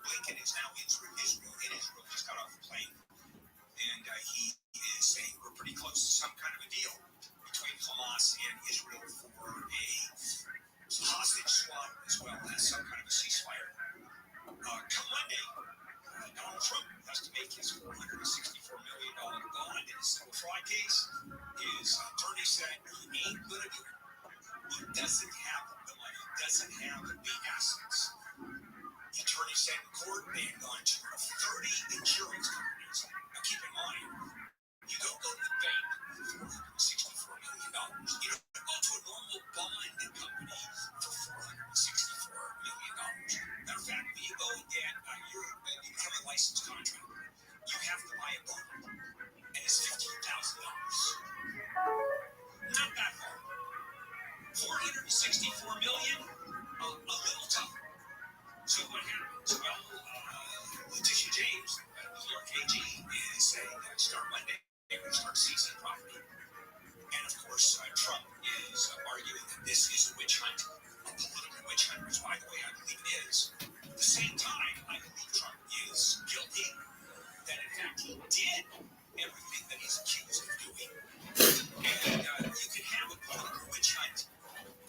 Blinken is now in Israel. Just got off the plane, and he is saying we're pretty close to some kind of a deal between Hamas and Israel for a hostage swap as well as some kind of a ceasefire. Come Monday, Donald Trump has to make his $464 million bond in his civil fraud case. His attorney said he ain't going to do it. He doesn't have the money, doesn't have the assets. The attorney said in court they had gone to 30 insurance companies. Now keep in mind, you don't go to the bank for $464 million. You don't go to a normal bond company for $464 million. Matter of fact, when you go and you become a licensed contractor, you have to buy a bond, and it's $15,000. Not that hard. $464 million, a little tougher. So what happens? Well, Letitia James, New York AG, is saying that start Monday, they will start seizing property. And of course, Trump is arguing that this is a witch hunt, a political witch hunt, which, by the way, I believe it is. At the same time, I believe Trump is guilty, that in fact he did everything that he's accused of doing. And you can have a political witch hunt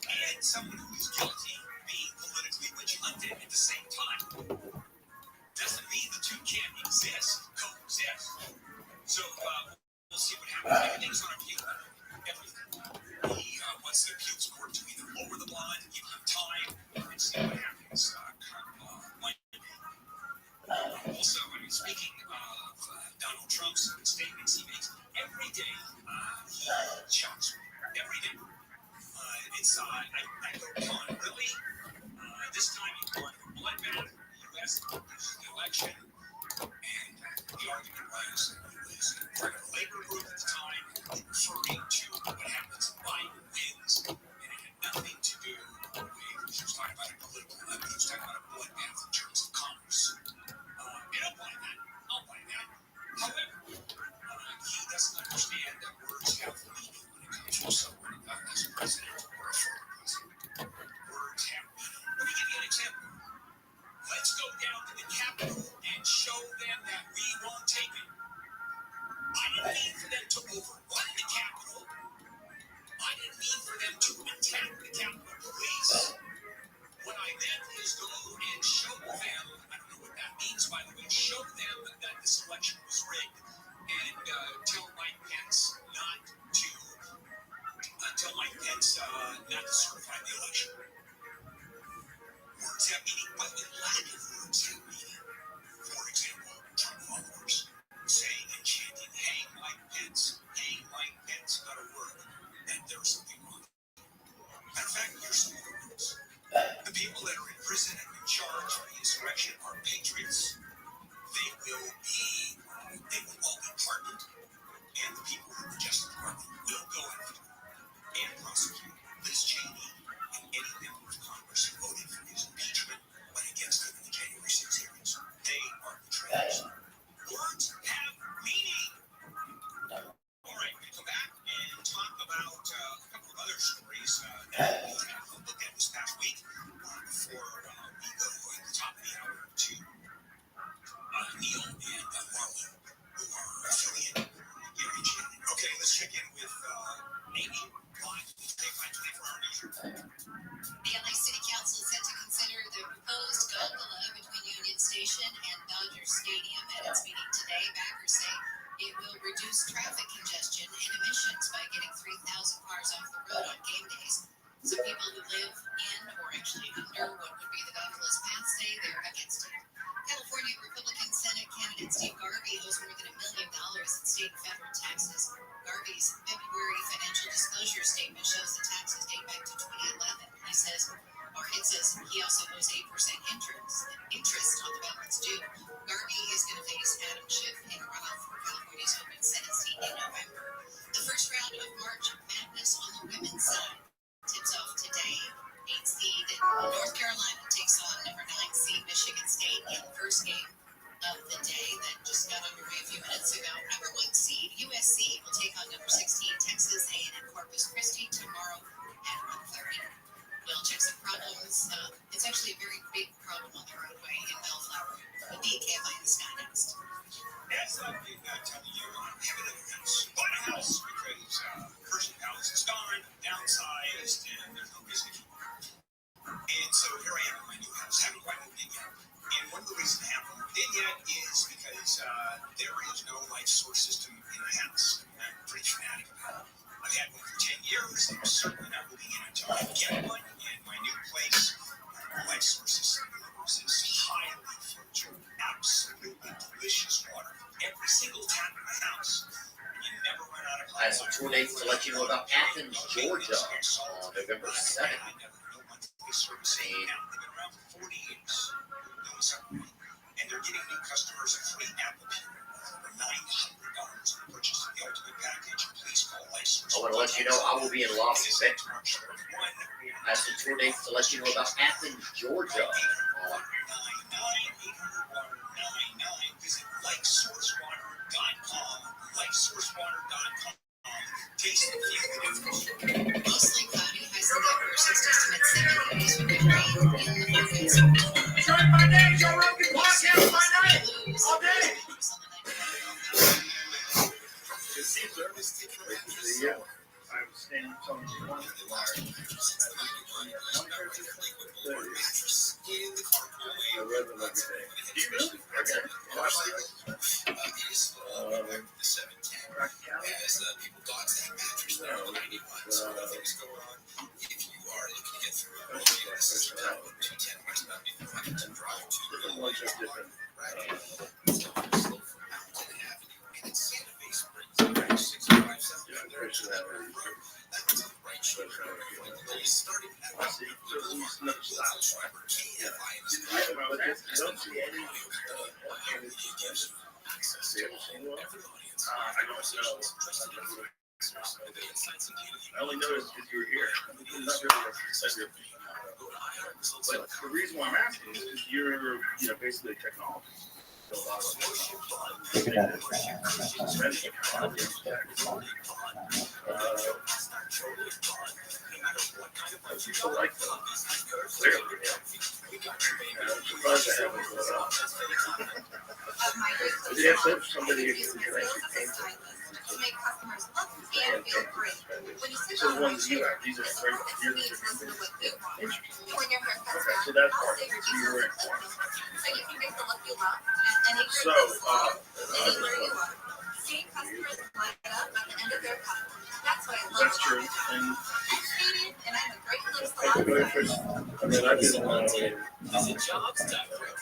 and someone who is guilty being politically witch hunted at the same time. Doesn't mean the two can't coexist. So we'll see what happens. Everything's on appeal. Everything. He wants the appeals court to either lower the bond, give him time, and see what happens come Monday. Also, speaking of Donald Trump's statements he makes, every day he shocks me. Every day. I go, come on, really? This time you've gone to a bloodbath in the U.S. loses the election, and the argument was he was in front of a labor group at the time, referring to what happens if Biden wins, and it had nothing to do with, he was talking about a political, he was talking about a bloodbath in terms of commerce. And I'll buy that. However, he doesn't understand that words have meaning when it comes from someone as a president or a former president. Words have meaning. Let me give you an example. Let's go down to the Capitol and show them that we won't take it. I didn't mean for them to overrun the Capitol. I didn't mean for them to attack the Capitol Police. What I meant is go and show them, I don't know what that means, by the way, show them that this election was rigged, and tell Mike Pence not to certify the election. Words have meaning, but in lack of words have meaning. For example, Trump followers saying and chanting, hang Mike Pence, not a word, that there's something wrong. Matter of fact, here's some of the words. The people that are in prison and in charge of the insurrection are patriots. They will all be pardoned, and the people who were just pardoned will go after and prosecute Liz Cheney and any member of Congress who voted for his impeachment but against him in the January 6 hearings. They are betrayers. Words have meaning. All right, we come back and talk about a couple of other stories that we had a look at this past week before we go at the top of the hour to Neil and Marlon, who are affiliated here in Shannon. Okay, let's check in with Amy. The LA City Council is set to consider the proposed gondola between Union Station and Dodger Stadium at its meeting today. Backers say it will reduce traffic congestion and emissions by getting 3,000 cars off the road on game days. Some people who live in or actually under what would be the gondola's path say they're against it. California Republican Senate candidate Steve Garvey owes more than $1 million in state and federal taxes. Garvey's February financial disclosure statement shows the taxes date back to 2011. He says he also owes 8% interest on the balance due. Garvey is going to face Adam Schiff in a runoff for California's open Senate seat in November. The first round of March Madness on the women's side tips off today. 8th seed North Carolina takes on number 9 seed Michigan State in the first game of the day that just got underway a few minutes ago. Number 1 seed USC will take on number 16 Texas A&M Corpus Christi tomorrow at 1:30. We'll check some problems. It's actually a very big problem on the roadway in Bellflower. uses highly filtered, absolutely delicious water. Every single tap in the house. You never run out of I have some tour dates to let you know about Athens, Georgia, on November 7th. And they're giving new customers a free apple peeler for $900 to purchase the ultimate package. Please call License. I want to let you know I will be in Las Vegas. I have some tour dates to let you know about Athens, Georgia. Visit LakeSourceWater.com. LakeSourceWater.com. Taste the feel. Mostly cloudy, highs in the upper 60s to mid 70s with good rain in the forecast. Start my day, Joe Rogan podcast my night. All day. I was standing on the corner of the wire. I read them every day. Do you really? Okay. Watch these. Different ones have different personalities. I don't see any. I don't know. I only noticed because you were here. I'm not really excited. But the reason why I'm asking is because you're, basically a technologist. So a lot of people like them. Clearly, I'm surprised I haven't brought up. But yeah, so somebody who can actually paint them. To make customers look and feel great. When you sit So the down ones you have, these are very interesting. interesting. When your hair cuts Okay, down, so that's I'll part say of it. reduce You were the informed. so you can make the look you love at any So, anywhere you are. Seeing customers light up at the end of their cut. That's what I love. that's true. And I'm Canadian and I'm a great little I can go salon. for, I've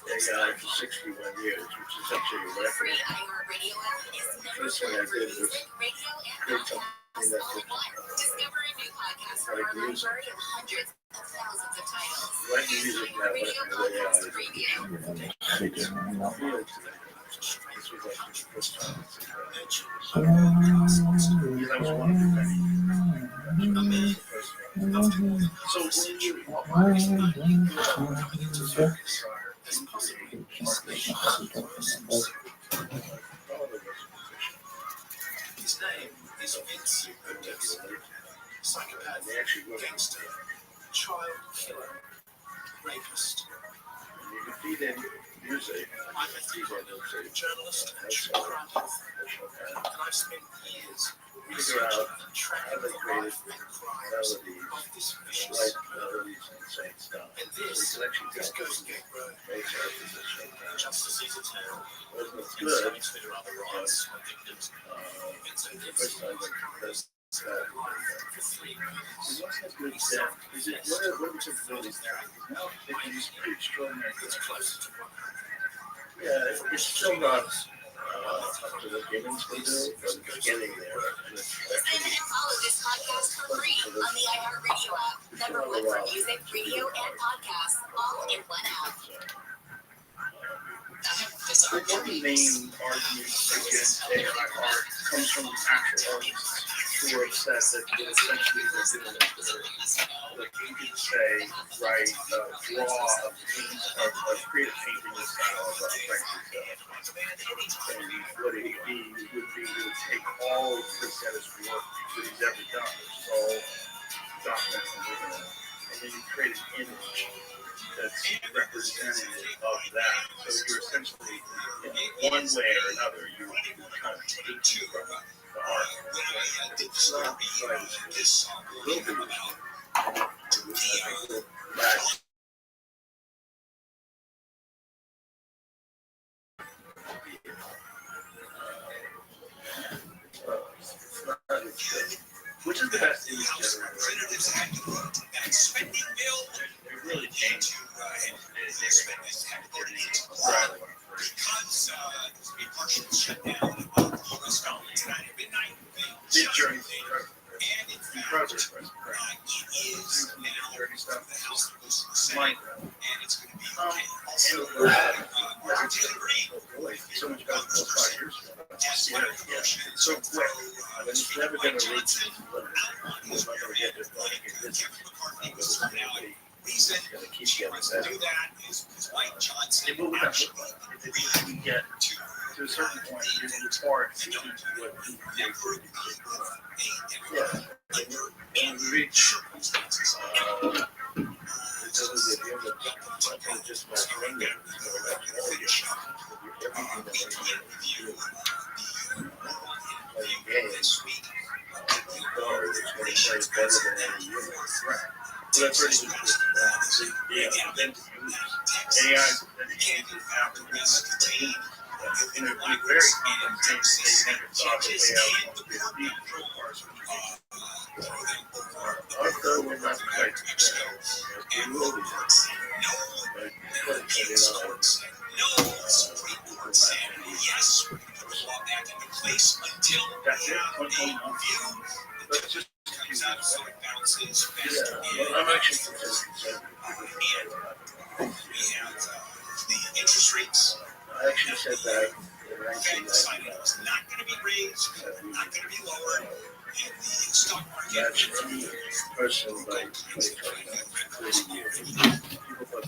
been a guy for 61 years, which is actually a The record. free iHeartRadio app is never First thing I for did was music, radio, and create podcasts something that all in one. Discover a new podcast from like our music. library of hundreds of thousands of titles. Like music now, but Radio the way I Podcast Preview. feel today. This was like the first time. Because I was one of the many. So when you His name is Vince Odessa. Psychopath, gangster, child killer, rapist. you can feed in music, I'm a journalist and true crime author, and I've spent years figure out tracking how they the created life and crimes melodies, of this vicious light melodies, and same stuff. And So this you can actually is tell Ghost Gate Road, makes our position just as he's a town. wasn't as And good. so much there are other rights and victims. Vince The Odessa first time I lives that. for 3 months. It wasn't as good then. Is it what are the capabilities now? Now they can use pretty extraordinary It's things. closer to 100. Yeah, it's still not up to what Guinness can do, but it's getting there. And it's Listen actually and follow this podcast for free on the iHeartRadio app. Number one for music, radio, and podcasts, all in one app. one of the main arguments against AI art comes from the actual artists who are upset that essentially they're doing like you could say, write, draw a paint, a create a painting in the style of Frankie stuff. And what it would be he would take all of Chris Dennis' work that he's ever done, which is all documented on the internet, and then you create an image that's representative of that. So you're essentially, in one way or another, you kind of take the art. It's not like this will be back. Which is the best image generator? It really changed. they spend this to have it there today. Because a partial shutdown of U.S. government tonight at midnight. And in fact, it is now the House that goes to the Senate, and it's going to be okay. Also, Taylor Green, So much better than 5 years ago. yes, whatever the motion is. So quick. And it's never going to reach this limit. He's not going to get this done. Kevin McCarthy was thrown out. Reason It's going to keep she getting wants to better. do that is because Mike Johnson It will be actually if we get to a certain point, you're going to far exceed what he never Yeah. And we reach, it's over the end of something just like England, it's going to last all year. Everything that they do playing games, guard is going to play better than any unit. So that's pretty good. Yeah, then to use AI to then changes after this. In a very common things, they never thought that AI was going to be although we're not quite we will be but no Supreme Court said yes, we're going to put the law back into place until that's it. they review. Let's just Comes out, so it bounces. well, I'm actually concerned. And we have the interest rates. I actually said that in The Fed decided it was 1999. not going to be raised, not going to be lowered, and the stock market. Match any person by 2029, 30 years. People thought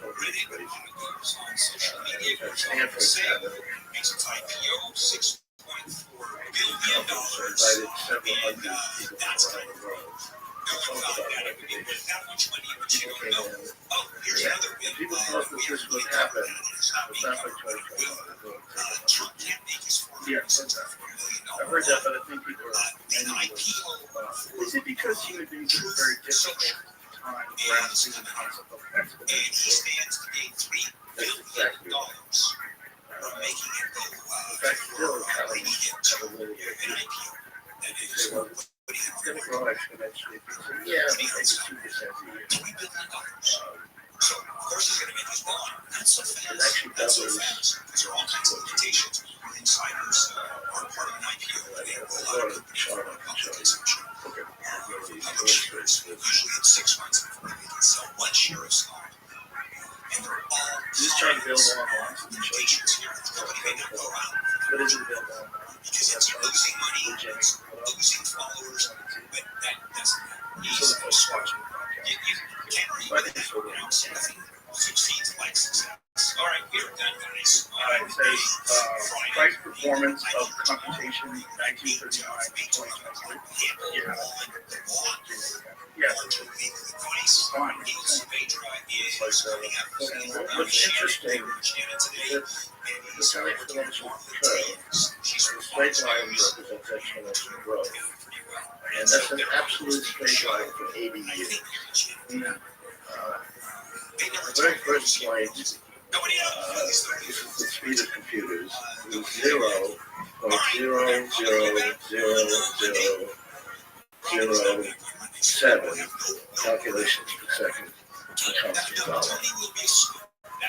Reddit goes on social media. Stanford Saying had it. makes its IPO $6.4 billion, Invited several and hundred people that's from kind around of the world. no one thought that it would be worth that much money, but you People don't came know. in. Oh, here's Yeah. another win. People thought that this would happen. It's not It's being not like covered. 2021. Trump can't make his Yeah, $4 million. I've heard that, but I think people are The IPO is it because human beings have a very difficult time grasping the concept of and he exponential? stands to gain $3 That's billion exactly right. from making it go In fact, still, they having need have a little an bit. IPO. That Say, is well, it's going to grow exponentially. Yeah, maybe 2% a year. $3 billion. So, of course, he's going to make his bond. Not so It fast. actually Not so doubles. fast. Because there are all kinds of limitations. Insiders are part of an IPO. They roll out a company for public consumption. Okay. Public shares usually in 6 months before they can sell one share of stock. And they're all Just trying to build on bonds. limitations here. The company may not go around What is it built on? because it's losing money, it's losing followers, but that's not easy. So the swatch of the You can't really, nothing succeeds like success. All right, we're done, guys. All right, it says price performance of computation 1939 2023. Yeah. Yeah. Fine. What's interesting is this exponential curve, the straight line represents exponential growth. And that's an absolute straight line for 80 years. The very first slide, this is the speed of computers. It was 0.0000007 calculations per second in constant dollar.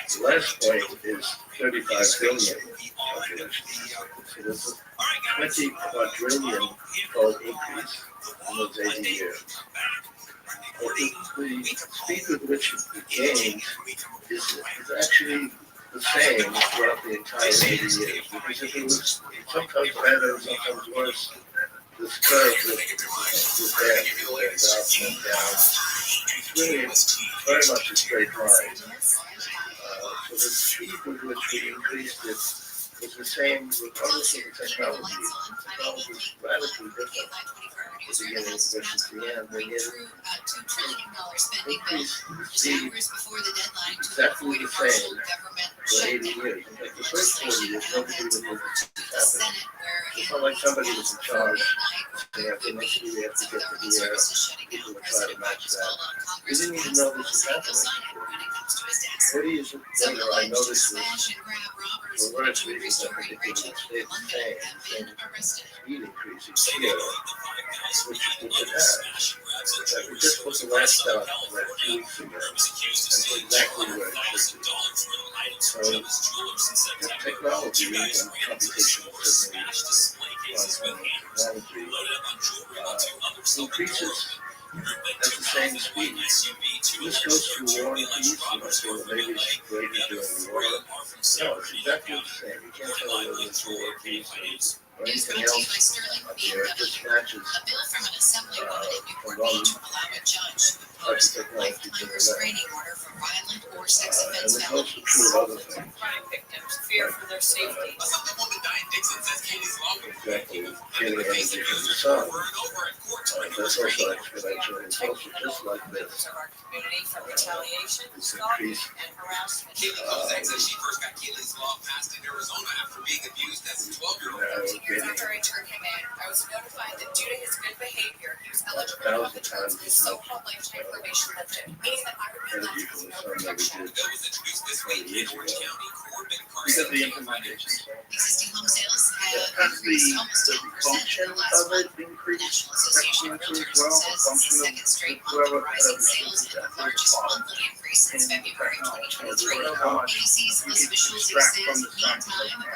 The last point is 35 billion calculations. So there's a 20 quadrillion fold increase in those 80 years. But the speed with which it gains is actually the same throughout the entire 80 years. Because if it was sometimes better, sometimes worse, this curve was bad, went down. It's really very much a straight line. So the speed with which we increased it was the same regardless of the technology. The technology was radically different at the beginning versus the end. They get $2 trillion spending bill increased the just speed hours before the deadline to exactly avoid a the partial same government for 80 shutdown. years. In fact, the first 40 years, nobody even knew this was The happening. Senate, where It's not like somebody was in charge. midnight, They have to make sure they have to get to the air. services shutting People down. would try to President match Biden's that. called on We Congress didn't to even pass know the this was policy he'll happening. sign it when it comes to his tax What is it? Some Later, I alleged noticed smash and grab robbers for in various jewelry reasons store that in particular Ridgewood, state London, have saying been arrested. speed increases Say they here, believe the five guys which behind it other has. smash and grabs in That we jewelry just put stores the across last Southern out like 2 California. weeks ago. He was accused of That's stealing exactly where it $200,000 worth of items from So, Jewel's Jewelers in September. technology Two guys and ran into the computation store, certainly smashed display cases with hammers, technology loaded up on jewelry while two others held the door increases open. The group then at the took same off in a white speed. SUV. Two This alleged goes or through two war of the and alleged peace, and robbers I were feel from maybe LA. it's The great other during the three war. are from No, San it's Bernardino exactly the County. same. You can't Reported tell live whether with it's war, KFI peace, News. or News anything brought to you else by Sterling up here. It just BMW. matches A bill from an assemblywoman in Newport from Beach will allow a judge to impose a lifetime restraining order for violent or sex and offense it's also felonies. true of other things. Crime victims fear for their safety. A Assemblywoman Diane Dixon says Katie's law would Exactly. and Getting the face energy from the accusers sun. over and over in court to make a That's also restraining order. exponential. It's also just like this. Members of our community from retaliation, It's stalking, increased. and harassment. Kaylee Kozak says she first got Keeley's law passed in Arizona after being abused as a 12-year-old. 13 years after I turned him in, I was notified that due to his good behavior, he was eligible to have the terms of his so-called lifetime probation lifted, meaning that I would be left Energy with from the no sun that we protection. did. The bill was introduced this week in Orange County. Corbin Because Carson, the KFI implementation. News. Existing home sales have That's increased almost the 10% in function the last of month. it The increased. National Association of Exponentially Realtors as well. says it's the Function of second straight month whoever of rising had sales and the that largest cost monthly increase since in February technology. 2023. How much ABC's you Elizabeth can Schulze extract says, from the sun. meantime,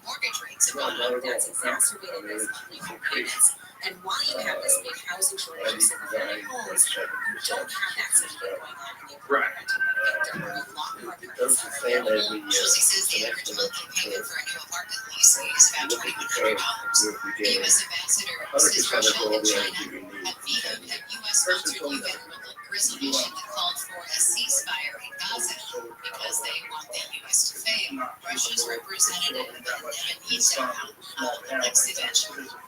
mortgage rates have No, gone not up. at all. That's I exacerbated mean, this it's monthly home increased. payments. And why you have this big housing shortage in single-family homes, you don't have that same thing going on in the Right. apartment or lock apartments Those that the are same available. every year. Schulze says the average monthly payment for a new apartment lease is about Look at the $2,100. curve. We're The beginning. U.S. ambassador 100% says of Russia all and the China energy we need. have vetoed a U.S.-sponsored UN resolution that called for a ceasefire in Gaza because they want the U.S. to fail. Russia's representative Evan Netanyahu, the next event,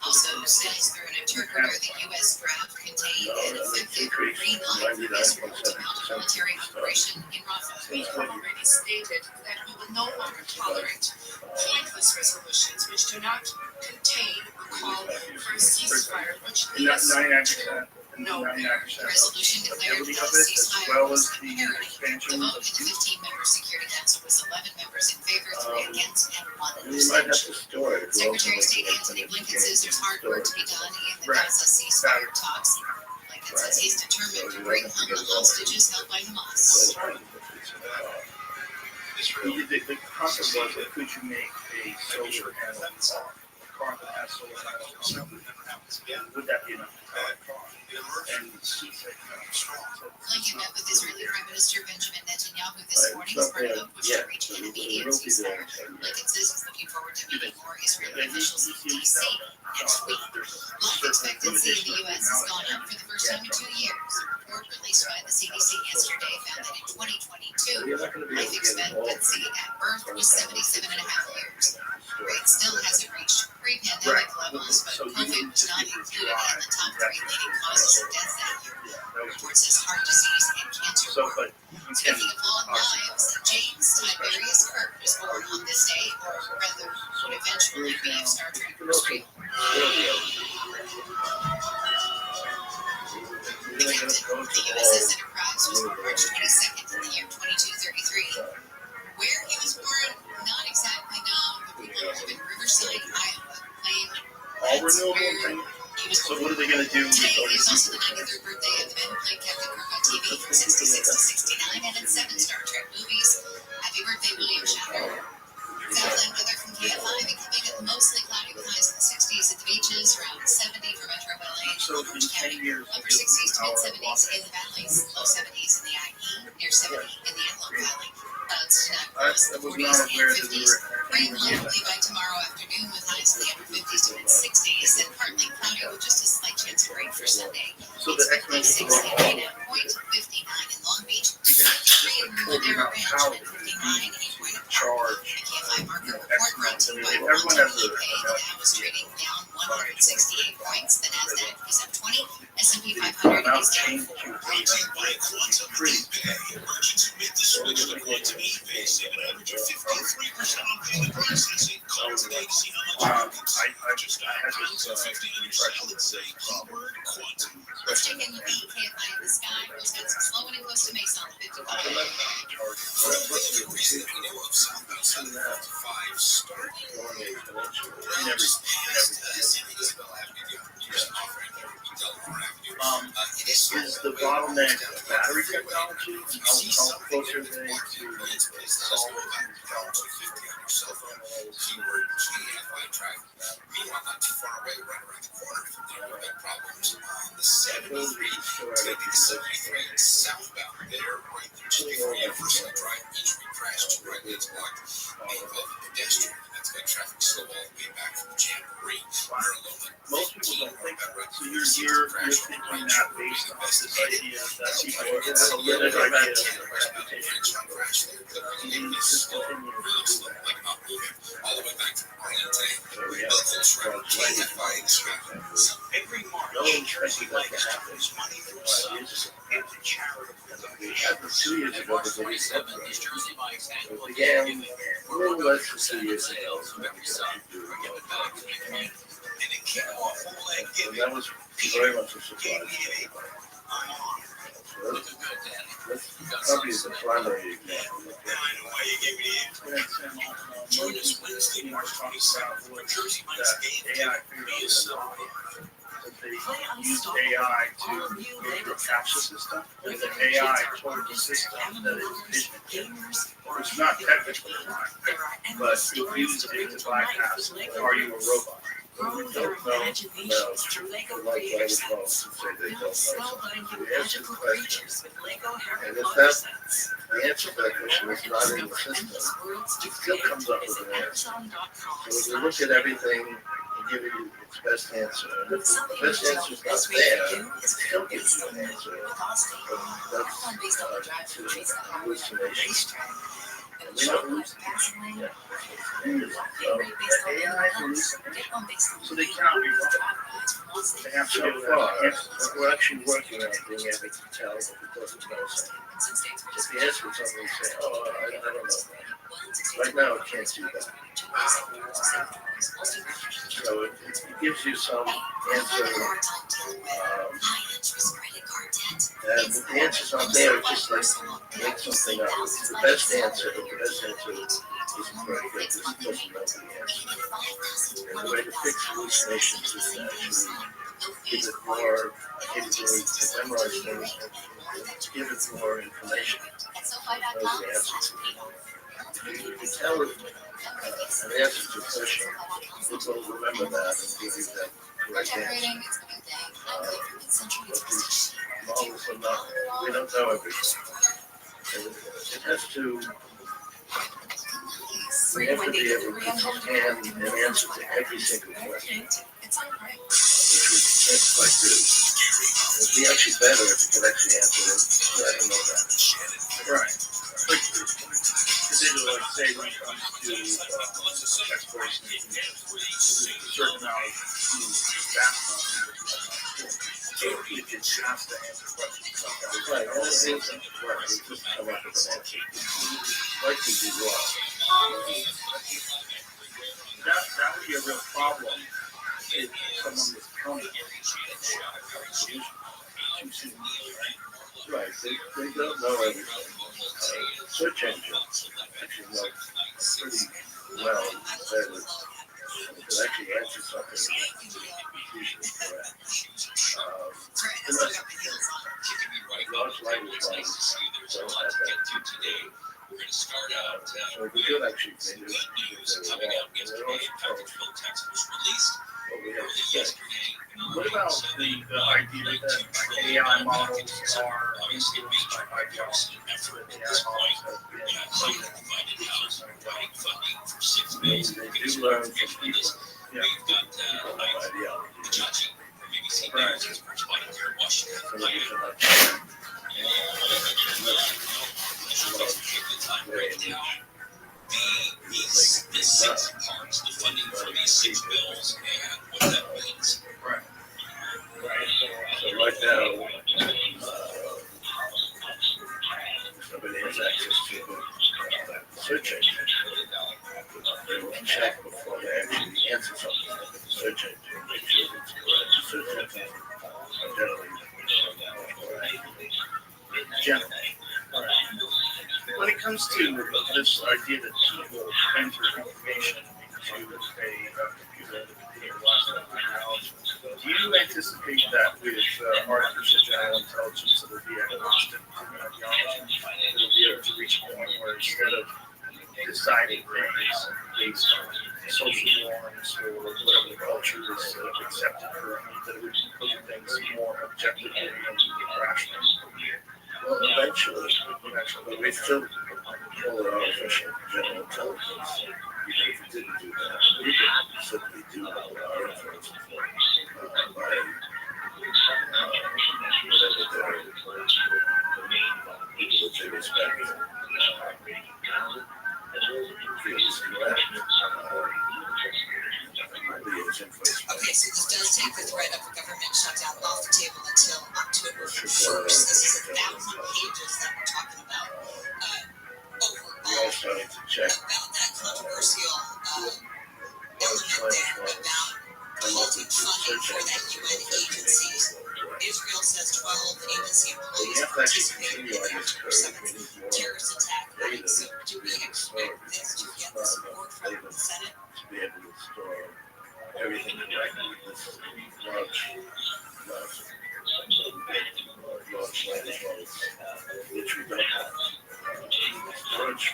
also says through an interpreter the U.S. draft contained an effective green light for Israel to mount a military operation in Rafah. We have already stated that we will no longer tolerate pointless resolutions which do not contain a call for a ceasefire, which lead us to 99%. no. 99%. The resolution declared Ability that of a it, as ceasefire well was as the imperative. expansion The of vote in the 15-member Security Council was 11 members in favor, 3 against, and 1 you might have abstention. to store it. Secretary of State Antony Blinken says there's hard work to be done in the Gaza ceasefire talks. Blinken says he's determined to bring home the hostages held by Hamas. The concept was, could you make a solar panel car? A car that has solar panels. Would that be enough to power a car? And she said, no. Blinken met with Israeli Prime Minister Benjamin Netanyahu this morning as part of a push to reach an immediate ceasefire. Blinken says he's looking forward to meeting more Israeli officials in D.C. next week. Life expectancy in the U.S. has gone up for the first time in 2 years. A report released by the CDC yesterday found that in 2022, life expectancy at birth was 77 and a half years. The rate still hasn't reached pre-pandemic levels, but COVID was not included in the top 3 leading causes of death that year. The report says heart disease and cancer So, were. but you Speaking can, of long lives, James Tiberius Kirk was born on this day, or rather, would eventually be if Star Trek was real. The captain of the USS Enterprise was born March 22nd in the year 2233. Where he was born, not exactly known, but people who live in Riverside, Iowa, claim all that's renewable where things. he was So born. what are they gonna do? Today is also the 93rd birthday of the man who played Captain Kirk on TV from 66 to 69 and in 7 Star Trek movies. Happy birthday, William Shatner. Southland weather from KFI becoming mostly cloudy with highs in the 60s at the beaches, around 70 for Metro LA and So in Orange 10 County. years. Upper 60s to mid 70s in the valleys, low 70s in the IE, near 70 in the Antelope Valley. Clouds tonight, I lows in the was 40s not and aware that we 50s. were. Rain likely by tomorrow afternoon with highs in the upper 50s to mid 60s, and partly cloudy with just a slight chance of rain for Sunday. So the It's 56 exponential in Dana Point, 59 in Long Beach, 53 in Madera Ranch, and 59 in Buena Park. Charge. The KFI market report brought to you by Everyone has Quantum a- The Dow is trading down 168 points. The Nasdaq is up 20. S&P 500 Amount is down change 4. to Brought to you by Quantum ePay. Merchants who make the switch to Quantum ePay save an average of 53% on payment processing. Call today to see how much I just I had this impression let's say keyword quantum. Chicken you eat can't fly in the sky. Rose got some slowing in Costa Mesa on 55. What's the reason that we know of southbound 755 start Isabel Avenue, just off right there, Delaware Avenue. Is the bottleneck battery technology? How close are they to solving these problems? Cell phone, keyword GFI track. Meanwhile, not too far away, right around the corner from there, we've got problems on the 73 to the 73 southbound there, right there, just before you first drive, each crash, two right lanes blocked, main velvet pedestrian, and that's got traffic slow all the way back from Jamboree. Most people don't think that, right? So you're thinking that based on this idea that people have a limited idea of reputation. You need to just continue to do that. All the way back to Arlington. So yeah, Every March, no one expected that to happen. money from some into charitable We had this 2 years ago, but we said that. New Jersey Mike's It annual began giving, a little less than 2 years ago. of every son are given back to the community. And it kicked off all that And giving. that was very much a Gave surprise. me a I'm honored. So Looking good, Danny. that's probably the primary example. Now I know why you gave me the answer. Join us Wednesday, March 27th, for Jersey Mike's game AI day. figured Be a out star. that they used AI to go through a capture system. And the AI told the system that it didn't. It's not technically right, but it used it to bypass, are you a robot? Grow their imaginations through Lego creator sets. Build spellbinding magical creatures with Lego Harry And if Potter that- sets. The answer to that question is not in the Discover system. endless worlds to It still create. comes up with Visit an answer. Amazon.com. So when you look at everything and give you its best answer, and if Some the best images answer is not best way there, to do it is still create gives you an something answer. with Austin. But One based on the drive that's through trees at hallucination. racetrack. And We show don't like lose. Vaseline. Yeah. Get one based on AI animals. Get one based on So they cannot be wrong. drive-bys from Austin. They have to do that. We're actually working on being able to tell if it doesn't know something. In some states, we If just the answer is something, you say, oh, I don't know that. Right now, it can't do that. So it gives you some answer. And if the answer's not there, it just like makes something up. It's the best answer, but the best answer isn't very good because it doesn't know the answer. And the way to fix hallucinations is to actually give it more capability to memorize things and give it more information. Knows the answer to it. If you can tell it an answer to a question, it will remember that and give you that correct answer. But these models are not, we don't know everything. And it has to, we have to be able to understand an answer to every single question, It's all right. which we can't quite do. It would be actually better if you could actually answer it. I don't know that. Right. Because they do like say when it comes to exploration, there's a certain amount of that. So it just has to answer questions. Right. And it isn't right. It just come up with an answer. Likely be wrong. That would be a real problem if someone was counting too soon. Right. They don't know everything. Search engines actually know pretty well that it could actually answer something usually correct. Large language models don't have that. We're going to start out So we could actually some maybe good news coming out yesterday. Package Bill text was released what we have early to say. yesterday. What about the idea that AI models are influenced by ideology? That's what AI models have been. Provided house providing funding for 6 bills. They do learn from people. Yeah. We've got Ideology. Chachi from ABC News is correspondent here in Washington. So we should like Take the time right now. The 6 parts, the funding for these 6 bills, and what that means. Right. So right now, somebody has access to the search engine. They will check before they answer something like a search engine, make sure it's correct. The search engines are generally general. When it comes to this idea that people enter information into a computer and the computer allows them to knowledge, do you anticipate that with artificial general intelligence that will be agnostic to ideology, that will be able to reach a point where instead of deciding things based on social norms or whatever the culture is accepted currently, that it would look at things more objectively and rationally? Well, eventually, but we still call it artificial general intelligence. Even if we didn't do that, we could simply do our inferences by whatever their people that they respect feels correct. Okay, so this does take the threat of a government shutdown off the table until October 1st. This is 1,000 pages that we're talking about. Overall, about that controversial element there about halting funding for that UN agencies. Israel says 12 agency employees participated in their October 7th terrorist attack. Right? So do we expect this to get the support from the Senate? To be able to store everything correctly, this large language models, which we don't have storage.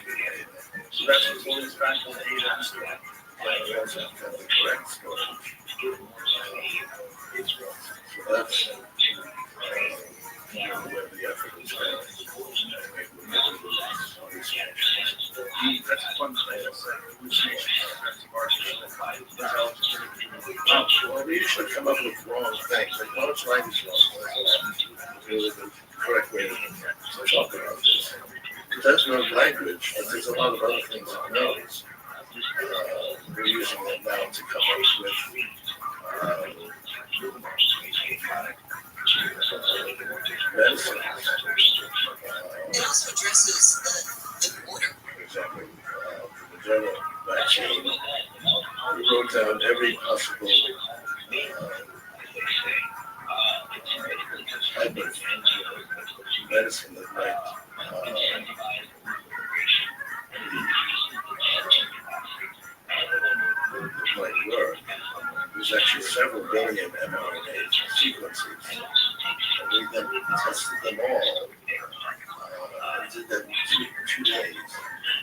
So that's what's always back on data and storage. We also have to have the correct storage. So that's where the effort is going. That's a fun thing to say. Hallucination of artificial intelligence. Well, we usually come up with wrong things. Like large language models is really the correct way to talk about this. It does know language, but there's a lot of other things it knows. We're using them now to come up with medicine. It also addresses the border. Exactly. The Moderna vaccine. We wrote down every possible type of medicine that might work. There's actually several billion mRNA sequences, and we then tested them all. I did that in two days.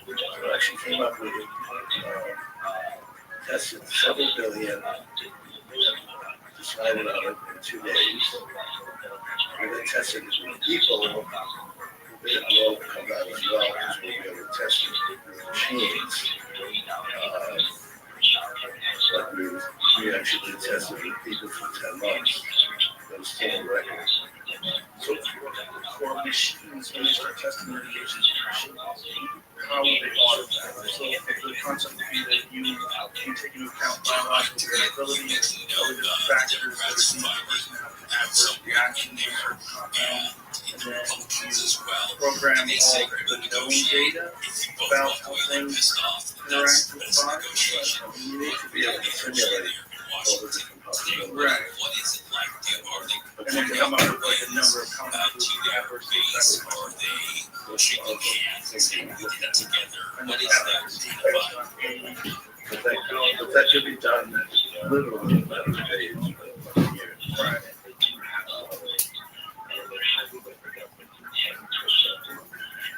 So I actually came up with tested several billion, decided on it in 2 days. And then tested it with people who will come out as well, because we'll be able to test it with machines. But we actually did test it with people for 10 months. That was still a record. So for machines, when you start testing medications with machines, how will they audit that? So the concept would be that you take into account biological variability, other different factors that are seen in the person have adverse reactions to certain compounds, and then you program all the known data about how things interact with the body. You need to be able to simulate all the different possibilities. Right. And then come up with like a number of compounds with adverse effects. But that could be done literally in a matter of days, but years. Right.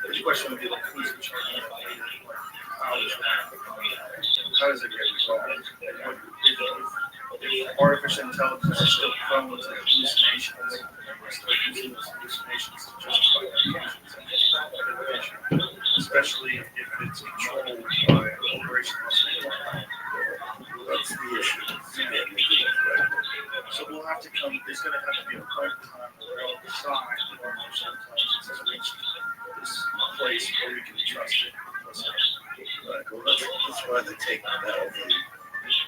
The question would be like, who's in charge of that? How does it get resolved? If artificial intelligence is still prone to hallucinations, start using those hallucinations to justify their actions, especially if it's controlled by a corporation. That's the issue. So we'll have to come, there's going to have to be a point in time where we'll decide that artificial intelligence has reached this place where we can trust it. Right. Well, that's why they take now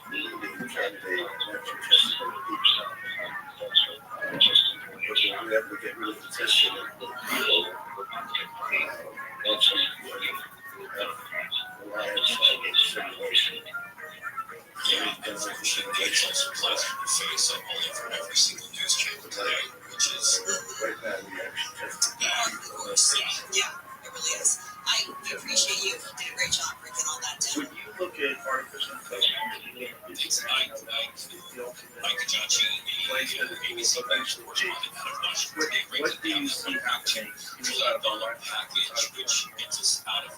the candidate and actually test it with people. But we have to get rid of the testing with people. Once we have reliance on the simulation. So it doesn't Washington Date's also plastered your face up all over every single news channel today, which is Right now, we actually tested. Yeah, it really is. I appreciate you. Did a great job breaking all that down. When you look at artificial intelligence, place that it will eventually be. What do you see happening inside of our life package, which gets us out of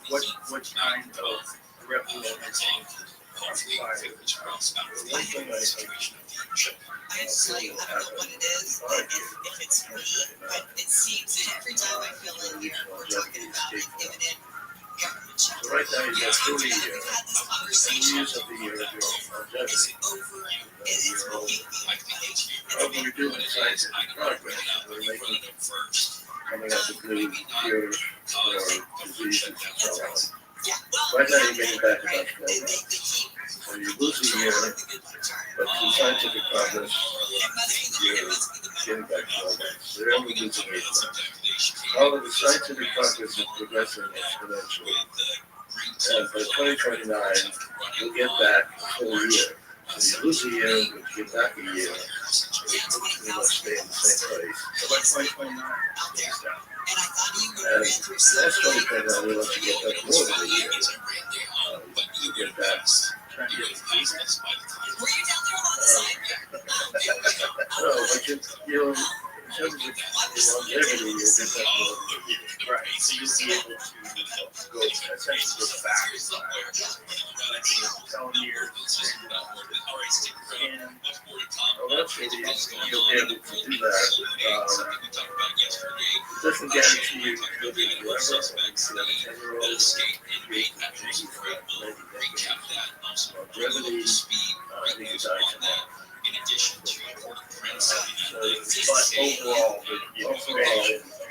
what kind of revolution hopefully figures across about the situation of the ship. I have to tell you, I don't know what it is, if it's me, but it seems that every time I feel in here, we're talking about an imminent government shutdown. So right now, you got 40 We've years. had this 10 conversation. years of the year of your Is it over? Is it really? we're doing scientific progress. We're making coming up with new cures for diseases and so on. Yeah. Right now, you're getting back to Right. that They program. keep. So you lose a year, but through scientific progress, you're getting back to all that. So they're only losing a year. All of the scientific progress is progressing exponentially. And by 2029, you'll get back a whole year. So you lose a year, but you get back a year. You must stay in the same place. So by 2029, it's down. And I thought you would And ran through so that's many. 2029, we'll let you get back more than a year. You get back. Were you down there along the side? No, but you know, in terms of longevity, you'll get that more than a year. Right, so you'll be able to go essentially go back. Telomere, and eventually you'll be able to do that. It doesn't guarantee you you'll be forever. Longevity, you can die tomorrow. In addition to important prints, But overall,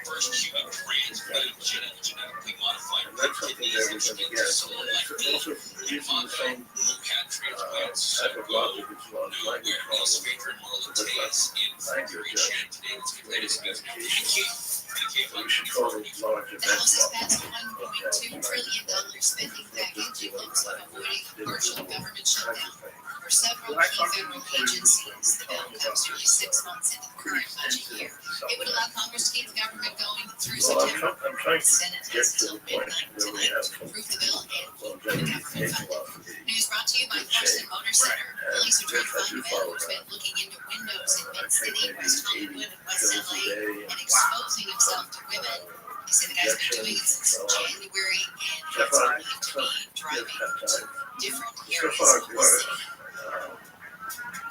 first human transplanted genetically modified and that's something that we're going to get. It's also using the same type of logic as well as language models. We should call it large The House has event passed $1.2 trillion spending package in hopes of avoiding a partial government shutdown. For several key federal agencies, the bill comes nearly 6 months into the current budget year. It would allow Congress to keep the government going through Well, September. I'm trying The to Senate get has to until the point midnight where we tonight have to approve the bill and keep the longevity government funded. philosophy. News brought to you by Carson Motor Center. Police are trying to find a man who's been looking into windows in Mid-City, West Hollywood, and West LA, and exposing himself to women. They say the guy's been doing it since January, and it's believed to be driving to different areas of the city.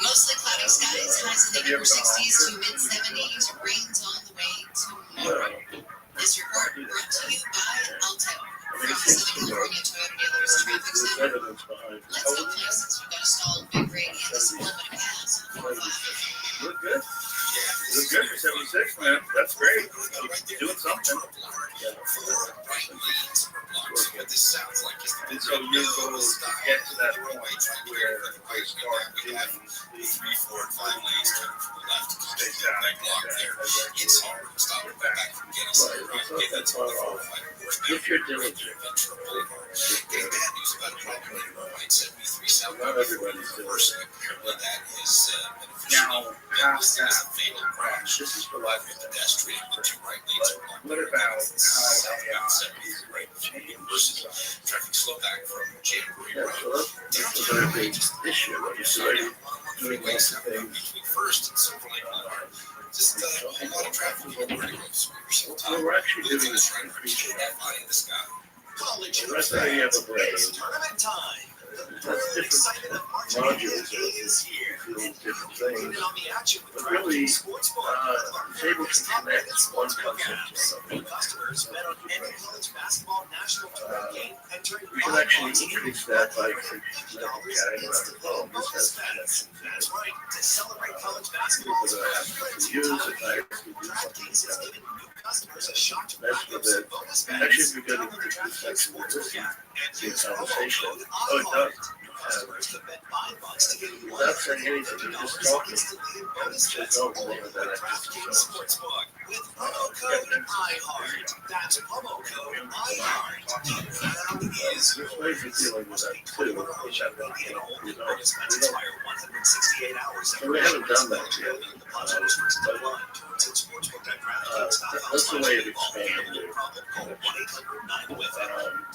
Mostly cloudy skies, highs in the upper 60s to mid 70s. Rain's on the way tomorrow. This report brought to you by Alto. From Southern California Toyota Dealers Traffic Center. Evidence behind it. Let's go places. We've got a stalled big rig and this moment of gas. Look good. Look good for 76, man. That's great. You're doing something. And so your goal is to get to that point where they start doing the 3, 4, 5 lanes to the left to stay down. It's hard to stop it back from getting started. Right. That's all. If you're diligent, not everybody's diligent. Now, past that, this is for life with pedestrian. What about how AI is going to change traffic slow back from January? That's a very big issue. It's already doing lots of things. First and Silver Lake Boulevard. Just a lot of traffic. Well, we're actually doing this right creature in the sky. The rest of you have a break. Tournament time. That's different modules of different things. But really, it's able to connect one concept to another. Customers bet on any college basketball national tournament game and turn We can actually increase that by carrying around the phone. This has connections. That's right. To celebrate college basketball, People that have to use it, I actually do DraftKings is something. giving new customers a shot to That's rack for up some the, bonus actually, bets. if you're getting Download the this DraftKings section, Sportsbook listen app and to the use promo conversation. code Oh, it ONLINE. does. Customers can bet $5 to get Without saying anything, $150 you're just talking. instantly in And bonus it's bets just only over with that. DraftKings Sportsbook. with promo code iHeart. That's promo code iHeart. Now is There's ways of dealing with that too, which I've been, in a home we bonus don't, months expire 168 hours. so we haven't done that yet. Deposit restrictions apply. Visit sportsbook.draftkings.com. That's the way of expanding it.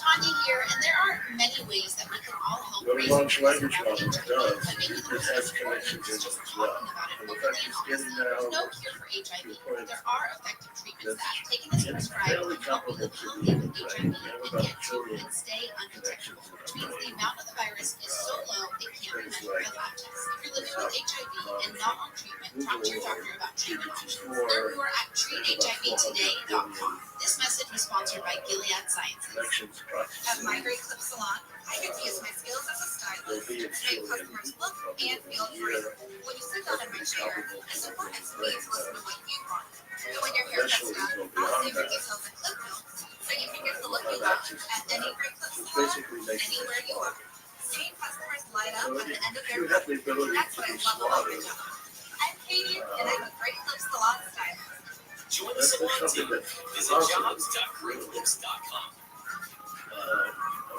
Tanya here, and there are many ways that we can all help What a raise large awareness language about model HIV does, by making it the has message connections in it just as well. talking about it And the openly fact and it's getting honestly. There's now no cure for HIV, to a but point there are effective treatments that, taken as it's prescribed, fairly can help you comparable become to live the with right? HIV We have and about a get to trillion and stay undetectable, connections in which our means the brain. amount of the virus is so low it can't be Things measured like by lab tests. If you're living with HIV and not on treatment, talk to your doctor about treatment options. Learn more at treathivtoday.com. This message was sponsored by Gilead Sciences. Connections across At My Great Clip Salon, I get to use my skills as a stylist to make customers look and feel great. When you sit down in my chair, it's important to me to listen to what you want. And when your haircut's done, I'll save your details and clip notes so you can get the look you love at any Great Clip Salon, anywhere you are. Seeing customers light up at the end of their have the ability that's to what I be love about my smarter. job. I'm Katie, and I'm a Great Clip Salon stylist. Join the That's salon something team. that's Visit awesome. jobs.greatlips.com.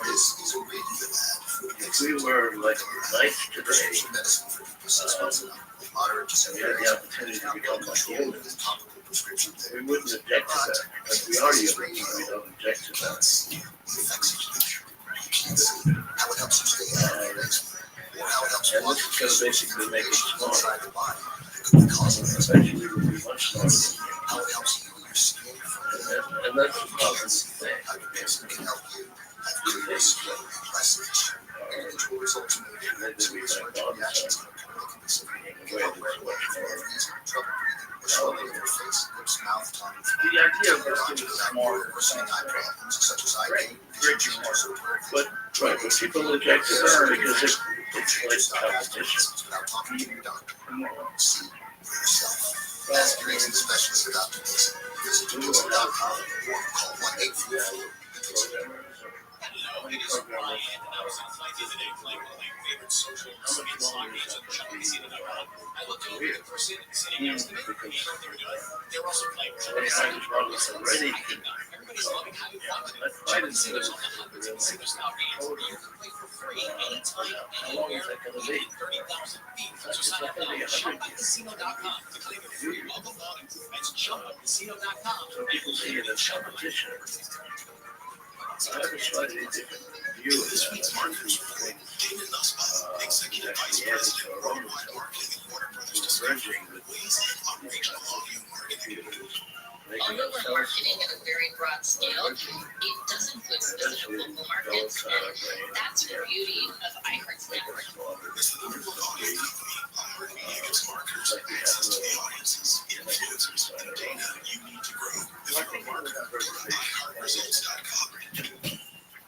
This is a radio ad for If we were like nice today, prescription medicine for people 6 months and up with moderate to and we severe had the opportunity to become like control humans, with topical prescription we therapy. wouldn't object to that. But we are humans, and we don't object to that. That's the effects of speech. You can't see how it helps you stay healthy and or how it helps you And this is going to basically make it smaller. inside the body that could be causing this. Eventually, we'll be much smarter. How it helps heal your skin from And that's the positive thing. how your medicine can help you have clearer skin and less itch. Individual results may And then vary. we Some find reactions bodies can occur that can be severe. in a way that's much more. Trouble breathing or swelling of your face, lips, mouth, tongue. The idea of this is smart. Or seeing eye problems such as eye Great, gain, great vision smart. changes, or blurred But, right, but people reject it because it's like competition. without talking to your doctor. Come on. See for yourself. Ask your agent specialist about this. Visit Ginnson.com or call 1-844. Hello, it is Ryan, and I was on a flight the other day playing one of my favorite social and slot games on ChumCasino.com. I looked over at the person sitting next to me, and you know what they were doing? They were also playing Already. Everybody's loving having fun with it. Let's fight it. ChumCasino's on the hundreds of casino-style games where you can play for free anytime, How long is anywhere, that going to be? even 30,000 feet. So sign up now at ChumCasino.com to claim a free welcome bonus. That's ChumCasino.com. So people see it as competition. I have a slightly different view of This that. week's marketers report, David Nussbaum, Executive Vice President of Worldwide Marketing at Warner Brothers Discovery, weighs in on regional audio marketing. Although we're marketing at a very broad scale, it does include specific local markets, and that's the beauty of iHeart's network. As the number one audio company, iHeart gives marketers access to the audiences, influencers, and data you need to grow. If you're a marketer, iHeartResults.com.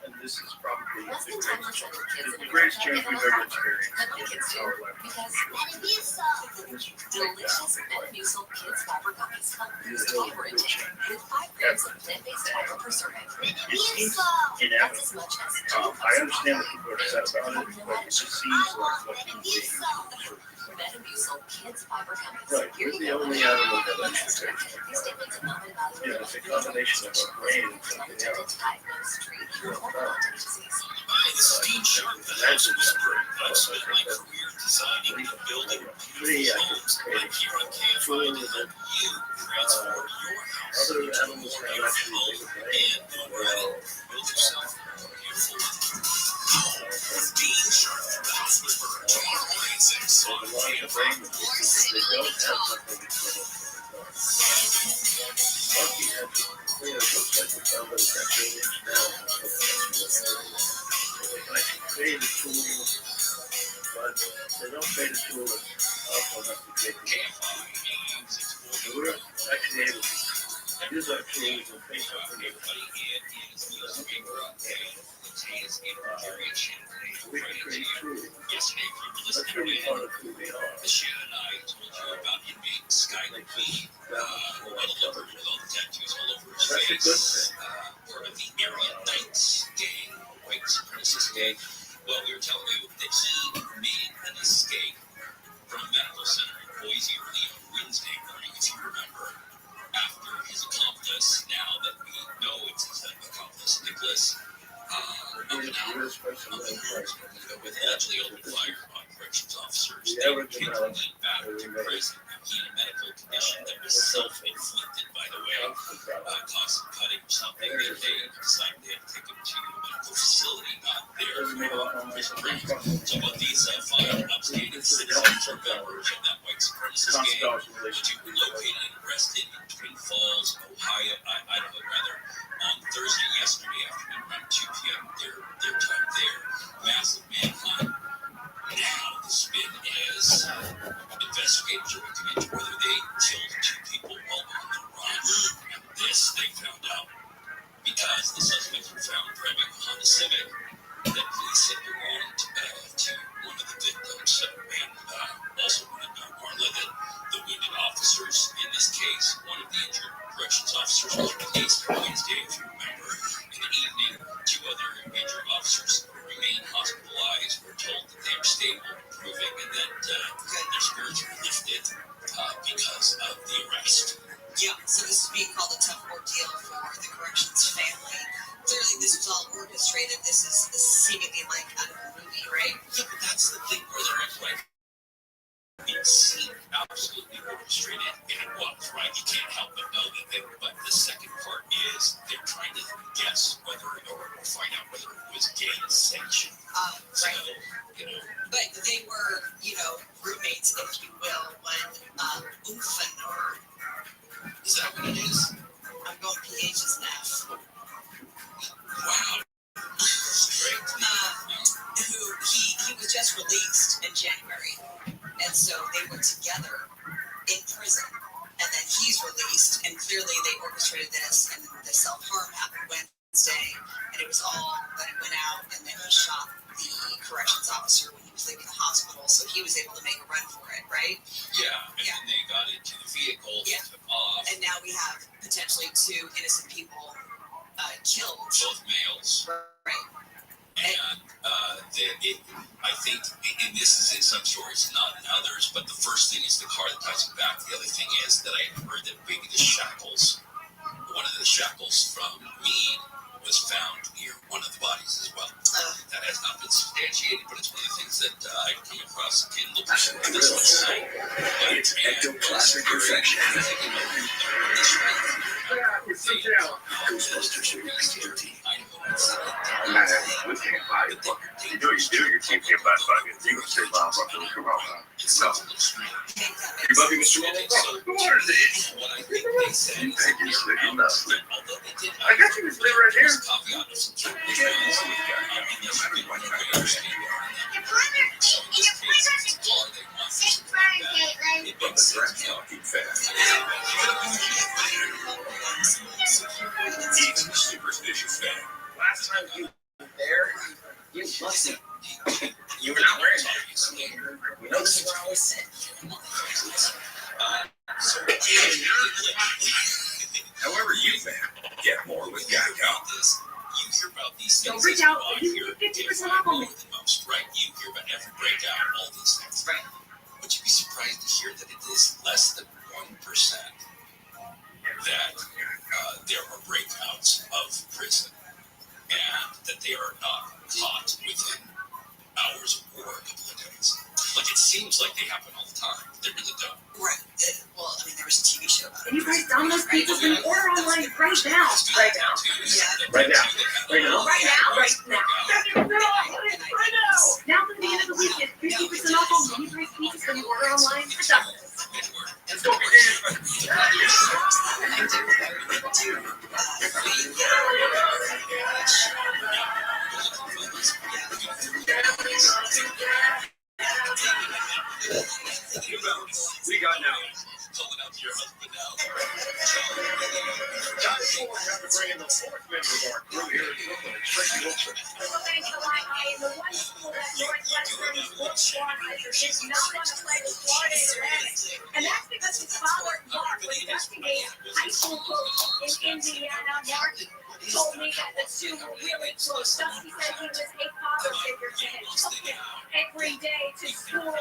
And this is probably Less the than 10% of kids in greatest America change we've live ever on experienced But my in kids do, our lifetime. because delicious Metamucil Kids Fiber Gummies come with fiber intake with 5 grams of plant-based fiber per serving. It seems That's inevitable. as much as I understand that people are upset about it, but it just seems like what people do. Metamucil Kids Fiber Gummies. Right, Here we're you the go. only animal that understands. These statements have not been You know, evaluated. it's a combination of our brain and something Intended else. to diagnose, treat, or prevent disease. Hi, this is Dean Sharp, the house whisperer. I've spent my career designing and building Free, I homes. can I'm create here on food KFI to help you transform your house other into a animals more have beautiful actually home bigger brains. and do it right. Build yourself a beautiful home with Dean Sharp, the house whisperer. Tomorrow morning at 6 on There's a lot of KFI. brain that they don't have something to put it. Lucky has a clear, looks like the sound, but it's actually an inch down. They can actually create a tool, but they don't create a tool that's powerful enough to create the KFI AM 640. So we're actually able to use our tools and face something that Everybody, it is the speaker of Today's Champagne. we can create tools. Yesterday, if you were That's listening really in, part of who we are. Michelle and I told you about inmate Skylar Queen, well delivered with all the tattoos all over her That's a good face, thing. part of the Aryan Knights gang, white supremacist gang. Well, we were telling you that he made an escape from a medical center in Boise early on Wednesday morning, if you remember. after his accomplice, now that we know it's his accomplice, Nicholas, with allegedly opened fire on corrections officers. They kicked him back to prison. He had a medical condition that was self-inflicted, by the way, caused some cutting or something. They decided they had to take him to a medical facility, not there for prison break. So what these five upstanding citizens or members of that white supremacist gang, which were located and arrested in Twin Falls, Ohio, Idaho rather, on Thursday, yesterday afternoon around 2 p.m. Their time there. Massive manhunt. Now the spin is investigators are looking into whether they killed two people while on the run. And this they found out because the suspects were found driving a Honda Civic that police said belonged to one of the victims. And also wanted to warn that the wounded officers in this case, one of the injured corrections officers was released on Wednesday, if you remember. In the evening, two other injured officers remain hospitalized. We're told that they are stable, improving, and that their spirits were lifted because of the arrest. Yeah, so this is being called a tough ordeal for the corrections family. Clearly, this was all orchestrated. This is seemingly like out of a movie, right? Yeah, but that's the thing where they're like, it seemed absolutely orchestrated, and it was, right? You can't help but know that but the second part is they're trying to guess whether or find out whether it was gang sanctioned. So, Right. you know. But they were, roommates, if you will, when Oofan, or Is that what it is? I'm going PH's now. Wow. Straight. Who he was just released in January, and so they were together in prison, and then he's released, and clearly they orchestrated this, and the self-harm happened Wednesday, and it was all that it went out, and then he shot the corrections officer when he was leaving the hospital, so he was able to make a run for it, right? Yeah, and then they got into the vehicle, took off. And now we have potentially two innocent people killed. Both males. Right. And I think, and this is in some stories, not in others, but the first thing is the car that ties it back. The other thing is that I heard that maybe the shackles, one of the shackles from Meade, was found near one of the bodies as well. That has not been substantiated, but it's one of the things that I've come across in looking at this website. It's ectoplasmic perfection. Ghostbusters are next year. Man, we can't buy it. You know you do, you can't buy fucking. You can say buy fucking Corona. No. You love me, Mr. Muller? What is it? What I think they said is Thank you, Slicky. Nothing. although they did I got you this liver right here. caveat of some sort of it makes sense. Talking fast. Each superstitious fan. Last time you were there, you mustn't. You were not wearing it. Obviously. We know this is where I always sit. However you fan, get more with Geico. You hear about these things. Don't reach out. You You hear get 50% off on me. more than most, right? You hear about every breakout, all these things. Right. Would you be surprised to hear that it is less than 1% that there are breakouts of prison and that they are not caught within hours or a couple of days? Like, it seems like they happen all the time. They really don't. Right. Well, I mean, there was a TV show about And it. you guys down those people can order online right now. Right now. Right now. Right now. Right now. Right now. And I Now for the end of the week, get 50% off on these three pizzas when you order online for Douglas. Let's go. We got now. Pulling out your husband now. Guys, we have to bring in the fourth member of our crew here in Brooklyn, Tracy Wilson. Well, thanks a lot, Kay. The one school that Northwestern sports squad did not want to play with Florida Atlantic. And that's because his father, Mark, was Dusty Hayes' high school coach in Indiana. Mark told me that the two were really close. Dusty said he was a father figure to him. Took him every day to school.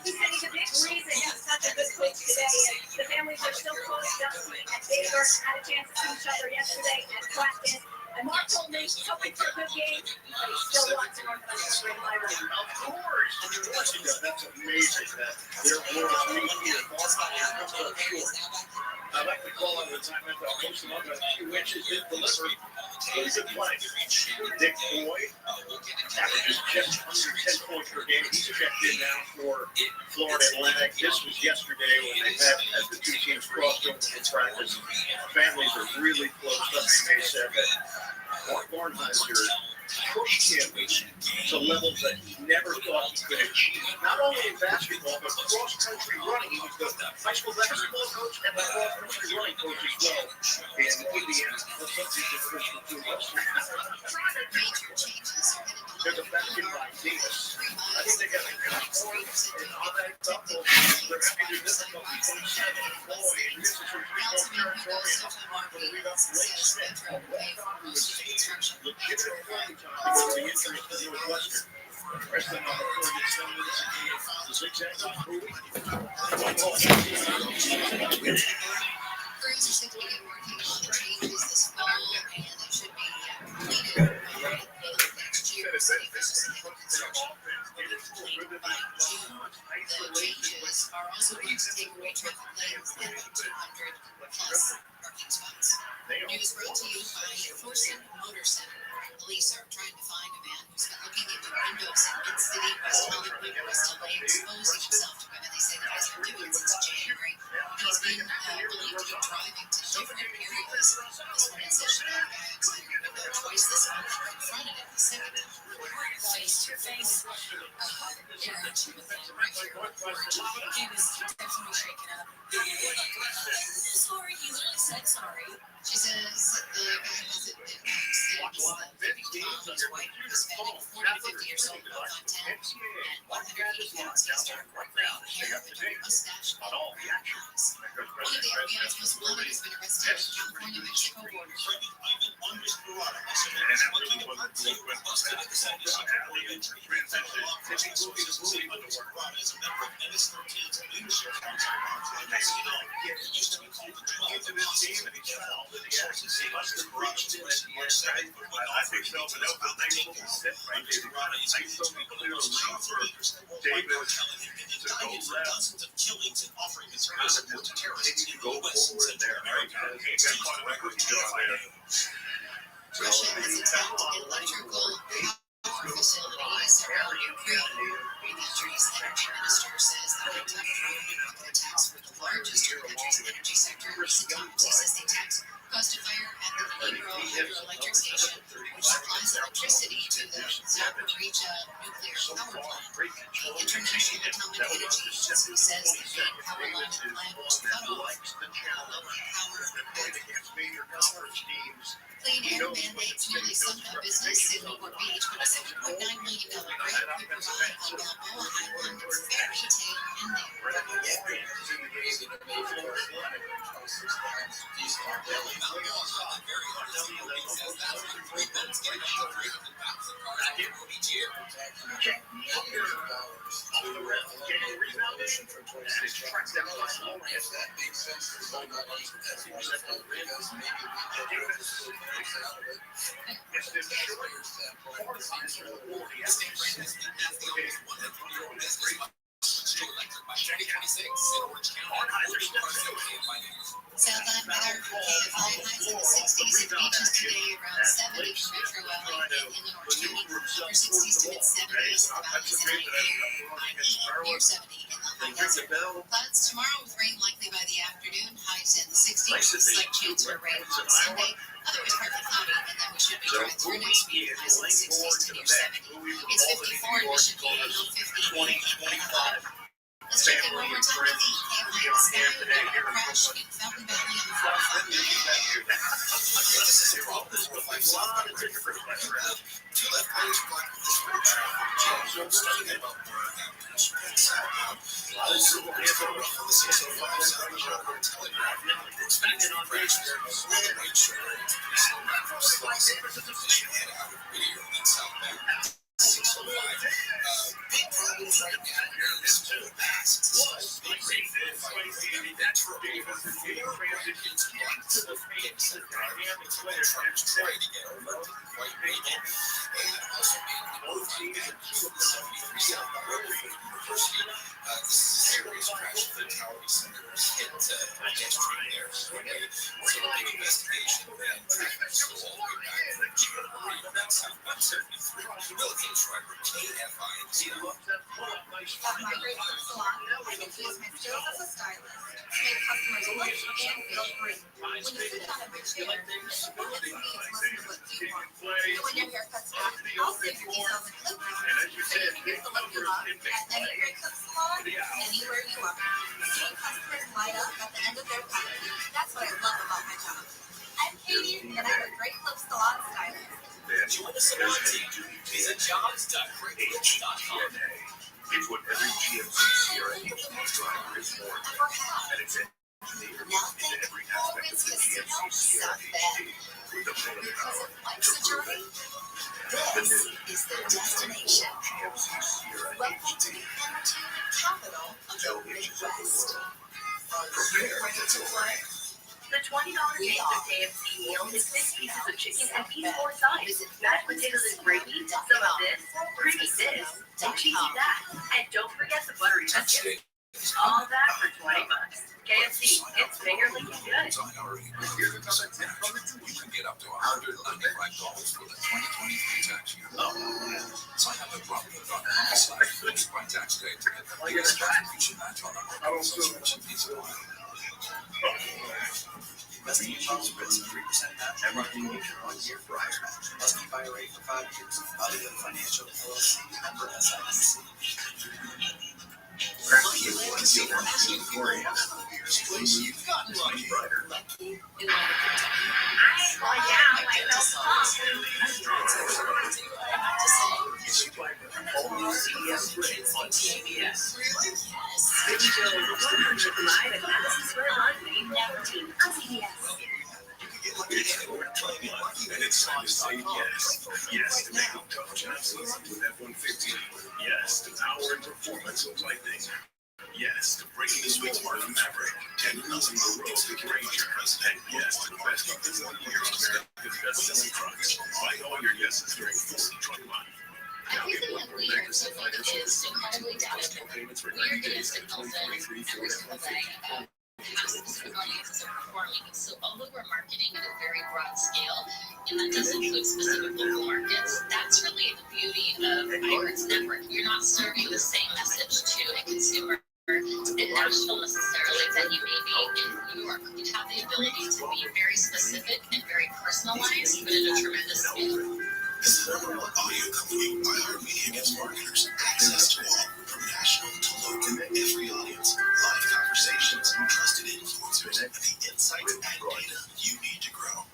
He said he's a big reason he's such a good coach today. And the family's they're still close. Justin and Bader had a chance to see each other yesterday at practice. And Mark told me he's hoping for a good game, but he still wants Northwestern to win by one. Of course he does. That's amazing that their world's meet here. Mark comes up short. I like to call it the time that I'll post them up a few inches, did deliver. He's a play. Dick Boyd averages just under 10 points per game. He's checked in now for Florida Atlantic. This was yesterday when they met as the two teams crossed over for practice. Families are really close. Dusty May said that Mark Barnheiser pushed him to levels that he never thought he could achieve. Not only in basketball, but cross-country running. He was the high school basketball coach and the cross-country running coach as well in Indiana. There's a basket by Guinness. I think they got a good point in on that double. They're having their difficulty. 27 Floyd. This is from three-point territory. But we got Blake Smith. Legitimate playing time because of the injuries to Northwestern. Wrestling on the court gets 7 minutes a game. The zigzag of Bowie. Crews are said to be working on the changes this fall, and they should be completed next year. City officials say the construction will be complete by June. The changes are also going to take away traffic lanes and 200 plus parking spots. News brought to you by Forsen Motor Center. Police are trying to find a man who's been looking into windows in Mid-City, West Hollywood, West LA, exposing himself to women. They say that he's been doing since January. He's been believed to be driving to different areas. This woman says she had a guy outside her window twice this month and confronted him the second time. Face-to-face interaction with him right here on the porch. He was definitely shaken up. Sorry, he literally said sorry. She says the guy hasn't been back since. The victim, his wife, Hispanic, 40 to 50 years old, 5'10", and 180 pounds. He has dark brown hair, a dirty mustache, and brown eyes. One of the FBI's most wanted has been arrested at the California-Mexico border. Russia has attacked electrical power facilities around Ukraine. Country's energy minister says that the attacks were the largest in the country's energy sector in recent times. He says the attacks caused a fire at the Dnipro hydroelectric station, which supplies electricity to the Zaporizhzhia nuclear power plant. The International Atomic Energy Agency says the main power line of the plant was cut off. Clean air mandates nearly summed up business in Newport Beach when a $7.9 million grant could provide a Balboa Island fairy tale ending. Southland weather for KFI highs in the 60s and beaches today around 70 for Metro LA and Inland Orange County. Upper 60s to mid 70s in the valleys and high near 70 in the high desert. Clouds tomorrow with rain likely by the afternoon. Highs in the 60s with slight chance for rain on Sunday. Otherwise partly cloudy, and then we should be dry through next week. Highs in the 60s to near 70. It's 54 in Mission View, low 58 in Anaheim. Let's check in one more time with the KFI in the sky. We got a crash in Fountain Valley on the 45. Big problems right now. This too fast. Was 73 South Berkeley University. This is a serious crash at the Tower Center. Hit pedestrian there. When they was a big investigation and traffic was all the way back from January. That's southbound 73. Milligan Schreiber, KFI. My great salon, I get to use my skills as a stylist to make customers look and feel great. When you sit down in my chair, it's me to listen to what you want. So when your hair cuts back, I'll save your details and clip so you can get the look you love at any great cut salon, anywhere you are. Seeing customers light up at the end of their time, that's what I love about my job. I'm Katie, and I'm a Great Clip Salon stylist. Join the salon team. Visit jobs.greatclips.com. It's what every GMC Sierra HT driver is for, and it's engineered into every aspect of the GMC Sierra HT with the pulling power to prove it. The new Is the destination. GMC Sierra Welcome to the HT. entertainment capital of the Midwest. Prepare to play. The $20 taste of KFC meal is 6 pieces of chicken and each 4 sides. Mashed potatoes and gravy, some of this, creamy this, and cheesy that. And don't forget the buttery biscuits. All that for $20. KFC, it's bigger than you good. Here to present tax. You can get up to $195 for the 2023 tax year. Sign up at Robinhood.com/Fixed by tax day to get the biggest contribution match on a subscription piece of oil. Investing in bonds with 3% match and running mutual 1-year prize match. Must be IRA for 5 years. Other than financial LLC member SIPC. You've gotten much brighter. All CBS Grid on CBS. Live at Madison Square Garden, 8:19 on CBS. And it's time to say yes. Yes to making tough chances with F-150. Yes to power and performance of Lightning. Yes to bringing the sweet spark of Maverick. 10,000 the road to Ranger. And yes to the best of the 1 year America's best-selling trucks. Find all your yeses during 421. Everything that we are doing is incredibly data-driven. We are going to signal them every single day about how specific audiences are performing. So although we're marketing at a very broad scale, and that does include specific local markets, that's really the beauty of iHeart's network. You're not serving the same message to a consumer in Nashville necessarily that you may be in New York. You have the ability to be very specific and very personalized, but at a tremendous scale. As the number one audio company, iHeartMedia gives marketers access to all, from national to local, every audience, live conversations, trusted influencers, and the insights and data you need to grow.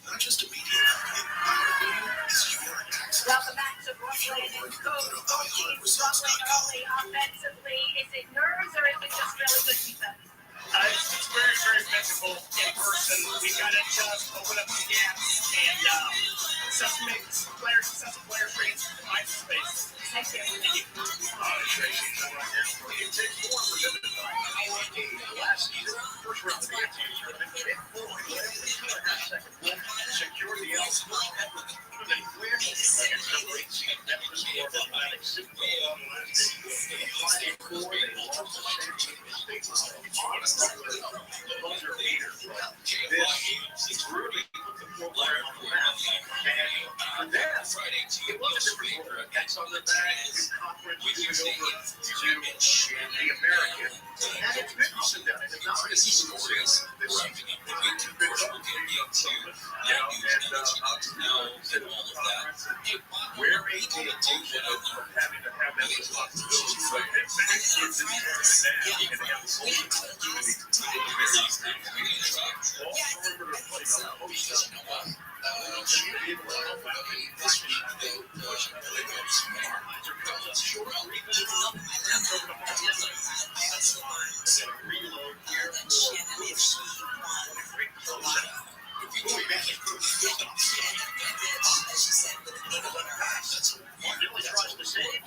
Not just a media company, iHeartMedia is your access. Welcome back to Brooklyn and Coach. Brooklyn only offensively. Is it nerves or is it just really good defense? It's very, very physical in person. We got to just open up the gaps and some players bring us to find space. I can't believe Tracy coming on here. It takes more for them to find. Last season, first round of the NBA tournament, they had 4.5 seconds left. Secure the L. They win against number 8 seed Memphis Atlantic City. They lost the championship. Those are leaders. This is Rudy put the program on the map. And for that, it was a different program. That's on the back conference moving over to the American. And it's been up and down. It's not as glorious this season. It's been up and where a team of having to have that responsibility. But in fact, it's in there now, and they have the whole opportunity to play the very all over the place on the post up. She did well back in this week. They pushed the short reload. That's over the reload here for Bruce. Great closeout. Nearly tries to save.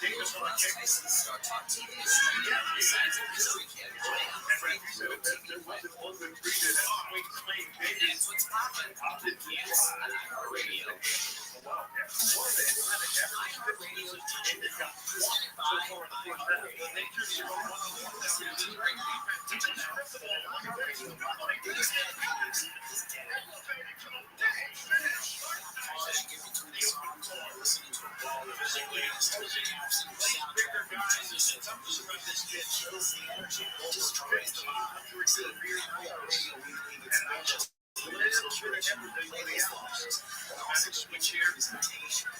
Davis on a kick. Star Talk TV. And Randy said it wasn't open treated as swing clean. Maybe That's what's popping. popped it to Yes, iHeartRadio. Wow, what the Atlantic iHeartRadio. and it got so far in the first half. They just throw one on one down to the ring. He just stripped the ball on the ring. Switch here.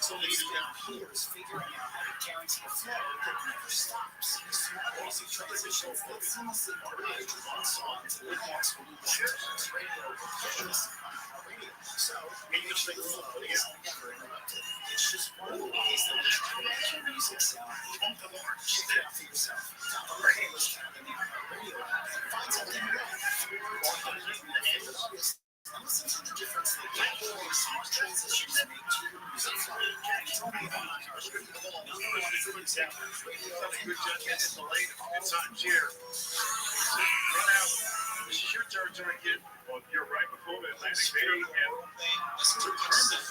So he's down here is figuring out how to guarantee a flow that never stops. Basic transition that seamlessly coordinates one song to the next when you want to radio. So maybe it's like flow is never interrupted. It's just one of the ways that we try to make your music sound even more. Check it out for yourself. Download the playlist tab in the iHeartRadio app. Find something you love. Or find it in the end of August. Listen to the difference that your smart transitions make to your music. Tell me about iHeartRadio. Good judgment in the late. It's on Jer. Run out. This is your territory, kid. Well, you're right before the Atlantic City and return this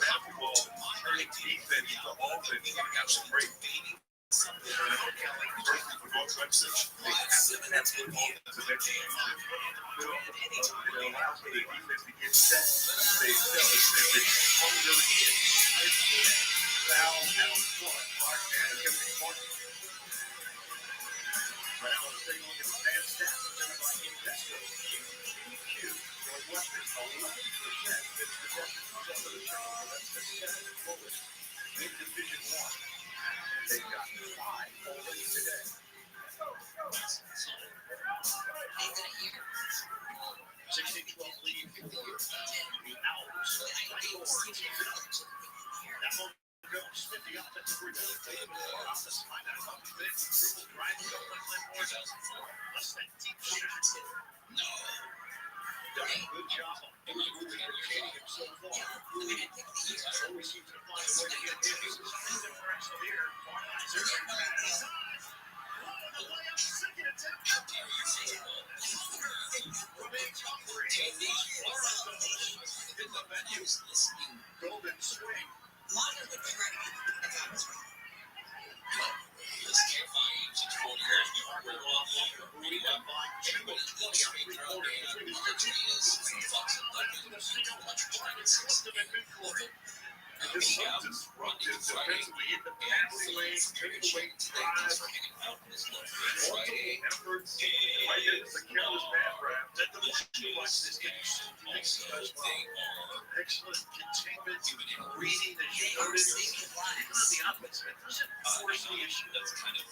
basketball turning defense to offense. That's great. Division 1. They've got 5 already today. Ain't that a year? 16-12 lead for the Owls. That one goes. Smith, the offensive rebound. Off the sideline. Dribble, driving, less than deep shot. No. Done a good job of entertaining him so far. Always seems to find a way to get hit. He's differential here. Second attempt. Golden swing. Monitor the training. This is disruptive defensively in the passing lane, takeaway drive, multiple efforts, right into the careless bad grab. That the watch this game. Excellent containment, reading the shot. Even on the offense, it doesn't force the issue. That's kind of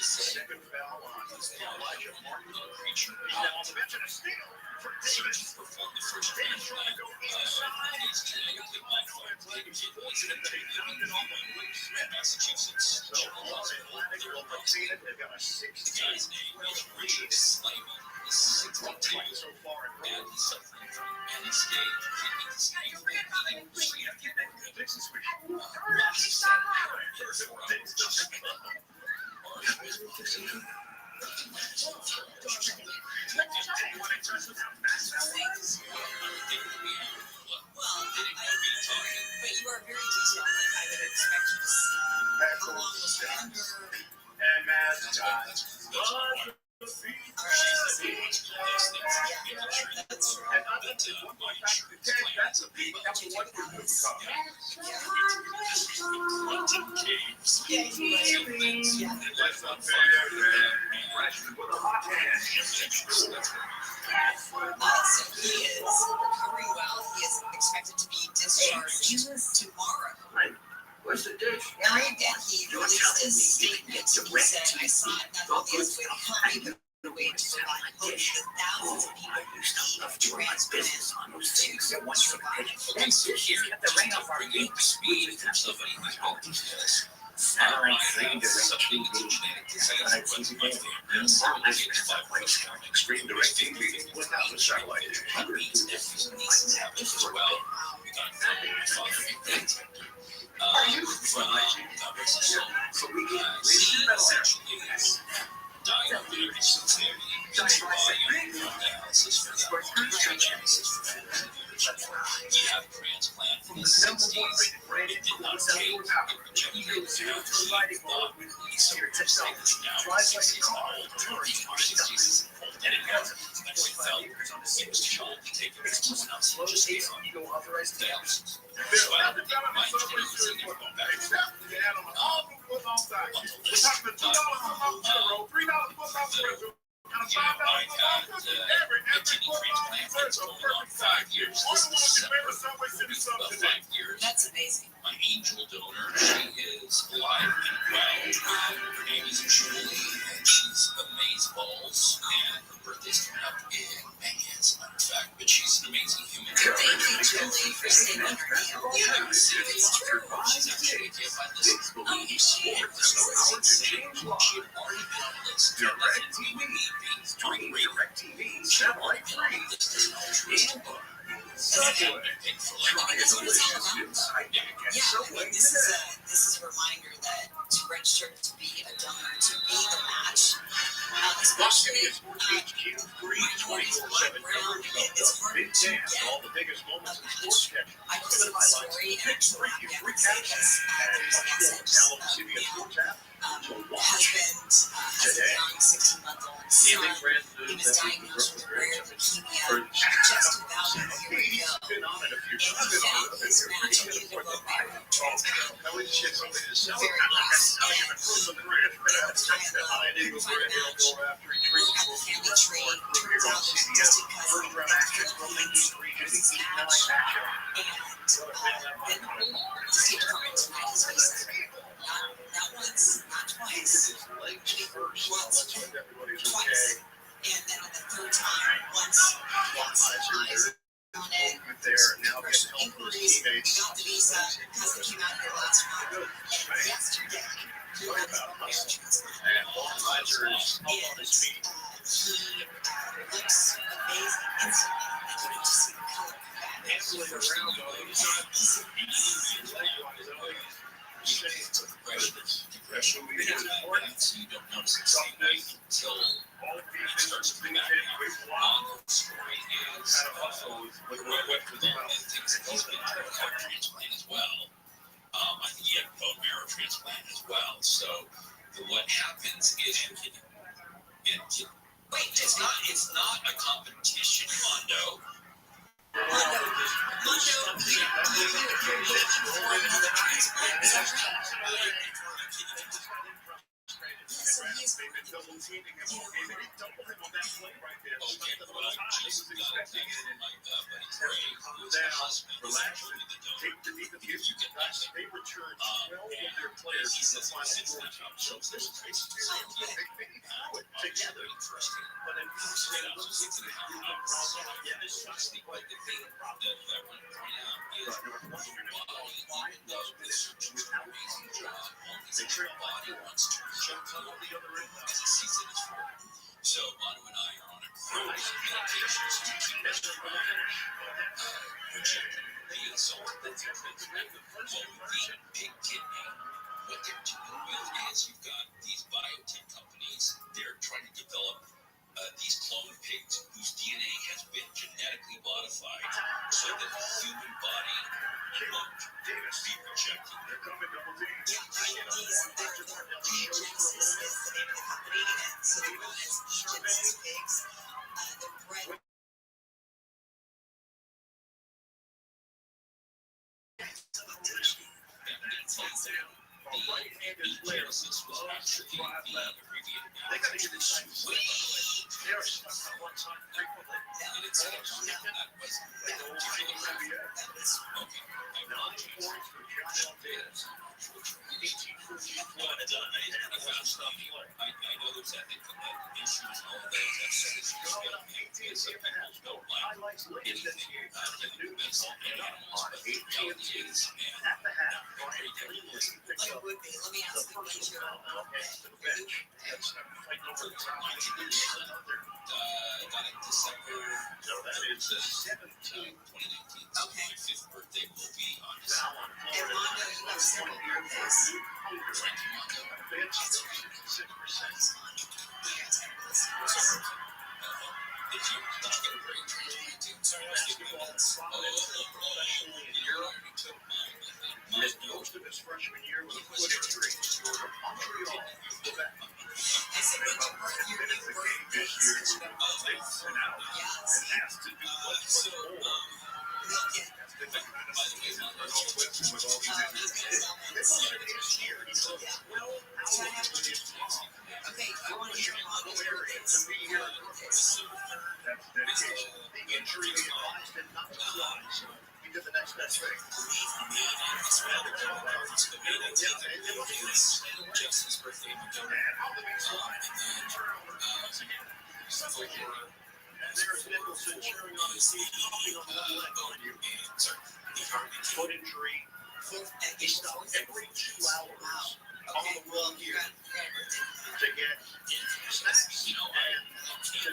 second foul on Elijah Martin. He's now on the bench and a steal for Davis. Davis trying to go inside. Massachusetts. So, Atlantic will retain it. They've got a 6-game lead. 6 points so far in road. But you are very detailed. I would expect you to see how long was under. And Matt's got that's a big number 1 for the That's not fair. Freshman with a hot hand. So he is recovering well. He is expected to be discharged tomorrow. What's the dish? And he released a statement. He said, I saw it not only as a way to help me, but a way to provide hope to thousands of people who need transplant to survive. Then dishes kept the rain off our beaks. We just have to satellite stream directly satellite TV. Stream direct TV without the satellite. Hundreds of different as well. Are you from so we can essentially diabetes sincerity into dialysis for that. He had a transplant in the 60s. It did not take it rejected thought he's so excited now. He's old, 60s. And it wasn't. I felt it was too old to take it. It's just not so just dialysis. So I don't think my kids are going back to that. I had a kidney transplant that's going on 5 years. This December will be about 5 years. That's amazing. My angel donor, she is alive and well. Her name is Julie, and she's amazeballs. And her birthday's coming up in May, as a matter of fact. But she's an amazing human. Thank you, Julie, for saving her name. Yeah, it's true. She's actually a gift. I listened to the she had already been on the list. During direct TV, she had already been on the list as an altruistic donor. This is a reminder that to register to be a donor, to be the match, especially background, it's hard to get a match. I posted a story and I say this husband has a young 16-month-old son. He was diagnosed with rare leukemia just about a year ago. And he found his match in the bone marrow transplant. Very blessed. And he couldn't find a match. Looked at the family tree. Turns out there's a distant cousin that's Philippines who's his match. And then the State Department denied his visa. Not once, not twice. Once, twice. And then on the third time, once, eyes on it. Congressional inquiries. We got the visa. Cousin came out here last month. And yesterday, he got his bone marrow transplant. And he looks amazing instantly. Like you can just see the color come back. Depression, you don't notice it until it starts to come back. The story is he's been through a heart transplant as well. I think he had a bone marrow transplant as well. So what happens is it's not a competition, Mondo. So Manu and I are on a cruise of meditations to keep us from rejecting the insult that they're transplant. Well, with the pig kidney, what they're doing with is you've got these biotech companies, they're trying to develop these clone pigs whose DNA has been genetically modified so that the human body won't be rejected. Genesis is the name of the company, and so the one is Genesis pigs. They're bred. Genesis was actually the abbreviated name. And it's that was I know there's ethical issues and all of those. That's no like anything that's all animals, but the reality is, and very different. Like, Okay, let me ask you a question. The bench. That's fighting over the top. Got it December. So that is the 17th. 2019. So Okay. my 5th birthday will be on Now December. on And Mondo, you have several birthdays. Frankie Mondo. Bench is 66%. Did you not get a break? Sorry, I was thinking about that. You're already took mine. Missed most of his freshman year with a foot injury. Montreal, Quebec. I said, when you birth your new birthday, This year, they've been out yes. and asked to do much more. That's been the kind of season for Northwestern with all these injuries. This is his year. He took 12 hours with his mom. Okay, I want to hear Mondo. To be here. That's dedication. The injury advised him not to fly, so he did the next best thing. Justin's birthday. And how the big slide. And there's Nicholson cheering on his team, popping on one leg on you. Foot injury. He stopped every 2 hours on the road here to get snacks and to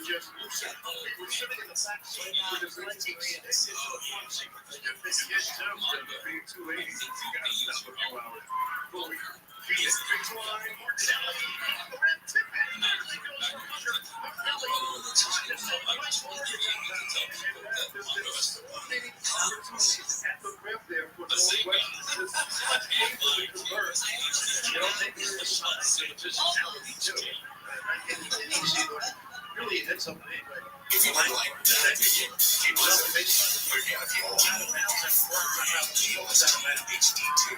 just loosen up. He was sitting in the back seat with his legs extended to the front seat. If this gets down to being 280, you got to stop for 2 hours. He is big line, Martelli, Brent Tippett, nearly goes under. Martelli trying to say opportunities at the rim there for Northwestern. This is such painfully converted. You don't think this is something just how he do it. And easy, but really hit something anyway. If you like that video, He was up the baseline. Out of bounds and forward out. He was out of bounds. HD2.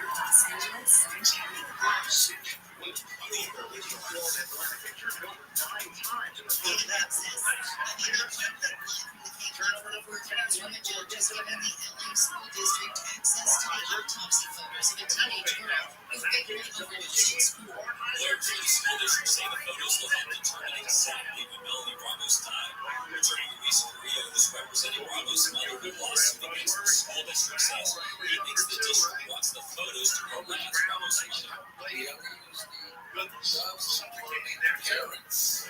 Judge has given the LA School District access to the autopsy photos of a teenage girl who fatally overdosed in school. Lawyers for the school district say the photos will help determine exactly when Melanie Ramos died. Attorney Luis Carrillo, who's representing Ramos' mother in a lawsuit against the school district, says he thinks the district wants the photos to harass Ramos' mother. Supplicating their parents.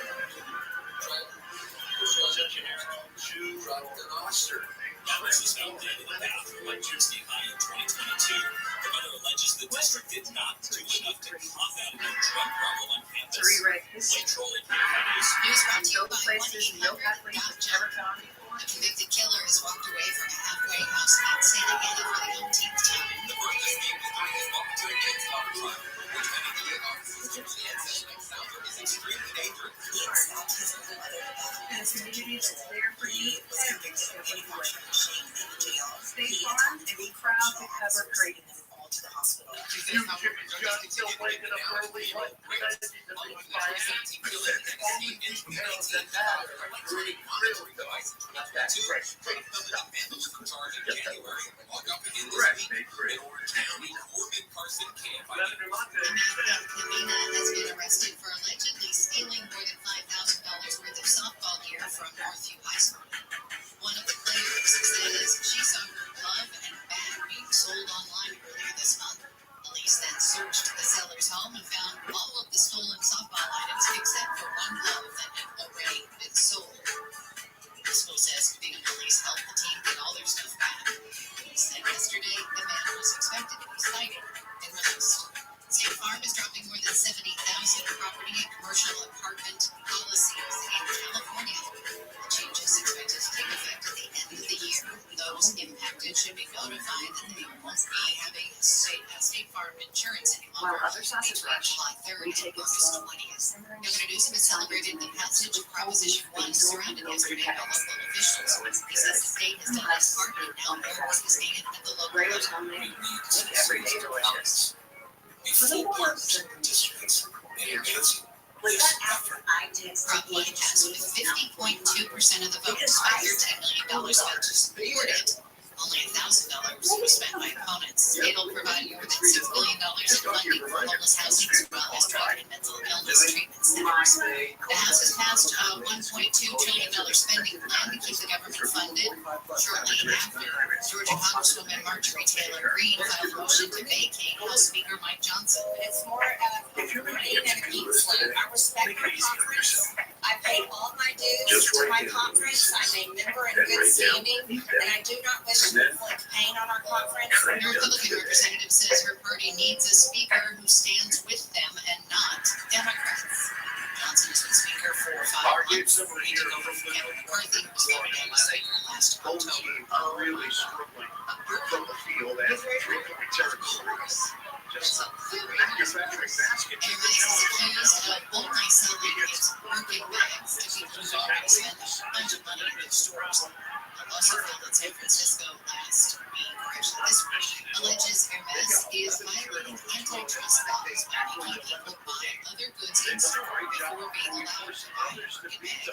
Ramos was found dead in the bathroom on Tuesday night in 2022. The mother alleges the district did not do enough to combat the drug problem on campus. Rewrite history. Late trolling news. News brought to you No by places, no athletes have ever 1-800-GOT-JOB. found before. A convicted killer has walked away from a halfway house in Santa Ana for the umpteenth time. The birthday cake is during his voluntary manslaughter trial, which many media officers and ancestors found is extremely dangerous. And a community that's there for you every step of the way. State Farm and be proud to cover Creighton and all to the hospital. You Jimmy's got still waking up early, like ready to be fired. All the details that matter. Really, that's fresh. Governor Monte. Camina has been arrested for allegedly stealing more than $5,000 worth of softball gear from Northview High School. One of the players says she saw her glove and bag being sold online earlier this month. Police then searched the seller's home and found all of the stolen softball items except for one glove that had already been sold. The school says Bingham police helped the team get all their stuff back. Police said yesterday the man was expected to be cited and released. State Farm is dropping more than 70,000 property and commercial apartment policies in California. The change is expected to take effect at the end of the year. Those impacted should be notified that they won't be having State Farm insurance anymore. While others have to Between rush, July 3rd we and take it August slow. 20th. Governor Newsom has celebrated the passage of Proposition 1 surrounded yesterday by local officials. He says the state has done its part and now more work is needed at the local Rayo level. told me, look every day delicious. For the ones that districts and agencies. Rockland passed with 50.2% of the votes by their $10 million vote to support it. Only $1,000 was spent by opponents. It'll provide more than $6 billion in funding for homeless housing as well as drug and mental illness treatment centers. The House has passed a $1.2 trillion spending plan to keep the government funded. Shortly after, Georgia Congresswoman Marjorie Taylor Greene filed a motion to vacate House Speaker Mike Johnson. it's more And I do not wish to inflict pain on our conference. The Republican representative says her party needs a speaker who stands with them and not Democrats. Johnson's been speaker for 5 months, taking over from Kevin McCarthy, who was voted in speaker last October. Are really struggling from the field as a three-point territory. Just manufacturing baskets. Everybody's accused of only selling its working bags to people who already spend a bunch of money in those stores. A lawsuit filed in San Francisco last week, or actually this week, alleges Hermes is violating antitrust laws by making people buy other goods in store before being allowed to buy a working bag. The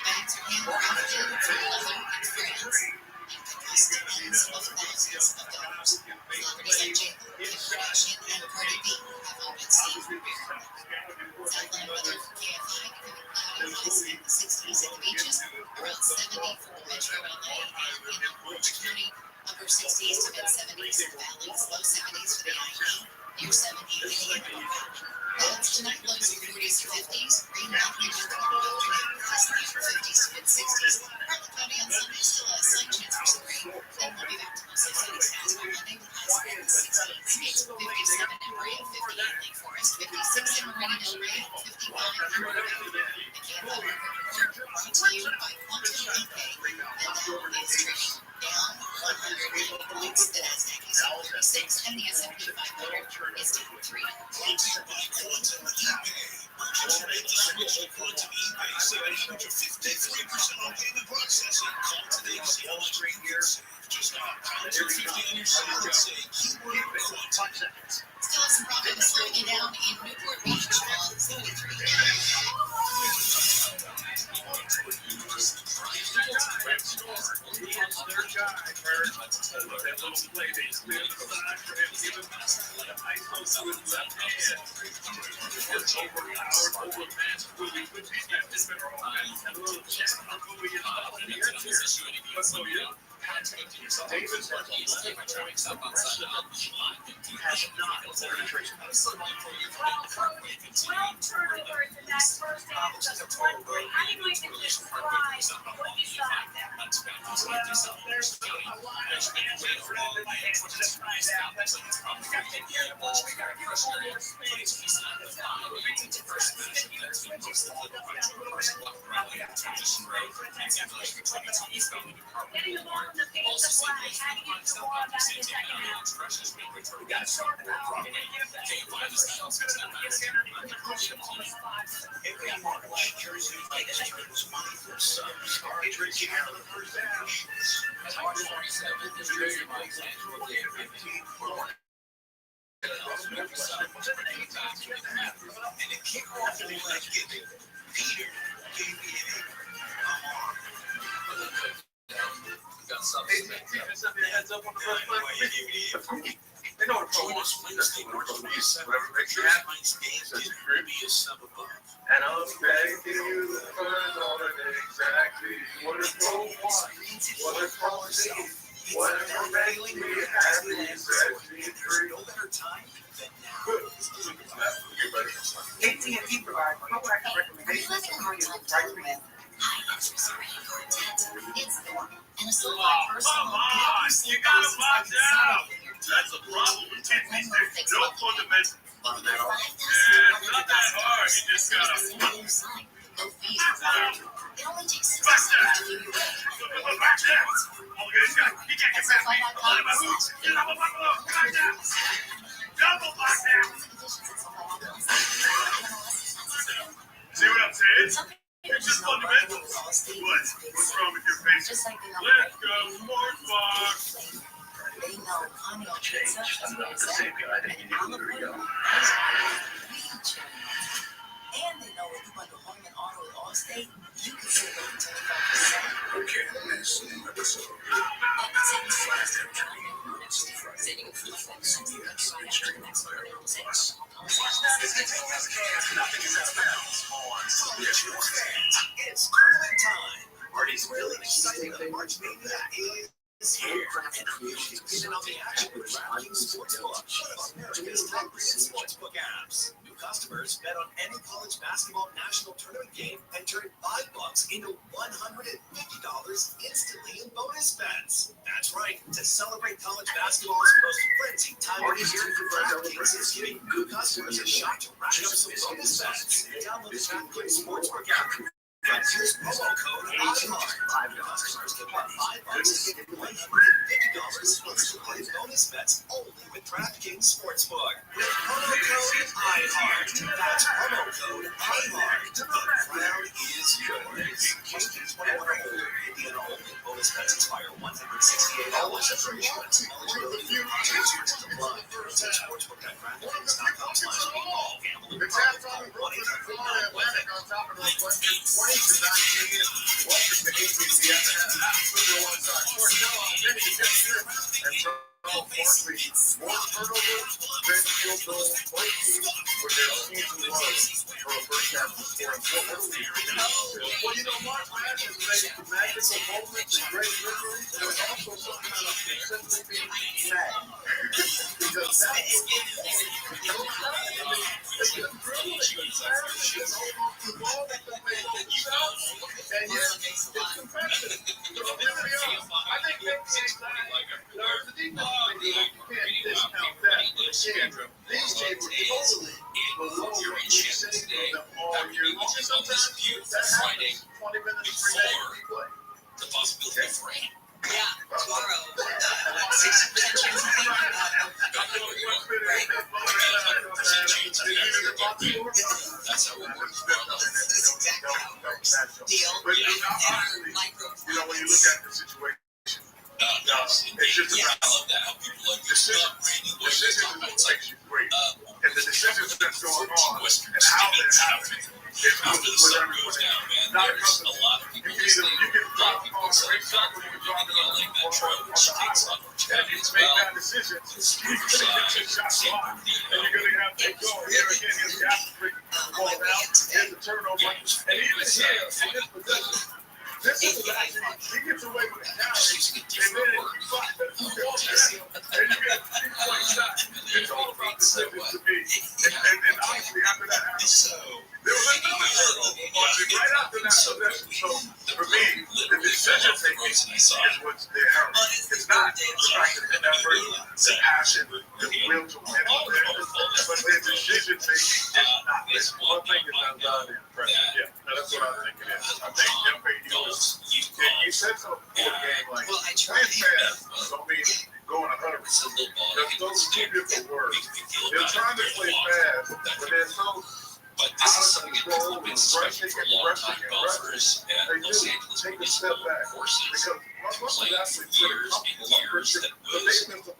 bags are handcrafted from leather in France and can cost tens of thousands of dollars. Celebrities like J. Lo, Kim Kardashian, and Cardi B have all been seen wearing them. Satellite weather for KFI becoming cloudy, highs in the 60s at the beaches, around 70 for Metro LA and in Orange County, upper 60s to mid 70s in the valleys, low 70s for the IE, near 70 in the Inland Valley. Clouds tonight, lows in 40s to 50s, rain likely by tomorrow afternoon, highs in the upper 50s to mid 60s. Partly cloudy on Sunday, still a slight chance for some rain. Then we'll be back to mostly sunny skies by Monday with highs in the 60s, 57 in Brea, 58 in Lake Forest, 56 in Marina Del Rey, 55 in Riverview. The KFI Weather Report brought to you by Quantum UK. The Dow is trading down 180 points. The Nasdaq is up 36, and the S&P 500 is down 3. Quantum eBay. Just make the switch to Quantum eBay. Save an average of 53% on payment processing. Call today to see how much you can save. Just pound 250 on your sale and say keyword Quantum. Still have some problems slowing you down in Newport Beach on 73. Every March, Jersey Mike's turns money for subs. Drinking out of the first dash. March 47th is Jersey Mike's annual day of 15 for and it kicked off with Thanksgiving. Peter gave me They know what join us Wednesday, March 27th. Jersey Mike's games get Ruby sub above. And I'm begging you to find all of it exactly. What is wrong? What is wrong with me? Whatever makes me happy sets me free. No better time than now. AT&T provides proactive Are you recommendations having a hard time dealing with high-interest credit card debt? It's normal. And a certified personal loan can help you save thousands of dollars in your That's a problem with Tiffany's. There's no fundamental. But with $5,000 It's not that hard. You just gotta. no fees are required. It only takes 6 seconds to do your bank. Back there. Oh, this guy. He can't get past me. Let him out. Get up, back there. Double back there. See what I'm saying? It's just fundamentals. What's wrong with your face? Just like they know Let's go, sports bar. they know honey on pizza is I'm not the same guy that you knew when you were young. And they know when you want to home and auto at Allstate, you can save up to 25%. Okay, next episode. Nothing is out of bounds on Digital Fans. It's tournament time. Artie's really excited that March Mania is here. And creations depending on the action with DraftKings Sportsbook, America's top-rated sportsbook apps. New customers bet on any college basketball national tournament game and turn $5 into $150 instantly in bonus bets. That's right. To celebrate college basketball's most frenzied time of the year, DraftKings is giving new customers a shot to rack up some bonus bets. Download the DraftKings Sportsbook app. And here's promo code IHEART. Customers get $5 to get $150 instantly in bonus bets only with DraftKings Sportsbook. With promo code IHEART. That's promo code IHEART. The crowd is yours. Questions 21 or older. Indian only. Bonus bets expire $168 after issuance. Eligibility restrictions apply. Visit sportsbook.draftkings.com/all. Gambling problem. 1-800-9-WINNIT. 20 to 19. Welcome to ABCS. Super one side. And Barkley, more turnovers than field goals. Both teams were their season lows for a first half of 4 and 4. Well, you know what, man? It's like magical moments and great victories. There's also some kind of simply being sad. Because that's what and yet, it's competitive. So here we are. I think there's the defense. You can't discount that. Again, these teams were totally below what we've seen from them all year long. Sometimes that happens 20 minutes before the possibility for rain. Yeah, tomorrow, 60% chance of rain. That's how it works. That's exactly how it works. Deal. You know, when you look at the situation, it's just about I love that. How people like decisions makes you great. And the decisions that's going on and how they're happening. After the sun goes down, man, there's a lot of people listening. You can drop the ball Like that metro, which takes up and you make that decision, you're going to get your shot blocked. And you're going to have to go. Here again, here's the African ball down. Here's the turnover. And even here, in this position, this is actually, he gets away with a carry, and then you fight the ball down, and you get a 3-point shot. It's all about decisions to me. And obviously, after that happens, there was another turnover right after that possession. So, for me, the decision making is what's there. It's not the fact that the effort, the passion, the will to win, but the decision making is not there. One thing is not done impressive. Yeah, that's what I think it is. I think FAU is, you said something before the game, like, playing fast don't mean going 100%. Those are two different words. They're trying to play fast, but they're so But this is something that people have been studying for long-time golfers at Los Angeles take a step back courses. because Playing for years and years that was difficult.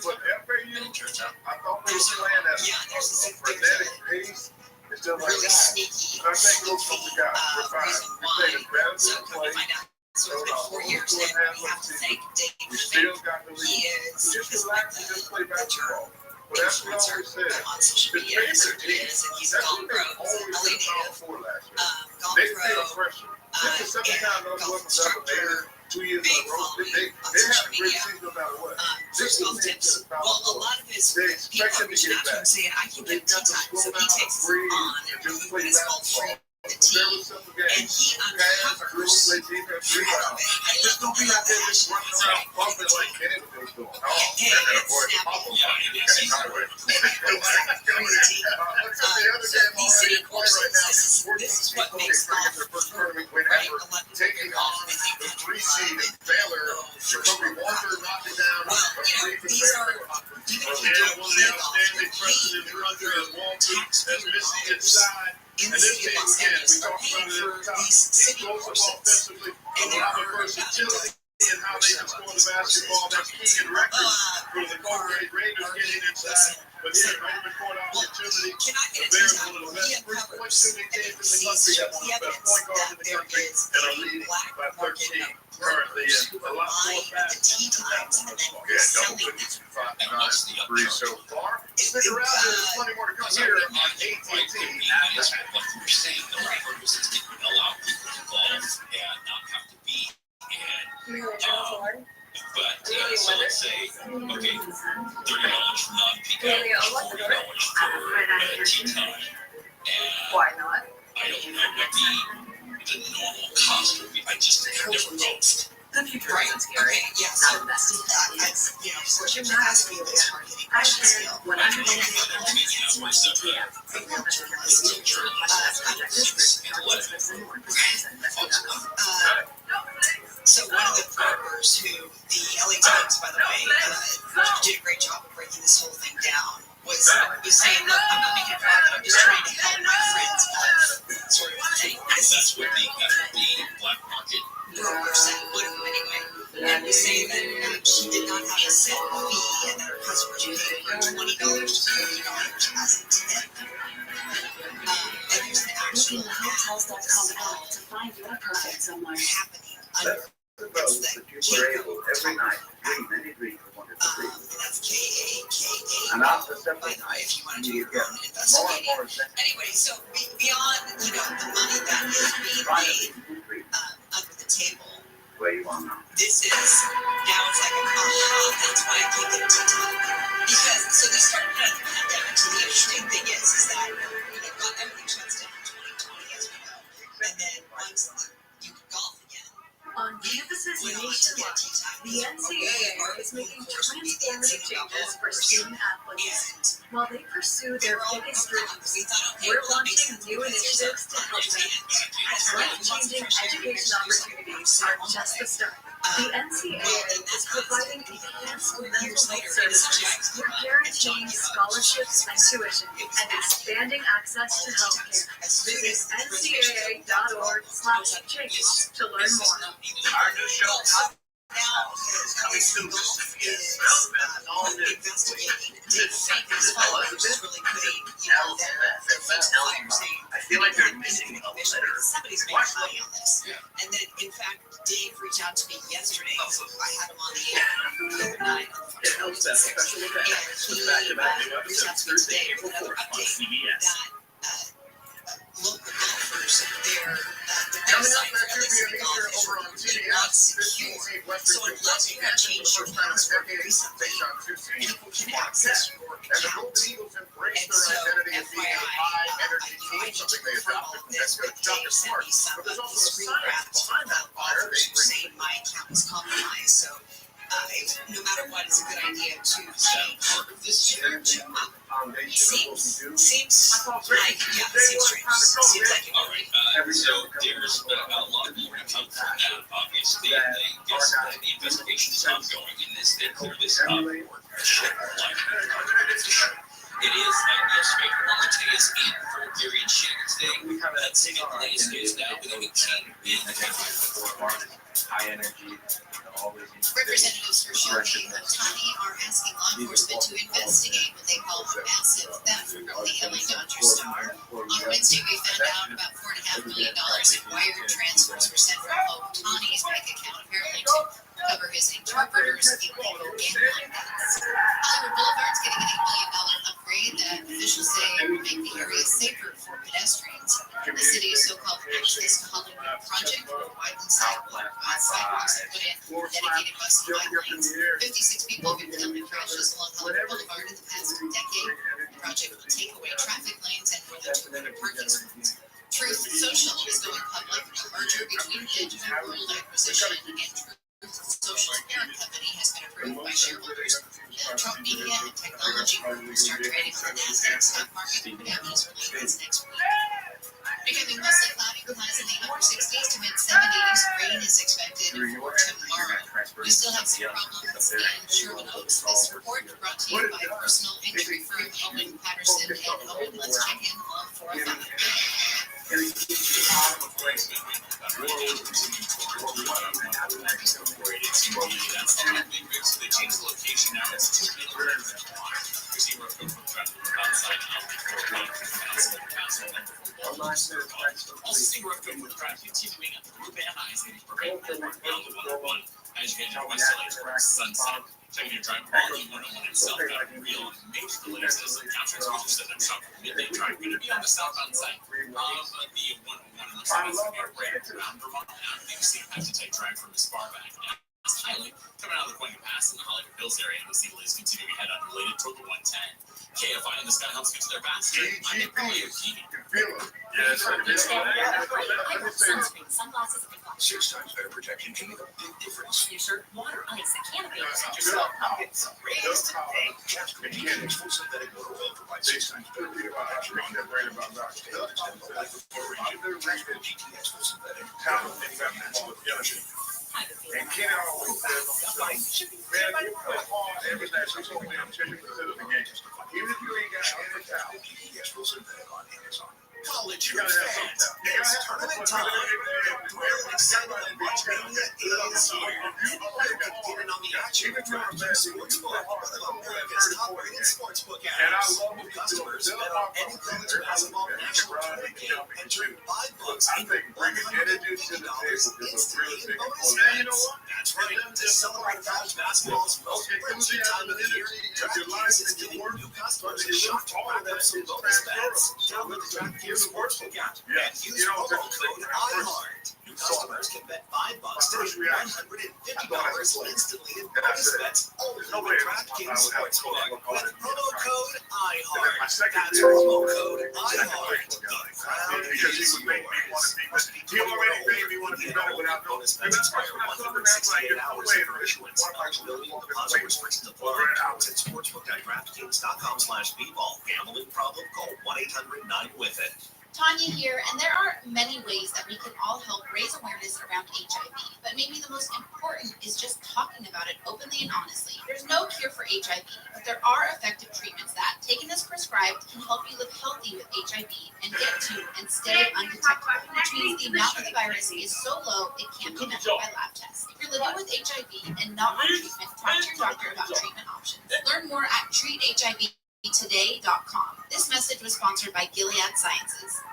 But FAU, and it turns out I thought they were playing at a frenetic pace. It's just like really that. sneaky. I think those from the guys, we're fine. Reason We why. played as bad as So we come to played. find out, so it's been 4 years now. We have to thank Dave We for still got the He lead. is Just relax and just play basketball. But that's what I always said. on social The media. He favorite team, is, and he's that's Golf what Pro. they always LA been native. called for last year. Golf They feel Pro. pressure. This is the second time those golf weapons have been there 2 years in big a row. following They on had a social great media. season no matter what. First This golf is tips. the Well, a lot of his They people expect are him to reaching get out to him back. saying, I can They give him got to time. So slow he down, takes us breathe, on and and just really play his golf basketball. free the Very team. simple And game. he Pass, drill, uncovers play defense, all rebound. of it. Just don't be out there just running around bumping like Kenny was doing. Oh, and of course, Papa was like, Yeah, okay, by the way. So these city courses, this is what makes golf right. A lot of Taking on the 3 seed in Baylor, Jacoby Walker knocking down Well, a you know, 3 from these are, Baylor. even if you Yeah, don't one of play the golf, outstanding you freshmen in the country is Walton, that's missing inside. in And the this city team, of Los again, we Angeles are talked paying about it for at the top. these city Explosive courses. offensively, And a there lot of are versatility in how they can score the basketball. That's kicking records for the Colgate Raiders getting inside. But here, right before the opportunity, Cannot the get a Bears team one of the out. best He three-point uncovers shooting and teams in the sees country. Have the one of the best evidence point guards that in the there country is and are a leading black by market 13 of currently. brokers And who a are lot more buying the fast. tee times and then Yeah, double selling digits them. from 5 to And 9 what's the degrees so upcharge? far. Stick around, there's plenty more to come here on AT&T. Like you're saying, the right purposes can allow people to golf and not have to be. And, but, so let's say, okay, $30 non-peak Really, hours what 40 the dollars for tea time. And Why not? I don't know what the normal cost would be. I just never noticed. The future Right, isn't scary. okay, yeah, so that's, so you're not asking me this marketing I've questions, been Gail. 100 Yeah, so one of the brokers who, the LA Times, by the way, did a great job of breaking this whole thing down, was saying, look, I'm not making a profit, I'm just trying to help my friends out, sort of thing. That's what the black market. Broker said, one of them anyway, and was saying that she did not have a set fee and that her customers were paying her $20 to $40 as a tip. And there's the actual Hotels.com app to find your perfect somewhere. happening under. It's the Every night, many dreams for wonderful dreams. That's KAKA. And after By the way, if you want to do your own more investigating. and more Anyway, so beyond, the money that is being made under the table, where you are now. this is, now it's like, that's why I can't get tea time. Because, so they started out the pandemic, so the interesting thing is that, everything shuts down in 2020, as we know. And then once you can golf again, On campuses went on to get nationwide, tea time. the NCAA is making transformative changes for student athletes. And While they pursue their biggest dreams, we thought, okay, we're well, that makes launching sense new because there's initiatives to help them. As life-changing education opportunities are just the start. The NCAA is providing enhanced mental health services. We're guaranteeing scholarships and tuition and expanding access to healthcare. Visit ncaa.org/change to learn more. Our new show, now is coming soon. is all new. investigating his followers, really putting, their flyers saying, I feel like they're missing a letter. somebody's making money on this. And then, in fact, Dave reached out to me yesterday. So I had him on the air the other night. It helps that special event. And he reached out to me today with another update that local golfers, their website for LSC Golf is really not secure. So unless you have changed your password recently, people can access your account. And so, FYI, I need to confirm all of this, but Dave sent me some of the screen grabs from the golfers who were saying my account was compromised. So, no matter what, it's a good idea to change your Seems like, seems strange. Seems like it All right, so there's a lot more to come from that. Obviously, they guess that the investigation is ongoing, and they clear this up for sure. It is yesterday from Mateus in Fort Erie and Shannon today. That's in the latest news now with a king in high energy, always. Representatives for Shelby and Otani are asking law enforcement to investigate what they call a massive theft from the LA Dodgers star. On Wednesday, we found out about $4.5 million in wire transfers were sent from Otani's bank account, apparently to cover his interpreter's illegal gambling debts. Hollywood Boulevard's getting an $8 million upgrade that officials say will make the area safer for pedestrians. The city's so-called Access to Hollywood project will widen sidewalks and put in dedicated bus and bike lanes. 56 people have been killed in crashes along Hollywood Boulevard in the past decade. The project will take away traffic lanes and more than 200 parking spots. Truth Social is going public. A merger between Digital World Acquisition and Truth Social parent company has been approved by shareholders. Trump Media and Technology Group will start trading on the NASDAQ stock market. Companies release next week. Becoming mostly cloudy with highs in the upper 60s to mid 70s. Rain is expected for tomorrow. We still have some problems in Sherwood Oaks. This report brought to you by personal injury firm Owen Patterson and Owen. Let's check in on 4 or 5. Also see rough good with crowd continuing at the Group Van Nuys in Round as you head west towards Sunset. Checking your drive quality 101 itself got real major delays as the contractors users set up shop for midday drive. Going to be on the southbound side of the 101 in the West Virginia right around Vermont. I don't think you see have to take drive from as far back as Highly, coming out of the Quaker Pass in the Hollywood Hills area, the Seedlings continue to head unrelated toward the 110. KFI and the Sky helps get to their faster. I'm a really keen. Yes, Sunscreen, sunglasses, and glasses. 6 times better protection can make a big difference. Your shirt, water, ice, a canopy. Yourself, I'm getting some raised today. Mechanics full synthetic motor oil provides 6 times better protection. GTX full synthetic. And Kenny always says on the show, man, you play hard every night. So only I'm checking for the game. Even if you ain't got any talent, GTX full synthetic on Amazon. College you gotta have some fans, talent. You it's gotta have tournament some time. talent. Real excitement and Mania is here. Get in on the action with DraftKings Sportsbook, one of America's top-rated sportsbook And I apps. love New what customers you do. bet on any college basketball national tournament game and turn $5 I into think bringing energy to the table is a real instantly big in bonus important. And you know bets. what? That's right. To celebrate college basketball's most important time of the year, DraftKings is giving new customers a shot to rack up some bonus bets. Download the DraftKings Sportsbook app and use promo code IHEART. New customers can bet $5 to $150 instantly in bonus bets only with DraftKings Sportsbook with promo code IHEART. That's promo code IHEART. Because he would make me want to be. He already made me want to be better without knowing. Bonus bets expire 168 hours after issuance. Eligibility and deposit restrictions apply. Terms at sportsbook.draftkings.com/bball. Gambling problem? Call 1-800-9-WITH-IT. Tanya here, and there are many ways that we can all help raise awareness around HIV, but maybe the most important is just talking about it openly and honestly. There's no cure for HIV, but there are effective treatments that, taken as prescribed, can help you live healthy with HIV and get to and stay undetectable, which means the amount of the virus is so low it can't be measured by lab tests. If you're living with HIV and not on treatment, talk to your doctor about treatment options. Learn more at treathivtoday.com. This message was sponsored by Gilead Sciences.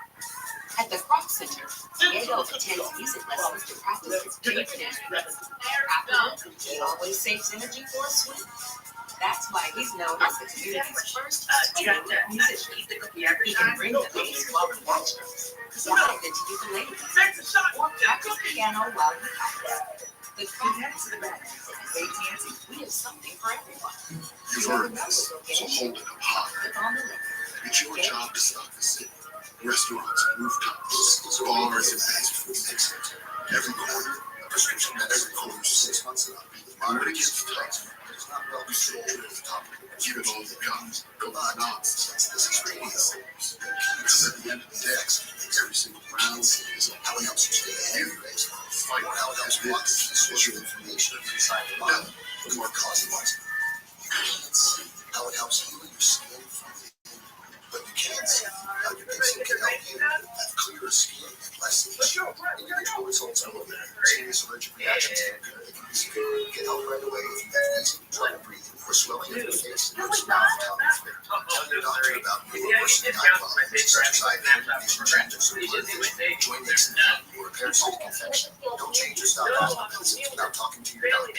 At the Croc Center, Diego attends music lessons to practice his favorite instrument. Afterwards, he always saves energy for a swim. That's why he's known as the community's first talented musician. He can bring the bass while he walks, dive into ukulele, or practice piano while he hikes. The Createx of the Band say dancing, we have something for everyone. You've heard this, so hold it up high. Click on the link. It's your job to stock the city. Restaurants, rooftops, bars, and fast food mixers. Every corner, a prescription medicine for 6 months and up. And when it gets tough, it's not well to sit at the top. Keep it all the guns. Go on nonsense. This is really easy. Because at the end of the day, every single round is how it helps you stay ahead of the fight. How it helps block social information inside the body. The more consequences. You can't see how it helps heal your skin from within. But you can see how your medicine can help you have clearer skin and less itch. Individual results are limited. Serious allergic reactions can occur. They can be severe. Get help right away if you have wheezing, trouble breathing, or swelling of the face. It's not tongue fit. Tell your doctor about your worsening eye problems, such as eye pain, vision changes, or blood vision, joint aches, or a parasitic infection. Don't change your stop medicines without talking to your doctor.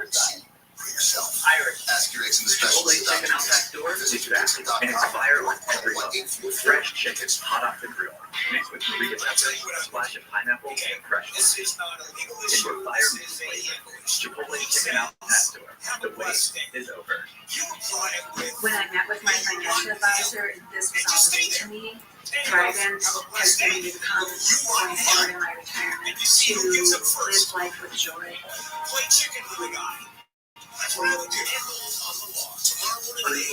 See for yourself. Ask your agent specialist about chicken out that door, Visit it's your back. agent.com. And it's fire on every Or level. 1-844. Fresh chicken, hot off the grill. Mixed with Korean peppers, a splash of pineapple, and fresh This lime. is not a legal It's issue. your fire This meat is a flavor. Chipotle chicken out that door. The wait is over. You apply it with When I met with my financial advisor, this was all new to me. Trident has given me the confidence going forward in my retirement to live life with joy. play chicken with the guy. That's what I would do. Handles on the law. Tomorrow morning at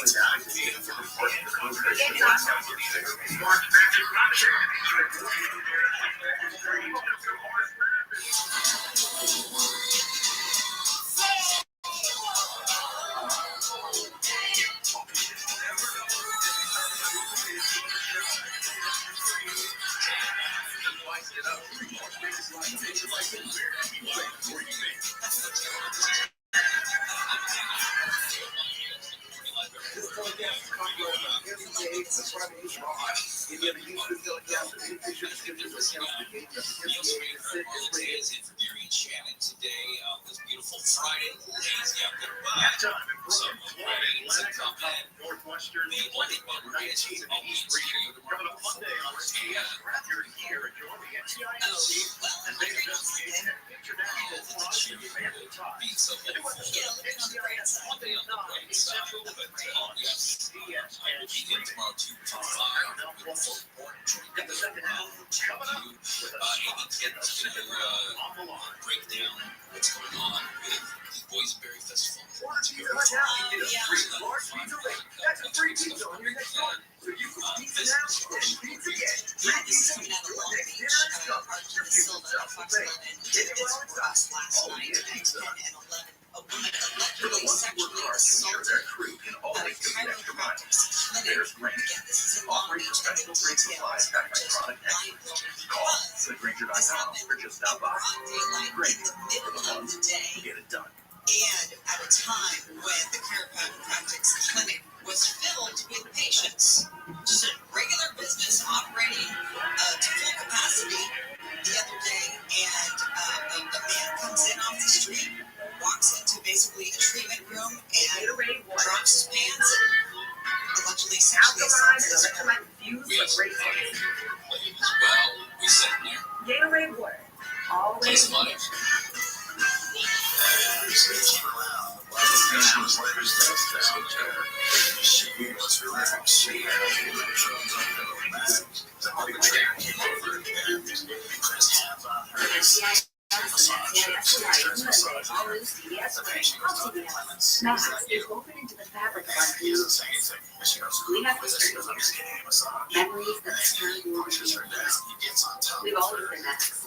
8. Buchanan today. This beautiful Friday, lazy out there, but Halftime in some Brooklyn, rain to Atlantic come in. Northwestern, The only one rain is always coming up Monday on CBS. Grab your gear and join the NCIC and they investigate an international fraud and family ties. beats of And watch the NCIS Monday at 9 Central on CBS I will be in tomorrow 2 to 5 with support in the second half. Coming up with a Amy Kitt's going to on the line. break down what's going on with the Boysenberry Festival. Order pizza right now. You get a free large pizza rate. That's a free pizza on your next order. So you can pizza now and pizza again. Free pizza Coming out of your Long next Beach, dinner is coming. Arch Your and pizza Silva, self Fox will pay. 11, Get it while it's cross hot. last Oh, night yeah, at pizza. 10 and 11. A woman For the allegedly ones who sexually work hard to ensure assaulted their crew can at a always go the extra mile. chiropractic clinic. There's Granger, Again, this is in Long offering Beach, and the professional grade supplies details backed are by just product experts. mind-blowing Call because Granger.com this happened or just stop in by. broad daylight in Granger, the middle of the day. get it done. And at a time when the chiropractic clinic was filled with patients, just a regular business operating to full capacity the other day, and a man comes in off the street, walks into basically a treatment room, and drops his pants and allegedly sexually assaults this woman. We have some played as well. We sit there, Gatorade water. play Always. some money. Max is woven into the fabric of our communities. We have history here. Memories that stir warm feelings. We've always been Max,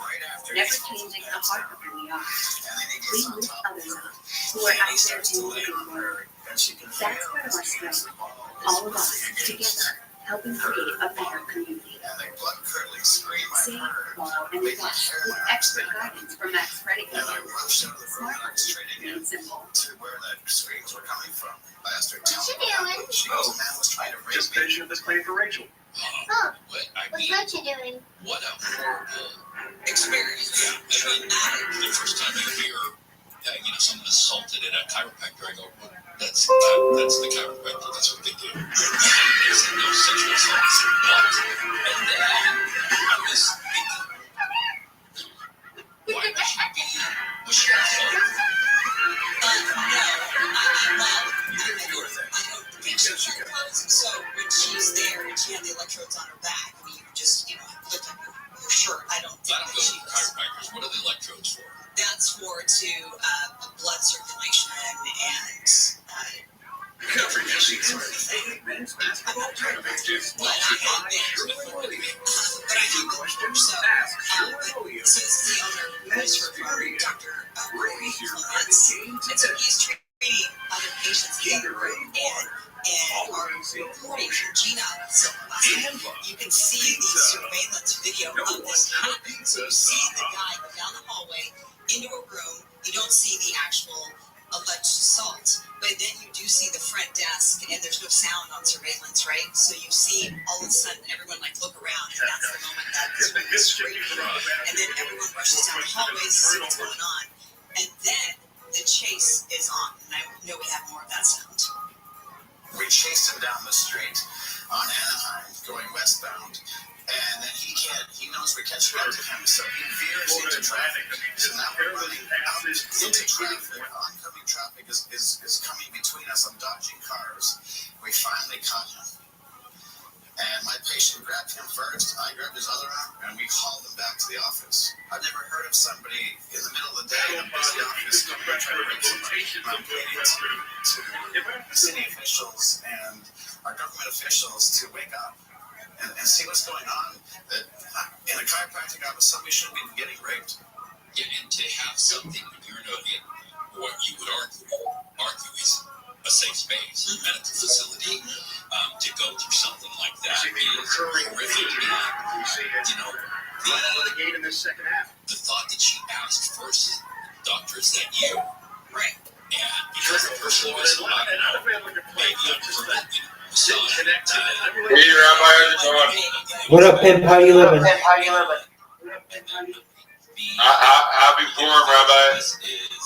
never changing the heart of who we are. We lift others up, who are out there doing the good work. That's part of our strength. All of us, together, helping create a better community. Save, call, and invest with expert guidance from Max Credit Union. Smart, and simple. Just finishing this claim for Rachel. What I What's mean, Rocha doing? what a horrible Experience. Yeah, I mean, the first time you hear, someone assaulted at a chiropractor, I go, well, that's the chiropractor. That's what they do. There's no sexual assaults, but and then I was thinking, why would she be? Was she assaulted? So when she's there and she had the electrodes on her back, I mean, you just, look at her shirt. I don't think I don't that she know was. chiropractors. What are the electrodes for? That's for blood circulation and Covering the seats for the men's basketball tournament is but I do questions. so. Ask So Joel this is the owner who is referring Dr. Rory Clements, and so he's treating other patients in the room and are reporting from Gina Silva. You can see the surveillance video of this happening. So you see the guy go down the hallway into a room. You don't see the actual alleged assault, but then you do see the front desk, and there's no sound on surveillance, right? So you see all of a sudden everyone look around, and that's the moment that this woman is screaming, and then everyone rushes down the hallways to see what's going on, and then the chase is on, and I know we have more of that sound. We chased him down the street on Anaheim, going westbound, and then he knows we're catching up to him, so he veers into traffic. So now we're running out into traffic. Oncoming traffic is coming between us. I'm dodging cars. We finally caught him. And my patient grabbed him first, I grabbed his other arm, and we hauled him back to the office. I've never heard of somebody in the middle of the day in a busy office going to try to rape somebody. I'm pleading to city officials and our government officials to wake up and see what's going on. That in a chiropractic office, somebody shouldn't be getting raped. Yeah, and to have something you're not in, what you would argue is a safe space, a medical facility, to go through something like that is horrific. The in this second half. The thought that she asked first is, doctor, is that you? Right. And because the person was maybe unprovoked, Hey, Rabbi, how's it going? What up, pimp? How you living? be Happy Purim, Rabbi.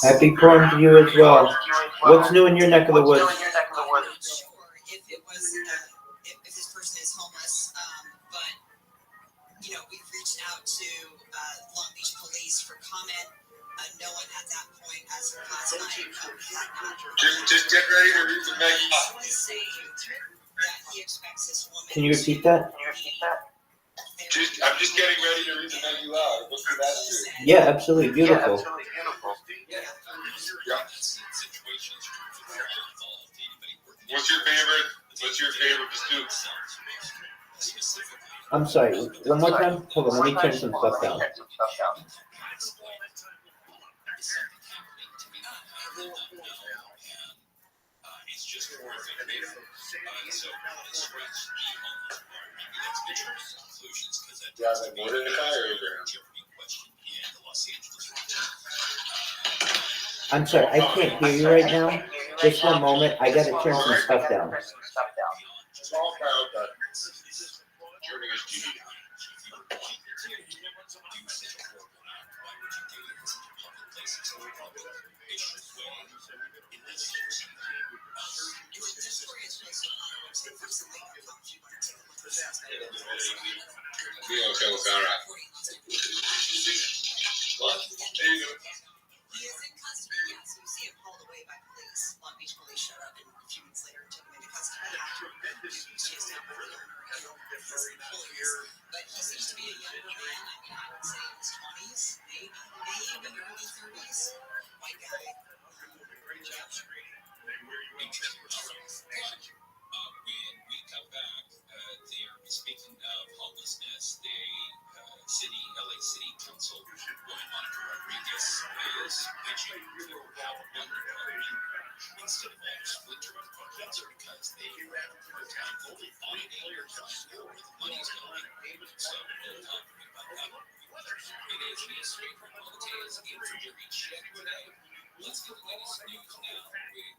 Happy Purim to you as well. What's new in your neck of the woods? I'm not sure if it was if this person is homeless, but we've reached out to Long Beach Police for comment. No one at that point, as of last night, had not. Just get ready to read the Maggie. That he expects this woman. Can you repeat that? I'm just getting ready to read the Maggie loud. What's for that too? Yeah, absolutely beautiful. Yeah. What's your favorite stew? I'm sorry, one more time? Hold on, let me turn some stuff down. I'm sorry, I can't hear you right now. Just one moment, I gotta turn some stuff down. He is in custody, yes. You see him hauled away by police. Long Beach Police showed up and a few minutes later took him into custody. Chased down by the owner and his employees. But he seems to be a younger man. I would say in his 20s, maybe early 30s. White guy. When we come back, they're speaking of homelessness. LA City Council, Monica Rodriguez, is pitching for one instead of all splinter projects because they are town only buying where the money's going. So we'll talk about that. It is history from Monte's infirmary check today. Let's get the latest news now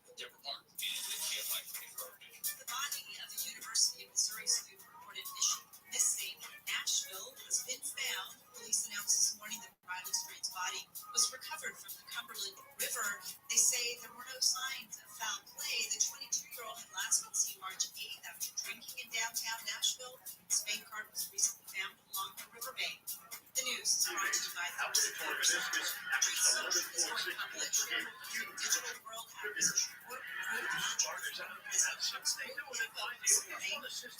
with Deborah Martin and the KFI 24. The body of the University of Missouri student reported missing in Nashville has been found. Police announced this morning that Riley Street's body was recovered from the Cumberland River. They say there were no signs of foul play. The 22-year-old had last been seen March 8th after drinking in downtown Nashville. His bank card was recently found along the riverbank. The news is brought to you by the research is going public. Digital World Acquisition Corp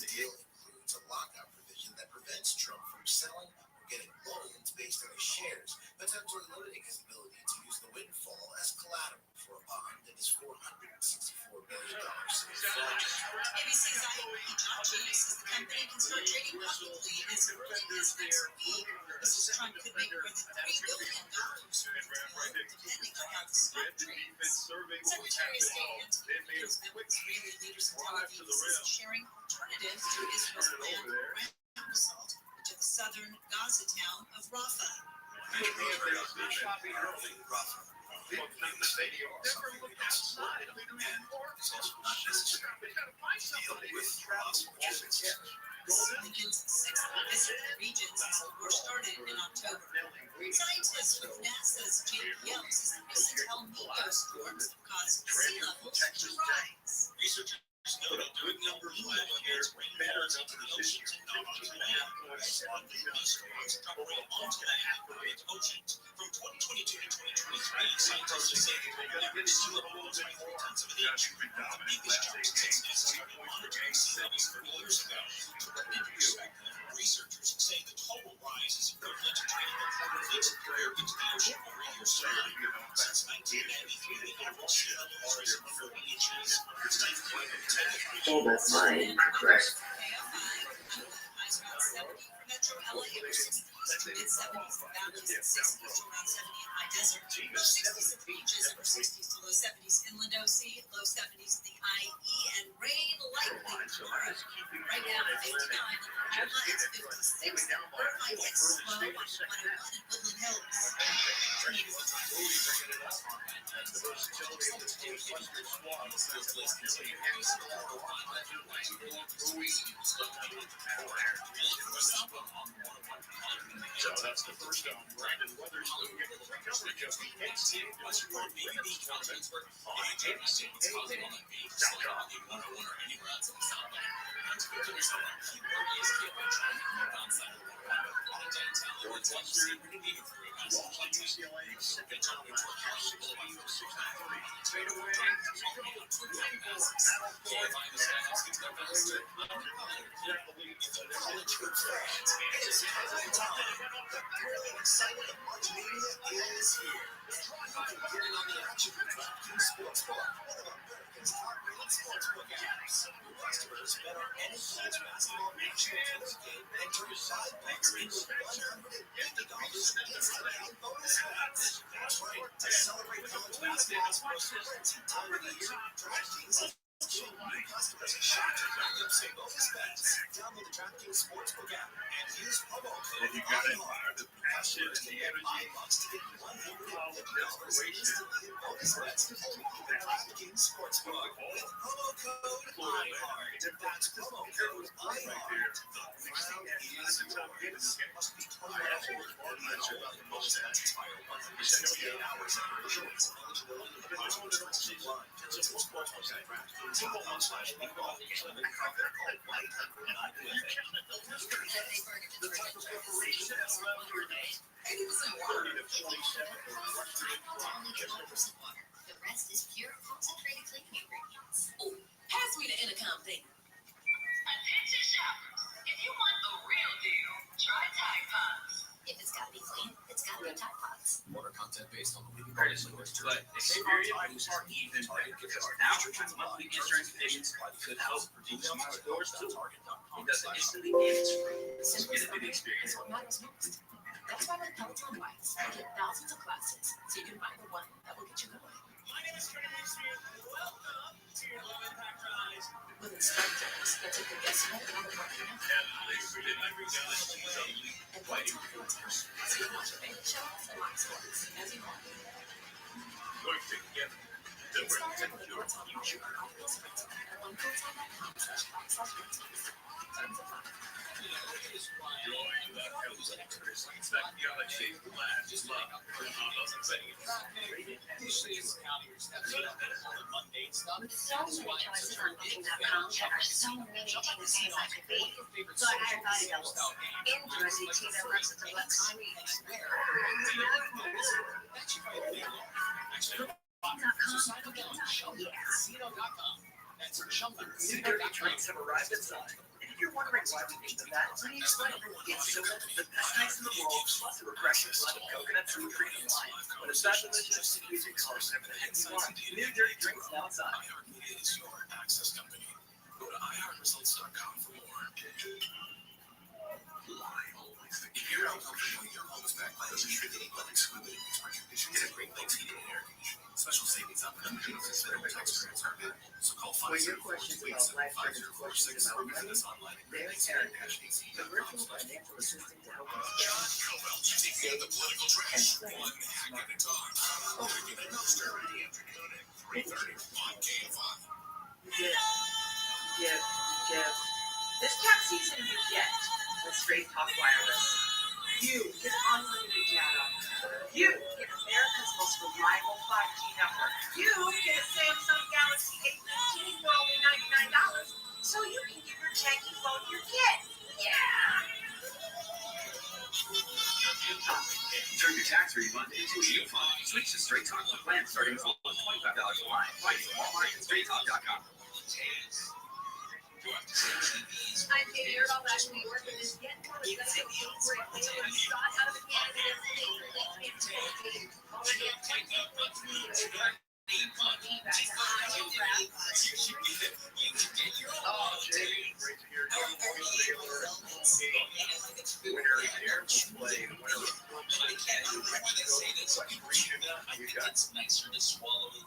The deal includes a lockout provision that prevents Trump from selling or getting loans based on his shares, potentially limiting his ability to use the windfall as collateral for a bond that is $464 billion. ABC's IOP John Chase says the company can start trading publicly as early as next week. Mrs. Trump could make more than $3 billion depending on how the stock trades. Secretary of State Antony Blinken has met with Israeli leaders in Tel Aviv is sharing alternatives to Israel's planned ground assault into the southern Gaza town of Rafah. Blinken's sixth visit to the region since the war started in October. Scientists with NASA's JPL says the recent El Nino storms have caused sea levels to rise. Researchers noted good numbers of lands rain patterns into the oceans and not onto land. On these storms probably onto the Atlantic oceans. From 2022 to 2023, scientists say the average sea level was 23 tenths of an inch. The biggest jump since NASA started monitoring sea levels 30 years ago. To put it into perspective, researchers say the total rise is equivalent to draining a quarter of Lake Superior into the ocean over a year's time. Since 1993, the average sea level has risen 40 inches. Oh, that's mine. Correct. Metro LA over 60s to mid-70s in valleys and 60s to around 70 in high desert. Low 60s in beaches, upper 60s to low 70s inland OC, low 70s in the IE, and rain likely tomorrow. Right now, 59 in Highlands, 56 in Irvine, and slow on 101 in Woodland Hills. So that's the first down. Brandon Weatherspoon getting the recovery just in case. If you got it, the passion and the energy, The rest is pure concentrated cleaning ingredients. Oh, pass me the intercom thing. Attention shoppers, if you want the real deal, try Tide Pods. If it's gotta be clean, it's gotta be Tide Pods. Water content based on the leading But experience are even better because now monthly insurance payments could help reduce your doors too. It doesn't instantly damage you. Just get a big experience. It's what matters most. That's why with Peloton Bikes, I get thousands of classes, so you can find the one that will get you going. My name is Travis here. Welcome to your Low Impact Rise. With instructors that take the guesswork out of working out. And one top filters, so you watch your favorite shows and live sports as you want. Get started with a Peloton Bike and Outdoor Sprinter at onepeloton.com/bike/rentals. Terms apply. With so many choices on booking.com, there are so many things I could be. So I hired Body Doubles. In Jersey, Tina works at the West Street. Security drinks have arrived inside. And if you're wondering why we named them that, let me explain. It's simple. The best nights in the world, plus a refreshing blend of coconut fruit freedom wine. When it's that delicious, music colors and everything you want. New dirty drinks now inside. iHeartMedia is your access company. Go to iHeartResults.com for more. If you're out showing your home is backed by a distributed electric scuba conditions, get a great Lakes heating and air conditioning. Special savings on purchases that are tax credits are available. So call For your questions about life insurance, questions about money, there's Eric, the virtual financial assistant to help us Taking the political trash one hack at a time. Oregon and Ulster every afternoon at 3:30 on KFI. Get. This tax season you get with Straight Talk Wireless. You get unlimited data. You get America's most reliable 5G network. You get a Samsung Galaxy A15 for only $99, so you can give your janky phone to your kid. Yeah. Turn your tax refund into a new fund. Switch to Straight Talk with plans starting as low as $25 a line. Find it at Walmart and StraightTalk.com. I'm Katie Erdahl back in New York with this Get More Expensive Great Deal. I'm shot out of a cannon and already at 2014. Back to Iowa Craft. Oh, Jay, great to hear you. Winner here will play the winner of It's nicer to swallow the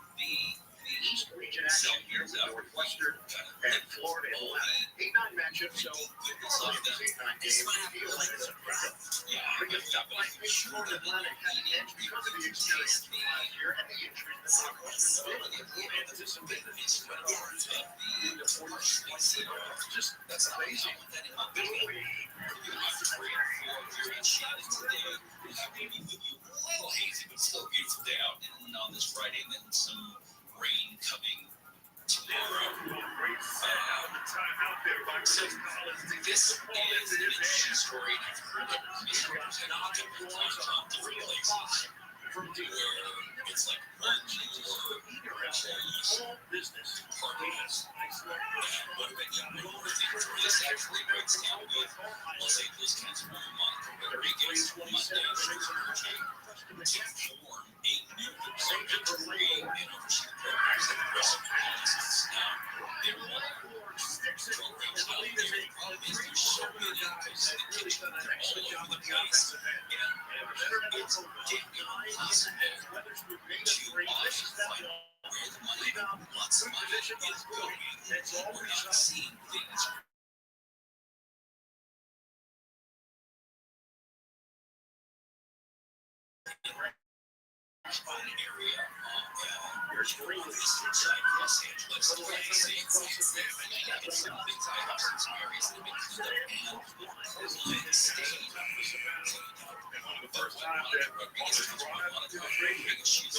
East Region action here with Northwestern and Florida Atlantic. 8-9 matchup, so it's an 8-9 game. Because Florida Atlantic had an edge because of the experience from last year and the injuries that Northwestern did anticipate this. Just that's amazing. Little hazy, but still a beautiful day out on this Friday, and then some rain coming tomorrow. So this is an interesting story, and I've heard it presented a couple of times on different places where it's like one or homeless parties. And what do I mean? This actually breaks down with Los Angeles Councilwoman Monica Rodriguez Monday urging to form a new department to create and oversee programs that address homelessness. Now, there are programs out there. The problem is there's so many places in the kitchen. They're all over the place. And it's getting impossible to find where the money, lots of money is going. We're not seeing things area there's green inside Los Angeles. The way they say it's some things I have seen some areas that have been cleaned up and stayed. One of the first times that she's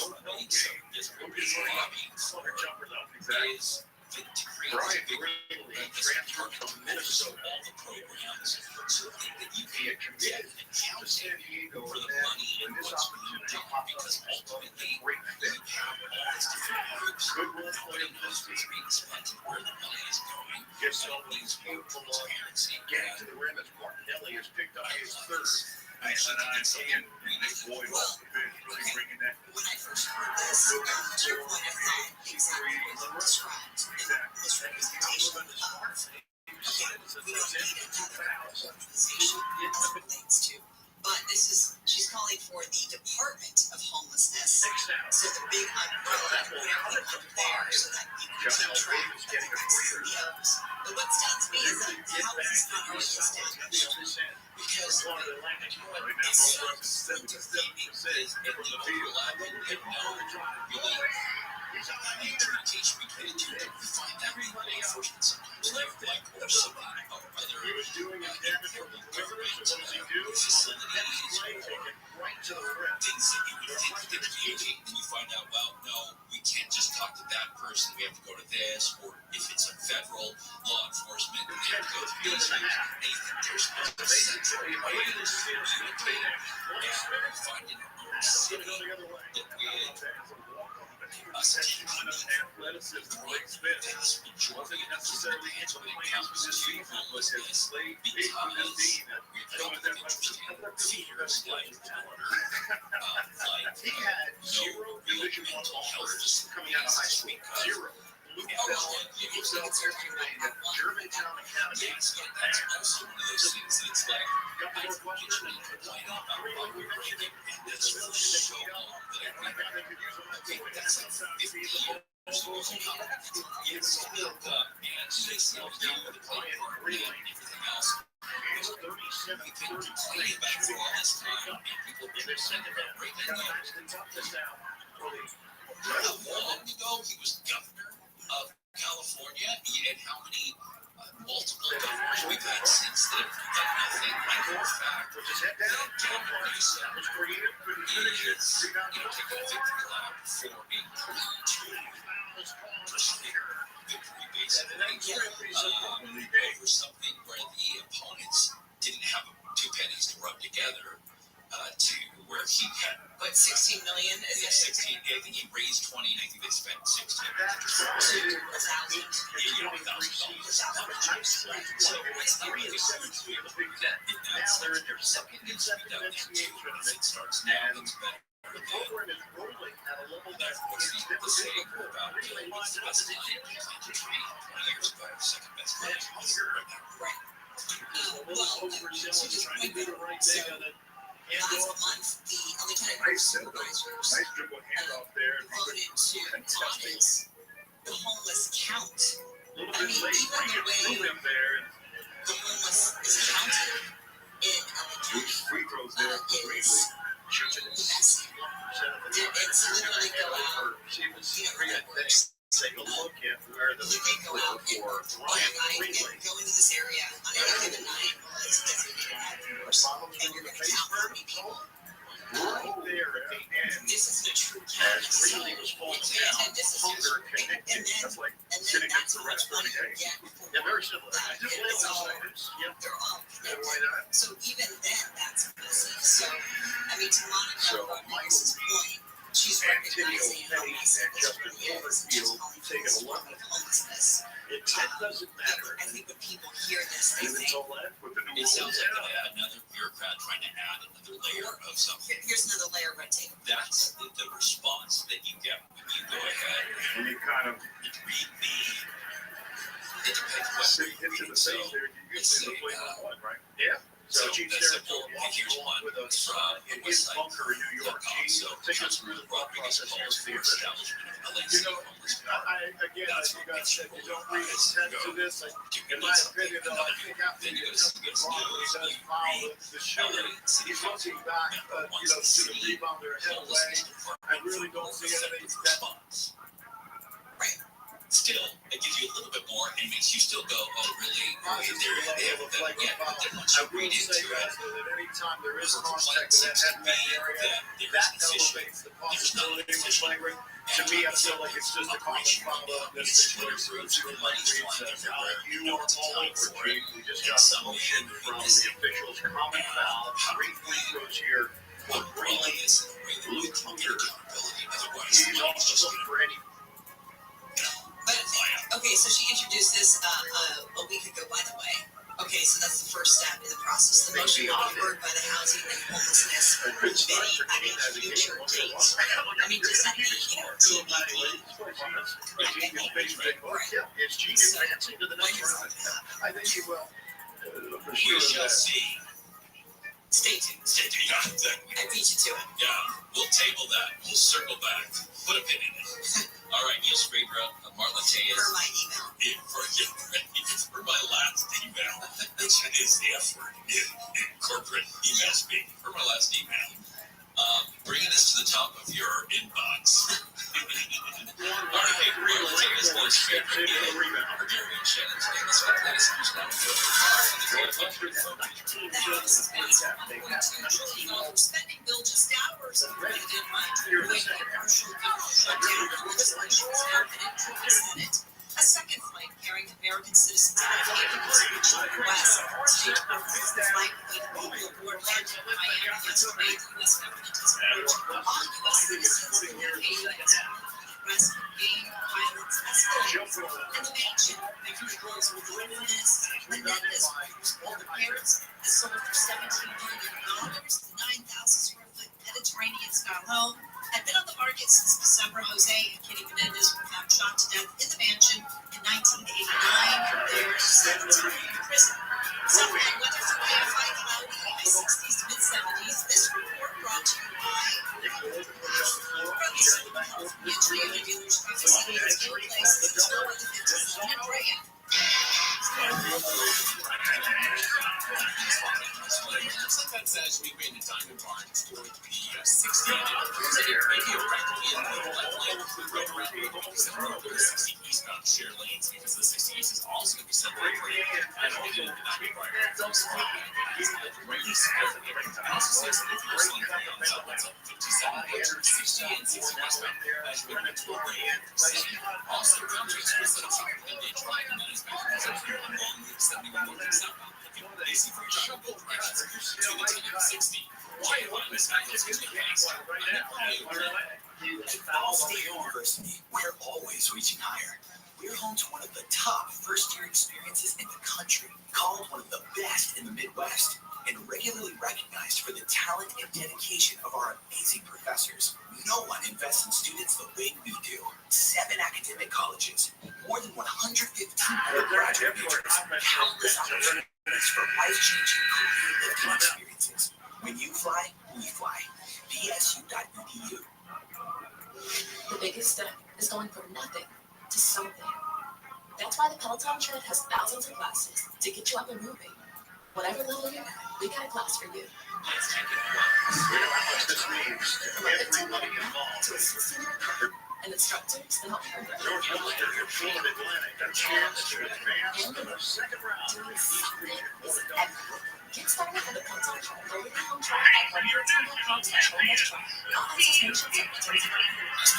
is to create a big transfer from Minnesota, all the programs, so that you can commit and count San Diego for the money and what's being done, because ultimately you have all these different groups putting those what's being spent and where the money is going. That needs more transparency. Getting to the rim as Martinelli has picked up his third. I actually think it's something we need to boy off the bench, really bringing that. When I first heard this, to your point, I thought exactly what you described. Misrepresentation of art. Again, we don't need another organization as it relates to. But this is, she's calling for the Department of Homelessness. So the big umbrella, put everything under there so that you can keep track of the CEOs. But what stands me is that how is this not already established? Because it's so devastating at the local level and no really interpretation between the two. We find that in law enforcement sometimes like or some other facilities or things that you would think that communicate, and you find out, well, no, we can't just talk to that person, we have to go to this, or if it's a federal law enforcement, we have to go to these things, and you think there's no central way to communicate, and find in our own city that with us taking on athleticism, vast majority of necessarily answering composition homelessness because we've got the interesting fears like he had zero real mental health coming out of high school. Zero. Luke Bell, he was out there training at Germantown Academy. Yes, but that's also one of those things that's like, I get you complaining about what we're doing, and that's for so long that I think that's like 50 years. It's built up, and they still do the play part and everything else. We've been complaining about it for all this time, and people have been sending about breaking it. Not long ago, he was governor of California, and how many multiple governors we've had since that have done nothing. I know for a fact that Governor Newsom is, taking a victory lap for a victory, basically, over something where the opponents didn't have two pennies to rub together to where he had. What, 16 million? Is it 16? I think he raised 20, and I think they spent 16. $1,000. So it's not really good to be able to do that. If that's their second needs to be done there too. If it starts now, it's better. The program is rolling at a level That's what's the saying about what's the best line you plan to train 20 years ago, second best line right now. Right. Well, trying to do the right thing on it. Last month, the Lieutenant Supervisors Nice dribble handoff there. voted to audit the homeless count. A little bit late, even the way through him there. is messy. It's literally go out, Take a look at where the you can go out and or overnight and go into this area on any given night while it's designated outdoors, and you're going to count how many people. right there at the end. This is the true count. As really was falling down, And this is hunger just, connected. That's like and then sitting that's at how much money you the get before. Yeah, very similar. That Just it lay is all, on the side. Yep. they're all Yeah, why connected. not? So even then, that's messy. So, I mean, to Monica Marcus's point, she's recognizing how messy this really is. And she's calling for this form of homelessness. It doesn't matter. I think when people hear this, they Even think, so left with the new It sounds rules. like another bureaucrat trying to add another layer of something. here's another layer of red tape. That's the response that you get when you go ahead When you kind of and read the. It depends what sit you're into reading. the So face there, you it's usually a, the one, right? Yeah. so Chief that's simple. Territory And walks here's along one with us from in the his website. bunker in New York. So Take us through Councilman the thought Rodriguez process calls here. for establishment of LA You City know, homeless again, That's as what you guys makes said, you you don't go read out intent and to go. this. You In need my something, opinion, though, I think after then you you go just see the problem, he does file the shooter. LA City He's looking back, to the rebounder head away. I really don't see anything that response. Right. Still, it gives you a little bit more and makes you still go, oh, really? They haven't done it yet. But then once you I will read say into it, that anytime there is for contact complaint in that seems to head be area, that there that is an issue. elevates the There's not an possibility of official flagrant. To me, I feel like it's just a common follow-up. This situation, Money's flying everywhere. you No are one's all accounting over for it. it. We just And got some the motion man from is the officials, common foul, 3 free throws here. what really is the way that you can get accountability. Otherwise, He's money's also just looking going for any. But, okay, so she introduced this a week ago, by the way. Okay, so that's the first step in the process. The motion offered by the Housing and Homelessness Committee at a future date. I mean, just at the, TBD. It's genius fancy to the next round. I think you will. For We sure. shall see. Stay tuned. Stay tuned. Yeah, exactly. I beat you to it. Yeah, we'll table that. We'll circle back. Put a pin in it. All right, Neil Springbrook, Marla Per Tejas. my email. For my last email, which is the F word in corporate email speak. For my last email. Bringing this to the top of your inbox. All right, Marla Tejas, Neil Springbrook, Hungarian Shannon today. Let's get the latest news now. The House has passed a $1.2 trillion spending bill just hours after it did my avoid a partial government shutdown on legislation's happening to the Senate. A second flight carrying American citizens out of the Pacific West staged purposes the flight with people aboard landed in Miami yesterday. The U.S. government has urged all U.S. citizens to behave West gang violence escalates. And the mansion, making rules with Menendez Group's older parents, has sold for $17 million. The 9,000 square foot Mediterranean style home had been on the market since December. Jose and Kitty Menendez were found shot to death in the mansion in 1989. They're sentenced to prison. Sunday weather today, high cloudy, high 60s to mid 70s. This report brought to you by Toyota dealers previously in its own place in the store with the 57 in Brea. Sometimes as we made the Diamond Bar for the 60 eastbound share lanes because the 60 east is also going to be separated as we did in the Diamond Bar. Also says that if you're slowing down on outlets of 57, 60 and 60 westbound as we went to also round trips for set up and they drive and then it's back on long route 71 north and southbound. Basic for travel both directions to the 10 and 60. Why find this happens to the past? At Ball State University, we're always reaching higher. We're home to one of the top first-year experiences in the country, called one of the best in the Midwest, and regularly recognized for the talent and dedication of our amazing professors. No one invests in students the way we do. 7 academic colleges, more than 115 undergraduate majors, countless opportunities for life-changing career-lifting experiences. When you fly, we fly. BSU.edu. The biggest step is going from nothing to something. That's why the Peloton tread has thousands of classes to get you up and moving. Whatever level you're at, we got a class for you. Let's take it once. We know how much this means to everybody involved. To assist in your recovery, and instructors to help you progress. George Elster and Florida Atlantic got a chance to advance to the second round of the East Region. Get started with the Peloton Track. Go with the home track at peloton.com/home-track. All access mentions and terms and conditions.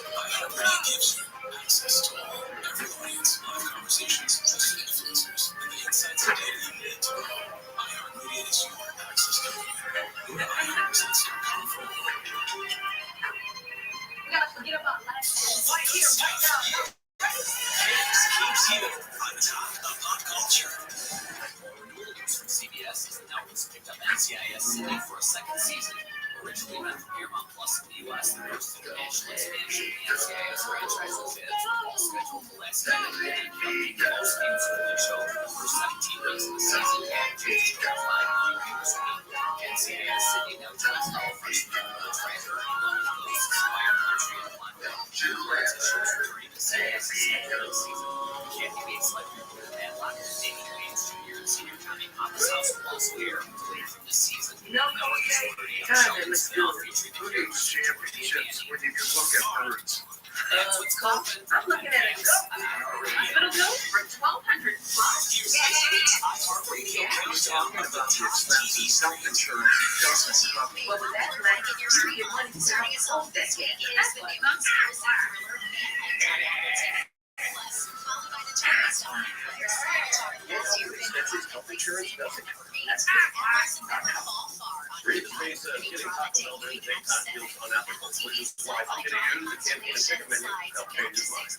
iHeartRadio gives you access to all, every audience, live conversations, trusted influencers, and the insights and data you need to grow. iHeartRadio is your access to media. Go to iHeartRadio.com for more. We gotta forget about last year. Right here, right now. James keeps you on top of pop culture. Renewal news from CBS is that Netflix picked up NCIS Sydney for a second season. Originally meant for Paramount Plus in the U.S., the first international expansion of the NCIS franchise has been scheduled for last night and ended up being the most famous weekly show for the first 19 weeks of the season. Just over 5 million viewers a week. NCIS Sydney now joins fellow freshman writer and London host Inspired Country and London. Reports that shows returning to CBS second season. Candy Bates like Matlock and David Bates Jr. and senior Tommy Papa's house will also air from this season. God, it looks good. Who needs championships when you can look at birds? That's what's called. I'm looking at a goat. Hospital bill for $1,200 Here's this week's iHeartRadio countdown of the top TV Self-insurance doesn't stop. Well, with that, like, you get money to sell your whole decade. That's what Followed by the Chinese star. Health insurance doesn't. Read the face of getting Taco Bell during the daytime feels unethical, which is why I'm going to use the campaign ticket menu to help change his mind.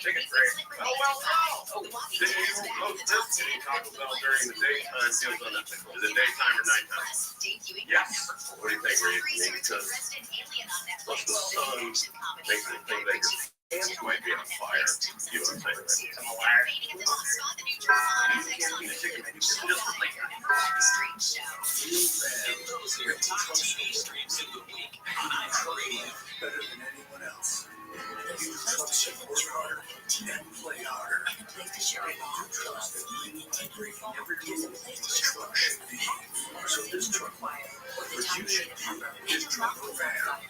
Ticket break. Oh, well, no! Did you vote this getting Taco Bell during the daytime feels unethical? Is it daytime or nighttime? Yes. What do you think, Reed? Maybe because plus the sun makes me think that your hands might be on fire. You know what I'm saying, right? And those are your top TV streams of the week on iHeartRadio. Better than anyone else. You trust him work harder and play harder. You trust that you need to bring every move this truck should be. So this truck produce is truck van.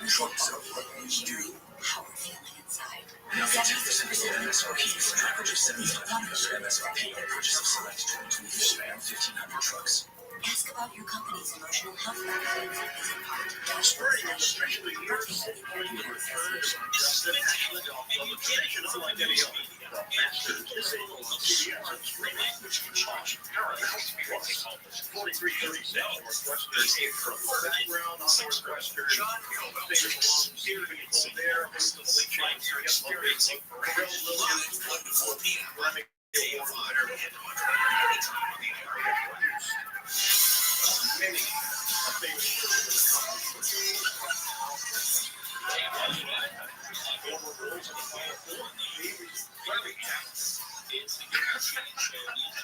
Trucks are what we do. How we're feeling inside. Now 50% MSRP for purchase 7,500 MSRP and purchase of select 22 Ram 1,500 trucks. Ask about your company's emotional health benefits and visit Spring is especially here when you return to Justin Ashland of the tradition of identity. The Masters disabled CBS and Spring Language Construction Paramount Plus 4336 Northwestern from background on Northwestern. John Gilbert here to Nicole there, host of the Late Night Experience. Bill Williams, 1 to 4 p.m. Remy Water, anytime on the iHeartRadio. Many of famous people in the company. Former girls in the Final Four. Very talented. It's the Guinness show.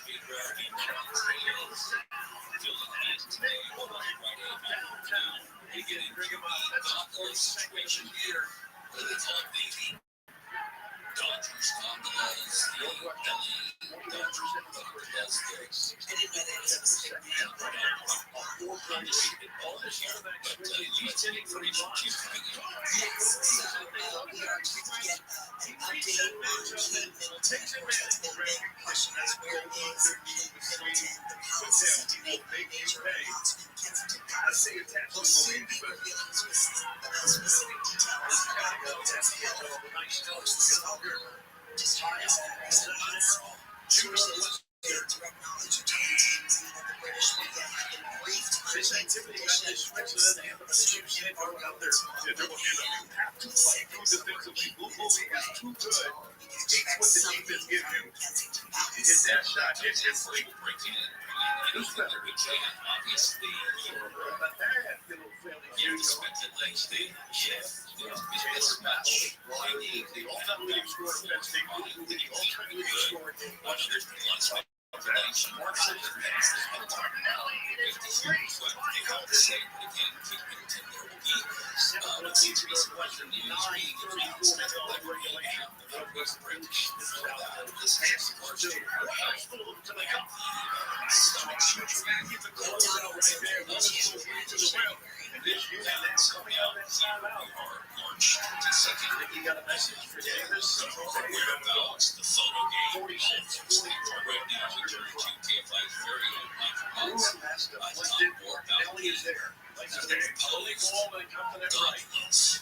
Big Red in Australia. Dylan is today on Friday downtown. We get in the situation here. It's all baby. Dodgers Gondolas, the LA Dodgers and Dodgers this. I didn't know that was a specific name. All this year, but least information keeps coming in. Yes, so we are trying to get an update on Kate Middleton. Of course, that's been a big question is where is Kate Middleton, the policy to make a major announcement in Kensington Palace. We'll soon be revealing specific details about Middleton's health. Of course, this is just hard as recent months. Sources with direct knowledge of Tony Teams and the British media have been briefed on This Kate's activity got condition. disrupted and the teams can't go out there. They're going to have to play defensively. Google is too good. It's what the defense gives you. You hit that shot, it's just like breaking in. Obviously, but that you expected legs there. Yes. It's match. The all-time leading scorer of Penn State. The all-time leading scorer in Washington. This is largely March 22nd. You got a message for Davis. Whereabouts the photo game right now with 32 KFI very own Michael Watts. Nelly is there. Public documents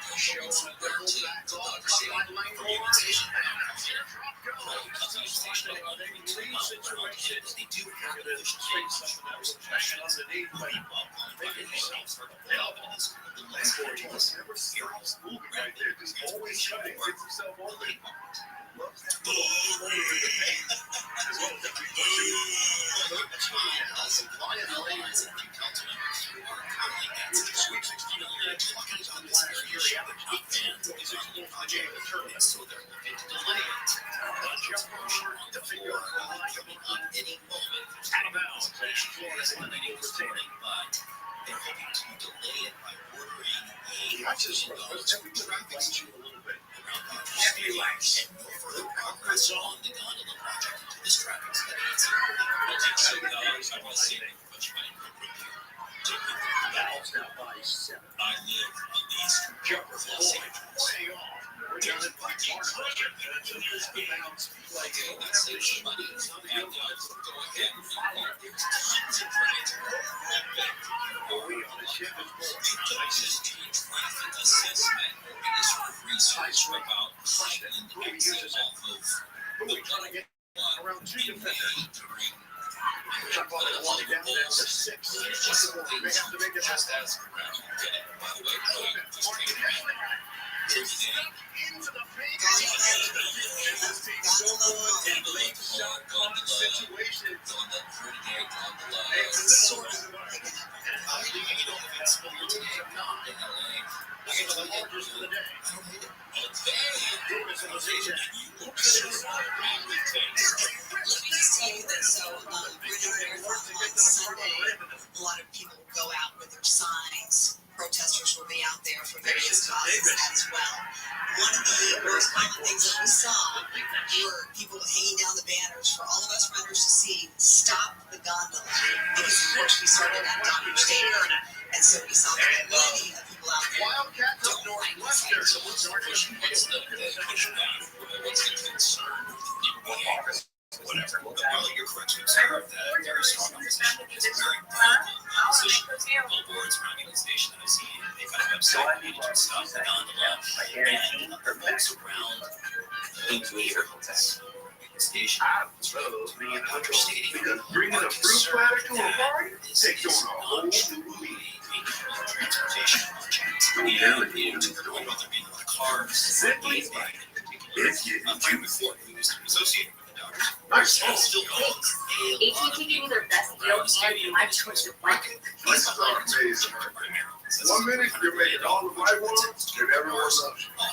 for showing some where to the Dodger Stadium for the organization. They do have a vision change. There's a passion underneath, but the last 4 years, areas right there, just always trying to get yourself over it. So they're looking to delay it. To figure out any moment. Out of bounds. But they're hoping to delay it by ordering a $1 million traffic study around Dodger Stadium and no further progress on the gondola project until this traffic study is complete. I will say much my review. I live on the eastern part of Los Angeles. There's parking project that saves money and go ahead and tons of credit. Traffic assessment is research about cycling the exit off of the around 2 to 5. during just as by the way, just a lot of people go out with their signs. Protesters will be out there for various causes as well. One of the most common things that we saw were people hanging down the banners for all of us runners to see, stop the gondola. Because of course we started at Dodger Stadium, and so we saw plenty of people out there. Wildcats of Northwestern. What's the pushback? What's the concern? Whatever. Well, you're correct to observe that very strong opposition is very bold opposition. Billboards around the station that I've seen, they've got a website needing to stop the gondola, and the folks around the neighborhoods, the station, Dodger Stadium, Bringing a fruit platter to a party? This is not truly a transportation project. And whether being a lot of cars, Simply, it's before we used to be associated with the Dodgers. still AT&T gave me their best deal and my choice of blanket. This is amazing. 1 minute you're making all the right ones and everyone else.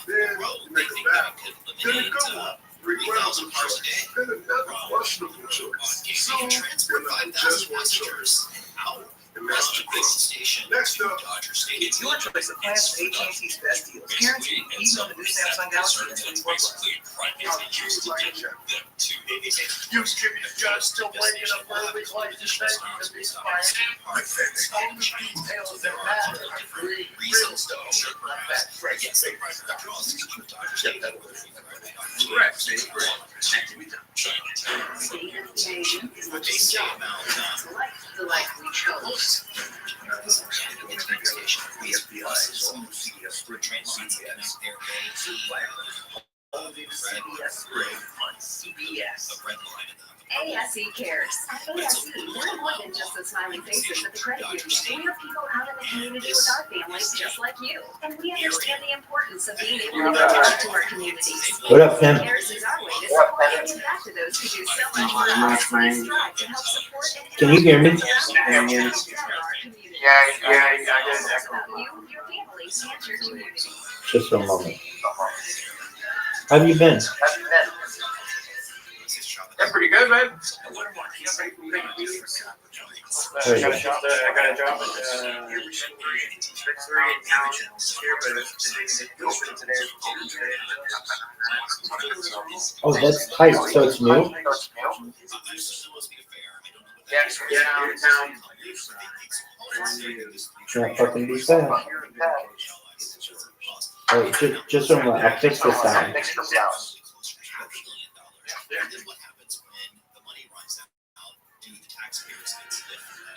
Then you make a bad one. Then a good one. Regrettable choice. Then another questionable choice. So you're not just one choice. And that's the thing. Next up, It's your choice of plans with AT&T's best deals. Guaranteed, even on the new Samsung Galaxy S24 you give me a job still waking up early like this thing and be inspired. All the details that matter are real stuff. Not that fresh. Correct. What they say about The life we chose. we have buses, train lines that connect their AT CBS on CBS. a red line in the ASE cares. At ASE, we're more than just the smiling faces at the credit union. We are people out in the community with our families just like you. And we understand the importance of being able to contribute to our communities. What up, Tim? Cares is our way to support and give back to those who do so much for us. We strive to help support and Can you hear me? Yeah, Yeah, I get it. You, your family, and your community. Just a moment. How have you been? That's pretty good, man. There you go. I got a job at 3 in town here, but it's today. Oh, that's tight. So it's new? Yeah, in town. Can't fucking be sad. Alright, just remember, I'll fix the sound. And then what happens when the money runs out due to the taxpayers gets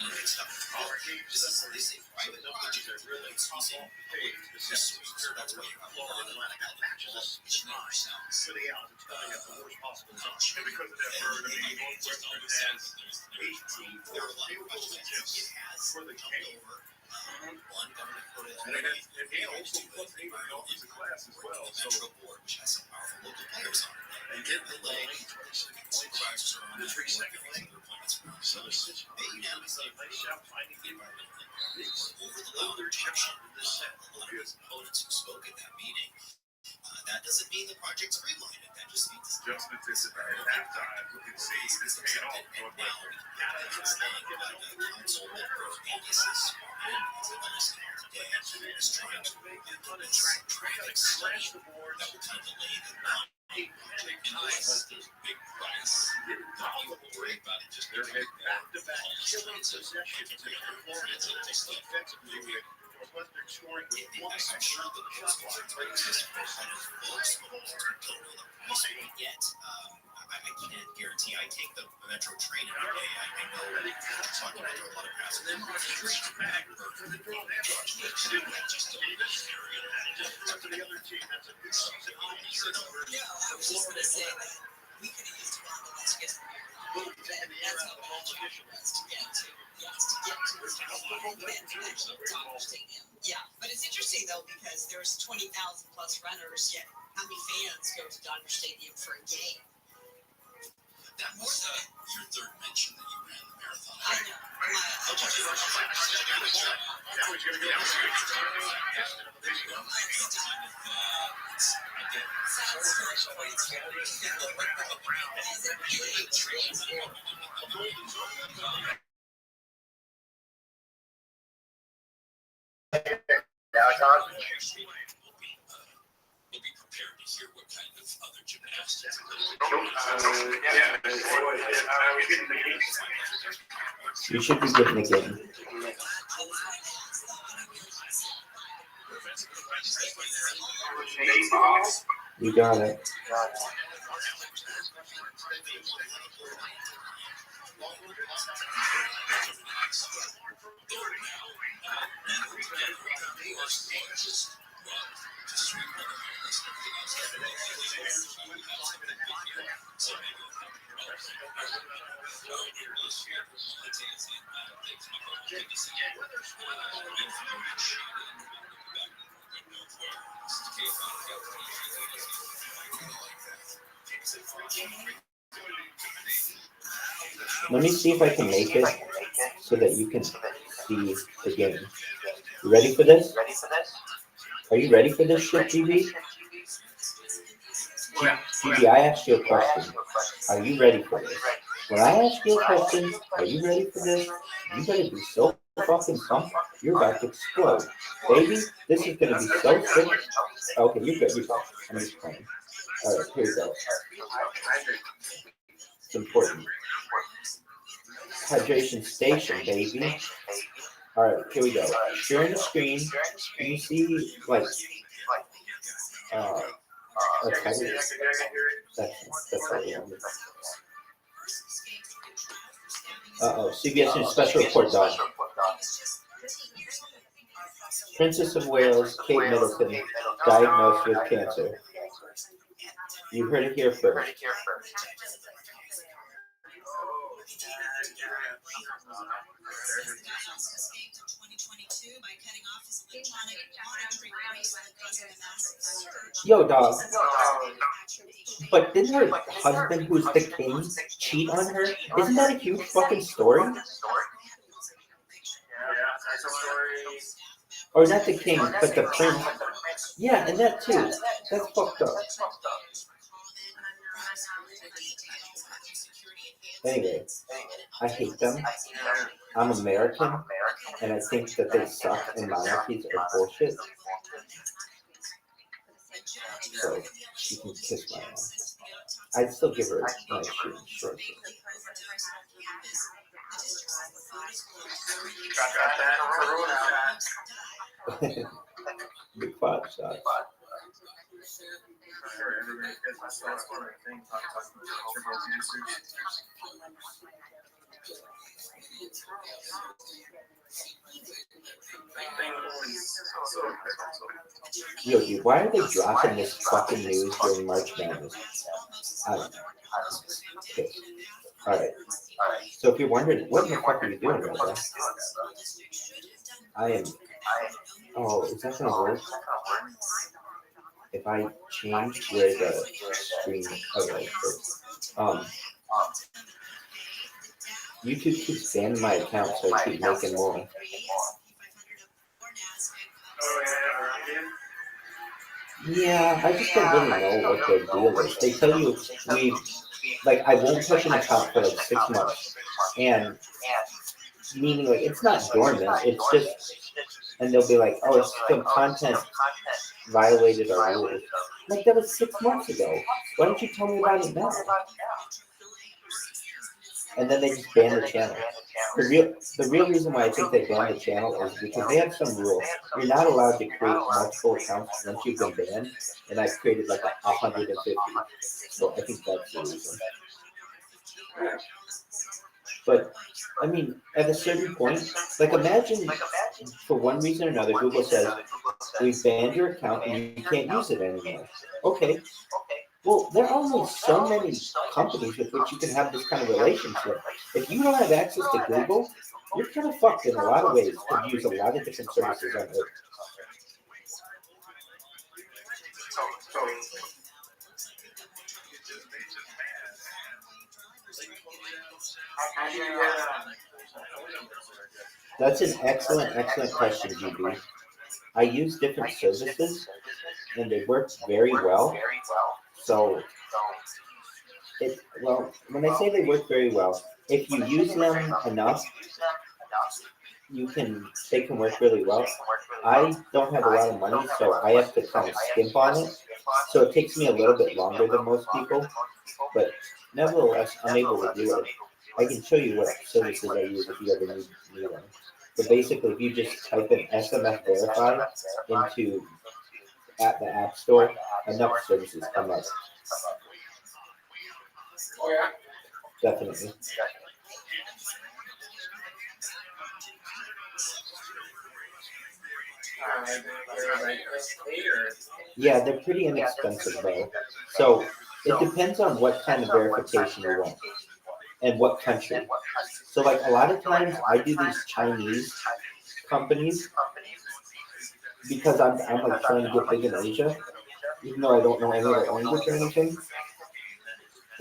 mixed up? This is a private project. It's using public resources. That's why you have a lot of matches. It's not for the out, it's coming at the worst possible time. And because of that bird, Northwestern has 18 there are a lot of questions it has for the jumped game. over. One government put it And they also plus 8 offensive class as well. So the board, which has some powerful local players on it, and get the leg. Supervisors are on the 3-second leg. So they unanimously finding the environmental impact over the loud objection. A lot of his opponents who spoke at that meeting. That doesn't mean the project's greenlighted. That just means it's just anticipated. At that time, we can see this paid off. And now it's saying about the council member of Guinness is trying to make this traffic study that will kind of delay the project. And this is a big price. People will worry about it just They're back-to-back killing possessions in performance and defensively with Northwestern scoring with one I'm sure the shot clock exists for kind of folks who don't know the price point yet. I can't guarantee. I take the metro train every day. I know talking to a lot of passengers. then rush straight back to the draw that rush. Just a to the other team. That's a good season. Yeah, I was just going to say that we could have used a lot of less get from here. That's how bad Josh was to get to. Yes, to get to his actual top stadium. Yeah, but it's interesting though because there's 20,000 plus runners. Yet how many fans go to Dodger Stadium for a game? That was your third mention that you ran the marathon. I know. We'll be prepared to hear what kind of other gymnastics. You should be getting the game. You got it. Let me see if I can make it so that you can see the game. You ready for this? Are you ready for this shit, GB? GB, I asked you a question. Are you ready for this? When I ask you a question, are you ready for this? You better be so fucking pumped. You're about to explode. Baby, this is going to be so sick. Okay, you're good. You're good. I'm just playing. All right, here we go. It's important. Hydration station, baby. All right, here we go. Sharing the screen. Can you see, like, that's what we want. CBS News special report, dog. Princess of Wales, Kate Middleton, diagnosed with cancer. You heard it here first. Yo, dog. But didn't her husband, who's the king, cheat on her? Isn't that a huge fucking story? Or not the king, but the prince. Yeah, and that too. That's fucked up. Anyway, I hate them. I'm American, and I think that they suck and monarchies are bullshit. So she can kiss my ass. I'd still give her a nice shooting short. Big five shots. Yo, dude, why are they dropping this fucking news during March Madness? I don't know. Okay. Alright. So if you're wondering, what in the fuck are you doing right now? I am. Oh, is that gonna work? If I change where the screen. Okay. YouTube keeps banning my account, so I keep making more. Yeah, I just don't really know what their deal is. They tell you I won't touch an account for like 6 months, and meaning like it's not dormant. It's just, and they'll be like, oh, it's some content violated our rules. Like that was 6 months ago. Why don't you tell me about it now? And then they just ban the channel. The real reason why I think they banned the channel is because they have some rule. You're not allowed to create multiple accounts once you've been banned, and I've created like 150. So I think that's the reason. But I mean, at a certain point, like imagine for one reason or another, Google says we've banned your account and you can't use it anymore. Okay. Well, there are only so many companies with which you can have this kind of relationship. If you don't have access to Google, you're kind of fucked in a lot of ways to use a lot of different services on Earth. That's an excellent question, GB. I use different services, and they work very well. So, when I say they work very well, if you use them enough, they can work really well. I don't have a lot of money, so I have to kind of skimp on it. So it takes me a little bit longer than most people, but nevertheless, I'm able to do it. I can show you what services I use if you ever need one. But basically, if you just type in SMF Verify into the App Store, enough services come up. Definitely. Yeah, they're pretty inexpensive though. So it depends on what kind of verification you want and what country. So like a lot of times I do these Chinese companies because I'm like trying to get big in Asia, even though I don't know any other language or anything.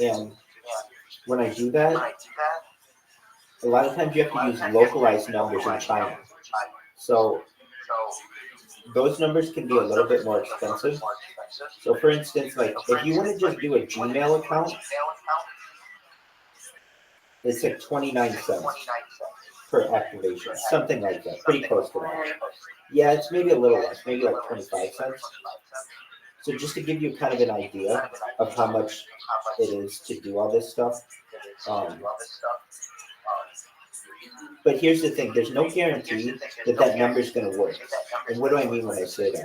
And when I do that, a lot of times you have to use localized numbers in China. So those numbers can be a little bit more expensive. So for instance, like if you want to just do a Gmail account, it's like 29 cents per activation, something like that, pretty close to that. Yeah, it's maybe a little less, maybe like 25 cents. So just to give you kind of an idea of how much it is to do all this stuff. But here's the thing, there's no guarantee that number is going to work. And what do I mean when I say that?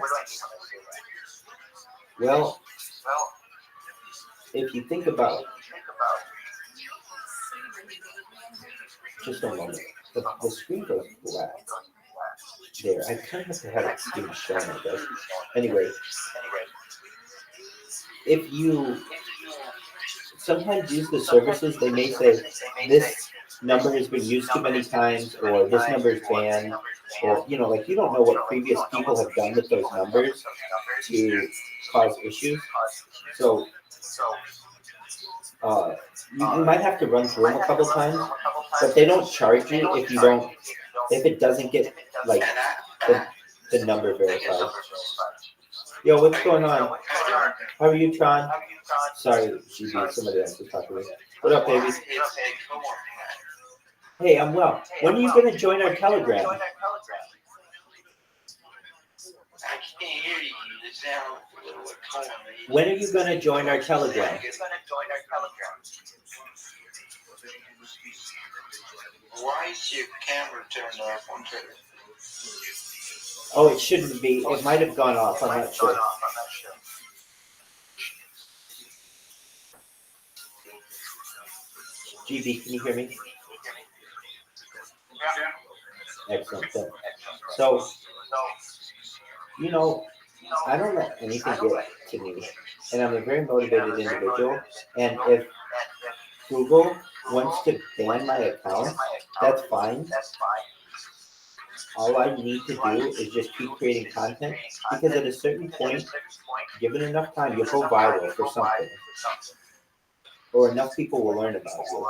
Well, if you think about it, just a moment, the screen goes black. There, I kind of have to have it screen shown, I guess. Anyway, if you sometimes use the services, they may say this number has been used too many times, or this number is banned, or you don't know what previous people have done with those numbers to cause issues. So you might have to run through them a couple times, but they don't charge you if it doesn't get like the number verified. Yo, what's going on? How are you, Tron? Sorry, GB, somebody else was talking to me. What up, baby? Hey, I'm well. When are you going to join our Telegram? I can't hear you. You sound a little corny. When are you going to join our Telegram? Why is your camera turned off on Twitter? Oh, it shouldn't be. It might have gone off. I'm not sure. GB, can you hear me? Excellent. So, you know, I don't let anything get to me, and I'm a very motivated individual. And if Google wants to ban my account, that's fine. All I need to do is just keep creating content, because at a certain point, given enough time, you'll go viral for something, or enough people will learn about you.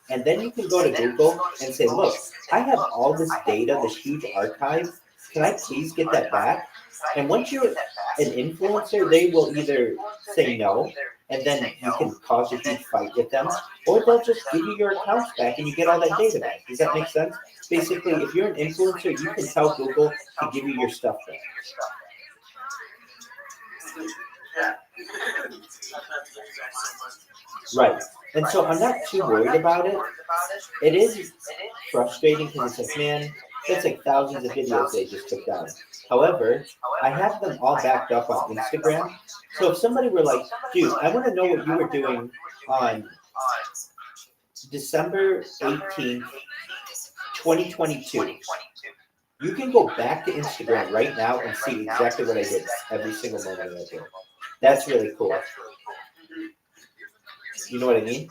And then you can go to Google and say, look, I have all this data, this huge archive. Can I please get that back? And once you're an influencer, they will either say no, and then you can cause a huge fight with them, or they'll just give you your accounts back and you get all that data back. Does that make sense? Basically, if you're an influencer, you can tell Google to give you your stuff back. Right. And so I'm not too worried about it. It is frustrating because it's like, man, that's like thousands of videos they just took down. However, I have them all backed up on Instagram. So if somebody were like, dude, I want to know what you were doing on December 18th, 2022. You can go back to Instagram right now and see exactly what I did every single moment of it. That's really cool. You know what I mean?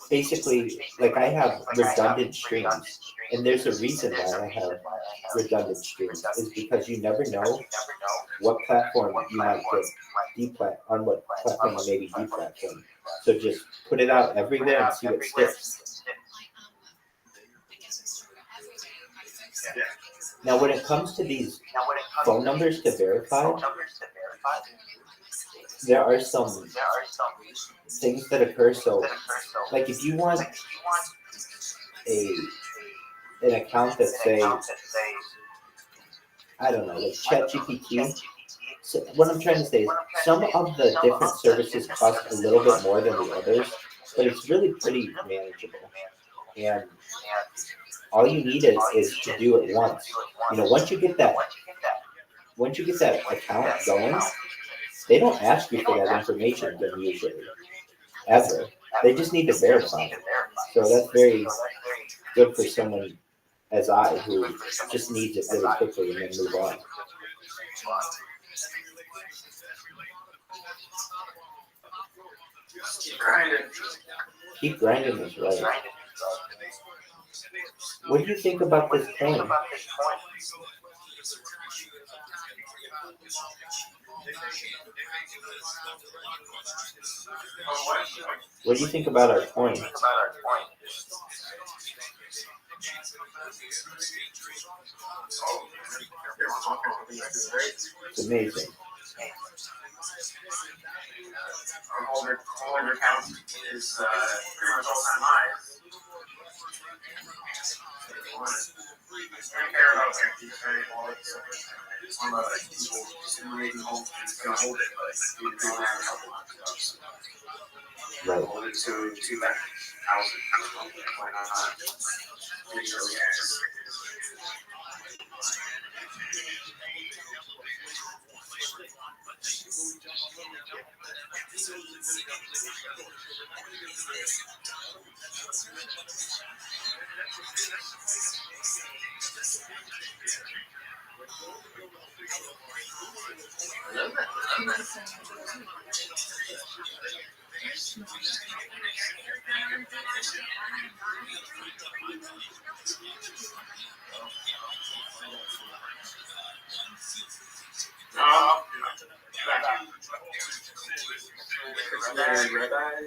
Basically, like I have redundant streams, and there's a reason why I have redundant streams, is because you never know what platform you might get on what platform you may be deplatformed. So just put it out everywhere and see what sticks. Now, when it comes to these phone numbers to verify, there are some things that occur. So, like if you want an account that say, I don't know, like ChatGPT. So what I'm trying to say is some of the different services cost a little bit more than the others, but it's really pretty manageable. And all you need is to do it once. You know, once you get that account going, they don't ask you for that information again usually, ever. They just need to verify it. So that's very good for someone as I, who just needs it really quickly and then move on. Keep grinding is right. What do you think about this coin? What do you think about our coin? It's amazing. Our holder count is pretty much all-time high. I care about empty wallets. I'm simulating hold. It's gonna hold it, but you can have a couple of stuff. Right. Hold it to that house. Why not? Yes.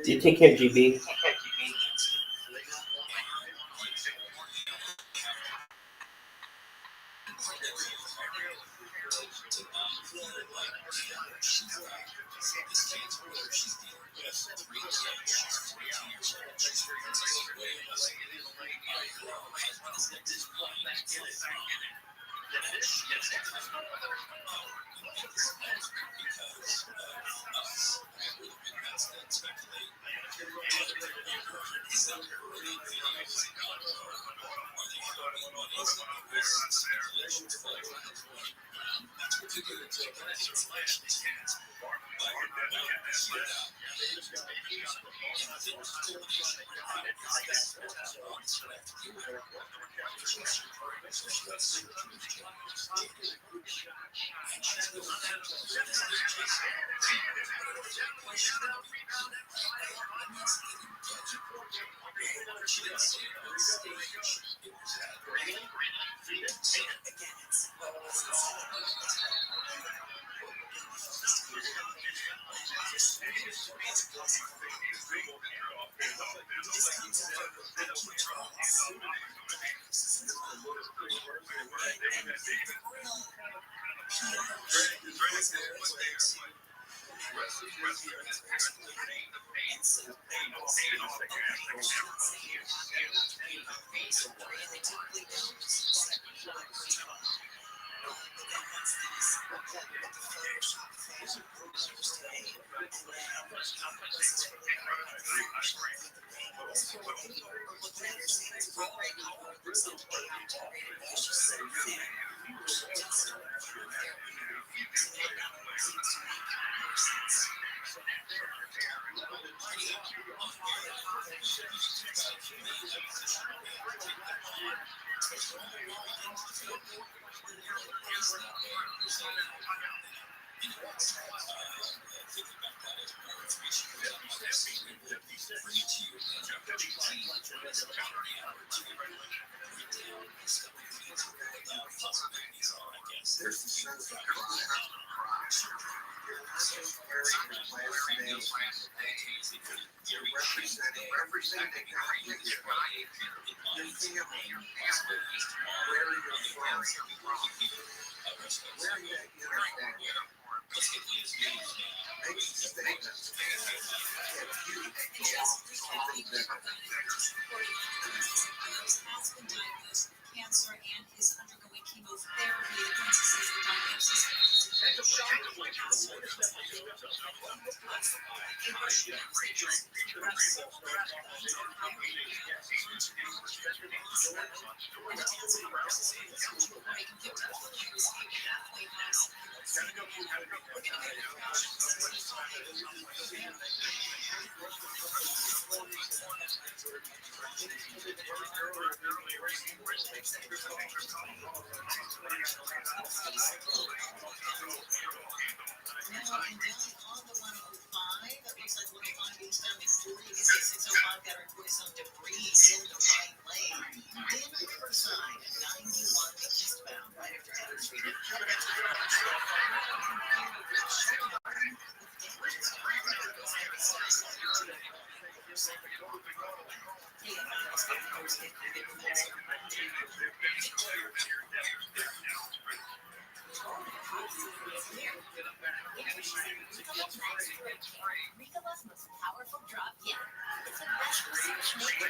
Do you take care, GB? Cancer and is undergoing chemotherapy. The princess says the diagnosis Ricola's most powerful drop yet. It's the best research made.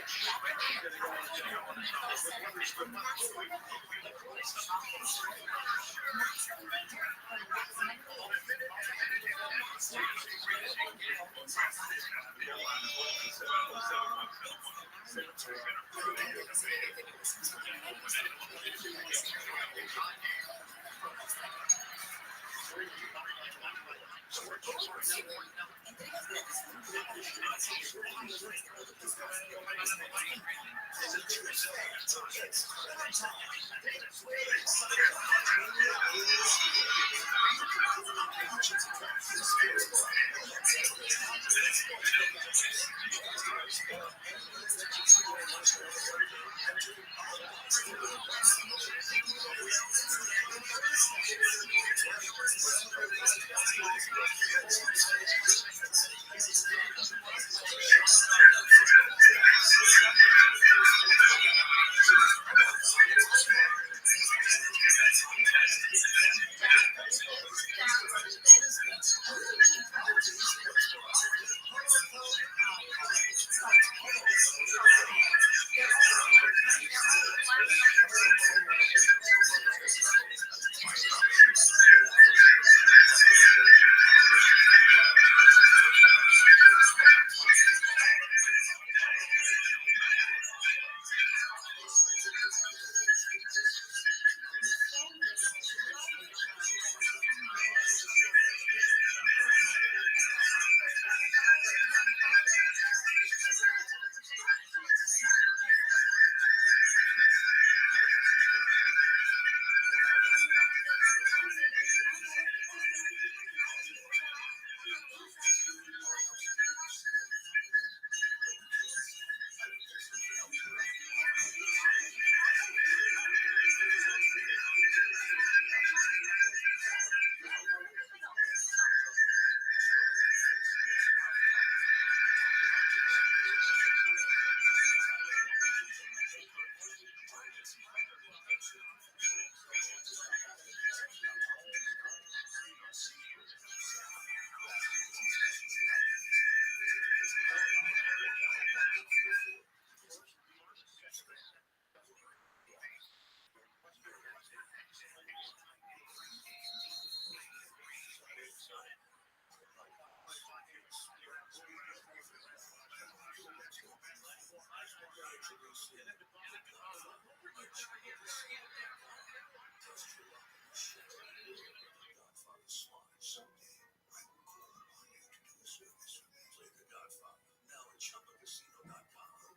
Godfather's slot. Someday, I will call upon you to do a service. Play the Godfather. Now at ChumbaCasino.com.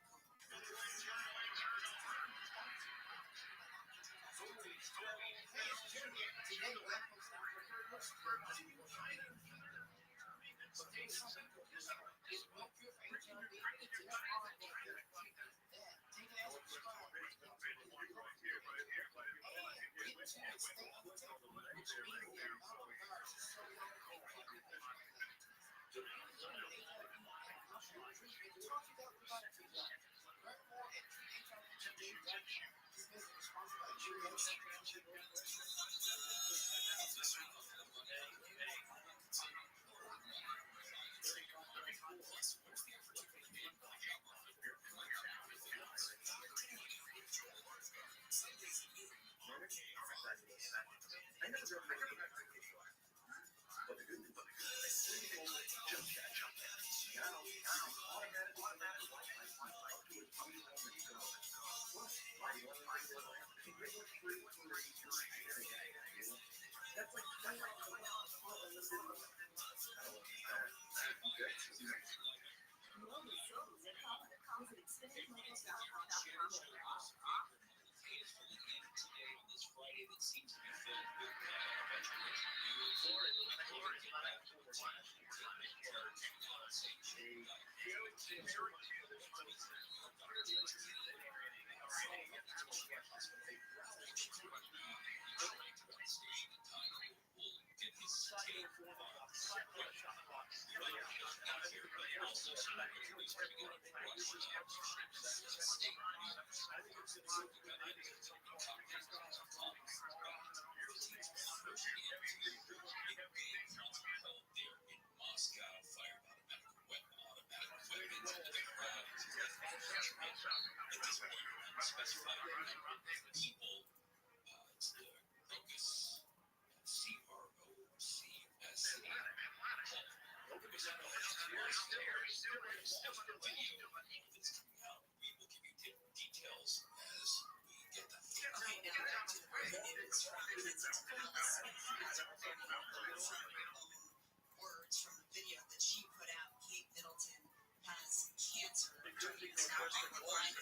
Words from the video that she put out. Kate Middleton has cancer. It's now online.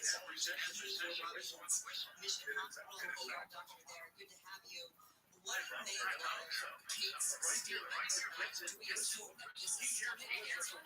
Mission Hospital, doctor there. Good to have you. What made Kate's statement? Do we assume that this is stomach cancer?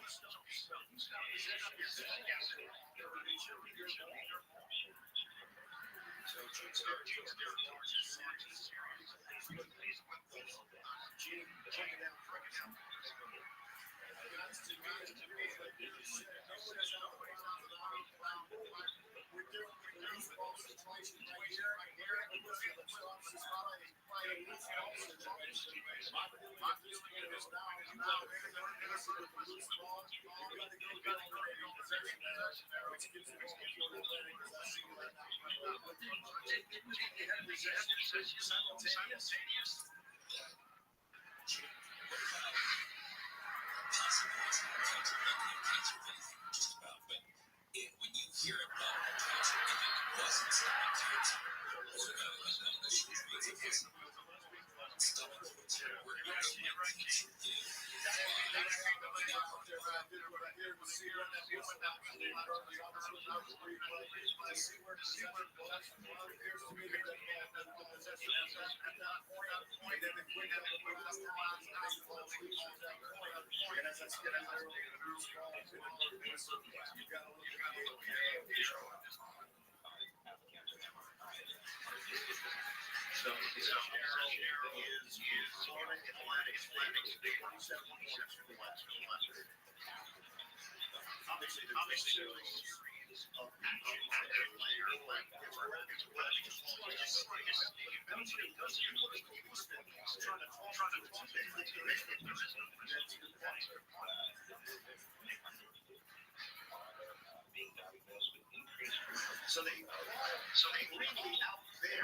When you hear about cancer, if it wasn't stomach cancer, what about another stomach cancer? Where cancer So they leave me out there.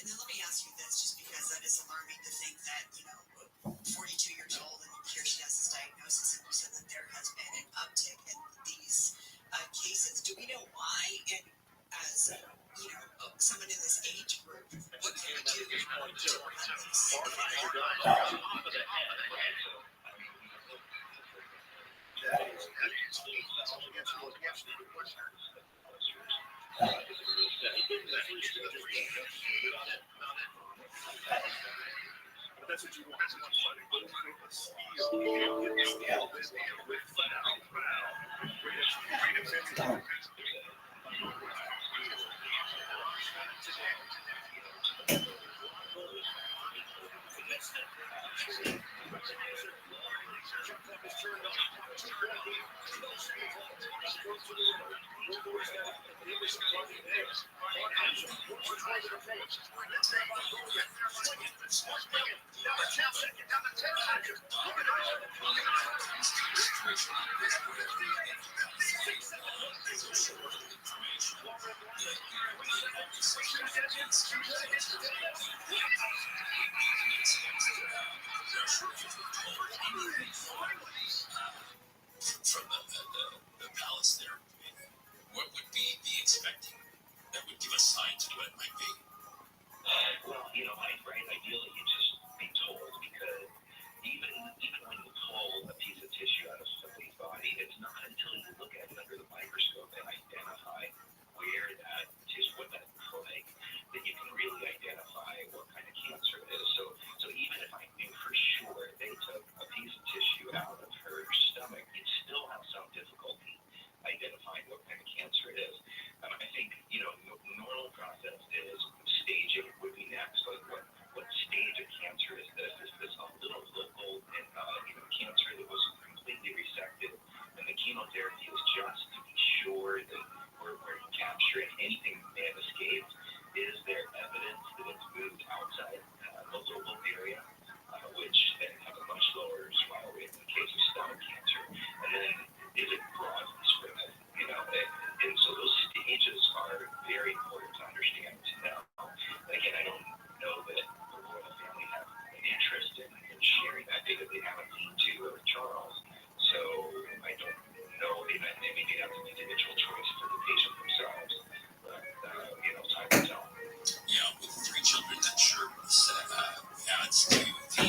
And then let me ask you this, just because that is alarming to think that, 42 years old, and here she has this diagnosis, and you said that there has been an uptick in these cases. Do we know why? And as, someone in this age group, what can we do to prevent this? That's what you want. From the palace there, what would we be expecting that would give us signs of what it might be? Well, ideally you just be told, because even when you pull a piece of tissue out of somebody's body, it's not until you look at it under the microscope and identify where that tissue, what that looks like, that you can really identify what kind of cancer it is. So even if I knew for sure they took a piece of tissue out of her stomach, you'd still have some difficulty identifying what kind of cancer it is. I think, normal process is staging would be next. Like what stage of cancer is this? Is this a little local cancer that was completely resected, and the chemotherapy is just to be sure that we're capturing anything that may have escaped? Is there evidence that it's moved outside the local area, which then have a much lower survival rate in the case of stomach cancer? And then is it broadly spread? And so those stages are very important to understand to know. And again, I don't know that the royal family have an interest in sharing that data. They haven't been to Charles, so I don't know. They may have an individual choice for the patient themselves, but time will tell. Yeah, with 3 children, that sure adds to the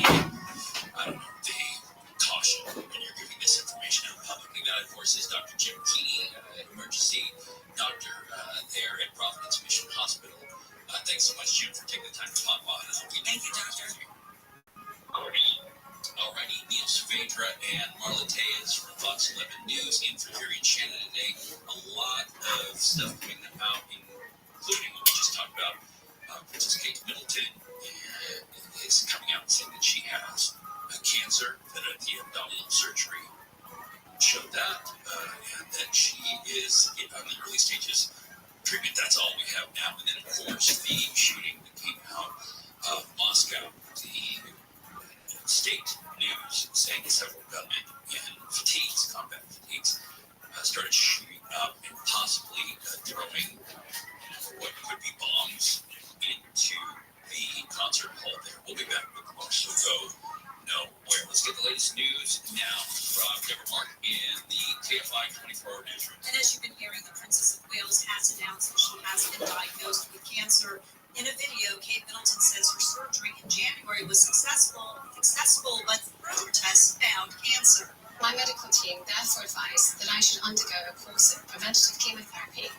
caution when you're giving this information out publicly. That, of course, is Dr. Jim Keeney, emergency doctor there at Providence Mission Hospital. Thanks so much, Jim, for taking the time to pop on. Thank you, doctor. Of course. Alrighty, Neil Saavedra and Marla Tejas from Fox 11 News in for Jerry and Shannon today. A lot of stuff coming out, including what we just talked about. Princess Kate Middleton is coming out and saying that she has a cancer, that at the abdominal surgery showed that, and that she is in the early stages of treatment. That's all we have now. And then, of course, the shooting that came out of Moscow, the state news saying several gunmen in fatigues, combat fatigues, started shooting up and possibly throwing what could be bombs into the concert hall there. We'll be back with more. So go nowhere. Let's get the latest news now from Deborah Mark in the KFI 24-hour newsroom. And as you've been hearing, the Princess of Wales has announced that she has been diagnosed with cancer. In a video, Kate Middleton says her surgery in January was successful, but further tests found cancer. My medical team therefore advised that I should undergo a course of preventative chemotherapy,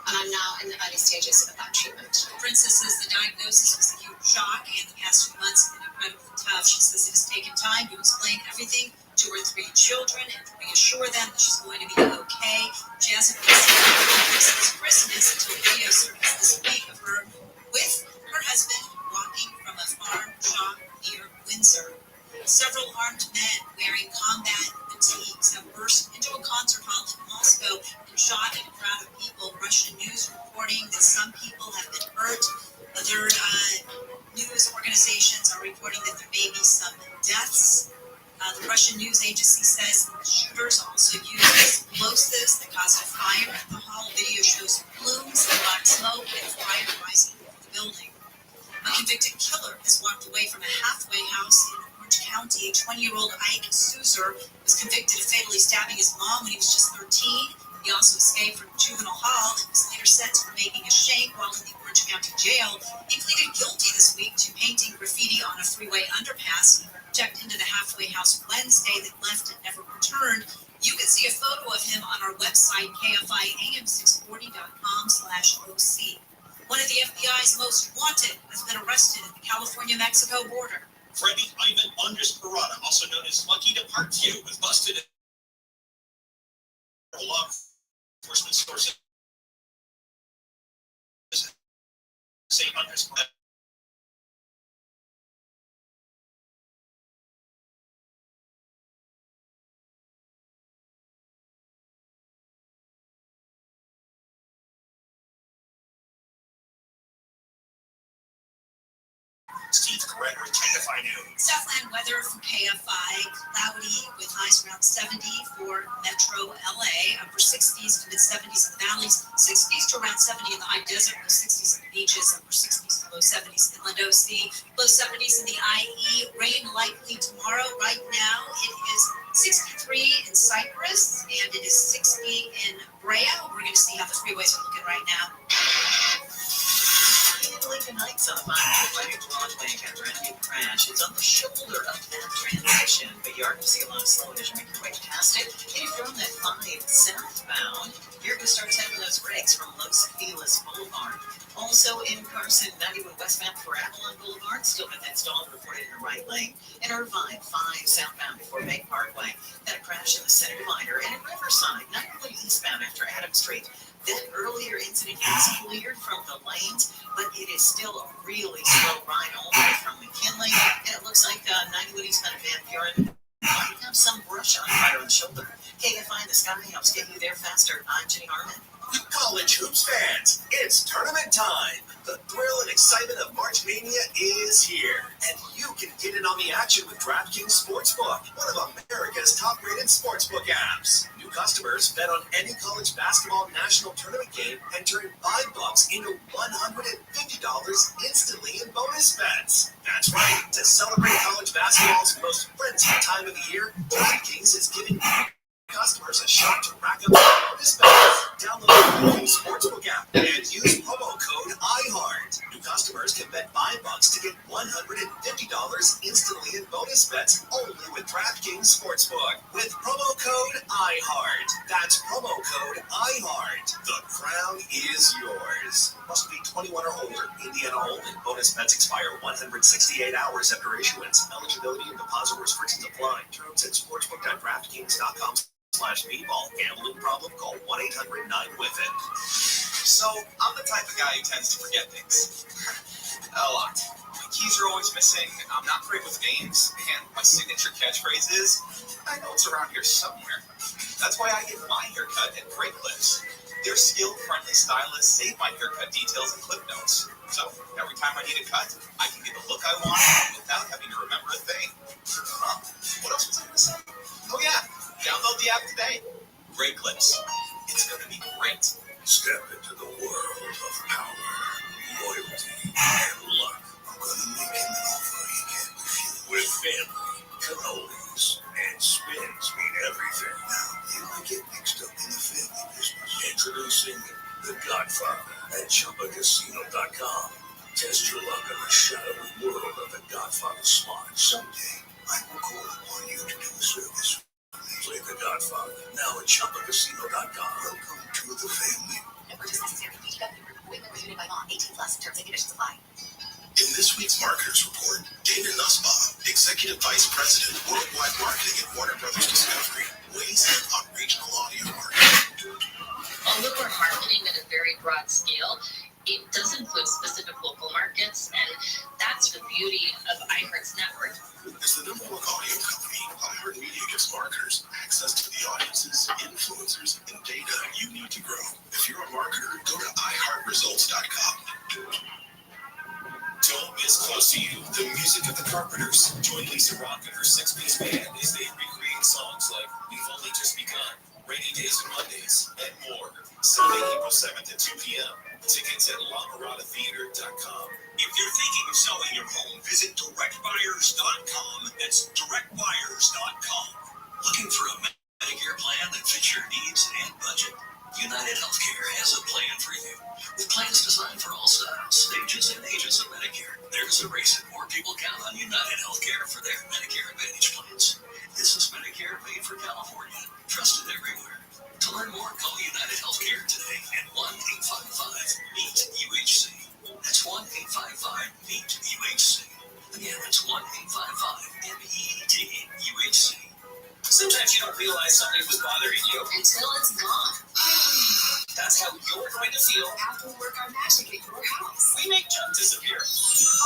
and I'm now in the early stages of that treatment. The princess says the diagnosis was a huge shock, and the past 2 months have been incredibly tough. She says it has taken time to explain everything to her 3 children and to reassure them that she's going to be okay. She hasn't been seen since Christmas until a video surfaced this week of her with her husband walking from a farm shop near Windsor. Several armed men wearing combat fatigues have burst into a concert hall in Moscow and shot at a crowd of people. Russian news reporting that some people have been hurt. Other news organizations are reporting that there may be some deaths. The Russian news agency says the shooters also used explosives that caused a fire at the hall. Video shows plumes of black smoke and fire rising over the building. A convicted killer has walked away from a halfway house in Orange County. 20-year-old Ike Souzer was convicted of fatally stabbing his mom when he was just 13. He also escaped from juvenile hall and was later sentenced for making a shank while in the Orange County jail. He pleaded guilty this week to painting graffiti on a freeway underpass. He checked into the halfway house Wednesday, then left and never returned. You can see a photo of him on our website, kfiam640.com/OC. One of the FBI's most wanted has been arrested at the California-Mexico border. Freddie Ivan Andres Parada, also known as Lucky Departio, was busted at law enforcement sources. St. Andres. Steve Coretta, KFI News. Southland weather for KFI, cloudy with highs around 70 for Metro LA, upper 60s to mid 70s in the valleys, 60s to around 70 in the high desert, low 60s in the beaches, upper 60s to low 70s inland OC, low 70s in the IE, rain likely tomorrow. Right now it is 63 in Cypress and it is 60 in Brea. We're going to see how the freeways are looking right now. Lincoln Heights on 5 Broadway after a new crash. It's on the shoulder of that transition, but you're going to see a lot of slowing as you make your way past it. If you're on that 5 southbound, you're going to start having those breaks from Los Feliz Boulevard. Also in Carson, 91 westbound for Avalon Boulevard, still got that stall reported in the right lane. In Irvine, 5 southbound before Bay Parkway, that crash in the center divider. And in Riverside, 91 eastbound after Adams Street. That earlier incident is cleared from the lanes, but it is still a really slow ride all the way from McKinley. And it looks like 91 eastbound Van Buren might have some brush on fire on the shoulder. KFI in the sky helps get you there faster. I'm Jenny Harmon. College hoops fans, it's tournament time. The thrill and excitement of March Mania is here, and you can get in on the action with DraftKings Sportsbook, one of America's top-rated sportsbook apps. New customers bet on any college basketball national tournament game and turn $5 into $150 instantly in bonus bets. That's right. To celebrate college basketball's most frenzied time of the year, DraftKings is giving customers a shot to rack up bonus bets. Download the DraftKings Sportsbook app and use promo code IHEART. New customers can bet $5 to get $150 instantly in bonus bets only with DraftKings Sportsbook with promo code IHEART. That's promo code IHEART. The crown is yours. Must be 21 or older. Indiana only. Bonus bets expire 168 hours after issuance. Eligibility and deposit restrictions apply. Terms at sportsbook.draftkings.com/b-ball. Gambling problem? Call 1-800-9-WITH-IT. So, I'm the type of guy who tends to forget things. A lot. My keys are always missing, I'm not great with names, and my signature catchphrase is, I know it's around here somewhere. That's why I get my haircut at Great Clips. Their skilled, friendly stylists save my haircut details and clip notes. So, every time I need a cut, I can get the look I want without having to remember a thing. Huh, what else was I going to say? Oh yeah, download the app today. Great Clips. It's going to be great. Step into the world of power, loyalty, and luck. ChumbaCasino.com. Test your luck in the shadowy world of The Godfather slot. Someday, I will call upon you to do a service. Play The Godfather now at ChumbaCasino.com. Welcome to the family. No purchase necessary. VGW Group. Void where prohibited by law. 18+. Terms and conditions apply. In this week's Marketers Report, Dana Nussbaum, Executive Vice President, Worldwide Marketing at Warner Brothers Discovery, weighs in on regional audio marketing. Although we're marketing at a very broad scale, it does include specific local markets, and that's the beauty of iHeart's network. As the #1 audio company, iHeartMedia gives marketers access to the audiences, influencers, and data you need to grow. If you're a marketer, go to iHeartResults.com. Don't miss Close to You, the music of the Carpenters. Join Lisa Rock and her six-piece band as they recreate songs like We've Only Just Begun, Rainy Days and Mondays, and more. Sunday, April 7th at 2 p.m. Tickets at LaMaradaTheater.com. If you're thinking of selling your home, visit directbuyers.com. That's directbuyers.com. Looking for a Medicare plan that fits your needs and budget? United Healthcare has a plan for you. With plans designed for all styles, stages, and ages of Medicare, there's a reason more people count on United Healthcare for their Medicare Advantage plans. This is Medicare paid for California, trusted everywhere. To learn more, call United Healthcare today at 1-855-MEET-UHC. That's 1-855-MEET-UHC. Again, that's 1-855-MEET-UHC. Sometimes you don't realize something was bothering you Until it's gone. That's how you're going to feel. After we work our magic at your house. We make junk disappear.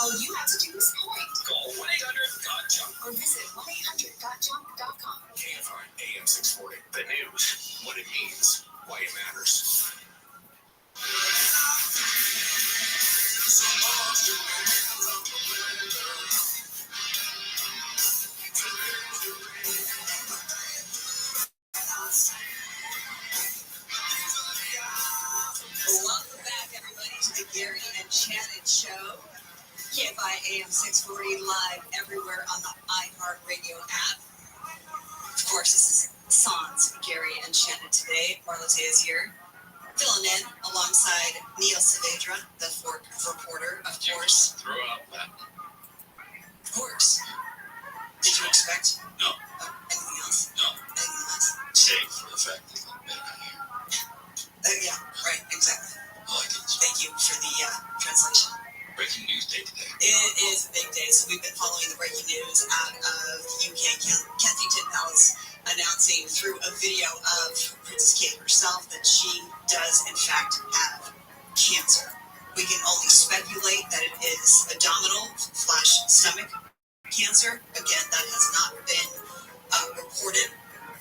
All you have to do is point. Call 1-800-GOT-JUNK. Or visit 1-800-GOT-JUNK.com. KFR AM 640. The news, what it means, why it matters. Welcome back, everybody, to the Gary and Shannon Show. KFI AM 640 live everywhere on the iHeartRadio app. Of course, this is Sans Gary and Shannon today. Marlete is here, filling in alongside Neil Saavedra, the Fork reporter, of course. Throw out that. Of course. Did you expect? No. Anything else? No. Anything else? Save for the fact that they're not here. Yeah, right, exactly. Oh, I didn't. Thank you for the translation. Breaking news day today. It is a big day, so we've been following the breaking news out of the UK. Kensington Palace announcing through a video of Princess Kate herself that she does, in fact, have cancer. We can only speculate that it is abdominal/stomach cancer. Again, that has not been reported,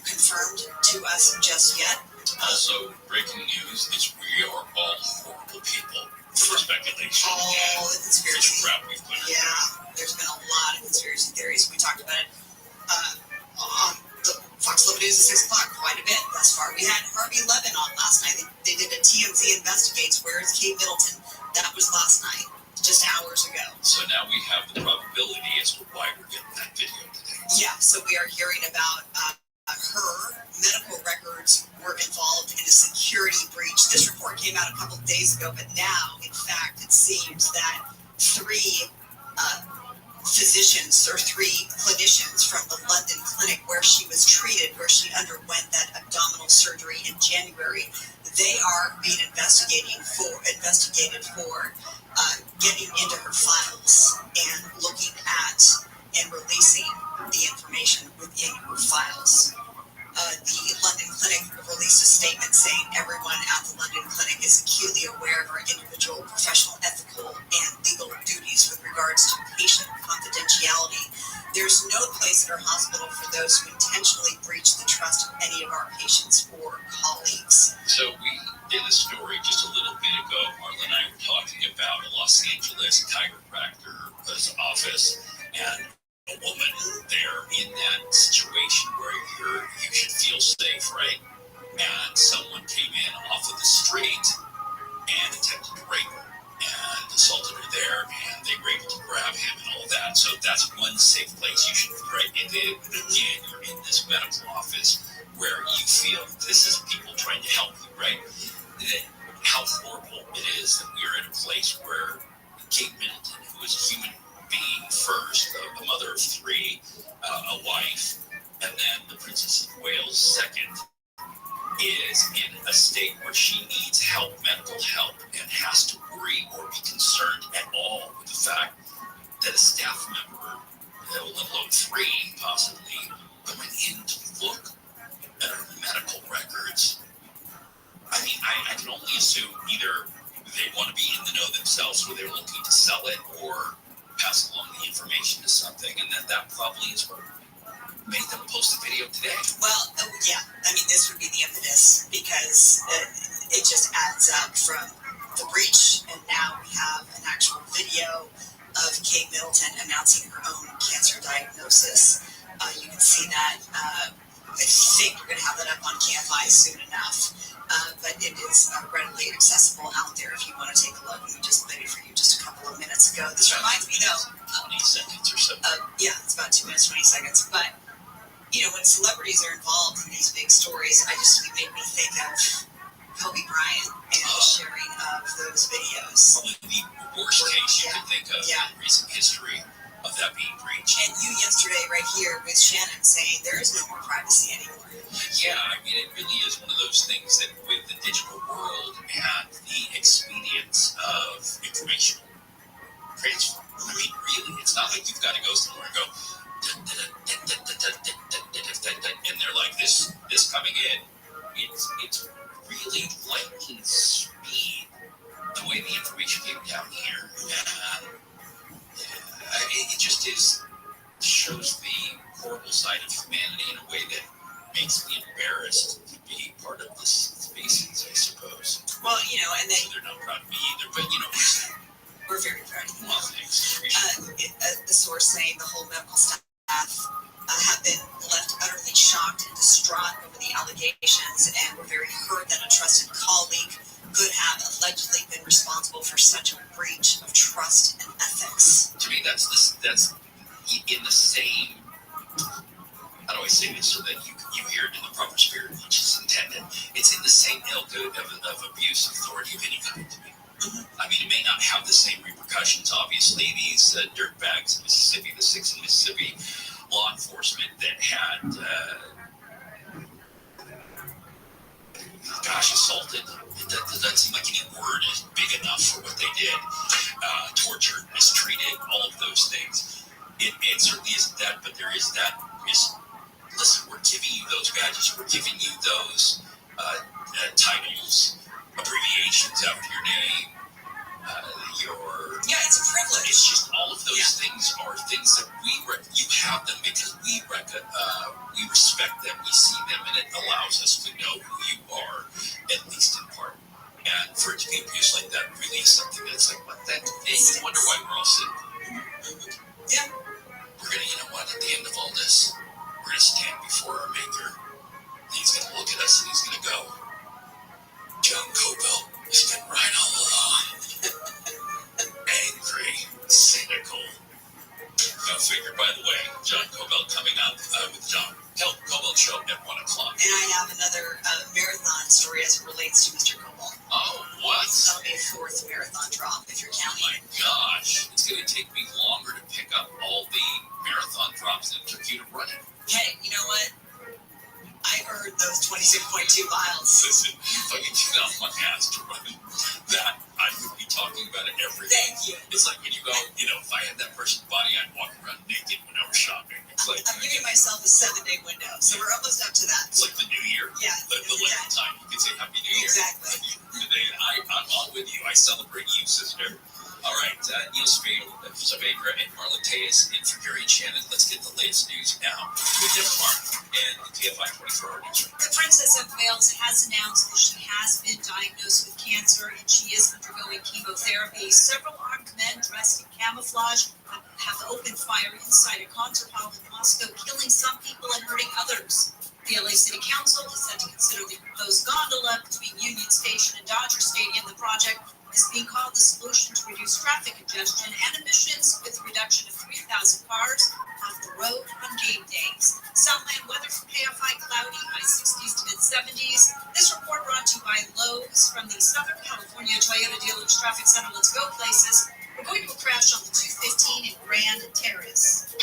confirmed to us just yet. Also, breaking news is we are all horrible people for speculation. All the conspiracy. Crap we've put in. Yeah, there's been a lot of conspiracy theories. We talked about it on the Fox 11 News at 6 o'clock quite a bit thus far. We had Harvey Levin on last night. They did a TMZ Investigates. Where is Kate Middleton? That was last night, just hours ago. So now we have the probability as to why we're getting that video today. Yeah, so we are hearing about her medical records were involved in a security breach. This report came out a couple of days ago, but now, in fact, it seems that three physicians or three clinicians from the London clinic where she was treated, where she underwent that abdominal surgery in January, they are being investigated for getting into her files and looking at and releasing the information within her files. The London clinic released a statement saying everyone at the London clinic is acutely aware of our individual, professional, ethical, and legal duties with regards to patient confidentiality. There's no place at our hospital for those who intentionally breach the trust of any of our patients or colleagues. So we did a story just a little bit ago. Marla and I were talking about a Los Angeles chiropractor's office and a woman there in that situation where you should feel safe, right? And someone came in off of the street and attempted to rape her and assaulted her there, and they were able to grab him and all that. So that's one safe place you should be, right? And then again, you're in this medical office where you feel this is people trying to help you, right? how horrible it is that we are in a place where Kate Middleton, who is a human being first, a mother of three, a wife, and then the Princess of Wales second, is in a state where she needs help, medical help, and has to worry or be concerned at all with the fact that a staff member, let alone three possibly, going in to look at her medical records. I mean, I can only assume either they want to be in the know themselves or they're looking to sell it or pass along the information to something, and that probably is what made them post the video today. Well, yeah, I mean, this would be the impetus because it just adds up from the breach, and now we have an actual video of Kate Middleton announcing her own cancer diagnosis. You can see that. I think we're going to have that up on KFI soon enough, but it is readily accessible out there if you want to take a look. We just played it for you just a couple of minutes ago. This reminds me, though. 20 seconds or so. Yeah, it's about 2 minutes, 20 seconds. But you know, when celebrities are involved in these big stories, it made me think of Kobe Bryant and the sharing of those videos. Probably the worst case you could think of in recent history of that being breached. And you yesterday right here with Shannon saying there is no more privacy anymore. Yeah, I mean, it really is one of those things that with the digital world and the expedience of information transfer, I mean, really, it's not like you've got to go somewhere and go, and they're like this coming in. It's really lightning speed the way the information came down here, and it just shows the horrible side of humanity in a way that makes me embarrassed to be part of this species, I suppose. Well, you know, and they're not proud of me either, but you know, we're very proud of you. Well, thanks. A source saying the whole medical staff have been left utterly shocked and distraught over the allegations, and we're very hurt that a trusted colleague could have allegedly been responsible for such a breach of trust and ethics. To me, that's in the same. How do I say this so that you hear it in the proper spirit, which is intended? It's in the same ilk of abuse of authority of any kind to me. I mean, it may not have the same repercussions. Obviously, these dirtbags in Mississippi, the 6 in Mississippi law enforcement that had, assaulted. That doesn't seem like any word is big enough for what they did. Tortured, mistreated, all of those things. It certainly isn't that, but there is that listen, we're giving you those badges, we're giving you those titles, abbreviations after your name, it's a privilege. It's just all of those things are things that you have them because we respect them, we see them, and it allows us to know who you are, at least in part. And for it to be abused like that really is something that's like, what that? And you wonder why we're all sitting. Yeah. We're gonna, you know what? At the end of all this, we're gonna stand before our Maker. And he's gonna look at us and he's gonna go, John Cobell has been right all along. Angry, cynical. Go figure. By the way, John Cobell coming up with John Cobell show at 1 o'clock. And I have another marathon story as it relates to Mr. Cobell. Oh, what? That'll be a 4th marathon drop if you're counting. Oh my gosh, it's gonna take me longer to pick up all the marathon drops than it took you to run it. Hey, you know what? I earned those 26.2 miles. Listen, if I could get off my ass to run that, I would be talking about it every day. Thank you. It's like when you go, if I had that person's body, I'd walk around naked when I was shopping. It's like I'm giving myself a 7-day window, so we're almost up to that. It's like the new year. Yeah. The length of time you can say Happy New Year. Exactly. Today, I'm all with you. I celebrate you, sister. All right, Neil Saavedra and Marla Tejas in for Gary and Shannon. Let's get the latest news now with Deborah Mark and the TFI 24-hour newsroom. The Princess of Wales has announced that she has been diagnosed with cancer and she is undergoing chemotherapy. Several armed men dressed in camouflage have opened fire inside a concert hall in Moscow, killing some people and hurting others. The LA City Council is set to consider the proposed gondola between Union Station and Dodger Stadium. The project is being called the solution to reduce traffic congestion and emissions with a reduction of 3,000 cars off the road on game days. Southland weather from KFI cloudy, high 60s to mid 70s. This report brought to you by Lowe's from the Southern California Toyota Dealers Traffic Center. Let's go places. We're going to a crash on the 215 in Grand Terrace.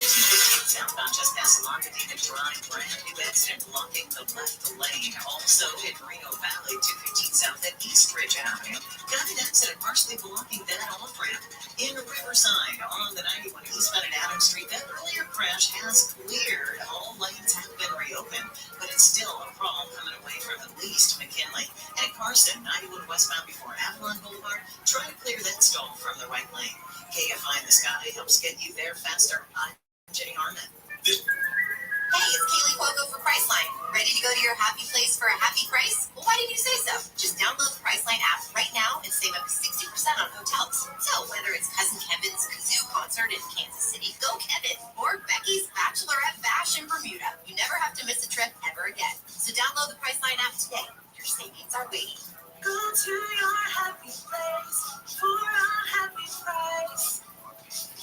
Southbound just past Longitude Drive, brand new accident blocking the left lane. Also in Reno Valley, 215 south at East Ridge Avenue. Got an accident partially blocking that off-ramp. In Riverside, on the 91 eastbound at Adams Street, that earlier crash has cleared. All lanes have been reopened, but it's still a problem coming away from at least McKinley. And at Carson, 91 westbound before Avalon Boulevard, try to clear that stall from the right lane. KFI in the sky helps get you there faster. I'm Jenny Harmon. Hey, it's Kaylee Cuoco for Priceline. Ready to go to your happy place for a happy price? Well, why didn't you say so? Just download the Priceline app right now and save up to 60% on hotels. So whether it's Cousin Kevin's kazoo concert in Kansas City, go Kevin, or Becky's bachelorette bash in Bermuda, you never have to miss a trip ever again. So download the Priceline app today. Your savings are waiting. Go to your happy place for a happy price.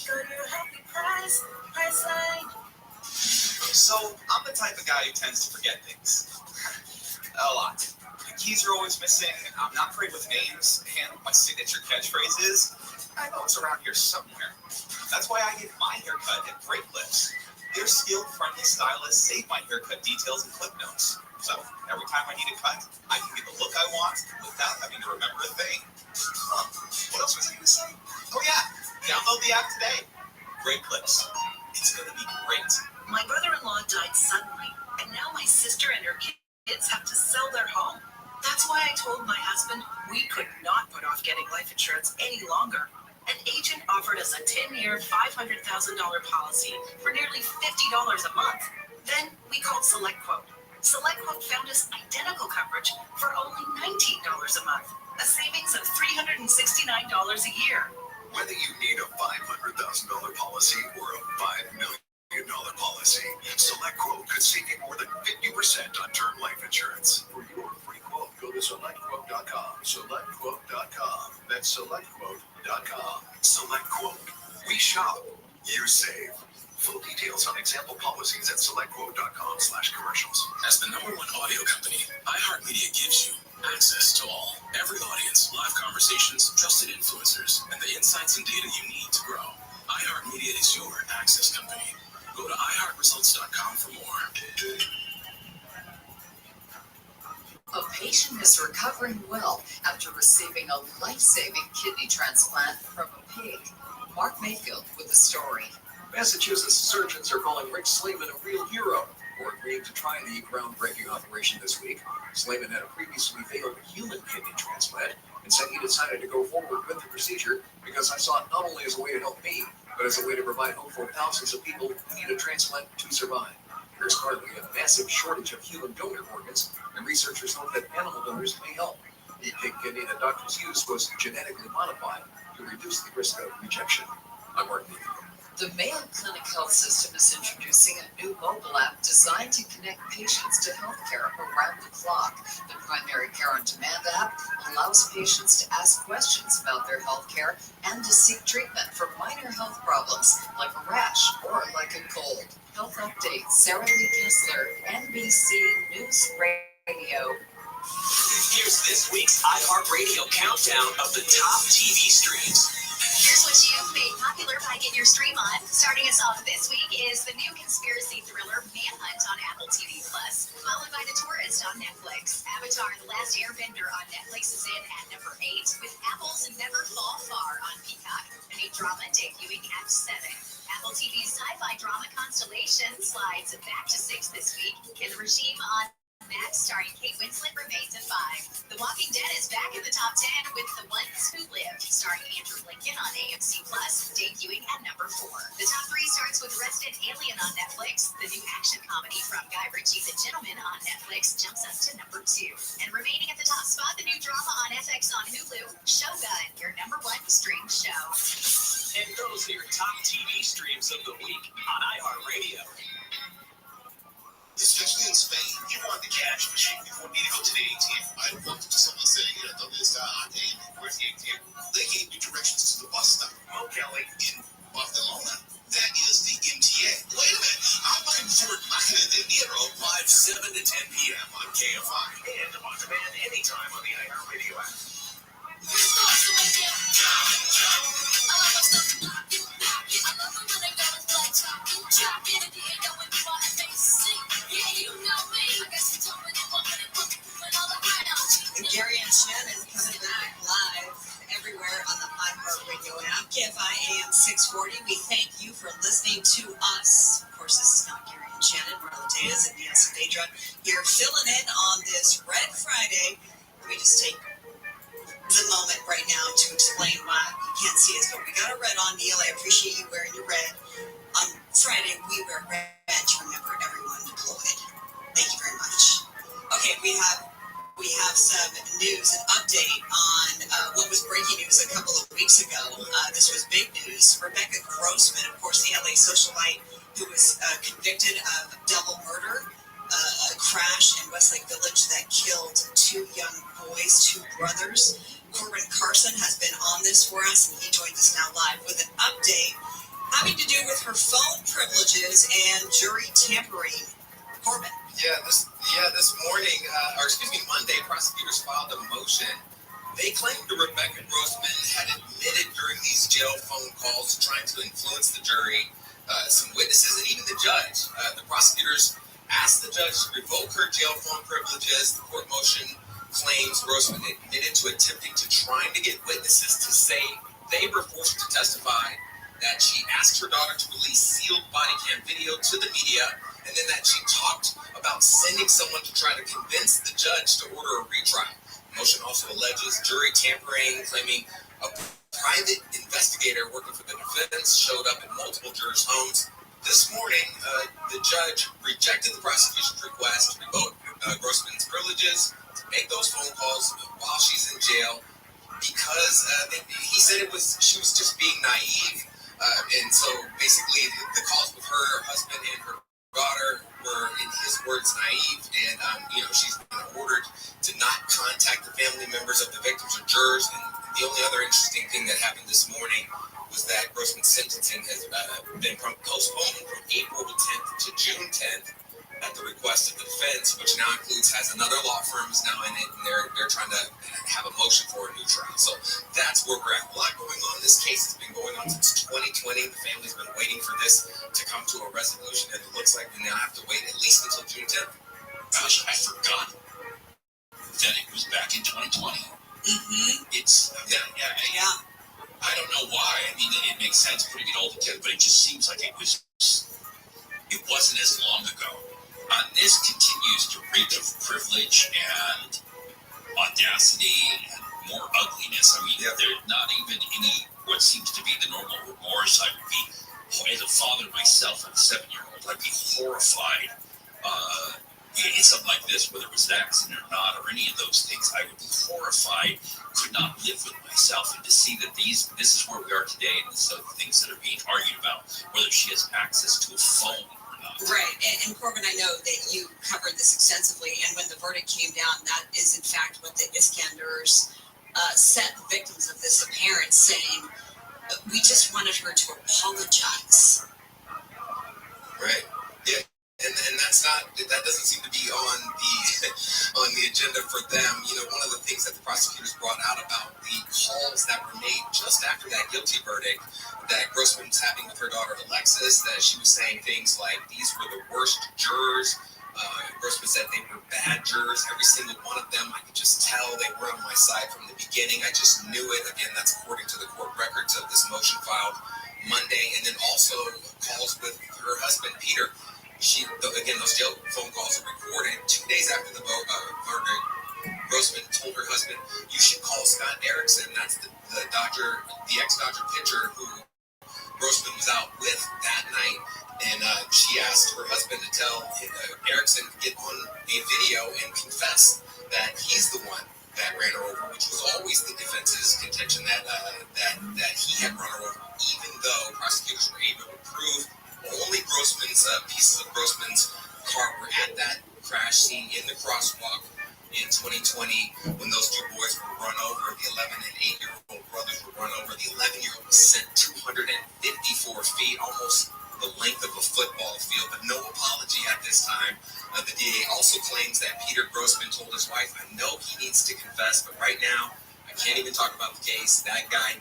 Go to your happy price, Priceline. So, I'm the type of guy who tends to forget things. A lot. The keys are always missing, I'm not great with names, and my signature catchphrase is, I know it's around here somewhere. That's why I get my haircut at Great Clips. Their skilled, friendly stylists save my haircut details and clip notes. So, every time I need a cut, I can get the look I want without having to remember a thing. What else was I going to say? Oh yeah, download the app today. Great Clips. It's going to be great. My brother-in-law died suddenly, and now my sister and her kids have to sell their home. That's why I told my husband we could not put off getting life insurance any longer. An agent offered us a 10-year, $500,000 policy for nearly $50 a month. Then we called SelectQuote. SelectQuote found us identical coverage for only $19 a month, a savings of $369 a year. Whether you need a $500,000 policy or a $5 million policy, SelectQuote could save you more than 50% on term life insurance. For your free quote, go to SelectQuote.com. SelectQuote.com. That's SelectQuote.com. SelectQuote. We shop. You save. Full details on example policies at SelectQuote.com/commercials. As the #1 audio company, iHeartMedia gives you access to all, every audience, live conversations, trusted influencers, and the insights and data you need to grow. iHeartMedia is your access company. Go to iHeartResults.com for more. A patient is recovering well after receiving a life-saving kidney transplant from a pig. Mark Mayfield with the story. Massachusetts surgeons are calling Rick Slayman a real hero for agreeing to try the groundbreaking operation this week. Slayman had a previously failed human kidney transplant and said he decided to go forward with the procedure because I saw it not only as a way to help me, but as a way to provide hope for thousands of people who need a transplant to survive. There's currently a massive shortage of human donor organs, and researchers hope that animal donors may help. The pig kidney that doctors used was genetically modified to reduce the risk of rejection. I'm Mark Mayfield. The Mayo Clinic Health System is introducing a new mobile app designed to connect patients to healthcare around the clock. The Primary Care on Demand app allows patients to ask questions about their healthcare and to seek treatment for minor health problems like a rash or like a cold. Health Update, Sarah Lee Kessler, NBC News Radio. Here's this week's iHeartRadio countdown of the top TV streams. Here's what you've made popular by getting your stream on. Starting us off this week is the new conspiracy thriller Manhunt on Apple TV+, followed by The Tourist on Netflix. Avatar: The Last Airbender on Netflix is in at number 8, with Apple's Never Fall Far on Peacock, a new drama debuting at 7. Apple TV's sci-fi drama Constellation slides back to 6 this week, and The Regime on Max, starring Kate Winslet, remains at 5. The Walking Dead is back in the top 10 with The Ones Who Live, starring Andrew Lincoln on AMC+, debuting at number 4. The top 3 starts with Arrested Alien on Netflix. The new action comedy from Guy Ritchie, The Gentleman on Netflix, jumps up to number 2. And remaining at the top spot, the new drama on FX on Hulu, Shogun, your number 1 stream show. And those are your top TV streams of the week on iHeartRadio. Especially in Spain, you want the cash machine. You won't need to go to the ATM. I walked up to someone saying, ¿dónde está ATM? Where's the ATM? They gave me directions to the bus stop. Oh, Kelly, in Barcelona. That is the MTA. Wait a minute. I'm looking for Máquina de Dinero live 7 to 10 p.m. on KFI. And on demand anytime on the iHeartRadio app. Gary and Shannon coming back live everywhere on the iHeartRadio app, KFI AM 640. We thank you for listening to us. Of course, this is not Gary and Shannon. Marla Diaz and Nancy Deidra here filling in on this Red Friday. Let me just take the moment right now to explain why you can't see us, but we got a red on. Neil, I appreciate you wearing your red. On Friday, we wear red to remember everyone deployed. Thank you very much. Okay, we have some news, an update on what was breaking news a couple of weeks ago. This was big news. Rebecca Grossman, of course, the LA socialite who was convicted of double murder, a crash in Westlake Village that killed two young boys, two brothers. Corbin Carson has been on this for us, and he joins us now live with an update having to do with her phone privileges and jury tampering. Corbin. This morning, Monday, prosecutors filed a motion. They claimed that Rebecca Grossman had admitted during these jail phone calls trying to influence the jury, some witnesses, and even the judge. The prosecutors asked the judge to revoke her jail phone privileges. The court motion claims Grossman admitted to attempting to trying to get witnesses to say they were forced to testify, that she asked her daughter to release sealed body cam video to the media, and then that she talked about sending someone to try to convince the judge to order a retrial. The motion also alleges jury tampering, claiming a private investigator working for the defense showed up at multiple jurors' homes. This morning, the judge rejected the prosecution's request to revoke Grossman's privileges to make those phone calls while she's in jail because he said she was just being naive. And so basically the calls with her husband and her daughter were, in his words, naive. And, she's been ordered to not contact the family members of the victims or jurors. And the only other interesting thing that happened this morning was that Grossman's sentencing has been postponed from April 10th to June 10th at the request of the defense, which now has another law firm is now in it, and they're trying to have a motion for a new trial. So that's where we're at. A lot going on. This case has been going on since 2020. The family's been waiting for this to come to a resolution, and it looks like we now have to wait at least until June 10th. Gosh, I forgot that it was back in 2020. Mm-hmm. It's, yeah. I don't know why. I mean, it makes sense putting it all together, but it just seems like it wasn't as long ago. This continues to reek of privilege and audacity and more ugliness. I mean, there's not even any what seems to be the normal remorse. I would be, as a father myself of a 7-year-old, I'd be horrified in something like this, whether it was an accident or not, or any of those things. I would be horrified, could not live with myself, and to see that this is where we are today, and this are the things that are being argued about, whether she has access to a phone. Right, and Corbin, I know that you covered this extensively, and when the verdict came down, that is in fact what the Iskanders sent victims of this appearance, saying, we just wanted her to apologize. Right, yeah, and that doesn't seem to be on the agenda for them. One of the things that the prosecutors brought out about the calls that were made just after that guilty verdict that Grossman was having with her daughter Alexis, that she was saying things like these were the worst jurors. Grossman said they were bad jurors, every single one of them. I could just tell they were on my side from the beginning. I just knew it. Again, that's according to the court records of this motion filed Monday. And then also calls with her husband, Peter. Those jail phone calls are recorded 2 days after the verdict. Grossman told her husband, you should call Scott Erickson. That's the ex-Dodger pitcher who Grossman was out with that night. And she asked her husband to tell Erickson to get on a video and confess that he's the one that ran her over, which was always the defense's contention that he had run her over, even though prosecutors were able to prove only pieces of Grossman's car were at that crash scene in the crosswalk in 2020 when those two boys were run over. The 11 and 8-year-old brothers were run over. The 11-year-old was sent 254 feet, almost the length of a football field, but no apology at this time. The DA also claims that Peter Grossman told his wife, I know he needs to confess, but right now, I can't even talk about the case. That guy,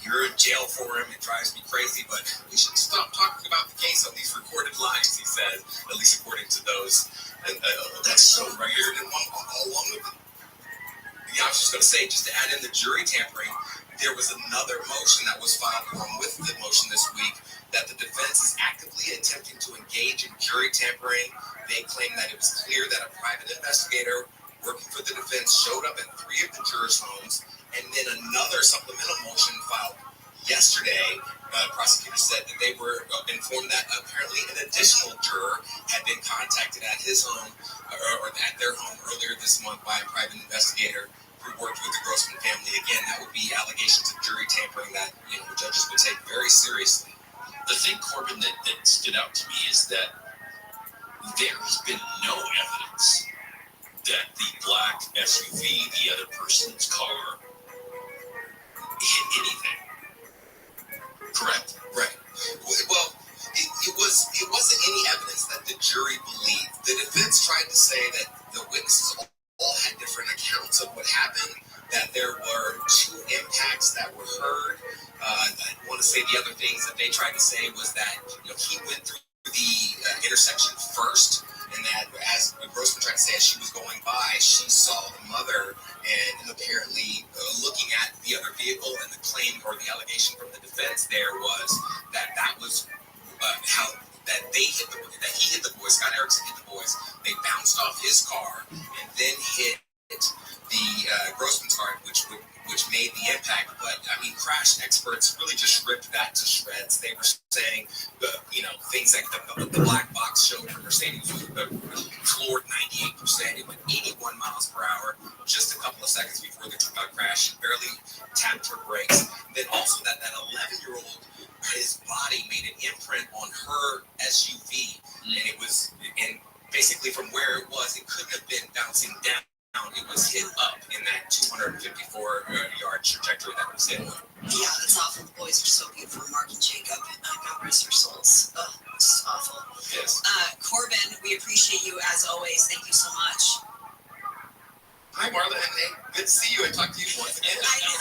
you're in jail for him. It drives me crazy, but we should stop talking about the case on these recorded lines, he said, at least according to those. And that's so weird. And along with it, I was just going to say, just to add in the jury tampering, there was another motion that was filed along with the motion this week that the defense is actively attempting to engage in jury tampering. They claim that it was clear that a private investigator working for the defense showed up at 3 of the jurors' homes, and then another supplemental motion filed yesterday. Prosecutors said that they were informed that apparently an additional juror had been contacted at his home or at their home earlier this month by a private investigator who worked with the Grossman family. Again, that would be allegations of jury tampering that judges would take very seriously. The thing, Corbin, that stood out to me is that there has been no evidence that the black SUV, the other person's car, hit anything. Correct? Right. Well, it wasn't any evidence that the jury believed. The defense tried to say that the witnesses all had different accounts of what happened, that there were 2 impacts that were heard. I want to say the other things that they tried to say was that he went through the intersection first, and that as Grossman tried to say, as she was going by, she saw the mother, and apparently looking at the other vehicle, and the claim or the allegation from the defense there was that was how that he hit the boys. Scott Erickson hit the boys. They bounced off his car and then hit the Grossman's car, which made the impact. But I mean, crash experts really just ripped that to shreds. They were saying, things like the black box showed her Mercedes was floored 98%. It went 81 miles per hour just a couple of seconds before the crash. She barely tapped her brakes. Then also that 11-year-old, his body made an imprint on her SUV, and basically from where it was, it couldn't have been bouncing down. It was hit up in that 254-yard trajectory that was hit. Yeah, that's awful. The boys are so beautiful. Mark and Jacob, God rest their souls. Oh, it's just awful. Yes. Corbin, we appreciate you as always. Thank you so much. Hi, Marla, and hey, good to see you and talk to you once again. I know.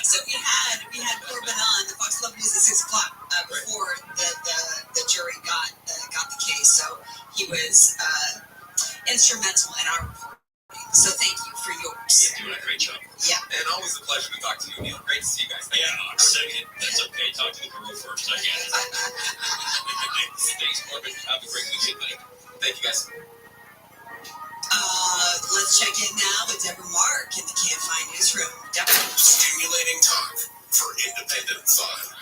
So we had Corbin on the Fox 11 News at 6 o'clock before the jury got the case. So he was instrumental in our reporting. So thank you for yours. You're doing a great job. Yeah. And always a pleasure to talk to you, Neil. Great to see you guys. Second. That's okay. Talk to the girl first, I guess. Thanks, Corbin. Have a great weekend, buddy. Thank you, guys. Let's check in now with Deborah Mark in the Can't Find newsroom. Deborah. Stimulating talk for independent thought.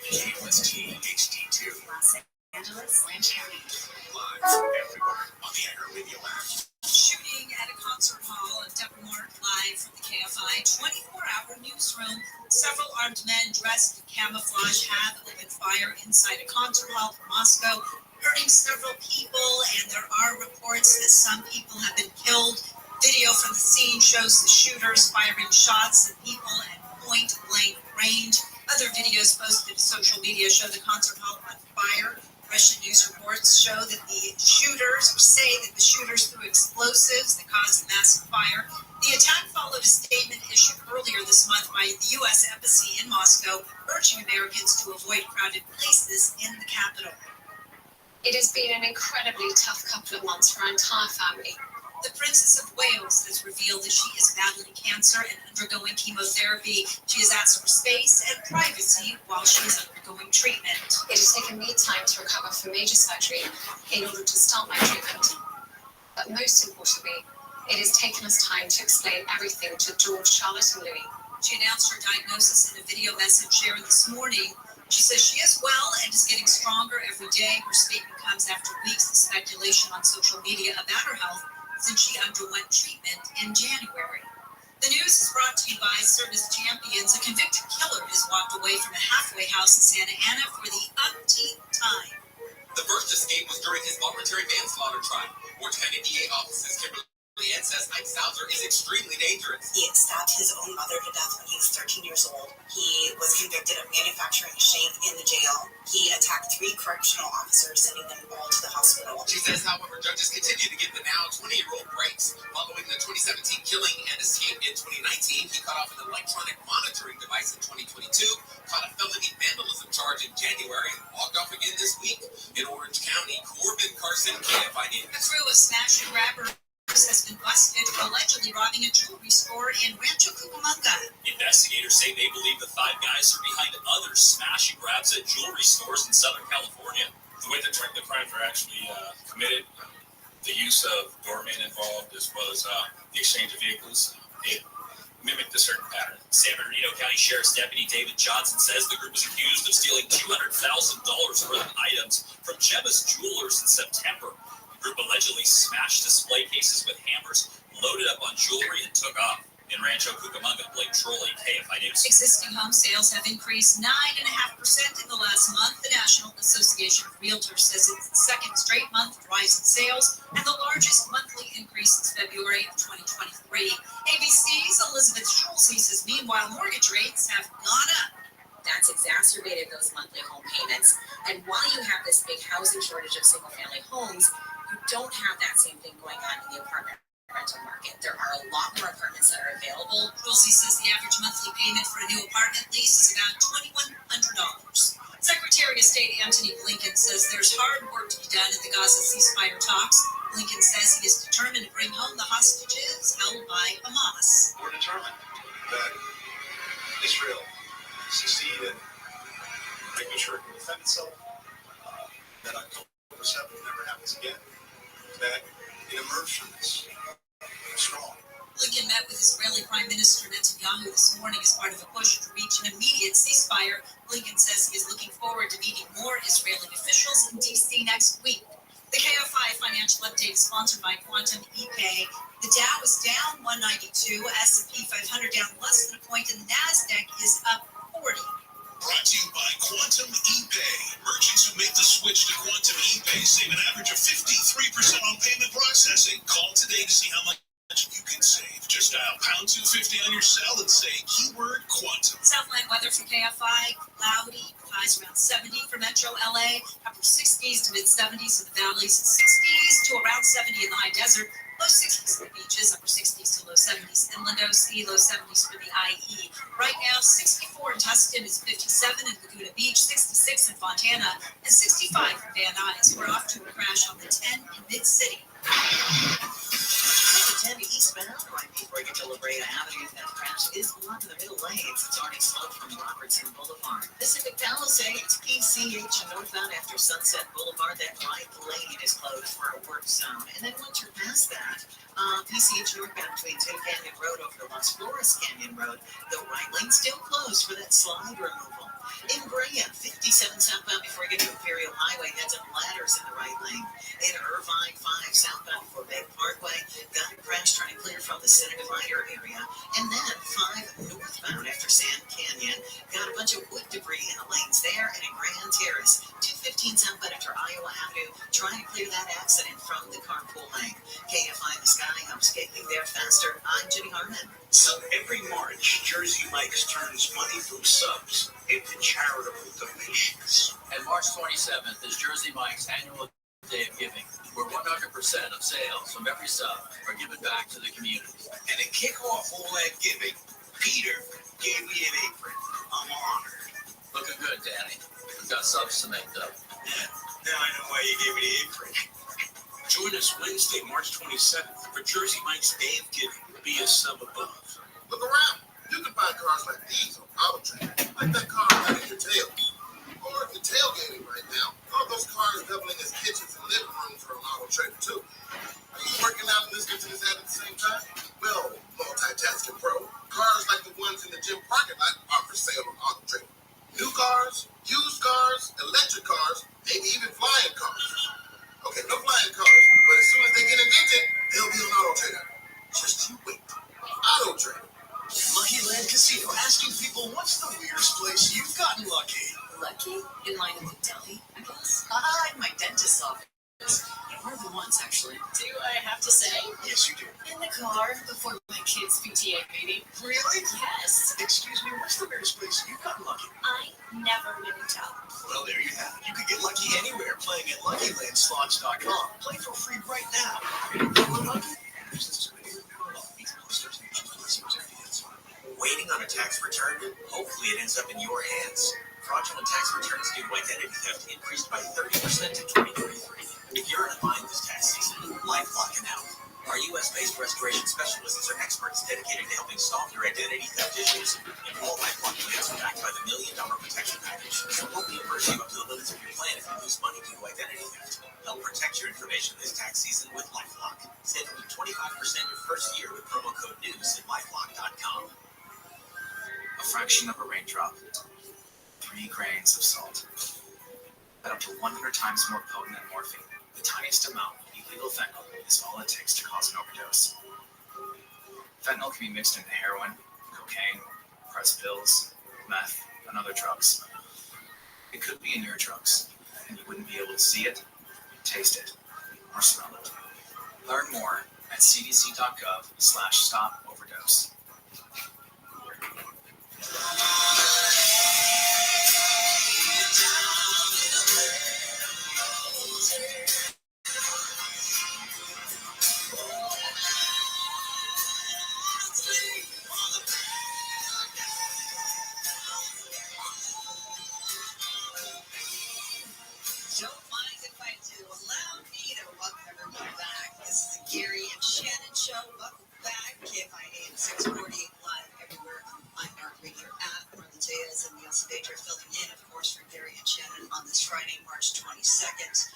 KOST HD2. Los Angeles, Orange County. Live everywhere on the iHeartRadio app. Shooting at a concert hall of Deborah Mark live from the KFI 24-hour newsroom. Several armed men dressed in camouflage have opened fire inside a concert hall in Moscow, hurting several people, and there are reports that some people have been killed. Video from the scene shows the shooters firing shots at people at point-blank range. Other videos posted to social media show the concert hall on fire. Russian news reports show that the shooters threw explosives that caused the massive fire. The attack followed a statement issued earlier this month by the U.S. Embassy in Moscow, urging Americans to avoid crowded places in the capital. It has been an incredibly tough couple of months for our entire family. The Princess of Wales has revealed that she is battling cancer and undergoing chemotherapy. She has asked for space and privacy while she is undergoing treatment. It has taken me time to recover from major surgery in order to start my treatment. But most importantly, it has taken us time to explain everything to George, Charlotte, and Louis. She announced her diagnosis in a video message shared this morning. She says she is well and is getting stronger every day. Her statement comes after weeks of speculation on social media about her health since she underwent treatment in January. The news is brought to you by Service Champions. A convicted killer has walked away from a halfway house in Santa Ana for the umpteenth time. The first escape was during his voluntary manslaughter trial. Orange County DA offices Kimberly Ann says Ike Sauser is extremely dangerous. He stabbed his own mother to death when he was 13 years old. He was convicted of manufacturing shame in the jail. He attacked 3 correctional officers, sending them all to the hospital. She says, however, judges continue to give the now 20-year-old breaks. Following the 2017 killing and escape in 2019, he cut off an electronic monitoring device in 2022, caught a felony vandalism charge in January, and walked off again this week. In Orange County, Corbin Carson, KFI News. A crew of smash and grabbers has been busted for allegedly robbing a jewelry store in Rancho Cucamonga. Investigators say they believe the 5 guys are behind other smash and grabs at jewelry stores in Southern California. The way the crimes are actually committed, the use of doormen involved, as well as the exchange of vehicles, it mimicked a certain pattern. San Bernardino County Sheriff's Deputy David Johnson says the group is accused of stealing $200,000 worth of items from Gemma's Jewelers in September. The group allegedly smashed display cases with hammers, loaded up on jewelry, and took off. In Rancho Cucamonga, Blake Trolley, KFI News. Existing home sales have increased 9.5% in the last month. The National Association of Realtors says it's the second straight month of rise in sales and the largest monthly increase since February of 2023. ABC's Elizabeth Schulze says, meanwhile, mortgage rates have gone up. That's exacerbated those monthly home payments. And while you have this big housing shortage of single-family homes, you don't have that same thing going on in the apartment rental market. There are a lot more apartments that are available. Schulze says the average monthly payment for a new apartment lease is about $2,100. Secretary of State Antony Blinken says there's hard work to be done at the Gaza ceasefire talks. Blinken says he is determined to bring home the hostages held by Hamas. We're determined that Israel succeed in making sure it can defend itself, that October 7th never happens again, that it emerged from this strong. Blinken met with Israeli Prime Minister Netanyahu this morning as part of a push to reach an immediate ceasefire. Blinken says he is looking forward to meeting more Israeli officials in D.C. next week. The KFI Financial Update is sponsored by Quantum ePay. The Dow is down 192, S&P 500 down less than a point, and the NASDAQ is up 40. Brought to you by Quantum ePay. Merchants who make the switch to Quantum ePay save an average of 53% on payment processing. Call today to see how much you can save. Just dial #250 on your cell and say keyword Quantum. Southland weather for KFI, cloudy, highs around 70 for Metro LA, upper 60s to mid 70s in the valleys, 60s to around 70 in the high desert. Low 60s for the beaches, upper 60s to low 70s inland OC, low 70s for the IE. Right now, 64 in Tustin, is 57 in Laguna Beach, 66 in Fontana, and 65 in Van Nuys. We're off to a crash on the 10 in Mid-City. 10 eastbound, right before you get to La Brea Avenue. That crash is blocked in the middle lanes. It's already slowed from Robertson Boulevard. Pacific Palisades, PCH northbound after Sunset Boulevard. That right lane is closed for a work zone. And then once you're past that, PCH northbound between Tin Canyon Road over to Las Flores Canyon Road, the right lane still closed for that slide removal. In Brea, 57 southbound before you get to Imperial Highway, heads up ladders in the right lane. In Irvine, 5 southbound before Bay Parkway, got a crash trying to clear from the Senator Ryder area. And then 5 northbound after Sand Canyon, got a bunch of wood debris in the lanes there. And in Grand Terrace, 215 southbound after Iowa Avenue, trying to clear that accident from the carpool lane. KFI in the sky, helps getting there faster. I'm Jenny Harmon. So every March, Jersey Mike's turns money from subs into charitable donations. And March 27th is Jersey Mike's annual Day of Giving, where 100% of sales from every sub are given back to the community. And to kick off all that giving, Peter gave me an apron. I'm honored. Looking good, Danny. We've got subs to make, though. Yeah, now I know why you gave me the apron. Join us Wednesday, March 27th for Jersey Mike's Day of Giving. Be a sub above. Look around. You can buy cars like these on AutoTrader, like that car right at your tail. Or if you're tailgating right now, all those cars doubling as kitchens and living rooms are on AutoTrader too. Are you working out and listening to this ad at the same time? Well, multitasking pro. Cars like the ones in the gym parking lot are for sale on AutoTrader. New cars, used cars, electric cars, maybe even flying cars. Okay, no flying cars, but as soon as they get invented, they'll be on AutoTrader. Just you wait. AutoTrader. Lucky Land Casino asking people, what's the weirdest place you've gotten lucky? Lucky? In line at the deli, I guess? Ah, in my dentist's office. More than once, actually. Do I have to say? Yes, you do. In the car before my kid's PTA meeting. Really? Yes. Excuse me, what's the weirdest place you've gotten lucky? I never really tell. Well, there you have it. You can get lucky anywhere playing at LuckyLandSlots.com. Play for free right now. Waiting on a tax return? Hopefully it ends up in your hands. Fraudulent tax returns due to identity theft increased by 30% in 2023. If you're in a bind this tax season, LifeLock can help. Our U.S.-based restoration specialists are experts dedicated to helping solve your identity theft issues. And all LifeLock plans are backed by the $1 Million Protection Package. So we'll reimburse you up to the limits of your plan if you lose money due to identity theft. Help protect your information this tax season with LifeLock. Save up to 25% your first year with promo code NEWS at LifeLock.com. A fraction of a raindrop, 3 grains of salt, but up to 100 times more potent than morphine. The tiniest amount of illegal fentanyl is all it takes to cause an overdose. Fentanyl can be mixed into heroin, cocaine, pressed pills, meth, and other drugs. It could be in your drugs, and you wouldn't be able to see it, taste it, or smell it. Learn more at cdc.gov/stop-overdose. Don't mind if I do. Allow me to welcome everyone back. This is the Gary and Shannon Show. Welcome back. KFIA 640 live everywhere on the iHeartRadio app. Marla Diaz and Neil Saavedra filling in, of course, for Gary and Shannon on this Friday, March 22nd.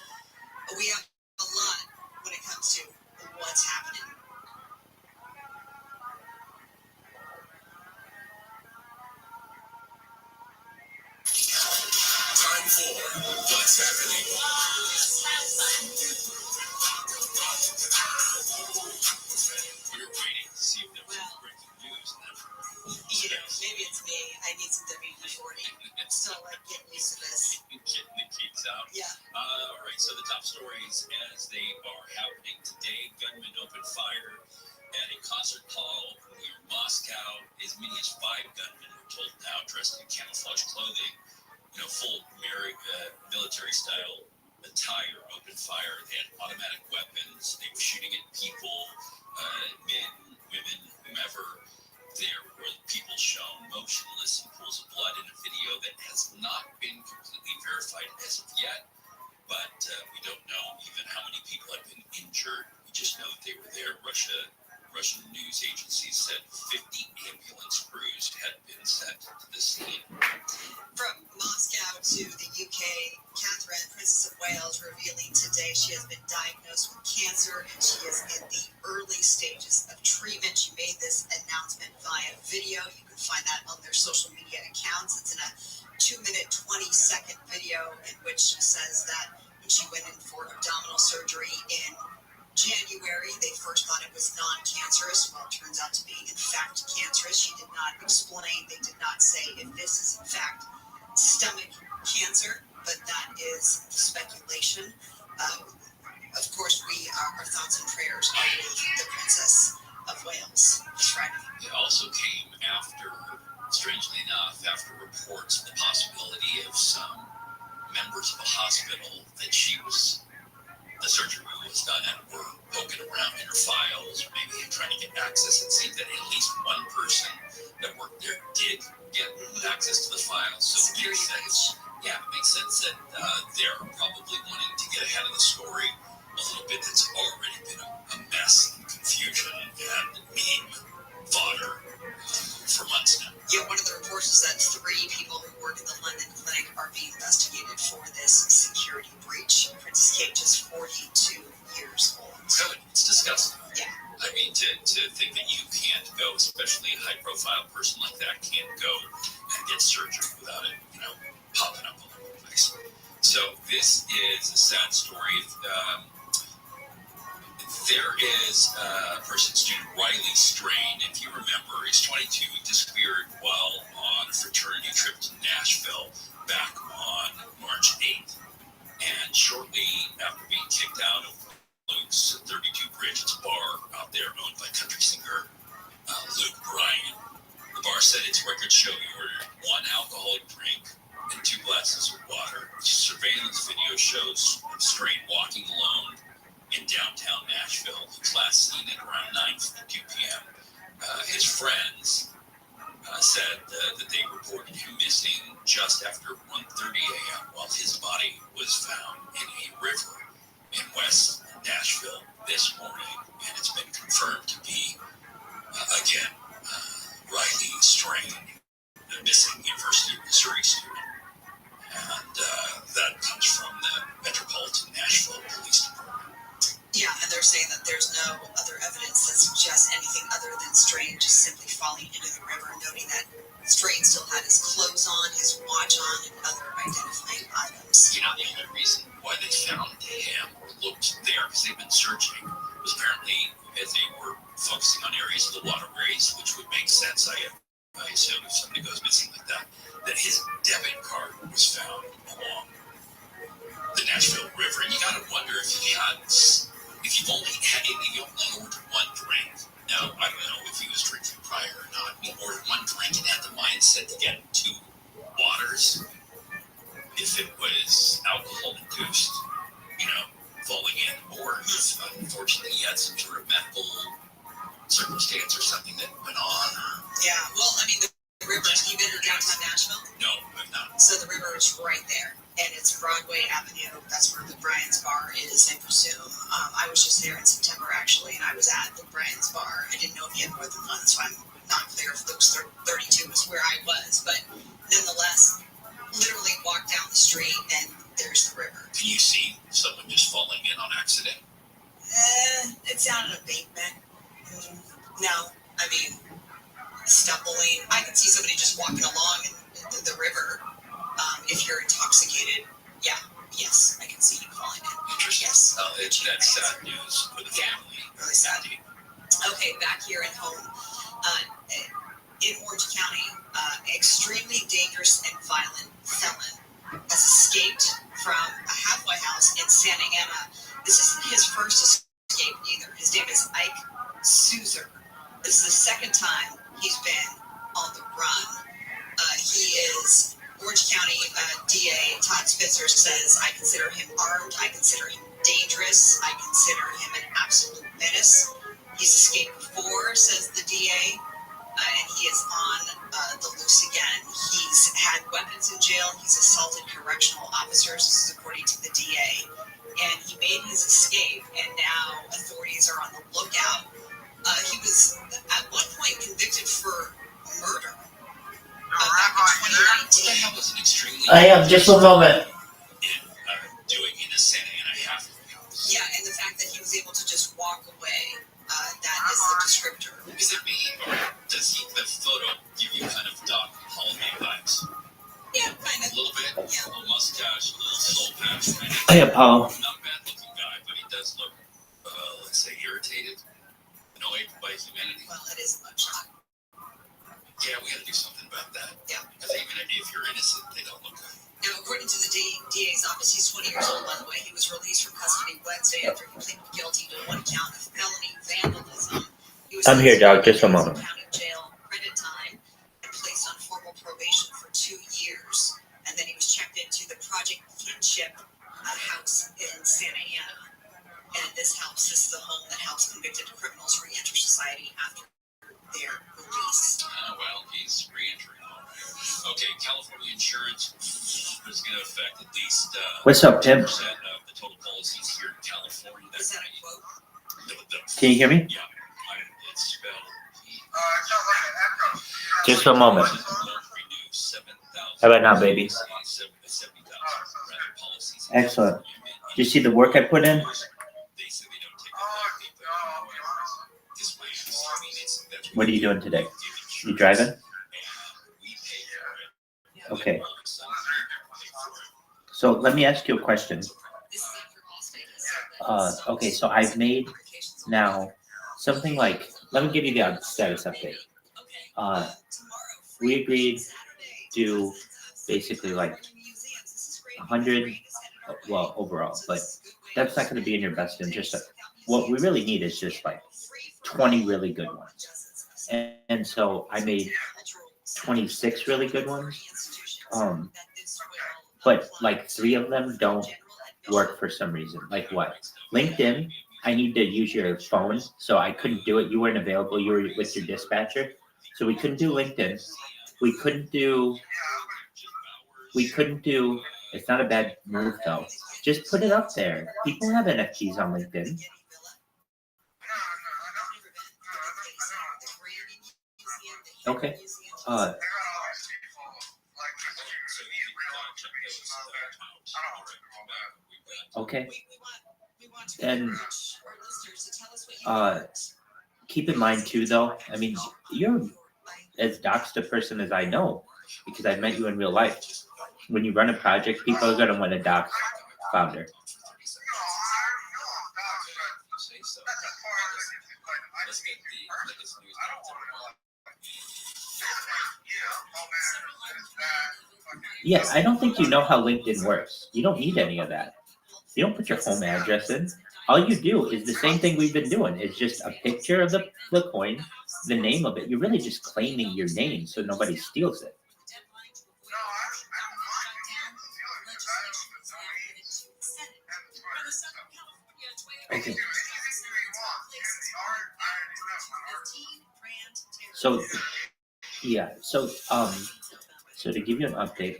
We have a lot when it comes to what's happening. Time for What's Happening. We're waiting to see if there was any breaking news. Maybe it's me. I need some WD-40. Still like getting used to this. Getting the kids out. Yeah. All right, so the top stories as they are happening today. Gunmen opened fire at a concert hall near Moscow. As many as 5 gunmen were told now, dressed in camouflage clothing, full military-style attire, opened fire. They had automatic weapons. They were shooting at people, men, women, whomever. There were people shown motionless in pools of blood in a video that has not been completely verified as of yet, but we don't know even how many people have been injured. We just know that they were there. Russian news agencies said 50 ambulance crews had been sent to the scene. From Moscow to the UK, Catherine, Princess of Wales, revealing today she has been diagnosed with cancer and she is in the early stages of treatment. She made this announcement via video. You can find that on their social media accounts. It's in a 2-minute, 20-second video in which she says that when she went in for abdominal surgery in January, they first thought it was non-cancerous. Well, it turns out to be, in fact, cancerous. She did not explain. They did not say if this is, in fact, stomach cancer, but that is speculation. Of course, our thoughts and prayers are with the Princess of Wales this Friday. It also came after, strangely enough, after reports of the possibility of some members of a hospital that the surgery was done and were poking around in her files, or maybe trying to get access. It seemed that at least one person that worked there did get access to the files. So it makes sense. Yeah, it makes sense that they're probably wanting to get ahead of the story a little bit. It's already been a mess and confusion and meme fodder for months now. Yeah, one of the reports is that 3 people who work in the London clinic are being investigated for this security breach. Princess Kate, just 42 years old. Good. It's disgusting. Yeah. I mean, to think that you can't go, especially a high-profile person like that, can't go and get surgery without it, popping up all over the place. So this is a sad story. There is a person, student Riley Strain. If you remember, he's 22. He disappeared while on a fraternity trip to Nashville back said its records show he ordered 1 alcoholic drink and 2 glasses of water. Surveillance video shows Strain walking alone in downtown Nashville. He was last seen at around 9:52 p.m. His friends said that they reported him missing just after 1:30 a.m. while his body was found in a river in West Nashville this morning, and it's been confirmed to be again Riley Strain, the missing University of Missouri student, and that comes from the Metropolitan Nashville Police Department. Yeah, and they're saying that there's no other evidence that suggests anything other than Strain just simply falling into the river, noting that Strain still had his clothes on, his watch on, and other identifying items. You know, the only reason why they found him or looked there, because they've been searching, was apparently as they were focusing on areas of the waterways, which would make sense, I assume, if somebody goes missing like that his debit card was found along the Nashville River. And you gotta wonder if you've only ordered 1 drink. Now, I don't know if he was drinking prior or not. He ordered 1 drink and had the mindset to get 2 waters. If it was alcohol-induced, falling in, or if, unfortunately, he had some sort of medical circumstance or something that went on. Yeah, well, I mean, the river, have you been to downtown Nashville? No, I've not. So the river is right there, and it's Broadway Avenue. That's where the Brian's Bar is, I presume. I was just there in September, actually, and I was at the Brian's Bar. I didn't know if he had more than 1, so I'm not clear if those 32 was where I was, but nonetheless, literally walk down the street, and there's the river. Can you see someone just falling in on accident? It's down an embankment. No, I mean, stumbling. I can see somebody just walking along in the river. If you're intoxicated, yes, I can see you falling in. Interesting. Yes. That's sad news for the family. Really sad. Okay, back here at home, in Orange County, extremely dangerous and violent felon has escaped from a halfway house in Santa Ana. This isn't his first escape either. His name is Ike Suzer. This is the second time he's been on the run. He is Orange County DA Todd Spitzer says, I consider him armed. I consider him dangerous. I consider him an absolute menace. He's escaped before, says the DA. And he is on the loose again. He's had weapons in jail. He's assaulted correctional officers. This is according to the DA. And he made his escape, and now authorities are on the lookout. He was at one point convicted for murder. Back in 2019. That was an extremely... I am, just a moment. Doing in a Santa Ana halfway house. Yeah, and the fact that he was able to just walk away, that is the descriptor. Is it me, or does the photo give you kind of Doc Holliday vibes? Yeah, kind of. A little bit? Yeah. A little mustache, a little soul patch. Hey, Paul. Not a bad looking guy, but he does look, let's say, irritated, annoyed by humanity. Well, it is a mugshot. Yeah, we gotta do something about that. Yeah. Because even if you're innocent, they don't look good. Now, according to the DA's office, he's 20 years old, by the way. He was released from custody Wednesday after he pleaded guilty to 1 count of felony vandalism. I'm here, dog. Just a moment. County jail, credit time, and placed on formal probation for 2 years. And then he was checked into the Project Kinship house in Santa Ana. And this is the home that helps convicted criminals re-enter society after their release. Well, he's re-entering. Okay, California insurance is going to affect at least What's up, Tim? of the total policies here in California. Is that a quote? Can you hear me? Yeah, it's spelled. Just a moment. How about now, baby? Excellent. Do you see the work I put in? What are you doing today? You driving? Okay. So let me ask you a question. Okay, so I've made now something like, let me give you the status update. We agreed to basically like 100, well, overall, but that's not going to be in your best interest. What we really need is just like 20 really good ones. And so I made 26 really good ones. But like 3 of them don't work for some reason. Like what? LinkedIn, I need to use your phone, so I couldn't do it. You weren't available. You were with your dispatcher, so we couldn't do LinkedIn. We couldn't do. It's not a bad move though. Just put it up there. People have NFTs on LinkedIn. Okay. Okay. And keep in mind too, though. I mean, you're as doxed a person as I know because I've met you in real life. When you run a project, people are gonna want a dox founder. Yeah, I don't think you know how LinkedIn works. You don't need any of that. You don't put your home address in. All you do is the same thing we've been doing. It's just a picture of the coin, the name of it. You're really just claiming your name so nobody steals it. Okay. So, yeah. So to give you an update,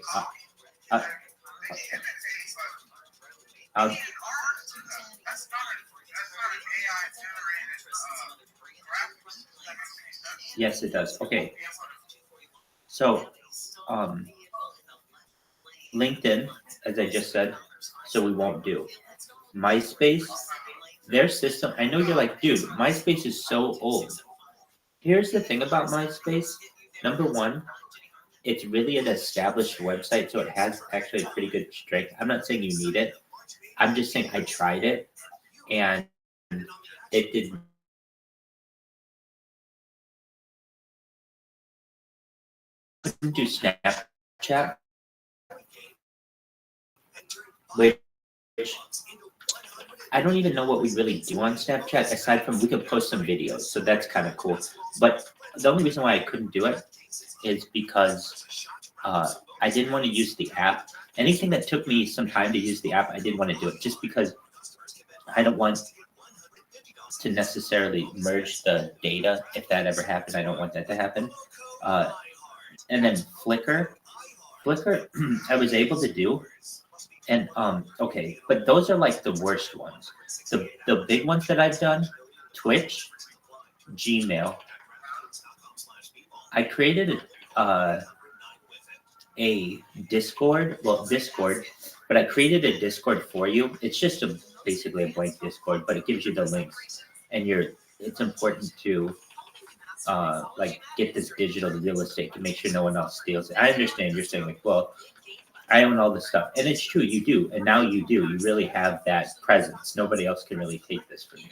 yes, it does. Okay. So, LinkedIn, as I just said, so we won't do. MySpace, their system, I know you're like, dude, MySpace is so old. Here's the thing about MySpace. Number one, it's really an established website, so it has actually a pretty good strength. I'm not saying you need it. I'm just saying I tried it, and it did. Couldn't do Snapchat, which I don't even know what we really do on Snapchat aside from we could post some videos, so that's kind of cool. But the only reason why I couldn't do it is because I didn't want to use the app. Anything that took me some time to use the app, I didn't want to do it just because I don't want to necessarily merge the data. If that ever happened, I don't want that to happen. And then Flickr, I was able to do. And okay, but those are like the worst ones. The big ones that I've done, Twitch, Gmail. I created a Discord, but I created a Discord for you. It's just basically a blank Discord, but it gives you the links, and it's important to like get this digital real estate to make sure no one else steals it. I understand you're saying like, well, I own all this stuff, and it's true, you do, and now you do. You really have that presence. Nobody else can really take this from you.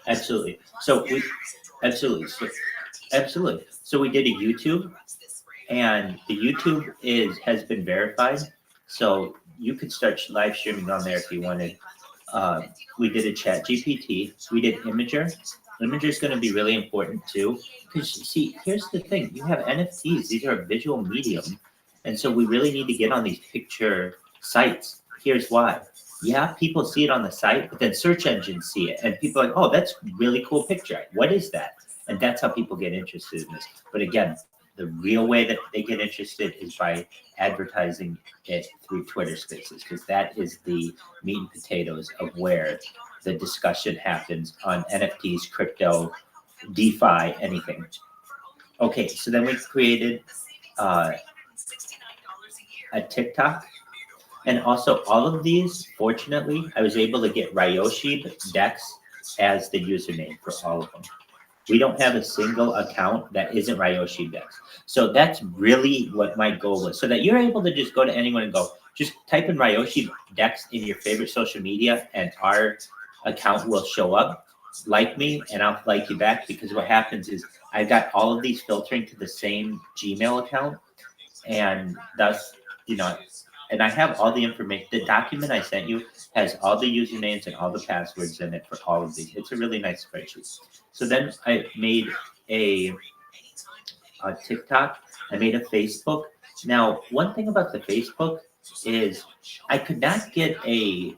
Absolutely. So we did a YouTube, and the YouTube has been verified, so you could start live streaming on there if you wanted. We did a chat GPT. We did Imager. Imager is going to be really important too, because see, here's the thing: you have NFTs; these are a visual medium, and so we really need to get on these picture sites. Here's why: yeah, people see it on the site, but then search engines see it, and people are like, "Oh, that's a really cool picture. What is that?" And that's how people get interested in this. But again, the real way that they get interested is by advertising it through Twitter Spaces, because that is the meat and potatoes of where the discussion happens on NFTs, crypto, DeFi, anything. Okay, so then we created a TikTok. And also all of these, fortunately, I was able to get Ryoshi Dex as the username for all of them. We don't have a single account that isn't Ryoshi Dex. So that's really what my goal was. So that you're able to just go to anyone and go, just type in Ryoshi Dex in your favorite social media and our account will show up. Like me and I'll like you back, because what happens is I got all of these filtering to the same Gmail account, and thus, and I have all the information. The document I sent you has all the usernames and all the passwords in it for all of these. It's a really nice spreadsheet. So then I made a TikTok. I made a Facebook. Now, one thing about the Facebook is I could not get a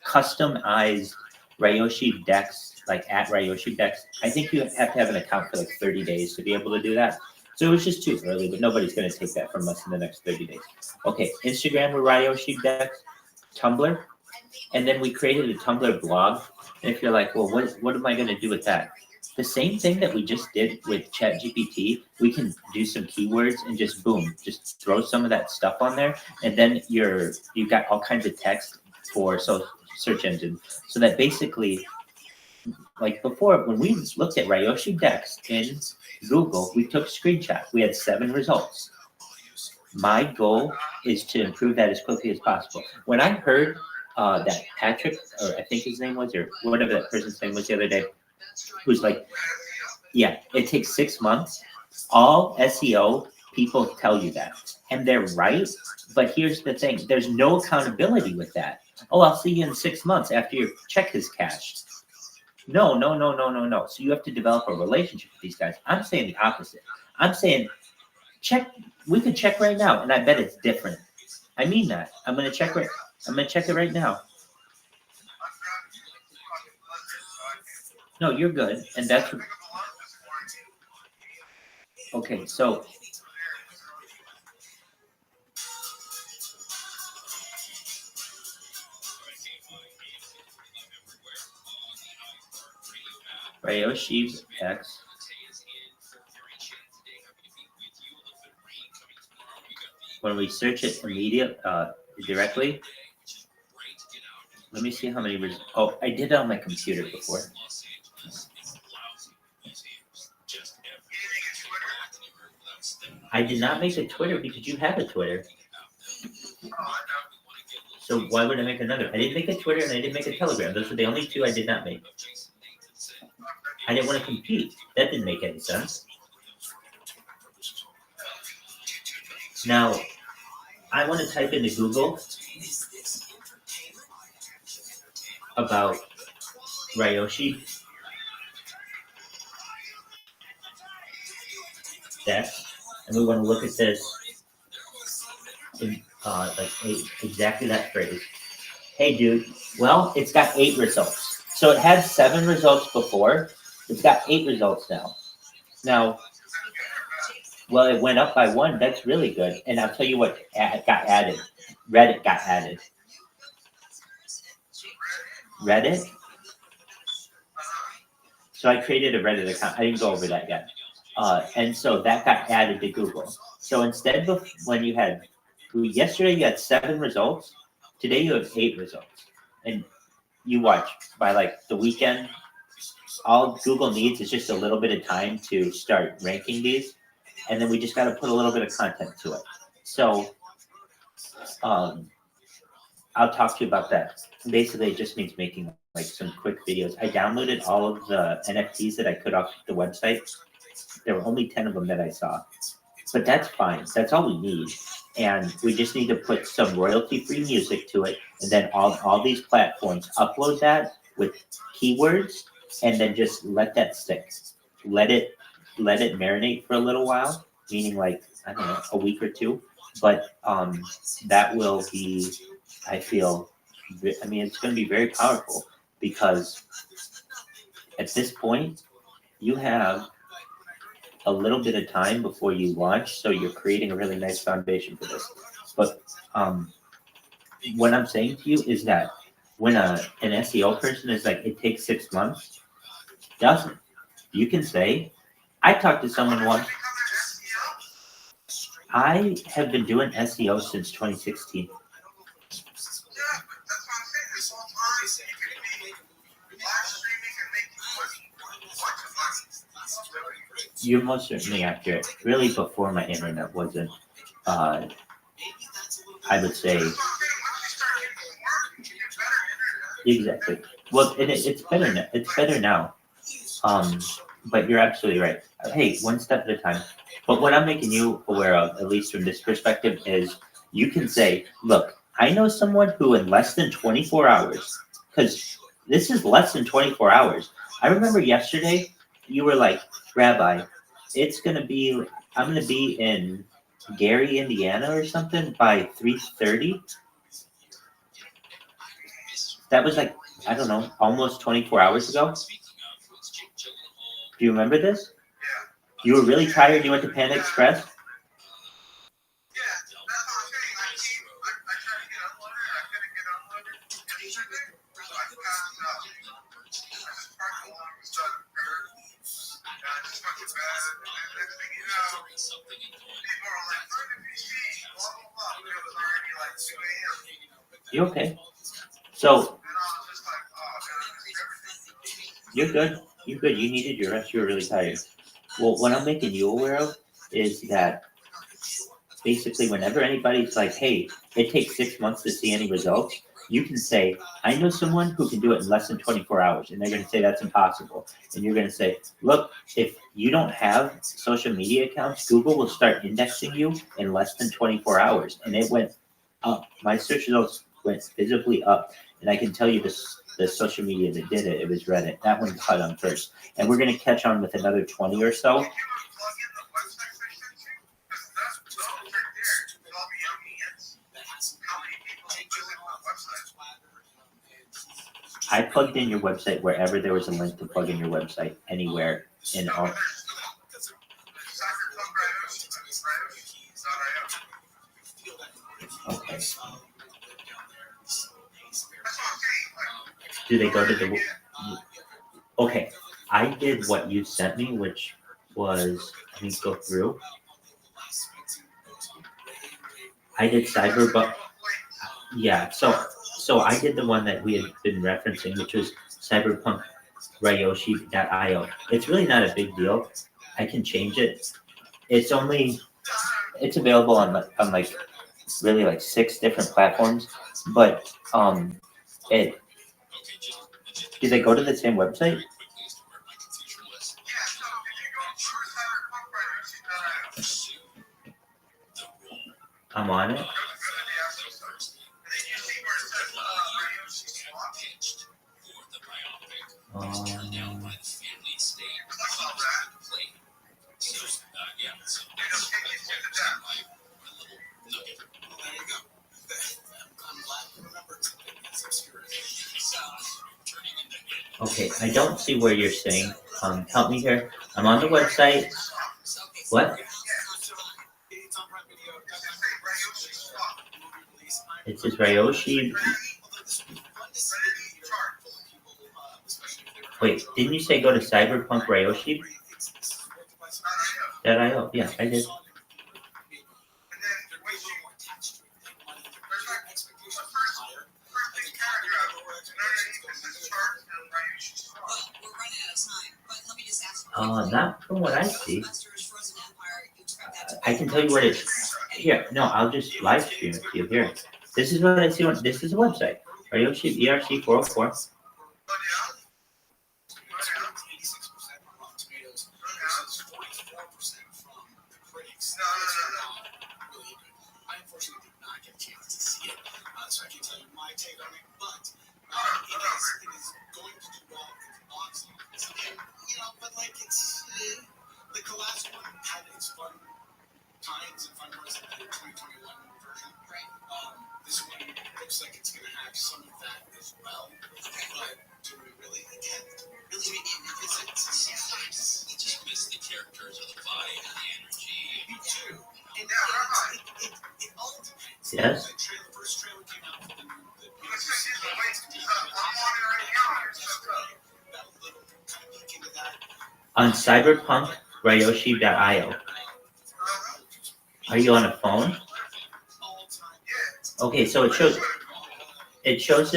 customized Ryoshi Dex, like at Ryoshi Dex. I think you have to have an account for like 30 days to be able to do that. So it was just too early, but nobody's going to take that from us in the next 30 days. Okay, Instagram with Ryoshi Dex, Tumblr, and then we created a Tumblr blog. And if you're like, well, what am I going to do with that? The same thing that we just did with ChatGPT, we can do some keywords and just boom, just throw some of that stuff on there, and then you've got all kinds of text for search engine, so that basically, like before, when we looked at Ryoshi Dex in Google, we took screenshots. We had 7 results. My goal is to improve that as quickly as possible. When I heard that Patrick, or I think his name was, or whatever that person's name was the other day, who's like, yeah, it takes 6 months. All SEO people tell you that, and they're right. But here's the thing: there's no accountability with that. Oh, I'll see you in 6 months after your check is cashed. No. So you have to develop a relationship with these guys. I'm saying the opposite. I'm saying check. We could check right now, and I bet it's different. I mean that. I'm gonna check it right now. No, you're good, and that's okay. So Ryoshi X. When we search it directly, let me see how many results. Oh, I did it on my computer before. I did not make a Twitter because you have a Twitter. So why would I make another? I didn't make a Twitter and I didn't make a Telegram. Those were the only 2 I did not make. I didn't want to compete. That didn't make any sense. Now, I want to type into Google about Ryoshi Dex, and we want to look at this in exactly that phrase. Hey, dude. Well, it's got 8 results. So it had 7 results before. It's got 8 results now. Now, well, it went up by 1. That's really good. And I'll tell you what got added. Reddit got added. Reddit? So I created a Reddit account. I didn't go over that yet. And so that got added to Google. So instead of when you had, yesterday you had 7 results, today you have 8 results. And you watch, by like the weekend, all Google needs is just a little bit of time to start ranking these. And then we just got to put a little bit of content to it. So I'll talk to you about that. Basically, it just means making like some quick videos. I downloaded all of the NFTs that I could off the website. There were only 10 of them that I saw. But that's fine. That's all we need. And we just need to put some royalty-free music to it. And then all these platforms upload that with keywords and then just let that stick. Let it marinate for a little while, meaning like, I don't know, a week or 2. But that will be, I feel, it's going to be very powerful because at this point, you have a little bit of time before you launch, so you're creating a really nice foundation for this. But what I'm saying to you is that when an SEO person is like, it takes 6 months, doesn't. You can say, I talked to someone once. I have been doing SEO since 2016. You're most certainly accurate. Really, before my internet wasn't, I would say, exactly. Well, it's better now. It's better now. But you're absolutely right. Hey, one step at a time. But what I'm making you aware of, at least from this perspective, is You can say, look, I know someone who in less than 24 hours, because this is less than 24 hours. I remember yesterday you were like, Rabbi, I'm going to be in Gary, Indiana or something by 3:30. That was like, I don't know, almost 24 hours ago. Do you remember this? You were really tired. You went to Panda Express. You okay? So you're good. You're good. You needed your rest. You were really tired. Well, what I'm making you aware of is that basically whenever anybody's like, hey, it takes 6 months to see any results, you can say, I know someone who can do it in less than 24 hours. And they're going to say that's impossible. And you're going to say, look, if you don't have social media accounts, Google will start indexing you in less than 24 hours. And it went up. My search results went visibly up. And I can tell you the social media that did it, it was Reddit. That one caught on first. And we're going to catch on with another 20 or so. I plugged in your website wherever there was a link to plug in your website, anywhere in all. Okay. Do they go to the... Okay, I did what you sent me, which was, let me go through. I did Cyberbug. Yeah, so I did the one that we had been referencing, which was cyberpunkryoshi.io. It's really not a big deal. I can change it. It's available on like really like 6 different platforms, but do they go to the same website? I'm on it. Okay, I don't see where you're saying. Help me here. I'm on the website. What? It says Ryoshi. Wait, didn't you say go to cyberpunkryoshi.io? Yeah, I did. Not from what I see. I can tell you what it is. Here, no, I'll just live stream it to you. Here. This is what I see. This is a website. Ryoshi ERC 404. Yes. On cyberpunkryoshi.io. Are you on a phone? Okay, so it shows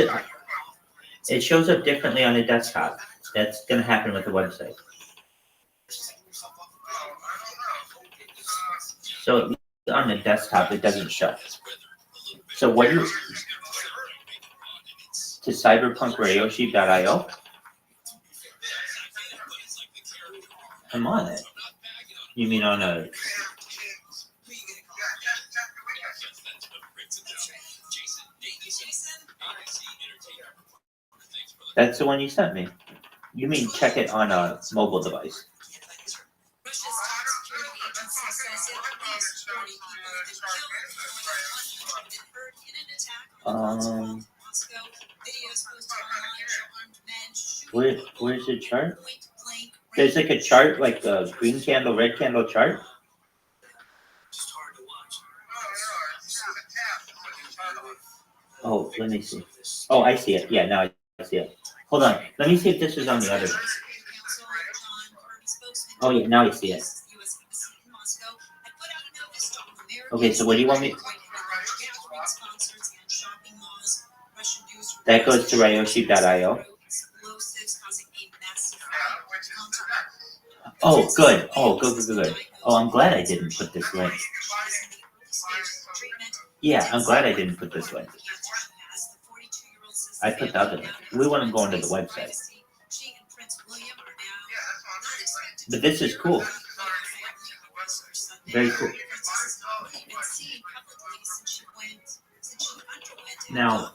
up differently on a desktop. That's gonna happen with the website. So on the desktop, it doesn't show. So what do you to cyberpunkryoshi.io? I'm on it. You mean on a... That's the one you sent me. You mean check it on a mobile device? Russia's top security agency says at least 40 people have been killed, more than 100 have been hurt in an attack on the Moscow. Videos posted online show armed men shooting Where's the chart? point blank. There's like a chart, like a green candle, red candle chart. Just hard to watch. Oh, let me see. Oh, I see it. Yeah, now I see it. Hold on. Let me see if this is on the other one. Oh, yeah, now I see it. Okay, so what do you want me? That goes to ryoshi.io. Oh, good. Oh, good. Oh, I'm glad I didn't put this link. Yeah, I'm glad I didn't put this link. I put the other link. We want to go into the website. But this is cool. Very cool. Now,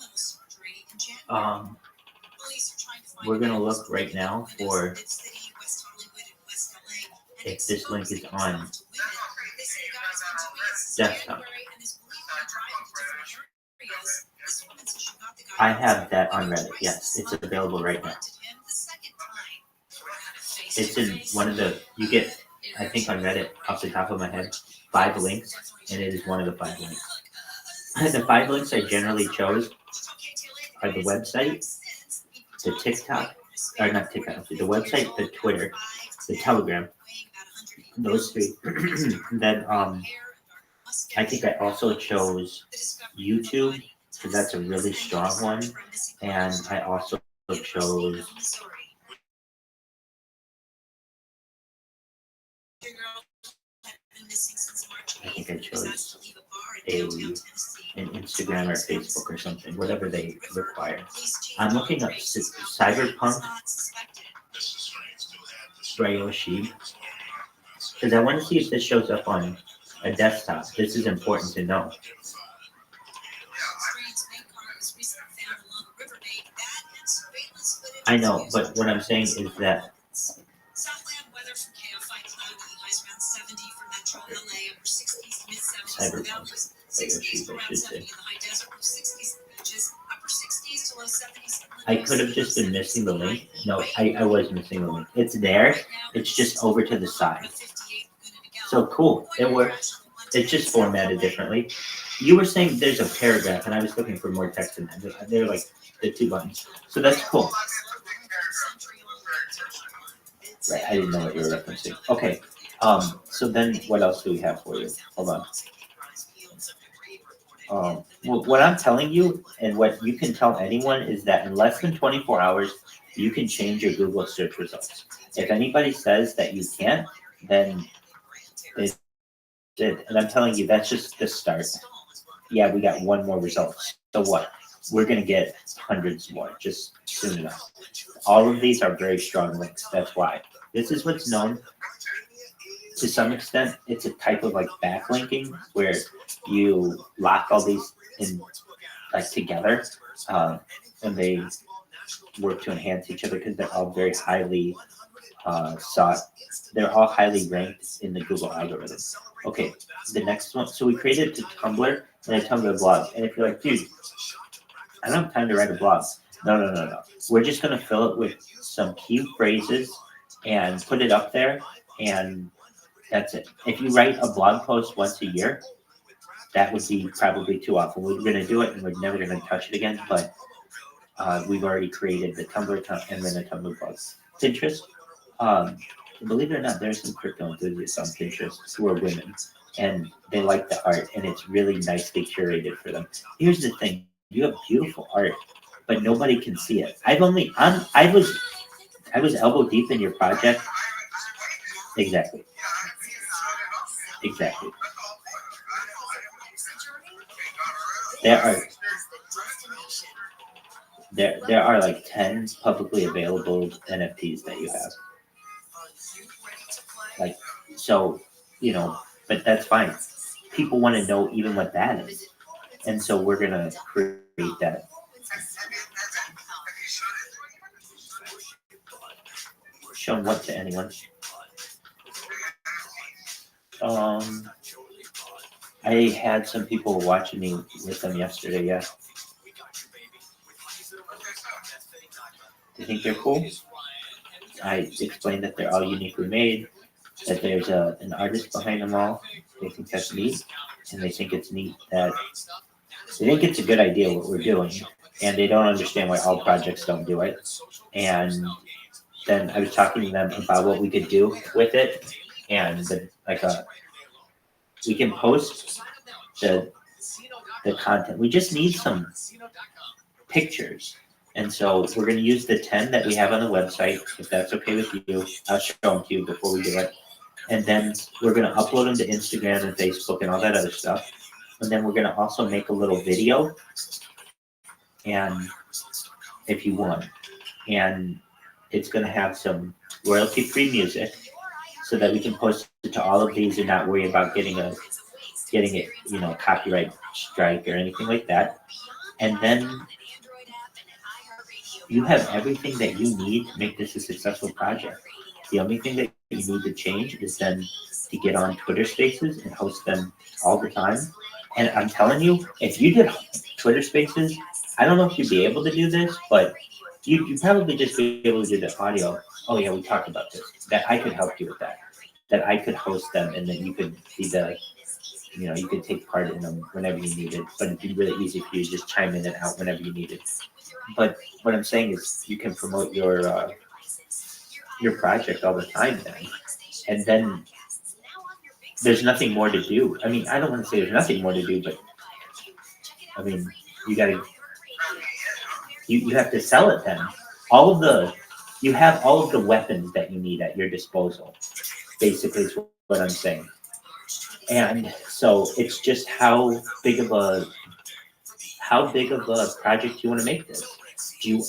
we're going to look right now for if this link is on desktop. I have that on Reddit, yes. It's available right now. It's in one of the, you get, I think on Reddit, off the top of my head, 5 links, and it is one of the 5 links. The 5 links I generally chose are the website, the TikTok, or not TikTok, the website, the Twitter, the Telegram, those 3. Then I think I also chose YouTube, because that's a really strong one, and I also chose an Instagram or Facebook or something, whatever they require. I'm looking up Cyberpunk Ryoshi, because I want to see if this shows up on a desktop. This is important to know. I know, but what I'm saying is that Cyberpunk Ryoshi, I should say. I could have just been missing the link. No, I was missing the link. It's there. It's just over to the side. So cool. It works. It's just formatted differently. You were saying there's a paragraph, and I was looking for more text in there. They're like the 2 buttons. So that's cool. Right, I didn't know what you were referencing. Okay. So then what else do we have for you? Hold on. Well, what I'm telling you, and what you can tell anyone, is that in less than 24 hours, you can change your Google search results. If anybody says that you can't, then they did. And I'm telling you, that's just the start. Yeah, we got 1 more result. So what? We're going to get hundreds more just soon enough. All of these are very strong links. That's why. This is what's known. To some extent, it's a type of like backlinking where you lock all these in like together, and they work to enhance each other because they're all very highly sought. They're all highly ranked in the Google algorithm. Okay, the next one. So we created a Tumblr and a Tumblr blog. And if you're like, dude, I don't have time to write a blog. No. We're just going to fill it with some key phrases and put it up there, and that's it. If you write a blog post once a year, that would be probably too often. We're going to do it, and we're never going to touch it again, but we've already created the Tumblr account and then a Tumblr blog. Pinterest, believe it or not, there's some crypto enthusiasts on Pinterest who are women, and they like the art, and it's really nicely curated for them. Here's the thing. You have beautiful art, but nobody can see it. I was elbow deep in your project. Exactly. There are like 10 publicly available NFTs that you have. Like, so, but that's fine. People want to know even what that is. And so we're going to create that. shown what to anyone. I had some people watching me with them yesterday, yeah. They think they're cool. I explained that they're all uniquely made, that there's an artist behind them all. They think that's neat, and they think it's neat that they think it's a good idea what we're doing, and they don't understand why all projects don't do it. And then I was talking to them about what we could do with it, and we can post the content. We just need some pictures. And so we're going to use the 10 that we have on the website, if that's okay with you. I'll show them to you before we do it. And then we're going to upload them to Instagram and Facebook and all that other stuff. And then we're going to also make a little video, and if you want. And it's going to have some royalty-free music so that we can post it to all of these and not worry about getting it, copyright strike or anything like that. And then you have everything that you need to make this a successful project. The only thing that you need to change is then to get on Twitter Spaces and host them all the time. And I'm telling you, if you did Twitter Spaces, I don't know if you'd be able to do this, but you'd probably just be able to do the audio. Oh yeah, we talked about this. That I could help you with that. That I could host them, and then you could be you could take part in them whenever you need it. But it'd be really easy for you to just chime in and out whenever you need it. But what I'm saying is, you can promote your project all the time then, and then there's nothing more to do. I mean, I don't want to say there's nothing more to do, but I mean, you have to sell it then. You have all of the weapons that you need at your disposal. Basically, is what I'm saying. And so it's just how big of a project you want to make this. Do you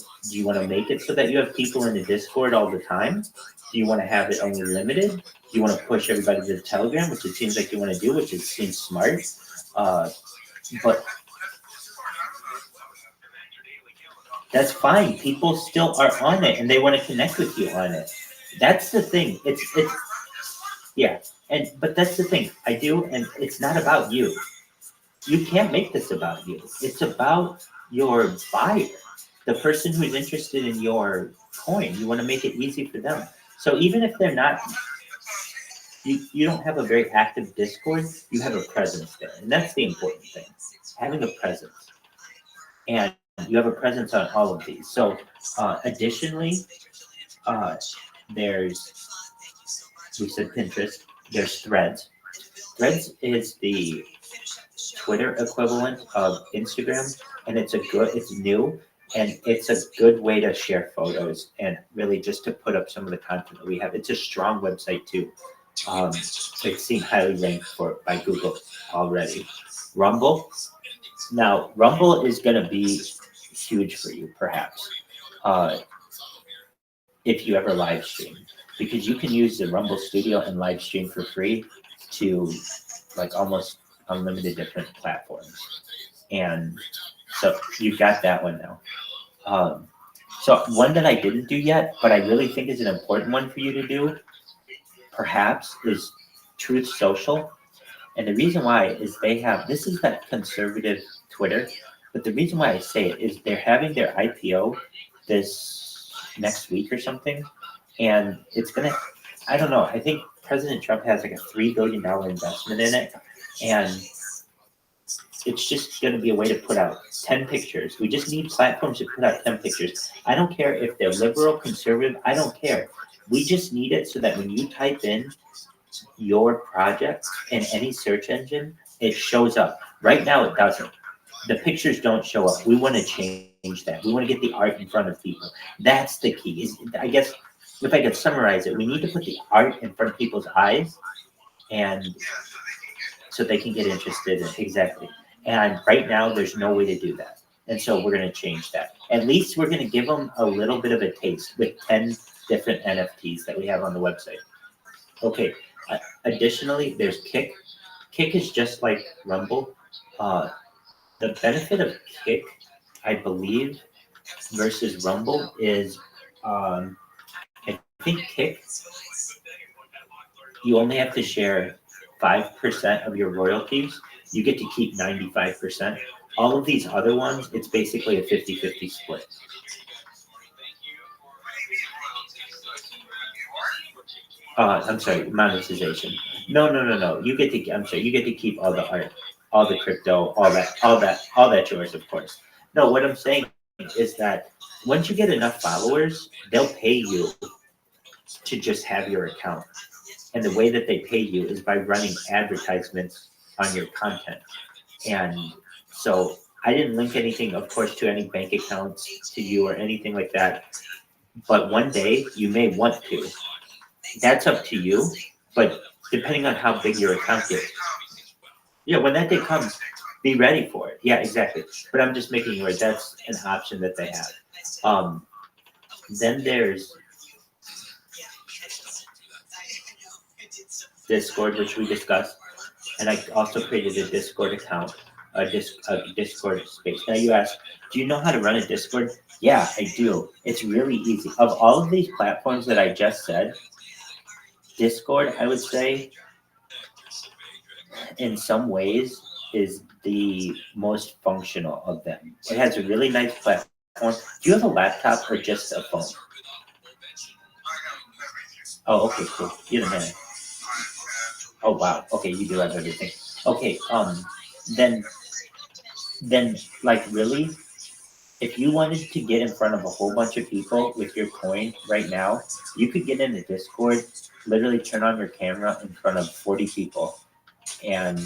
want to make it so that you have people in the Discord all the time? Do you want to have it only limited? Do you want to push everybody to the Telegram, which it seems like you want to do, which it seems smart? But that's fine. People still are on it, and they want to connect with you on it. That's the thing. But that's the thing. I do, and it's not about you. You can't make this about you. It's about your buyer, the person who's interested in your coin. You want to make it easy for them. So even if they're not, you don't have a very active Discord, you have a presence there. And that's the important thing, having a presence. And you have a presence on all of these. So additionally, we said Pinterest, there's Threads. Threads is the Twitter equivalent of Instagram, and it's new, and it's a good way to share photos and really just to put up some of the content that we have. It's a strong website too. It's seen highly ranked by Google already. Rumble. Now, Rumble is going to be huge for you, perhaps, if you ever live stream, because you can use the Rumble Studio and live stream for free to almost unlimited different platforms. And so you've got that one now. So one that I didn't do yet, but I really think is an important one for you to do, perhaps, is Truth Social. And the reason why is this is that conservative Twitter, but the reason why I say it is they're having their IPO this next week or something, and it's gonna, I don't know, I think President Trump has like a $3 billion investment in it, and it's just going to be a way to put out 10 pictures. We just need platforms to put out 10 pictures. I don't care if they're liberal, conservative, I don't care. We just need it so that when you type in your project in any search engine, it shows up. Right now it doesn't. The pictures don't show up. We want to change that. We want to get the art in front of people. That's the key. I guess if I could summarize it, we need to put the art in front of people's eyes, and so they can get interested in it. Exactly. And right now there's no way to do that. And so we're going to change that. At least we're going to give them a little bit of a taste with 10 different NFTs that we have on the website. Okay. Additionally, there's Kick. Kick is just like Rumble. The benefit of Kick, I believe, versus Rumble is, I think Kick, you only have to share 5% of your royalties. You get to keep 95%. All of these other ones, it's basically a 50-50 split. I'm sorry, monetization. No. You get to. I'm sorry. You get to keep all the art, all the crypto, all that yours, of course. No, what I'm saying is that once you get enough followers, they'll pay you to just have your account, and the way that they pay you is by running advertisements on your content. And so I didn't link anything, of course, to any bank accounts to you or anything like that. But one day you may want to. That's up to you, but depending on how big your account gets. Yeah, when that day comes, be ready for it. Yeah, exactly. But I'm just making sure that's an option that they have. Then there's Discord, which we discussed, and I also created a Discord account, a Discord space. Now you ask, do you know how to run a Discord? Yeah, I do. It's really easy. Of all of these platforms that I just said, Discord, I would say, in some ways, is the most functional of them. It has a really nice platform. Do you have a laptop or just a phone? Oh, okay, cool. You're the man. Oh, wow. Okay, you do have everything. Okay, then, like, really, if you wanted to get in front of a whole bunch of people with your coin right now, you could get in a Discord, literally turn on your camera in front of 40 people and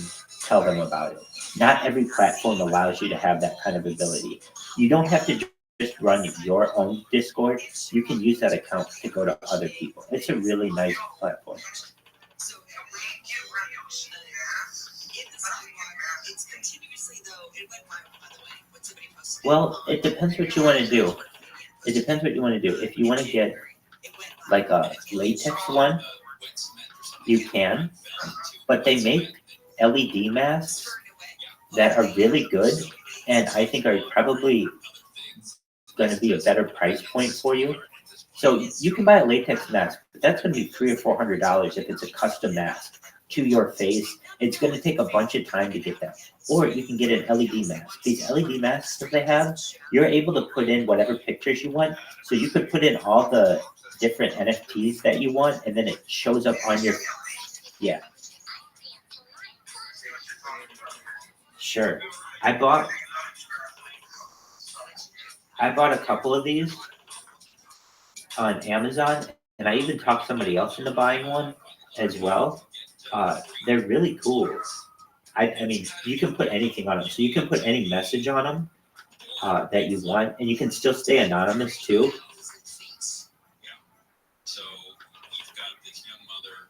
tell them about it. Not every platform allows you to have that kind of ability. You don't have to just run your own Discord. You can use that account to go to other people. It's a really nice platform. Well, it depends what you want to do. It depends what you want to do. If you want to get like a latex one, you can, but they make LED masks that are really good and I think are probably going to be a better price point for you. So you can buy a latex mask, but that's going to be $300 or $400 if it's a custom mask to your face. It's going to take a bunch of time to get that. Or you can get an LED mask. These LED masks that they have, you're able to put in whatever pictures you want. So you could put in all the different NFTs that you want, and then it shows up on your, yeah. Sure. I bought a couple of these on Amazon, and I even talked somebody else into buying one as well. They're really cool. I mean, you can put anything on them. So you can put any message on them that you want, and you can still stay anonymous too. So you've got this young mother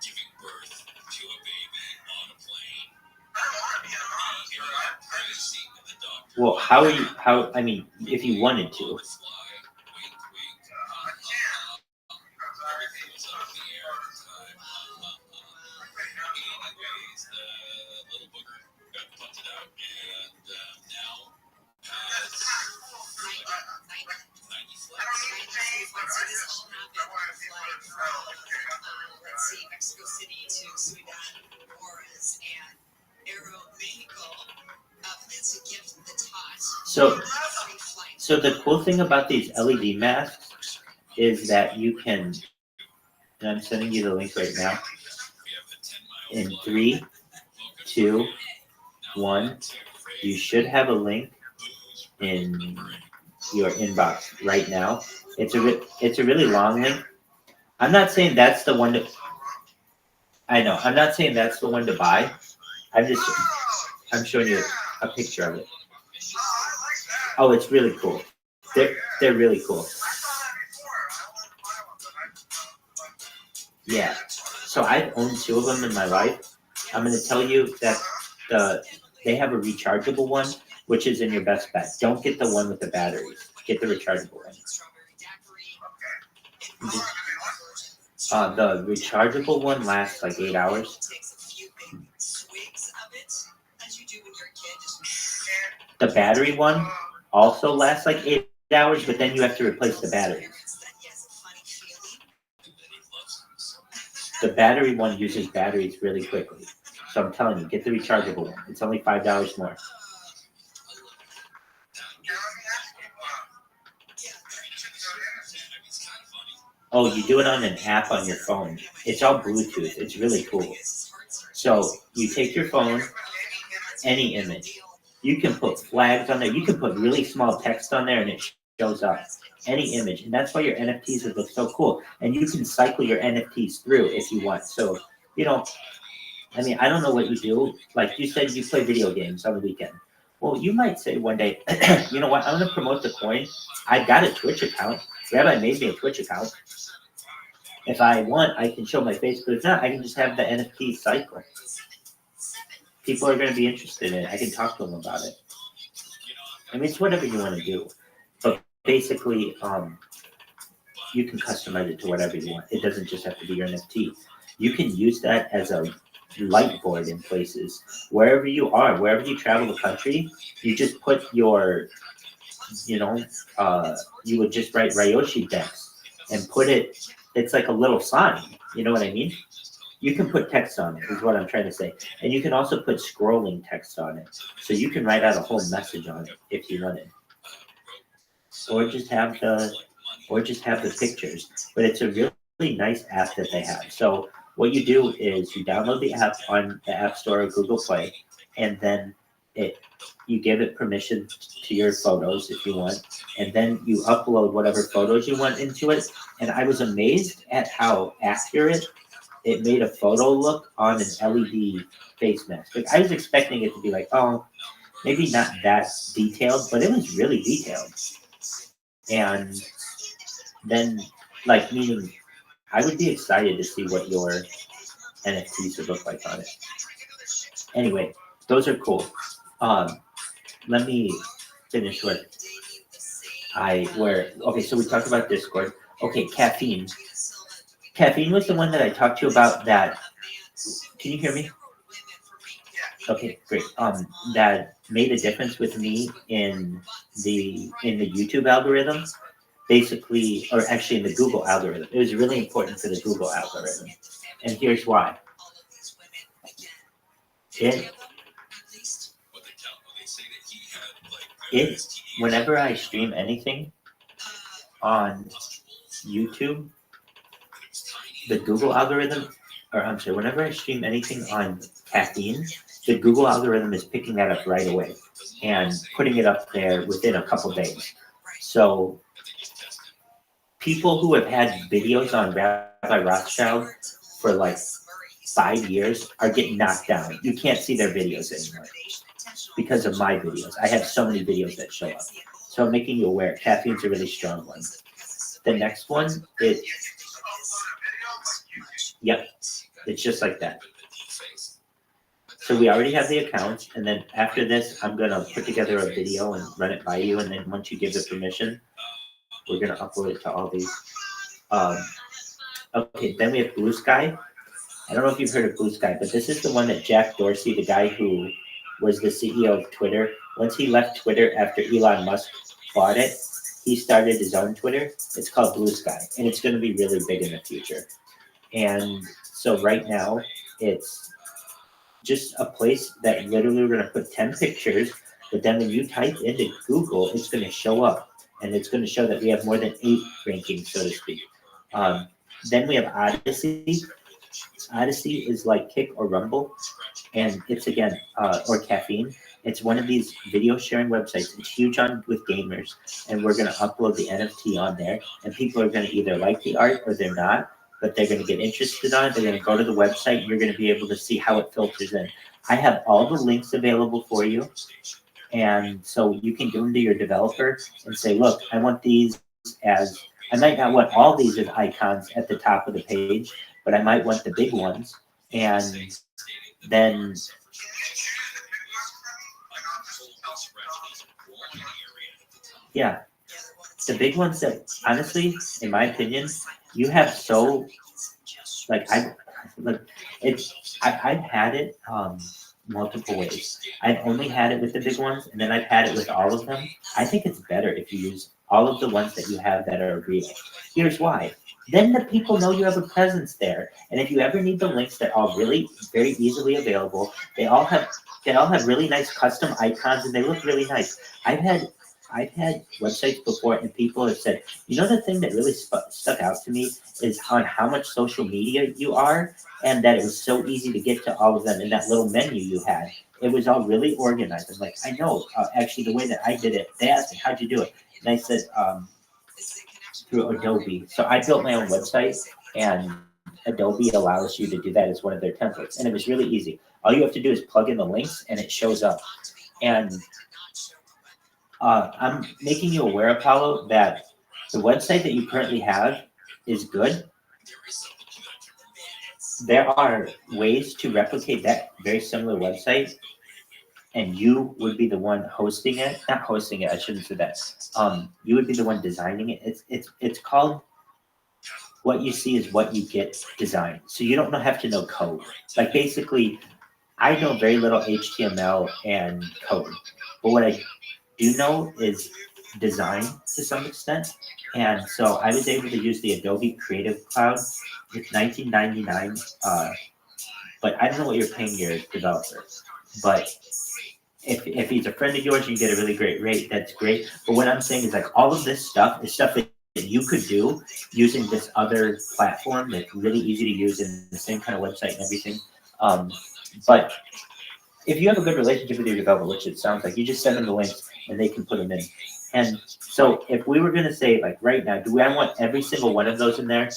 giving birth to a baby on a plane. Well, I mean, if you wanted to. Let's see, Mexico City to Ciudad Juarez and Aero Mexico. It's a gift that's hot. So the cool thing about these LED masks is that you can, and I'm sending you the link right now. In 3, 2, 1, you should have a link in your inbox right now. It's a really long link. I'm not saying that's the one to. I know. I'm not saying that's the one to buy. I'm showing you a picture of it. Oh, it's really cool. They're really cool. Yeah. So I've owned 2 of them in my life. I'm going to tell you that they have a rechargeable one, which is in your best bet. Don't get the one with the batteries. Get the rechargeable one. The rechargeable one lasts like 8 hours. The battery one also lasts like 8 hours, but then you have to replace the batteries. The battery one uses batteries really quickly. So I'm telling you, get the rechargeable one. It's only $5 more. Oh, you do it on an app on your phone. It's all Bluetooth. It's really cool. So you take your phone, any image. You can put flags on there. You can put really small text on there and it shows up. Any image. And that's why your NFTs would look so cool. And you can cycle your NFTs through if you want. So, you know, I mean, I don't know what you do. Like you said, you play video games on the weekend. Well, you might say one day, you know what, I'm going to promote the coin. I've got a Twitch account. Rabbi made me a Twitch account. If I want, I can show my face, but if not, I can just have the NFT cycle. People are going to be interested in it. I can talk to them about it. I mean, it's whatever you want to do. But basically, you can customize it to whatever you want. It doesn't just have to be your NFT. You can use that as a light board in places. Wherever you are, wherever you travel the country, you just put your, you know, you would just write Ryoshi Dex and put it, it's like a little sign. You know what I mean? You can put text on it, is what I'm trying to say. And you can also put scrolling text on it. So you can write out a whole message on it if you wanted. Or just have the pictures. But it's a really nice app that they have. So what you do is you download the app on the App Store or Google Play, and then you give it permission to your photos if you want, and then you upload whatever photos you want into it. And I was amazed at how accurate it made a photo look on an LED face mask. Like, I was expecting it to be like, oh, maybe not that detailed, but it was really detailed. And then, like, meaning I would be excited to see what your NFTs would look like on it. Anyway, those are cool. Let me finish what okay, so we talked about Discord. Okay, caffeine. Caffeine was the one that I talked to you about that. Can you hear me? Okay, great. That made a difference with me in the YouTube algorithm, basically, or actually in the Google algorithm. It was really important for the Google algorithm, and here's why. Whenever I stream anything on YouTube, the Google algorithm, whenever I stream anything on caffeine, the Google algorithm is picking that up right away and putting it up there within a couple days. So people who have had videos on Rabbi Rothschild for like 5 years are getting knocked down. You can't see their videos anymore because of my videos. I have so many videos that show up. So I'm making you aware, caffeine's a really strong one. The next one, yep, it's just like that. So we already have the account, and then after this, I'm going to put together a video and run it by you, and then once you give the permission, we're going to upload it to all these. Okay, then we have Blue Sky. I don't know if you've heard of Blue Sky, but this is the one that Jack Dorsey, the guy who was the CEO of Twitter, once he left Twitter after Elon Musk bought it, he started his own Twitter. It's called Blue Sky, and it's going to be really big in the future. And so right now, it's just a place that literally we're going to put 10 pictures, but then when you type into Google, it's going to show up, and it's going to show that we have more than 8 rankings, so to speak. Then we have Odyssey. Odyssey is like Kick or Rumble, and it's again, or Caffeine. It's one of these video sharing websites. It's huge with gamers, and we're going to upload the NFT on there, and people are going to either like the art or they're not, but they're going to get interested on it. They're going to go to the website, and you're going to be able to see how it filters in. I have all the links available for you, and so you can go into your developer and say, look, I want these as, I might not want all these as icons at the top of the page, but I might want the big ones, and then yeah, the big ones that honestly, in my opinion, you have so like I've had it multiple ways. I've only had it with the big ones, and then I've had it with all of them. I think it's better if you use all of the ones that you have that are real. Here's why. then the people know you have a presence there. And if you ever need the links, they're all really very easily available. They all have really nice custom icons, and they look really nice. I've had websites before, and people have said, you know, the thing that really stuck out to me is on how much social media you are, and that it was so easy to get to all of them in that little menu you had. It was all really organized. I'm like, I know, actually, the way that I did it, they asked me, how'd you do it? And I said, through Adobe. So I built my own website, and Adobe allows you to do that as one of their templates. And it was really easy. All you have to do is plug in the links, and it shows up. And I'm making you aware, Apollo, that the website that you currently have is good. There are ways to replicate that very similar website, and you would be the one hosting it. Not hosting it, I shouldn't say that. You would be the one designing it. It's called What You See Is What You Get design. So you don't have to know code. Like basically, I know very little HTML and code, but what I do know is design to some extent. And so I was able to use the Adobe Creative Cloud. It's $19.99, but I don't know what you're paying your developer. But if he's a friend of yours, you get a really great rate. That's great. But what I'm saying is like all of this stuff is stuff that you could do using this other platform that's really easy to use in the same kind of website and everything. But if you have a good relationship with your developer, which it sounds like, you just send them the links and they can put them in. And so if we were going to say, like right now, do I want every single one of those in there?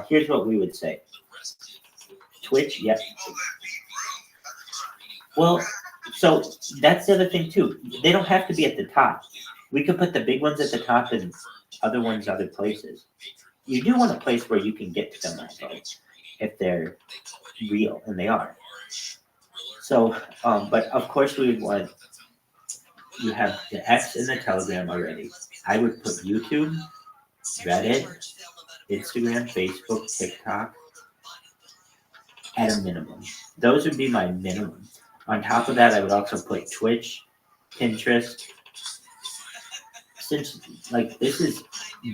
Here's what we would say. Twitch, yes. Well, so that's the other thing too. They don't have to be at the top. We could put the big ones at the top and other ones other places. You do want a place where you can get to them also, if they're real, and they are. So, but of course we would want, you have the X and the Telegram already. I would put YouTube, Reddit, Instagram, Facebook, TikTok at a minimum. Those would be my minimum. On top of that, I would also put Twitch, Pinterest. Since like this is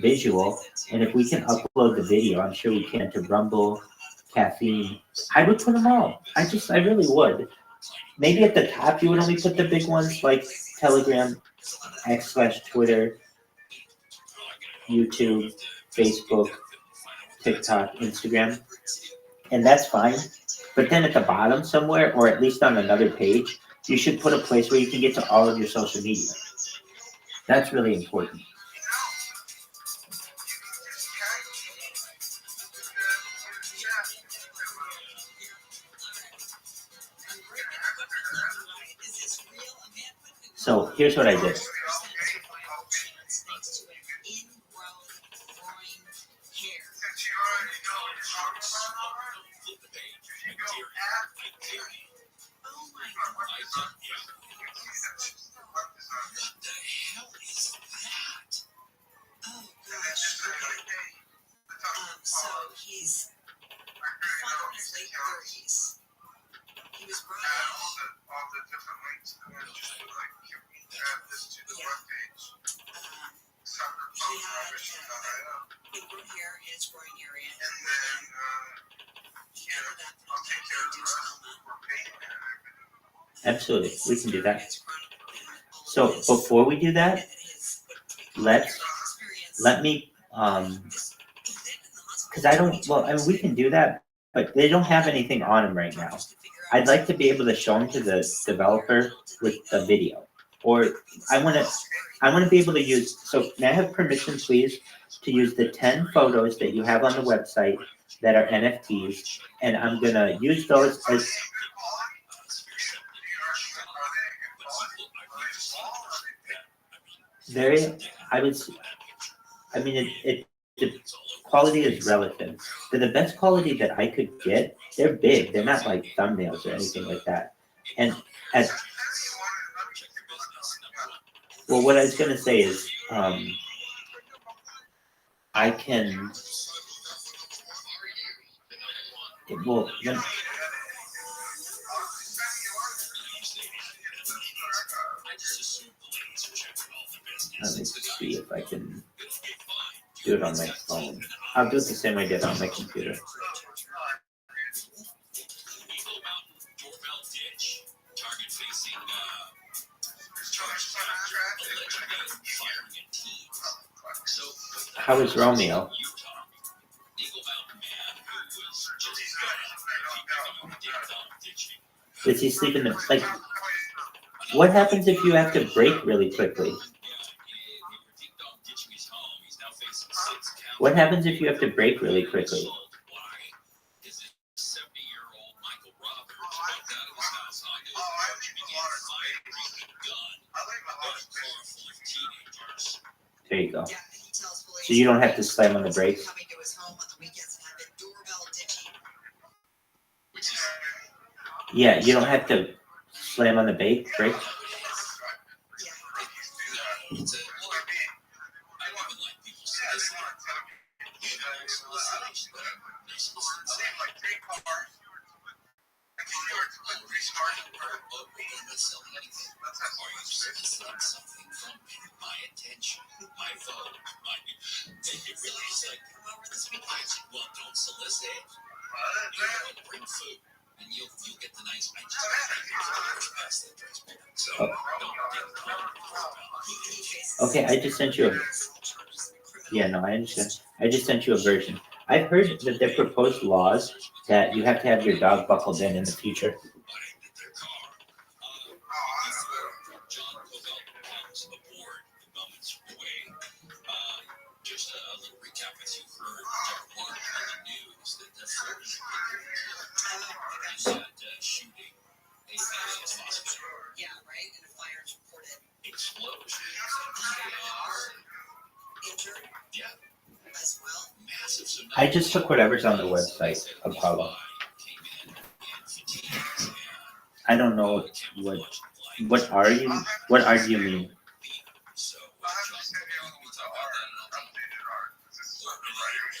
visual, and if we can upload the video, I'm sure we can to Rumble, Caffeine. I would put them all. I really would. Maybe at the top you would only put the big ones like Telegram, X/Twitter, YouTube, Facebook, TikTok, Instagram, and that's fine. But then at the bottom somewhere, or at least on another page, you should put a place where you can get to all of your social media. That's really important. So here's what I did. So he's in his late 30s. He was brought all the different links and then just like add this to the webpage. He had ingrown hair in his groin area, and then he ended up in induced coma. Absolutely, we can do that. So before we do that, let me because I don't. Well, I mean, we can do that, but they don't have anything on them right now. I'd like to be able to show them to the developer with the video, or I want to be able to use. So may I have permission, please, to use the 10 photos that you have on the website that are NFTs, and I'm gonna use those as. The quality is relative. They're the best quality that I could get. They're big. They're not like thumbnails or anything like that. And well, what I was gonna say is, I can. Well, let me see if I can. do it on my phone. I'll do it the same way I did on my computer. Eagle Mountain doorbell ditch. Target facing charged after allegedly firing a teen. So How is Romeo? Utah, Eagle Mountain man who was just ditching. Does he sleep in the like? What happens if you have to brake really quickly? What happens if you have to brake really quickly? There you go. So you don't have to slam on the brakes. Coming to his home on the weekends and have been doorbell ditching. Yeah, you don't have to slam on the brakes. Well, don't solicit. Bring food, and you'll get the nice. Okay, I just sent you a. Yeah, no, I understand. I just sent you a version. I've heard that there proposed laws that you have to have your dog buckled in the future. Just a little recap, as you heard, on the news that the shooting a hospital. Yeah, right. And a fire is reported. Explosions. Injured. Yeah. As well. Massive. So I just took whatever's on the website, Apollo. I don't know what are you mean?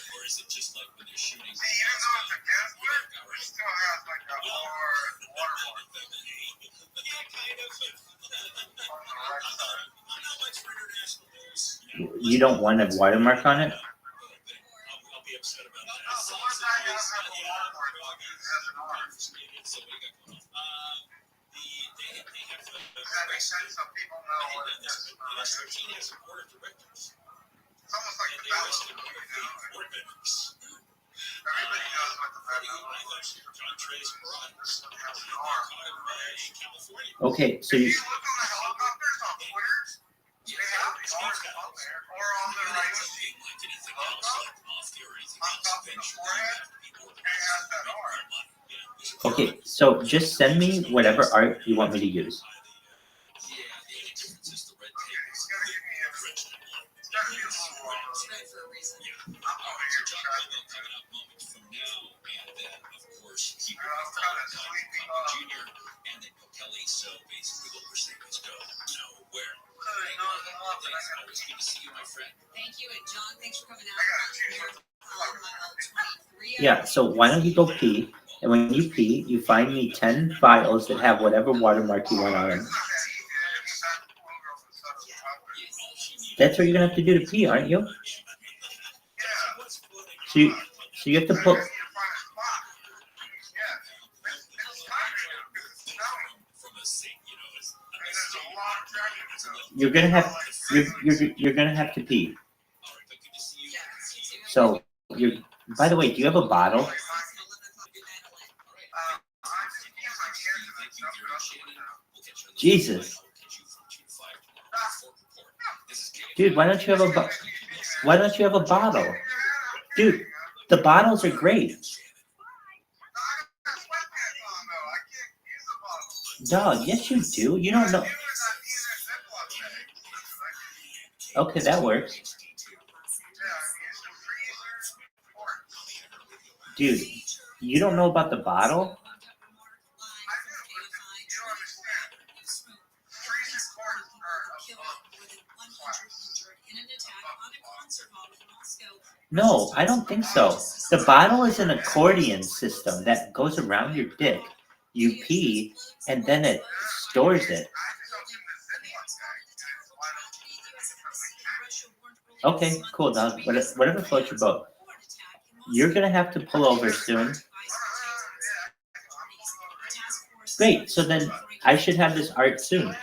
Or is it just like when they're shooting? See, even though it's a gas lit, it still has like a hard watermark. Yeah, kind of. I'm not much for international news. You don't want a watermark on it? I'll be upset about that. The one time you don't have a watermark on it, it has an arm. So what do you got going on? They have That makes sense. Some people know what it is. US 13 has a board of directors. It's almost like And the they balance arrested one of the board members. Everybody knows what the federal I thought John Trace brought This one has an arm. in California. Okay, so you. If you look on the helicopters on Twitter, they have the arms up there, or on the right on top of the forehead, it has that arm. Okay, so just send me whatever art you want me to use. So basically what we're saying is go nowhere. Always good to see you, my friend. Thank you, and John, thanks for coming out. Yeah, so why don't you go pee, and when you pee, you find me 10 files that have whatever watermark you want on them. That's what you're gonna have to do to pee, aren't you? So you have to put. You're gonna have to pee. So you. By the way, do you have a bottle? Jesus, dude, why don't you have a bottle? Dude, the bottles are great. Dog, yes you do. You don't know. Okay, that works. Dude, you don't know about the bottle? No, I don't think so. The bottle is an accordion system that goes around your dick. You pee, and then it stores it. Okay, cool. Now, whatever floats your boat. You're gonna have to pull over soon. Great. So then I should have this art soon.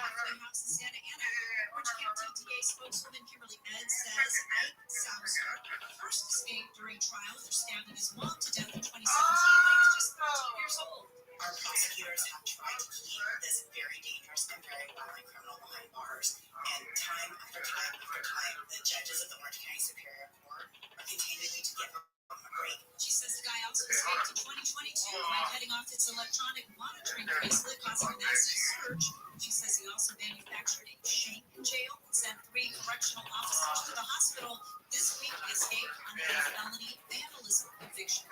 Our prosecutors have tried to keep this very dangerous and very violent criminal behind bars. And time after time after time, the judges of the Orange County Superior Court are continuing to give him a break. She says the guy also escaped in 2022 by heading off its electronic monitoring bracelet, causing a nasty search. She says he also manufactured a shank in jail and sent 3 correctional officers to the hospital. This week he escaped on a felony vandalism conviction.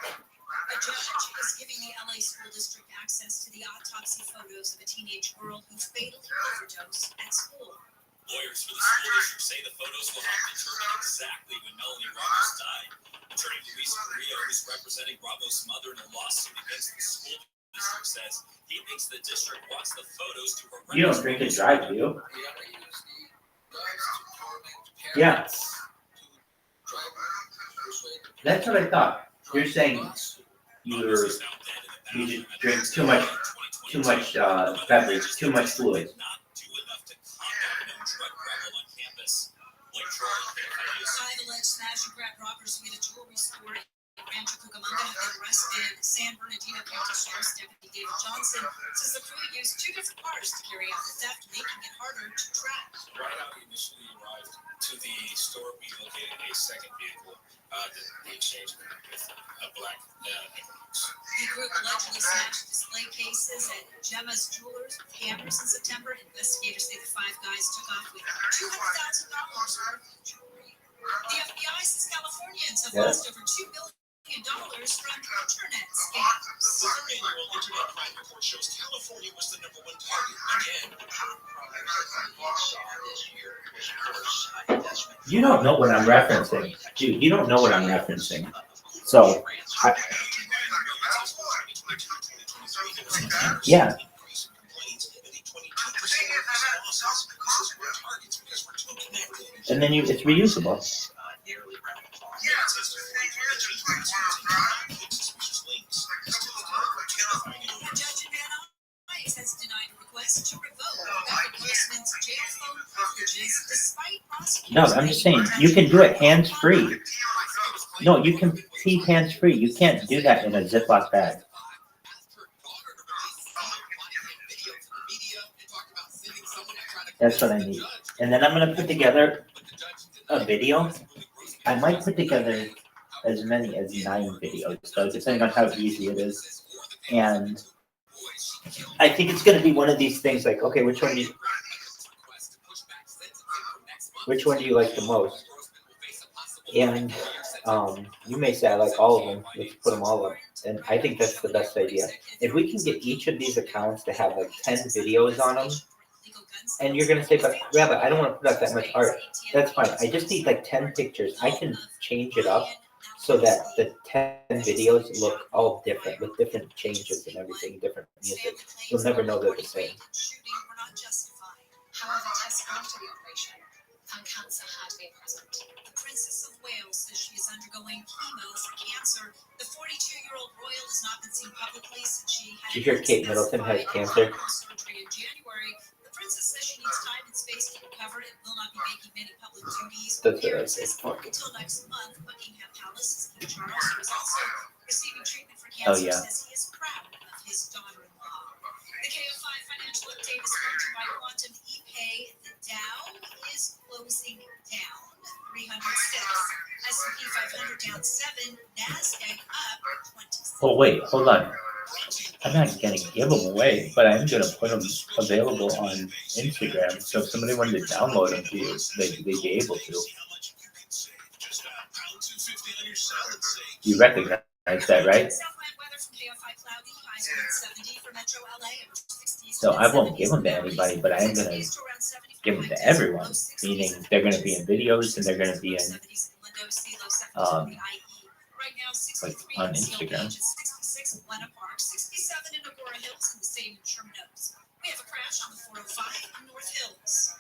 A judge is giving the LA School District access to the autopsy photos of a teenage girl who fatally overdosed at school. Lawyers for the school district say the photos will help determine exactly when Melanie Ramos died. Attorney Luis Carrillo, who's representing Ramos' mother in a lawsuit against the school district, says he thinks the district wants the photos to her. You don't drink and drive, do you? Yeah. That's what I thought. You're saying you just drink too much beverage, too much fluid. Five alleged smash and grab robbers who hit a jewelry store in Rancho Cucamonga have been arrested. San Bernardino County Sheriff's Deputy David Johnson says the crew used 2 different cars to carry out the theft, making it harder to track. Right out, we initially arrived to the store. We located a second vehicle that we exchanged with a black Equinox. The group allegedly smashed display cases at Gemma's Jewelers with hammers in September. Investigators say the 5 guys took off with $200,000 worth of jewelry. The FBI says Californians have lost over $2 billion from internet scams. The annual Internet Crime Report shows California was the #1 target again. You don't know what I'm referencing. Dude, you don't know what I'm referencing. So, yeah. And then it's reusable. Has denied a request to revoke enforcement's jail phone privileges despite prosecution. No, I'm just saying, you can do it hands-free. No, you can pee hands-free. You can't do that in a Ziploc bag. That's what I need. And then I'm going to put together a video. I might put together as many as 9 videos, so depending on how easy it is. And I think it's going to be one of these things like, okay, which one do you like the most? And you may say, I like all of them. Let's put them all up. And I think that's the best idea. If we can get each of these accounts to have like 10 videos on them, and you're going to say, but Rabbi, I don't want to put out that much art. That's fine. I just need like 10 pictures. I can change it up so that the 10 videos look all different with different changes and everything, different music. You'll never know they're the same. However, tests after the operation found cancer had been present. The Princess of Wales says she is undergoing chemo for cancer. The 42-year-old royal has not been seen publicly since she had. Did you hear Kate Middleton has cancer? Surgery in January. The princess says she needs time and space to recover and will not be making many public duties. That's what I said. Until next month, Buckingham Palace, King Charles, who is also receiving treatment for cancer, says he is proud of his daughter-in-law. The KO5 financial update is sponsored by Quantum ePay. The Dow is closing down 306. S&P 500 down 7. NASDAQ up 26. Oh wait, hold on. I'm not going to give them away, but I'm going to put them available on Instagram. So if somebody wanted to download them to you, they'd be able to. You recognize that, right? So I won't give them to anybody, but I am going to give them to everyone. Meaning they're going to be in videos and they're going to be in like on Instagram. 66 Lena Park, 67 in Agora Hills, and the same in Sherman Oaks. We have a crash on the 405 in North Hills.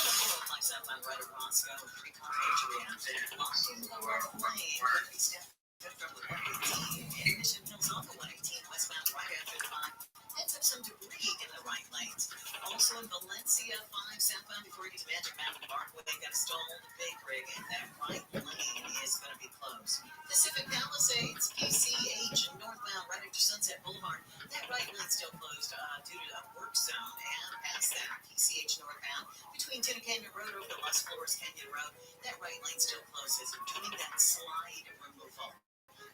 405 southbound right at Roscoe, 3-car injury out there. Walking the left lane, quickly step from the 118. Ignition Hills on the 118, westbound right after the 5. Heads up some debris in the right lanes. Also in Valencia, 5 southbound before you get to Magic Mountain Parkway, got a stalled big rig, and that right lane is going to be closed. Pacific Palisades, PCH northbound right after Sunset Boulevard. That right lane still closed due to a work zone, and past that, PCH northbound between Tinner Canyon Road over to Las Flores Canyon Road. That right lane still closes. We're doing that slide removal.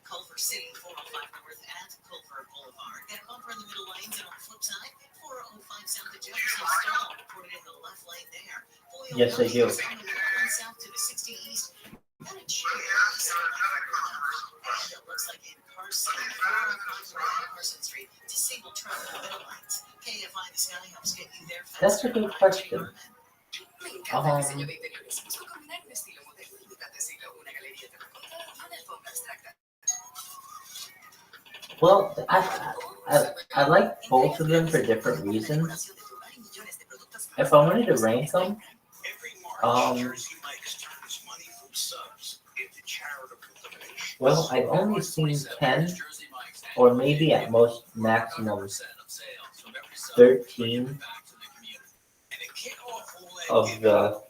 Culver City, 405 north at Culver Boulevard. Got a bumper in the middle lanes, and on the flip side, 405 south to Jefferson stall, reported in the left lane there. Yes, I do. South to the 60 east. Got a chair. It looks like in Carson, 405 Carson Street. Disabled truck in the middle lanes. KFI the Sky helps get you there faster. That's a good question. Me encanta el diseño de interiores. Busco combinar un estilo moderno y elegante siglo, una galería terracota y una alfombra abstracta. Well, I like both of them for different reasons. If I wanted to rank them, well, I've only seen 10, or maybe at most maximum 13 of the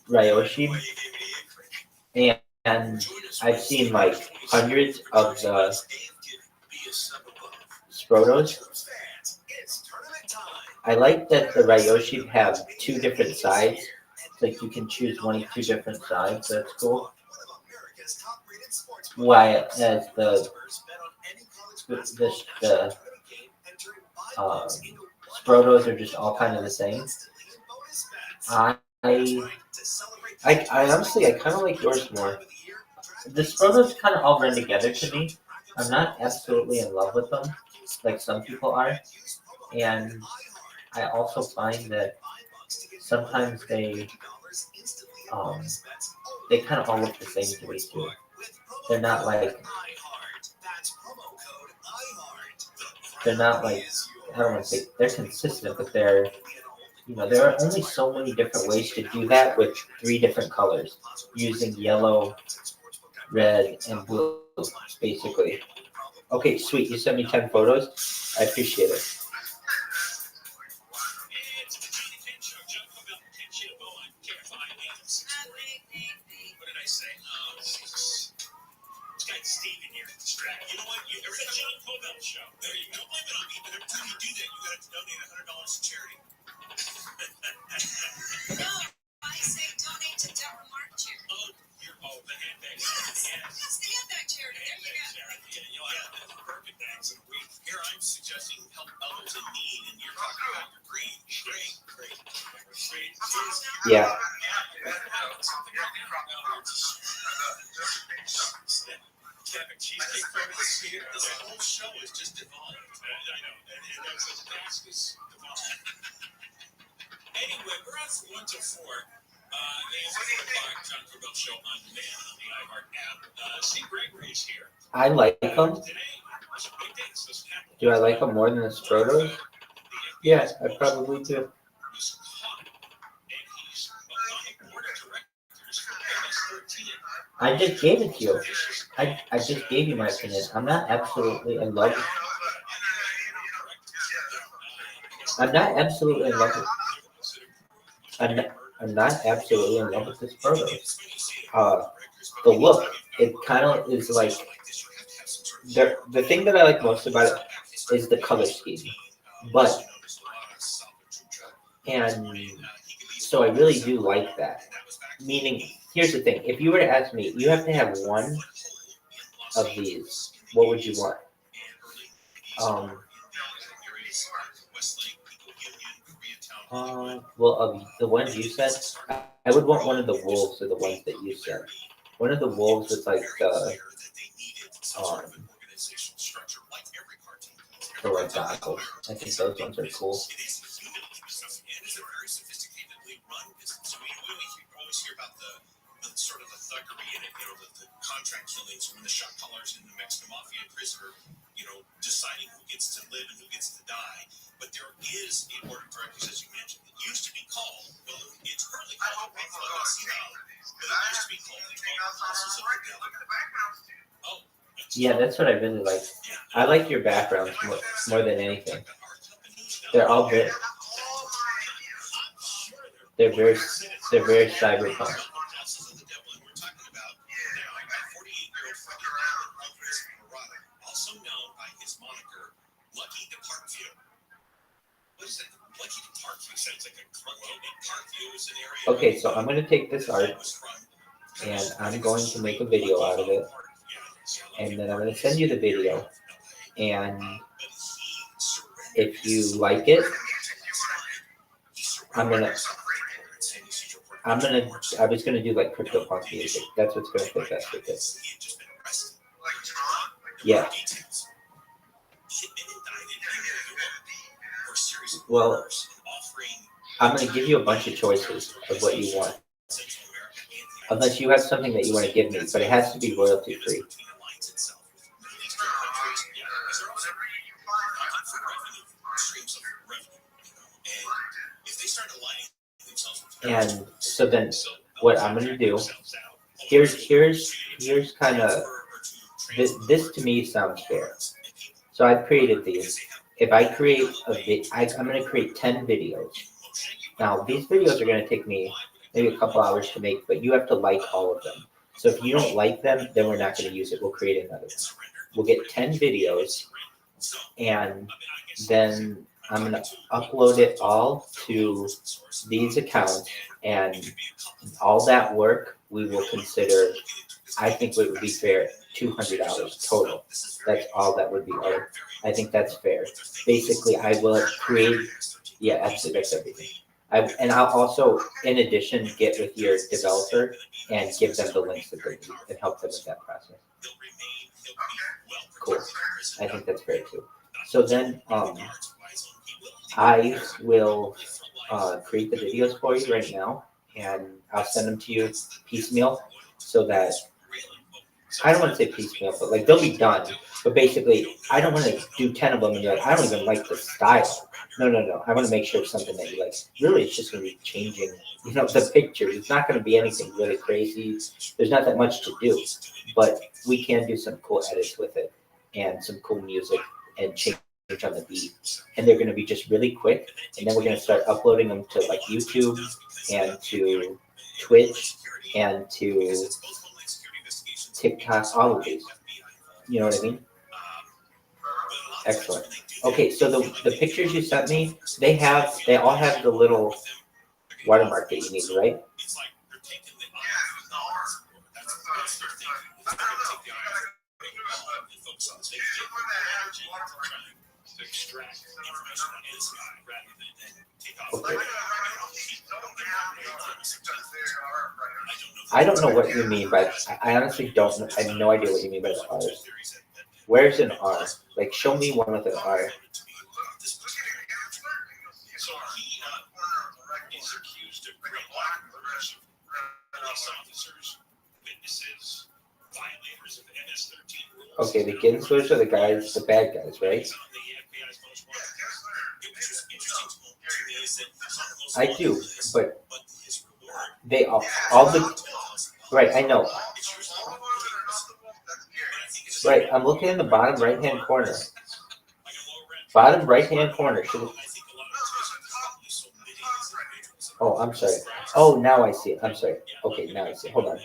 Ryoshi, and I've seen like hundreds of the Sprotos. I like that the Ryoshi have 2 different sides. Like you can choose one of 2 different sides. That's cool. Why, as the Sprotos are just all kind of the same. I honestly, I kind of like yours more. The Sprotos kind of all run together to me. I'm not absolutely in love with them, like some people are. And I also find that sometimes they kind of all look the same to me too. They're not like, I don't want to say they're consistent, but they're, there are only so many different ways to do that with 3 different colors, using yellow, red, and blue, basically. Okay, sweet. You sent me 10 photos. I appreciate it. Yeah. Anyway, we're at 1 to 4. John Cobell Show on demand on the iHeart app. Steve Gregory is here. I like them. Do I like them more than the Sprotos? Yes, I probably do. I just gave it to you. I just gave you my opinion. I'm not absolutely in love. I'm not absolutely in love with. I'm not absolutely in love with this photo. The look, it kind of is like the thing that I like most about it is the color scheme, and so I really do like that. Meaning, here's the thing: if you were to ask me, you have to have one of these. What would you want? Well, of the ones you said, I would want one of the wolves or the ones that you said. One of the wolves with like the red goggles. I think those ones are cool. sort of the thuggery in it, the contract killings when the shot callers in the Mexican mafia prison are, deciding who gets to live and who gets to die. But there is a board of directors, as you mentioned, it used to be called, well, it's currently called but it used to be called the 12 Apostles of the Devil. Oh. Yeah, that's what I really like. I like your backgrounds more than anything. They're all very, they're very cyberpunk. Also known by his moniker, Lucky the Parkview. What is it? Lucky the Parkview sounds like a clunky. Parkview is an area. Okay, so I'm going to take this art and I'm going to make a video out of it. And then I'm going to send you the video. And if you like it, I was going to do like CryptoPunk music. That's what's going to fit best with it. Yeah. Well, I'm going to give you a bunch of choices of what you want. Unless you have something that you want to give me, but it has to be royalty free. And so then what I'm going to do, here's kind of, this to me sounds fair. So I've created these. If I create I'm going to create 10 videos. Now, these videos are going to take me maybe a couple hours to make, but you have to like all of them. So if you don't like them, then we're not going to use it. We'll create another one. We'll get 10 videos, and then I'm going to upload it all to these accounts, and all that work we will consider, I think it would be fair, $200 total. That's all that would be owed. I think that's fair. Basically, I will create, that's everything. And I'll also, in addition, get with your developer and give them the links that they need and help them with that process. Cool. I think that's fair too. So then I will create the videos for you right now, and I'll send them to you piecemeal so that, I don't want to say piecemeal, but like they'll be done. But basically, I don't want to do 10 of them and you're like, I don't even like the style. No. I want to make sure it's something that you like. Really, it's just going to be changing, the pictures. It's not going to be anything really crazy. There's not that much to do, but we can do some cool edits with it and some cool music and change on the beat. And they're going to be just really quick. And then we're going to start uploading them to like YouTube and to Twitch and to TikTok, all of these. You know what I mean? Excellent. Okay, so the pictures you sent me, they all have the little watermark that you need, right? Okay. I don't know what you mean by, I honestly don't know. I have no idea what you mean by the R's. Where's an R? Like, show me one with an R. Okay, the Ginslers are the guys, the bad guys, right? I do, but they all the, right, I know. Right, I'm looking in the bottom right-hand corner. Bottom right-hand corner. Oh, I'm sorry. Oh, now I see it. I'm sorry. Okay, now I see it. Hold on.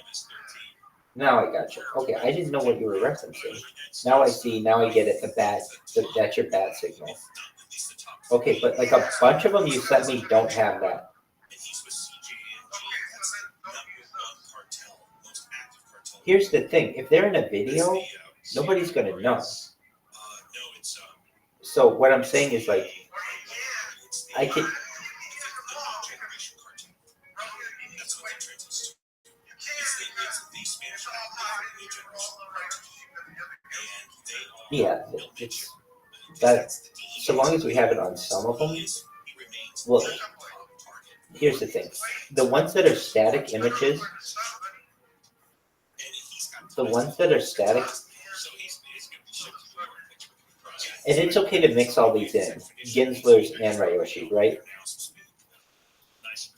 Now I got you. Okay, I didn't know what you were referencing. Now I see. Now I get it. That's your bat signal. Okay, but like a bunch of them you sent me don't have that. Here's the thing. If they're in a video, nobody's going to know. So what I'm saying is like, I could. Yeah, it's that. So long as we have it on some of them. Well, here's the thing. The ones that are static images, The ones that are static, So he's going to be shipped to New York next week. and it's okay to mix all these in, Ginsler's and Ryoshi, right? Nice of him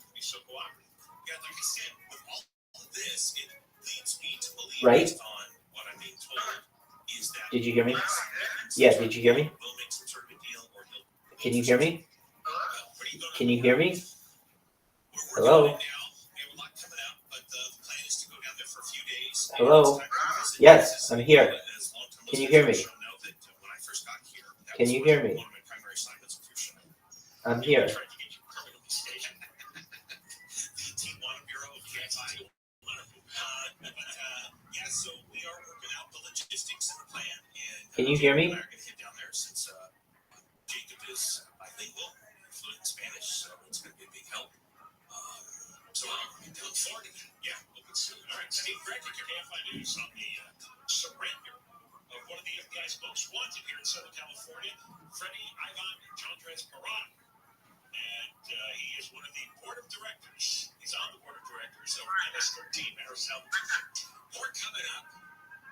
to be so cooperative. Yeah, like I said, with all of this, it leads me to believe, Right? based on what I'm being told, is that Did you hear me? Yeah, did you hear me? we'll make some sort of a deal, or he'll. Can you hear me? What are you going to Can you hear me? We're Hello? working on it now. We have a lot coming out, but the plan is to go down there for a few days. and Hello? it's time to visit. Yes, I'm here. As long-term Can you hear listeners me? of the show know that, when I first got here, that Can was you one hear of me? my primary assignments with your show. I'm here. I tried to get you permanently stationed. The Tijuana Bureau of KFI. Yeah, so we are working out the logistics and the plan. And Can you hear me? Jacob and I are going to head down there since Jacob is bilingual, fluent in Spanish, so it's going to be a big help. So I'm down Florida. Yeah, open soon. All right, Steve Gregg, your KFI News on the surrender of one of the FBI's most wanted here in Southern California, Freddie Ivan Chandres Paran. And he is one of the board of directors. He's on the board of directors of MS13, Marisol. More coming up.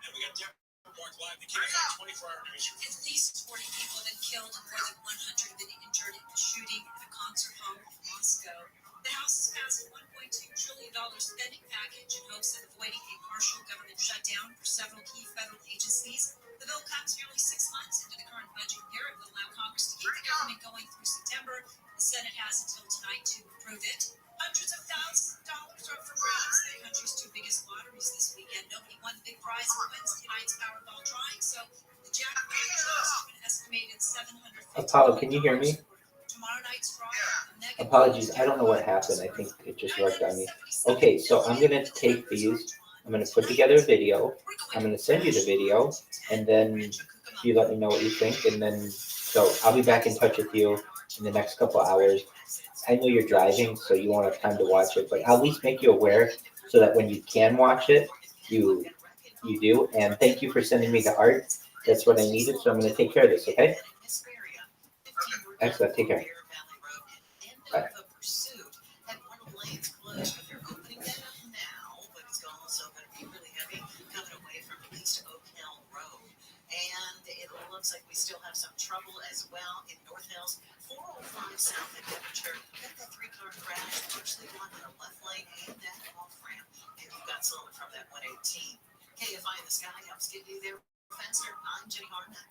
And we got Deborah Mark live, the KFI 24-hour news. At least 40 people have been killed and more than 100 have been injured in the shooting at a concert hall in Moscow. The House has passed a $1.2 trillion spending package in hopes of avoiding a partial government shutdown for several key federal agencies. The bill comes nearly 6 months into the current budget year. It would allow Congress to keep the government going through September. The Senate has until tonight to approve it. Hundreds of thousands of dollars are up for grabs. The country's two biggest lotteries this weekend. Nobody won the big prize in Wednesday night's Powerball drawing, so the jackpot is an estimated $750. Apollo, can you hear me? Tomorrow night's draw. Apologies, I don't know what happened. I think it just worked on me. Okay, so I'm gonna take these. I'm gonna put together a video. I'm gonna send you the video, and then you let me know what you think. And then, so I'll be back in touch with you in the next couple hours. I know you're driving, so you won't have time to watch it, but I'll at least make you aware so that when you can watch it, you do. And thank you for sending me the art. That's what I needed, so I'm gonna take care of this. Okay? Excellent. Take care. Bye. And it looks like we still have some trouble as well in North Hills. 405 south at Temperature. Got that 3-car crash, partially blocking the left lane and that off ramp. And you got slowing from that 118. KFI in the sky helps get you there faster. I'm Jenny Hartnett.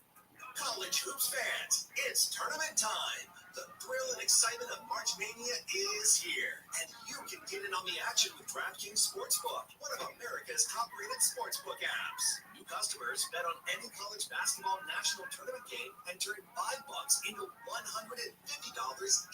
College hoops fans, it's tournament time. The thrill and excitement of March Mania is here, and you can get in on the action with DraftKings Sportsbook, one of America's top-rated sportsbook apps. New customers bet on any college basketball national tournament game and turn $5 into $150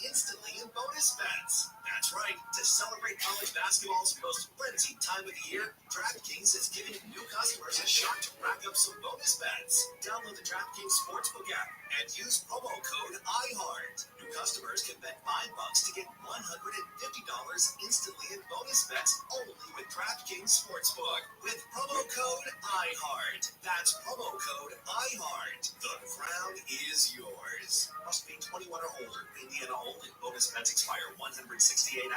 instantly in bonus bets. That's right. To celebrate college basketball's most frenzied time of the year, DraftKings is giving new customers a shot to rack up some bonus bets. Download the DraftKings Sportsbook app and use promo code IHEART. New customers can bet $5 to get $150 instantly in bonus bets only with DraftKings Sportsbook with promo code IHEART. That's promo code IHEART. The crown is yours. Must be 21 or older. Indiana only. Bonus bets expire 168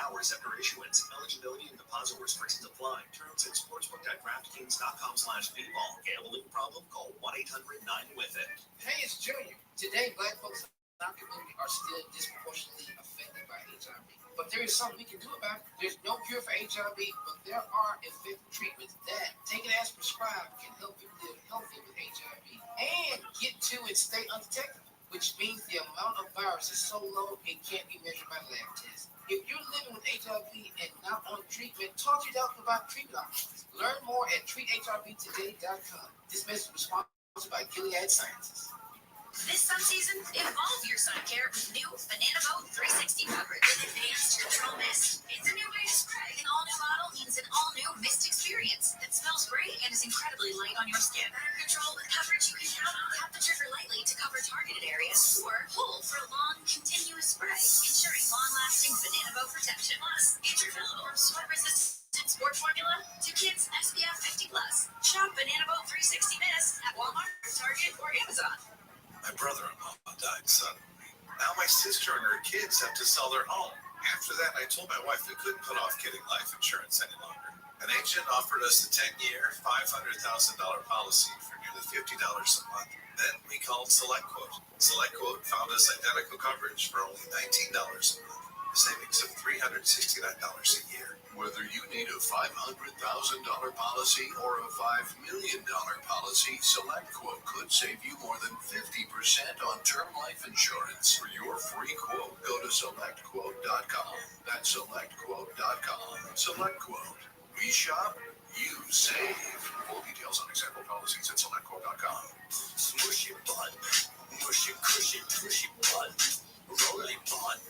hours after issuance. Eligibility and deposit restrictions apply. Terms at sportsbook.draftkings.com/bball. Gambling problem? Call 1-800-9-WITH-IT. Hey, it's Junior. Today, black folks in our community are still disproportionately affected by HIV. But there is something we can do about it. There's no cure for HIV, but there are effective treatments that, taken as prescribed, can help you live healthy with HIV and get to and stay undetected, which means the amount of virus is so low it can't be measured by lab tests. If you're living with HIV and not on treatment, talk to your doctor about treatment options. Learn more at treathivtoday.com. This message was sponsored by Gilead Sciences. This sun season, evolve your sun care with new Banana Boat 360 coverage. With advanced control mist. It's a new way to spray. An all-new model means an all-new mist experience that smells great and is incredibly light on your skin. Better control with coverage you can count on. Tap the trigger lightly to cover targeted areas or pull for a long, continuous spray, ensuring long-lasting Banana Boat protection. Plus, it's refillable, sweat-resistant sport formula to kids SPF 50+. Shop Banana Boat 360 Mist at Walmart, Target, or Amazon. My brother-in-law died suddenly. Now my sister and her kids have to sell their home. After that, I told my wife we couldn't put off getting life insurance any longer. An agent offered us the 10-year, $500,000 policy for nearly $50 a month. Then we called SelectQuote. SelectQuote found us identical coverage for only $19 a month, a savings of $369 a year. Whether you need a $500,000 policy or a $5 million policy, SelectQuote could save you more than 50% on term life insurance. For your free quote, go to SelectQuote.com. That's SelectQuote.com. SelectQuote. We shop, you save. Full details on example policies at SelectQuote.com. Smushy bun, mushy cushy tushy bun, rolly bun,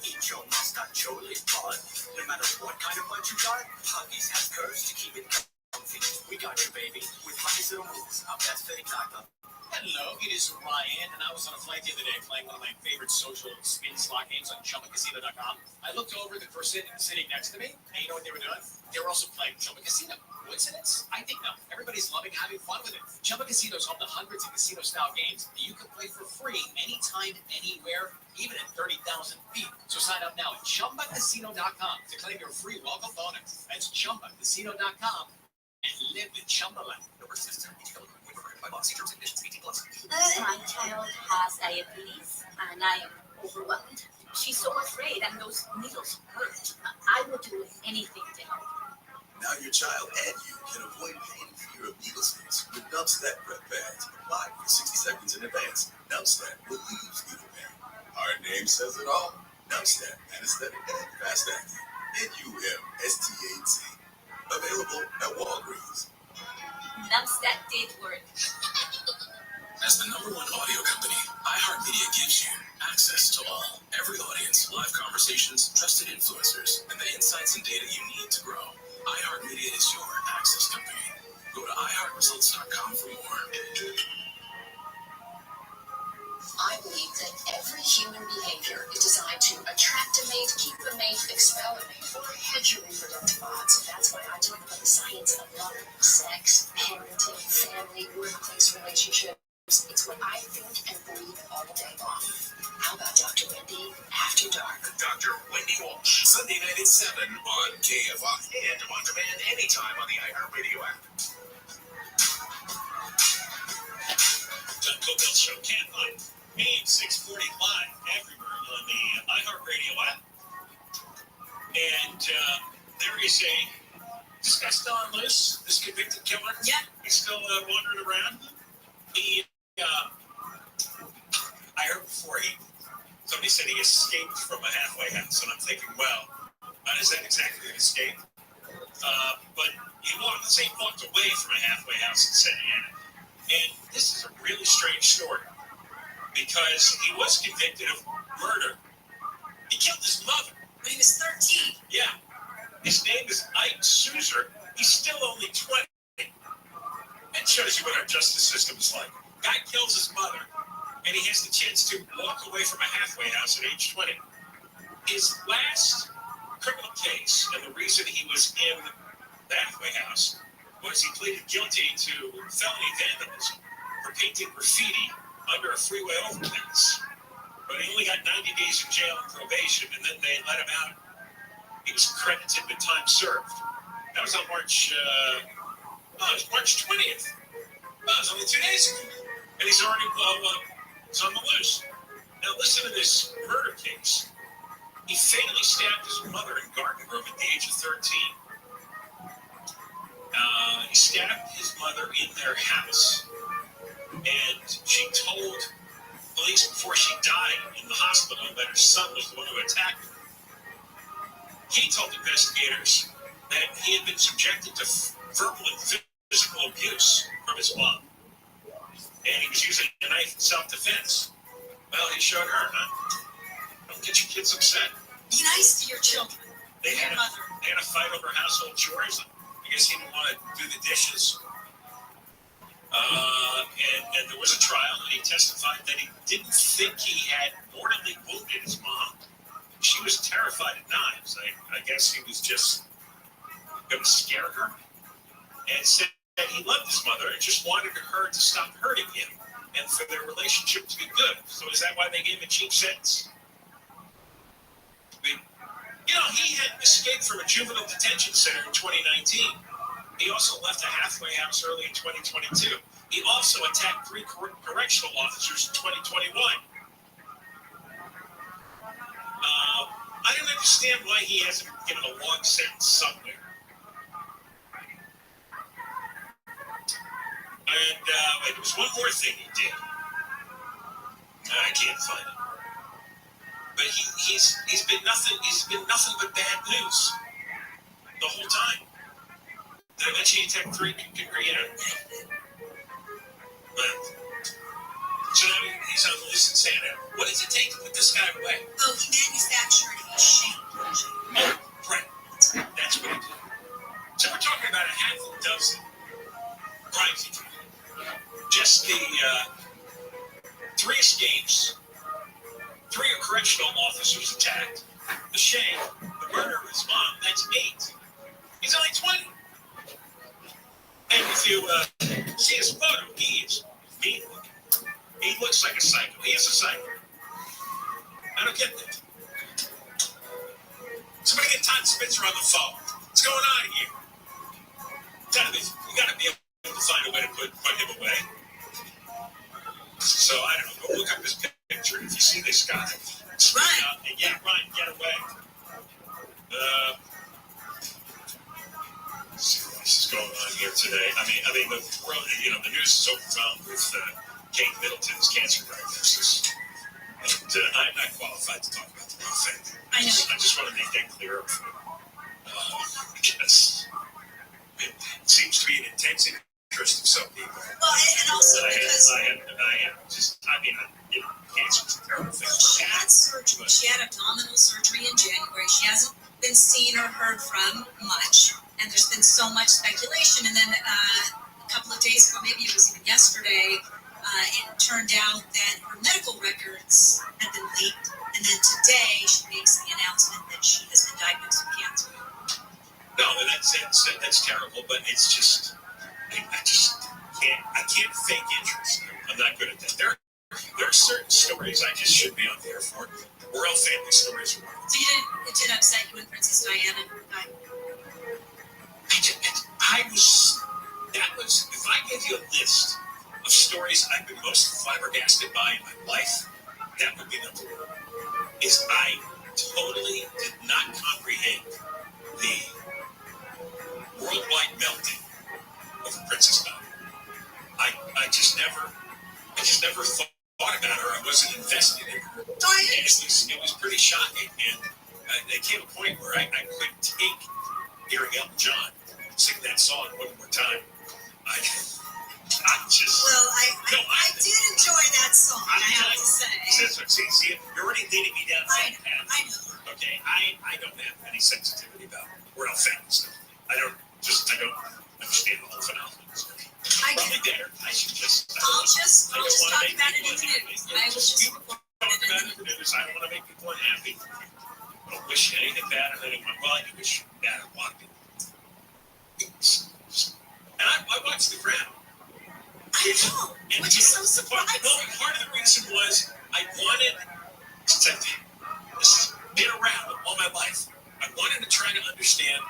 eat your mustacholi bun. No matter what kind of bun you got, Huggies has curves to keep it comfy. We got you, baby, with Huggies Little Moves, our best fitting doctor. Hello, it is Ryan, and I was on a flight the other day playing one of my favorite social spin slot games on ChumbaCasino.com. I looked over at the person sitting next to me, and you know what they were doing? They were also playing Chumba Casino. Coincidence? I think not. Everybody's loving having fun with it. Chumba Casino is home to hundreds of casino-style games that you can play for free anytime, anywhere, even at 30,000 feet. So sign up now at ChumbaCasino.com to claim your free welcome bonus. That's ChumbaCasino.com and live the Chumba life. No purchase necessary. By law, see terms and conditions, 18+. My child has diabetes and I am overwhelmed. She's so afraid and those needles hurt. I would do anything to help. Now your child and you can avoid pain and fear of needle sticks with Numbstat Prep Pads. Apply for 60 seconds in advance. Numbstat relieves needle pain. Our name says it all. Numbstat, anesthetic and fast acting. NUMSTAT. Available at Walgreens. Numbstat did work. As the #1 audio company, iHeartMedia gives you access to all, every audience, live conversations, trusted influencers, and the insights and data you need to grow. iHeartMedia is your access company. Go to iHeartResults.com for more. I believe that every human behavior is designed to attract a mate, keep a mate, expel a mate, or hedge your reproductive odds. That's why I talk about the science of love, sex, parenting, family, workplace relationships. It's what I think and believe all day long. How about Dr. Wendy After Dark? Dr. Wendy Walsh, Sunday night at 7 on KFI and on demand anytime on the iHeartRadio app. Doug Cobell Show can't find me 640 live everywhere on the iHeartRadio app. And there is this guy still on loose, this convicted killer. Yeah. He's still wandering around. I heard before somebody said he escaped from a halfway house, and I'm thinking, well, not is that exactly an escape? But he walked away from a halfway house in Santa Ana. And this is a really strange story because he was convicted of murder. He killed his mother. When he was 13. Yeah. His name is Ike Souser. He's still only 20. That shows you what our justice system is like. Guy kills his mother, and he has the chance to walk away from a halfway house at age 20. His last criminal case, and the reason he was in the halfway house, was he pleaded guilty to felony vandalism for painting graffiti under a freeway overpass. But he only got 90 days in jail and probation, and then they let him out. He was credited with time served. That was on March 20th. It was only 2 days ago. And he's already he's on the loose. Now listen to this murder case. He fatally stabbed his mother in garden room at the age of 13. He stabbed his mother in their house. And she told police before she died in the hospital that her son was the one who attacked her. He told investigators that he had been subjected to verbal and physical abuse from his mom. And he was using a knife in self-defense. Well, he showed her, huh? Don't get your kids upset. Be nice to your children. They had a fight over household chores. I guess he didn't want to do the dishes. And there was a trial, and he testified that he didn't think he had mortally wounded his mom. She was terrified of knives. I guess he was just going to scare her. And said that he loved his mother and just wanted her to stop hurting him and for their relationship to be good. So is that why they gave him a cheap sentence? Yeah, You know, he had escaped from a juvenile detention center in 2019. He also left a halfway house early in 2022. He also attacked 3 correctional officers in 2021. I don't understand why he hasn't been given a long sentence somewhere. And there was one more thing he did. I can't find it. But he's been nothing. He's been nothing but bad news the whole time. Did I mention he attacked 3? But so now he's on the list in Santa. What does it take to put this guy away? Oh, he manufactured a shame. Oh, right. That's what he did. So we're talking about a half a dozen crimes he committed. Just the 3 escapes, 3 correctional officers attacked, the shame, the murder of his mom, that's 8. He's only 20. And if you see his photo, he is mean looking. He looks like a psycho. He is a psycho. I don't get that. Somebody get Todd Spitzer on the phone. What's going on here? Television. You got to be able to find a way to put him away. So I don't know. Go look up this picture. If you see this guy, Ryan. Ryan, get away. Let's see what else is going on here today. I mean, the world. The news is overwhelmed with Kate Middleton's cancer diagnosis, and I'm not qualified to talk about the whole thing. I just want to make that clear, because it seems to be an intense interest of some people. Well, and also because cancer is a terrible thing. She had surgery. She had abdominal surgery in January. She hasn't been seen or heard from much, and there's been so much speculation. And then a couple of days ago, maybe it was even yesterday, it turned out that her medical records had been leaked, and then today she makes the announcement that she has been diagnosed with cancer. No, that's terrible, but it's just I can't fake interest. I'm not good at that. There are certain stories I just should be on the air for. Royal family stories. So it didn't upset you when Princess Diana died? If I give you a list of stories I've been most flabbergasted by in my life, that would be number 1. I totally did not comprehend the worldwide melting of Princess Diana. I just never thought about her. I wasn't invested in her. It was pretty shocking, and there came a point where I couldn't take hearing Elton John sing that song one more time. I did enjoy that song, I have to say. See, you're already leading me down that path. I know. Okay, I don't have any sensitivity about royal family stuff. I don't understand the whole phenomenon. Probably better. I'll just talk about it in the news. I don't want to make people unhappy. I don't wish anything bad on anyone. Well, I do wish bad on a lot of people. And I watched The Crown. I know, which is so surprising. Part of the reason was I wanted, since this has been around all my life, I wanted to try to understand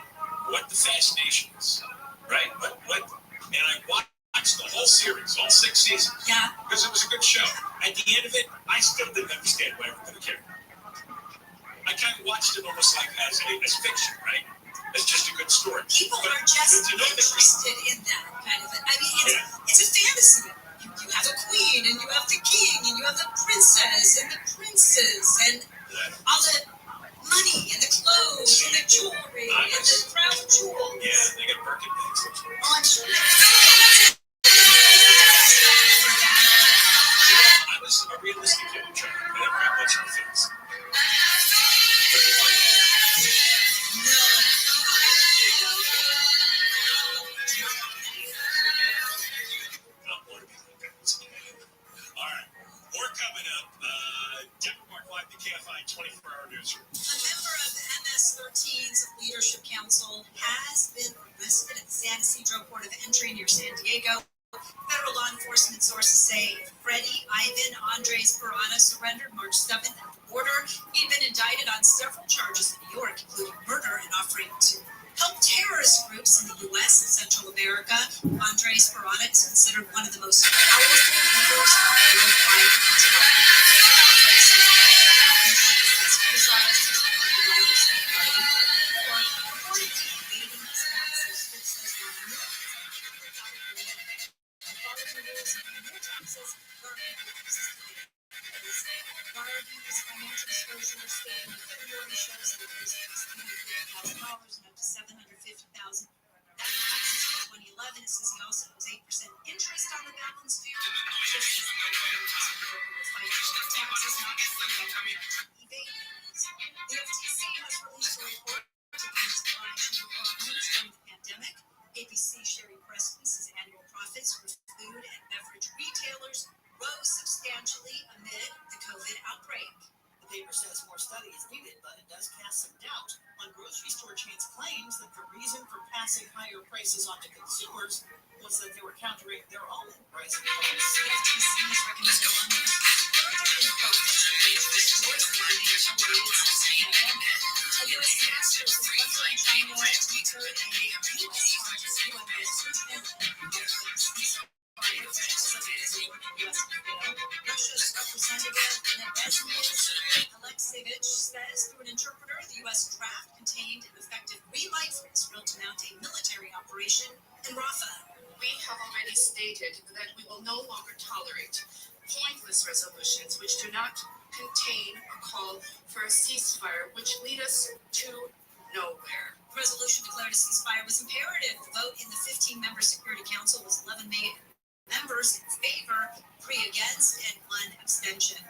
what the fascination is, right? And I watched the whole series, all 6 seasons. Yeah. Because it was a good show. At the end of it, I still didn't understand why everybody cared. I kind of watched it almost like as fiction, right? It's just a good story. People are just interested in that kind of thing. I mean, it's a fantasy. You have a queen, and you have the king, and you have the princess, and the princes, and all the money, and the clothes, and the jewelry, and the crown jewels. Yeah, they got Birkin bags. Oh, I'm sure. I was a realistic young child. Whenever I watched her things. Alright, more coming up. Deborah Mark Live, the KFI 24-hour newsroom. A member of the MS-13's Leadership Council has been arrested at the San Ysidro Port of Entry near San Diego. Federal law enforcement sources say Freddie Ivan Andres Perana surrendered March 7th at the border. He'd been indicted on several charges in New York, including offering to help terrorist groups in the U.S. and Central America. Andres Parada is considered one of the most powerful leaders worldwide. Financial disclosure statement in February shows that there's $750,000 and up to $750,000. That taxes for 2011. It says he also owes 8% interest on the balance due. It just says taxes not evade. The FTC has released a report against collection of problems during the pandemic. ABC sharing press releases annual profits for food and beverage retailers rose substantially amid the COVID outbreak. The paper says more study is needed, but it does cast some doubt on grocery store chains' claims that the reason for passing higher prices on to consumers was that they were countering their own pricing policy. The FTC's recommended one of the stores that are being operated since the pandemic. A U.S. task force is working on China to deter a U.S. charges Russia's representative Alexeyevich says through an interpreter the U.S. draft contained an effective green light for Israel to mount a military operation in Rafah. We have already stated that we will no longer tolerate pointless resolutions which do not contain a call for a ceasefire, which lead us to nowhere. The resolution declared a ceasefire was imperative. The vote in the 15-member Security Council was 11 members in favor, 3 against, and 1 abstention.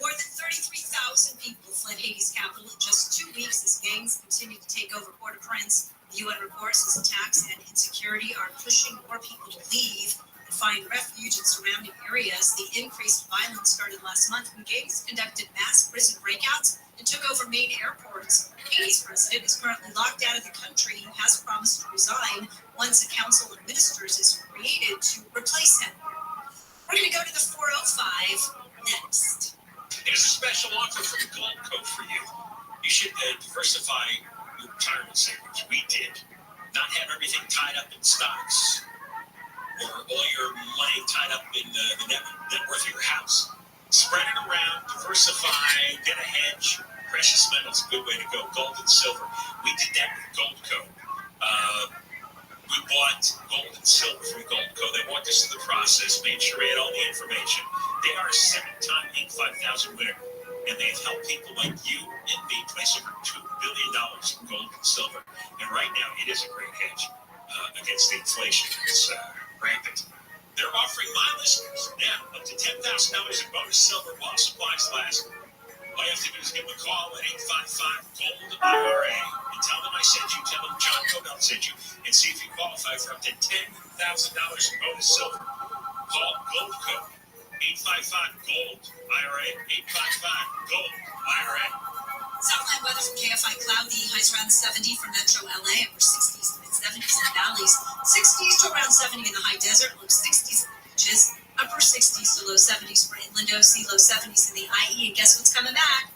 More than 33,000 people fled Haiti's capital in just 2 weeks as gangs continue to take over Port-au-Prince. The UN reports as attacks and insecurity are pushing more people to leave and find refuge in surrounding areas. The increased violence started last month when gangs conducted mass prison breakouts and took over main airports. Haiti's president is currently locked out of the country and has promised to resign once a council of ministers is created to replace him. We're going to go to the 405 next. There's a special offer from Gold Coat for you. You should diversify your retirement savings. We did. Not have everything tied up in stocks or all your money tied up in the net worth of your house. Spread it around, diversify, get a hedge. Precious metals, a good way to go. Gold and silver. We did that with Gold Co. We bought gold and silver from Gold Co. They walked us through the process, made sure we had all the information. They are a 7-time Inc. 5000 winner, and they've helped people like you and me place over $2 billion in gold and silver. And right now, it is a great hedge against the inflation that's rampant. They're offering my listeners now up to $10,000 in bonus silver while supplies last. All you have to do is give them a call at 855-GOLD-IRA and tell them I sent you. Tell them John Codell sent you, and see if you qualify for up to $10,000 in bonus silver. Call Gold Code 855-GOLD-IRA 855-GOLD-IRA. Southland weather from KFI cloudy, highs around 70 for metro LA, upper 60s to mid 70s in the valleys, 60s to around 70 in the high desert, low 60s in the beaches, upper 60s to low 70s for inland OC, low 70s in the IE, and guess what's coming back?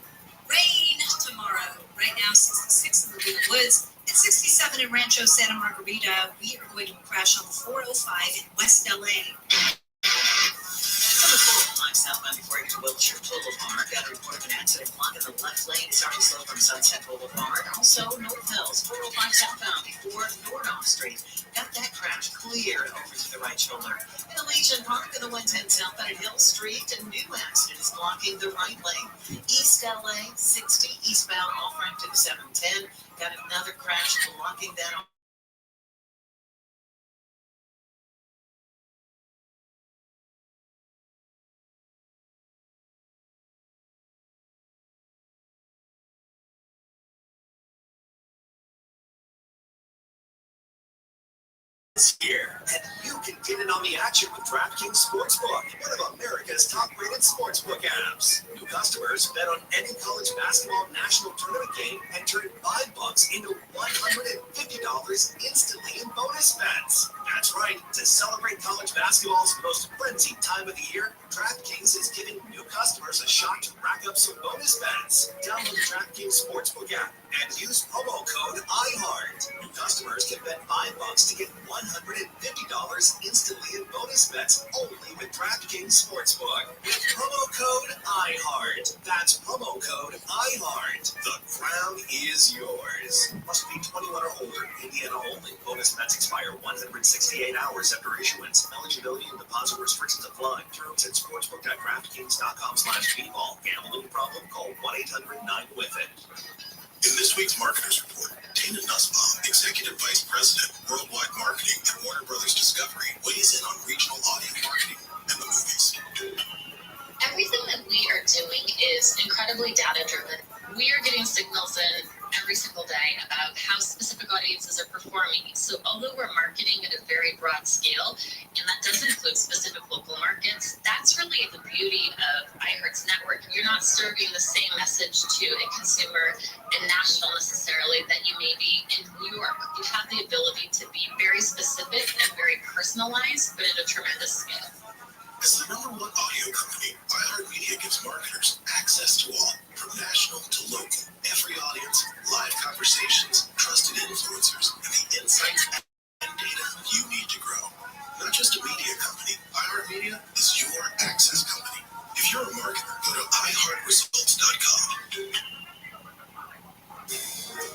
Rain tomorrow. Right now, 66 in the Laguna Woods, and 67 in Rancho Santa Margarita. We are going to crash on the 405 in West LA. From the 405 southbound before you get to Wilshire Boulevard, got a report of an accident blocking the left lane starting slow from Sunset Boulevard. Also, North Hills, 405 southbound before Nordoff Street. Got that crash cleared over to the right shoulder. In Elysian Park in the 110 southbound at Hill Street, a new accident is blocking the right lane. East LA, 60 eastbound off ramp to the 710. Got another crash blocking that on. Here, and you can get in on the action with DraftKings Sportsbook, one of America's top-rated sportsbook apps. New customers bet on any college basketball national tournament game and turn $5 into $150 instantly in bonus bets. That's right. To celebrate college basketball's most frenzied time of the year, DraftKings is giving new customers customers a shot to rack up some bonus bets. Download the DraftKings Sportsbook app and use promo code IHEART. New customers can bet $5 to get $150 instantly in bonus bets only with DraftKings Sportsbook. With promo code IHEART. That's promo code IHEART. The crown is yours. Must be 21 or older. Indiana only. Bonus bets expire 168 hours after issuance. Eligibility and deposit restrictions apply. Terms at sportsbook.draftkings.com/bball. Gambling problem? Call 1-800-9-WITH-IT. In this week's Marketers Report, Dana Nussbaum, Executive Vice President, Worldwide Marketing at Warner Brothers Discovery, weighs in on regional audio marketing and the movies. Everything that we are doing is incredibly data-driven. We are getting signals in every single day about how specific audiences are performing. So although we're marketing at a very broad scale, and that does include specific local markets, that's really the beauty of iHeart's network. You're not serving the same message to a consumer in Nashville necessarily that you may be in New York. You have the ability to be very specific and very personalized, but at a tremendous scale. As the #1 audio company, iHeartMedia gives marketers access to all, from national to local. Every audience, live conversations, trusted influencers, and the insights and data you need to grow. Not just a media company, iHeartMedia is your access company. If you're a marketer, go to iHeartResults.com.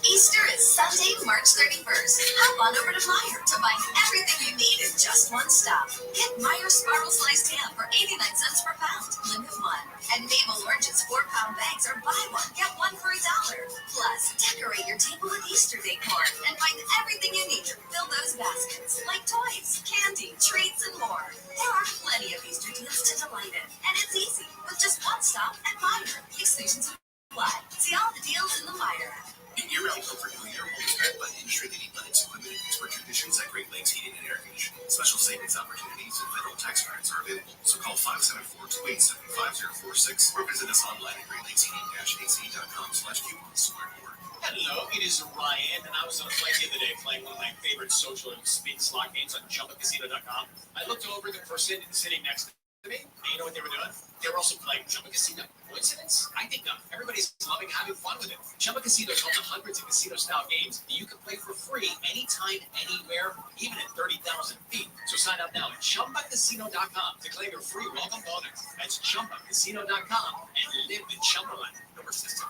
Easter is Sunday, March 31st. Hop on over to Meijer to find everything you need in just one stop. Get Meijer Sparkle Sliced Ham for 89 cents per pound, limit 1. And Mabel Orange's 4-pound bags are buy one, get one for $1. Plus, decorate your table with Easter decor and find everything you need to fill those baskets, like toys, candy, treats, and more. There are plenty of Easter deals to delight in, and it's easy with just one stop at Meijer. Exclusions apply. See all the deals in the Meijer app. Year-round comfort for your home is backed by industry-leading limits and limited expert conditions at Great Lakes Heating and Air Conditioning. Special savings opportunities and federal tax credits are available. So call 574-287-5046 or visit us online at greatlatesheating-ac.com/coupons to learn more. Hello, it is Ryan, and I was on a flight the other day playing one of my favorite social speed slot games on ChumbaCasino.com. I looked over the person sitting next to me, and you know what they were doing? They were also playing Chumba Casino. Coincidence? I think not. Everybody's loving having fun with it. Chumba Casino is home to hundreds of casino-style games that you can play for free anytime, anywhere, even at 30,000 feet. So sign up now at ChumbaCasino.com to claim your free welcome bonus. That's ChumbaCasino.com and live the Chumba life. Number system.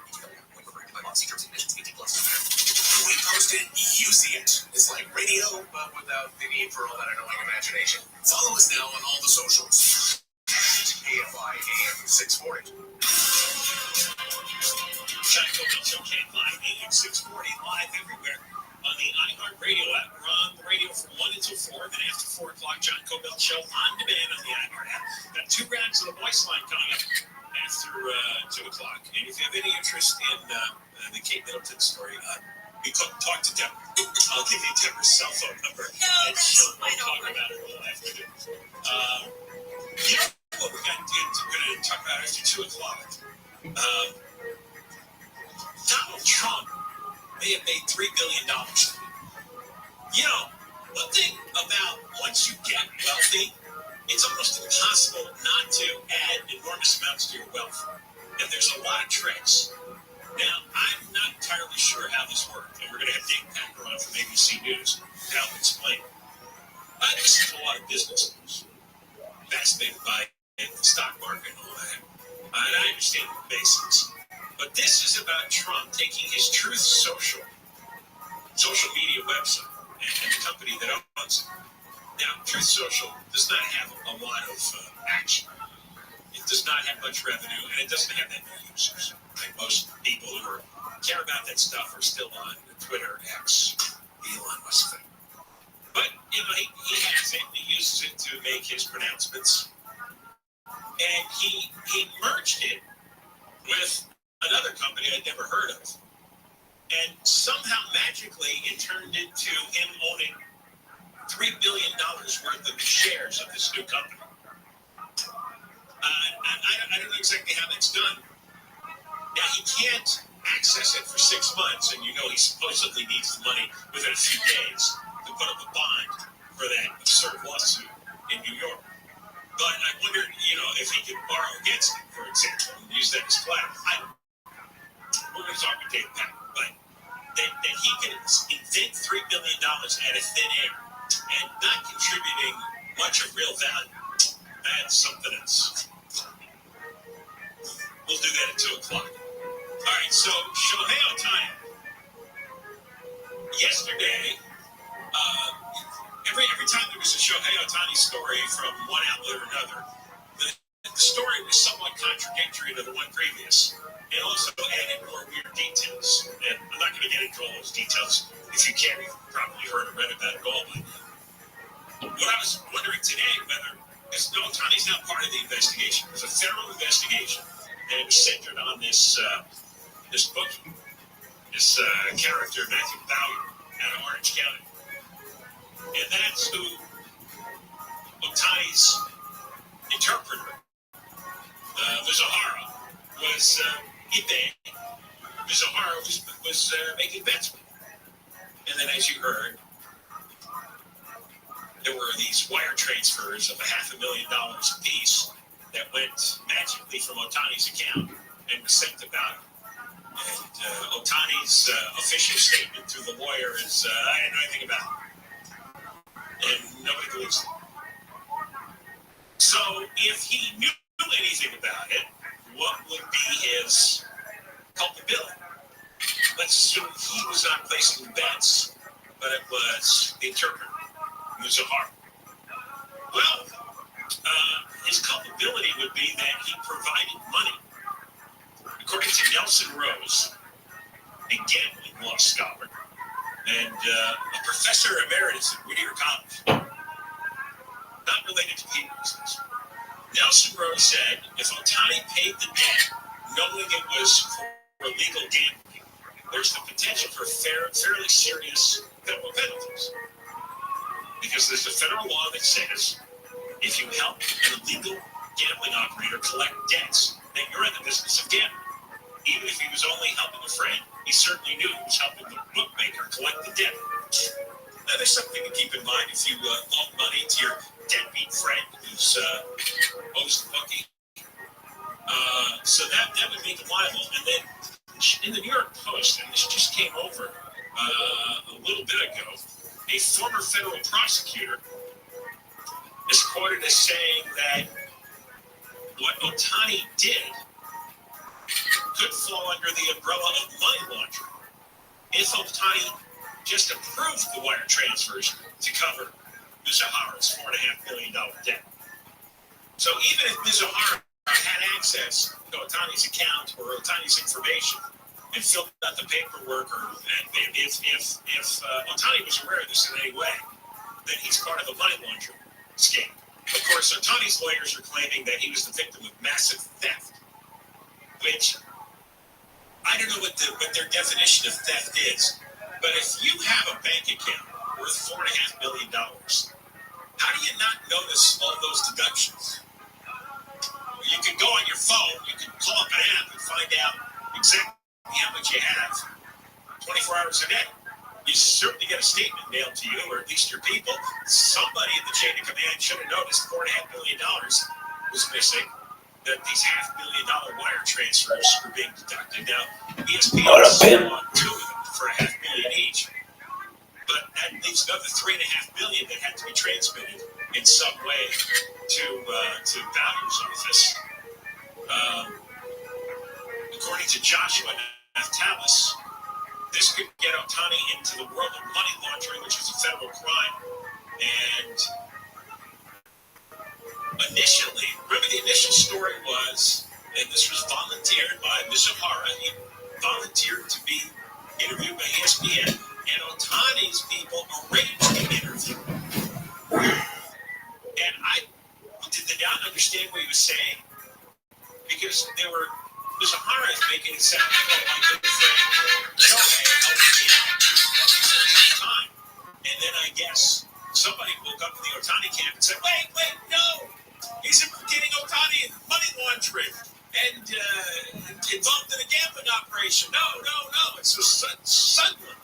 By law. See terms and conditions. 18+. We post it, you see it. It's like radio, but without the need for all that annoying imagination. Follow us now on all the socials. AFI AM 640. John Cobell Show can't live AM 640 live everywhere on the iHeart Radio app. We're on the radio from 1 until 4. Then after 4 o'clock, John Cobell Show on demand on the iHeart app. Got 2 rounds of the voice line coming up after 2 o'clock. And if you have any interest in the Kate Middleton story, we talk to Deborah. I'll give you Deborah's cell phone number, and she'll talk about it all afternoon. You know what we're going to talk about after 2 o'clock? Donald Trump may have made $3 billion. You know, one thing about once you get wealthy, it's almost impossible not to add enormous amounts to your wealth. And there's a lot of tricks. Now, I'm not entirely sure how this works, and we're going to have Dave Packer on from ABC News to help explain. I listen to a lot of business news, fascinated by the stock market and all that, and I understand the basics. But this is about Trump taking his Truth social media website and the company that owns it. Now, Truth Social does not have a lot of action. It does not have much revenue, and it doesn't have that many users. Like most people who care about that stuff are still on Twitter, X, Elon Musk thing. But, you know, he has it, and he uses it to make his pronouncements. And he merged it with another company I'd never heard of. And somehow, magically, it turned into him owning $3 billion worth of shares of this new company. I don't know exactly how that's done. Now, he can't access it for 6 months, and you know he supposedly needs the money within a few days to put up a bond for that absurd lawsuit in New York. But I wondered, if he could borrow against it, for example, and use that as collateral. We're going to talk with Dave Packer, but that he could invent $3 billion out of thin air and not contributing much of real value, that's something else. We'll do that at 2 o'clock. All right, so Shohei Ohtani. Yesterday, every time there was a Shohei Ohtani story from one outlet or another, the story was somewhat contradictory to the one previous, and also added more weird details. And I'm not going to get into all those details. If you can, you've probably heard or read about it all. But what I was wondering today, because Ohtani's now part of the investigation. It was a federal investigation, and it was centered on this bookie, this character, Matthew Bauer, out of Orange County. And that's who Ohtani's interpreter, Mizuhara, was Mizuhara was making bets with. And then, as you heard, there were these wire transfers of $500,000 apiece that went magically from Ohtani's account and was sent to Bauer. And Ohtani's official statement through the lawyer is, I didn't know anything about it. And nobody believes it. So if he knew anything about it, what would be his culpability? Let's assume he was not placing bets, but it was the interpreter, Mizuhara. Well, his culpability would be that he provided money. According to Nelson Rose, a gambling law scholar and a professor emeritus at Whittier College, not related to people business, Nelson Rose said if Ohtani paid the debt knowing it was for illegal gambling, there's the potential for fairly serious federal penalties. Because there's a federal law that says if you help an illegal gambling operator collect debts, then you're in the business of gambling. Even if he was only helping a friend, he certainly knew he was helping the bookmaker collect the debt. Now, there's something to keep in mind if you loan money to your deadbeat friend who's owes the bookie. So that would make him liable. And then in the New York Post, and this just came over a little bit ago, a former federal prosecutor is quoted as saying that what Ohtani did could fall under the umbrella of money laundering if Ohtani just approved the wire transfers to cover Mizuhara's $4.5 million debt. So even if Mizuhara had access to Ohtani's account or Ohtani's information and filled out the paperwork, or if Ohtani was aware of this in any way, then he's part of a money laundering scheme. Of course, Ohtani's lawyers are claiming that he was the victim of massive theft, which I don't know what their definition of theft is, but if you have a bank account worth $4.5 million, how do you not notice all those deductions? You can go on your phone, you can pull up an app and find out exactly how much you have 24 hours a day. You certainly get a statement mailed to you, or at least your people. Somebody in the chain of command should have noticed $4.5 million was missing, that these $500,000 wire transfers were being deducted. Now, ESPN on 2 of them for $500,000 each, but that leaves another $3.5 million that had to be transmitted in some way to Bowder's office. According to Joshua Naftalis, this could get Ohtani into the world of money laundering, which is a federal crime. And initially, remember the initial story was, and this was volunteered by Mizuhara, he volunteered to be interviewed by ESPN, and Ohtani's people arranged an interview. And I did not understand what he was saying, because Mizuhara is making it sound like my good friend Shohei helped me out time. And then I guess somebody woke up in the Ohtani camp and said, wait, no! He's implicating Ohtani in money laundering and involved in a gambling operation. No. And so suddenly,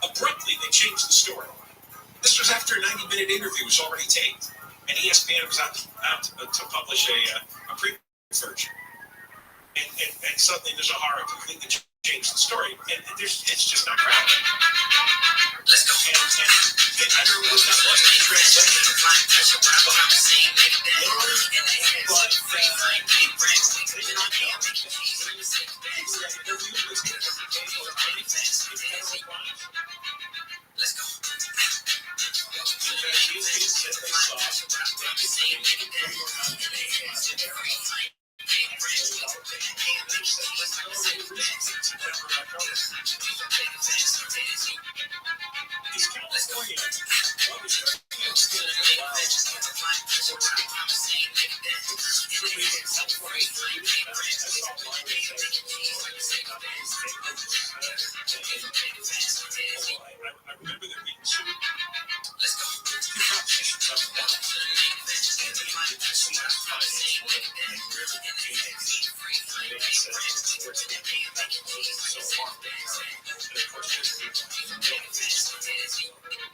abruptly, they changed the story. This was after a 90-minute interview was already taped. and ESPN was out to publish a preview version. And suddenly there's a horror completely changed the story. And it's just not credible. Let's go. And I remember when that was translated. Let's go. He's California. I remember there being two competitions up and down.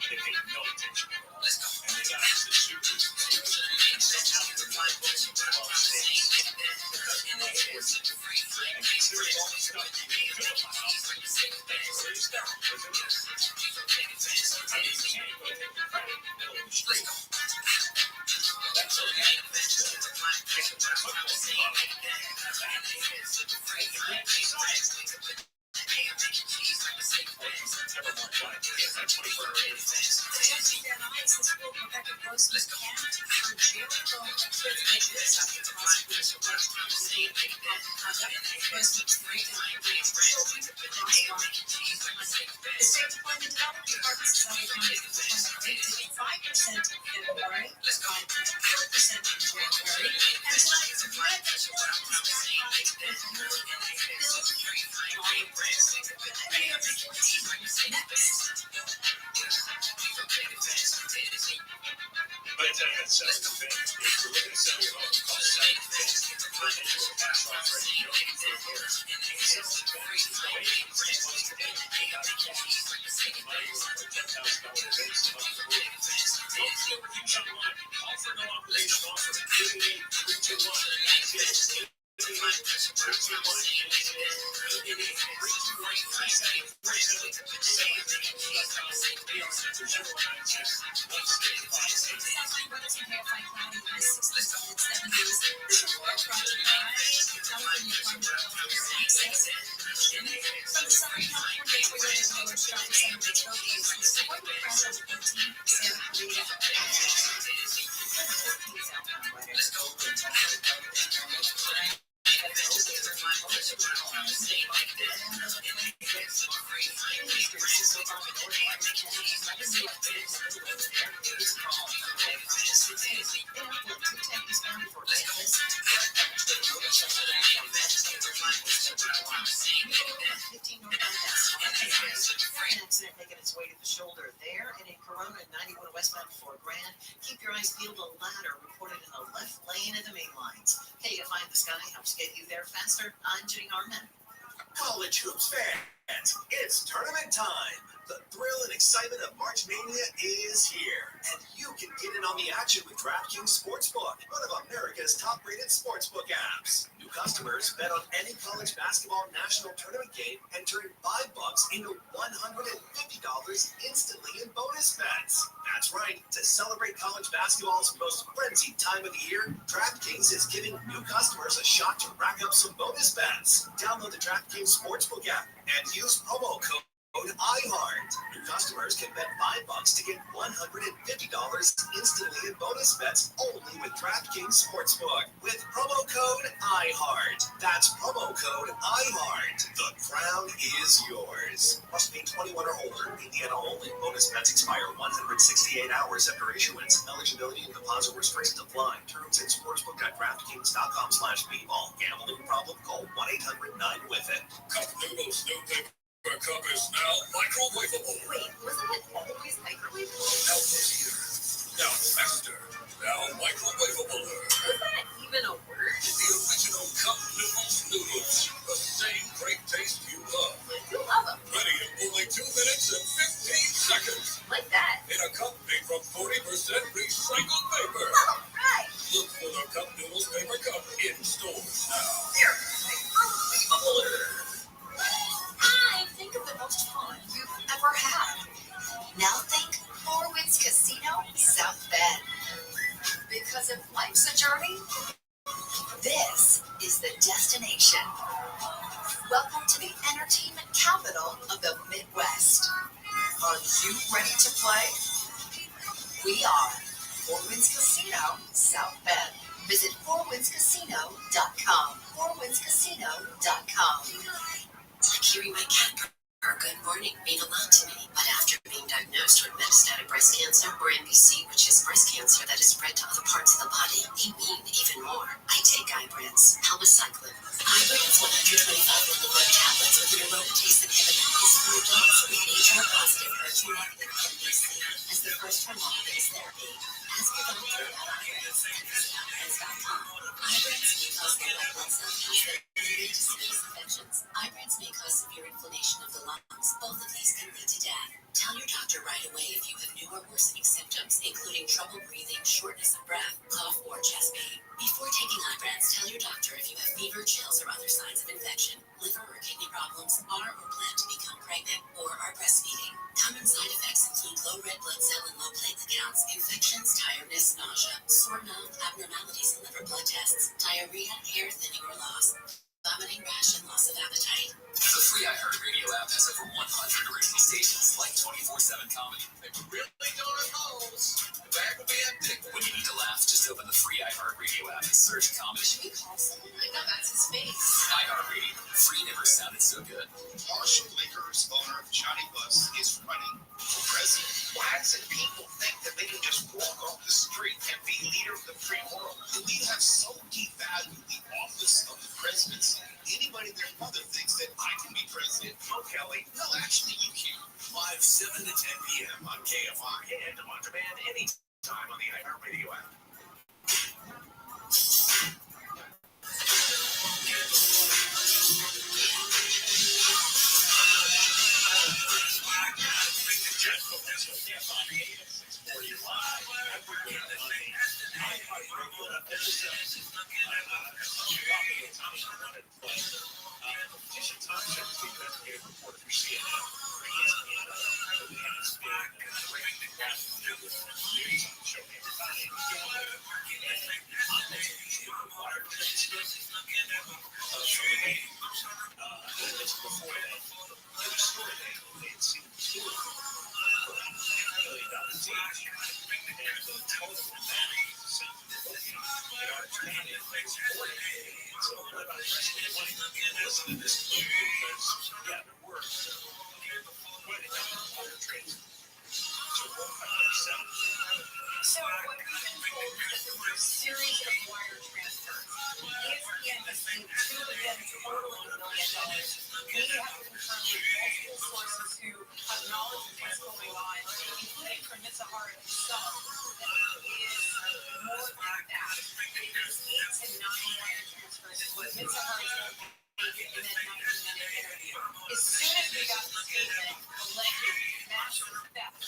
They paid no attention. Let's go. And they got us the shooters and somehow they're not because and considering all the stuff we did The State Department Development Department's salary bonus rate taking 5% in February, 5.4% in January, and tonight But it's if you're looking at salary bonus, call pass off right now. Accident making its way to the shoulder there, and in Corona 91 westbound before Grand. Keep your eyes peeled. A ladder reported in the left lane of the main lines. KFI in the Sky helps get you there faster. I'm Jenny Harmon. College hoops fans, it's tournament time. The thrill and excitement of March Mania is here, and you can get in on the action with DraftKings Sportsbook, one of America's top-rated sportsbook apps. New customers bet on any college basketball national tournament game and turn $5 into $150 instantly in bonus bets. That's right. To celebrate college basketball's most frenzied time of the year, DraftKings is giving new customers a shot to rack up some bonus bets. Download the DraftKings Sportsbook app and use promo code iHeart. New customers can bet $5 to get $150 instantly in bonus bets only with DraftKings Sportsbook with promo code iHeart. That's promo code iHeart. The crown is yours. Must be 21 or older. Indiana only. Bonus bets expire 168 hours after issuance. Eligibility and deposit restrictions apply. Terms at sportsbook.draftkings.com/bball. Gambling problem? Call 1-800-9-WITH-IT. Cup noodles, new paper cup is now microwavable. Wait, wasn't it always microwavable? Now easier, now faster, now microwavable. Was that even a word? The original cup noodles. The same great taste you love. You love them. Ready in only 2 minutes and 15 seconds. Like that. In a cup made from 40% recycled paper. capital of the Midwest. Are you ready to play? We are Four Winds Casino, South Bend. Visit fourwindscasino.com. fourwindscasino.com. Hearing my cat purr good morning mean a lot to me, but after being diagnosed with metastatic breast cancer, or MBC, which is breast cancer that is spread to other parts of the body, they mean even more. I take Ibrance, palbociclib. Ibrance 125 milligram tablets with an aromatase inhibitor is for adults with HR-positive, HER2-negative MBC as the first hormonal-based therapy. Ask your doctor about Ibrance and visit Ibrance.com. Ibrance may cause low red blood cell counts that can lead to serious infections. Ibrance may cause severe inflammation of the lungs. Both of these can lead to death. Tell your doctor right away if you have new or worsening symptoms, including trouble breathing, shortness of breath, cough, or chest pain. Before taking Ibrance, tell your doctor if you have fever, chills, or other signs of infection, liver or kidney problems, are or plan to become pregnant, or are breastfeeding. Common side effects include low red blood cell and low platelet counts, infections, tiredness, nausea, sore mouth, abnormalities in liver blood tests, diarrhea, hair thinning or loss, vomiting, rash, and loss of appetite. The free iHeartRadio app has over 100 original stations like 24/7 comedy. They really don't have holes. The bag will be empty. When you need to laugh, just open the free iHeartRadio app and search comedy. Should we call someone? I know that's his face. iHeartRadio. Free never sounded so good. Marshall Liquors, owner of Johnny Bus, is running for president. Why is it people think that they can just walk off the street and be leader of the free world? We have so devalued the office of the presidency. Anybody and their mother thinks that I can be president. No, Kelly. No, actually, you can't. Live 7 to 10 p.m. on KFI and on demand anytime on the iHeartRadio app. So what we've been told is that there were a series of wire transfers. ESPN has seen two of them totaling $1 million. We have confirmed with multiple sources who have knowledge of what's going on, including from Mitsahara himself, that it is more than that. It is 8 to 9 wire transfers, what Mitsahara is in that 90-minute interview. As soon as we got the statement, alleged massive theft,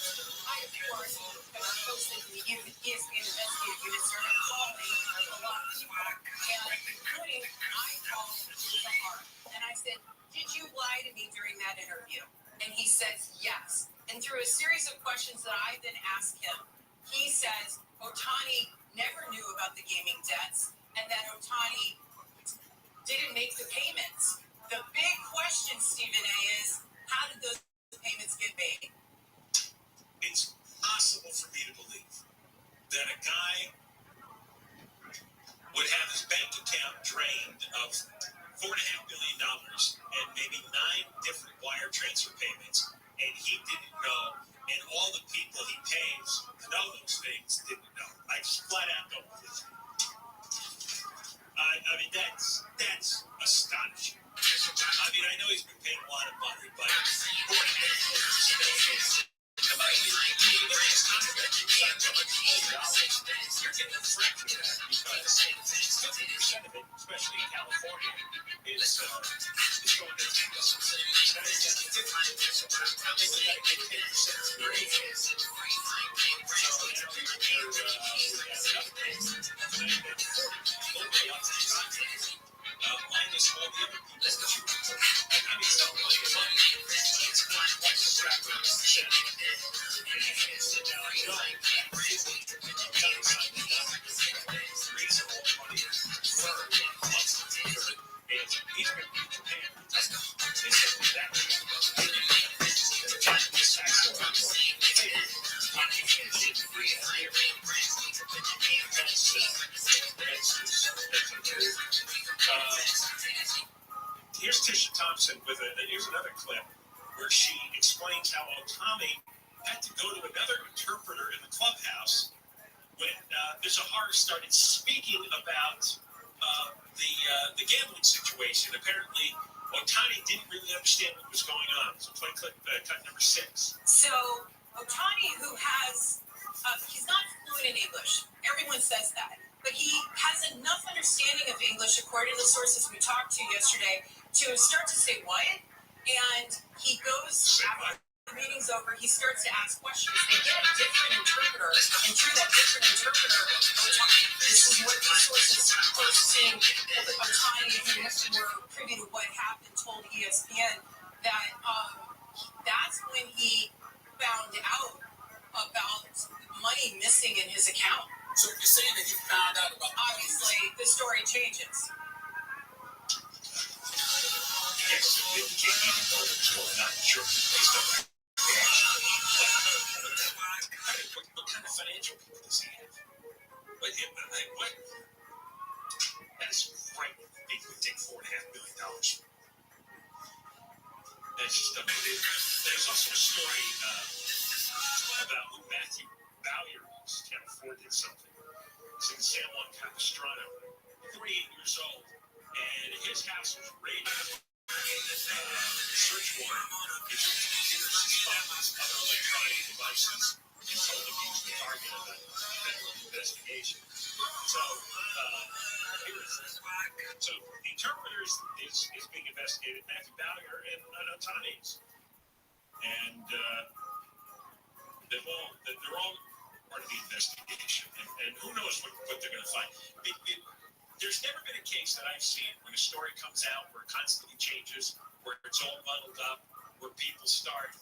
I, of course, have posted in the ESPN investigative unit started calling a lot of people, and including I called Mitsahara, and I said, did you lie to me during that interview? And he says yes. And through a series of questions that I then asked him, he says Ohtani never knew about the gaming debts and that Ohtani didn't make the payments. The big question, Stephen A., is how did those payments get made? It's possible for me to believe that a guy would have his bank account drained of $4.5 billion and maybe 9 different wire transfer payments, and he didn't know, and all the people he pays to know those things didn't know. I just flat out don't believe it. I mean, that's astonishing. I mean, I know he's been paying a lot of money, but you're getting a fraction of that because 50% of it, especially in California, is going to Texas. That is just 50%. Now, they got to get 10% for agents. So, minus all the other people. I mean, it's not like money. And here's another clip where she explains how Otani had to go to another interpreter in the clubhouse when the Zahar started speaking about the gambling situation. Apparently, Otani didn't really understand what was going on. So play cut number 6. So Otani, who has, he's not fluent in English. Everyone says that. But he has enough understanding of English, according to the sources we talked to yesterday, to start to say what? And he goes, after the meeting's over, he starts to ask questions. They get a different interpreter, and through that different interpreter, Otani, this is what these sources first seen Otani, who were privy to what happened, told ESPN that that's when he found out about money missing in his account. So you're saying that he found out about... Obviously, the story changes. Yes, it became even more than story, not sure based on the reaction. What kind of financial proof does he have? What? That's frightening. He would take $4.5 million. That's just unbelievable. There's also a story about who Matthew Bowyer is. Can't afford it something. He's in San Juan Capistrano, 48 years old, and his house was raided. Search warrant issued to computers, his phones, other electronic devices, and told him he was the target of a federal investigation. So, so the interpreters is being investigated, Matthew Bowyer and Otani's. And they're all part of the investigation. And who knows what they're going to find. There's never been a case that I've seen when a story comes out where it constantly changes, where it's all muddled up, where people start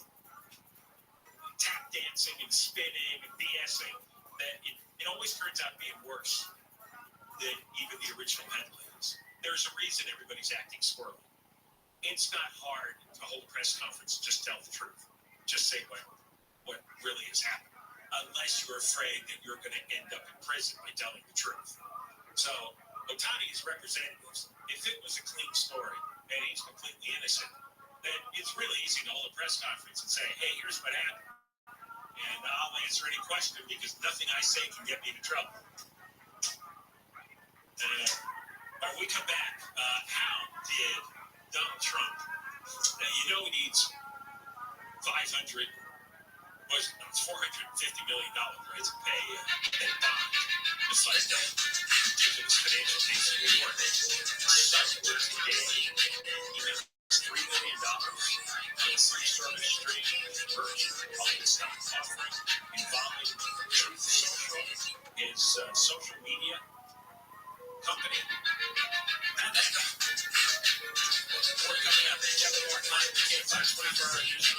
tap dancing and spinning and BSing, that it always turns out being worse than even the original headlines. There's a reason everybody's acting squirrely. It's not hard to hold a press conference and just tell the truth. Just say what really has happened, unless you're afraid that you're going to end up in prison by telling the truth. So Otani's representatives, if it was a clean story and he's completely innocent, then it's really easy to hold a press conference and say, hey, here's what happened. And I'll answer any question because nothing I say can get me into trouble. When we come back, how did Donald Trump, you know he needs $450 million, right, to pay that bond, just like that ridiculous financial case in New York. Today, he made $3 million on a free-service stream public stock offering involving Truth Social, his social media company. And that's more coming up. Kevin Moore, Can't Find 24 Hour News.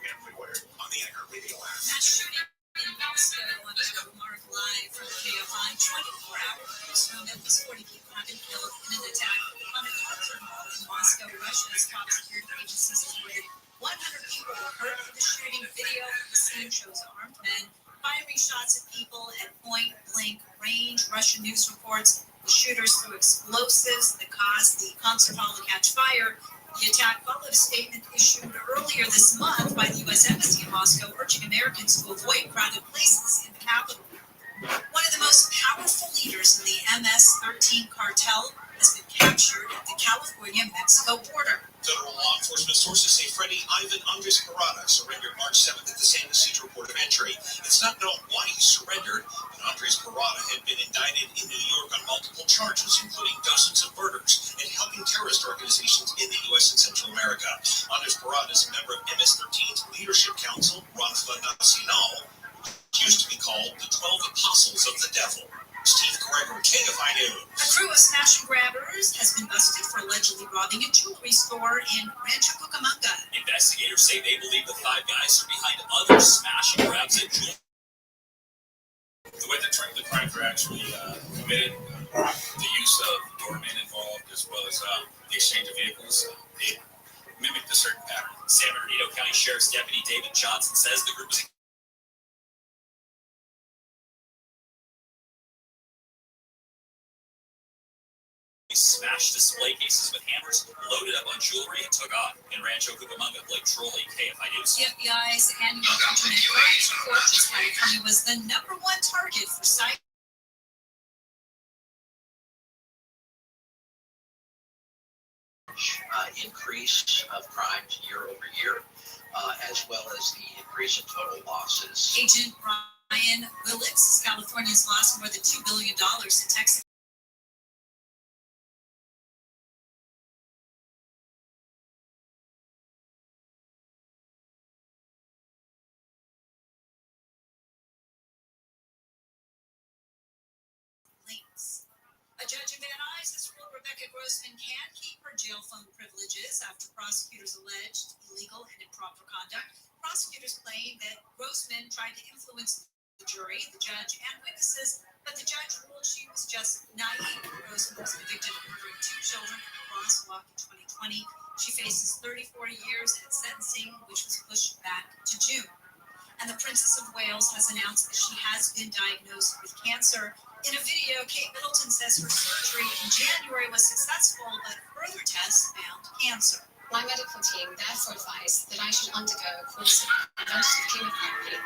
Everywhere on the iHeartRadio app. That shooting in Moscow on Mark Live from KFI. 24 hours from Memphis, 40 people have been killed in an attack on a concert hall in Moscow. Russia's top security agencies reported 100 people were hurt in the shooting. Video of the scene shows armed men firing shots at people at point-blank range. Russian news reports the shooters threw explosives that caused the concert hall to catch fire. The attack followed a statement issued earlier this month by the U.S. Embassy in Moscow, urging Americans to avoid crowded places in the capital. One of the most powerful leaders in the MS-13 cartel has been captured at the California-Mexico border. Federal law enforcement sources say Freddie Ivan Andres Parada surrendered March 7th at the San Ysidro Port of Entry. It's not known why he surrendered, but Andres Parada had been indicted in New York on multiple charges, including dozens of murders and helping terrorist organizations in the U.S. and Central America. Andres Parada is a member of MS-13's Leadership Council, Ranfla Nacional, which used to be called the 12 Apostles of the Devil. Steve Gregory, KFI News. A crew of smash and grabbers has been busted for allegedly robbing a jewelry store in Rancho Cucamonga. Investigators say they believe the 5 guys are behind other smash and grabs at jewelry. The way the crimes were actually committed, the use of doormen involved, as well as the exchange of vehicles, it mimicked a certain pattern. San Bernardino County Sheriff's Deputy David Johnson says the group was smashed display cases with hammers, loaded up on jewelry, and took off. In Rancho Cucamonga, Blake Trolley, KFI News. The FBI's annual Internet Crime Report just California was the #1 target for cyber. Increase of crimes year over year, as well as the increase in total losses. Agent Brian Willits, California's lost more than $2 billion to Texas. A judge in Van Nuys has ruled Rebecca Grossman can keep her jail phone privileges after prosecutors alleged illegal and improper conduct. Prosecutors claim that Grossman tried to influence the jury, the judge, and witnesses, but the judge ruled she was just naive. Grossman was convicted of murdering 2 children at a crosswalk in 2020. She faces 34 years at sentencing, which was pushed back to June. And the Princess of Wales has announced that she has been diagnosed with cancer. In a video, Kate Middleton says her surgery in January was successful, but further tests found cancer. My medical team therefore advised that I should undergo a course of preventative chemotherapy,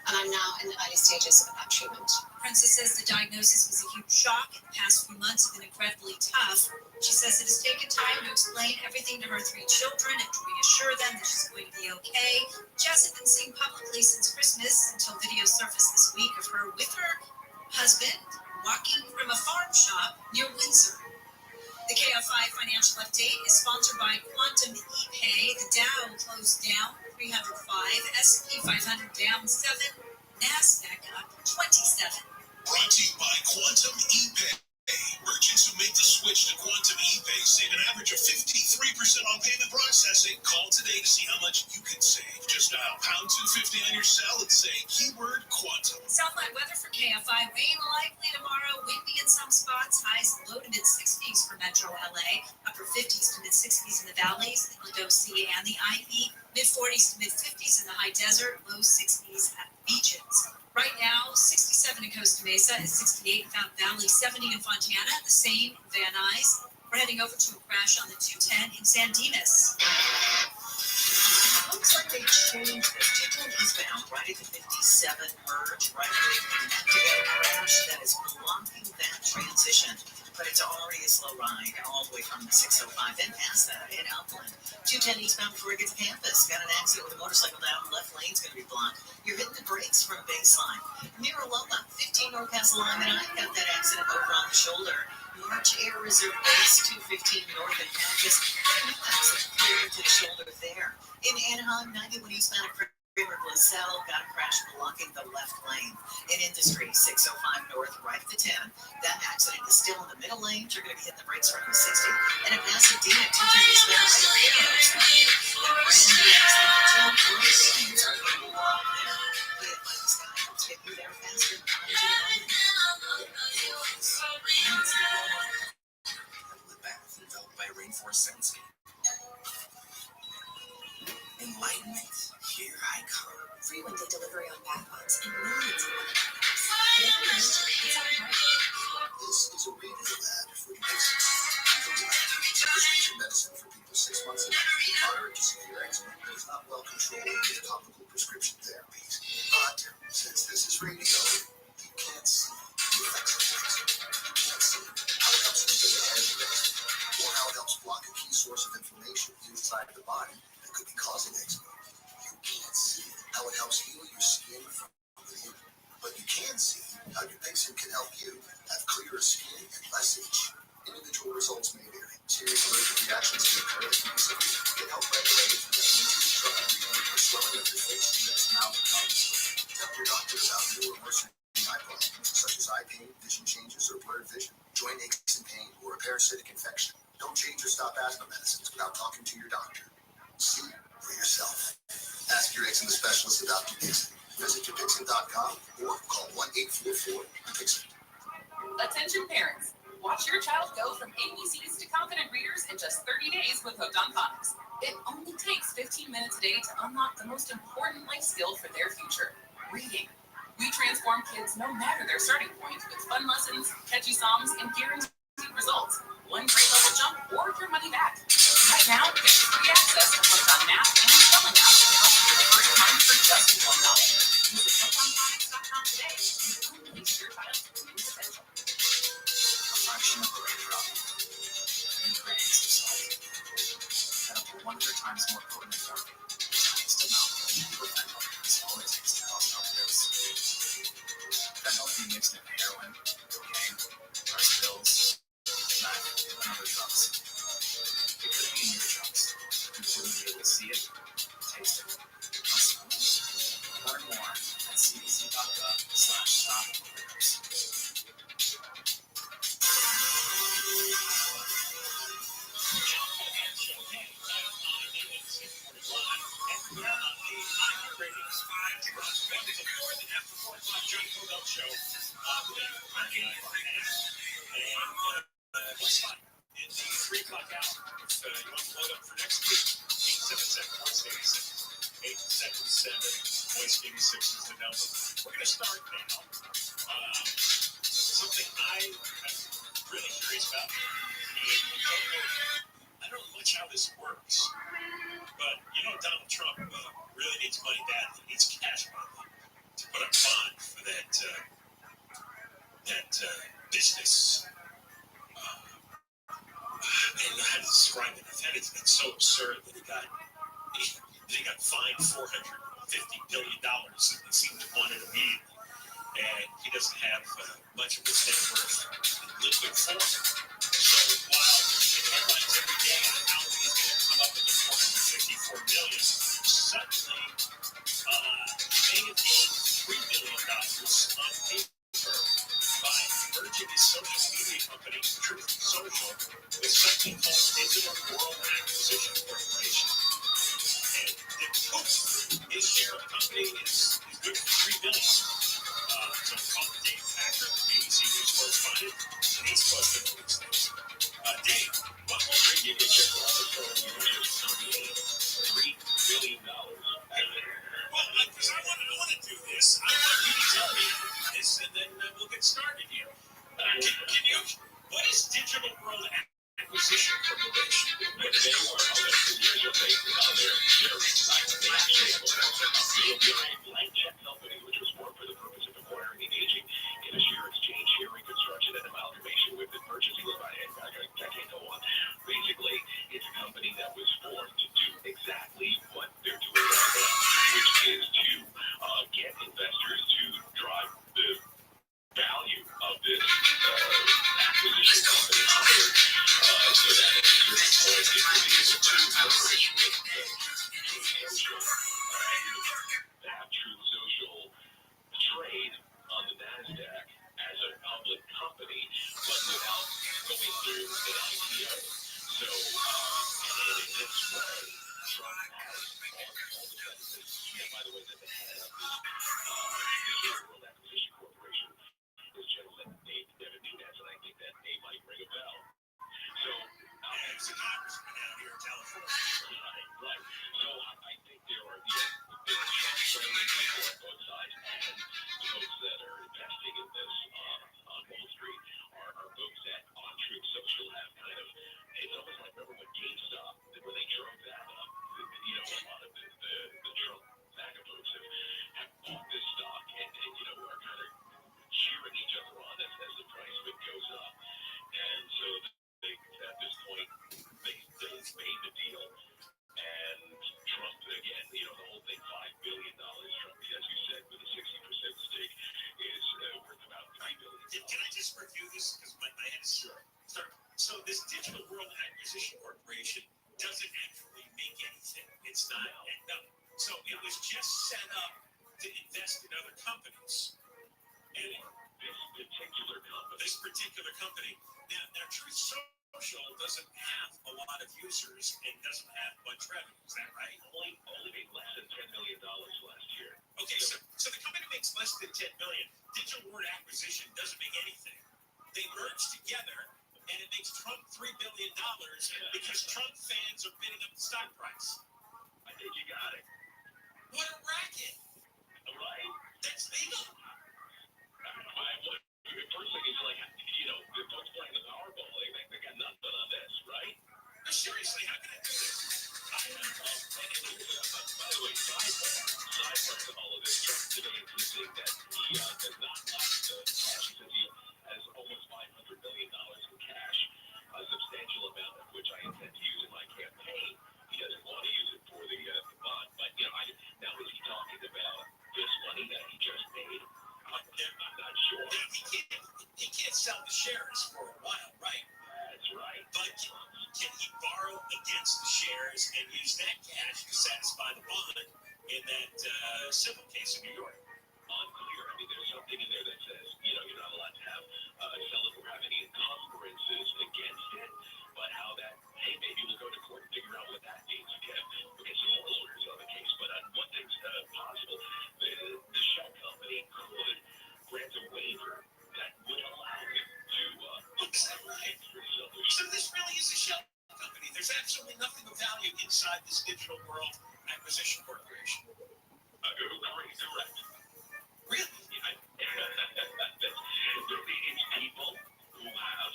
and I'm now in the early stages of that treatment. Princess says the diagnosis was a huge shock. The past few months have been incredibly tough. She says it has taken time to explain everything to her 3 children and to reassure them that she's going to be okay. She hasn't been seen publicly since Christmas until videos surfaced this week of her with her husband walking from a farm shop near Windsor. The KFI Financial Update is sponsored by Quantum ePay. The Dow closed down 305, S&P 500 down 7, NASDAQ up 27. Brought to you by Quantum ePay. Merchants who make the switch to Quantum ePay save an average of 53% on payment processing. Call today to see how much you can save. Just dial #250 on your cell and say keyword Quantum. Southline weather for KFI. Rain likely tomorrow. Windy in some spots. Highs low to mid-60s for Metro LA. Upper 50s to mid-60s in the valleys, the Ladosi and the IE. Mid-40s to mid-50s in the high desert. Low 60s at the beaches. Right now, 67 in Costa Mesa, is 68 in Fountain Valley, 70 in Fontana, the same in Van Nuys. We're heading over to a crash on the 210 in San Dimas. Looks like they changed it. 210 eastbound, right at the 57 merge, right away from an activated crash that is blocking that transition. But it's already a slow ride all the way from the 605 and past that in Upland. 210 eastbound before it gets to campus. Got an accident with a motorcycle down. Left lane's going to be blocked. You're hitting the brakes from baseline. Near Alola, 15 North Castle-Lime, and I've got that accident over on the shoulder. March Air Reserve Base, 215 North and Cactus. New accident clear to the shoulder there. In Anaheim, 91 eastbound at Kramer LaSalle, got a crash blocking the left lane. In Industry, 605 North, right at the 10. That accident is still in the middle lane. You're going to be hitting the brakes from the 60. And at Pasadena, 210 eastbound to the Pianos. A brand new accident for 2 great lanes are going to be blocked there. Hit by the sky, let's get you there faster. Bath enveloped by a rainforest soundscape. Enlightenment, here I come. Free one-day delivery on bath bombs and millions of other products. Whatever you need, it's on Target. This is a radio ad for the basics. Prescription medicine for people 6 months and moderate to severe eczema is not well controlled with topical prescription therapies. But since this is radio, you can't see the effects of eczema. You can't see how it helps you get ahead of the or how it helps block a key source of inflammation inside the body that could be causing eczema. You can't see how it helps heal your skin from within. But you can see how your Dixon can help you have clearer skin and less itch. Individual results may vary. Serious allergic reactions can occur that can be severe. Can help regulate inflammation, trouble breathing, or swelling of your face, lips, mouth, and tongue. Tell your doctor about new or worsening eye problems, such as eye pain, vision changes, or blurred vision, joint aches and pain, or a parasitic infection. Don't change or stop asthma medicines without talking to your doctor. See for yourself. Ask your eczema specialist about Dupixent. Visit Dupixent.com or call 1-844-DUPIXENT. Attention parents. Watch your child go from ABCs to confident readers in just 30 days with Hooked on Phonics. It only takes 15 minutes a day to unlock the most important life skill for their future, reading. We transform kids no matter their starting point with fun lessons, catchy songs, and guaranteed results. one grade level jump, or your money back. Right now, get free access to Hooked on Math and Spelling App to help your first month for just $1. Visit hookedonphonics.com today and unleash your child's learning potential. A fraction of a raindrop in grains of salt had up to 100 times more potent effect. The tiniest amount of fentanyl is all it takes to cause an overdose. Fentanyl can be mixed in heroin, cocaine, price pills, meth, and other drugs. It could be in your drugs. You wouldn't be able to see it, taste it, or smell it. Learn more at cdc.gov/stop-overdose. In the 3 o'clock hour, if you want to load up for next week, 877-877, Voice 86 is the number. We're going to start now. Something I'm really curious about. I don't know much how this works, but Donald Trump really needs money bad. He needs cash money to put up bond for that business. I don't know how to describe it. It's so absurd that he got fined $450 billion. He seemed to want it immediately. And he doesn't have much of his net worth in liquid form. So while there's headlines every day on how he's going to come up with the $454 million, suddenly he may have gained $3 billion on paper by merging his social media company, Truth Social, with something called Digital World Acquisition Corporation. And his share of the company is good for $3 billion. So call Dave Packer, ABC News correspondent, and he's supposed to know these things. Dave, what will bring you to your $3 billion? Well, because I want to do this. I want you to tell me this, and then we'll get started here. Can you? What is Digital World Acquisition Corporation? What is it? You're based on their site. They actually have a blank check company, which was more for the purpose of acquiring, engaging in a share exchange, share reconstruction, and amalgamation with the purchasing of I can't go on. Basically, it's a company that was formed to do exactly what they're doing right now, which is to get investors to drive the value of this acquisition company higher, so that at a certain point it will be able to merge with social, have Truth Social trade on the NASDAQ as a public company, but without going through an IPO. So, and in this way, Trump has all the benefits. By the way, that the head of this World Acquisition Corporation is a gentleman named Devin Nunes, and I think that name might ring a bell. So, he's a congressman out here in California. Right. So, I think there are Trump-friendly people on both sides, and the folks that are investing in this on Wall Street are folks that on Truth Social have kind of, it's almost like, remember when GameStop, when they drove that up, a lot of the Trump MAGA folks have bought this stock and are kind of cheering each other on as the price of it goes up. And so they, at this point, they made the deal. And Trump, again, the whole thing, $5 billion. Trump, as you said, with a 60% stake, is worth about $3 billion. Can I just review this? Because my head is sure. So this Digital World Acquisition Corporation doesn't actually make anything. It's not. No. So it was just set up to invest in other companies. And this particular company. Now Truth Social doesn't have a lot of users and doesn't have much revenue. Is that right? Only made less than $10 million last year. Okay, so the company makes less than $10 million. Digital World Acquisition doesn't make anything. They merge together, and it makes Trump $3 billion because Trump fans are bidding up the stock price. I think you got it. What a racket! Right? That's legal. First thing is like, the folks playing the Powerball, they got nothing cash. He says he has almost $500 million in cash, a substantial amount of which I intend to use in my campaign. He doesn't want to use it for the bond, but now is he talking about this money that he just made? I'm not sure. He can't sell the shares for a while, right? That's right. But can he borrow against the shares and use that cash to satisfy the bond in that civil case in New York? Unclear. I mean, there's something in there that says, you're not allowed to have sell it or have any encumbrances against it. But how that, maybe we'll go to court and figure out what that means. We'll get some more lawyers on the case. But one thing's possible. The shell company could grant a waiver that would allow him to So this really is a shell company. There's absolutely nothing of value inside this digital world acquisition corporation. Correct. Really? It's people who have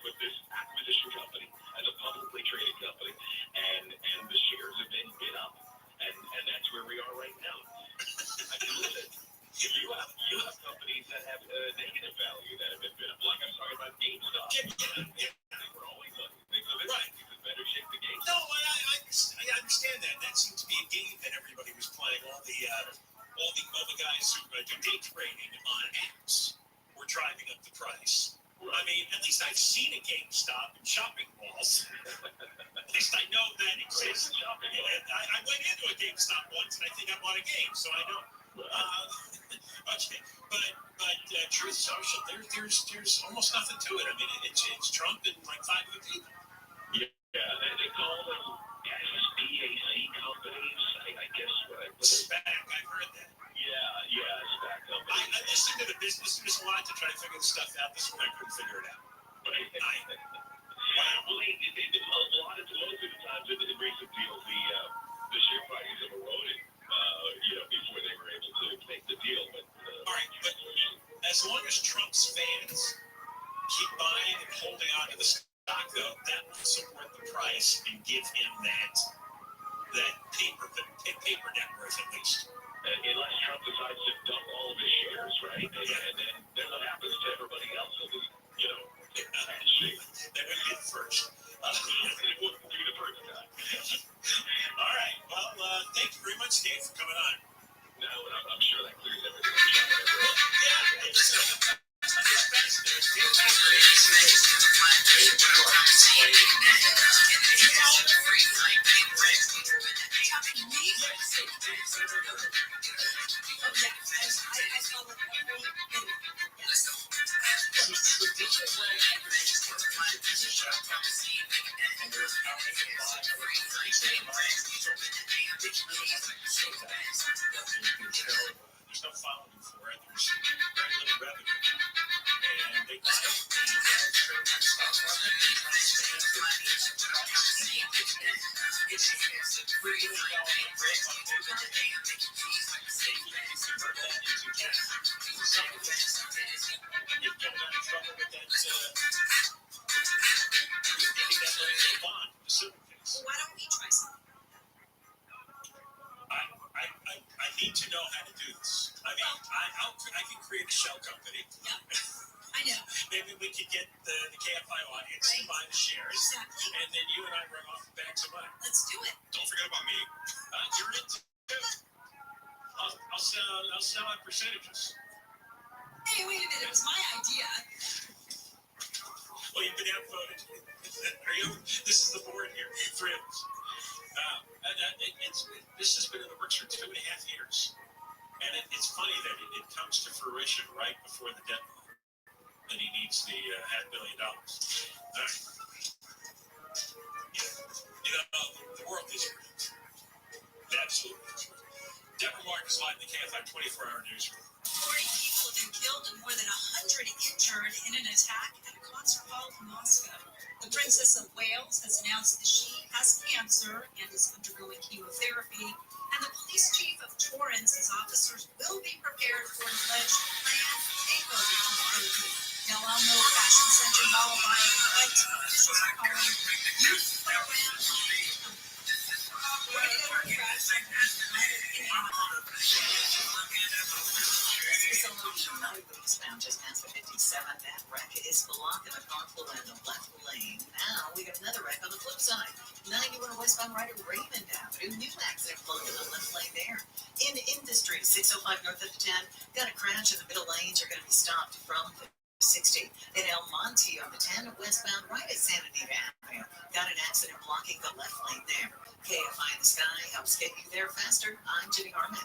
put this acquisition company as a publicly traded company, and the shares have been bid up, and that's where we are right now. I mean, listen, you have companies that have negative value that have been bid up, like I'm talking about GameStop. They were always right. It's in better shape than GameStop. No, I understand that. That seemed to be a game that everybody was playing. All the guys who do day trading on apps were driving up the price. I mean, at least I've seen a GameStop in shopping malls. At least I know that exists. I went into a GameStop once, and I think I bought a game, so I know. Okay, but Truth Social, there's almost nothing to it. I mean, it's Trump and like 5 other people. Yeah, they call them SPAC companies. I guess SPAC. I've heard that. Yeah, SPAC companies. I listened to the business news a lot to try to figure this stuff out. This one I couldn't figure it out. Well, a lot of the times in recent deals, the share prices have eroded, before they were able to make the deal. But all right, but as long as Trump's fans keep buying and holding on to the stock, though, that will support the price and give him that paper net worth at least. Unless Trump decides to dump all of his shares, right? And then what happens to everybody else? They would get first. It wouldn't be the first time. All right. Well, thank you very much, Dave, for coming on. No, I'm sure that clears everything. Yeah, it's there's no following for it. There's very little revenue. And they buy it, and you buy it straight from the stock market, and try to stand for it. It's $3 billion on paper. They can convert that into cash. Some of it, you don't have trouble with that, getting that money in the bond, the civil case. Well, why don't we try something? I need to know how to do this. I mean, I can create a shell company. Yeah, I know. Maybe we could get the KFI audience to buy the shares. Exactly. And then you and I run off the bags of money. Let's do it. Don't forget about me. You're in too. I'll sell out percentages. Hey, wait a minute. It was my idea. Well, you've been outvoted. This is the board here. 3 of us. This has been in the works for 2.5 years. And it's funny that it comes to fruition right before the deadline. And he needs the $500 million. All right. The world is great. It absolutely is. Deborah Mark is live in the KFI 24-hour newsroom. 40 people have been killed and more than 100 injured in an attack at a concert hall in Moscow. The Princess of Wales has announced that she has cancer and is undergoing chemotherapy. And the police chief of Torrance says officers will be prepared for an alleged planned takeover tomorrow. Now, Elmo Fashion Center Mall by White officials are calling youth program. out of the eastbound just past the 57. That wreck is blocking the carpool in the left lane. Now we got another wreck on the flip side. 91 westbound right at Raymond Avenue. New accident flowing in the left lane there. In Industry, 605 north of the 10. Got a crash in the middle lanes. You're going to be stopped from the 60. In El Monte on the 10 westbound right at Santa Anita Avenue. Got an accident blocking the left lane there. KFI in the Sky helps get you there faster. I'm Jenny Harmon.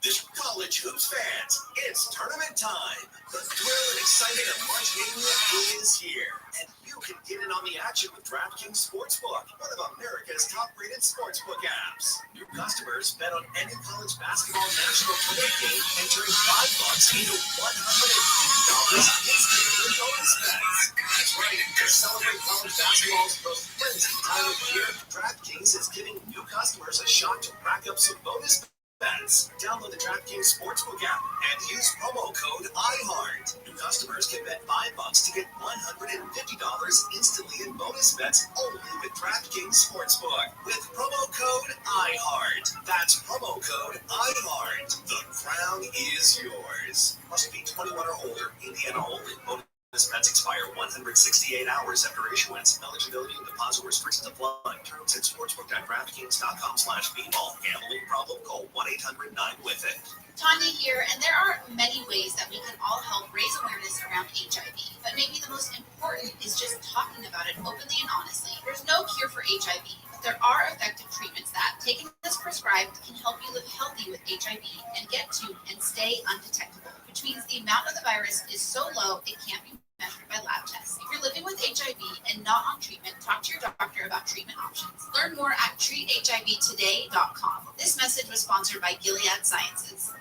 This college hoops fans, it's tournament time. The thrill and excitement of March Mania is here. And you can get in on the action with DraftKings Sportsbook, one of America's top-rated sportsbook apps. New customers bet on any college basketball national tournament game, entering $5 into $150 instantly in bonus bets. That's right. To celebrate college basketball's most frenzied time of year, DraftKings is giving new customers a shot to rack up some bonus bets. Download the DraftKings Sportsbook app and use promo code IHEART. New customers can bet $5 to get $150 instantly in bonus bets only with DraftKings Sportsbook with promo code IHEART. That's promo code IHEART. The crown is yours. Must be 21 or older. Indiana only. Bonus bets expire 168 hours after issuance. Eligibility and deposit restrictions apply. Terms at sportsbook.draftkings.com/bball. Gambling problem? Call 1-800-9-WITH-IT. Tanya here, and there are many ways that we can all help raise awareness around HIV. But maybe the most important is just talking about it openly and honestly. There's no cure for HIV, but there are effective treatments that, taken as prescribed, can help you live healthy with HIV and get to and stay undetectable, which means the amount of the virus is so low it can't be measured by lab tests. If you're living with HIV and not on treatment, talk to your doctor about treatment options. Learn more at treathivtoday.com. This message was sponsored by Gilead Sciences.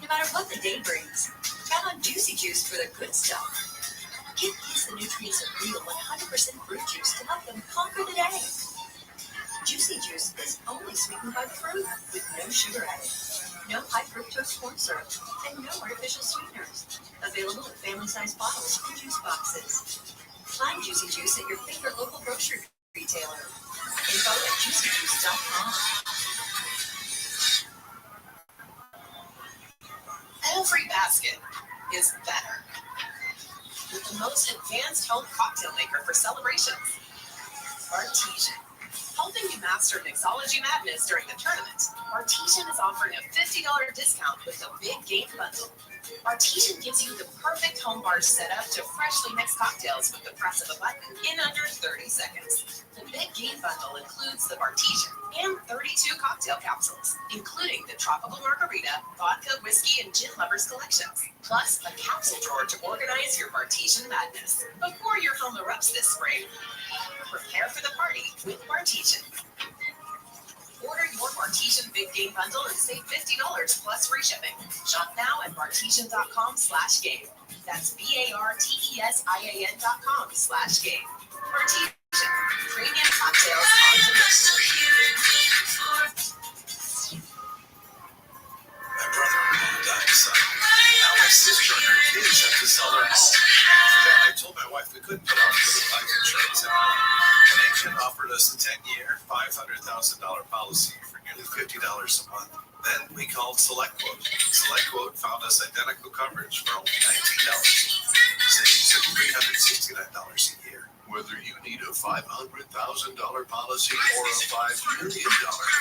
No matter what the day brings, count on Juicy Juice for the good stuff. Get the nutrients of real 100% fruit juice to help them conquer the day. Juicy Juice is only sweetened by fruit with no sugar added, no high fructose corn syrup, and no artificial sweeteners. Available in family-sized bottles and juice boxes. Find Juicy Juice at your favorite local grocery retailer. Info at juicyjuice.com. Every basket is better. With the most advanced home cocktail maker for celebrations, Artesian. Helping you master mixology madness during the tournament, Artesian is offering a $50 discount with the Big Game Bundle. Artesian gives you the perfect home bar setup to freshly mix cocktails with the press of a button in under 30 seconds. The Big Game Bundle includes the Artesian and 32 cocktail capsules, including the Tropical Margarita, Vodka, Whiskey, and Gin Lovers collections, plus a capsule drawer to organize your Artesian madness. Before your home erupts this spring, prepare for the party with Artesian. Order your Artesian Big Game Bundle and save $50 plus free shipping. Shop now at Artesian.com/game. That's BARTESIAN.com/game. Artesian. Premium cocktails on demand. My brother-in-law died suddenly. Now my sister and her kids have to sell their home. For that, I told my wife we couldn't put off getting life insurance anymore. An agent offered us a 10-year, $500,000 policy for nearly $50 a month. Then we called SelectQuote. SelectQuote found us identical coverage for only $19, savings of $369 a year. Whether you need a $500,000 policy or a $5 million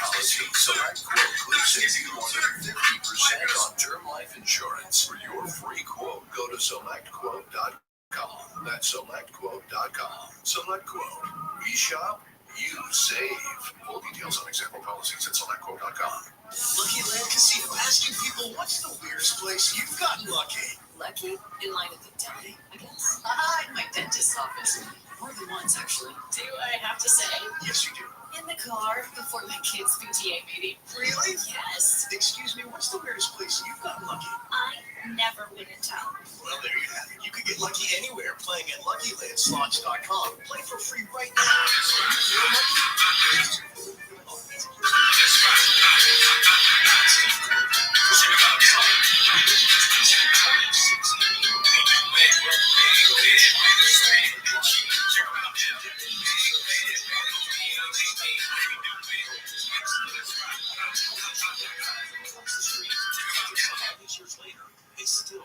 policy, SelectQuote could save you more than 50% on term life insurance. For your free quote, go to SelectQuote.com. That's SelectQuote.com. SelectQuote. We shop, you save. Full details on example policies at SelectQuote.com. Lucky Land Casino asking people, what's the weirdest place you've gotten lucky? Lucky? In line at the deli, I guess. In my dentist's office. More than once, actually. Do I have to say? Yes, you do. In the car before my kid's PTA meeting. Really? Yes. Excuse me, what's the weirdest place you've gotten lucky? I never win and tell. Well, there you have it. You can get lucky anywhere playing at LuckyLandSlots.com. Play for free right now. Years later, they still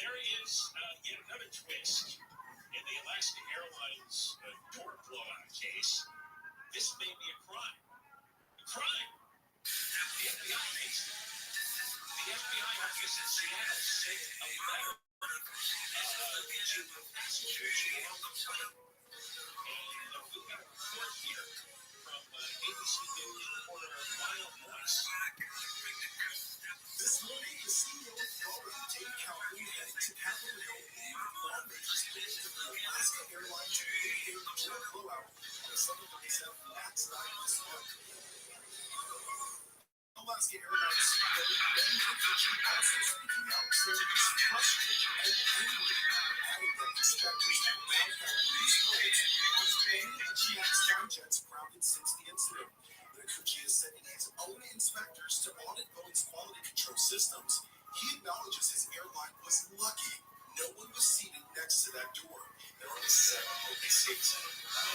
There is yet another twist in the Alaska Airlines door blowout case. This may be a crime. A crime. The FBI makes it. The FBI office in Seattle sent a letter to passengers along the plane. And we got a report here from ABC News reporter Lyle Moyes. This morning, the CEO of Florida, Dave Calhoun, headed to Capitol Hill, meeting with lawmakers related to the Alaska Airlines door blowout on a 737 MAX 9 this month. Alaska Airlines CEO Ben Mukherjee also speaking out, saying he's frustrated and angry, adding that inspectors have now found loose bolts on many of the MAX 9 jets grounded since the incident. Mukherjee has said in his own inspectors to audit Boeing's quality control systems, he acknowledges his airline was lucky no one was seated next to that door. There were only 7 open seats.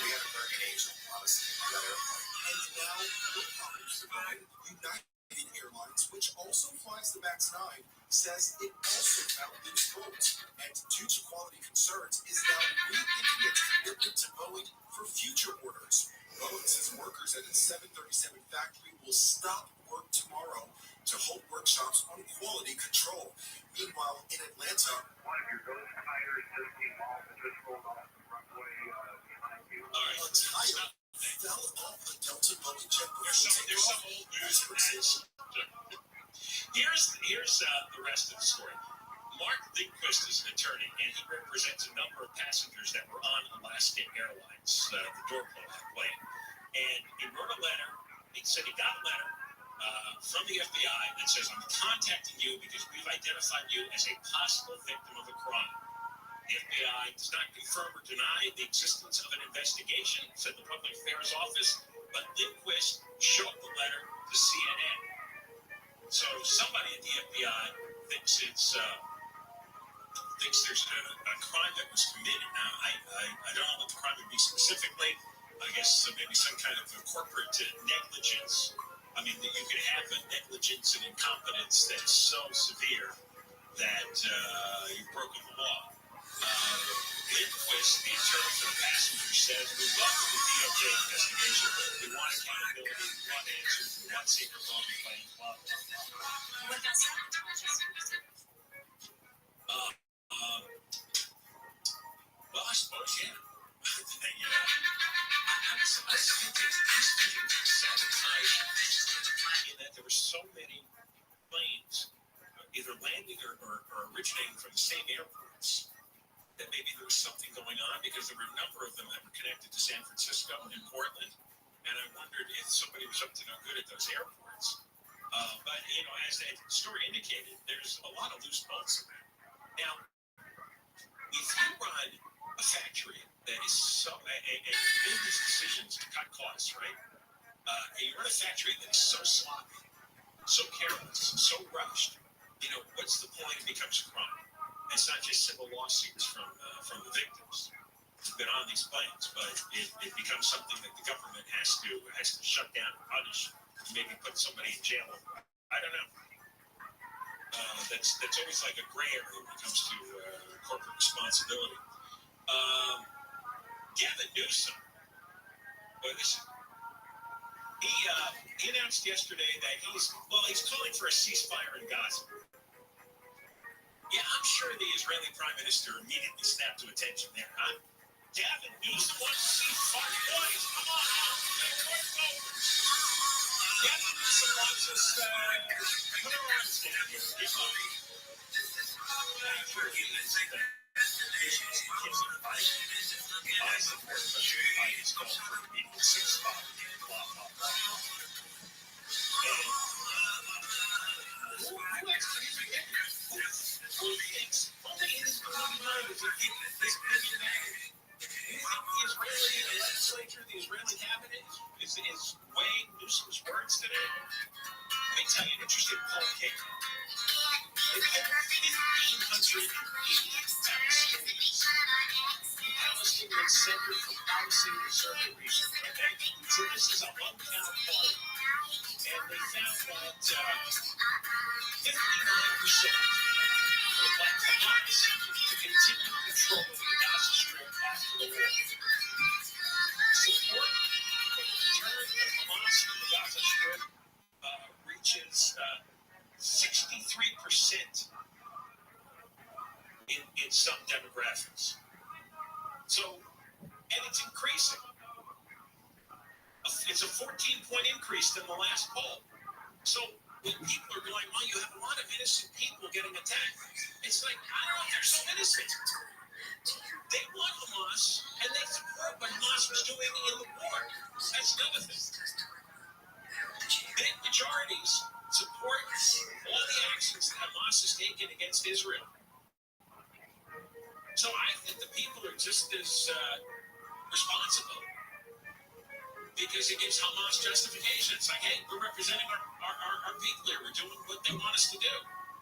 We had a American Angel, honestly, on that airplane. And now, what happens to Boeing? United Airlines, which also flies the MAX 9, says it also found loose bolts, and due to quality concerns, is now rethinking its commitment to Boeing for future orders. Boeing says workers at its 737 factory will stop work tomorrow to hold workshops on quality control. Meanwhile, in Atlanta, one of your ghost tires just came off and just rolled off the runway behind you. A tire fell off the Delta Boeing jet before takeoff. Here's the rest of the story. Mark Lindquist is an attorney, and he represents a number of passengers that were on Alaska Airlines, the door blowout plane. And he wrote a letter. He said he got a letter from the FBI that says, I'm contacting you because we've identified you as a possible victim of a crime. The FBI does not confirm or deny the existence of an investigation, said the Public Affairs Office, but Lindquist showed the letter to CNN. So somebody at the FBI thinks there's a crime that was committed. Now, I don't know what the crime would be specifically. I guess maybe some kind of a corporate negligence. I mean, you could have a negligence and incompetence that is so severe that you've broken the law. Lindquist, the attorney for the passenger, says, we welcome the DOJ investigation. We want accountability. We want answers. We want safer Boeing planes. Blah, blah, blah. What does that? Well, I suppose, yeah. I spent sabotage in that there were so many planes either landing or originating from the same airports that maybe there was something going on, because there were a number of them that were connected to San Francisco and Portland, and I wondered if somebody was up to no good at those airports. But, as the story indicated, there's a lot of loose bolts in that. Now, if you run a factory that is so, and made these decisions to cut costs, right? And you run a factory that is so sloppy, so careless, so rushed, what's the point? It becomes a crime. It's not just civil lawsuits from the victims who've been on these planes, but it becomes something that the government has to shut down and punish, maybe put somebody in jail over. I don't know. That's always like a gray area when it comes to corporate responsibility. Gavin Newsom, he announced yesterday that he's calling for a ceasefire in Gaza. Yeah, I'm sure the Israeli Prime Minister immediately snapped to attention there, huh? Gavin Newsom wants to cease fire. Boys, come on out. just put our arms down here. Keep on. The legislature, the Israeli cabinet is weighing Newsom's words today. Let me tell you an interesting poll came out. In 1,580 Palestinian Center for Policy Research and Research. Okay? So this is a one-count poll. And they found that 59% would like Hamas to continue control of the Gaza Strip after the war. Support for the return of Hamas to the Gaza Strip reaches 63% in some demographics. So, and it's increasing. It's a 14-point increase than the last poll. So when people are going, well, you have a lot of innocent people getting attacked. It's like, I don't know if they're so innocent. They want Hamas, and they support what Hamas was doing in the war. That's another thing. Big majorities support all the actions that Hamas has taken against Israel. So I think the people are just as responsible because it gives Hamas justification. It's like, hey, we're representing our people here. We're doing what they want us to do.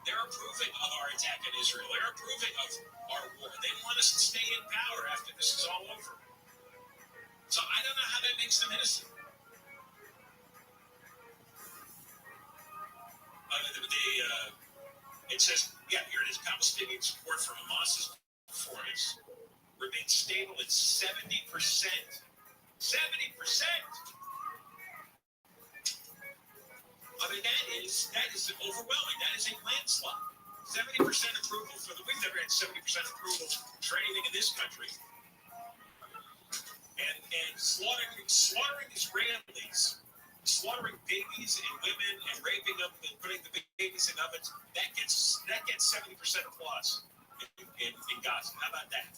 They're approving of our attack on Israel. They're approving of our war. They want us to stay in power after this is all over. So I don't know how that makes them innocent. It says, yeah, here it is. Palestinian support for Hamas's performance remains stable at 70%. 70%. I mean, that is overwhelming. That is a landslide. 70% approval for we've never had 70% approval for anything in this country. And slaughtering Israelis, slaughtering babies and women and raping them and putting the babies in ovens, that gets 70% applause in Gaza. How about that?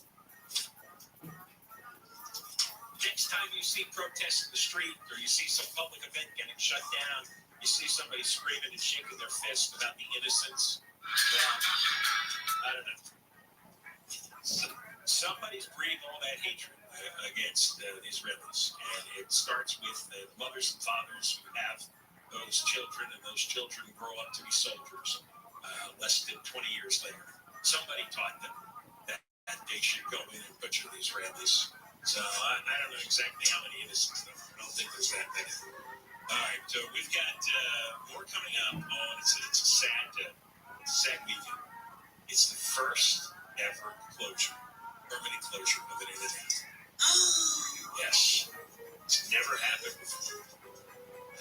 Next time you see protests in the street or you see some public event getting shut down, you see somebody screaming and shaking their fist about the innocents, well, I don't know. Somebody's breeding all that hatred against the Israelis, and it starts with the mothers and fathers who have those children, and those children grow up to be soldiers less than 20 years later. Somebody taught them that they should go in and butcher the Israelis. So I don't know exactly how many innocents, though. I don't think there's that many. All right, so we've got more coming up on, it's a sad weekend. It's the first ever permanent closure of an internet. Yes, it's never happened before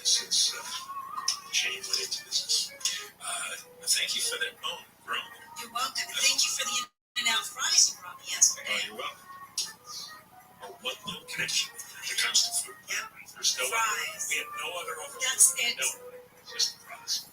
since Shane went into business. Thank you for that bone, Grown. You're welcome. Thank you for the In-N-Out fries you brought me yesterday. Oh, you're welcome. Our one little connection when it comes to food. Yep. There's no fries. We have no other overload. That's it. No, just fries.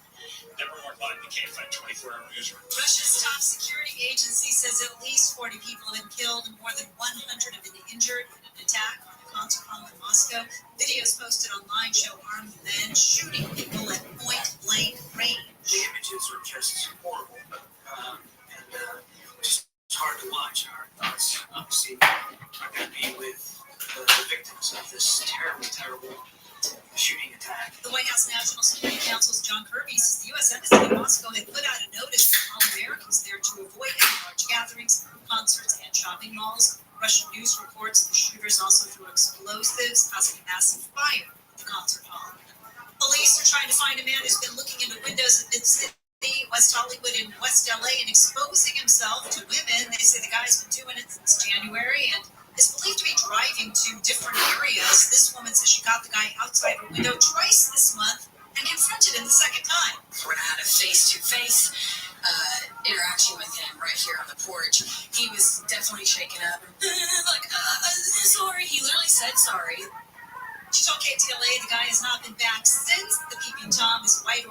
Never more live. You can't find 24-hour newsroom. Russia's top security agency says at least 40 people have been killed and more than 100 have been injured in an attack on a concert hall in Moscow. Videos posted online show armed men shooting people at point-blank range. The images are just horrible, and just hard to watch. Our thoughts, obviously, are going to be with the victims of this terrible, terrible shooting attack. The White House National Security Council's John Kirby says the U.S. Embassy in Moscow had put out a notice to all Americans there to avoid any large gatherings, concerts, and shopping malls. Russian news reports the shooters also threw explosives, causing a massive fire at the concert hall. Police are trying to find a man who's been looking into windows of Mid-City, West Hollywood, and West LA and exposing himself to women. They say the guy's been doing it since January and is believed to be driving to different areas. This woman says she got the guy outside her window twice this month and confronted him the second time. We're gonna have a face-to-face interaction with him right here on the porch. He was definitely shaken up. Sorry. He literally said sorry. She told KTLA the guy has not been back since the Peeping Tom. His white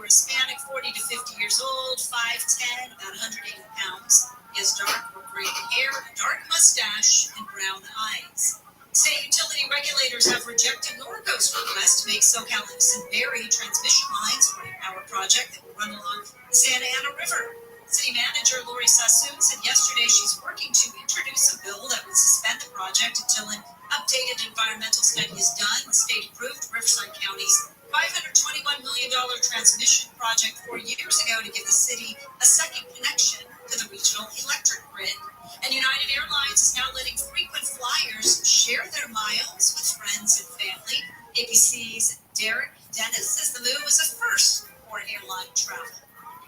has dark or gray hair, dark mustache, and brown eyes. State utility regulators have rejected Norco's request to make SoCal Edison Berry transmission lines for a power project that will run along the Santa Ana River. City Manager Lori Sassoon said yesterday she's working to introduce a bill that would suspend the project until an updated environmental study is done. The state approved Riverside County's $521 million transmission project 4 years ago to give the city a second connection to the regional electric grid. And United Airlines is now letting frequent flyers share their miles with friends and family. ABC's Derek Dennis says the move is a first for airline travel.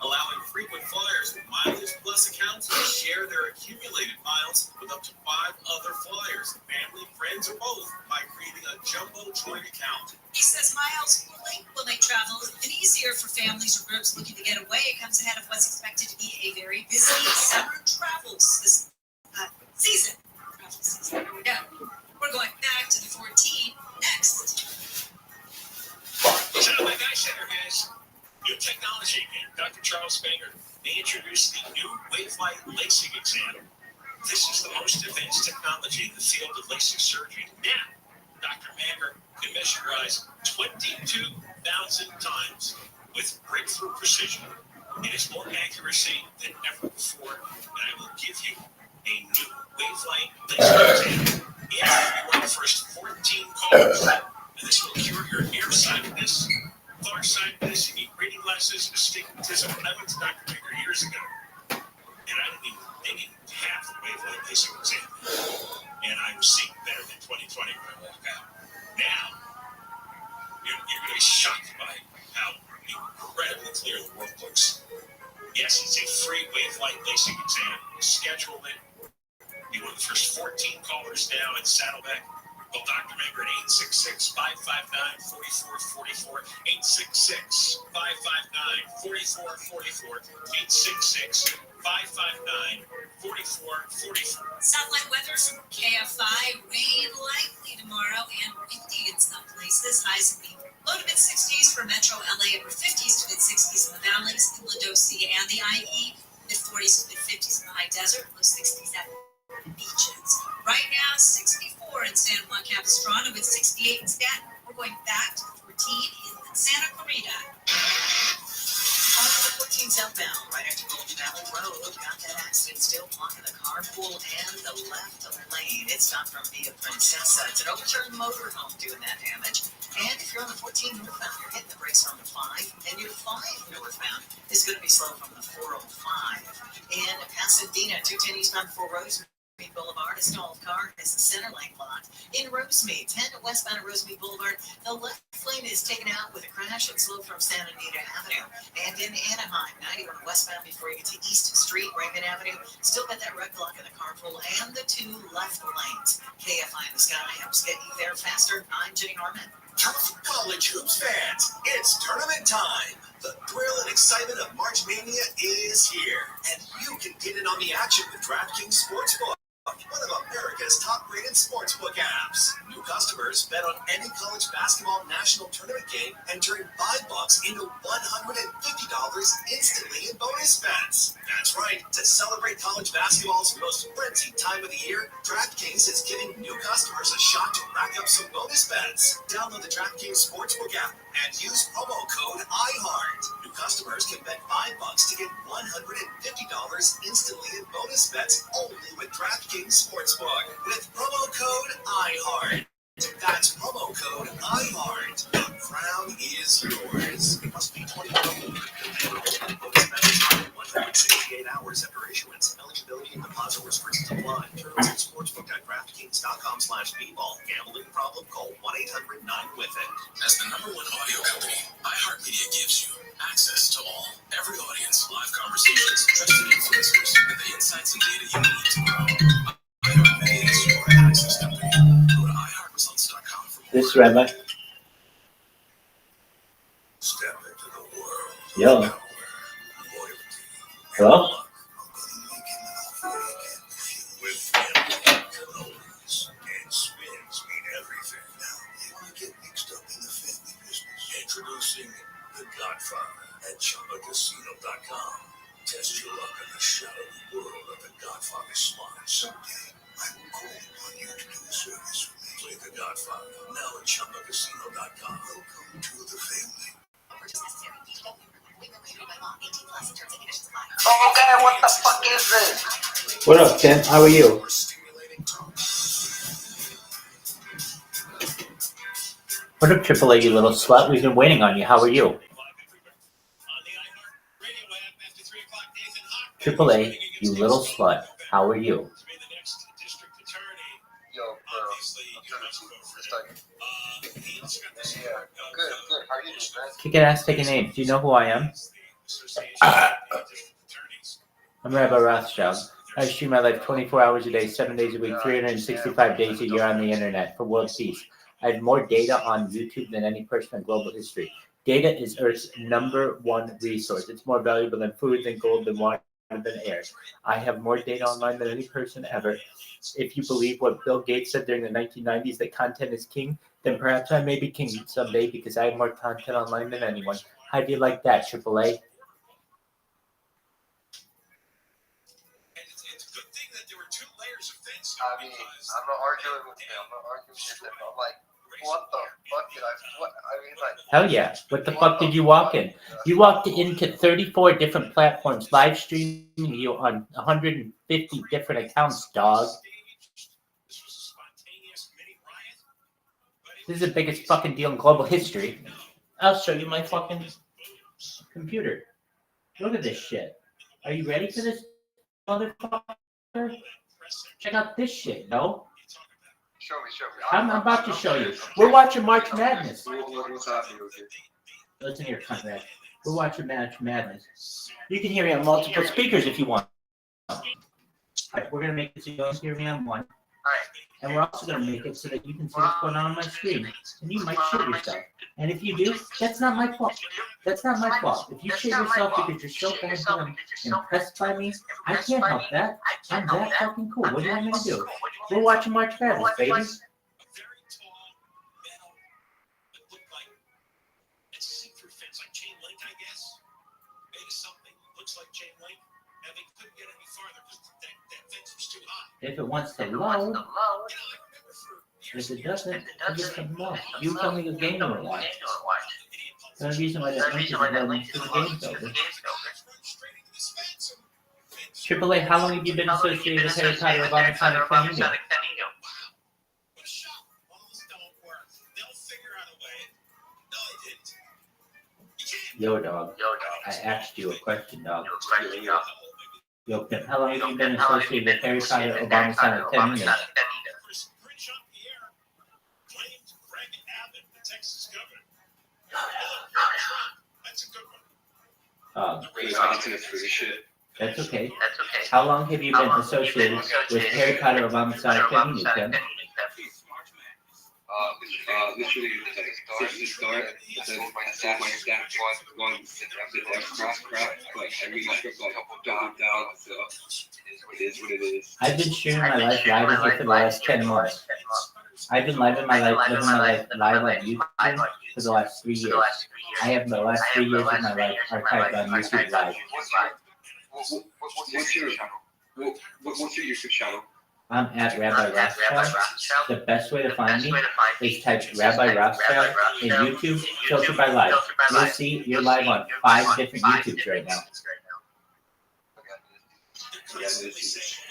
Allowing frequent flyers with mileage plus accounts to share their accumulated miles with up to 5 other flyers, family, friends, or both, by creating a jumbo joint account. He says miles pooling will make travel even easier for families or groups looking to get away. It comes ahead of what's expected to be a very busy summer travels this season. Here we go. We're going back to the 14 next. So my guy center has new technology again. Dr. Charles Spanger, they introduced the new Wavelight LASIK exam. This is the most advanced technology in the field of LASIK surgery. Now, Dr. Manger can measure your eyes 22,000 times with breakthrough precision. It has more accuracy than ever before, and I will give you a new Wavelight LASIK exam. It will be one of the first 14 callers, and this will cure your nearsightedness, farsightedness. You need reading glasses, astigmatism. When I went to Dr. Manger years ago, and they didn't have the Wavelight LASIK exam, and I was seeing better than 2020 when I walk out. Now, you're going to be shocked by how incredibly clear the world looks. Yes, it's a free Wavelight LASIK exam. Schedule it. Be one of the first 14 callers now at Saddleback. Call Dr. Manger at 866-559-4444, 866-559-4444, 866-559-4444. Satellite weather from KFI. Rain likely tomorrow and windy in some places. Highs in the low to mid 60s for Metro LA, upper 50s to mid 60s in the valleys, Inland OC and the IE, mid 40s to mid 50s in the high desert, low 60s at beaches. Right now, 64 in San Juan Capistrano with 68 in Staten. We're going back to the 14 in Santa Clarita. On the 14 southbound, right after Golden Valley Road, got that accident still blocking the carpool and the left lane. It's not from Via Princesa. It's an overturned motorhome doing that damage. And if you're on the 14 northbound, you're hitting the brakes on the 5, and your 5 northbound is going to be slow from the 405. In Pasadena, 210 eastbound for Rosemary Boulevard, a stalled car has a center lane blocked. In Rosemead, 10 westbound at Rosemead Boulevard, the left lane is taken out with a crash and slow from Santa Anita Avenue. And in Anaheim, 91 westbound before you get to East Street, Raymond Avenue, still got that red block in the carpool and the 2 left lanes. KFI in the sky helps get you there faster. I'm Jenny Harmon. College hoops fans, it's tournament time. The thrill and excitement of March Mania is here, and you can get in on the action with DraftKings Sportsbook, one of America's top-rated sportsbook apps. New customers bet on any college basketball national tournament game and turn $5 into $150 instantly in bonus bets. That's right. To celebrate college basketball's most frenzied time of the year, DraftKings is giving new customers a shot to rack up some bonus bets. Download the DraftKings Sportsbook app and use promo code IHEART. New customers can bet $5 to get $150 instantly in bonus bets only with DraftKings Sportsbook with promo code IHEART. That's promo code IHEART. The crown is yours. It must be 21 or older. Bonus bets are 168 hours after issuance. Eligibility and deposit restrictions apply. Terms at sportsbook.draftkings.com/bball. Gambling problem? Call 1-800-9-WITH-IT. As the #1 audio company, iHeartMedia gives you access to all, every audience, live conversations, trusted influencers, and the insights and data you need to grow. iHeartMedia is your access company. Go to iHeartResults.com for more. This is Rabbi. Step into the world. Yo. Loyalty. Hello? With family, cannolis, and spins mean everything. Now, you want to get mixed up in the family business. Introducing The Godfather at ChumbaCasino.com. Test your luck in the shadowy world of the Godfather slot. Someday, I will call upon you to do a service for me. Play the Godfather now at ChumbaCasino.com. Welcome to the family. Oh, God, what the fuck is this? What up, Tim? How are you? What up, AAA, you little slut? We've been waiting on you. How are you? AAA, you little slut. How are you? Yo, bro. Yeah, good. How are you doing, man? Kick ass, take a name. Do you know who I am? I'm Rabbi Rothschild. I stream my life 24 hours a day, 7 days a week, 365 days a year on the internet for world peace. I have more data on YouTube than any person in global history. Data is Earth's #1 resource. It's more valuable than food, than gold, than water, than air. I have more data online than any person ever. If you believe what Bill Gates said during the 1990s, that content is king, then perhaps I may be king someday because I have more content online than anyone. How do you like that, AAA? I mean, I'm not arguing with him. I'm not arguing with him. I'm like, what the fuck did I mean, like... Hell yeah. What the fuck did you walk in? You walked into 34 different platforms, live streaming you on 150 different accounts, dog. This is the biggest fucking deal in global history. I'll show you my fucking computer. Look at this shit. Are you ready for this, motherfucker? Check out this shit, no? Show me. I'm about to show you. We're watching March Madness. What's happening with you? Listen here, Conrad. We're watching March Madness. You can hear me on multiple speakers if you want. All right, we're going to make it so you don't hear me on one. And we're also going to make it so that you can see what's going on my screen. And you might shit yourself. And if you do, that's not my fault. That's not my fault. If you shit yourself because you're so goddamn impressed by me, I can't help that. I'm that fucking cool. What do you want me to do? We're watching March Madness, baby. If it wants to load, if it doesn't, it'll get something else. You tell me the game you want to watch. The only reason why that link is available is the game's over. AAA, how long have you been associated with Harry Potter of Sonic Canino? Yo, dog. I asked you a question, dog. Yo, Pimp, how long have you been associated with Harry Potter, Obama, Sonic, 10 minutes? That's okay. How long have you been associated with Harry Potter, Obama, Sonic, 10 minutes, Pimp? Literally, since the start, my staff going crap, but every script like down, so it is what it is. I've been streaming my life live in here for the last 10 months. I've been living my life live on YouTube for the last 3 years. I have the last 3 years of my life archived on YouTube live. What's your YouTube channel? I'm at Rabbi Rothschild. The best way to find me is type Rabbi Rothschild in YouTube, filtered by live. You'll see you're live on 5 different YouTubes right now.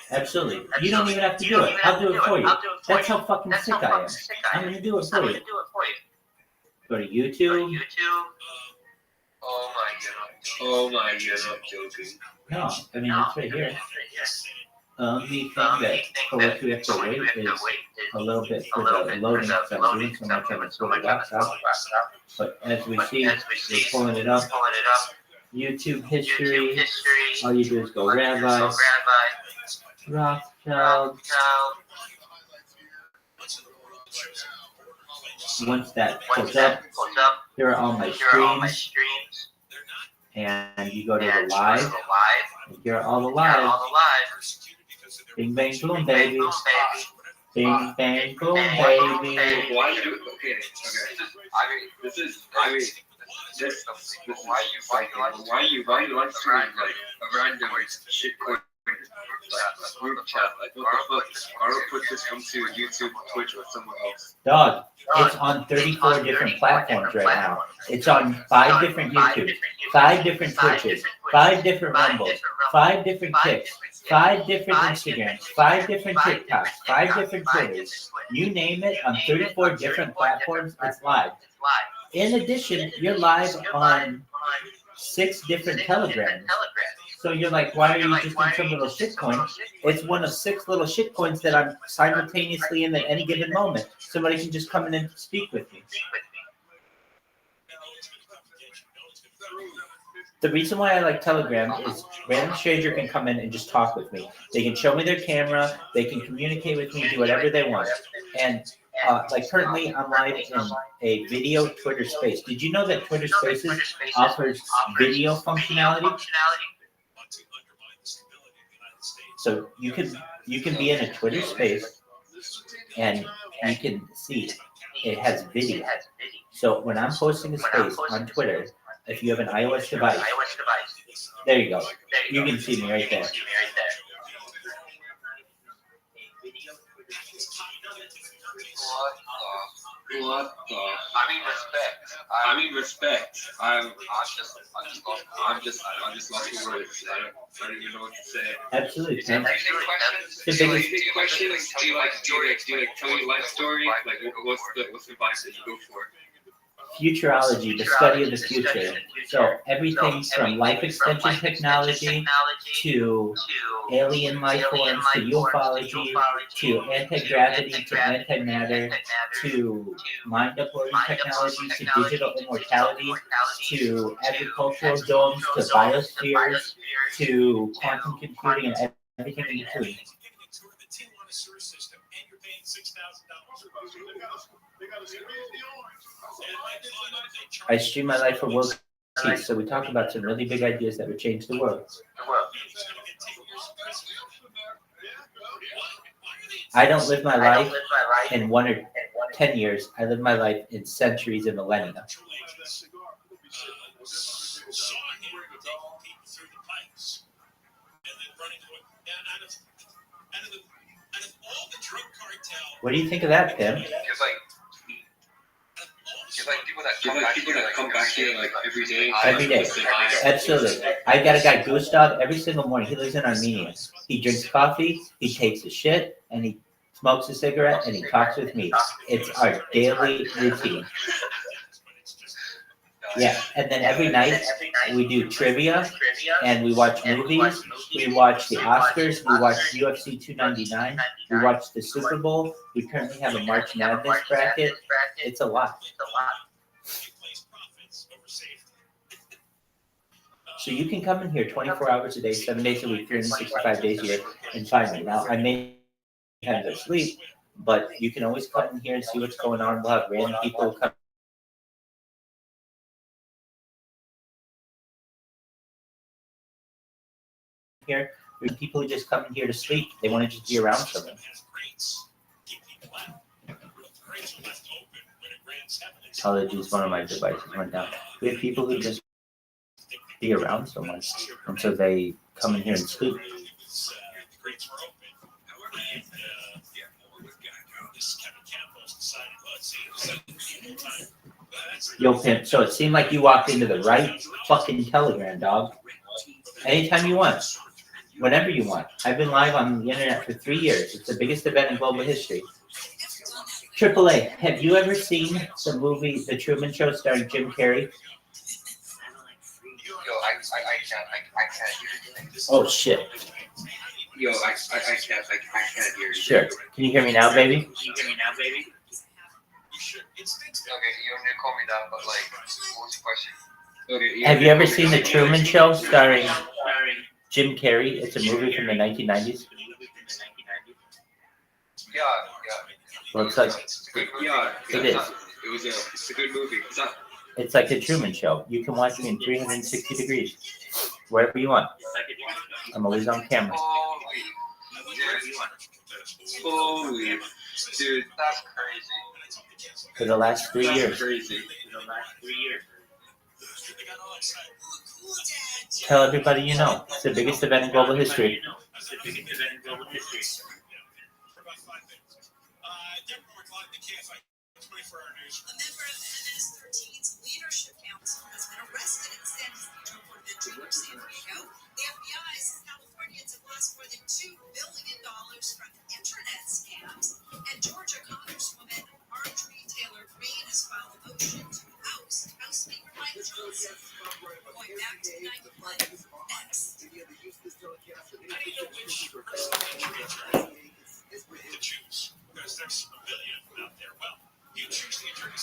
Absolutely. You don't even have to do it. I'll do it for you. That's how fucking sick I am. I'm going to do it for you. Go to YouTube. Oh my god, I'm joking. No, I mean, it's right here. The only thing that for which we have to wait is a little bit for the loading, because I'm doing so much on the Twitter laptop. But as we see, we're pulling it up. YouTube history. All you do is go Rabbi Rothschild. Once that pulls up, here are all my streams. And you go to the live. Here are all the lives. Bing, bang, boom, baby. Bing, bang, boom, baby. Why do it? Okay. I mean, Why you live streaming like a random shitcoin group chat? Like what the fuck? I'll put this onto YouTube, Twitch, or somewhere else. Dog, it's on 34 different platforms right now. It's on 5 different YouTubes, 5 different Twitches, 5 different Rumbles, 5 different Kicks, 5 different Instagrams, 5 different TikToks, 5 different Twitters. You name it, on 34 different platforms, it's live. In addition, you're live on 6 different Telegrams. So you're like, why are you just in some little shitcoin? It's one of 6 little shitcoins that I'm simultaneously in at any given moment. Somebody can just come in and speak with me. The reason why I like Telegram is random stranger can come in and just talk with me. They can show me their camera. They can communicate with me, do whatever they want. And like currently, I'm live in a video Twitter space. Did you know that Twitter Spaces offers video functionality? So you can be in a Twitter space and you can see it has video. So when I'm posting a space on Twitter, if you have an iOS device, there you go. You can see me right there. What the? I mean respect. I'm just lost for words. I don't even know what to say. Absolutely. Do you questions? Do you like tell your life story? Like what's the advice that you go for? Futurology, the study of the future. So everything from life extension technology to alien life forms to ufology to anti-gravity to antimatter to mind uploading technology to digital immortality to agricultural domes to biospheres to quantum computing and everything in between. I stream my life for world peace, so we talk about some really big ideas that would change the world. I don't live my life in 1 or 10 years. I live my life in centuries and millennia. What do you think of that, Tim? People that come back here like every day. Every day. Absolutely. I got a guy, Gustav, every single morning. He lives in Armenia. He drinks coffee, he takes a shit, and he smokes a cigarette, and he talks with me. It's our daily routine. Yeah, and then every night we do trivia, and we watch movies, we watch the Oscars, we watch UFC 299, we watch the Super Bowl, we currently have a March Madness bracket. It's a lot. So you can come in here 24 hours a day, 7 days a week, 365 days a year, and find me. Now, I may have to sleep, but you can always come in here and see what's going on. We'll have random people come here. There's people who just come in here to sleep. They want to just be around someone. Apologies, one of my devices went down. We have people who just be around someone, and so they come in here and sleep. Yo, Pimp, so it seemed like you walked into the right fucking Telegram, dog. Anytime you want. Whenever you want. I've been live on the internet for 3 years. It's the biggest event in global history. AAA, have you ever seen the movie The Truman Show starring Jim Carrey? I can't. Oh, shit. Yo, I can't hear you. Sure. Can you hear me now, baby? Okay, you want me to call me down, but like, what's the question? Okay, Have you ever seen The Truman Show starring Jim Carrey? It's a movie from the 1990s. Yeah. Well, it's like, it is. It's a good movie. It's like The Truman Show. You can watch me in 360 degrees, wherever you want. I'm always on camera. Holy, dude, that's crazy. For the last 3 years. Crazy. Tell everybody you know. It's the biggest event in global history. A member of MS-13's leadership council has been arrested in San Francisco Boulevard, San Diego. The FBI says Californians have lost more than $2 billion from internet scams. And Georgia Congresswoman Marjorie Taylor Greene has filed a motion to oust House Speaker Mike Johnson. Going back to 91, next. How do you know which person to choose? Because there's a billion out there. Well, you choose the attorney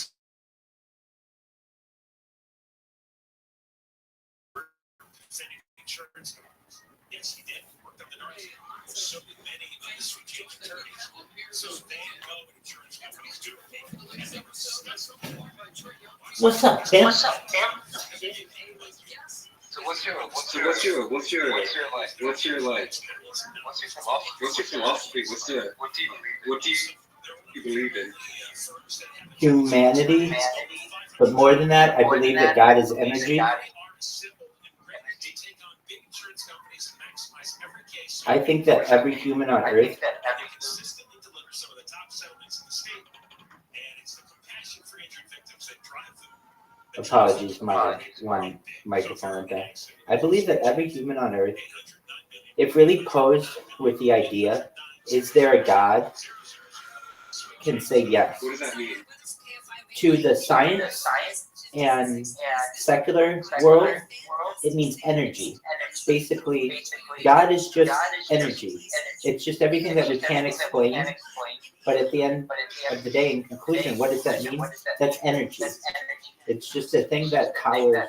sending insurance companies. Yes, he did. Worked up the north. So did many of the switching attorneys. So they know what insurance companies do. And they were successful. What's up, Tim? So what's your philosophy? What do you believe in? Humanity. But more than that, I believe that God is energy. I think that every human on earth apologies, my one microphone went down. I believe that every human on earth, if really posed with the idea, is there a God, can say yes. What does that mean? To the science and secular world, it means energy. Basically, God is just energy. It's just everything that we can't explain. But at the end of the day, in conclusion, what does that mean? That's energy. It's just a thing that powers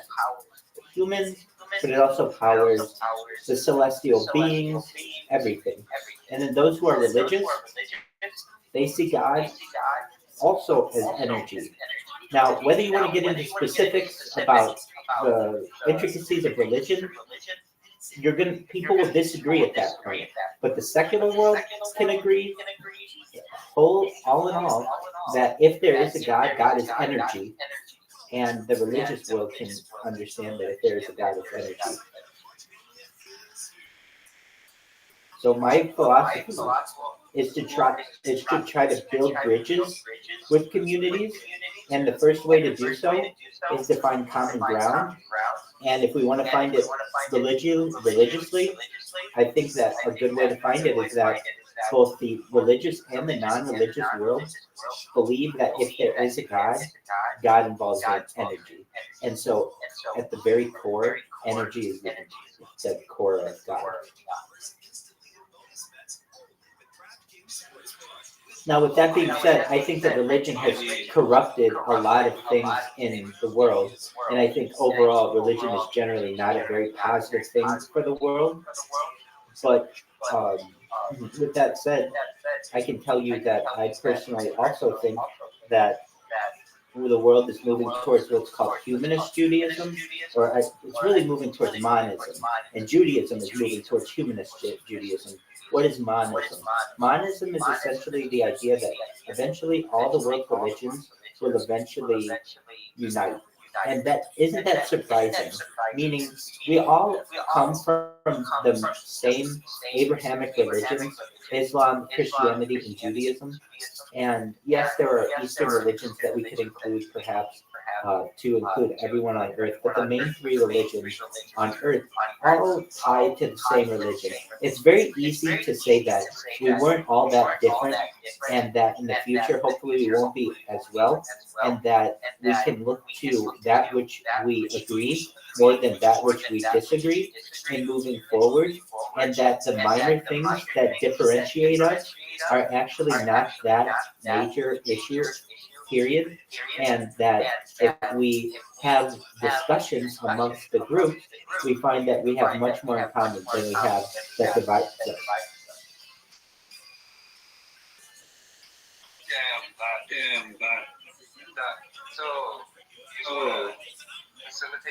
humans, but it also powers the celestial beings, everything. And then those who are religious, they see God also as energy. Now, whether you want to get into specifics about the intricacies of religion, people will disagree at that point. But the secular world can agree, all in all, that if there is a God, God is energy. And the religious world can understand that if there is a God, it's energy. So my philosophy is to try to build bridges with communities, and the first way to do so is to find common ground. And if we want to find it religiously, I think that a good way to find it is that both the religious and the non-religious world believe that if there is a God, God involves energy. And so at the very core, energy is the core of God. Now, with that being said, I think that religion has corrupted a lot of things in the world. And I think overall, religion is generally not a very positive thing for the world. But with that said, I can tell you that I personally also think that the world is moving towards what's called humanist Judaism, or it's really moving towards monism. And Judaism is moving towards humanist Judaism. What is monism? Monism is essentially the idea that eventually all the world religions will eventually unite. And isn't that surprising? Meaning we all come from the same Abrahamic religions, Islam, Christianity, and Judaism. And yes, there are Eastern religions that we could include perhaps to include everyone on earth, but the main three religions on earth all tied to the same religion. It's very easy to say that we weren't all that different, and that in the future, hopefully, we won't be as well, and that we can look to that which we agree more than that which we disagree in moving forward, and that the minor things that differentiate us are actually not that major issue, period, and that if we have discussions amongst the group, we find that we have much more in common than we have that divides us. Damn, that. So,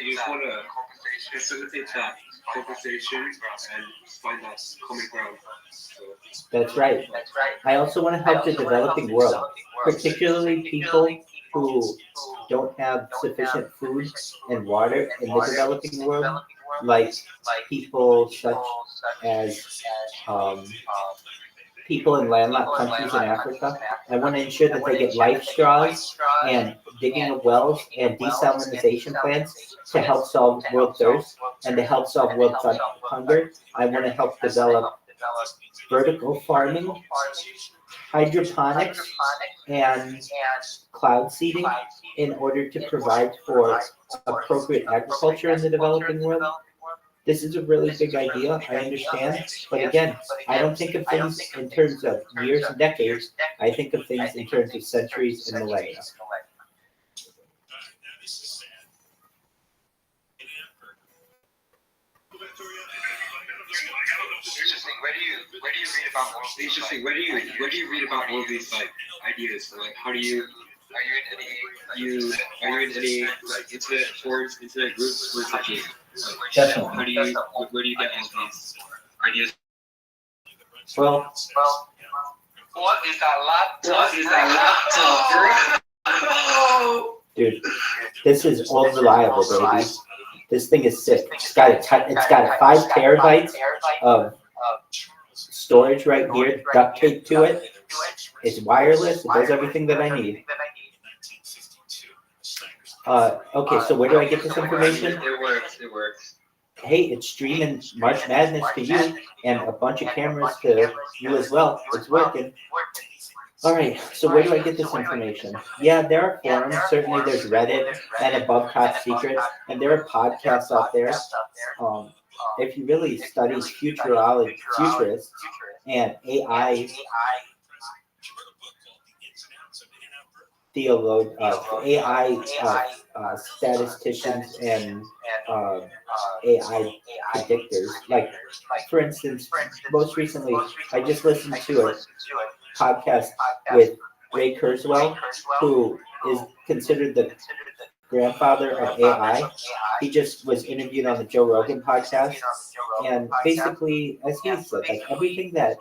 you just want to facilitate that conversation and find that common ground. So. That's right. I also want to help the developing world, particularly people who don't have sufficient food and water in the developing world, like people such as people in landlocked countries in Africa. I want to ensure that they get life straws and digging of wells and desalinization plants to help solve world thirst and to help solve world hunger. I want to help develop vertical farming, hydroponics, and cloud seeding in order to provide for appropriate agriculture in the developing world. This is a really big idea, I understand, but again, I don't think of things in terms of years and decades. I think of things in terms of centuries and millennia. Interesting. Where do you read about all these? Interesting. Where do you read about all these like ideas? So, like, how do you? Are you in any like internet forums, internet groups? Where do you? Definitely. How do you? Where do you get all these ideas? Well, what is that laptop, dude, this is all reliable, baby. This thing is sick. It's got 5 terabytes of storage right here, duct tape to it. It's wireless. It does everything that I need. Okay, so where do I get this information? It works. Hey, it's streaming March Madness to you and a bunch of cameras to you as well. It's working. All right, so where do I get this information? Yeah, there are forums. Certainly there's Reddit and Above Top Secret, and there are podcasts out there. If you really study futurists and AI statisticians and AI predictors. Like, for instance, most recently, I just listened to a podcast with Ray Kurzweil, who is considered the grandfather of AI. He just was interviewed on the Joe Rogan podcast, and basically, as he said, like everything that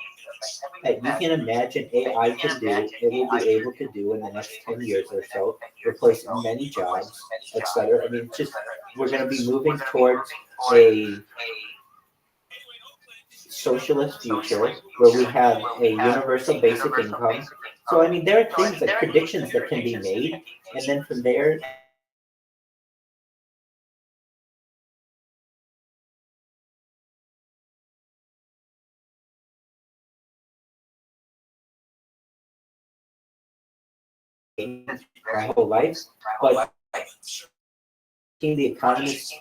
you can imagine AI can do, it will be able to do in the next 10 years or so, replacing many jobs, etc. I mean, it's just, we're going to be moving towards a socialist future where we have a universal basic income. So, I mean, there are things like predictions that can be made, and then from there, my whole life, but The Economist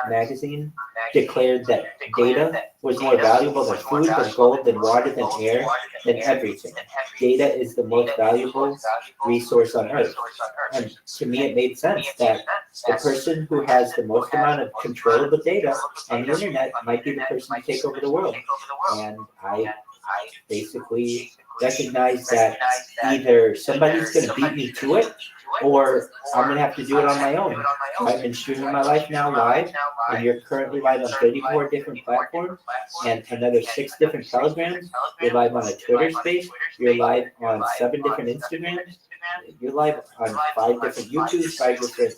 magazine declared that data was more valuable than food, than gold, than water, than air, than everything. Data is the most valuable resource on earth. And to me, it made sense that the person who has the most amount of control of the data on the internet might be the person to take over the world. And I basically recognize that either somebody's going to beat me to it, or I'm going to have to do it on my own. I've been streaming my life now live, and you're currently live on 34 different platforms and another 6 different Telegrams. You're live on a Twitter space. You're live on 7 different Instagrams. You're live on 5 different YouTubes, 5 different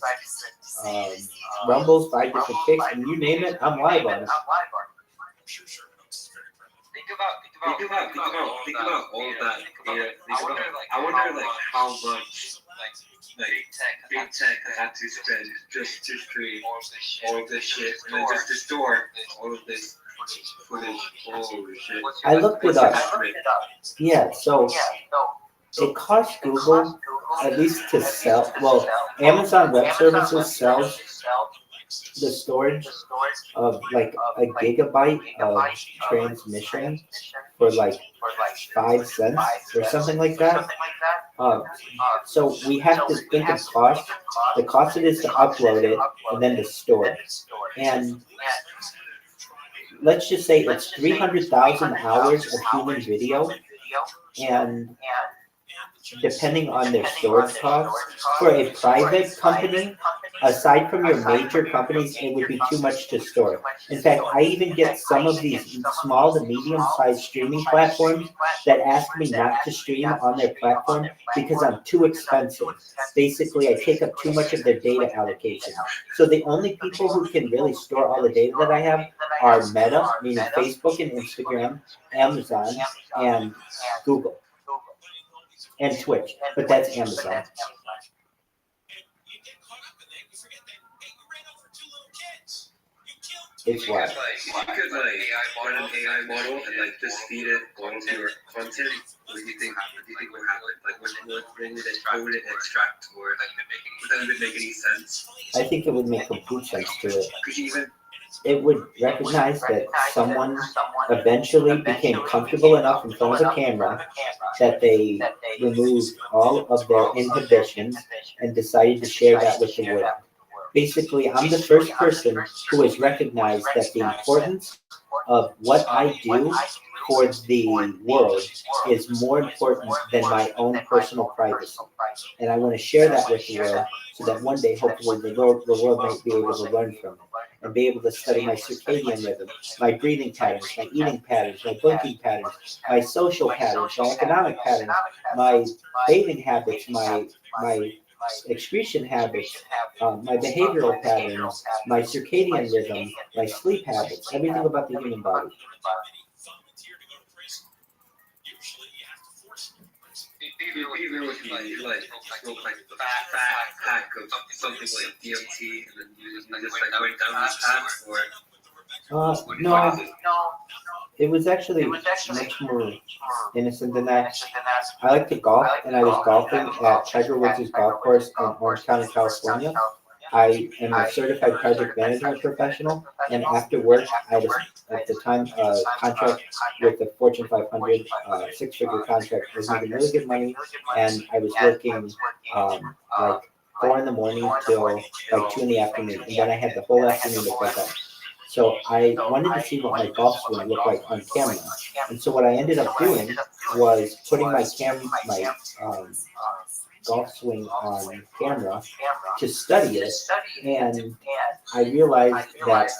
Rumbles, 5 different Kicks, and you name it, I'm live on it. Think about all of that data. I wonder like how much big tech had to spend just to stream all of this shit and then just to store all of this footage. Holy shit. I looked it up. Yeah, so it costs Google at least to sell. Well, Amazon Web Services sells the storage of like a gigabyte of transmission for like 5 cents or something like that. So we have to think of cost. The cost it is to upload it and then to store it. And let's just say it's 300,000 hours of human video, and depending on their storage costs. For a private company, aside from your major companies, it would be too much to store. In fact, I even get some of these small to medium-sized streaming platforms that ask me not to stream on their platform because I'm too expensive. Basically, I take up too much of their data allocation. So the only people who can really store all the data that I have are Meta, meaning Facebook and Instagram, Amazon, and Google, and Twitch, but that's Amazon. It's wild. If you could run an AI model and just feed it all of your content, what do you think would happen? What would it extract, or would that even make any sense? I think it would make complete sense to it. Could you even? It would recognize that someone eventually became comfortable enough in front of a camera that they removed all of their inhibitions and decided to share that with the world. Basically, I'm the first person who has recognized that the importance of what I do for the world is more important than my own personal privacy. And I want to share that with the world so that one day, hopefully, the world might be able to learn from it and be able to study my circadian rhythm, my breathing patterns, my eating patterns, my blinking patterns, my social patterns, my economic patterns, my bathing habits, my excretion habits, my behavioral patterns, my circadian rhythm, my sleep habits, everything about the human body. Even with the fat pack of something like DMT, and then you just went down this path, or No, it was actually much more innocent than that. I like to golf, and I was golfing at Tiger Woods' golf course in Orange County, California. I am a certified project management professional, and after work, I had, at the time, a contract with the Fortune 500, six-figure contract. I was making really good money, and I was working like 4 in the morning till like 2 in the afternoon, and then I had the whole afternoon to break up. So I wanted to see what my golf swing looked like on camera, and so what I ended up doing was putting my golf swing on camera to study it, and I realized that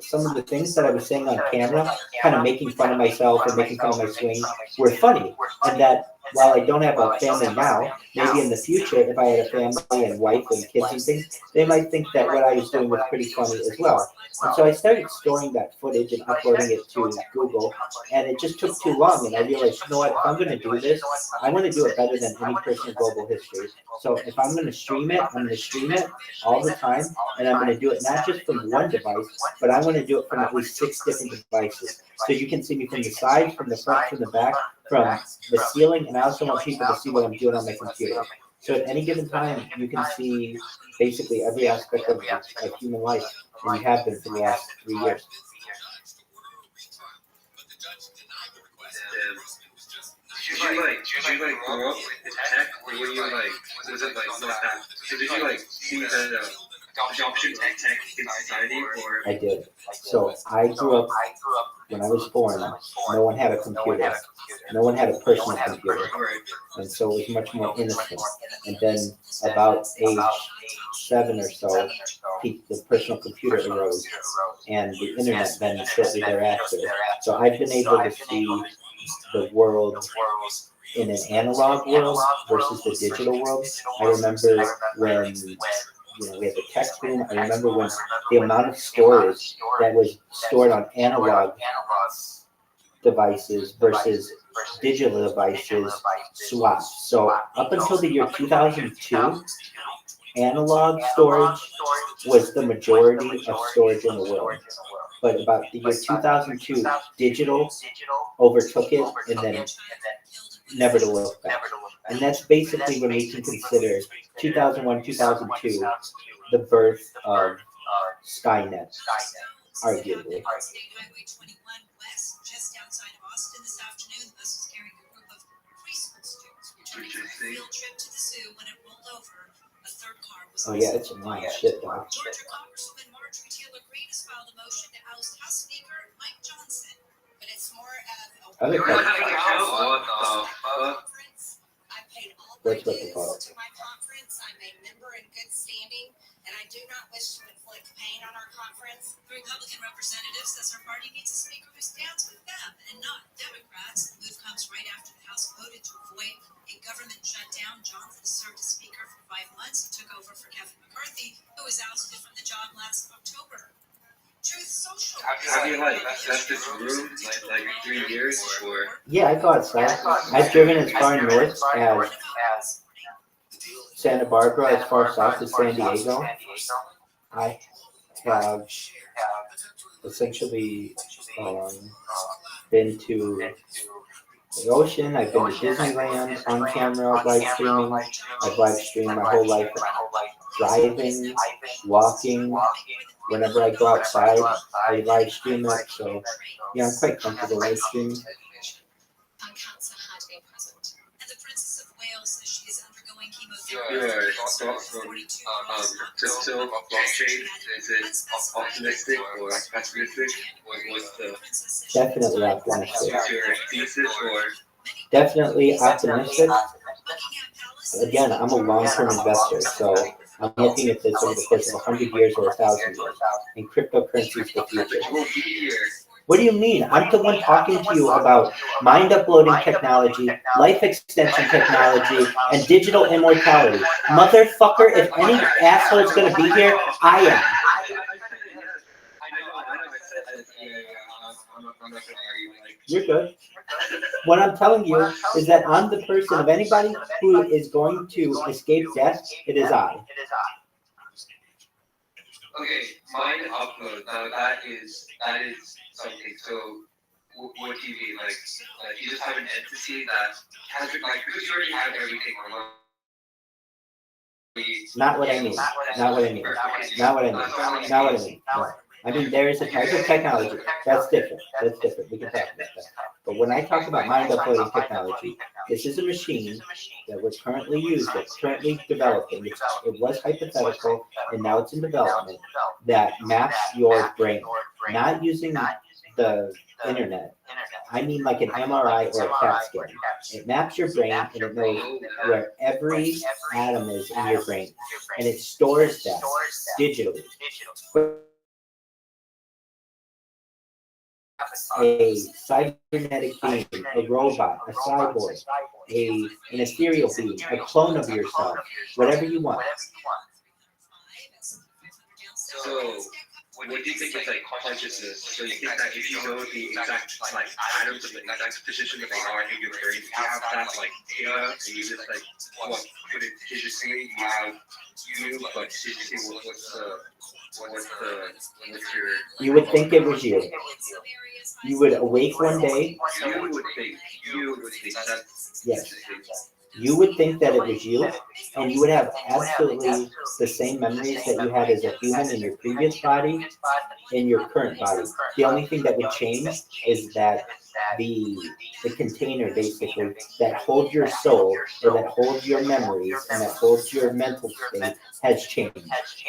some of the things that I was saying on camera, kind of making fun of myself and making fun of my swing, were funny, and that while I don't have a family now, maybe in the future, if I had a family and wife and kids and things, they might think that what I was doing was pretty funny as well. And so I started storing that footage and uploading it to Google, and it just took too long, and I realized, you know what, if I'm going to do this, I want to do it better than any person in global history. So if I'm going to stream it, I'm going to stream it all the time, and I'm going to do it not just from one device, but I want to do it from at least 6 different devices. So you can see me from the side, from the front, from the back, from the ceiling, and I also want people to see what I'm doing on my computer. So at any given time, you can see basically every aspect of human life, and you have been for the last 3 years. Did you grow up with tech, or were you was it so did you see the adoption of tech in society, or? I did. So I grew up, when I was born, no one had a computer. No one had a personal computer. And so it was much more innocent. And then about age 7 or so, the personal computer arose, and the internet then shortly thereafter. So I've been able to see the world in an analog world versus the digital world. I remember when we had the tech boom. I remember when the amount of storage that was stored on analog devices versus digital devices swapped. So up until the year 2002, analog storage was the majority of storage in the world. But about the year 2002, digital overtook it, and then never to look back. And that's basically when we can consider 2001, 2002, the birth of Skynet, arguably. Oh yeah, it's a wild shit, dog. Other What's what they call it? To my conference, I'm a member in good standing, and I do not wish to inflict pain on our conference. The Republican representative says her party needs a speaker who stands with them and not Democrats. The move comes right after the House voted to avoid a government shutdown. Johnson served as speaker for 5 months and took over for Kevin McCarthy, who was ousted from the job last October. Truth Social. Have you left this room like 3 years or? Yeah, I thought so. I've driven as far north as Santa Barbara, as far south as San Diego. I have essentially been to the ocean. I've been to Disneyland on camera, live streaming. I've live streamed my whole life, driving, walking. Whenever I go outside, I live stream it. So, yeah, I'm quite comfortable live streaming. Cancer had a present. And the Princess of Wales says she is undergoing Your chemotherapy. so blockchain, is it optimistic or pessimistic? What's the Definitely optimistic. what's your thesis or? Definitely optimistic. Again, I'm a long-term investor, so I'm looking at this over the course of 100 years or 1,000 years. And cryptocurrency is the future. What do you mean? I'm the one talking to you about mind uploading technology, life extension technology, and digital immortality. Motherfucker, if any asshole is going to be here, I am. You're good. What I'm telling you is that I'm the person of anybody who is going to escape death. It is I. Okay, mind upload. Now that is something. So what do you mean? Like you just have an entity that has because you already have everything online. Not what I mean. Not what I mean. Not what I mean. Not what I mean. No. I mean, there is a type of technology. That's different. That's different. We can talk about that. But when I talk about mind uploading technology, this is a machine that we're currently using, that's currently developing. It was hypothetical, and now it's in development, that maps your brain. Not using the internet. I mean like an MRI or a CAT scan. It maps your brain, and it knows where every atom is in your brain. And it stores that digitally. A cybernetic being, a robot, a cyborg, an ethereal being, a clone of yourself, whatever you want. So, what do you think is like consciousness? So you think that if you know the exact atoms of the exact position that they are in your brain, you have that data, and you just put it digitally, you have but digitally, what's your? You would think it was you. You would awake one day. You would think that. Yes. You would think that it was you, and you would have absolutely the same memories that you had as a human in your previous body, in your current body. The only thing that would change is that the container, basically, that holds your soul, or that holds your memories, and that holds your mental state, has changed.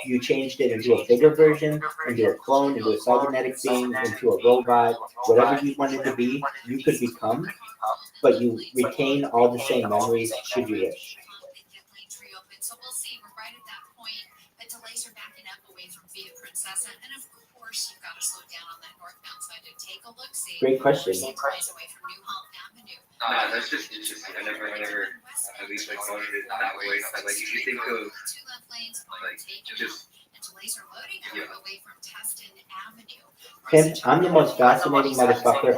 You changed it into a bigger version, into a clone, into a cybernetic being, into a robot, whatever you wanted to be, you could become. But you retain all the same memories should you wish. So we'll see. We're right at that point. The delays are backing up away from Via Princessa, and of course, you've got to slow down on that northbound side to take a look. See. Great question. Away from Newhall Avenue. That's just interesting. I never, at least thought of it that way. Like if you think of just. And delays are loading away from Tustin Avenue. Tim, I'm the most fascinating motherfucker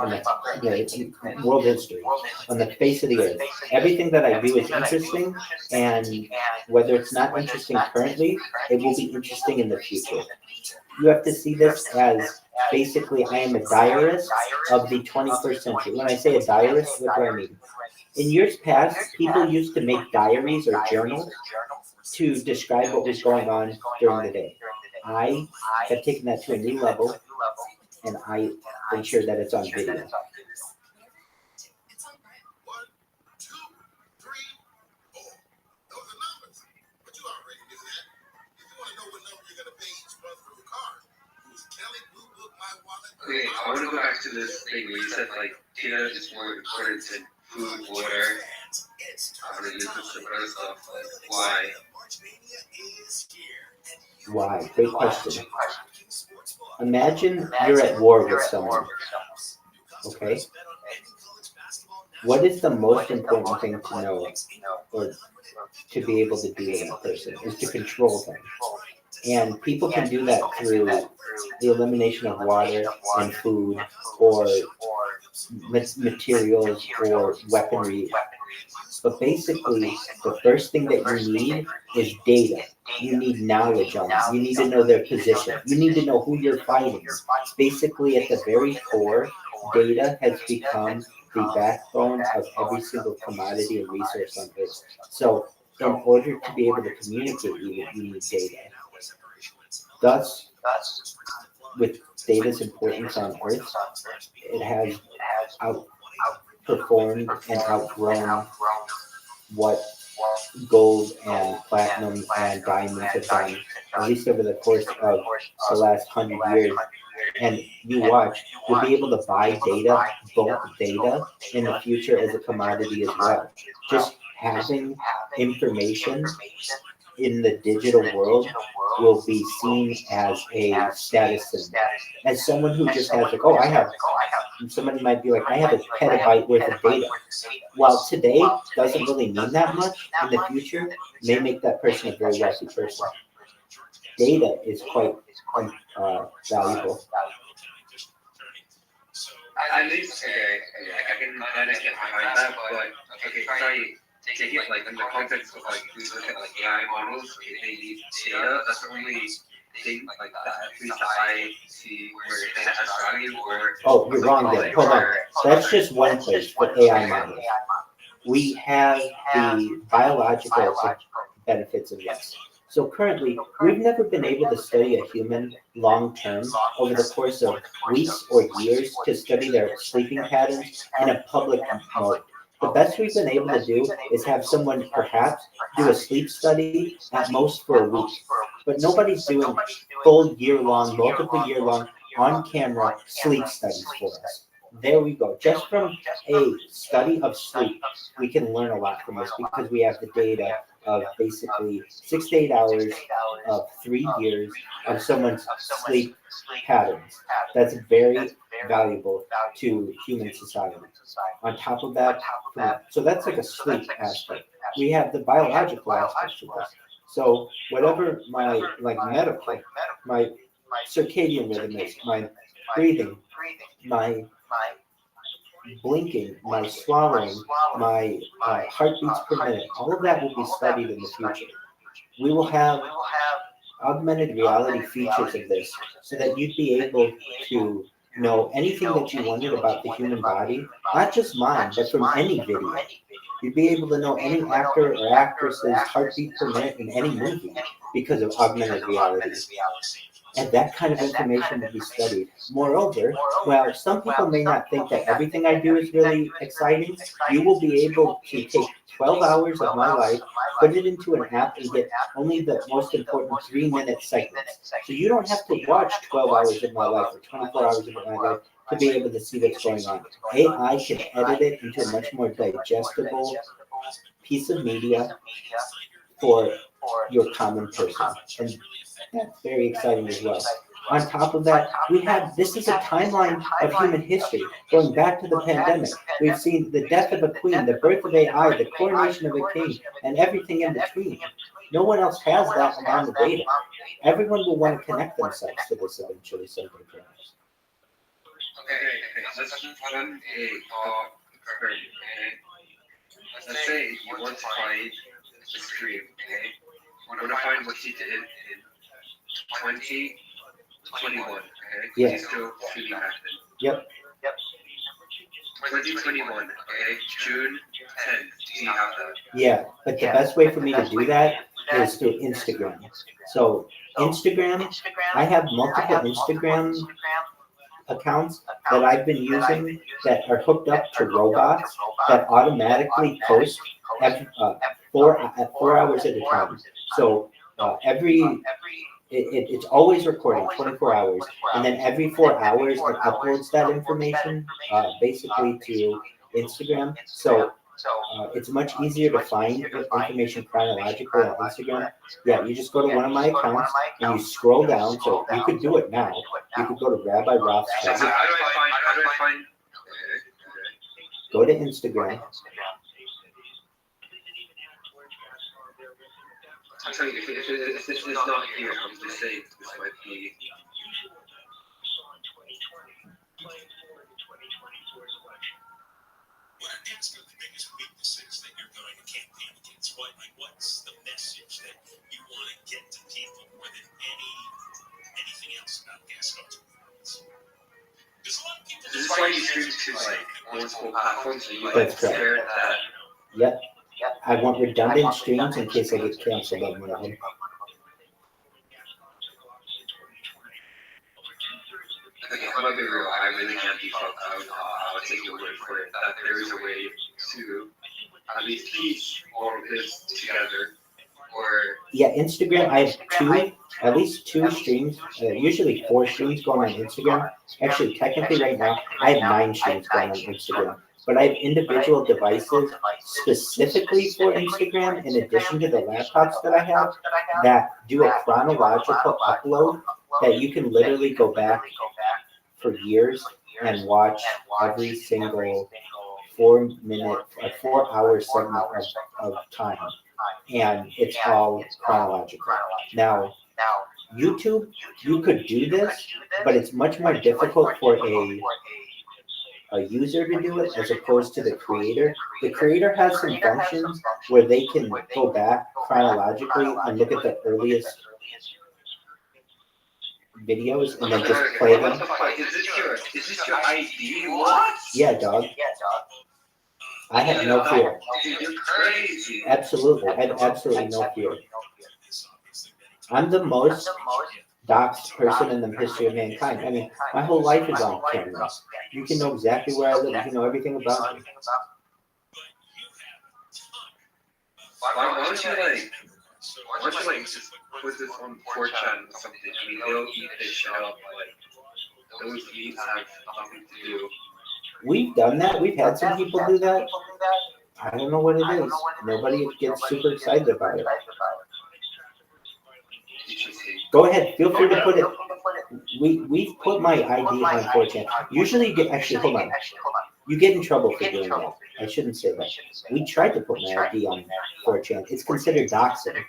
in the world history, on the face of the earth. Everything that I do is interesting, and whether it's not interesting currently, it will be interesting in the future. You have to see this as basically I am a diarist of the 21st century. When I say a diarist, what do I mean? In years past, people used to make diaries or journals to describe what was going on during the day. I have taken that to a new level, and I ensure that it's on video. 1, 2, 3, 4. Those are numbers, but you already knew that. If you want to know what number you're going to pay each month for your car, use Kelly Blue Book My Wallet. Okay, I want to go back to this thing where you said data is more important than food, water. religious and other stuff. Like, why? Why? Great question. Imagine you're at war with someone. Okay? What is the most important thing to know or to be able to do with that person is to control them. And people can do that through the elimination of water and food or materials or weaponry. But basically, the first thing that you need is data. You need knowledge on them. You need to know their position. You need to know who you're fighting. Basically, at the very core, data has become the backbone of every single commodity and resource on Earth. So, in order to be able to communicate, you need data. Thus, with data's importance on Earth, it has outperformed and outgrown what gold and platinum and diamonds have done, at least over the course of the last 100 years. And you watch, you'll be able to buy data, bulk data, in the future as a commodity as well. Just having information in the digital world will be seen as a status symbol. As someone who just has like, somebody might be like, I have a petabyte worth of data. While today doesn't really mean that much, in the future may make that person a very wealthy person. Data is quite valuable. At least, okay, I can kind of get behind that, but okay, try take it like in the context of like, we look at like AI models, they need data. That's the only thing like that, at least I see where data has value. Or oh, you're wrong there. Hold on. That's just one place for AI models. We have the biological benefits of this. So currently, we've never been able to study a human long-term over the course of weeks or years to study their sleeping patterns in a public mode. The best we've been able to do is have someone perhaps do a sleep study at most for a week. But nobody's doing full year-long, multiple year-long, on-camera sleep studies for us. There we go. Just from a study of sleep, we can learn a lot from this because we have the data of basically 6 to 8 hours of 3 years of someone's sleep patterns. That's very valuable to human society. On top of that, so that's like a sleep aspect. We have the biological aspect of this. So whatever my medical, my circadian rhythm is, my breathing, my blinking, my swallowing, my heartbeats per minute, all of that will be studied in the future. We will have augmented reality features of this so that you'd be able to know anything that you wanted about the human body, not just mine, but from any video. You'd be able to know any actor or actress's heartbeat per minute in any movie because of augmented reality. And that kind of information will be studied. Moreover, while some people may not think that everything I do is really exciting, you will be able to take 12 hours of my life, put it into an app, and get only the most important 3-minute segments. So you don't have to watch 12 hours of my life or 24 hours of my life to be able to see what's going on. AI can edit it into a much more digestible piece of media for your common person. And that's very exciting as well. On top of that, this is a timeline of human history, going back to the pandemic. We've seen the death of a queen, the birth of AI, the coronation of a king, and everything in between. No one else has that amount of data. Everyone will want to connect themselves to this eventually someday, perhaps. Okay, let's run a thought experiment, okay? Let's say you want to find the stream, okay? You want to find what you did in 2021, okay? Yeah. You still see that. Yep. 2021, okay? June 10th, do you have that? Yeah, but the best way for me to do that is through Instagram. So Instagram, I have multiple Instagram accounts that I've been using that are hooked up to robots that automatically post every, 4 hours at a time. So it's always recording 24 hours, and then every 4 hours it uploads that information basically to Instagram. So It's much easier to find information chronologically on Instagram. Yeah, you just go to one of my accounts and you scroll down. So you could do it now. You could go to Rabbi Rothschild. How do I find? Go to Instagram. I'm telling you, if this is not here, I'm just saying this might be. What are some of the biggest weaknesses that you're going to campaign against? What's the message that you want to get to people more than anything else about gas cards performance? Because a lot of people. This is why you stream to like multiple platforms, so you That's like share correct. that. Yep. I want redundant streams in case I get canceled on one of them. Okay, I'm gonna be real. I really can't be fucked. I'll take your word for it. That there is a way to at least piece all of this together. Or Yeah, Instagram. I have at least two streams. Usually 4 streams going on Instagram. Actually, technically, right now I have 9 streams going on Instagram. But I have individual devices specifically for Instagram, in addition to the laptops that I have, that do a chronological upload that you can literally go back for years and watch every single 4-hour segment of time. And it's all chronological. Now, YouTube, you could do this, but it's much more difficult for a user to do it as opposed to the creator. The creator has some functions where they can go back chronologically and look at the earliest videos and then just play them. What the fuck? Is this your ID? What? Yeah, dog. I have no fear. Dude, you're crazy. Absolutely. I have absolutely no fear. I'm the most doxed person in the history of mankind. I mean, my whole life is on camera. You can know exactly where I live. You can know everything about me. Why don't you just put this on 4chan or something? I mean, they'll eat this shit up. Like, those memes have nothing to do. We've done that. We've had some people do that. I don't know what it is. Nobody gets super excited about it. Go ahead. Feel free to put it. We've put my ID on 4chan. Usually you get, actually, hold on. You get in trouble for doing that. I shouldn't say that. We tried to put my ID on 4chan. It's considered doxing.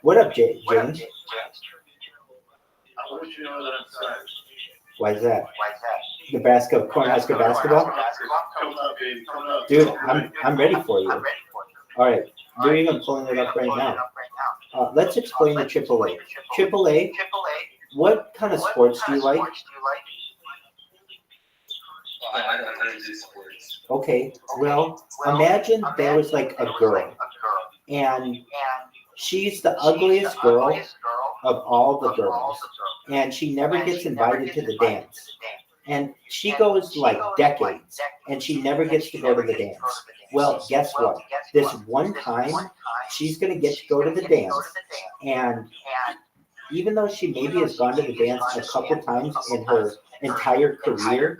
What up, James? I want you to know that I'm sorry. Why is that? Nebraska, Cornhusker basketball? Come up, baby. Come up. Dude, I'm ready for you. All right, we're even pulling it up right now. Let's explain the AAA. AAA, what kind of sports do you like? I don't do sports. Okay, well, imagine there was like a girl, and she's the ugliest girl of all the girls, and she never gets invited to the dance. And she goes like decades, and she never gets to go to the dance. Well, guess what? This one time, she's going to get to go to the dance, and even though she maybe has gone to the dance a couple times in her entire career,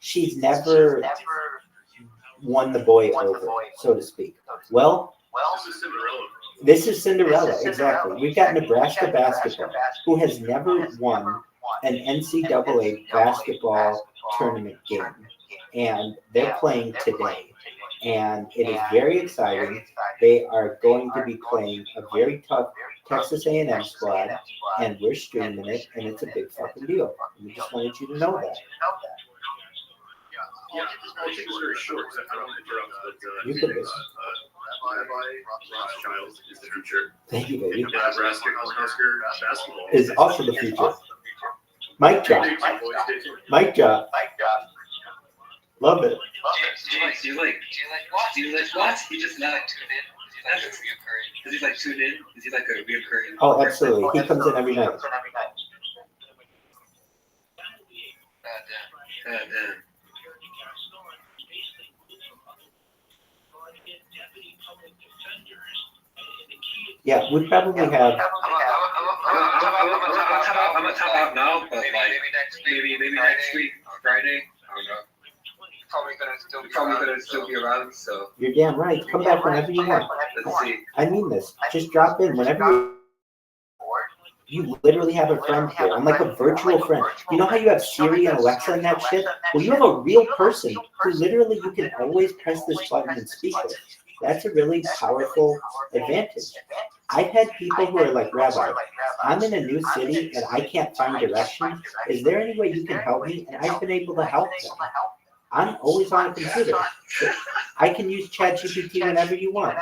she's never won the boy over, so to speak. Well, this is Cinderella, exactly. We've got Nebraska basketball, who has never won an NCAA basketball tournament game, and they're playing today. And it is very exciting. They are going to be playing a very tough Texas A&M squad, and we're streaming it, and it's a big fucking deal. We just wanted you to know that. Yeah, I'll take this very short because I don't want to interrupt, but You can listen. Rabbi Rothschild is the future. Thank you, baby. Nebraska Cornhusker basketball Is also the future. Mic drop. Mic drop. Love it. Do you like what? You just not tune in? Is he like tuned in? Is he like a reoccurring? Oh, absolutely. He comes in every night. God damn. Yeah, we probably have. I'm gonna top out now, but like maybe next week, Friday. I don't know. Probably gonna still be around, so. You're damn right. Come back whenever you want. Let's see. I mean this. Just drop in whenever you literally have a friend here. I'm like a virtual friend. You know how you have Siri and Alexa and that shit? Well, you have a real person who literally you can always press this button and speak with. That's a really powerful advantage. I've had people who are like, Rabbi, I'm in a new city and I can't find directions. Is there any way you can help me? And I've been able to help them. I'm always on a computer. I can use ChatGPT whenever you want.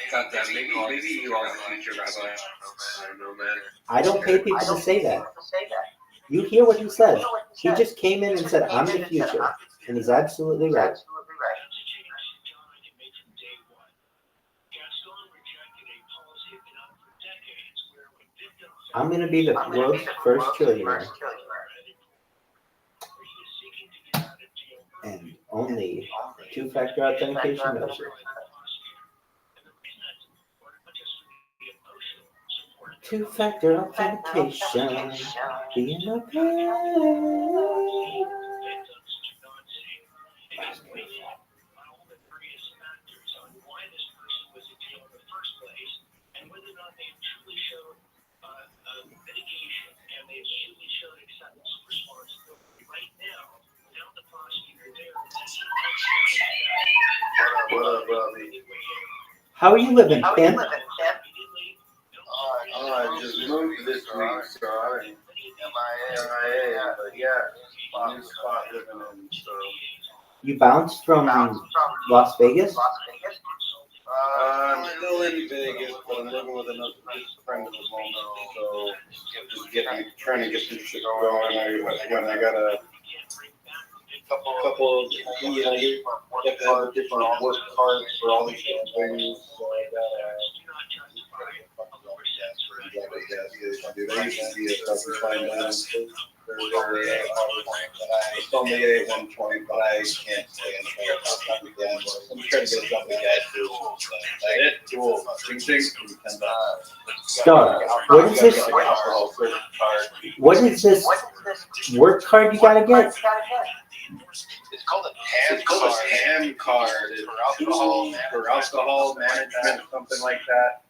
Cut that. Maybe you are the future, Rabbi. I don't know, man. I don't pay people to say that. You hear what he says. He just came in and said, I'm the future. And he's absolutely right. I'm going to be the world's first trillionaire. And only two-factor authentication knows it. Two-factor authentication. Being okay. What up, Robbie? How are you living, Tim? I just moved this week, so I'm MIA, but yeah, new spot living in, so. You bounced from Las Vegas? I'm still in Vegas, but I'm living with another friend at the moment, so just trying to get some shit going. I got a couple of, you have to have different work cards for all these different things, so I got I used to be a stuff find down. It's only a 120, but I can't stay in the again. I'm trying to get a jumping gas tool. Star, what is this? What is this work card you gotta get? It's called a TAM card. It's for alcohol management, something like that.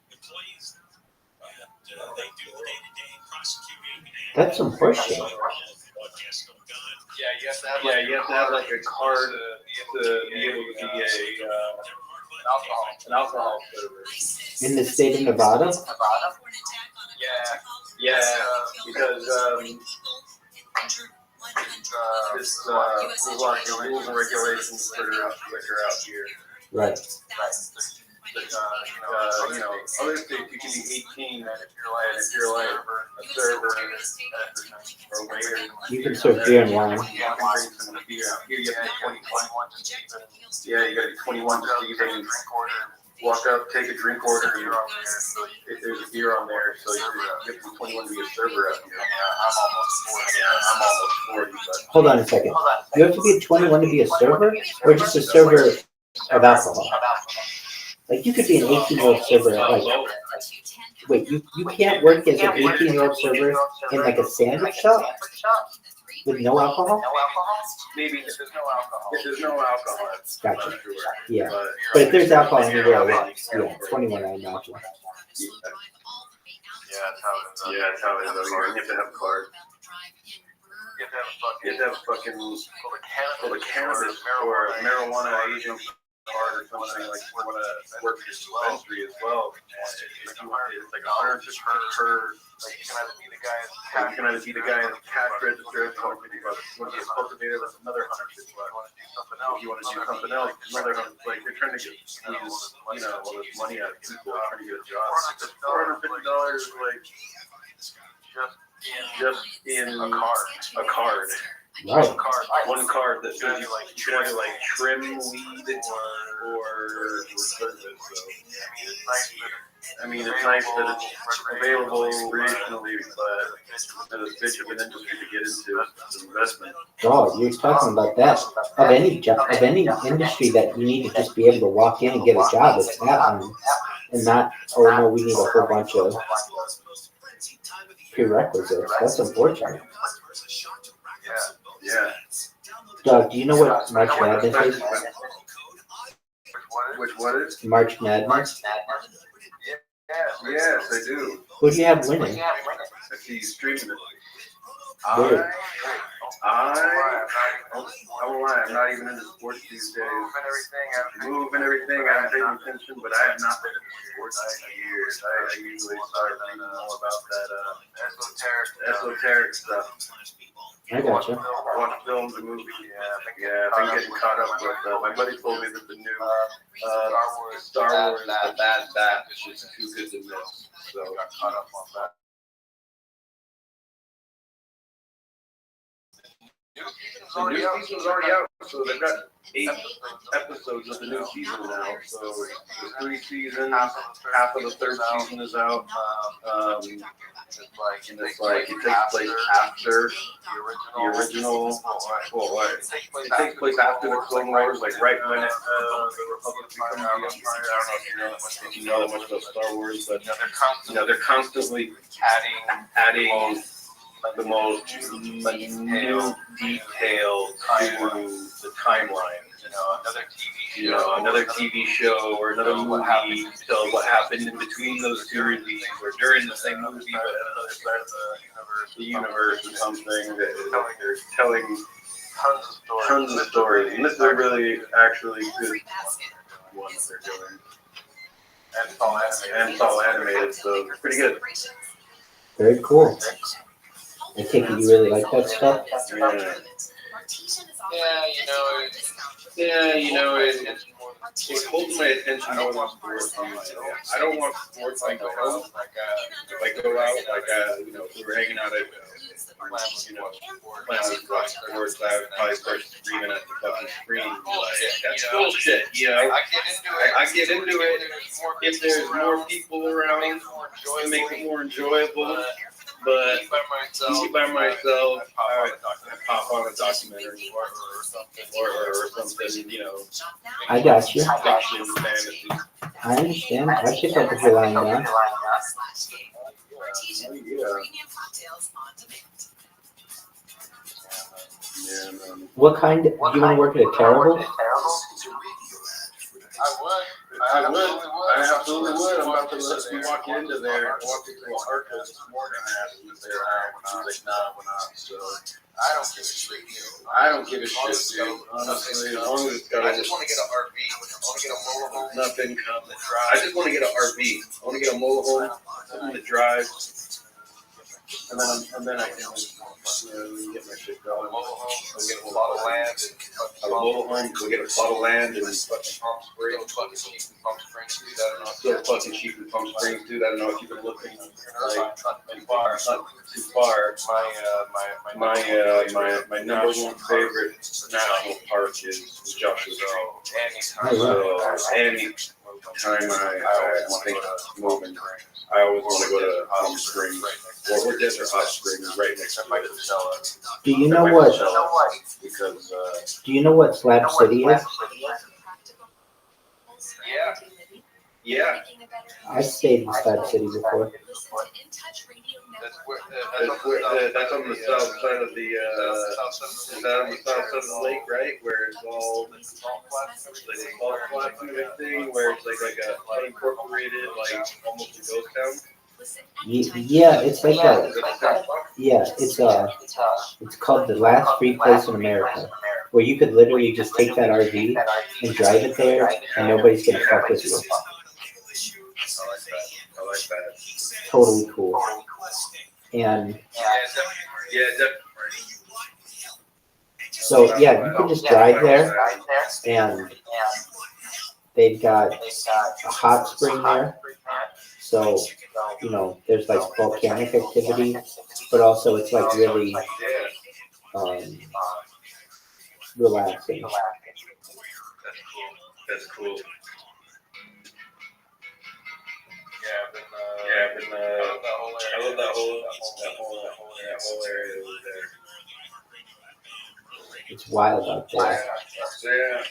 That's some horseshit. Yeah, you have to have like a card to be able to be an alcohol server. In the state of Nevada? Yeah, because there's a lot of rules and regulations that are out here. Right. Other states you can be 18, and if you're like a server or waiter, You can serve beer and wine. you can bring some beer out. Here you have to be 21. Yeah, you got to be 21 to leave and walk up, take a drink order, and if there's a beer on there, so you have to be 21 to be a server out here. I'm almost 40, but. Hold on a second. You have to be 21 to be a server, or just a server of alcohol? Like you could be an 18-year-old server. Like, wait, you can't work as an 18-year-old server in like a sandwich shop with no alcohol? Maybe if there's no alcohol. Gotcha. Yeah, but if there's alcohol anywhere else, yeah, 21, I imagine. Yeah, that's how it is. You have to have a card. You have to have a fucking called a cannabis or a marijuana agent card or something, like you want to work your dispensary as well. It's like $150 per. Like you can either be the guy at the cash register, if you want to be a cultivator, that's another $150. If you want to do something else, another $100. Like they're trying to get all this money out of people, trying to get a job. $450, like just in a card. Right. One card that says you can either like trim weed or service. So I mean, it's nice that it's available recreationally, but it's a bitch of an industry to get into. It's an investment. Oh, you're talking about that. Of any job, of any industry that you need to just be able to walk in and get a job, it's that one. And not, oh no, we need a whole bunch of prerequisites. That's unfortunate. Yeah. Doug, do you know what March Madness is? What is? March Madness? Yes, I do. Who do you have winning? If he's streaming it. Good. I won't lie, I'm not even into sports these days. Move and everything, I'm paying attention, but I have not been into sports in years. I usually start reading more about that esoteric stuff. I gotcha. Watch films and movies. Yeah, I've been getting caught up with. My buddy told me that the new Star Wars, the Bad Batch, is too good to miss. So I got caught up on that. The new season's already out, so they've got 8 episodes of the new season now. So there's 3 seasons, half of the 3rd season is out. And it's like it takes place after the original. Well, what? It takes place after the Clone Wars, like right when the Republic becomes the Empire. I don't know if you know that much about Star Wars, but they're constantly adding the most minute detail to the timeline. Another TV show or another movie tells what happened in between those series or during the same movie, but at another side of the universe or something. They're telling tons of stories, and this is a really actually good one that they're doing. And it's all animated, so it's pretty good. Very cool. I take it you really like that stuff? It holds my attention more than sports. I don't want sports like at home. If I go out, if we were hanging out at, playing sports, I would probably start screaming at the fucking screen. That's bullshit, I get into it if there's more people around to make it more enjoyable. But easy by myself, I pop on a documentary or something, I got you. Fiction, fantasy. I understand. I pick up what you're laying down. What kind? Do you want to work at a terrible? I absolutely would. I'm about to be walking into there. I walked into an archive this morning and asked if they're hiring. I was like, nah, we're not. So I don't give a shit, dude. Honestly, as long as it's got. I just want to get an RV. I want to get a mobile home. Nothing. I just want to get an RV. I want to get a mobile home. Something to drive. And then I can get my shit going. Go get a plot of land. Have a mobile home. Go get a plot of land and fucking Palm Springs. Still fucking cheap in Palm Springs, dude. I don't know if you've been looking like not too far. My number one favorite national park is Joshua Tree. So any time I think of moving, I always want to go to Palm Springs or Desert Hot Springs, right next to Coachella. Do you know what? Because do you know what Slab City is? Yeah. I stayed in Slab City before. That's on the south side of the is that on the south side of the lake, right? Where it's all like a salt flat thing, where it's like a unincorporated, like almost a ghost town. Yeah, it's like a it's called the last free place in America, where you could literally just take that RV and drive it there, and nobody's gonna fuck with you. I like that. Totally cool. And so yeah, you can just drive there, and they've got a hot spring there. So, there's like volcanic activity, but also it's like really relaxing. That's cool. I love that whole area over there. It's wild out there. Yeah, it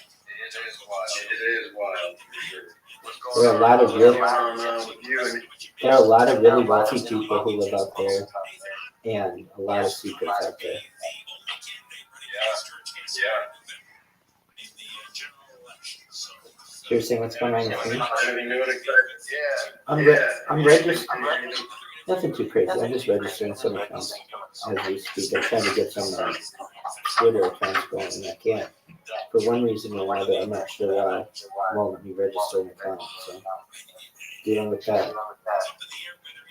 is wild. There are a lot of really wealthy people who live out there, and a lot of secrets out there. Yeah. So you're saying what's going on with me? Anything new and exciting? I'm registering. Nothing too crazy. I'm just registering some accounts as we speak. I'm trying to get some Twitter accounts going, and I can't. For one reason or another, I'm not sure why. Won't let me register an account. So dealing with that.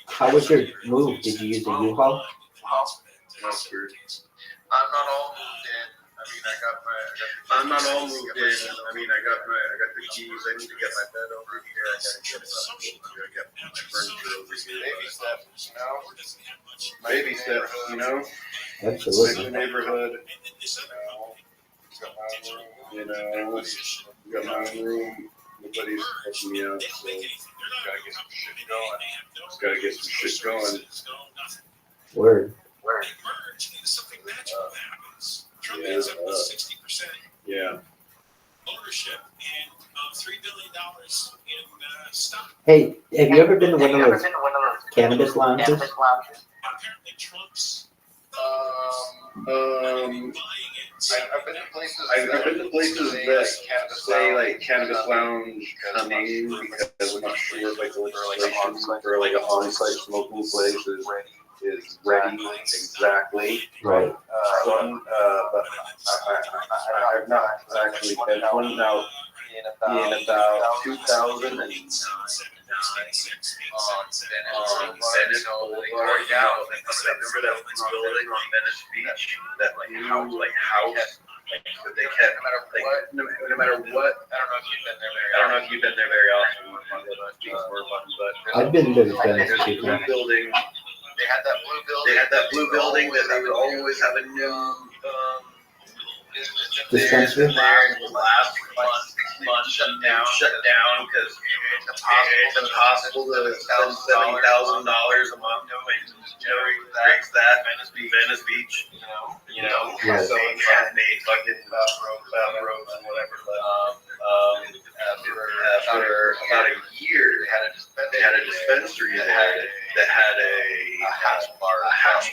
How was your move? Did you use a U-Haul? I'm not all moved in. I'm not all moved in. I got the keys. I need to get my bed over here. I gotta get my furniture over here. Baby steps, you know. Absolutely. Like the neighborhood. You know, we got my own room. Nobody's helping me out, so gotta get some shit going. Word. Yeah. Ownership and $3 billion in stock. Hey, have you ever been to one of those cannabis lounges? Apparently Trump's I've been to places that say like cannabis lounge coming because I'm not sure if like the legislation for like an on-site smoking place is ready exactly. Right. But I've not actually been to one now in about 2009 on Venice Boulevard. Yeah, remember that building on Venice Beach that like house. But they kept no matter what. I don't know if you've been there very often. But I've been to Venice there's Beach. a building. They had that blue building that they would always have a new Dispensary? there. The last month shut down because it's impossible to spend $70,000 a month doing that Venice Beach. You know, Right. so it had made fucking roads and whatever. But after about a year, they had a dispensary there that had a hash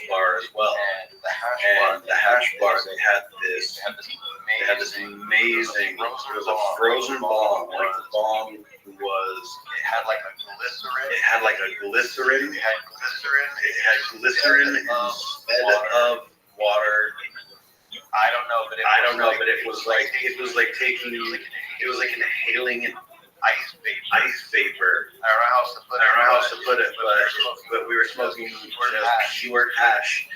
bar as well. And the hash bar, they had this amazing, it was a frozen bomb. Like the bomb was, it had like a glycerin. It had glycerin instead of water. I don't know, but it was like inhaling ice vapor. I don't know how else to put it, but we were smoking pure hash,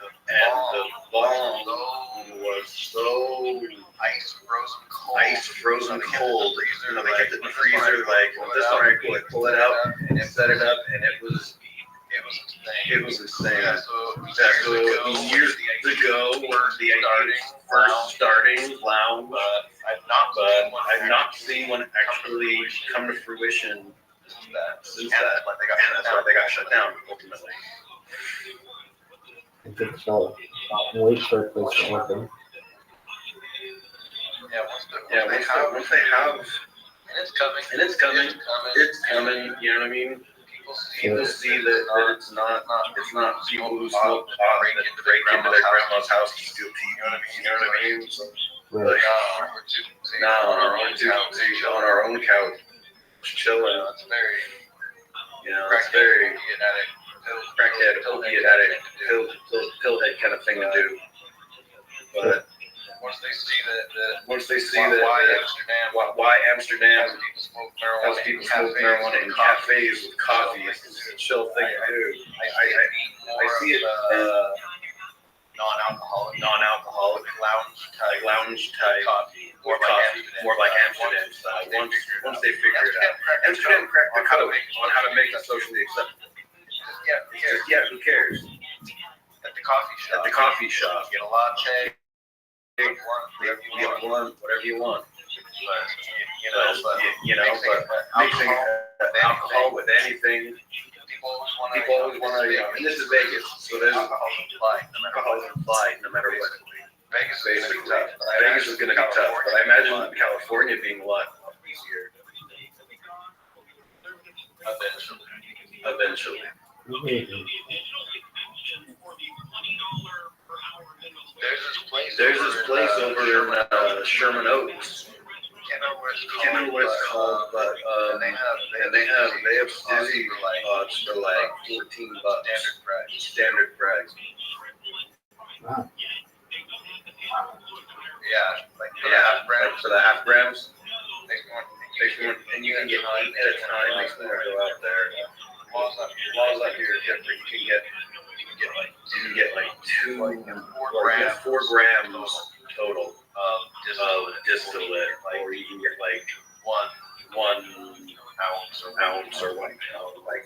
and the bomb was so ice frozen cold. You know, they kept it in the freezer. Like this one, right quick, pull it out and set it up, and it was insane. Yeah, so years ago, the idea first starting lounge, but I've not seen one actually come to fruition since that. That's why they got shut down ultimately. I think so. Wait for a place to open. Once they have, and it's coming. You know what I mean? People see that it's not people who smoke pot that break into their grandma's house to steal tea. You know what I mean? So, Right. now on our own couch, chilling. It's very crackhead, opiate addict, pillhead kind of thing to do. But once they see that why Amsterdam has people smoke marijuana in cafes with coffee, it's a chill thing to do. I see it non-alcoholic lounge type coffee, more like Amsterdam style. Once they figure it out, Amsterdam cracked the code on how to make it socially acceptable. Who cares? At At the coffee shop. Get a latte. You get one, whatever you want. But mixing alcohol with anything. People always want to, and this is Vegas, so there's alcohol implied no matter what. Vegas Vegas is going to be tough, but I imagine California being a lot easier. Eventually. There's this place over in Sherman Oaks. Can't remember what it's called, but they have Stizzy pots for like $14. Standard price. Wow. For the half grams. And you can get 9 at a time. Makes me want to go out there. Laws up here are different. You can get like 4 grams total of distillate, or you can get like one ounce or 1 pound. Like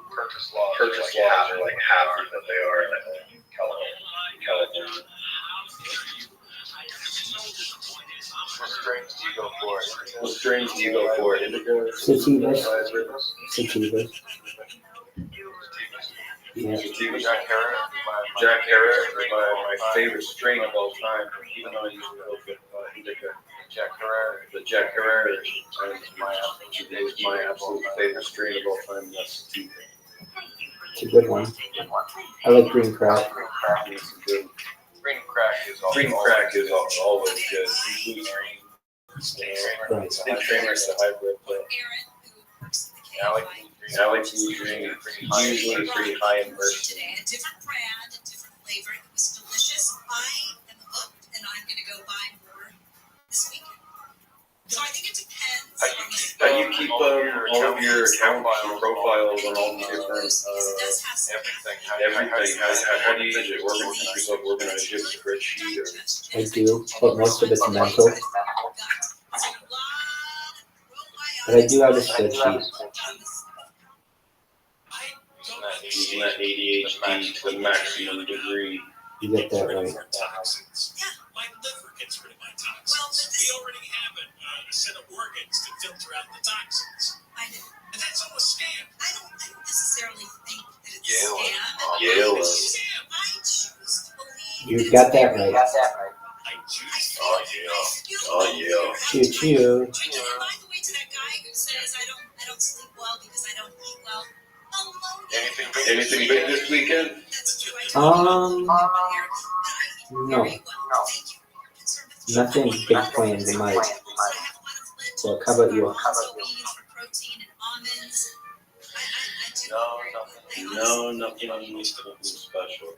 purchase laws are like half of what they are in California. What strains do you go for? What strains do you go for? Indica? Sativas. Yeah. Jack Herrera is my favorite strain of all time, even though I used to look at Indica. The Jack Herrera is my absolute favorite strain of all time, and that's sativa. It's a good one. I like green crack. Green crack is always good. Right. Trainers to hybrid, but I like to usually pretty high in mercy. Today, a different brand, a different flavor. It was delicious. I am hooked, and I'm going to go buy more this weekend. So I think it depends. How you keep all of your accounts and profiles on all the different everything? How do you keep yourself organized? Do you have a spreadsheet? I do, but most of it's mental. But I do have a spreadsheet. Using that ADHD to the maximum degree. You get that right. Toxins. Yeah, my liver gets rid of my toxins. We already have a set of organs to filter out the toxins. I know. And that's all a scam. I don't necessarily think that it's a scam. Yale. I choose to believe. You got that right. I choose. Oh yeah. Choo choo. And by the way, to that guy who says I don't sleep well because I don't eat well. Anything big this weekend? No. Nothing big planned tonight. Well, how about you? No, nothing special.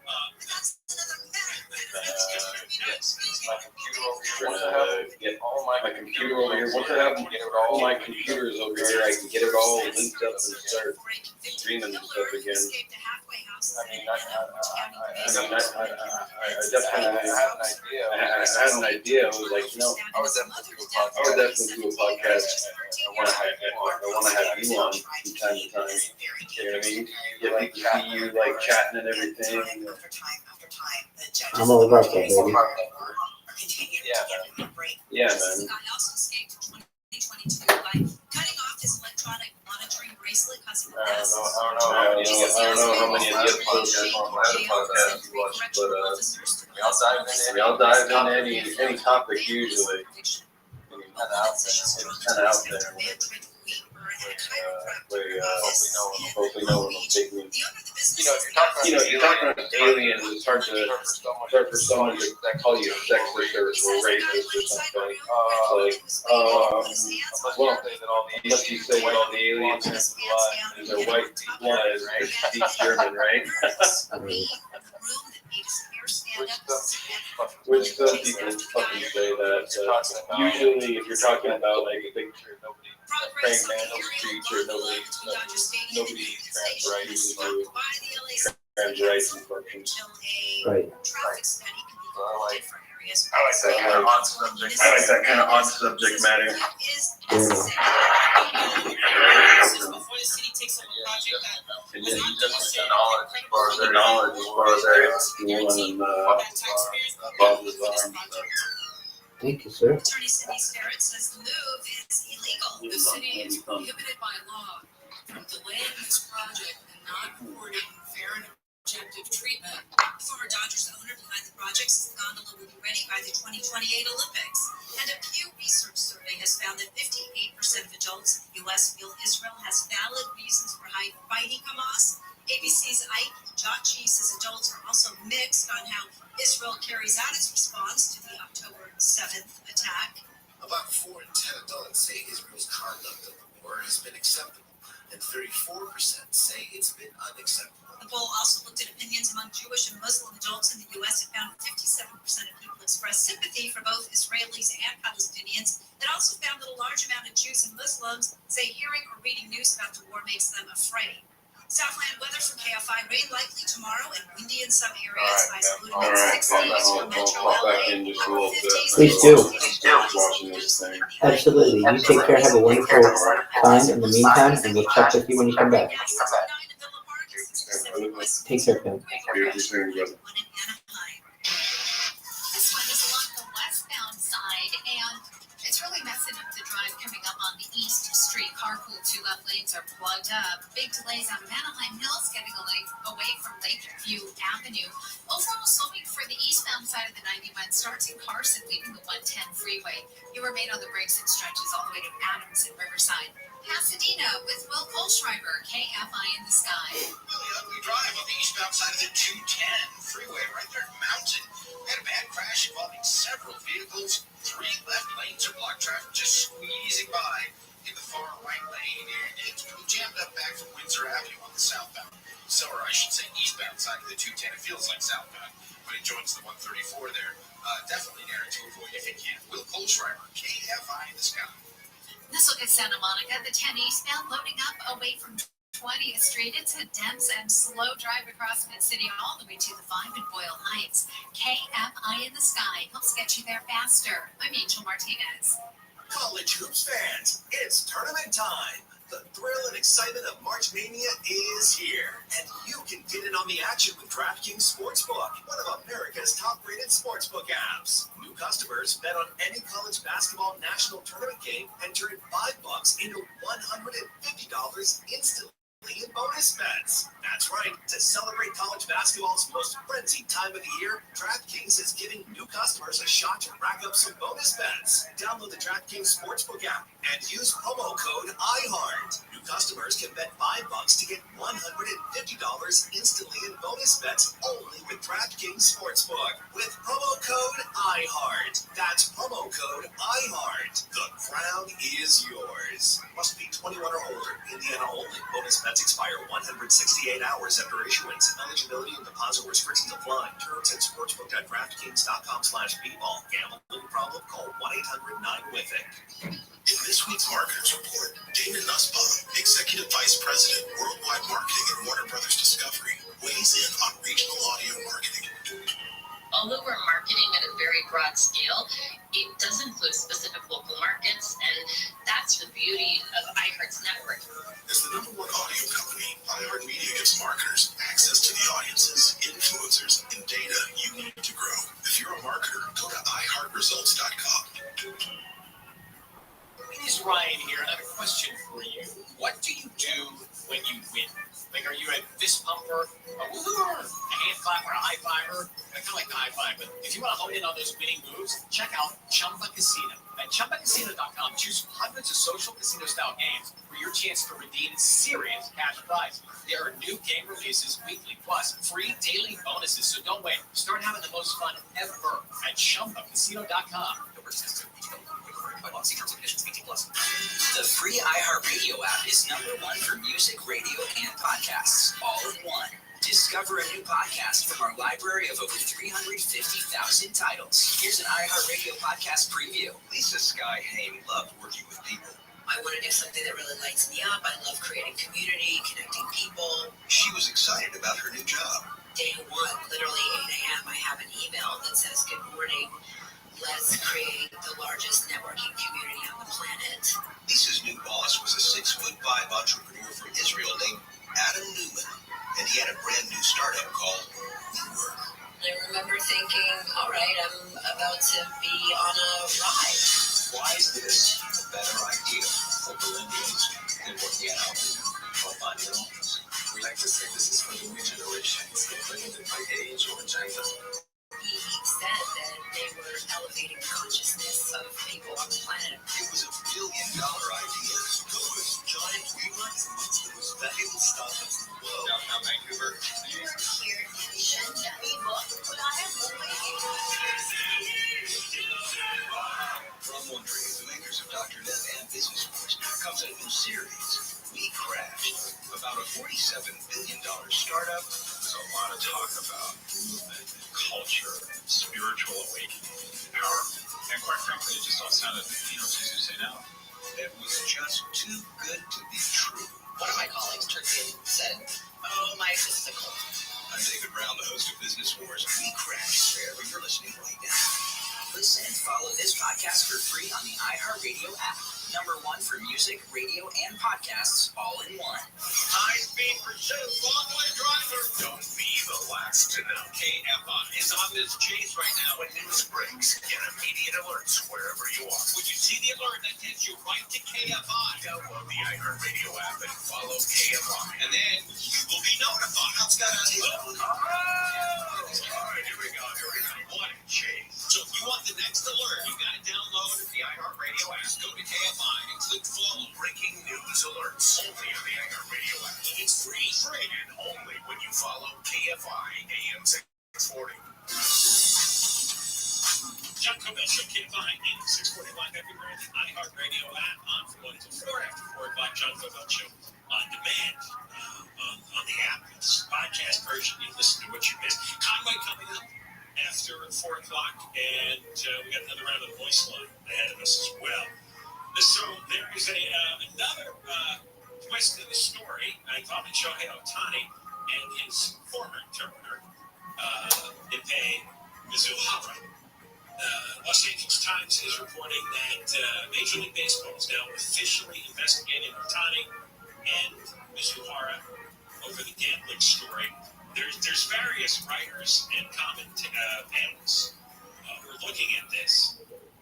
Get my computer over here. Once I have all my computers over here, I can get it all linked up and start streaming and stuff again. I had an idea. I was like, I would definitely do a podcast. I want to have you on from time to time. You know what I mean? Get people to see you like chatting and everything. I'm all about that, baby. Yeah, man. The guy also escaped in 2022 by cutting off his electronic monitoring bracelet causing the mass. I don't know how many of the episodes on my other podcast you watch, but we all dive into any topic usually. It's kind of out there. Hopefully no one will take me. You're talking about aliens, it's hard for someone to call you sexist or racist or something. Unless you say that all the aliens are white blood, they speak German, right? Which some people fucking say that. Usually, if you're talking about like a big praying man's speech or nobody trans rights and functions. Right. areas. I like that kind of on subject. I like that kind of on subject matter. Is necessary. Before the city takes over a project that And then you just get knowledge as far as their school and above the Thank you, sir. Attorney Cindy Starrett says the move is illegal. The city is prohibited by law from delaying this project and not awarding fair and objective treatment. The former Dodgers owner behind the project says the gondola will be ready by the 2028 Olympics. And a Pew Research survey has found that 58% of adults in the U.S. feel Israel has valid reasons for fighting Hamas. ABC's Ike Jachi says adults are also mixed on how Israel carries out its response to the October 7th attack. About 4 in 10 adults say Israel's conduct of the war has been acceptable, and 34% say it's been unacceptable. The poll also looked at opinions among Jewish and Muslim adults in the U.S. and found 57% of people expressed sympathy for both Israelis and Palestinians. It also found that a large amount of Jews and Muslims say hearing or reading news about the war makes them afraid. Southland weather from KFI. Rain likely tomorrow and windy in some areas. Highs low to mid-60s for Metro LA. Upper 50s. Please do. watching this thing. Absolutely. You take care. Have a wonderful time in the meantime, and we'll check with you when you come back. Take care, Pam. This one is along the westbound side, and it's really messing up the drive coming up on the East Street. Carpool, 2 left lanes are plugged up. Big delays on Manheim Hills getting away from Lakeview Avenue. Overall slowing for the eastbound side of the 91 starts in Carson, leaving the 110 freeway. You remain on the brakes and stretches all the way to Adams and Riverside. Pasadena with Will Kohlschreiber, KFI in the Sky. Really ugly drive on the eastbound side of the 210 freeway, right there at Mountain. We had a bad crash involving several vehicles. 3 left lanes are blocked, traffic just squeezing by in the far right lane, and it's pretty jammed up back from Windsor Avenue on the southbound. So, or I should say eastbound side of the 210. It feels like southbound, but it joins the 134 there. Definitely narrow to avoid if you can. Will Kohlschreiber, KFI in the Sky. Let's look at Santa Monica. The 10 eastbound loading up away from 20th Street. It's a dense and slow drive across Mid-City all the way to the 5 in Boyle Heights. KFI in the Sky helps get you there faster. I'm Angel Martinez. College hoops fans, it's tournament time. The thrill and excitement of March Mania is here, and you can get in on the action with DraftKings Sportsbook, one of America's top-rated sportsbook apps. New customers bet on any college basketball national tournament game and turn $5 into $150 instantly in bonus bets. That's right. To celebrate college basketball's most frenzied time of the year, DraftKings is giving new customers a shot to rack up some bonus bets. Download the DraftKings Sportsbook app and use promo code IHEART. New customers can bet $5 to get $150 instantly in bonus bets only with DraftKings Sportsbook with promo code IHEART. That's promo code IHEART. The crown is yours. Must be 21 or older. Indiana only. Bonus bets expire 168 hours after issuance. Eligibility and deposit restrictions apply. Terms at sportsbook.draftkings.com/bball. Gambling problem? Call 1-800-9-WITH-IT. In this week's Marketers Report, Damon Nussbaum, Executive Vice President, Worldwide Marketing at Warner Brothers Discovery, weighs in on regional audio marketing. Although we're marketing at a very broad scale, it does include specific local markets, and that's the beauty of iHeart's network. As the #1 audio company, iHeartMedia gives marketers access to the audiences, influencers, and data you need to grow. If you're a marketer, go to iHeartResults.com. It is Ryan here. I have a question for you. What do you do when you win? Like, are you a fist pumper, a woo-hoo, a hand clapper, a high fiver? I kind of like the high five, but if you want to hone in on those winning moves, check out Chumba Casino. At ChumbaCasino.com, choose hundreds of social casino-style games for your chance to redeem serious cash prizes. There are new game releases weekly, plus free daily bonuses, so don't wait. Start having the most fun ever at ChumbaCasino.com. The free iHeartRadio app is #1 for music, radio, and podcasts, all in one. Discover a new podcast from our library of over 350,000 titles. Here's an iHeartRadio podcast preview. Lisa Sky Hain loved working with people. I want to do something that really lights me up. I love creating community, connecting people. She was excited about her new job. Day one, literally 8 a.m., I have an email that says, "Good morning. to be on a ride. Why is this a better idea for millennials than working out or finding an office? We like to say this is for the new generation. It's different by age or gender. He said that they were elevating the consciousness of people on the planet. It was $1 billion idea. Those giant reruns amongst the most valuable startups in the world. Downtown Vancouver. From wondering if the makers of Dr. Death and Business Force comes in a new series, We Crashed, about a $47 billion startup. There's a lot of talk about movement, culture, spiritual awakening, empowerment. And quite frankly, it just all sounded, too easy to say no. It was just too good to be true. One of my colleagues turned to me and said, "Oh, my physical." I'm David Brown, the host of Business Wars. We Crashed, wherever you're listening right now. Listen and follow this podcast for free on the iHeartRadio app. #1 for music, radio, and podcasts, all in one. High-speed pursuit, long-way driver. Don't be the last to know. KFI is on this chase right now. When news breaks, get immediate alerts wherever you are. When you see the alert, that takes you right to KFI. Download the iHeartRadio app and follow KFI. And then you will be notified. It's got to all right, here we go. What a chase. So if you want the next alert, you got to download the iHeartRadio app. Go to KFI and click follow. Breaking news alerts only on the iHeartRadio app. It's free, and only when you follow KFI AM 640. John Cobell Show, KFI AM 640 live everywhere. The iHeartRadio app on from 1 to 4 after 4 o'clock. John Cobell Show on demand on the app. It's podcast version. You listen to what you missed. Conway coming up after 4 o'clock, and we got another round of the voice line ahead of us as well. So there is another twist in the story involving Shohei Ohtani and his former interpreter, Ippei Mizuhara. Los Angeles Times is reporting that Major League Baseball is now officially investigating Ohtani and Mizuhara over the gambling story. There's various writers and panelists who are looking at this.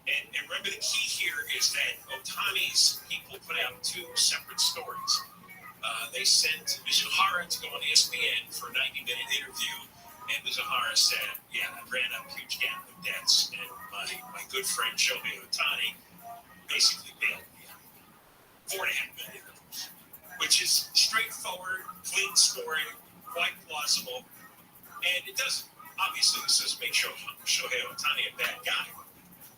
And remember, the key here is that Ohtani's people put out 2 separate stories. They sent Mizuhara to go on ESPN for a 90-minute interview, and Mizuhara said, "Yeah, I ran up huge gambling debts, and my good friend Shohei Ohtani basically bailed me out. $4.5 million, which is straightforward, clean story, quite plausible, and it doesn't. Obviously, this doesn't make Shohei Ohtani a bad guy.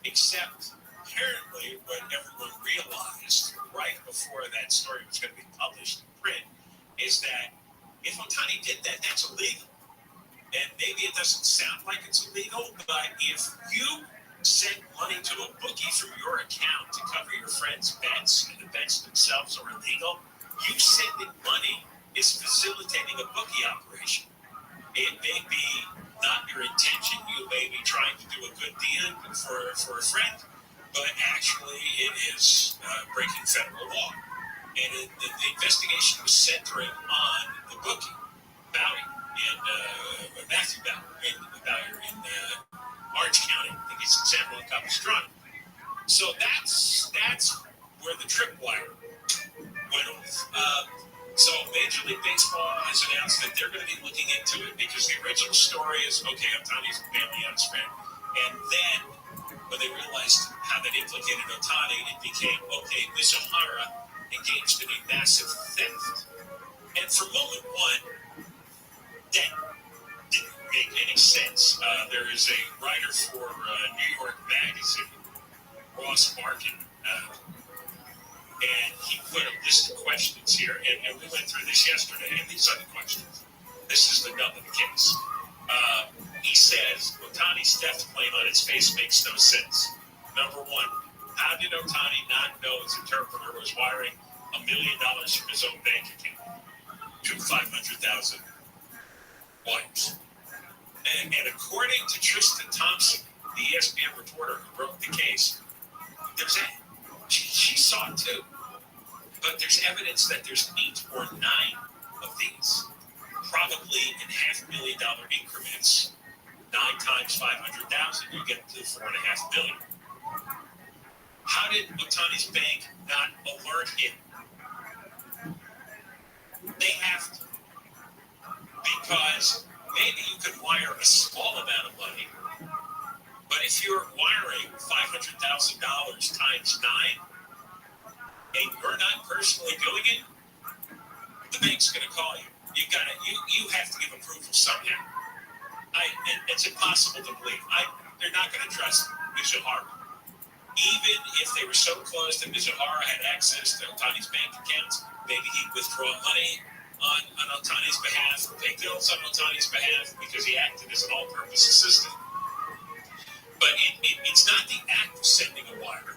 Except, apparently, what everyone realized right before that story was going to be published in print is that if Ohtani did that, that's illegal. And maybe it doesn't sound like it's illegal, but if you send money to a bookie from your account to cover your friend's bets, and the bets themselves are illegal, you sending money is facilitating a bookie operation. It may be not your intention. You may be trying to do a good deal for a friend, but actually it is breaking federal law. And the investigation was centering on the bookie, Matthew Bowyer in Orange County. I think it's in San Juan Capistrano. So that's where the tripwire went off. So Major League Baseball has announced that they're going to be looking into it because the original story is, okay, Ohtani's bailing out his friend. And then when they realized how that implicated Ohtani, it became, okay, Mizuhara engaged in a massive theft. And for moment one, that didn't make any sense. There is a writer for New York Magazine, Ross Markin, and he put a list of questions here, and we went through this yesterday, and these are the questions. This is the nub of the case. He says, Ohtani's theft claim on its face makes no sense. Number 1, how did Ohtani not know his interpreter was wiring $1 million from his own bank account to 500,000 wires? And according to Tristan Thompson, the ESPN reporter who wrote the case, she saw it too. But there's evidence that there's 8 or 9 of these, probably in $500,000 increments, 9 times 500,000, you get to 4.5 billion. How did Otani's bank not alert him? They have to. Because maybe you could wire a small amount of money, but if you're wiring $500,000 times 9, and you're not personally doing it, the bank's going to call you. You have to give approval somehow. It's impossible to believe. They're not going to trust Mizrahi. Even if they were so close that Mizrahi had access to Otani's bank accounts, maybe he'd withdraw money on Otani's behalf, or pay bills on Otani's behalf, because he acted as an all-purpose assistant. But it's not the act of sending a wire,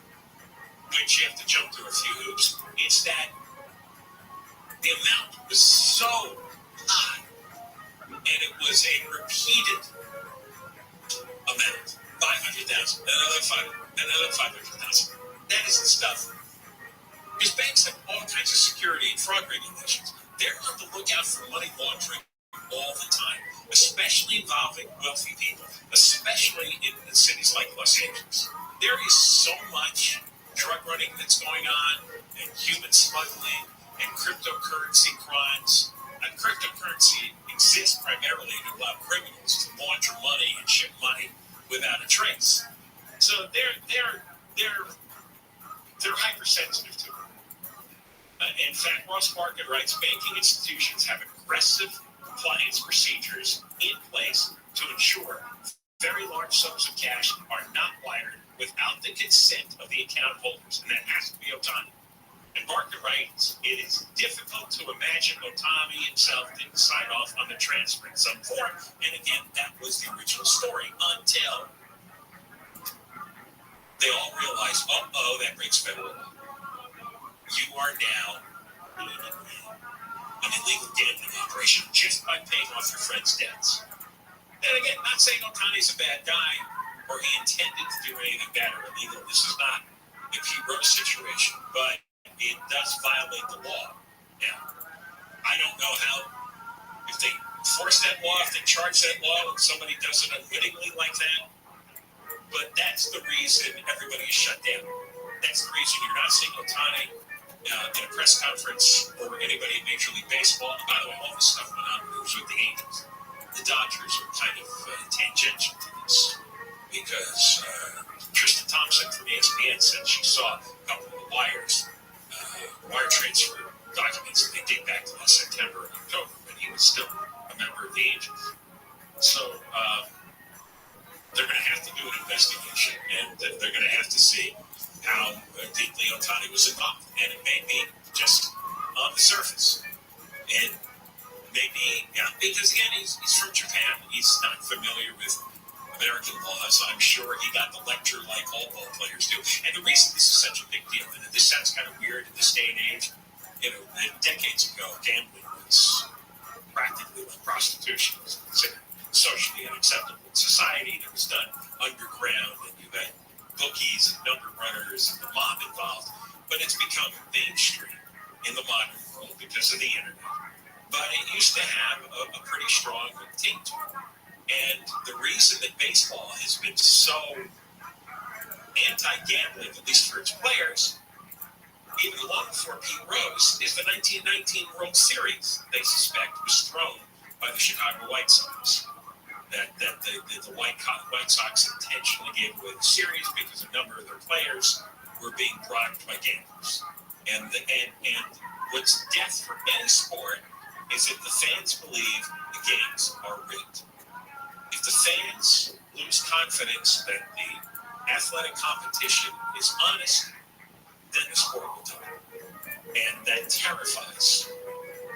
which you have to jump through a few hoops. It's that the amount was so high, and it was a repeated amount. 500,000, another 500,000. That isn't stuff. Because banks have all kinds of security and fraud regulations. They're on the lookout for money laundering all the time, especially involving wealthy people, especially in cities like Los Angeles. There is so much drug running that's going on, and human smuggling, and cryptocurrency crimes. And cryptocurrency exists primarily to allow criminals to launder money and ship money without a trace. So they're hypersensitive to it. In fact, Ross Barker writes, banking institutions have aggressive compliance procedures in place to ensure very large sums of cash are not wired without the consent of the account holders, and that has to be Otani. And Barker writes, it is difficult to imagine Otani himself didn't sign off on the transfer in some form, and again, that was the original story, until they all realized, that breaks federal law. You are now an illegal gambling operation just by paying off your friend's debts. And again, not saying Otani's a bad guy or he intended to do anything bad or illegal. This is not a Pete Rose situation, but it does violate the law. Now, I don't know how, if they force that law, if they charge that law, and somebody does it unwittingly like that, but that's the reason everybody is shut down. That's the reason you're not seeing Otani in a press conference or anybody in Major League Baseball. And by the way, all this stuff went on when he was with the Angels. The Dodgers are kind of tangential to this because Tristan Thompson from ESPN said she saw a couple of the wire transfer documents that they date back to last September and October, when he was still a member of the Angels. So they're going to have to do an investigation, and they're going to have to see how deeply Otani was involved. And it may be just on the surface. And maybe, because again, he's from Japan. He's not familiar with American laws. I'm sure he got the lecture like all ball players do. And the reason this is such a big deal, and this sounds kind of weird in this day and age, decades ago, gambling was practically like prostitution. It was considered socially unacceptable in society. It was done underground, and you had bookies and number runners and the mob involved. But it's become mainstream in the modern world because of the internet. But it used to have a pretty strong team to it. And the reason that baseball has been so anti-gambling, at least for its players, even long before Pete Rose, is the 1919 World Series, they suspect, was thrown by the Chicago White Sox. That the White Sox intentionally gave away the series because a number of their players were being bribed by gamblers. And what's death for any sport is if the fans believe the games are rigged. If the fans lose confidence that the athletic competition is honest, then the sport will die. And that terrifies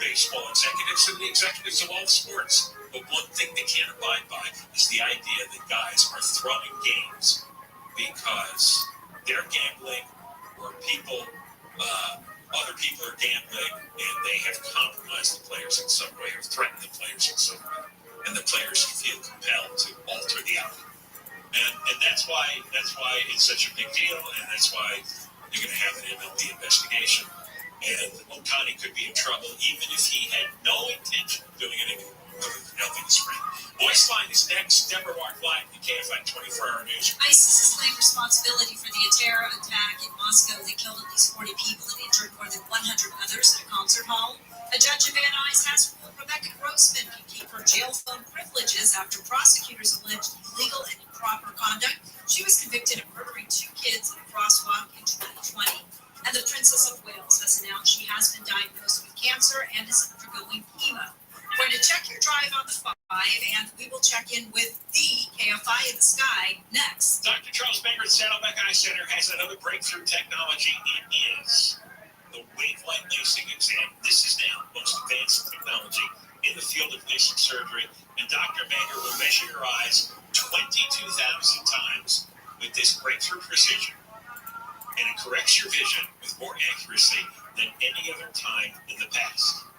baseball executives and the executives of all sports. But one thing they can't abide by is the idea that guys are throwing games because they're gambling or other people are gambling and they have compromised the players in some way or threatened the players in some way. And the players feel compelled to alter the outcome. And that's why it's such a big deal, and that's why you're going to have an MLB investigation. And Otani could be in trouble even if he had no intention of doing anything. Nothing is free. Voice Line is next. Deborah Mark Live, the KFI 24-hour news. ISIS has claimed responsibility for the terror attack in Moscow that killed at least 40 people and injured more than 100 others at a concert hall. A judge in Van Nuys has ruled Rebecca Grossman can keep her jail phone privileges after prosecutors alleged illegal and improper conduct. She was convicted of murdering 2 kids in a crosswalk in 2020. And the Princess of Wales has announced she has been diagnosed with cancer and is undergoing chemo. We're going to check your drive on the 5, and we will check in with the KFI in the Sky next. Dr. Charles Banger at Saddleback Eye Center has another breakthrough technology. It is the wave-light LASIK exam. This is now the most advanced technology in the field of LASIK surgery, and Dr. Banger will measure your eyes 22,000 times with this breakthrough precision, and it corrects your vision with more accuracy than any other time in the past.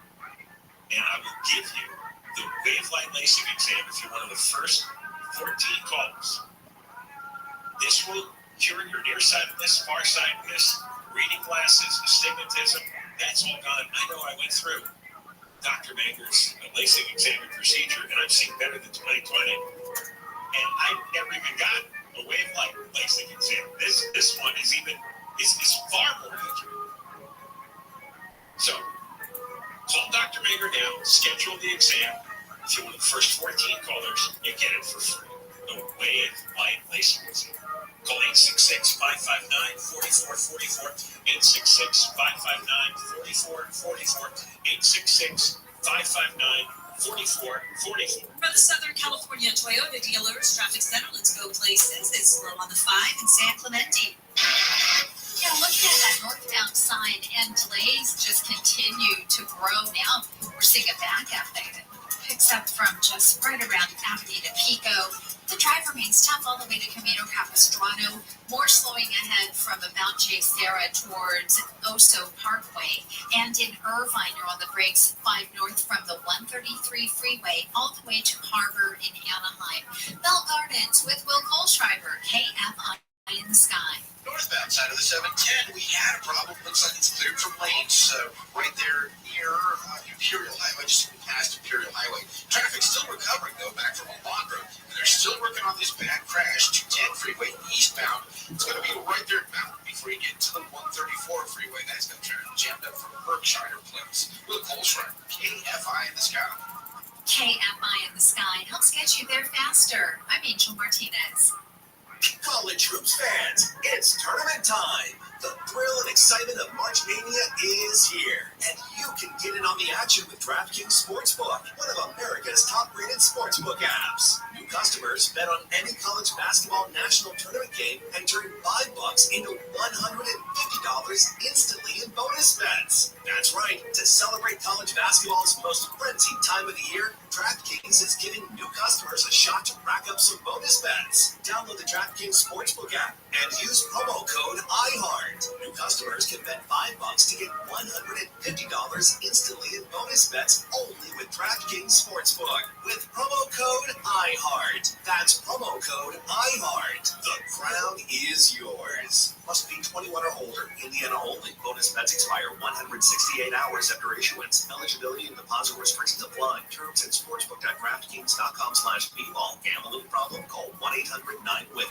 And I will give you the wave-light LASIK exam if you're one of the first 14 calls. This will cure your nearsightedness, farsightedness, reading glasses, astigmatism. That's all gone. I know I went through Dr. Banger's LASIK exam and procedure, and I'm seeing better than 2020. And I never even got a wave-light LASIK exam. This one is far more accurate. So, call Dr. Banger now. Schedule the exam. If you're one of the first 14 callers, you get it for free. The wave-light LASIK exam. Call 866-559-4444. 866-559-4444. 866-559-4444. For the Southern California Toyota dealers, traffic center, let's go places. It's slow on the 5 in San Clemente. Yeah, looking at that northbound sign, and delays just continue to grow. Now we're seeing a backup there that picks up from just right around Avenida Pico. The drive remains tough all the way to Camino Capistrano. More slowing ahead from about J. Sarah towards Oso Parkway. And in Irvine, you're on the brakes 5 north from the 133 freeway all the way to Harbor in Anaheim. Bell Gardens with Will Kohlschreiber, KFI in the Sky. Northbound side of the 710, we had a problem. Looks like it's cleared from lanes right there near Imperial Highway, just past Imperial Highway. Traffic's still recovering, though, back from Alondra. And they're still working on this bad crash, 210 freeway eastbound. It's going to be right there at Mountain before you get to the 134 freeway. That's going to turn jammed up from Berkshire Plymouth. Will Kohlschreiber, KFI in the Sky. KFI in the Sky helps get you there faster. I'm Angel Martinez. College hoops fans, it's tournament time. The thrill and excitement of March Mania is here, and you can get in on the action with DraftKings Sportsbook, one of America's top-rated sportsbook apps. New customers bet on any college basketball national tournament game and turn $5 into $150 instantly in bonus bets. That's right. To celebrate college basketball's most frenzied time of the year, DraftKings is giving new customers a shot to rack up some bonus bets. Download the DraftKings Sportsbook app and use promo code IHEART. New customers can bet $5 to get $150 instantly in bonus bets only with DraftKings Sportsbook. With promo code IHEART. That's promo code IHEART. The crown is yours. Must be 21 or older. Indiana only. Bonus bets expire 168 hours after issuance. Eligibility and deposit restrictions apply. Terms at sportsbook.draftkings.com/bball. Gambling problem? Call 1-800-9-WIN.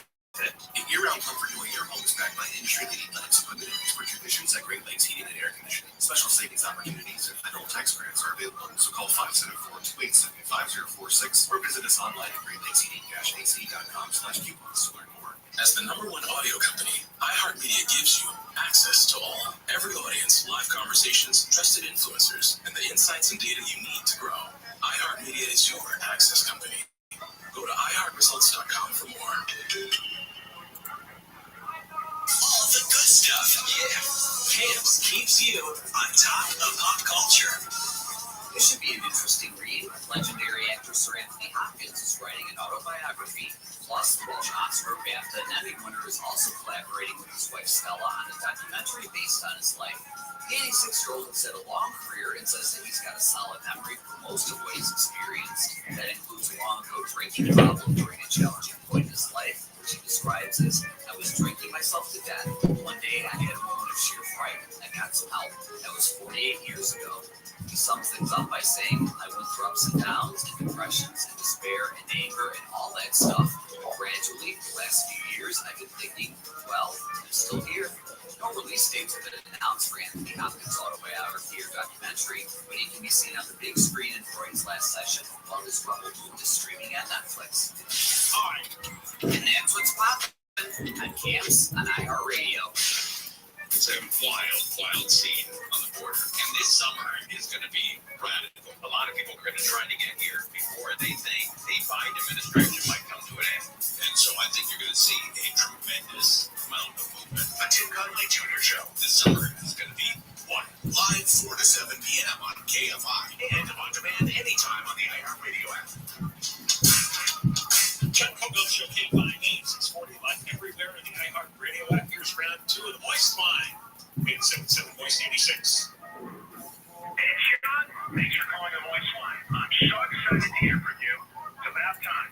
Year-round comfort knowing your home is backed by industry-leading limits, limited expert conditions at Great Lakes Heating and Air Conditioning. Special savings opportunities and federal tax grants are available, so call 574-287-5046 or visit us online at greatlatesheating-ac.com/coupons to learn more. As the #1 audio company, iHeartMedia gives you access to all. Every audience, live conversations, trusted influencers, and the insights and data you need to grow. iHeartMedia is your access company. Go to iHeartResults.com for more. All the good stuff, yeah. Camps keeps you on top of pop culture. This should be an interesting read. Legendary actor Sir Anthony Hopkins is writing an autobiography. Plus, the Welsh Oxford BAFTA and Emmy winner is also collaborating with his wife Stella on a documentary based on his life. The 86-year-old has had a long career and says that he's got a solid memory for most of what he's experienced. That includes a long ago drinking problem during a challenging point in his life. She describes as, I was drinking myself to death. One day I had a moment of sheer fright. I got some help. That was 48 years ago. He sums things up by saying, I went through ups and downs and depressions and despair and anger and all that stuff. Gradually, the last few years, I've been thinking, well, I'm still here. No release dates have been announced for Anthony Hopkins' autobiography or documentary, but he can be seen on the big screen in Freud's last session while his Rebel Moon is streaming on Netflix. And that's what's popping on camps on iHeartRadio. It's a wild scene on the border. And this summer is going to be radical. A lot of people are going to try to get here before they think the Biden administration might come to an end. And so I think you're going to see a tremendous amount of movement. A Tim Conley Jr. Show. This summer is going to be one. Live 4 to 7 p.m. on KFI. And on demand anytime on the iHeartRadio app. Chuck Kogo Show came by 8640 live everywhere in the iHeartRadio app. Here's round 2 of the Moist Line. 877 Moist 86. Hey, Sean, thanks for calling the Moist Line. I'm so excited to hear from you. It's about time.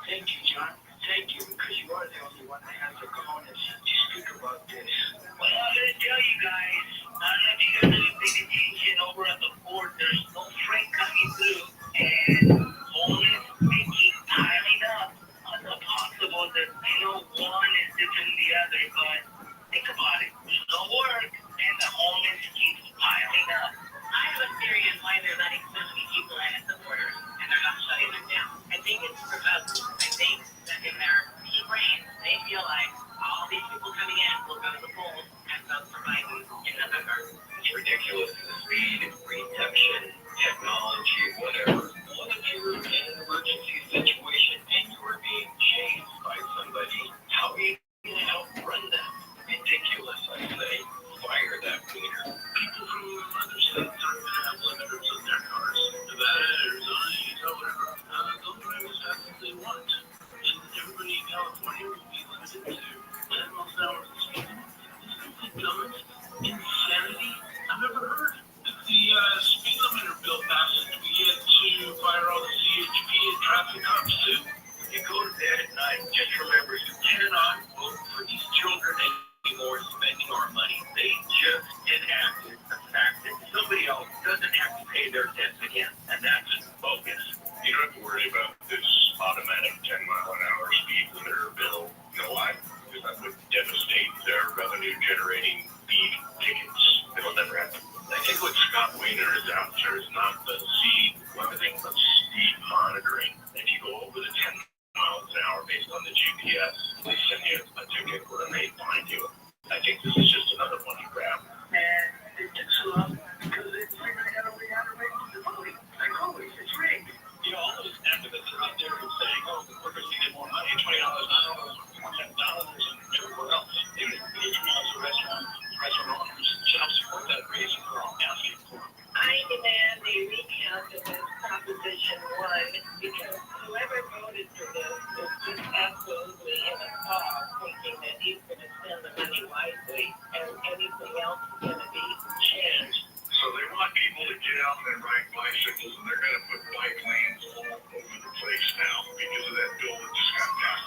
Thank you, John. Thank you, because you are the only one that has the cojones to speak about this. Well, I'm going to tell you guys, I don't know if you guys have paid attention over at the port. There's no freight coming through, and homeless they keep piling up. It's possible that, one is different than the other, but think about it. There's no work, and the homeless keeps piling up. I have a theory on why they're letting so many people in at the border, and they're not shutting them down. I think it's because I think that in their pea brain, they feel like all these people coming in will go to the polls and vote for Biden in November. It's ridiculous. The speed, reception, technology, whatever. What if you're in an emergency situation and you are being chased by somebody? How are you going to outrun them? Ridiculous, I say. Fire that wiener. People from other states aren't going to have limiters in their cars. Nevada, Arizona, Utah, whatever. They'll drive as fast as they want. And everybody in California will be limited to 10 miles an hour speed. This is dumbest insanity I've ever heard. If the speed limiter bill passes, we get to fire all the CHP and traffic cops too. When you go to bed at night, just remember you cannot vote for these children anymore spending our money. They just enacted the fact that somebody else doesn't have to pay their debts again, and that's bogus. You don't have to worry about this automatic 10-mile-an-hour speed limiter bill. You know why? Because that would devastate their revenue-generating speeding tickets. It'll never happen. I think what Scott Wiener is after is not the speed limiting, but speed monitoring. If you go over the 10 miles an hour based on the GPS, they send you a ticket when they find you. I think this is just another money grab. And it took so long because they figured out a way out of the voting. Like always, it's rigged. All those activists are out there saying, the workers can get more money, $20 an hour, $10, and everywhere else. Even restaurant owners should help support that raise for all asking for. I demand a recount of this Proposition 1 because whoever voted for this is just absolutely in a fog thinking that he's going to spend the money wisely and anything else is going to be changed. So they want people to get out and ride bicycles, and they're going to put bike lanes all over the place now because of that bill that just got passed.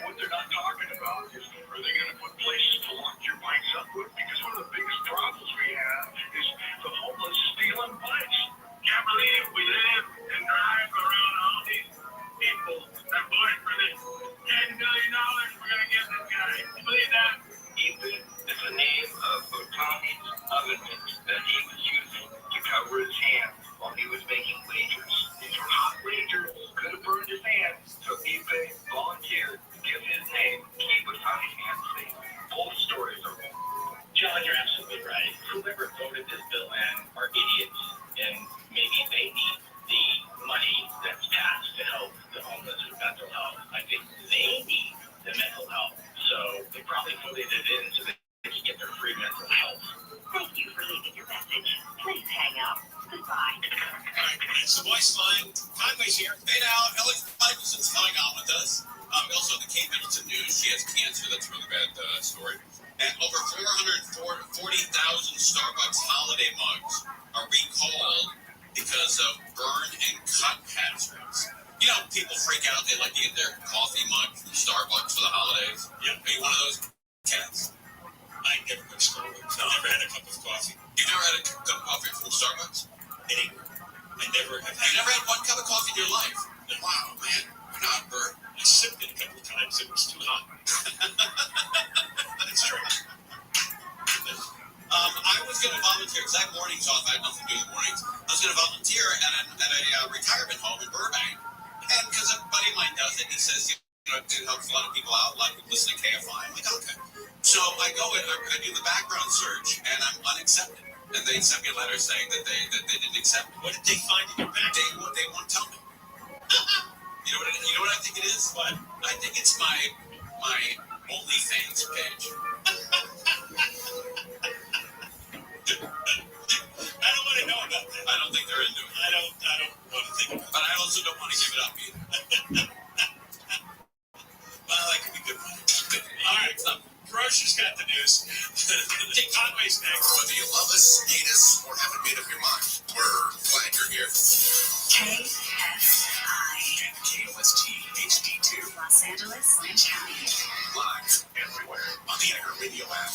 What they're not talking about is, are they going to put places to lock your bikes up with? Because one of the biggest problems we have is the homeless stealing bikes. Can't believe we live and drive around all these people that voted for this $10 billion we're going to give this guy. You believe that? Ethan is the name of Otani's oven mitt that he was using to cover his hands while he was making wagers. These were hot wagers, could have burned his hands, so Ethan volunteered to give his name to keep Otani's hands safe. Both stories are wrong. John, you're absolutely right. Whoever voted this bill in are idiots, and maybe they need the money that's passed to help the homeless with mental health. I think they need the mental health. So they probably voted it in so they can get their free mental health. Thank you for leaving your message. Please hang up. Goodbye. It's the Moist Line. Conway's here. Hey now, Ellie Michelson's coming on with us. Also, the Kate Middleton news. She has cancer. That's a really bad story. And over 440,000 Starbucks holiday mugs are recalled because of burn and cut hazards. You know, people freak out. They like to get their coffee mug from Starbucks for the holidays. Yeah. Are you one of those cats? I never been to Starbucks. I never had a cup of coffee. You never had a cup of coffee from Starbucks? Anywhere. I never have. You never had one cup of coffee in your life? Wow, man. You're not burnt. I sipped it a couple of times. It was too hot. That's true. I was going to volunteer, because I have mornings off. I have nothing to do with mornings. I was going to volunteer at a retirement home in Burbank. And because a buddy of mine does it, he says, you know, it helps a lot of people out, like listen to KFI. I'm like, okay. So I go in, I do the background search, and I'm unaccepted. And they sent me a letter saying that they didn't accept me. What did they find in your background? They won't tell me. You know what I think it is? What? I think it's my OnlyFans page. I don't want to know about that. I don't think they're into it. I don't want to think about it. But I also don't want to give it up either. Well, that could be good. All right, Grocer's got the news. Dick Conway's next. Whether you love us, hate us, or haven't made up your mind, we're glad you're here. KSI. And KOST HD2. Los Angeles, Orange County. Live everywhere on the iHeartRadio app.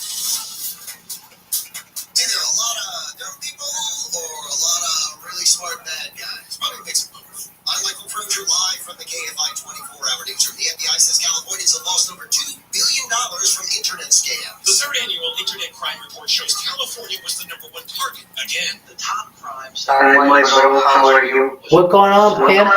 Hey, there are a lot of dumb people or a lot of really smart bad guys. Probably a mix of both. I'd like to approach you live from the KFI 24-hour newsroom. The FBI says Californians have lost over $2 billion from internet scams. The third annual Internet Crime Report shows California was the #1 target. Again, the top crimes. Hi, my bro. How are you? What's going on, Pam?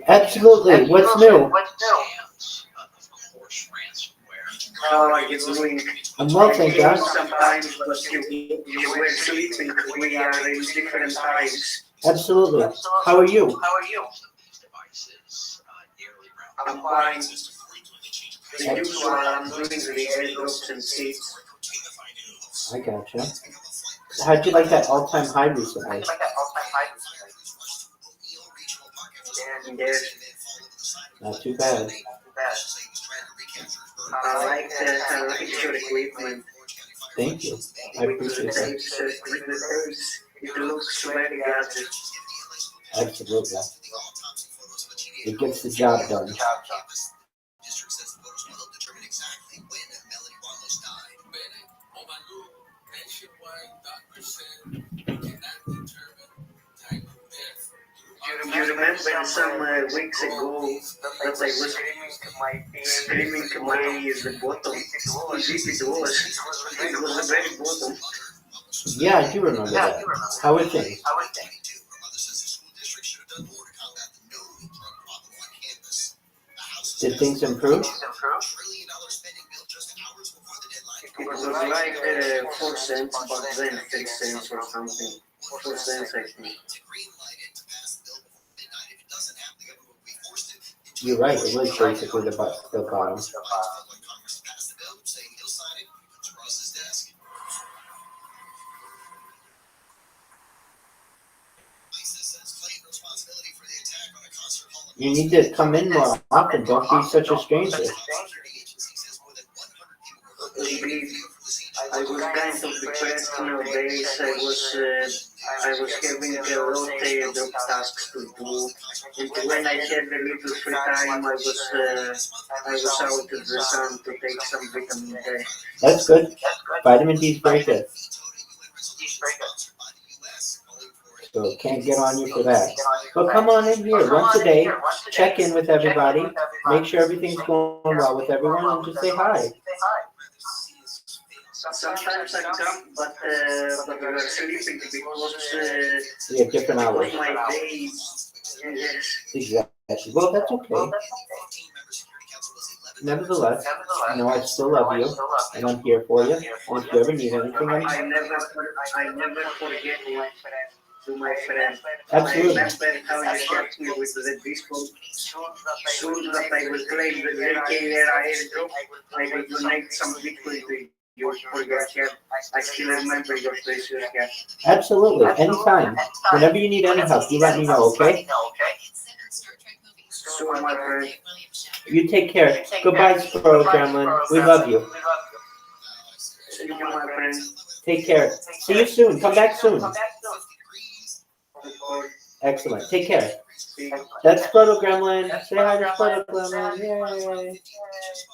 Absolutely. What's new? Scams, of course, ransomware. How are you doing? I'm well, thank God. Sometimes, but you were sleeping. We are in different times. Absolutely. How are you? I'm fine. The usual, I'm doing the airdrops and seats. I gotcha. How'd you like that all-time high recently? And there's, Not too bad. I like your equipment. Thank you. I appreciate that. It looks very gadget. Absolutely. It gets the job done. You remember some weeks ago that I was screaming to my the bottom. It was the very bottom. Yeah, I do remember that. How are things? Did things improve? It was like 4 cents, but then 6 cents or something. 4 cents, I think. You're right, it was basically the bottom. You need to come in more often. Don't be such a stranger. I was kind of depressed nowadays. I was having a lot of tasks to do. And when I had a little free time, I was out in the sun to take some vitamin D. That's good. Vitamin D is very good. So can't get on you for that. But come on in here once a day, check in with everybody, make sure everything's going well with everyone, and just say hi. Sometimes I come, but we are sleeping because We have different hours. my day. Yes. Exactly. Well, that's okay. Nevertheless, you know I still love you, and I'm here for you. And if you ever need anything, I never forget you. To my friend. Absolutely. I remember how you helped me with the disco. Soon that I will claim the JK airdrop, I will donate some Bitcoin to you for your help. I still remember your precious help. Absolutely. Anytime. Whenever you need any help, you let me know, okay? So, my friend. You take care. Goodbye, Squirrel Gremlin. We love you. See you, my friend. Take care. See you soon. Come back soon. Excellent. Take care. That's Sproto Gremlin. Say hi to Sproto Gremlin. Yay.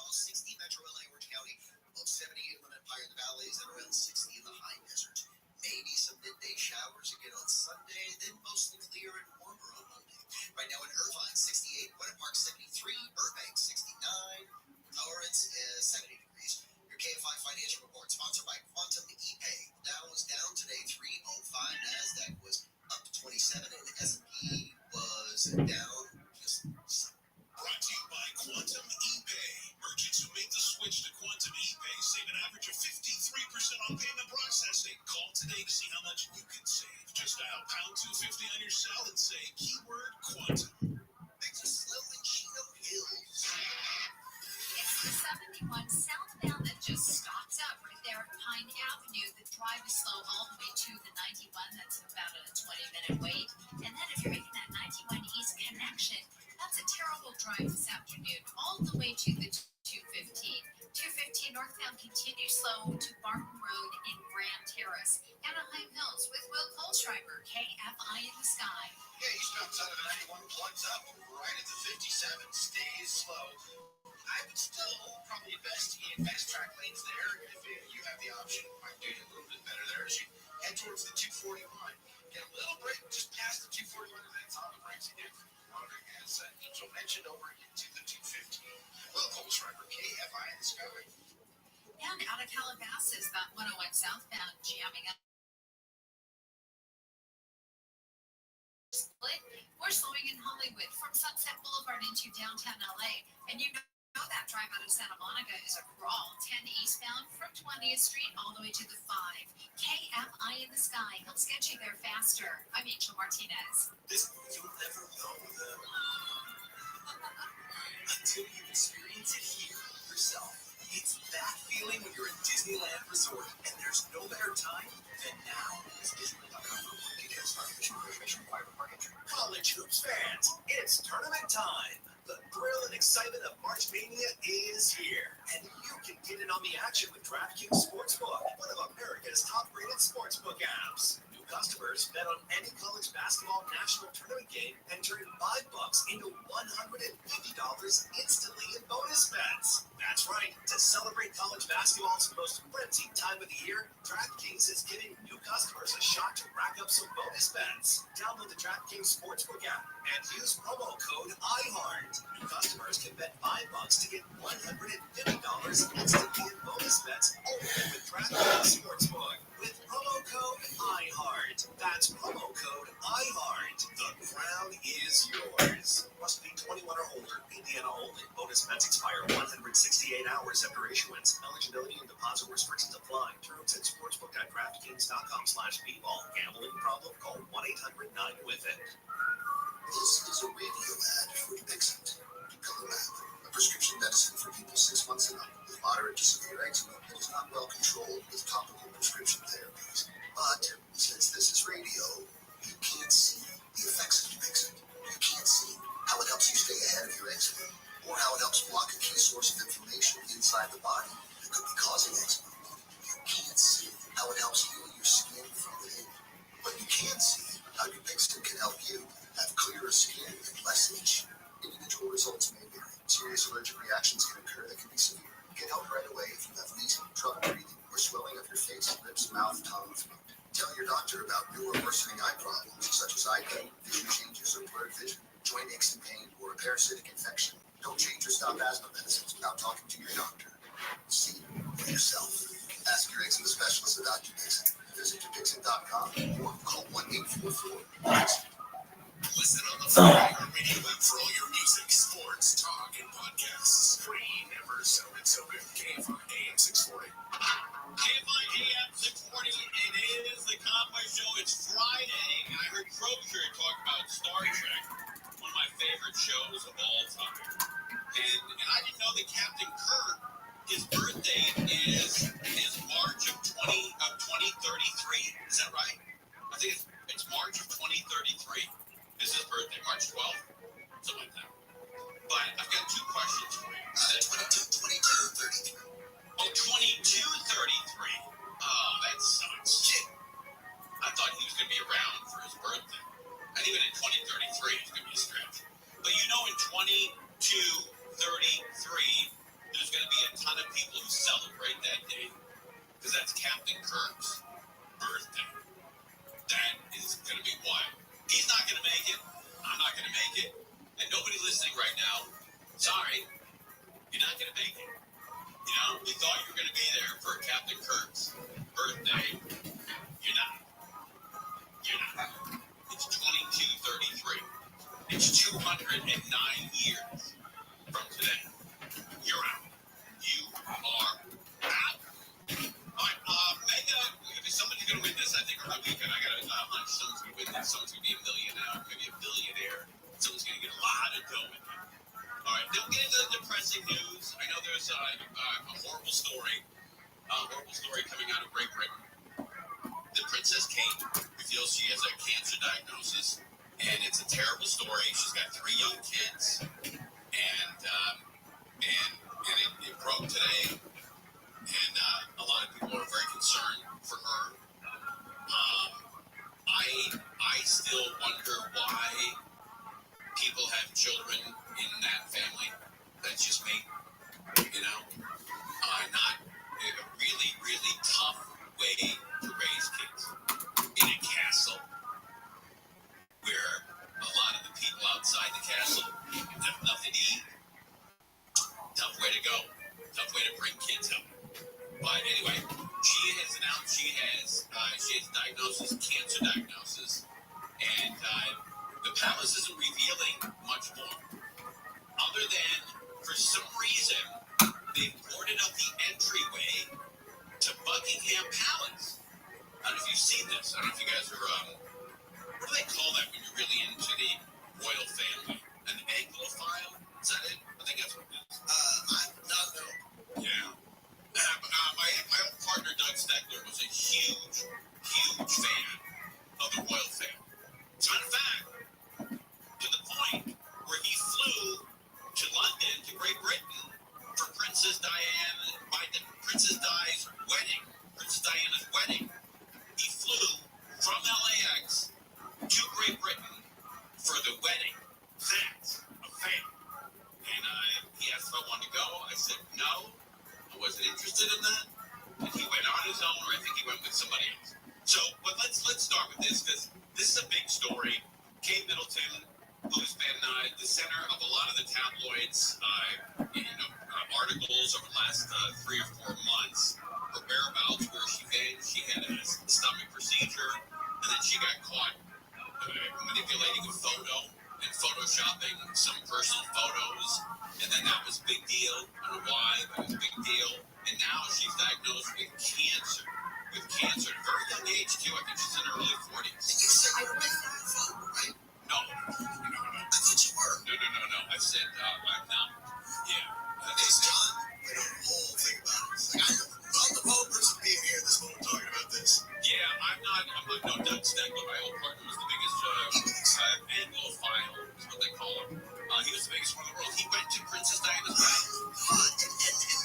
60 Metro LA, Orange County, about 70 inland Empire in the valleys, and around 60 in the high desert. Maybe some midday showers again on Sunday, then mostly clear and warmer on Monday. Right now in Irvine, 68, Winter Park, 73, Burbank, 69, Lawrence, 70 degrees. Your KFI Financial Report, sponsored by Quantum ePay. Dow was down today, 305. NASDAQ was up 27, and the S&P was down just. Brought to you by Quantum ePay. Merchants who make the switch to Quantum ePay save an average of 53% on payment processing. Call today to see how much you can save. Just dial #250 on your cell and say keyword Quantum. Makes a slow in Chino Hills. It's the 71 southbound that just stops up right there at Pine Avenue. The drive is slow all the way to the 91. That's about a 20-minute wait. And then if you're making that 91 East connection, that's a terrible drive this afternoon, all the way to the 215. 215 northbound continues slow to Barton Road in Grand Terrace. Anaheim Hills with Will Kohlschreiber, KFI in the sky. Yeah, eastbound side of the 91 plugs up right at the 57, stays slow. I would still probably invest in fast track lanes there if you have the option. Might do it a little bit better there as you head towards the 241. Get a little break just past the 241, and that's on the brakes again. Monitoring as Angel mentioned over into the 215. Well, Kohlschreiber, KFI in the sky. And out of Calabasas, that 101 southbound jamming up. We're slowing in Hollywood from Sunset Boulevard into downtown LA. And you know that drive out of Santa Monica is a crawl. 10 eastbound from 20th Street all the way to the 5. KFI in the sky helps get you there faster. I'm Angel Martinez. This you'll never know until you experience it here yourself. It's that feeling when you're at Disneyland Resort, and there's no better time than now. College hoops fans, it's tournament time. The thrill and excitement of March Mania is here, and you can get in on the action with DraftKings Sportsbook, one of America's top-rated sportsbook apps. New customers bet on any college basketball national tournament game and turn $5 into $150 instantly in bonus bets. That's right. To celebrate college basketball's most frenzied time of the year, DraftKings is giving new customers a shot to rack up some bonus bets. Download the DraftKings Sportsbook app and use promo code IHEART. New customers can bet $5 to get $150 instantly in bonus bets only with DraftKings Sportsbook. With promo code IHEART. That's promo code IHEART. The crown is yours. Must be 21 or older. Indiana only. Bonus bets expire 168 hours after issuance. Eligibility and deposit restrictions apply. Terms at sportsbook.draftkings.com/bball. Gambling problem? Call 1-800-9-WITH-IT. This is a radio ad for Dupixent. Dupilumab, a prescription medicine for people 6 months and up with moderate to severe eczema that is not well controlled with topical prescription therapies. But since this is radio, you can't see the effects of Dupixent. You can't see how it helps you stay ahead of your eczema, or how it helps block a key source of inflammation inside the body that could be causing eczema. You can't see how it helps heal your skin from within. But you can see how Dupixent can help you have clearer skin and less itch. Individual results may vary. Serious allergic reactions can occur that can be severe. Get help right away if you have wheezing, trouble breathing, or swelling of your face, lips, mouth, tongue, throat. Tell your doctor about new or worsening eye problems such as eye pain, vision changes, or blurred vision, joint aches and pain, or a parasitic infection. Don't change or stop asthma medicines without talking to your doctor. See for yourself. Ask your eczema specialist about Dupixent. Visit Dupixent.com or call 1-844-PIXENT. Listen on the free radio app for all your music, sports, talk, and podcasts. Free, never sounded so good. KFI AM 640. KFI AM 640, it is the Conway Show. It's Friday. I heard Crozier talk about Star Trek, one of my favorite shows of all time. And I didn't know that Captain Kirk, his birthday is March of 2033. Is that right? I think it's March of 2033. Is his birthday March 12th? Something like that. But I've got two questions for you. 2233. Oh, 2233. Oh, that sucks. I thought he was going to be around for his birthday. And even in 2233. There's going to be a ton of people who celebrate that day because that's Captain Kirk's birthday. That is going to be wild. He's not going to make it. I'm not going to make it. And nobody listening right now, sorry, you're not going to make it. You know, we thought you were going to be there for Captain Kirk's birthday. You're not. You're not. It's 2233. It's 209 years from today. You're out. You are out. All right, Mega, if somebody's going to win this, I think over the weekend, I got a hunch someone's going to win this. Someone's going to be a millionaire, maybe a billionaire. Someone's going to get a lot of dough in there. All right, don't get into the depressing news. I know there's a horrible story coming out of Great Britain. The Princess Kate reveals she has a cancer diagnosis, and it's a terrible story. She's got 3 young kids, and it broke today, and a lot of people are very concerned for her. I still wonder why people have children in that family. That's just me, you know. Not a really, really tough way to raise kids in a castle where a lot of the people outside the castle have nothing to eat. Tough way to go. Tough way to bring kids up. But anyway, she has announced she has diagnosis, cancer diagnosis, and the palace isn't revealing much more. Other than, for some reason, they boarded up the entryway to Buckingham Palace. I don't know if you've seen this. I don't know if you guys are, what do they call that when you're really into the royal family? An Anglophile? Is that it? I think that's what it is. I don't know. Yeah. My old partner, Doug Steckler, was a huge, huge fan of the royal family. As a matter of fact, to the point where he flew to London, to Great Britain, for Princess Diana's wedding. He flew from LAX to Great Britain for the wedding. That's a fan. And he asked if I wanted to go. I said no. I wasn't interested in that. And he went on his own, or I think he went with somebody else. So, but let's start with this, because this is a big story. Kate Middleton, who's been the center of a lot of the tabloids, articles over the last 3 or 4 months, her whereabouts, where she had a stomach procedure, and then she got caught manipulating a photo and photoshopping some personal photos, and then that was a big deal. I don't know why, but it was a big deal. And now she's diagnosed with cancer. At a very young age, too. I think she's in her early 40s. And you said you were ready for the vote, right? No. I thought you were. No. I said I'm not. Yeah. It's John. I know the whole thing about it. Like, I'm the whole person being here this moment talking about this. Yeah, I'm not. No, Doug Steckler, my old partner, was the biggest Anglophile, is what they call him. He was the biggest one in the world. He went to Princess Diana's wedding.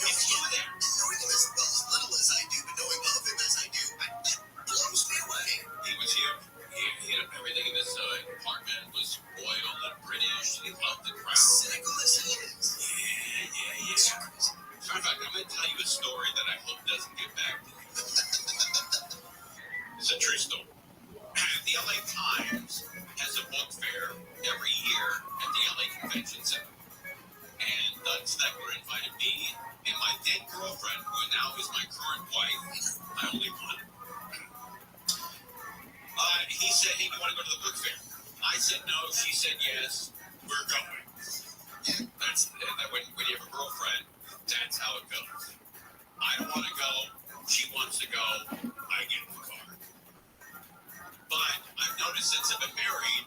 And knowing him as little as I do, but knowing of him as I do, that blows me away. He was here. He had everything in his apartment was royal and British. He loved the crown. Cynical as he is. Yeah. So in fact, I'm going to tell you a story that I hope doesn't get back to you. It's a true story. The LA Times has a book fair every year at the LA Convention Center. And Doug Steckler invited me and my dead girlfriend, who now is my current wife, my only one. He said, hey, you want to go to the book fair? I said no. She said yes. We're going. Yeah, that's when you have a girlfriend, that's how it goes. I don't want to go. She wants to go. I get in the car. But I've noticed since I've been married,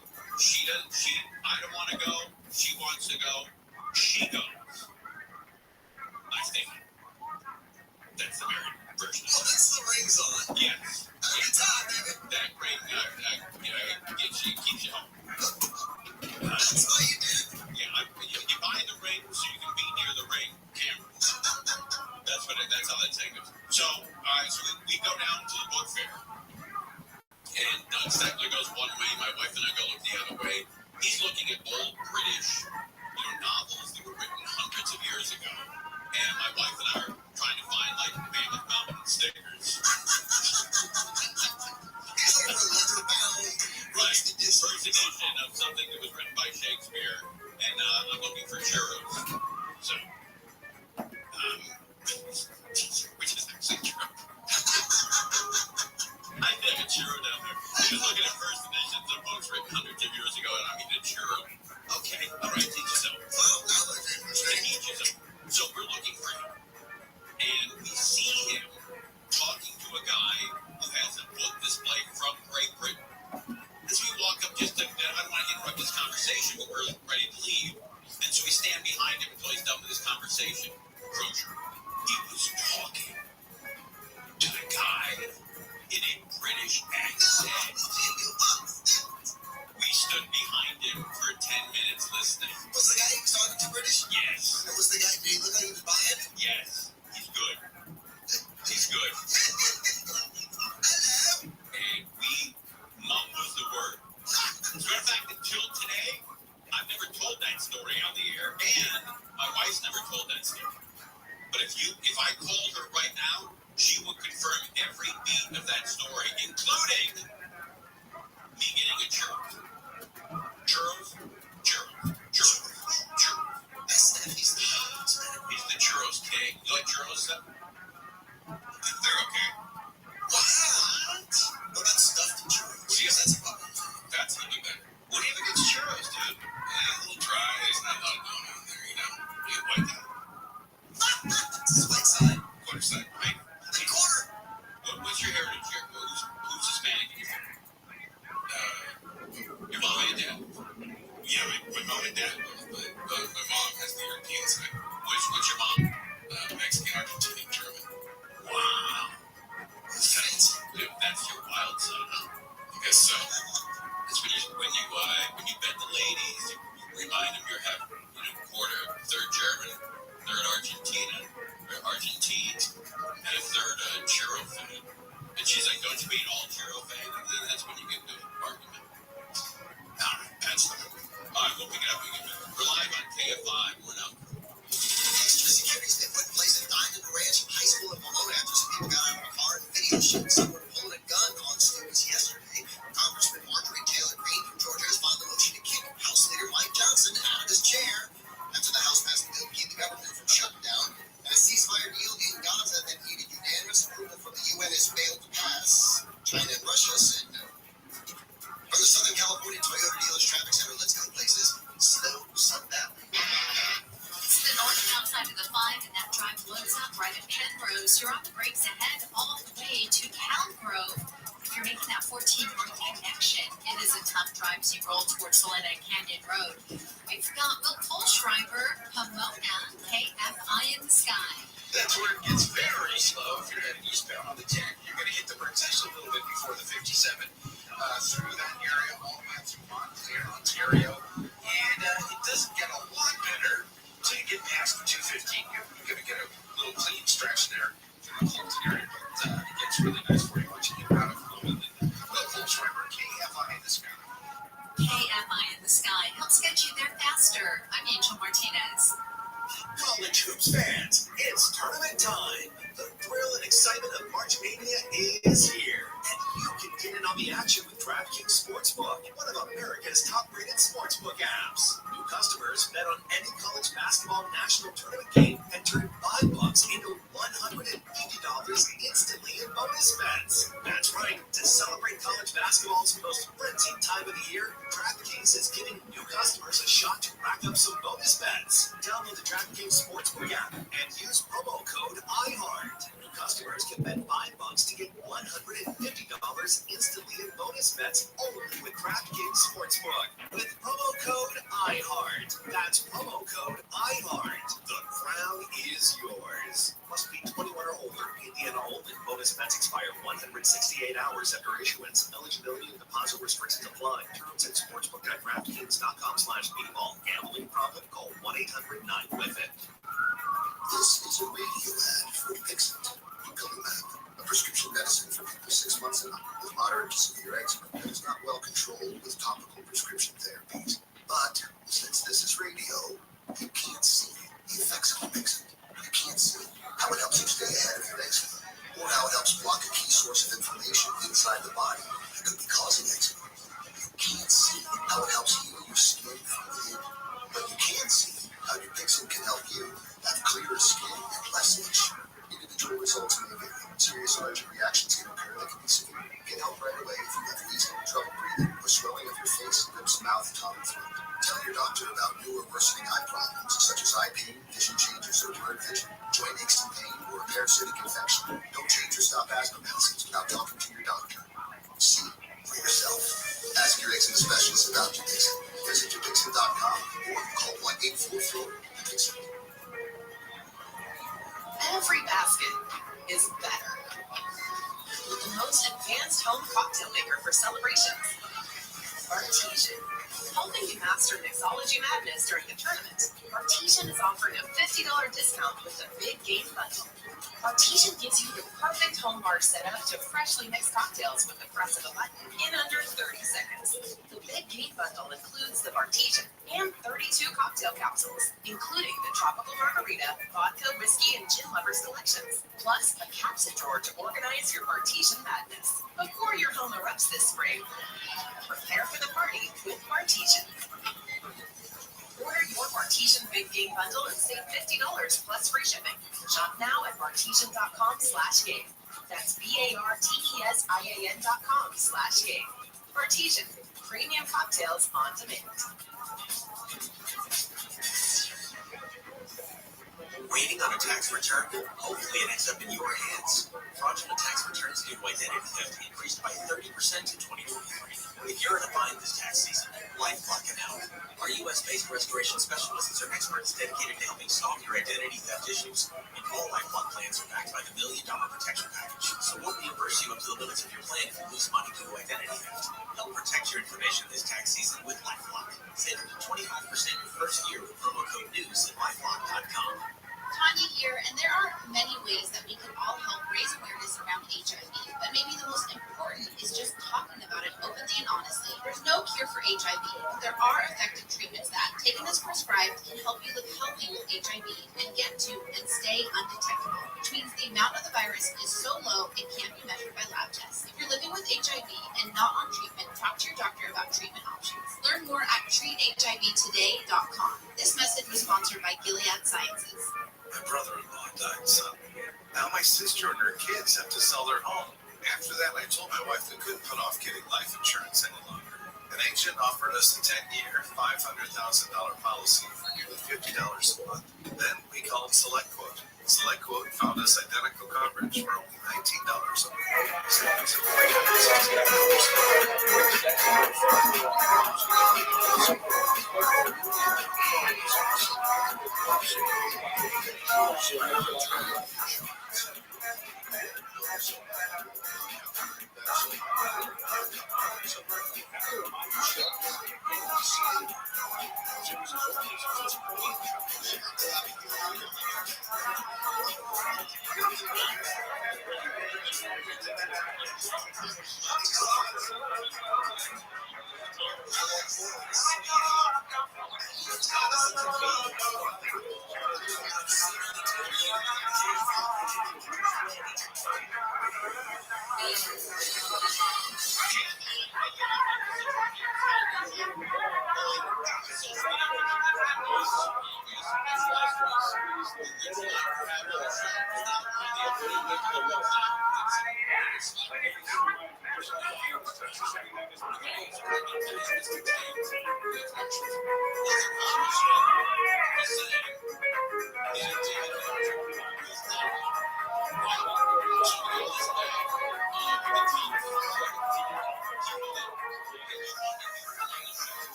I don't want to go. She wants to go. She goes. I stay home. That's the married version. Oh, that's the rings on. Yes. Every time, baby. That ring keeps you home. That's why you did. Yeah, you buy the ring so you can be near the ring camera. That's how that thing goes. So we go down to the book fair. And Doug Steckler goes one way, my wife and I go look the other way. He's looking at old British, Shakespeare, and I'm looking for churros. So, which is actually true. I think a churro down there. He was looking at first editions of books written hundreds of years ago, and I mean a churro. Okay, all right, teach us so. So we're looking for him, and we see him talking to a guy who has a book display from Great Britain. As we walk up, I don't want to interrupt this conversation, but we're ready to leave. And so we stand behind him until he's done with his conversation. Crozier, he was talking to the guy in a British accent. We stood behind him for 10 minutes listening. Was the guy he was talking to British? Yes. And was the guy, did he look like he was buying? Yes. He's good. He's good. And Mom was the word. As a matter of fact, until today, I've never told that story on the air, and my wife's never told that story. But if I called her right now, she would confirm every beat of that story, including me getting a churros. Churros. He's the churros king. You like churros, Seth? They're okay. What about stuffed churros? What do you think about that? That's a little bit better. What do you think it's churros, dude? A little dry. There's not a lot going on there, you know. You like that? This is white side. Quarter side, right? A quarter. What's your heritage? Who's Hispanic in your family? Your mom and dad? Yeah, my mom and dad both, but my mom has the European side. What's your mom? Mexican, Argentinian, German. Wow. That's your wild side, huh? I guess so. It's when you bet the ladies, you remind them you're half, quarter, third German, third Argentine, and a third churro fan. And she's like, "Don't you be an all churro fan?" And then that's when you get into an argument. All right, that's the one. All right, we'll pick it up again. We're live on KFI. We're now. Securities they put in place at Diamond Ranch High School in Pomona after some people got out of a car and video shooting someone pulling a gun on students yesterday. Congressman Marjorie Taylor Greene from Georgia has filed a motion to kick House Leader Mike Johnson out of his chair after the House passed a bill to keep the government from shutting down. And a ceasefire deal in Gaza that needed unanimous approval from the UN has failed to pass. China and Russia said no. From the Southern California Toyota dealers traffic center, let's go places. Slow sundown. It's the northbound side of the 5, and that drive blows up right at Penrose. You're on the brakes ahead all the way to Calgrove. If you're making that 14 north connection, it is a tough drive as you roll towards Salina and Canyon Road. We've got Will Kolschreiber, Pomona, KFI in the sky. That's where it gets very slow if you're heading eastbound on the 10. You're going to hit the brakes just a little bit before the 57. Through that area, all the way up through Montclair, Ontario. And it doesn't get a lot better until you get past the 215. You're going to get a little clean stretch there through the Clinton area. But it gets really nice for you once you get out of Cleveland. Well, Volkswagen, KFI in the sky. KFI in the sky helps get you there faster. I'm Angel Martinez. College hoops fans, it's tournament time. The thrill and excitement of March Mania is here. And you can get in on the action with DraftKings Sportsbook, one of America's top-rated sportsbook apps. New customers bet on any college basketball national tournament game and turn $5 into $150 instantly in bonus bets. That's right. To celebrate college basketball's most frenzied time of the year, DraftKings is giving new customers a shot to rack up some bonus bets. Download the DraftKings Sportsbook app and use promo code IHEART. New customers can bet $5 to get $150 instantly in bonus bets only with DraftKings Sportsbook. With promo code IHEART. That's promo code IHEART. The crown is yours. Must be 21 or older. Indiana only. Bonus bets expire 168 hours after issuance. Eligibility and deposit restrictions apply. Terms at sportsbook.draftkings.com/bball. Gambling problem? Call 1-800-9-WITH-IT. This is a radio ad for Pixent. Dupilumab, a prescription medicine for people 6 months and up with moderate to severe eczema that is not well controlled with topical prescription therapies. But since this is radio, you can't see the effects of Pixent. You can't see how it helps you stay ahead of your eczema, or how it helps block a key source of inflammation inside the body that could be causing eczema. You can't see how it helps heal your skin from within. doctor about your worsening eye problems, such as eye pain, vision changes, or blurred vision, joint aches and pain, or a parasitic infection. Don't change or stop asthma medicines without talking to your doctor. See for yourself. Ask your Dixon specialist about your Dixon. Visit yourdixon.com or call 1-844-DIXON. Every basket is better with the most advanced home cocktail maker for celebrations. Artesian. Helping you master mixology madness during the tournament. Artesian is offering a $50 discount with the Big Game Bundle. Artesian gives you the perfect home bar setup to freshly mix cocktails with the press of a button in under 30 seconds. The Big Game Bundle includes the Artesian and 32 cocktail capsules, including the Tropical Margarita, Vodka, Whiskey, and Gin Lovers collections, plus a capsule drawer to organize your Artesian madness. Before your home erupts this spring, prepare for the party with Artesian. Order your Martesian Big Game Bundle and save $50 plus free shipping. Shop now at martesian.com/game. That's BARTESIAN.com/game. Martesian, premium cocktails on demand. Waiting on a tax return? Hopefully it ends up in your hands. Fraudulent tax returns due to identity theft increased by 30% in 2023. If you're in a bind this tax season, LifeLock can help. Our U.S.-based restoration specialists are experts dedicated to helping solve your identity theft issues. And all LifeLock plans are backed by the $1 Million Protection Package. So we'll reimburse you up to the limits of your plan if you lose money due to identity theft. Help protect your information this tax season with LifeLock. Save 25% your first year with promo code NEWS at LifeLock.com. Tanya here, and there are many ways that we can all help raise awareness around HIV, but maybe the most important is just talking about it openly and honestly. There's no cure for HIV, but there are effective treatments that, taken as prescribed, can help you live healthy with HIV and get to and stay undetectable, which means the amount of the virus is so low it can't be measured by lab tests. If you're living with HIV and not on treatment, talk to your doctor about treatment options. Learn more at treathivtoday.com. This message was sponsored by Gilead Sciences. My brother-in-law died suddenly. Now my sister and her kids have to sell their home. After that, I told my wife we couldn't put off getting life insurance any longer. An agent offered us a 10-year, $500,000 policy for nearly $50 a month. Then we called SelectQuote. SelectQuote found us identical coverage for only $19 a month. Savings of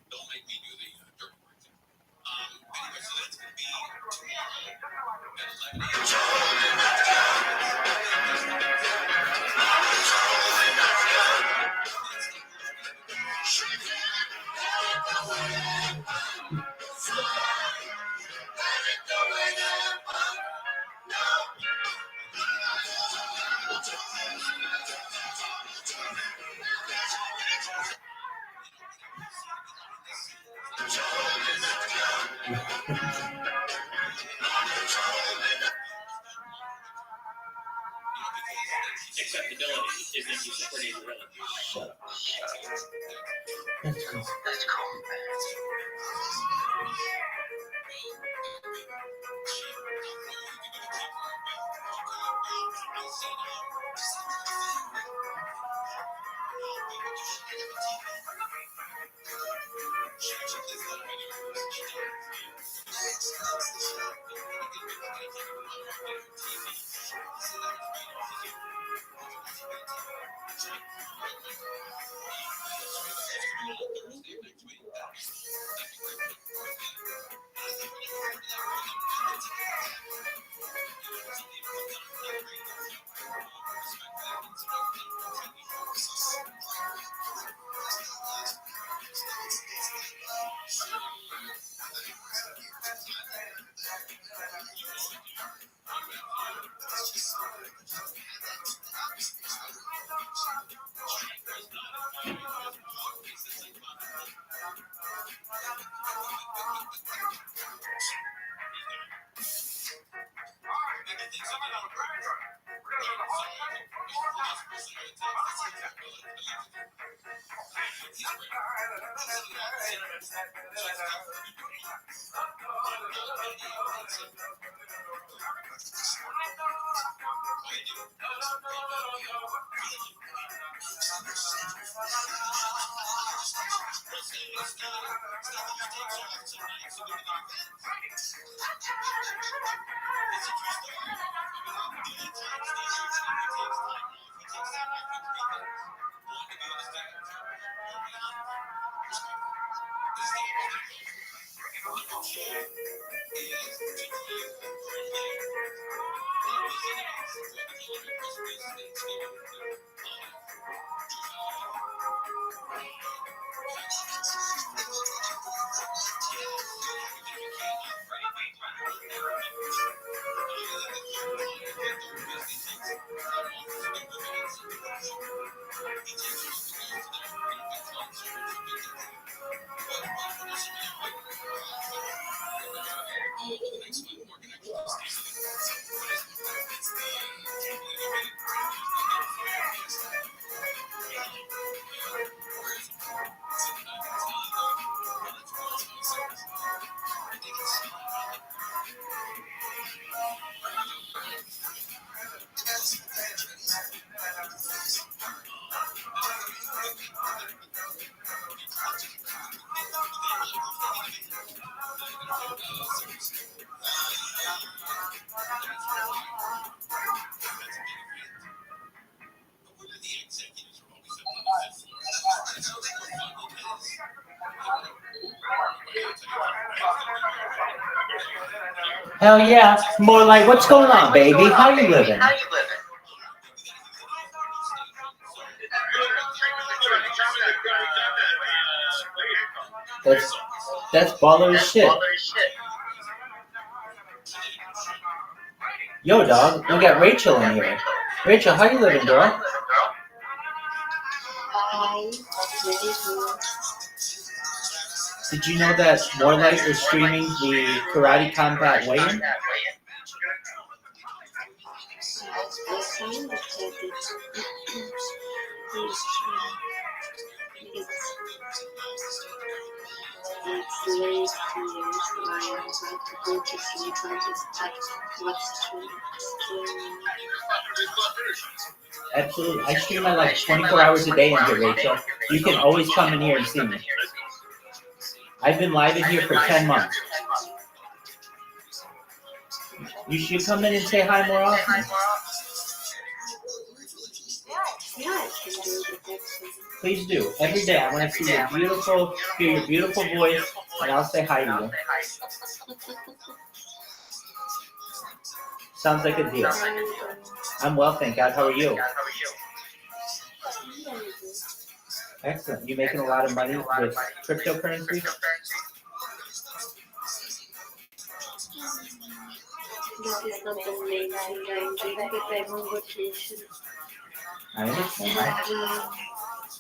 Don't make me do the dirty work. Anyway, so that's going to be tomorrow Acceptability is that you support it really. Shut up. That's cool. That's cool. Hell yeah. More like, what's going on, baby? How you living? That's baller as shit. Yo, dog, we got Rachel in here. Rachel, how you living, girl? Did you know that More Light is streaming the Karate Combat weigh-in? Absolutely. I stream my like 24 hours a day in here, Rachel. You can always come in here and see me. I've been live in here for 10 months. You should come in and say hi more often. Please do. Every day I want to see your beautiful, hear your beautiful voice, and I'll say hi to you. Sounds like a deal. I'm well, thank God. How are you? Excellent. You making a lot of money with cryptocurrency? That is not the main thing I'm doing, but I want vacation. I understand that.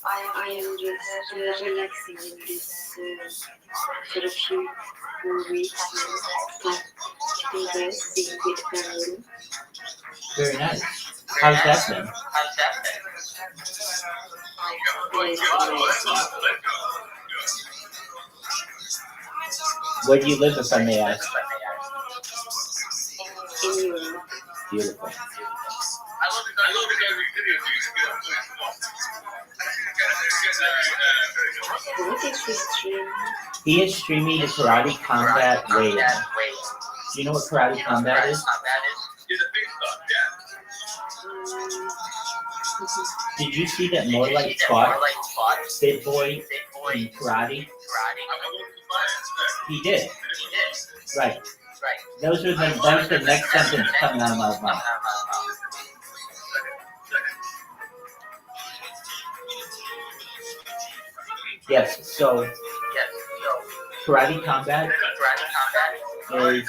I am just relaxing in this for a few more weeks now. Being with family. Very nice. How's that been? Where do you live, if I may ask? In Europe. Beautiful. What is he streaming? He is streaming the Karate Combat weigh-in. Do you know what Karate Combat is? Did you see that More Light fought Big Boy in karate? He did. Right. That was the next sentence coming out of my mouth. Yes, so Karate Combat is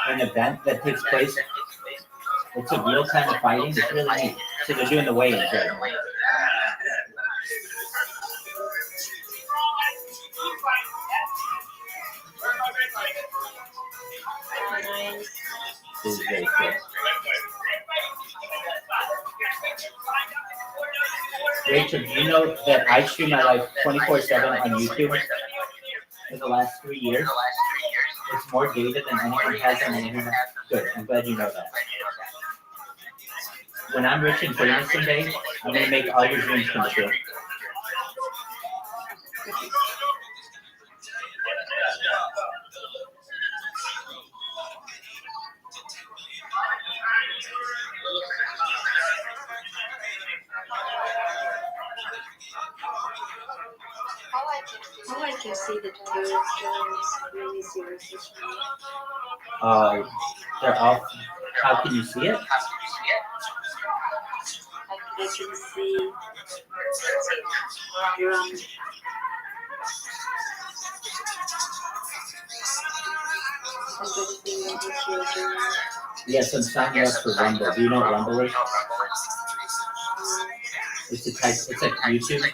an event that takes place. It's a real time of fighting. It's really neat. So they're doing the weigh-ins right now. This is very cool. Rachel, do you know that I stream my life 24/7 on YouTube for the last 3 years? It's more data than anyone has on the internet. Good, I'm glad you know that. When I'm rich and famous someday, I'm going to make all your dreams come true. How I can see the characters really seriously. They're off. How can you see it? I can see Yes, I'm signing up for Rumble. Do you know what Rumble is? It's like YouTube.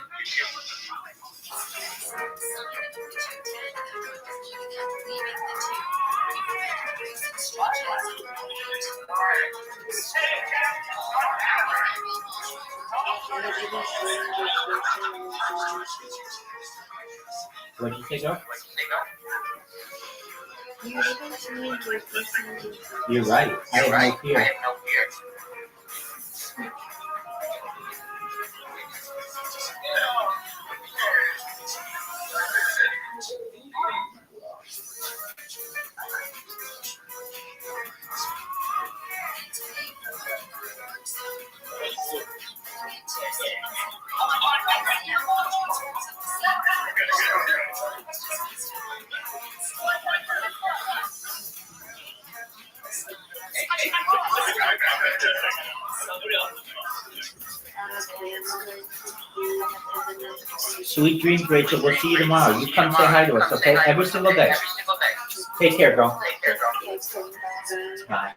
What did you say, girl? You don't need your person. You're right. I have no fear. Sweet dreams, Rachel. We'll see you tomorrow. You come say hi to us, okay? Every single day. Take care, girl. Bye.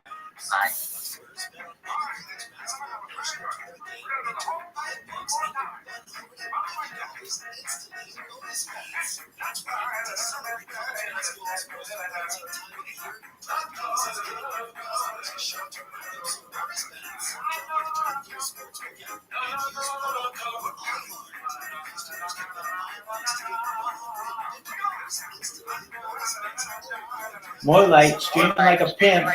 More light, streaming like a pimp.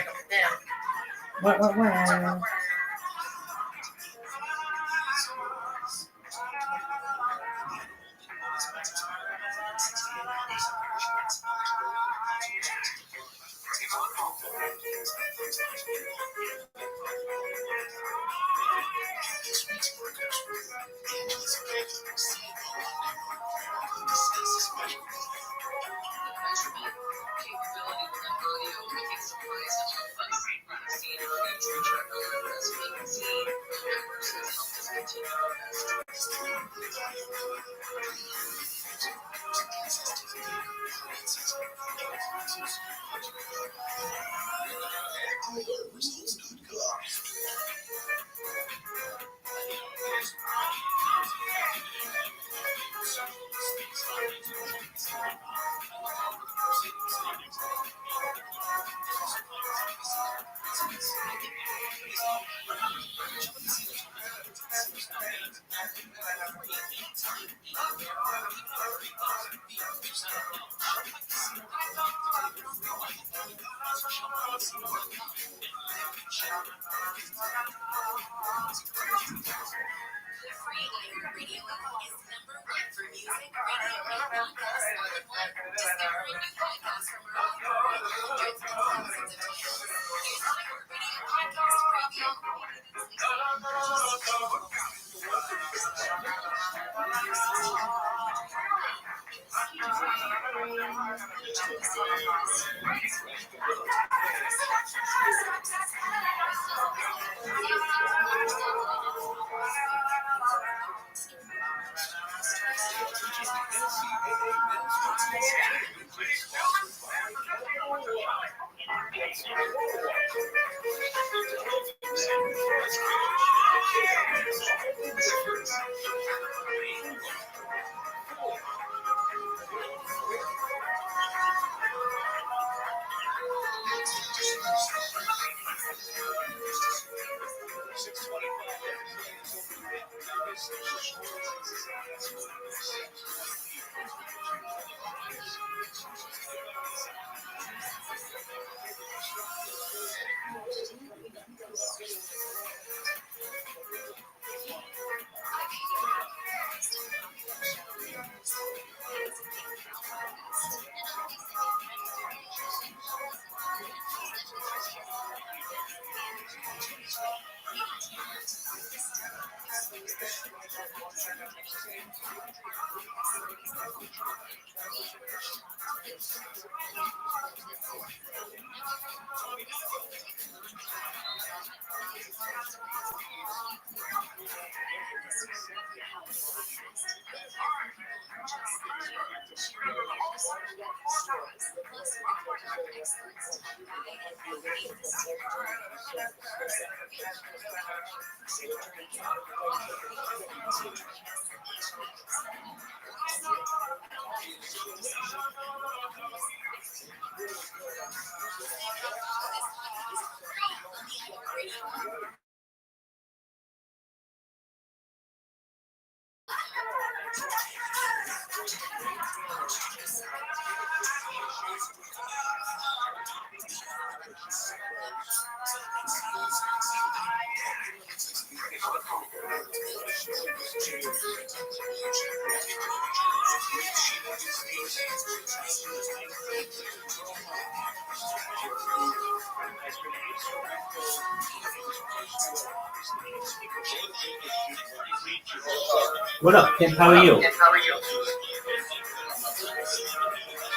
What up, Kim? How are you?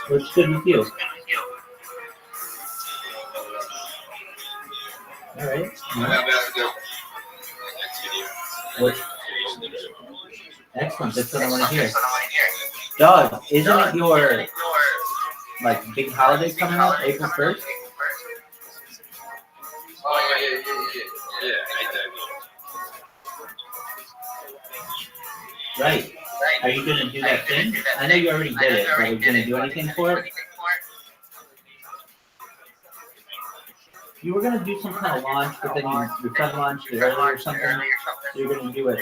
What's good with you? All right. What? Excellent. That's what I want to hear. Dog, isn't it your like big holiday coming up, April 1st? Oh, yeah. Right. Are you going to do that thing? I know you already did it, but are you going to do anything for it? You were going to do some kind of launch, but then your friend launched it early or something, so you're going to do it.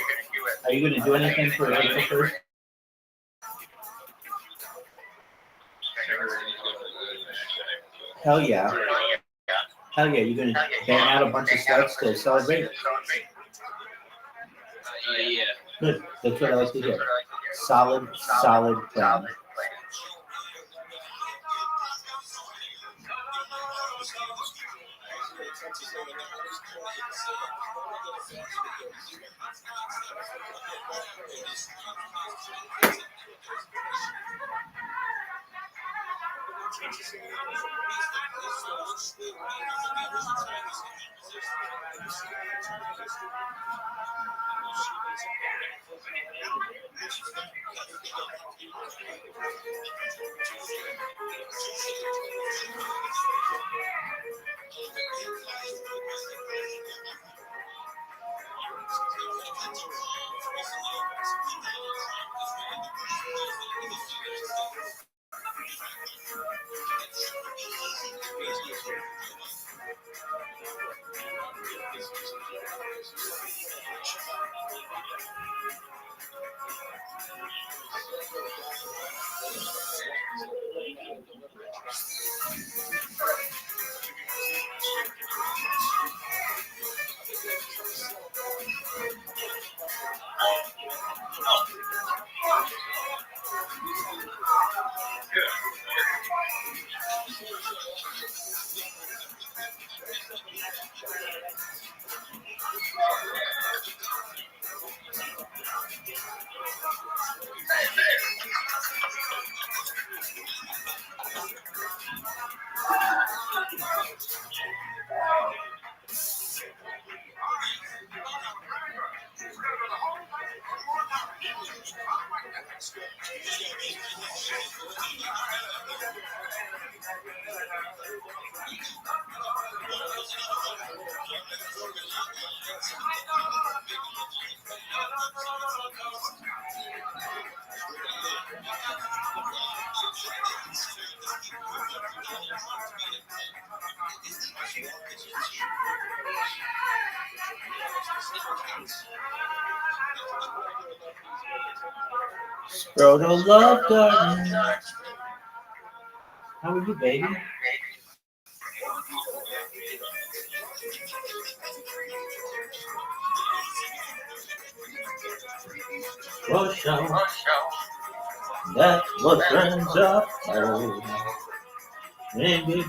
Are you going to do anything for April 1st? Hell yeah. Hell yeah, you're going to bang out a bunch of sweats to celebrate? Yeah. Good. That's what I like to hear. Solid plan. Proto Love Garden. How are you, baby? Rothschild. That's what friends are for. And it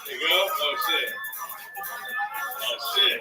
There you go. Oh, shit. Oh, shit.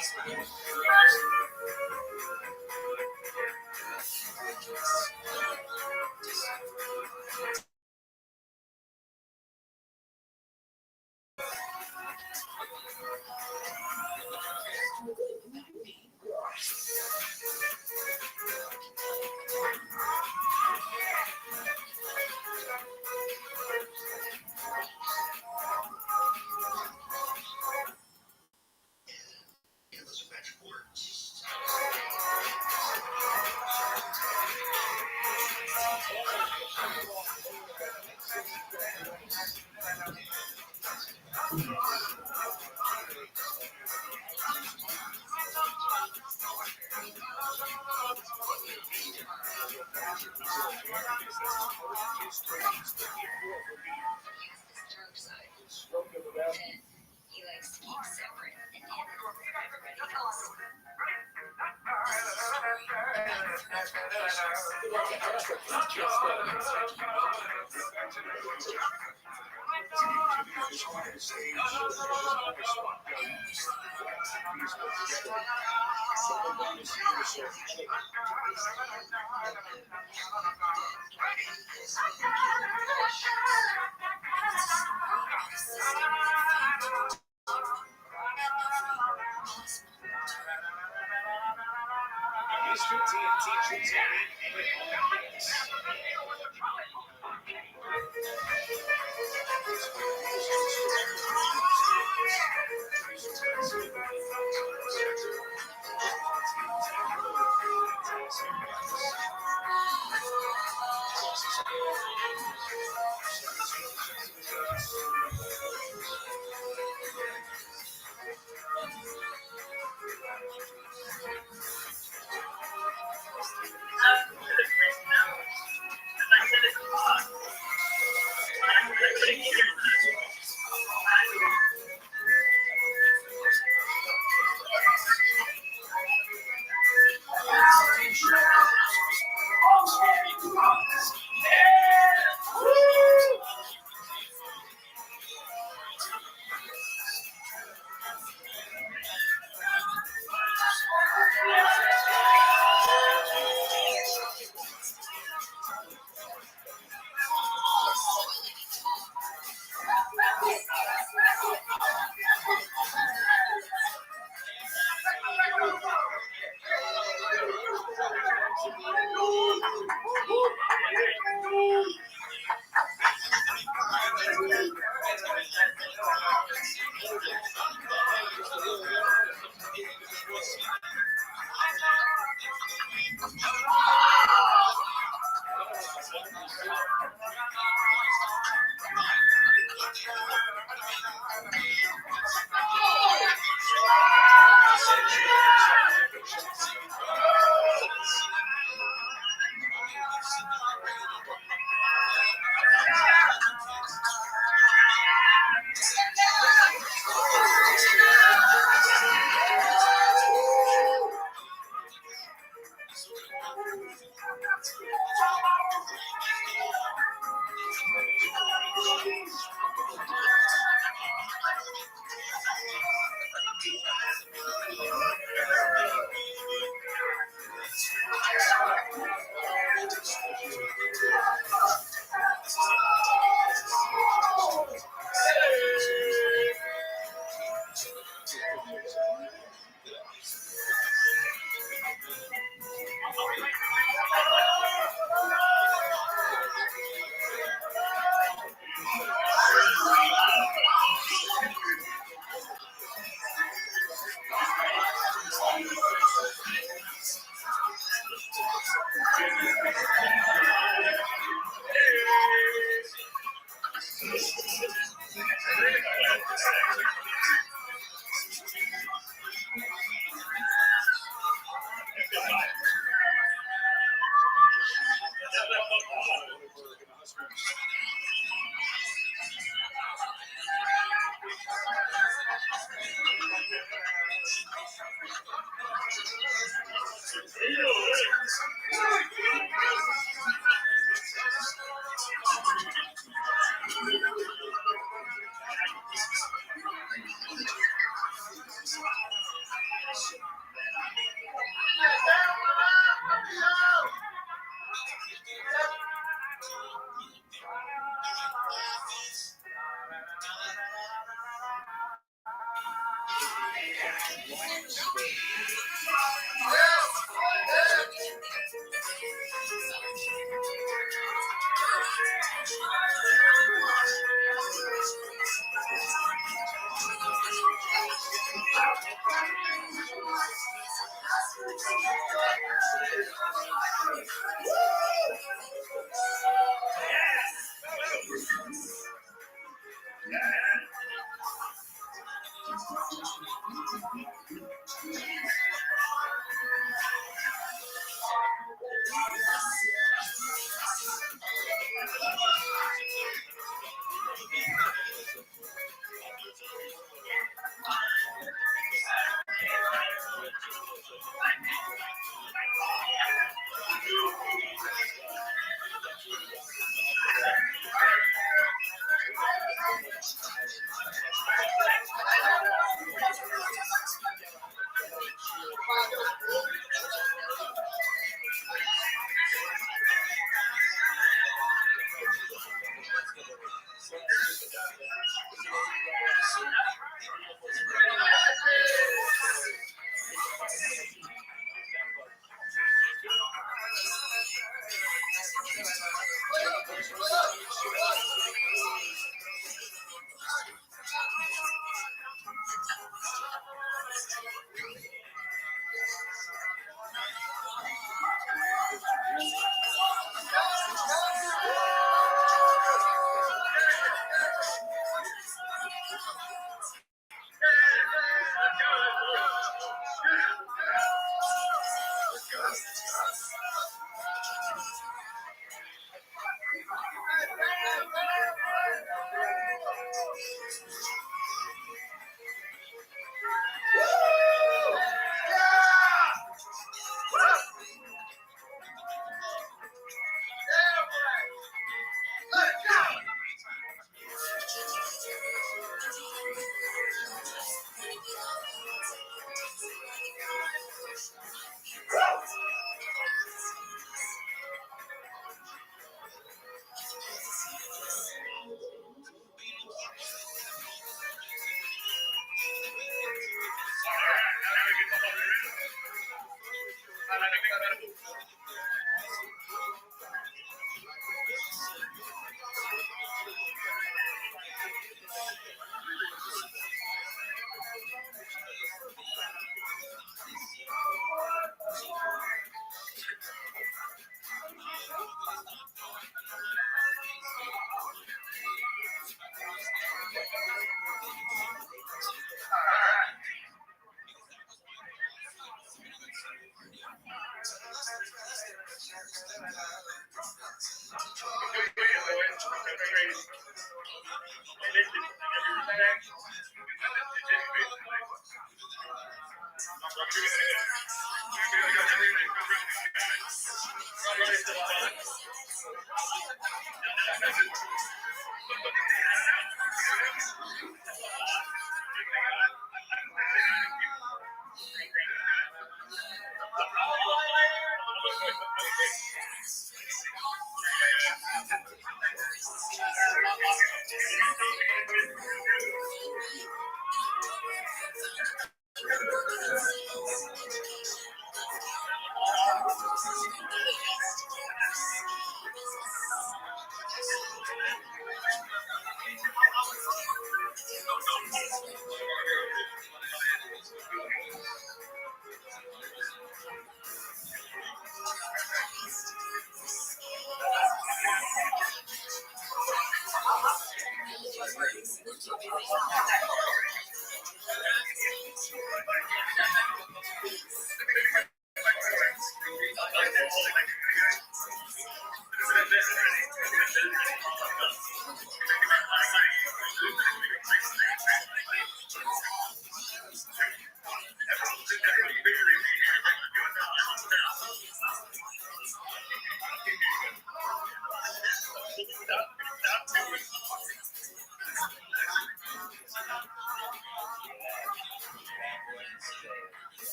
He likes to keep separate and everybody else. Mr. TNT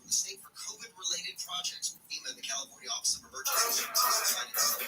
State for COVID-related projects. FEMA, the California Office of Emergency Services, decided to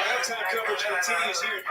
Halftime coverage continues here.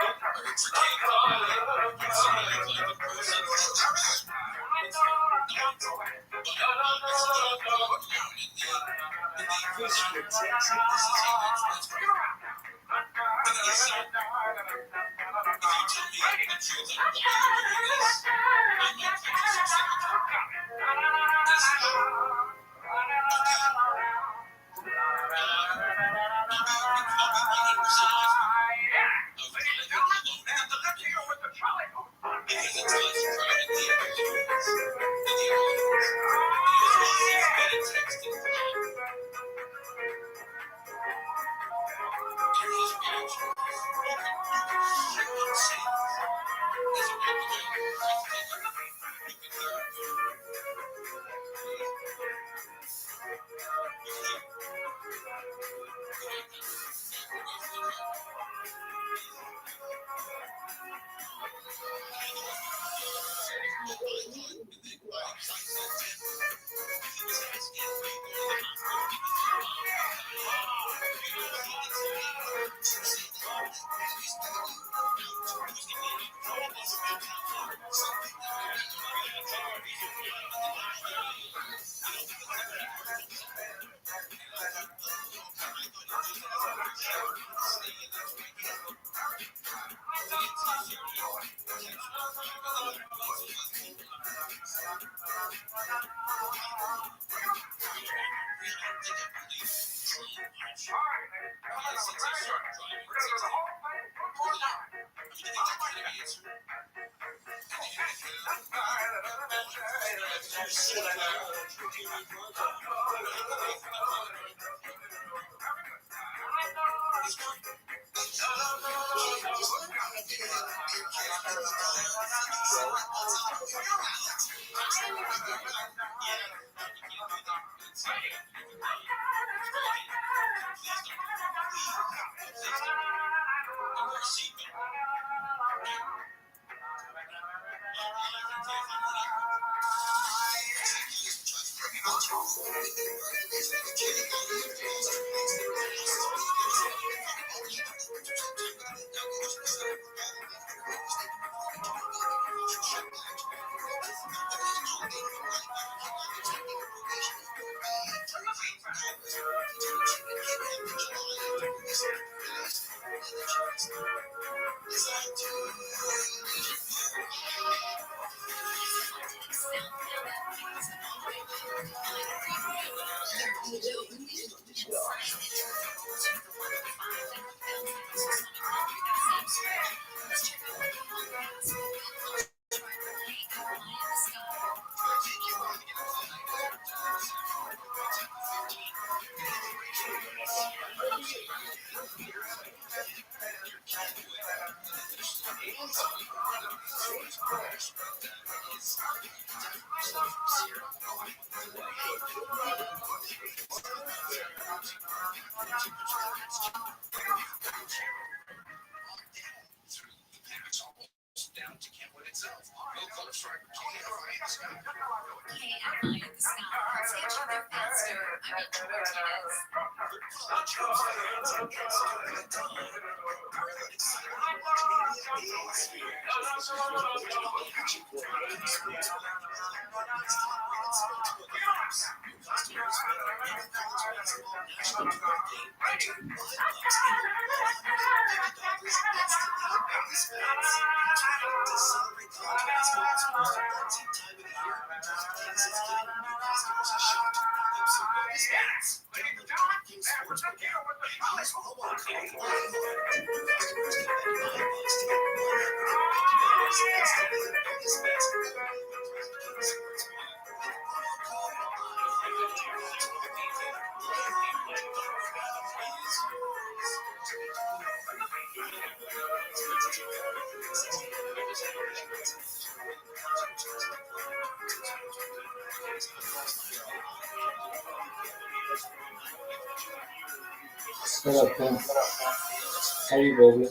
Down to Kentwood itself. No color stripe, KFI in the sky. KFI in the sky. Let's get you there faster. I mean, Martinez. What up, Pimp? How you, baby?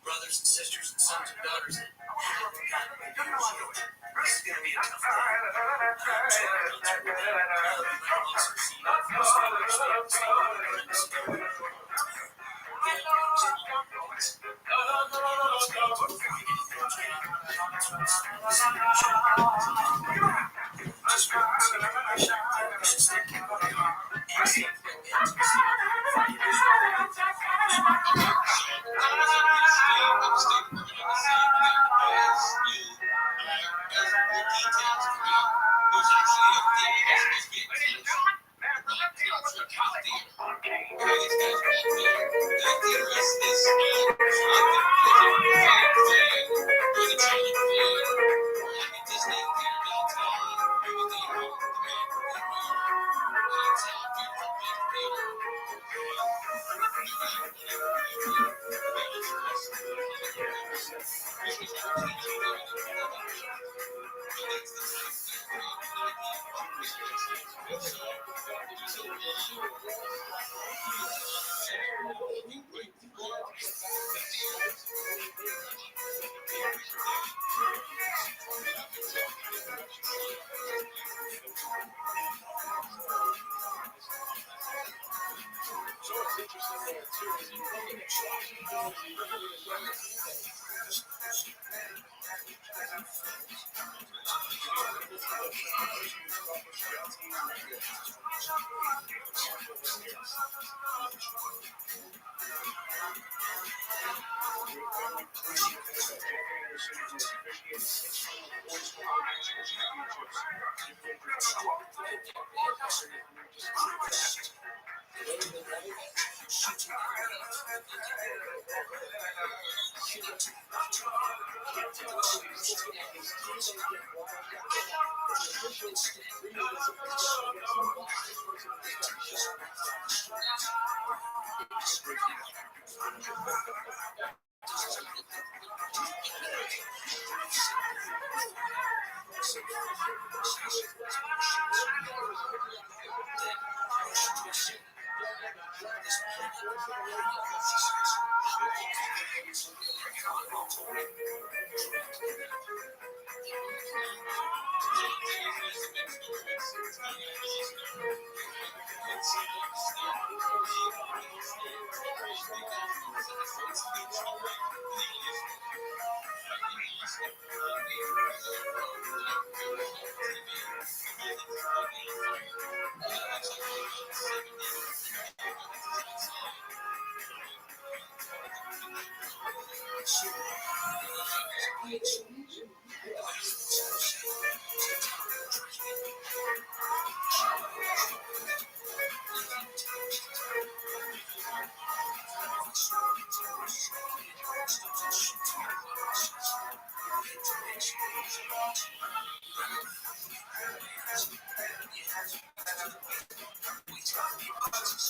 Brothers and sisters and sons and daughters that haven't gotten my years yet. This is going to be a tough day.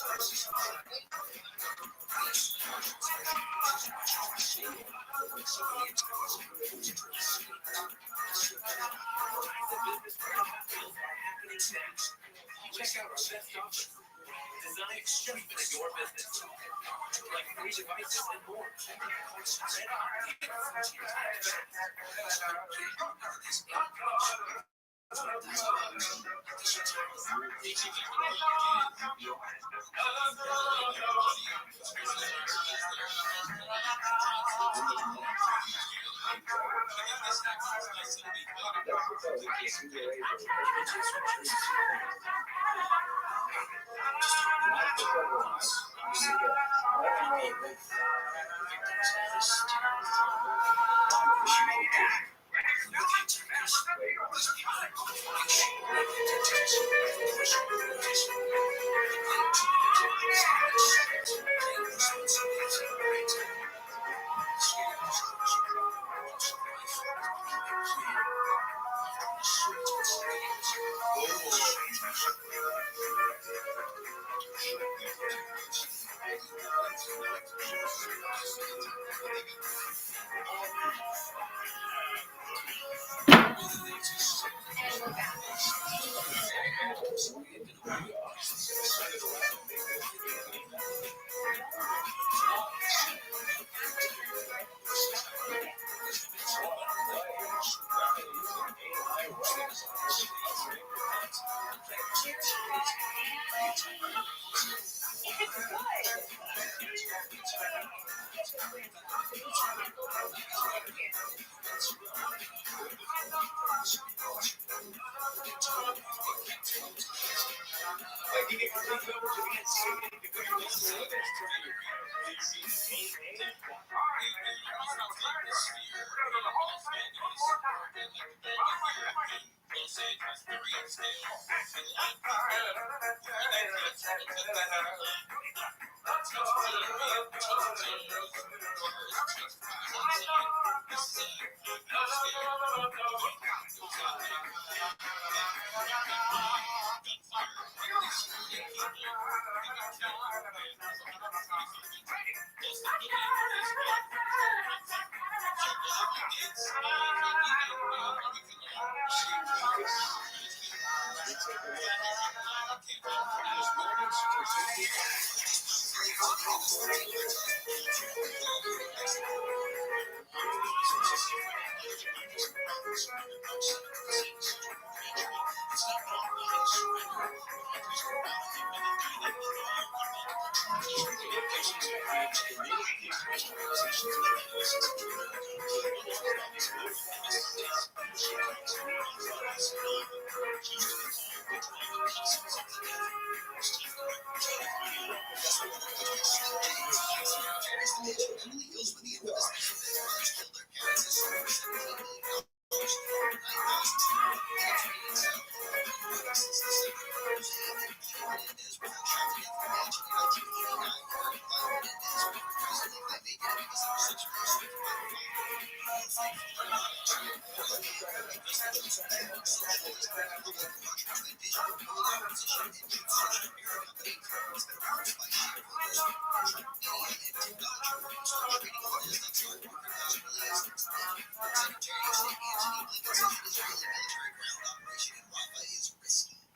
Check out our best offers. Designed just for your business. Like free devices and more.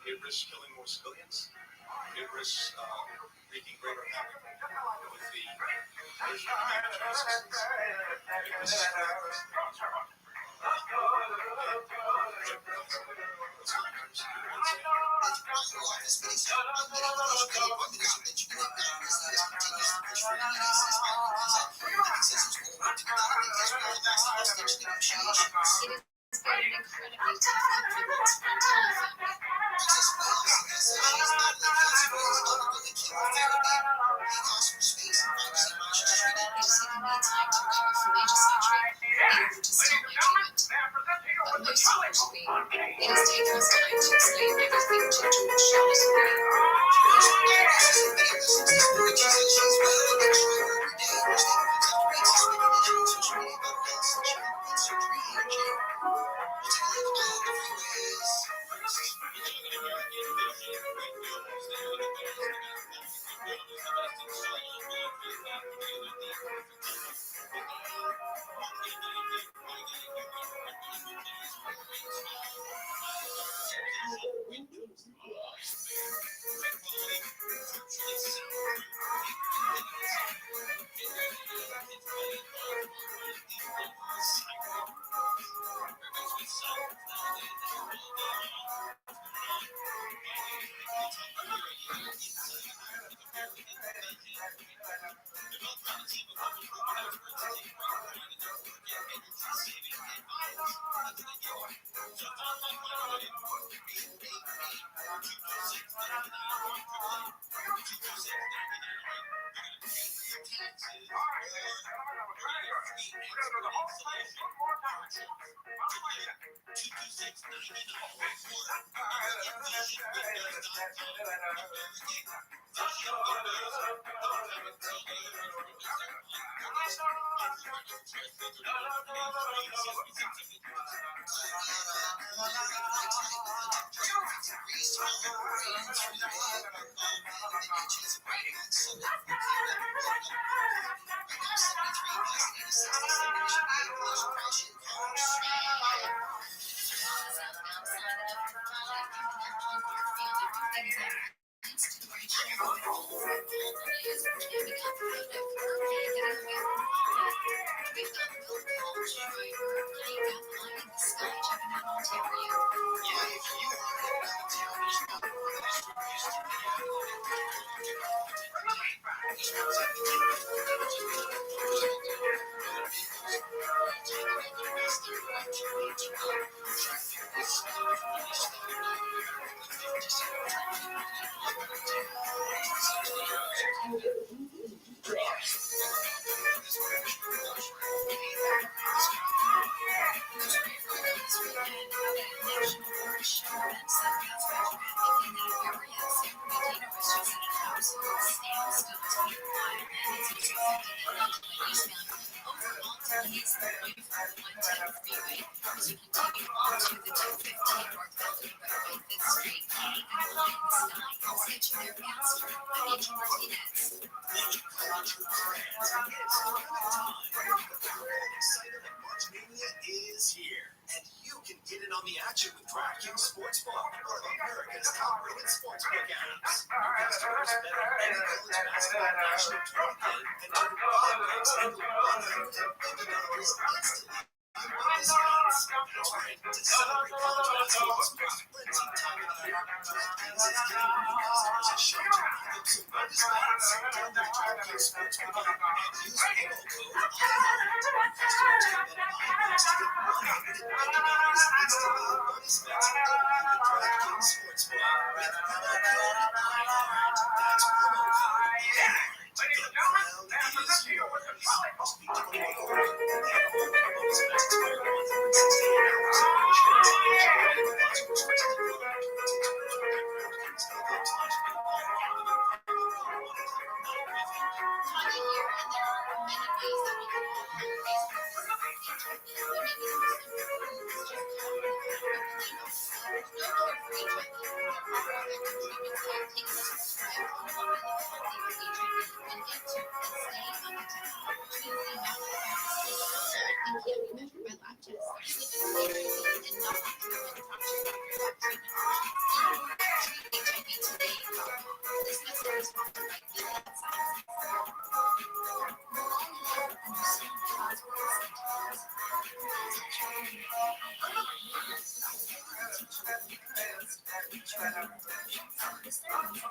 It risks killing more civilians. It risks wreaking greater havoc with the Asian systems. It risks Is here, and you can get in on the action with DraftKings Sportsbook, one of America's top-rated sportsbook apps. New customers bet on any college basketball national tournament and earn $5 and $150 instantly. Bonus bets. That's right. To celebrate college basketball's most frenzied time of year, DraftKings is giving new customers a shot to rack up some bonus bets. Download DraftKings Sportsbook app and use promo code ALONE. Customers can bet $5 to get $150 instantly in bonus bets only with DraftKings Sportsbook with promo code ALONE. That's promo code ALONE. The crowd is yours. Must be 21 or older. Bonus bets expire 168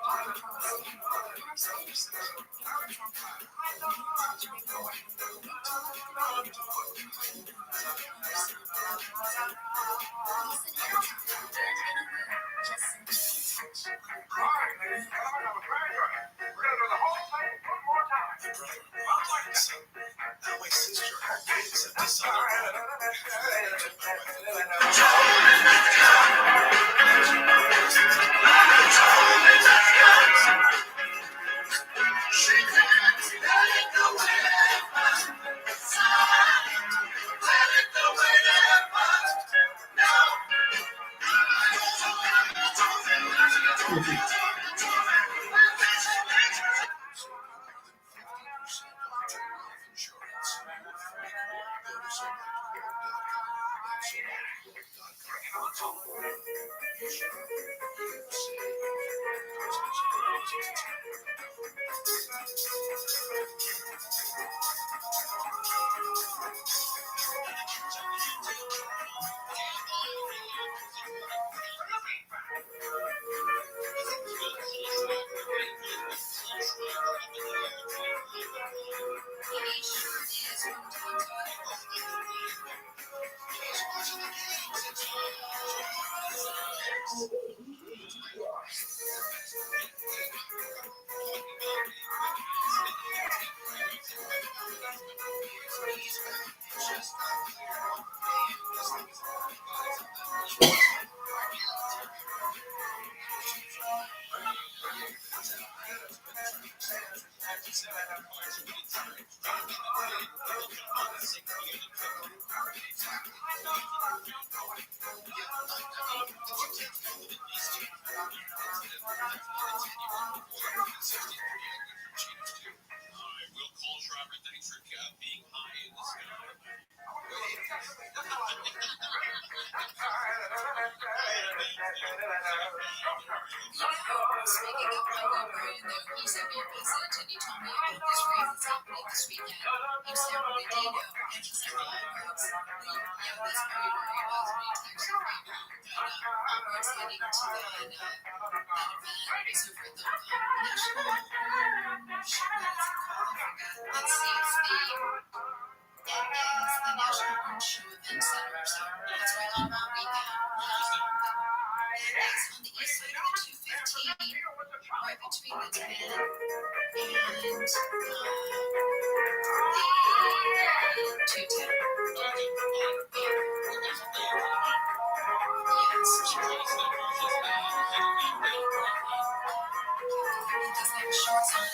hours. Will Cole Schreiber, thanks for being high in the sky. Speaking of Michael Bryan, though, he sent me a message and he told me about this race that's happening this weekend in San Bernardino. And he's like, oh, Brooks, this Barry Warrior knows me. It's actually great. But Brooks heading to that event is over at the National, what is it called? I forgot. Let's see, it's the National Art Show Event Center. So it's right on that weekend. It's on the east side of the 215, right between the 10 and the 210. Does have shorts on.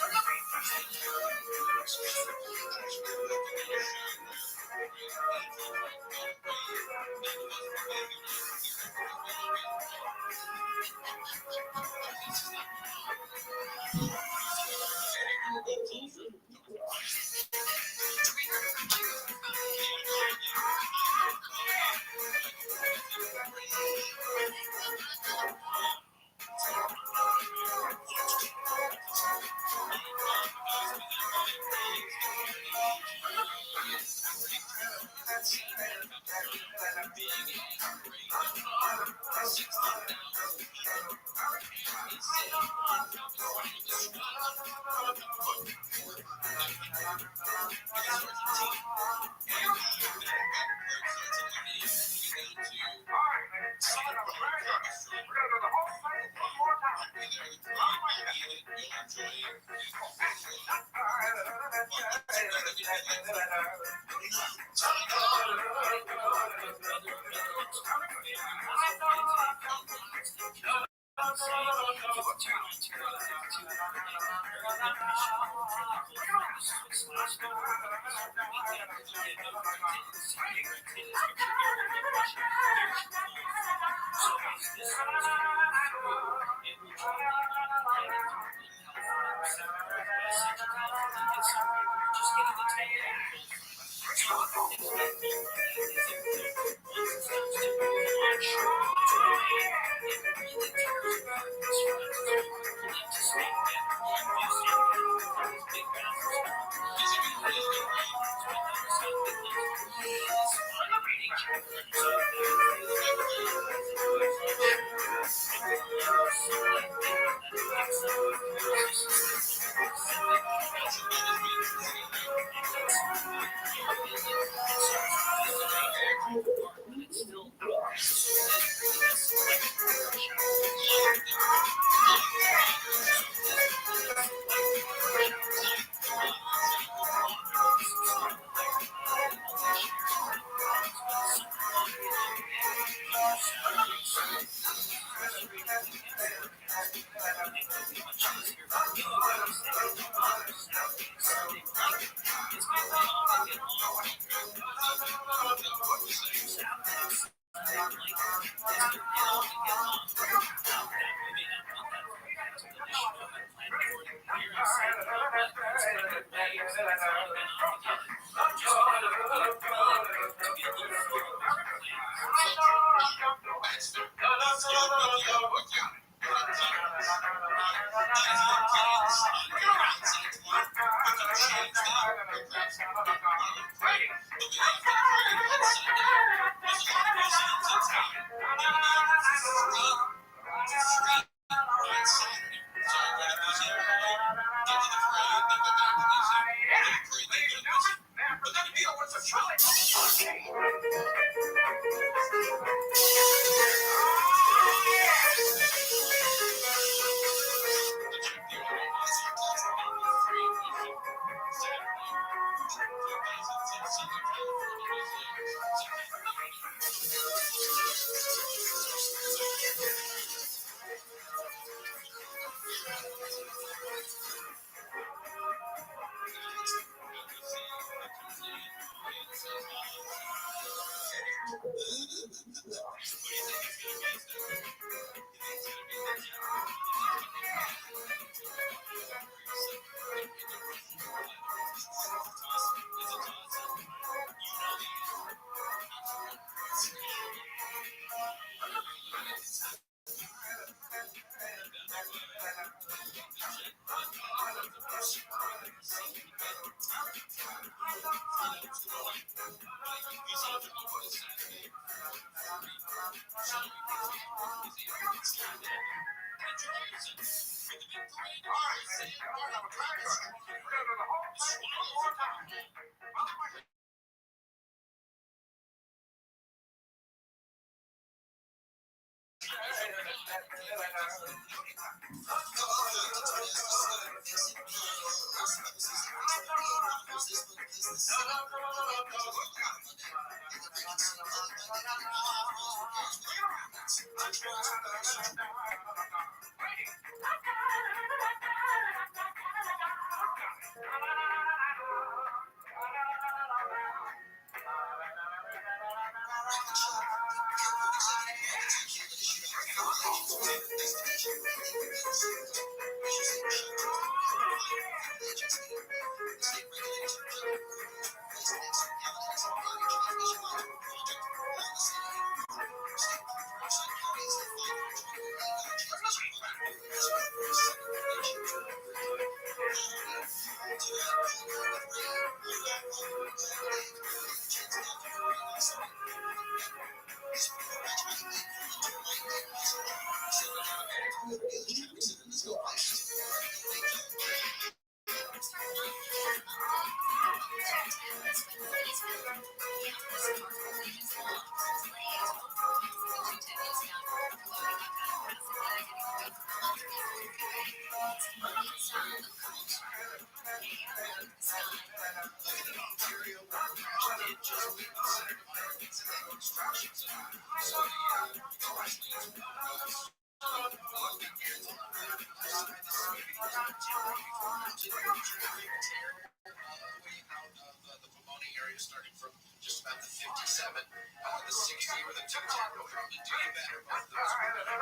Starting from just about the 57, the 60 or the 210 will probably do you better. Both those are going to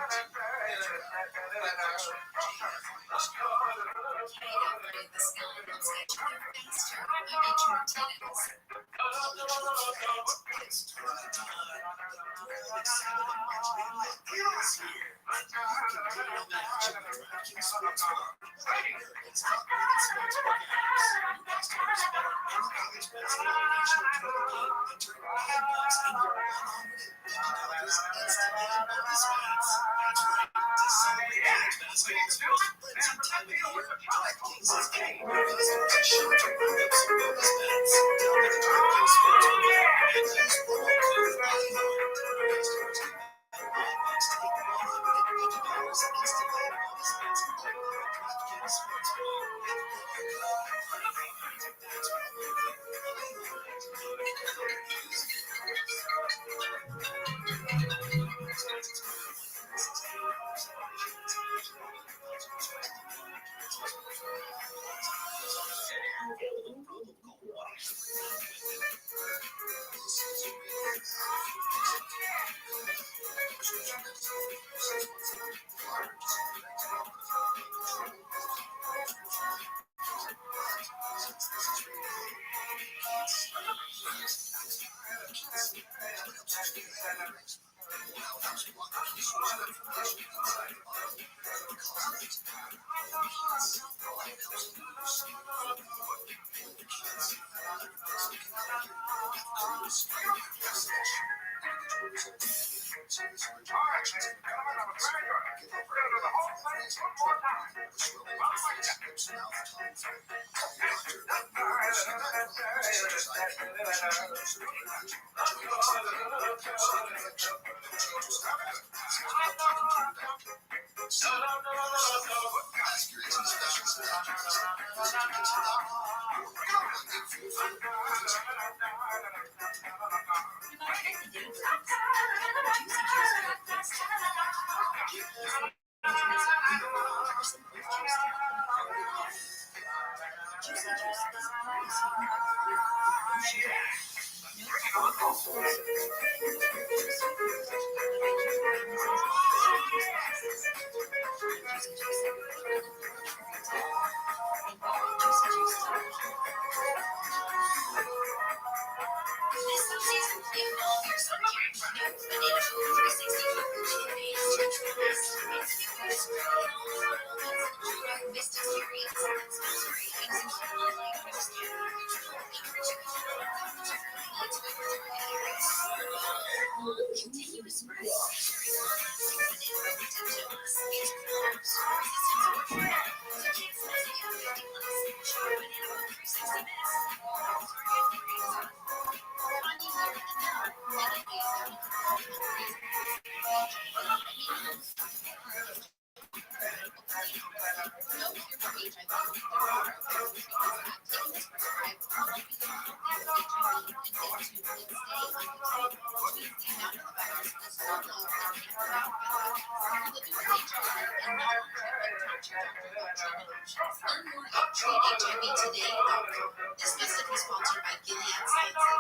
HIVtoday.com. This message was sponsored by Gilead Sciences.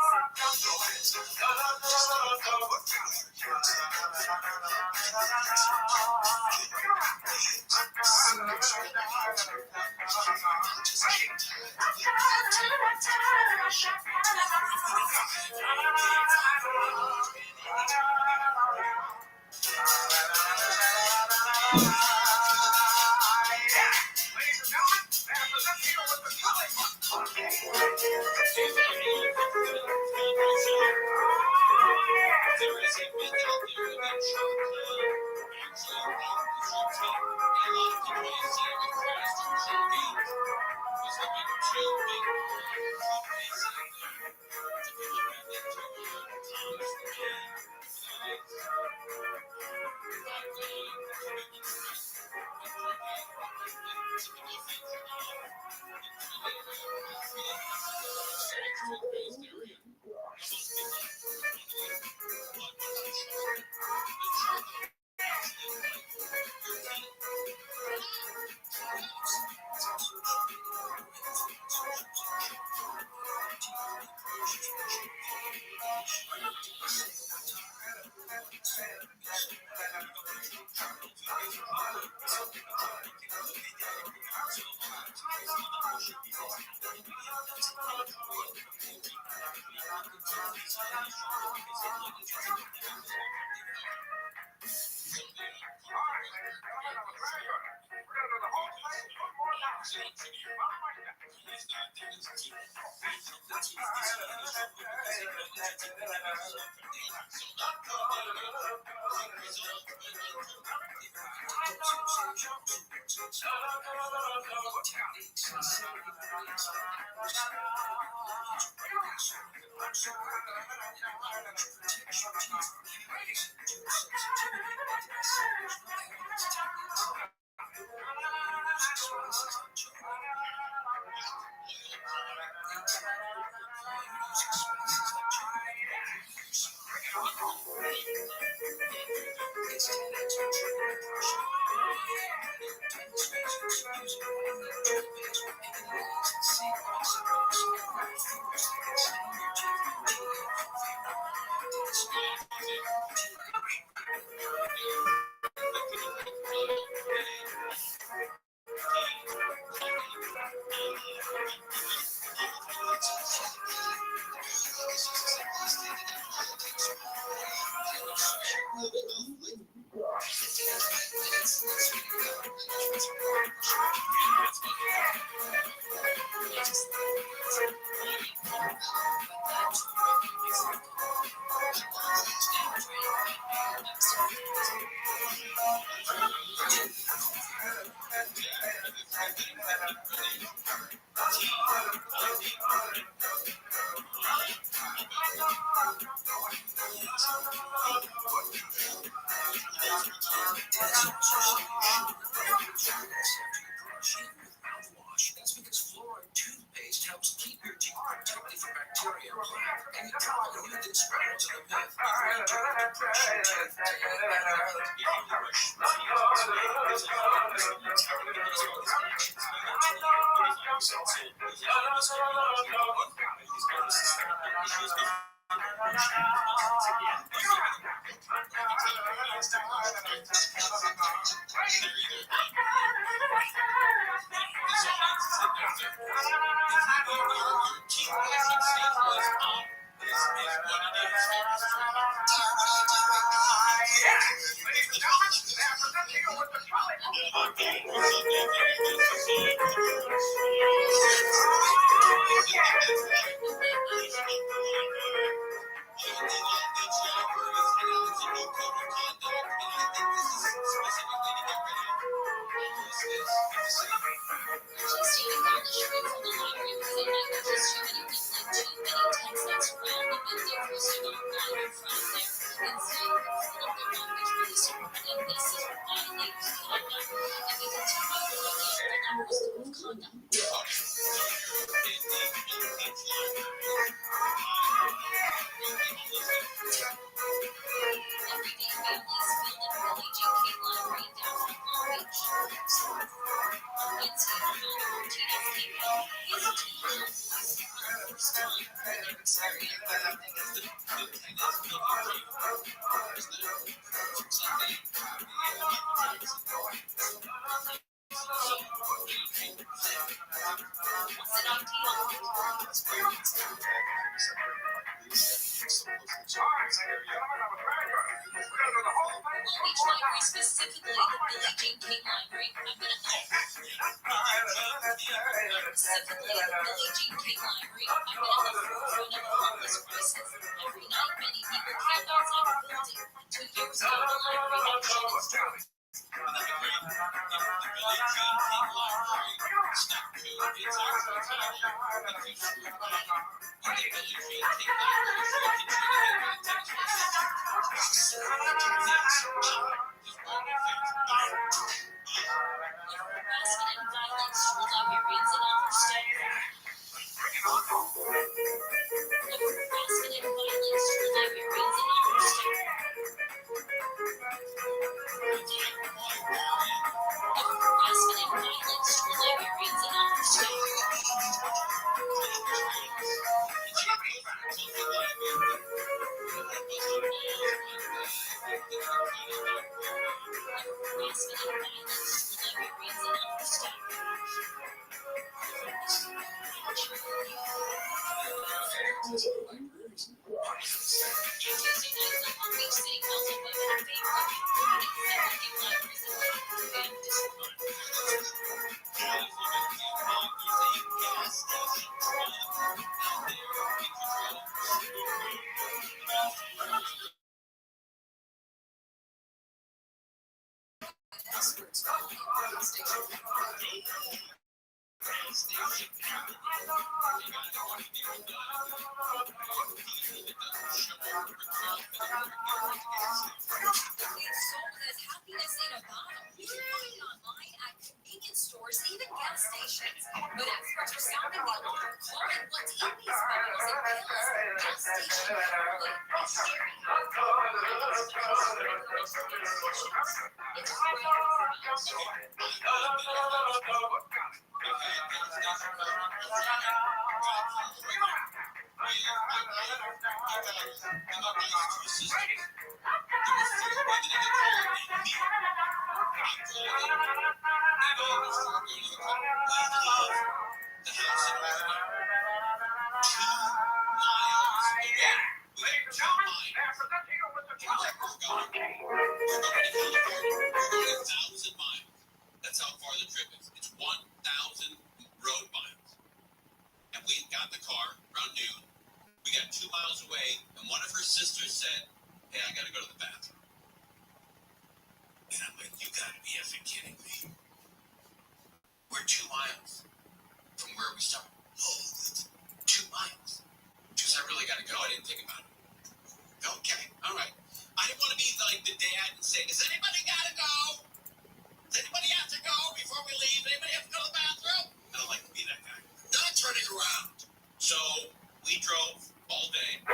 That's because fluoride toothpaste helps keep your teeth protected from bacteria and plaque. And you probably knew this, but it's a myth. If you're into brushing teeth, Beach Library, specifically the Billie Jean King Library. I'm gonna specifically the Billie Jean King Library. I'm gonna help forefront of the homeless crisis. Every night, many people camp outside the building. 2 years ago, the library had shut its doors. Harassment and violence toward librarians in our state. Harassment and violence toward librarians in our state. Harassment and violence toward librarians in our state. That's how far the trip is. It's 1,000 road miles. And we got the car around noon. We got 2 miles away, and one of her sisters said, "Hey, I gotta go to the bathroom." And I'm like, "You gotta be effing kidding me. We're 2 miles from where we started." Oh, 2 miles. She said, "I really gotta go." I didn't think about it. Okay, all right. I didn't want to be like the dad and say, "Does anybody gotta go? Does anybody have to go before we leave? Anybody have to go to the bathroom?" I don't like to be that guy. Not turning around. So we drove all day. And it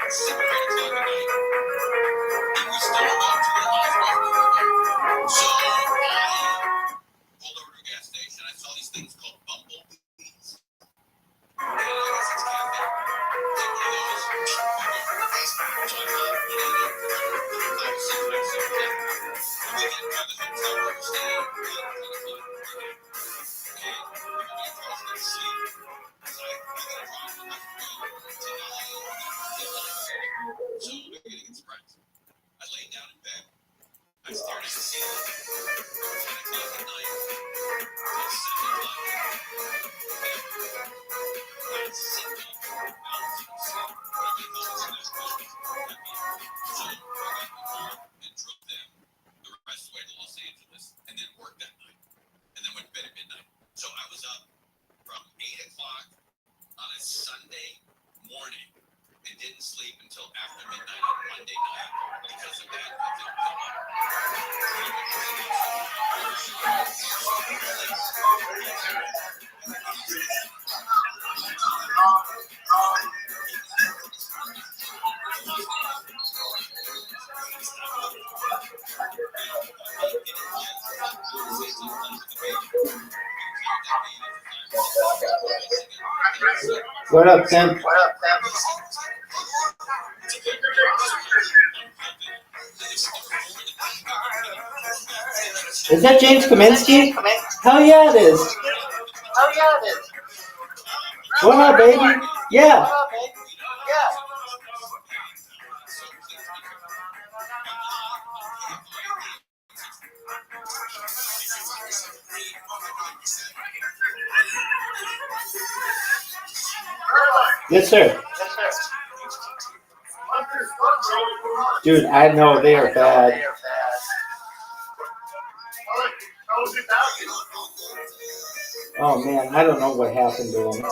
was 7 or 8 o'clock at night. And we still got to the hospital. So I pulled over to a gas station. I saw these things called bumblebees. And I guess it's cafe. Take one of those. So I got and we get to the hotel where we're staying. So we're getting express. I laid down in bed. I stared at the ceiling. 10 o'clock at night. Till 7 o'clock. Not a single ounce of sleep. So I got home and drove them the rest of the way to Los Angeles, and then worked that night, and then went to bed at midnight. So I was up from 8 o'clock on a Sunday morning and didn't sleep until after midnight on Monday night because of that. What up, Tim? Is that James Kaminsky? Hell yeah, it is. What up, baby? Yeah. Yes, sir. Dude, I know they are bad. Oh man, I don't know what happened to them.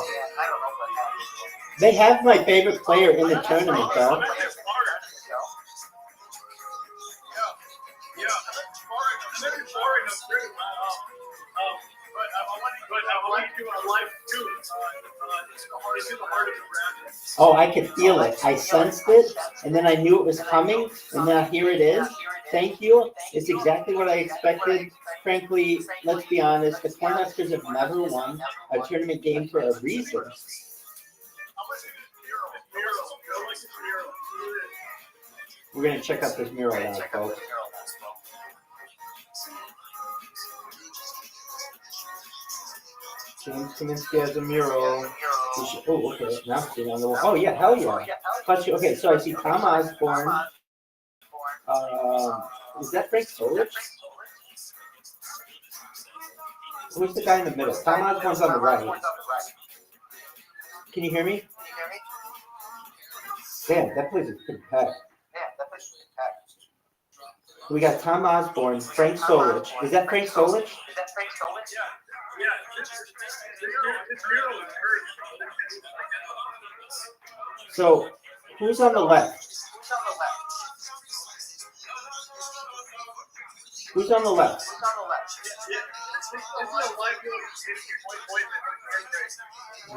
They have my favorite player in the tournament, though. Oh, I could feel it. I sensed it, and then I knew it was coming, and now here it is. Thank you. It's exactly what I expected. Frankly, let's be honest, the Cornhuskers have never won a tournament game for a reason. We're going to check out this mural now, folks. James Kaminsky has a mural. Oh, okay. Now I'm seeing on the wall. Oh, yeah, hell yeah. Okay, so I see Tom Osborne. Is that Frank Solich? Who's the guy in the middle? Tom Osborne's on the right. Can you hear me? Damn, that place is pretty packed. We got Tom Osborne, Frank Solich. Is that Frank Solich? So, who's on the left? Who's on the left?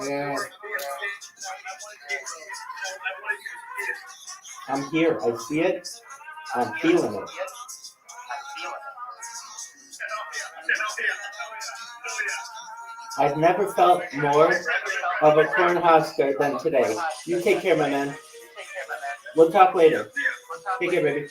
Yeah. I'm here. I see it. I'm feeling it. I've never felt more of a Cornhusker than today. You take care, my man. We'll talk later. Take care, baby.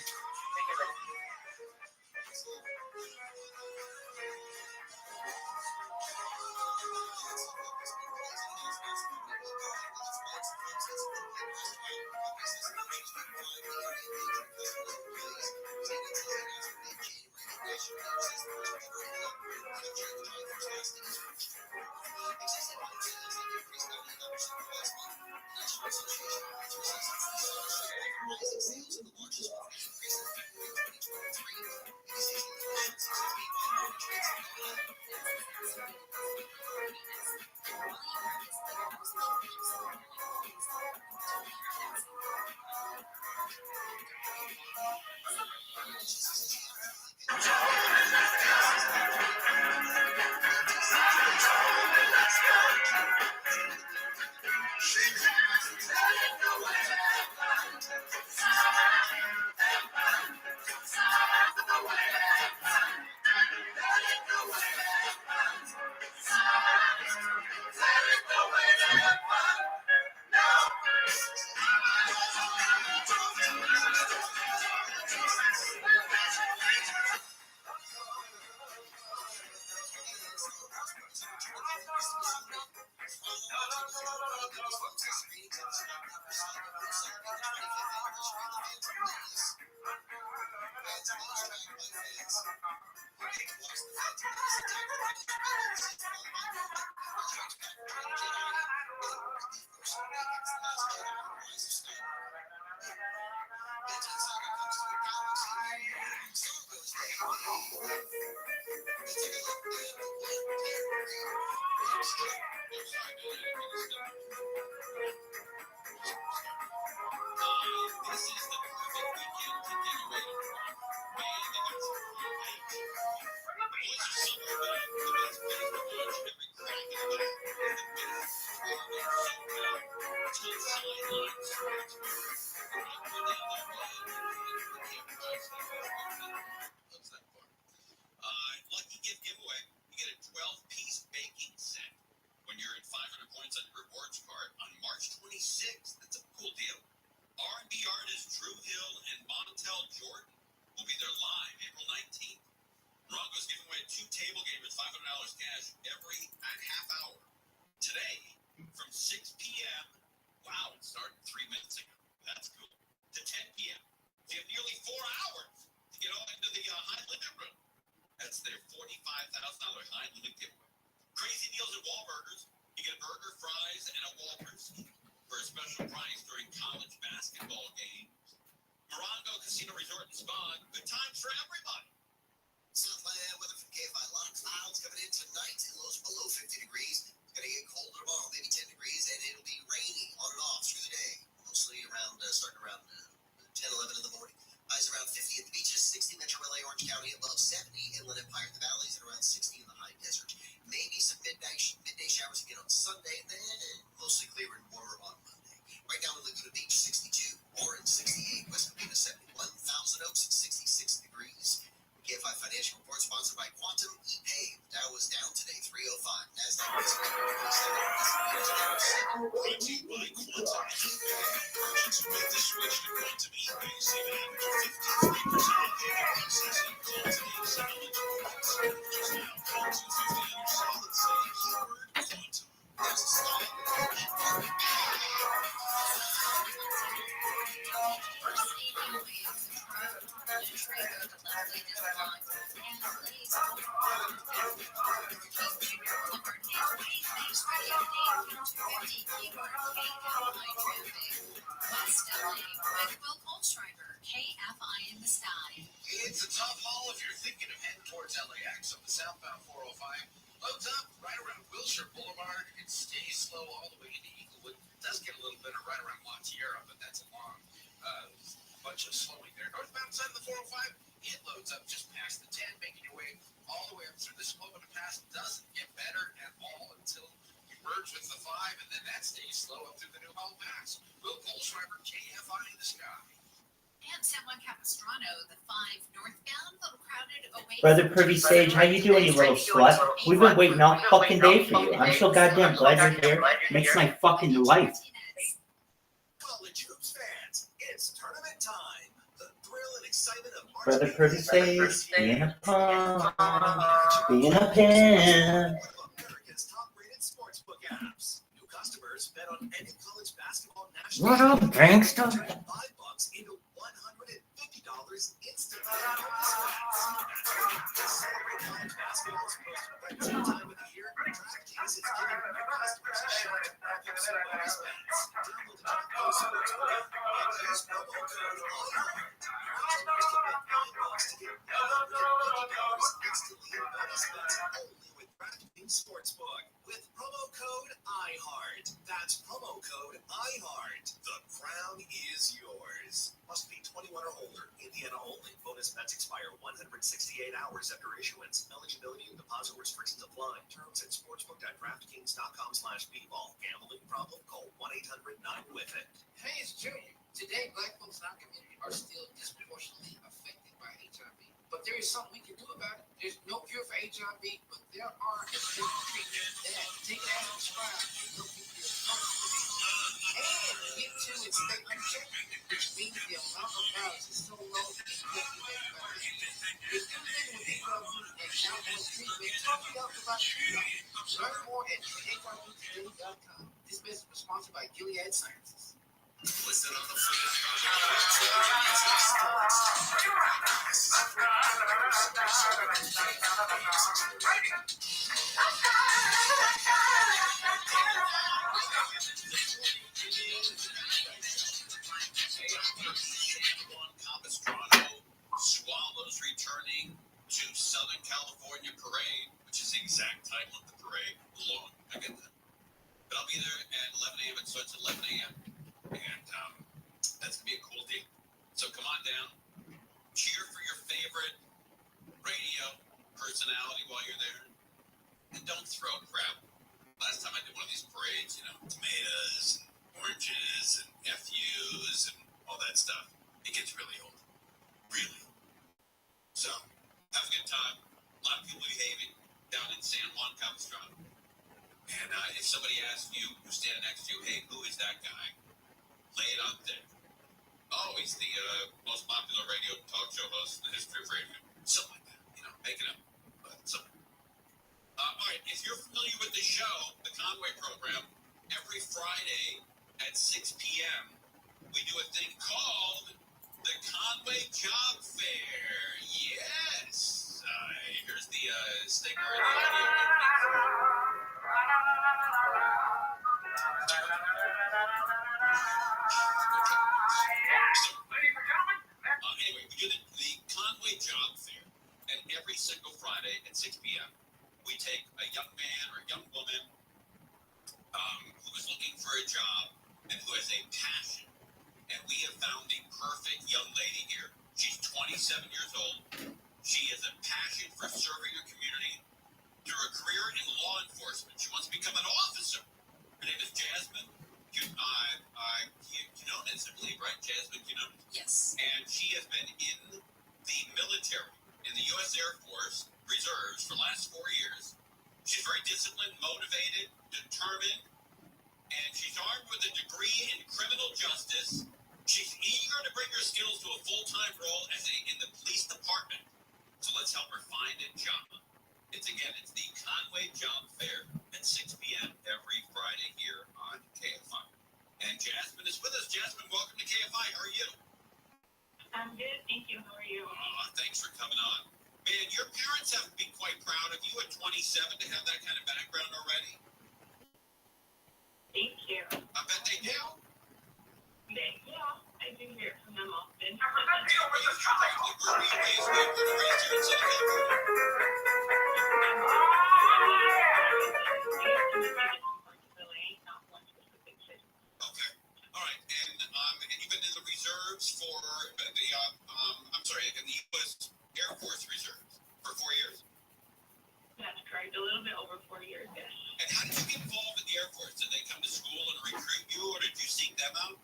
Lucky gift giveaway. You get a 12-piece baking set when you're at 500 points on your rewards card on March. table game is $500 cash every half hour. Today, from 6 p.m. Wow, it started 3 minutes ago. That's cool. To 10 p.m. You have nearly 4 hours to get all into the high limit room. That's their $45,000 high limit giveaway. Crazy deals at Wahlburgers. You get a burger, fries, and a Wahlburgers for a special price during college basketball games. Morongo Casino Resort and Spa. Good times for everybody. Southland weather from KFI. A lot of clouds coming in tonight. Lows below 50 degrees. It's going to get colder tomorrow, maybe 10 degrees, and it'll be rainy on and off through the day. Mostly around, starting around 10, 11 in the morning. Highs around 50 at the beaches, 60 Metro LA, Orange County, above 70 Inland Empire in the valleys, and around 60 in the high desert. Maybe some midday showers again on Sunday, and then mostly clear and warmer on Monday. Right now in Laguna Beach, 62, Orange 68, West Covina 71, Thousand Oaks 66 degrees. KFI Financial Report sponsored by Quantum ePay. Dow was down today, 305. NASDAQ was 327. Brought to you by Quantum ePay. Merchants who make the switch to Quantum ePay save an average of 53% off their season. Call today's eligible rates. Just now, call 250 on your cell and say keyword Quantum. There's a slide. KFI in the sky. It's a tough haul if you're thinking of heading towards LAX on the southbound 405. Loads up right around Wilshire Boulevard. It stays slow all the way into Inglewood. It does get a little better right around La Tierra, but that's a long bunch of slowing there. Northbound side of the 405, it loads up just past the 10, making your way all the way up through the slope of the pass. Doesn't get better at all until you merge with the 5, and then that stays slow up through the New Hall Pass. Will Goldschreiber, KFI in the sky. And San Juan Capistrano, the 5 northbound, a little crowded away. Brother Pretty Sage, how you doing, you little slut? We've been waiting all fucking day for you. I'm so goddamn glad you're here. Makes my fucking life. College hoops fans, it's tournament time. The thrill and excitement of March Brother Pretty Sage, being a punk, being a pimp. America's top-rated sportsbook apps. New customers bet on any college basketball national. What up, gangsta? $5 into $150 instantly. Celebrate college basketball's most regular time of the year. DraftKings is giving new customers a shot to rack up some bonus bets. Download the DraftKings Sportsbook and use promo code ALLHARD. $5 to get $150 instantly in bonus bets only with DraftKings Sportsbook with promo code iHeart. That's promo code iHeart. The crown is yours. Must be 21 or older. Indiana only. Bonus bets expire 168 hours after issuance. Eligibility and deposit restrictions apply. Terms at sportsbook.draftkings.com/bball. Gambling problem? Call 1-800-9-WITH-IT. Hey, it's Junior. Today, Black folks in our community are still disproportionately affected by HIV. But there is something we can do about it. There's no cure for HIV, but there are effective treatments that take it as prescribed and help you feel comfortable. And get to it stay unchecked, which means the amount of violence is so low it can help you make better. If you're living with HIV and now want treatment, talk to doctor about treatment. Learn more at HIVtoday.com. This message was sponsored by Gilead Sciences. Listen on the Swallows returning to Southern California Parade, which is the exact title of the parade. Long, I get that. But I'll be there at 11 a.m. It starts at 11 a.m. And that's going to be a cool deal. So come on down. Cheer for your favorite radio personality while you're there. And don't throw crap. Last time I did one of these parades, tomatoes and oranges and FUs and all that stuff. It gets really old. Really. So, have a good time. A lot of people behaving down in San Juan Capistrano. And if somebody asks you, who's standing next to you, hey, who is that guy? Lay it out there. Oh, he's the most popular radio talk show host in the history of radio. Something like that. Make it up. But something. All right, if you're familiar with the show, the Conway program, every Friday at 6 p.m., we do a thing called the Conway Job Fair. Yes. Here's the sticker and the audio. Anyway, we do the Conway Job Fair, and every single Friday at 6 p.m., we take a young man or a young woman who is looking for a job and who has a passion. And we have found the perfect young lady here. She's 27 years old. She has a passion for serving her community through a career in law enforcement. She wants to become an officer. Her name is Jasmine Quinones, I believe, right? Jasmine Quinones? Yes. And she has been in the military, in the U.S. Air Force Reserves for the last 4 years. She's very disciplined, motivated, determined, and she's armed with a degree in criminal justice. She's eager to bring her skills to a full-time role in the police department. So let's help her find a job. It's the Conway Job Fair at 6 p.m. every Friday here on KFI. And Jasmine is with us. Jasmine, welcome to KFI. How are you? I'm good, thank you. How are you? Thanks for coming on. Man, your parents have to be quite proud of you at 27 to have that kind of background already. Thank you. I bet they do. Yeah, I do hear from them often. Where were you raised? Where were you raised here in Southern California? Okay. All right. And you've been in the reserves for in the U.S. Air Force Reserves for 4 years? That's correct. A little bit over 4 years, yes. And how did you get involved in the Air Force? Did they come to school and recruit you, or did you seek them out?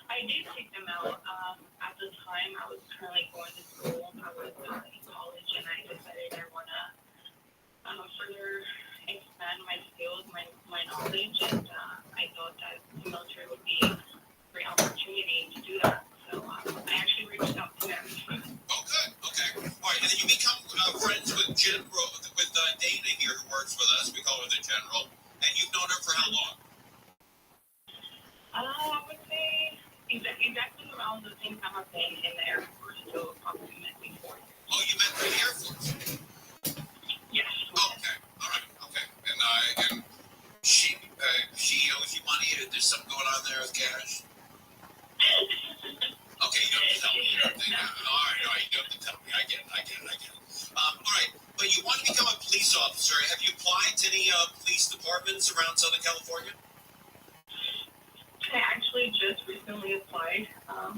I did seek them out. At the time, I was currently going to school. I was in college, and I decided I want to further expand my skills, my knowledge, and I thought that the military would be a great opportunity to do that. So I actually reached out to them. Oh, good. Okay. All right. And then you become friends with Dana here, who works with us. We call her the General. And you've known her for how long? I would say exactly around the same time I've been in the Air Force, so approximately 4 years. Oh, you met her in the Air Force? Yes. Okay. All right. Okay. And she owes you money. There's something going on there with cash? Okay, you don't have to tell me. All right, you don't have to tell me. I get it. All right, but you want to become a police officer. Have you applied to any police departments around Southern California? I actually just recently applied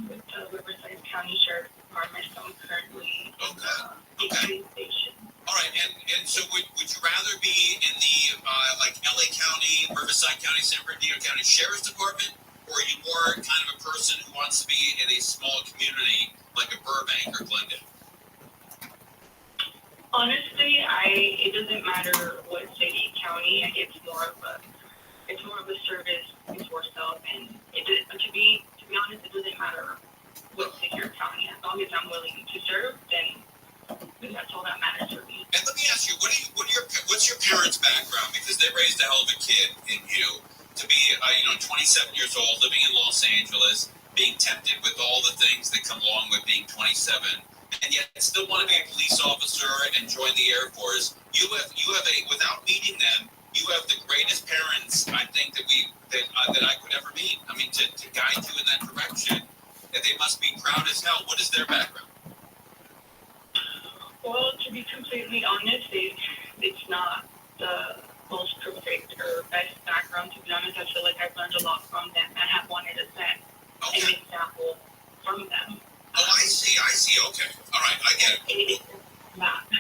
with the Riverside County Sheriff's Department, so I'm currently in the police station. All right, and so would you rather be in the LA County, Riverside County, San Bernardino County Sheriff's Department, or are you more kind of a person who wants to be in a small community like a Burbank or Glendale? Honestly, it doesn't matter what city, county. It's more of a service for self, and to be honest, it doesn't matter what city or county. As long as I'm willing to serve, then that's all that matters for me. And let me ask you, what's your parents' background? Because they raised a hell of a kid in you to be 27 years old, living in Los Angeles, being tempted with all the things that come along with being 27, and yet still want to be a police officer and join the Air Force. You have without meeting them, you have the greatest parents I think that I could ever meet. I mean, to guide you in that direction, and they must be proud as hell. What is their background? Well, to be completely honest, it's not the most perfect or best background. To be honest, I feel like I've learned a lot from them and have wanted to set an example from them. Oh, I see. Okay. All right. I get it. I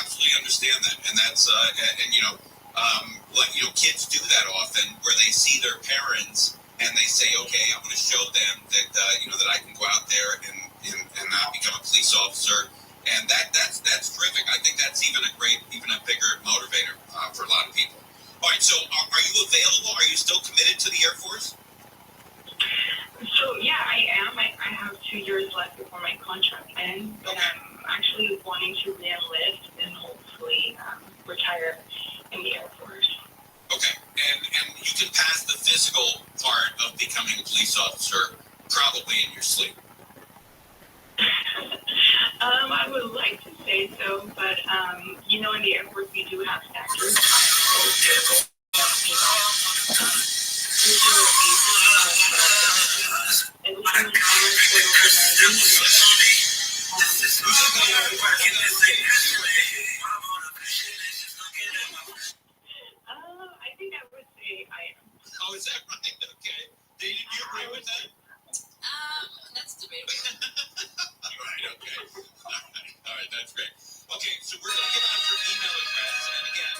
absolutely understand that. And that's, kids do that often where they see their parents and they say, okay, I'm going to show them that, that I can go out there and become a police officer. And that's terrific. I think that's even a bigger motivator for a lot of people. All right. So are you available? Are you still committed to the Air Force? So, yeah, I am. I have 2 years left before my contract ends, but I'm actually wanting to re-enlist in hopes hopefully retire in the Air Force. Okay, and you can pass the physical part of becoming a police officer probably in your sleep. I would like to say so, but in the Air Force we do have statutes. I think I would say I am. Oh, is that right? Okay. Do you agree with that? That's debatable. Right, okay. All right, that's great. Okay, so we're going to give out your email address. And again,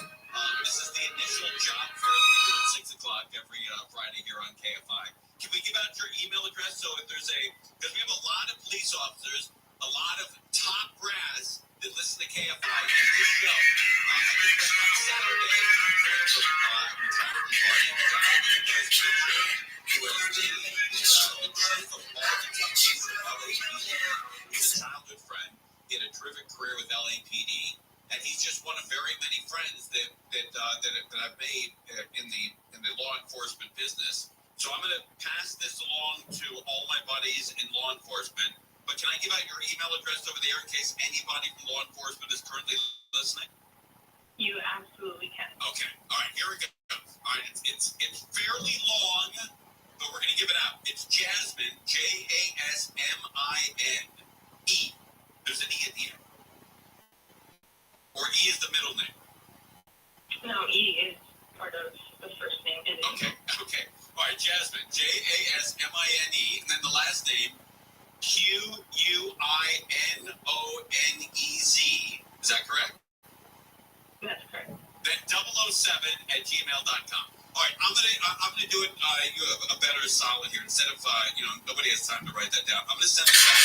this is the initial job fair that we do at 6 o'clock every Friday here on KFI. Can we give out your email address so if there's because we have a lot of police officers, a lot of top brass that listen to KFI and this show. I think that on Saturday, he's a childhood friend. He had a terrific career with LAPD, and he's just one of very many friends that I've made in the law enforcement business. So I'm going to pass this along to all my buddies in law enforcement. But can I give out your email address over there in case anybody from law enforcement is currently listening? You absolutely can. Okay. All right. Here we go. All right. It's fairly long, but we're going to give it out. It's Jasmine, Jasmin, E. There's an E at the end. Or E is the middle name. No, E is part of the first name. Okay. All right, Jasmine, Jasmine, and then the last name, Quinonez. Is that correct? That's correct. Then 007@gmail.com. All right, I'm gonna do it. You have a better solid here. Instead of nobody has time to write that down. I'm gonna send this out to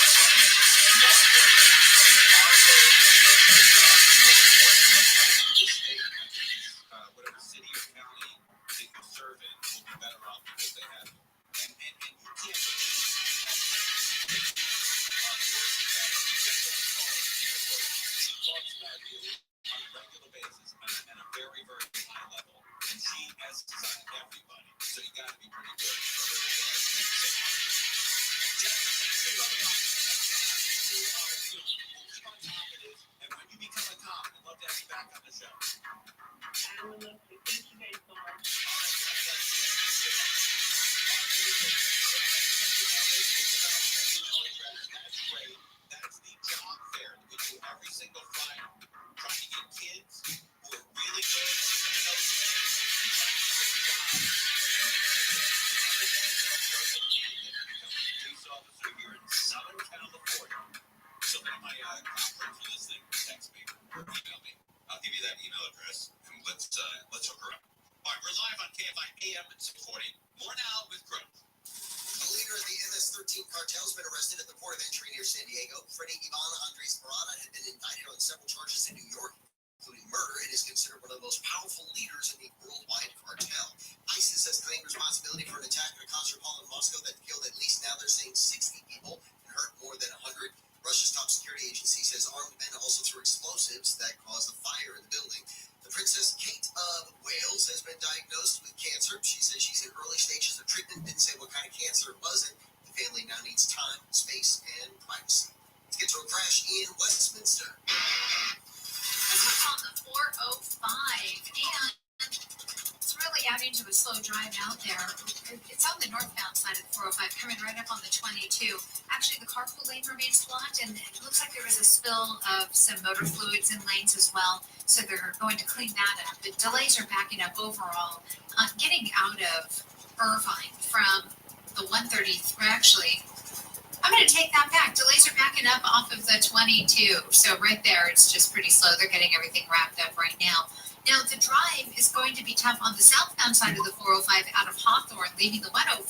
whatever city or county that you serve in will be better off because they have. And you can't believe she talks about you on a regular basis and a very, very high level. And she asks on everybody. So you got to be pretty good. And when you become a cop, I'd love to have you back on the show. I would love to. Thank you guys so much. That's great. That's the job fair that we do every single Friday. Trying to get kids who are really good at doing those things and trying to get them jobs. Police officer here in Southern California. So one of my cop friends are listening. Text me or email me. I'll give you that email address and let's hook her up. All right, we're live on KFI AM at 640. More now with Greg. The leader of the MS-13 cartel has been arrested at the port of entry near San Diego. Freddie Iván Andres Parada had been indicted on several charges in New York, including murder, and is considered one of the most powerful leaders in the worldwide cartel. ISIS has claimed responsibility for an attack at a concert hall in Moscow that killed at least, now they're saying, 60 people and hurt more than 100. Russia's top security agency says armed men also threw explosives that caused a fire in the building. The Princess Kate of Wales has been diagnosed with cancer. She says she's in early stages of treatment. Didn't say what kind of cancer it was, and the family now needs time, space, and privacy. Let's get to a crash in Westminster. This was on the 405, and it's really adding to a slow drive out there. It's on the northbound side of the 405, coming right up on the 22. Actually, the carpool lane remains blocked, and it looks like there was a spill of some motor fluids in lanes as well, so they're going to clean that up. But delays are backing up overall. Getting out of Irvine from the 130, actually, I'm going to take that back. Delays are backing up off of the 22, so right there, it's just pretty slow. They're getting everything wrapped up right now. Now, the drive is going to be tough on the southbound side of the 405 out of Hawthorne, leaving the 105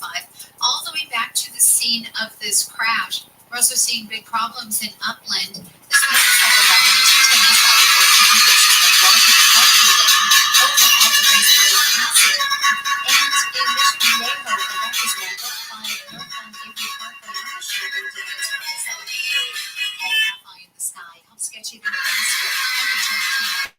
all the way back to the scene of this crash. We're also seeing big problems in Upland. This motorcycle wreck on the 210 east side of Fort Chambliss has been blocking the carpool lane over at the Raceway Castle. And in Mission Viejo, the wreck is wrapped up by Northbound Avery Parkway on the shoulder to East 27th. KFI in the sky helps get you there faster.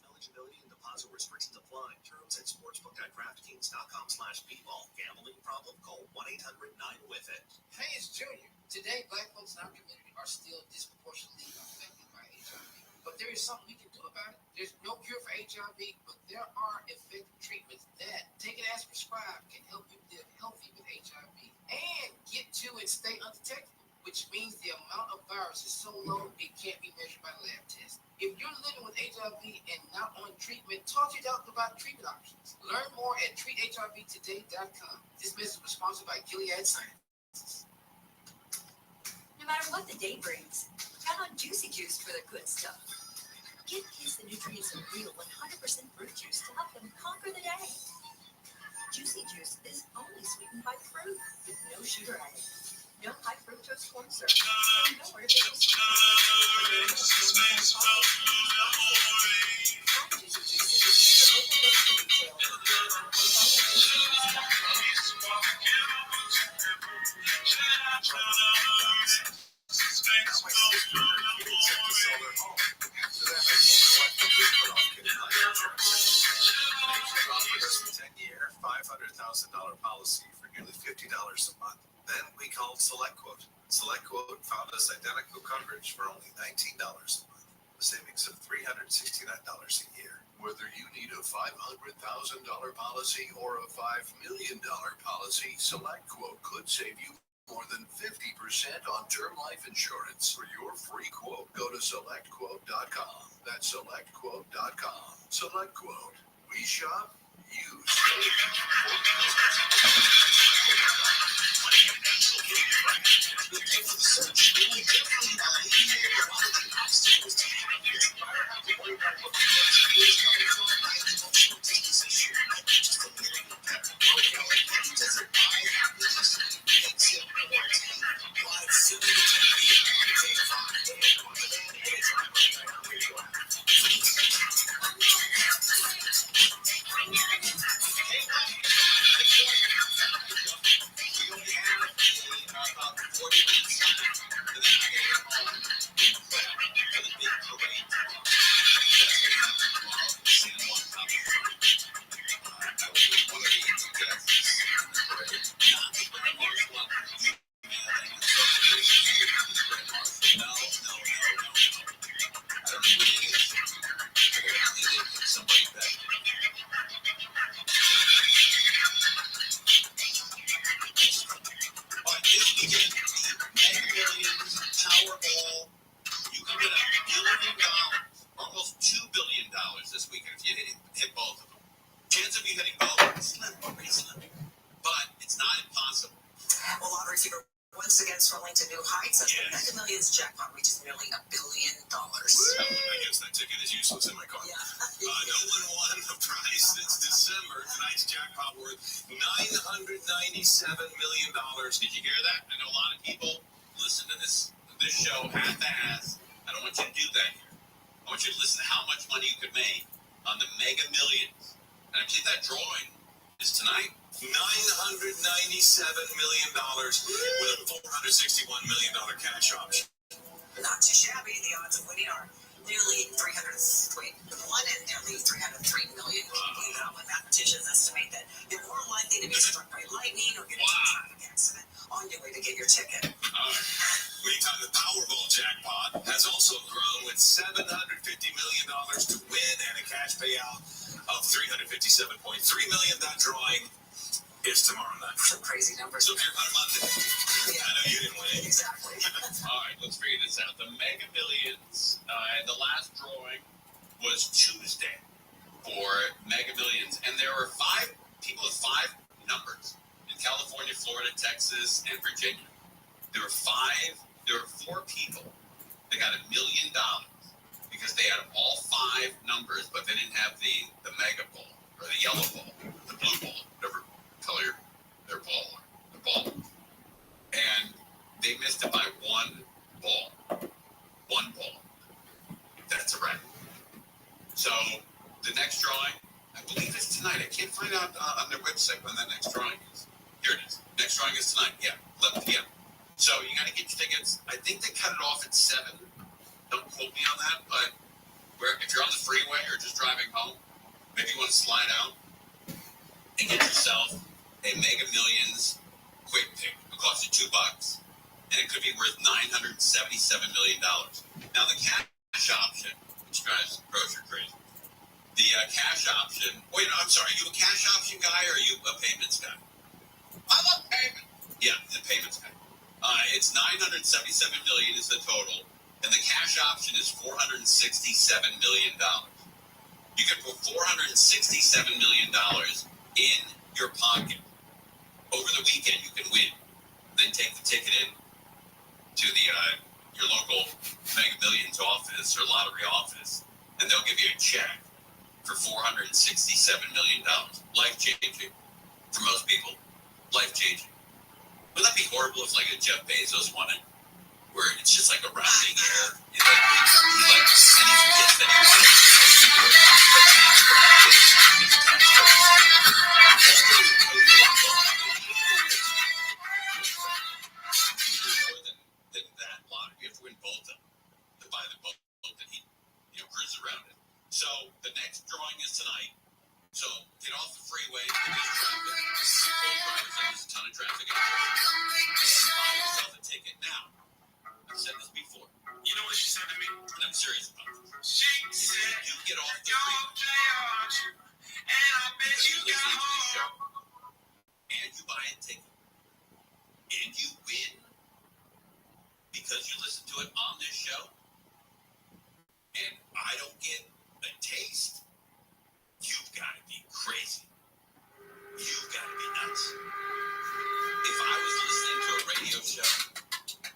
Eligibility and deposit restrictions apply. Terms at sportsbook.draftkings.com/bball. Gambling problem? Call 1-800-9-WITH-IT. Hey, it's Junior. Today, black folks in our community are still disproportionately affected by HIV. But there is something we can do about it. There's no cure for HIV, but there are effective treatments that, taken as prescribed, can help you live healthy with HIV and get to and stay undetectable, which means the amount of virus is so low it can't be measured by lab tests. If you're living with HIV and not on treatment, talk to your doctor about treatment options. Learn more at treathivtoday.com. This message was sponsored by Gilead Sciences. No matter what the day brings, count on Juicy Juice for the good stuff. Give kids the nutrients of real 100% fruit juice to help them conquer the day. Juicy Juice is only sweetened by fruit with no sugar added. No high fructose corn syrup, and no artificial sweeteners. Find Juicy Juice at your super local grocery retailer. $500,000 policy for nearly $50 a month. Then we called SelectQuote. SelectQuote found us identical coverage for only $19 a month, a savings of $369 a year. Whether you need a $500,000 policy or a $5 million policy, SelectQuote could save you more than 50% on term life insurance. For your free quote, go to SelectQuote.com. That's SelectQuote.com. SelectQuote. We shop, you save. Jackpot reaches nearly $1 billion. I guess that ticket is useless in my car. Yeah. No one won the prize since December. Tonight's jackpot worth $997 million. Did you hear that? I know a lot of people listen to this show half-ass. I don't want you to do that here. I want you to listen to how much money you could make on the Mega Millions. And I believe that drawing is tonight. $997 million with a $461 million cash option. Not too shabby. The odds of winning are nearly 303 million. When mathematicians estimate that you're more likely to be struck by lightning or get into a traffic accident on your way to get your ticket. Meantime, the Powerball jackpot has also grown with $750 million to win and a cash payout of $357.3 million. That drawing is tomorrow night. Some crazy numbers. So if you're on Monday, know you didn't win. Exactly. All right, let's figure this out. The Mega Millions, the last drawing was Tuesday for Mega Millions, and there were 5 people with 5 numbers in California, Florida, Texas, and Virginia. There were 4 people that got $1 million because they had all 5 numbers, but they didn't have the mega ball or the yellow ball, the blue ball, whatever color their ball. And they missed it by 1 ball. 1 ball. That's a wrap. So the next drawing, I believe it's tonight. I can't find out on their website when that next drawing is. Here it is. Next drawing is tonight. Yeah, 11 p.m. So you got to get your tickets. I think they cut it off at 7. Don't quote me on that, but if you're on the freeway or just driving home, maybe you want to slide out and get yourself a Mega Millions quick pick. It costs you $2, and it could be worth $977 million. Now the cash option, which drives grocery crazy. The cash option. Wait, no, I'm sorry. Are you a cash option guy or are you a payments guy? I love payment. Yeah, the payments guy. It's $977 million is the total, and the cash option is $467 million. You can put $467 million in your pocket. Over the weekend, you can win. Then take the ticket in to your local Mega Millions office or lottery office, and they'll give you a check for $467 million. Life-changing. For most people, life-changing. Would that be horrible if, like, a Jeff Bezos won it? Where it's just like a rounding error. And he forgets that he won it. Than that lottery. You have to win both of them to buy the boat that he cruises around in. So the next drawing is tonight. So get off the freeway. There's traffic. There's a ton of traffic. And buy yourself a ticket now. I've said this before. You know what she said to me? And I'm serious about this. She said, you get off the freeway. And I bet you got home. And you buy a ticket. And you win because you listen to it on this show. And I don't get a taste. You've got to be crazy. You've got to be nuts. If I was listening to a radio show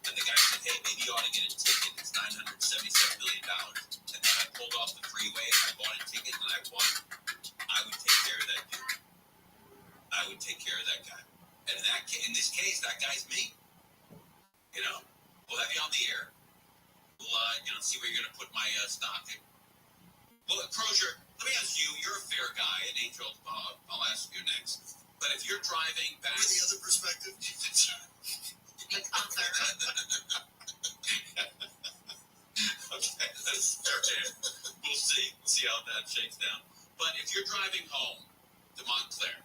and the guy said, hey, maybe you ought to get a ticket, it's $977 million, and then I pulled off the freeway and I bought a ticket and I won, I would take care of that dude. I would take care of that guy. And in this case, that guy's me. We'll have you on the air. We'll see where you're going to put my stock in. Well, Crozier, let me ask you. You're a fair guy, and Angel, I'll ask you next. But if you're driving back... Any other perspective? Okay, that's fair. We'll see. We'll see how that shakes down. But if you're driving home to Montclair,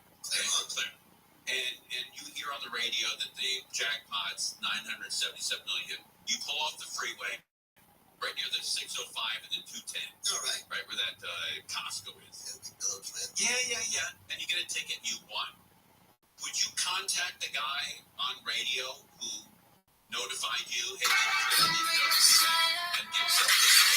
and you hear on the radio that the jackpot's $977 million, you pull off the freeway right near the 605 and the 210. All right. Right where that Costco is. Yeah. And you get a ticket, you won. Would you contact the guy on radio who notified you, hey, you're going to need to go to the event and get yourself a ticket?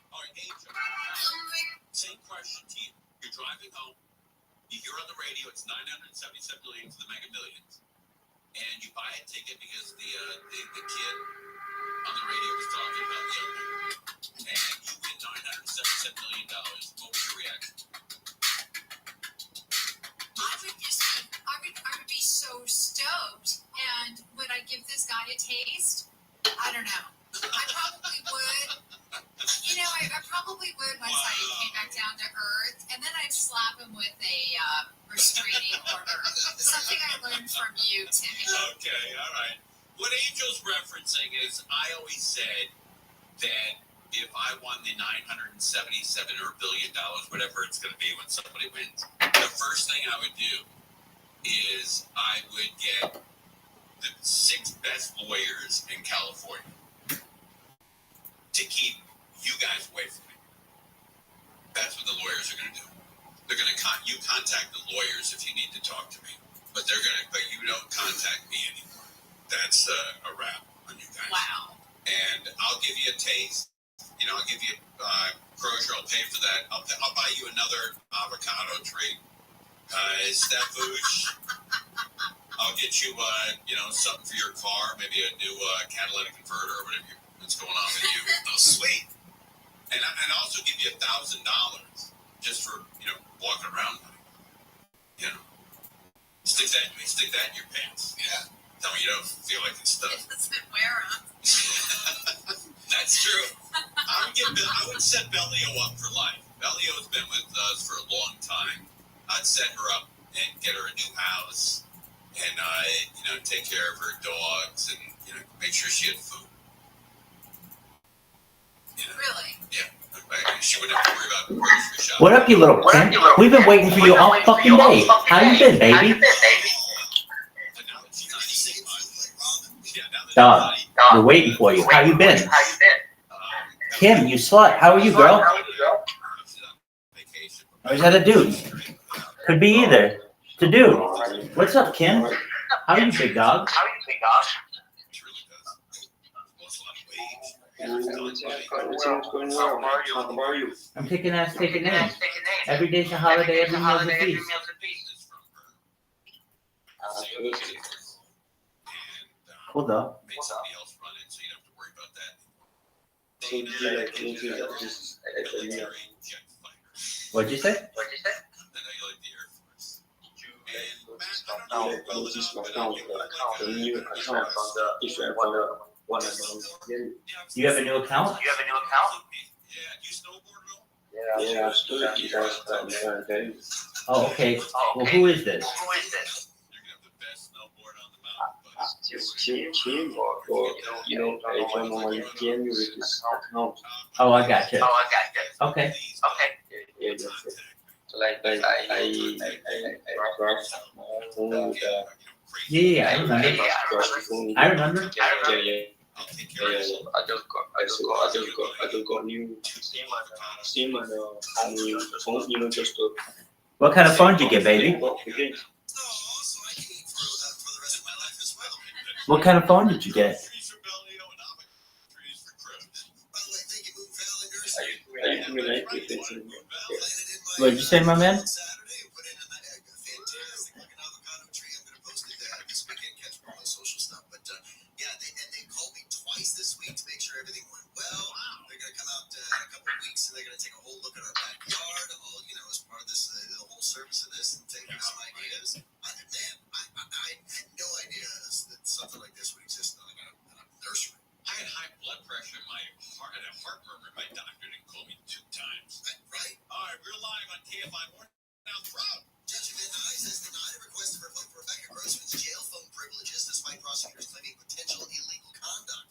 All right, Angel, same question to you. You're driving home. You hear on the radio it's $977 million for the Mega Millions, and you buy a ticket because the kid on the radio was talking about the other, and you win $977 million. What was your reaction? I would be so stoked. And would I give this guy a taste? I don't know. I probably would. I probably would once I came back down to earth, and then I'd slap him with a restraining order. Something I learned from you, Timmy. Okay, all right. What Angel's referencing is I always said that if I won the $977 or $1 billion, whatever it's going to be when somebody wins, the first thing I would do is I would get the 6 best lawyers in California to keep you guys away from me. That's what the lawyers are going to do. They're going to you contact the lawyers if you need to talk to me, but you don't contact me anymore. That's a wrap on you guys. Wow. And I'll give you a taste. I'll give you grocery. I'll pay for that. I'll buy you another avocado tree. Stafouche. I'll get you, something for your car, maybe a new catalytic converter or whatever that's going on with you. Oh, sweet. And I'll also give you $1,000 just for, walking around. Stick that in your pants. Yeah. Tell me you don't feel like it's stuff. It doesn't wear them. That's true. I would set Bellio up for life. Bellio's been with us for a long time. I'd set her up and get her a new house and, take care of her dogs and, make sure she had food. Really? Yeah. She wouldn't have to worry about grocery shopping. What up, you little pimp? We've been waiting for you all fucking day. How you been, baby? Dog, we're waiting for you. How you been? Kim, you slut. How are you, girl? Or is that a dude? Could be either. It's a dude. What's up, Kim? How are you, big dog? I'm kicking ass, taking names. Every day's a holiday, every meal's a feast. Hold up. What'd you say? You have a new account? Yeah, absolutely. Oh, okay. Well, who is this? Team or I don't know my game with this account. Oh, I got you. Okay. Yeah, like I craft my phone with Yeah, I remember. I remember. Yeah. I just got new SIM and new phone, just to. What kind of phone did you get, baby? What kind of phone did you get? What did you say, my man?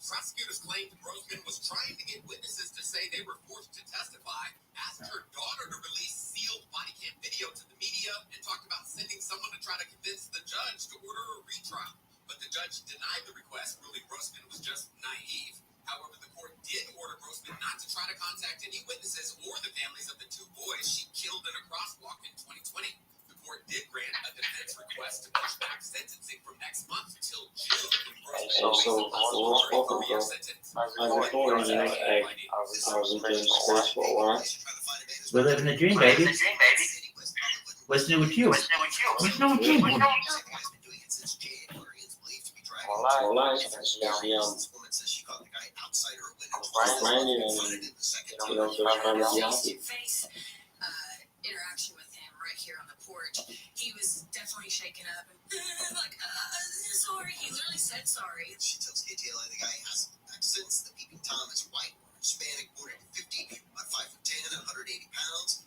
Prosecutors claimed Grossman was trying to get witnesses to say they were forced to testify, asked her daughter to release sealed body cam video to the media, and talked about sending someone to try to convince the judge to order a retrial. But the judge denied the request, ruling Grossman was just naive. However, the court did order Grossman not to try to contact any witnesses or the families of the 2 boys she killed in a crosswalk in 2020. The court did grant a defense request to push back sentencing from next month until June. So I was in space for a while. We're living the dream, baby. What's new with you? What's new with you? Well, I'm grinding and, just trying to be happy. Interaction with him right here on the porch. He was definitely shaken up and sorry. He literally said sorry. She tells KTLA the guy has accents. The peeping Tom is white or Hispanic, born at 50, about 5'10", 180 pounds.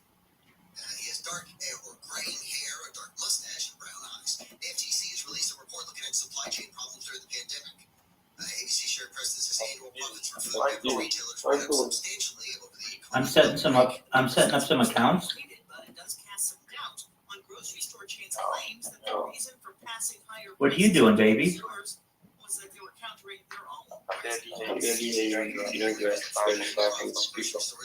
He has dark or graying hair, a dark mustache, and brown eyes. The FTC has released a report looking at supply chain problems during the pandemic. ABC shared press that says annual profits for food retailers substantially over the I'm setting some up. I'm setting up some accounts. but it does cast some doubt on grocery store chains' claims that the reason for passing higher What are you doing, baby? stores was that they were countering their own. Stores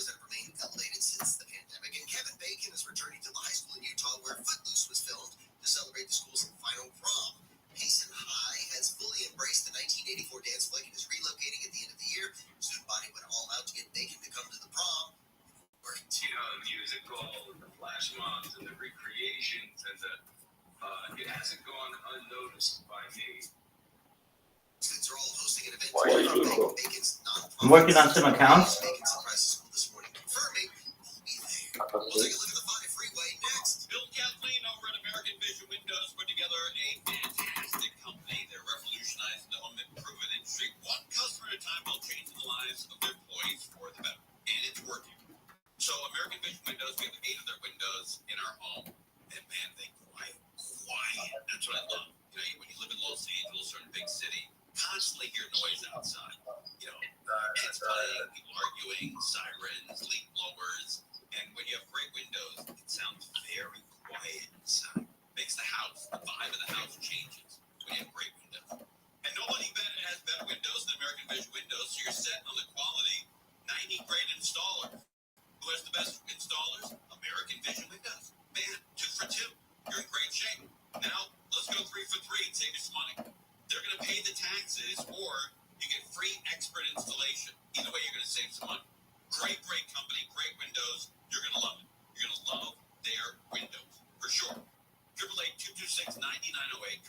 that have remained elevated since the pandemic, and Kevin Bacon is returning to the high school in Utah where Footloose was filmed to celebrate the school's final prom. Payson High has fully embraced the 1984 dance flick and is relocating at the end of the year. Student body went all out to get Bacon to come to the prom. You know, the musical, the flash mobs, and the recreations, and it hasn't gone unnoticed by me. Students are all hosting an event Why are you doing Bacon's I'm working on some accounts. Bacon surprised the school this morning, confirming he'll be there. We'll take a look at the 5 freeway next. Bill Kathleen over at American Vision Windows put together a fantastic company. They're revolutionizing the home improvement industry. One customer at a time will change the lives of their employees for the better. And it's working. So American Vision Windows, we have 8 of their windows in our home. And man, they quiet. That's what I love. You know, when you live in Los Angeles or in a big city, constantly hear noise outside. You know, kids playing, people arguing, sirens, leaf blowers. And when you have great windows, it sounds very quiet inside. Makes the house, the vibe of the house changes when you have great windows. And nobody has better windows than American Vision Windows, so you're set on the quality. 90 great installers. Who has the best installers? American Vision Windows. Man, 2 for 2. You're in great shape. Now, let's go 3 for 3 and save you some money. They're going to pay the taxes, or you get free expert installation. Either way, you're going to save some money. Great company, great windows. You're going to love it. You're going to love their windows, for sure. 888-226-9908,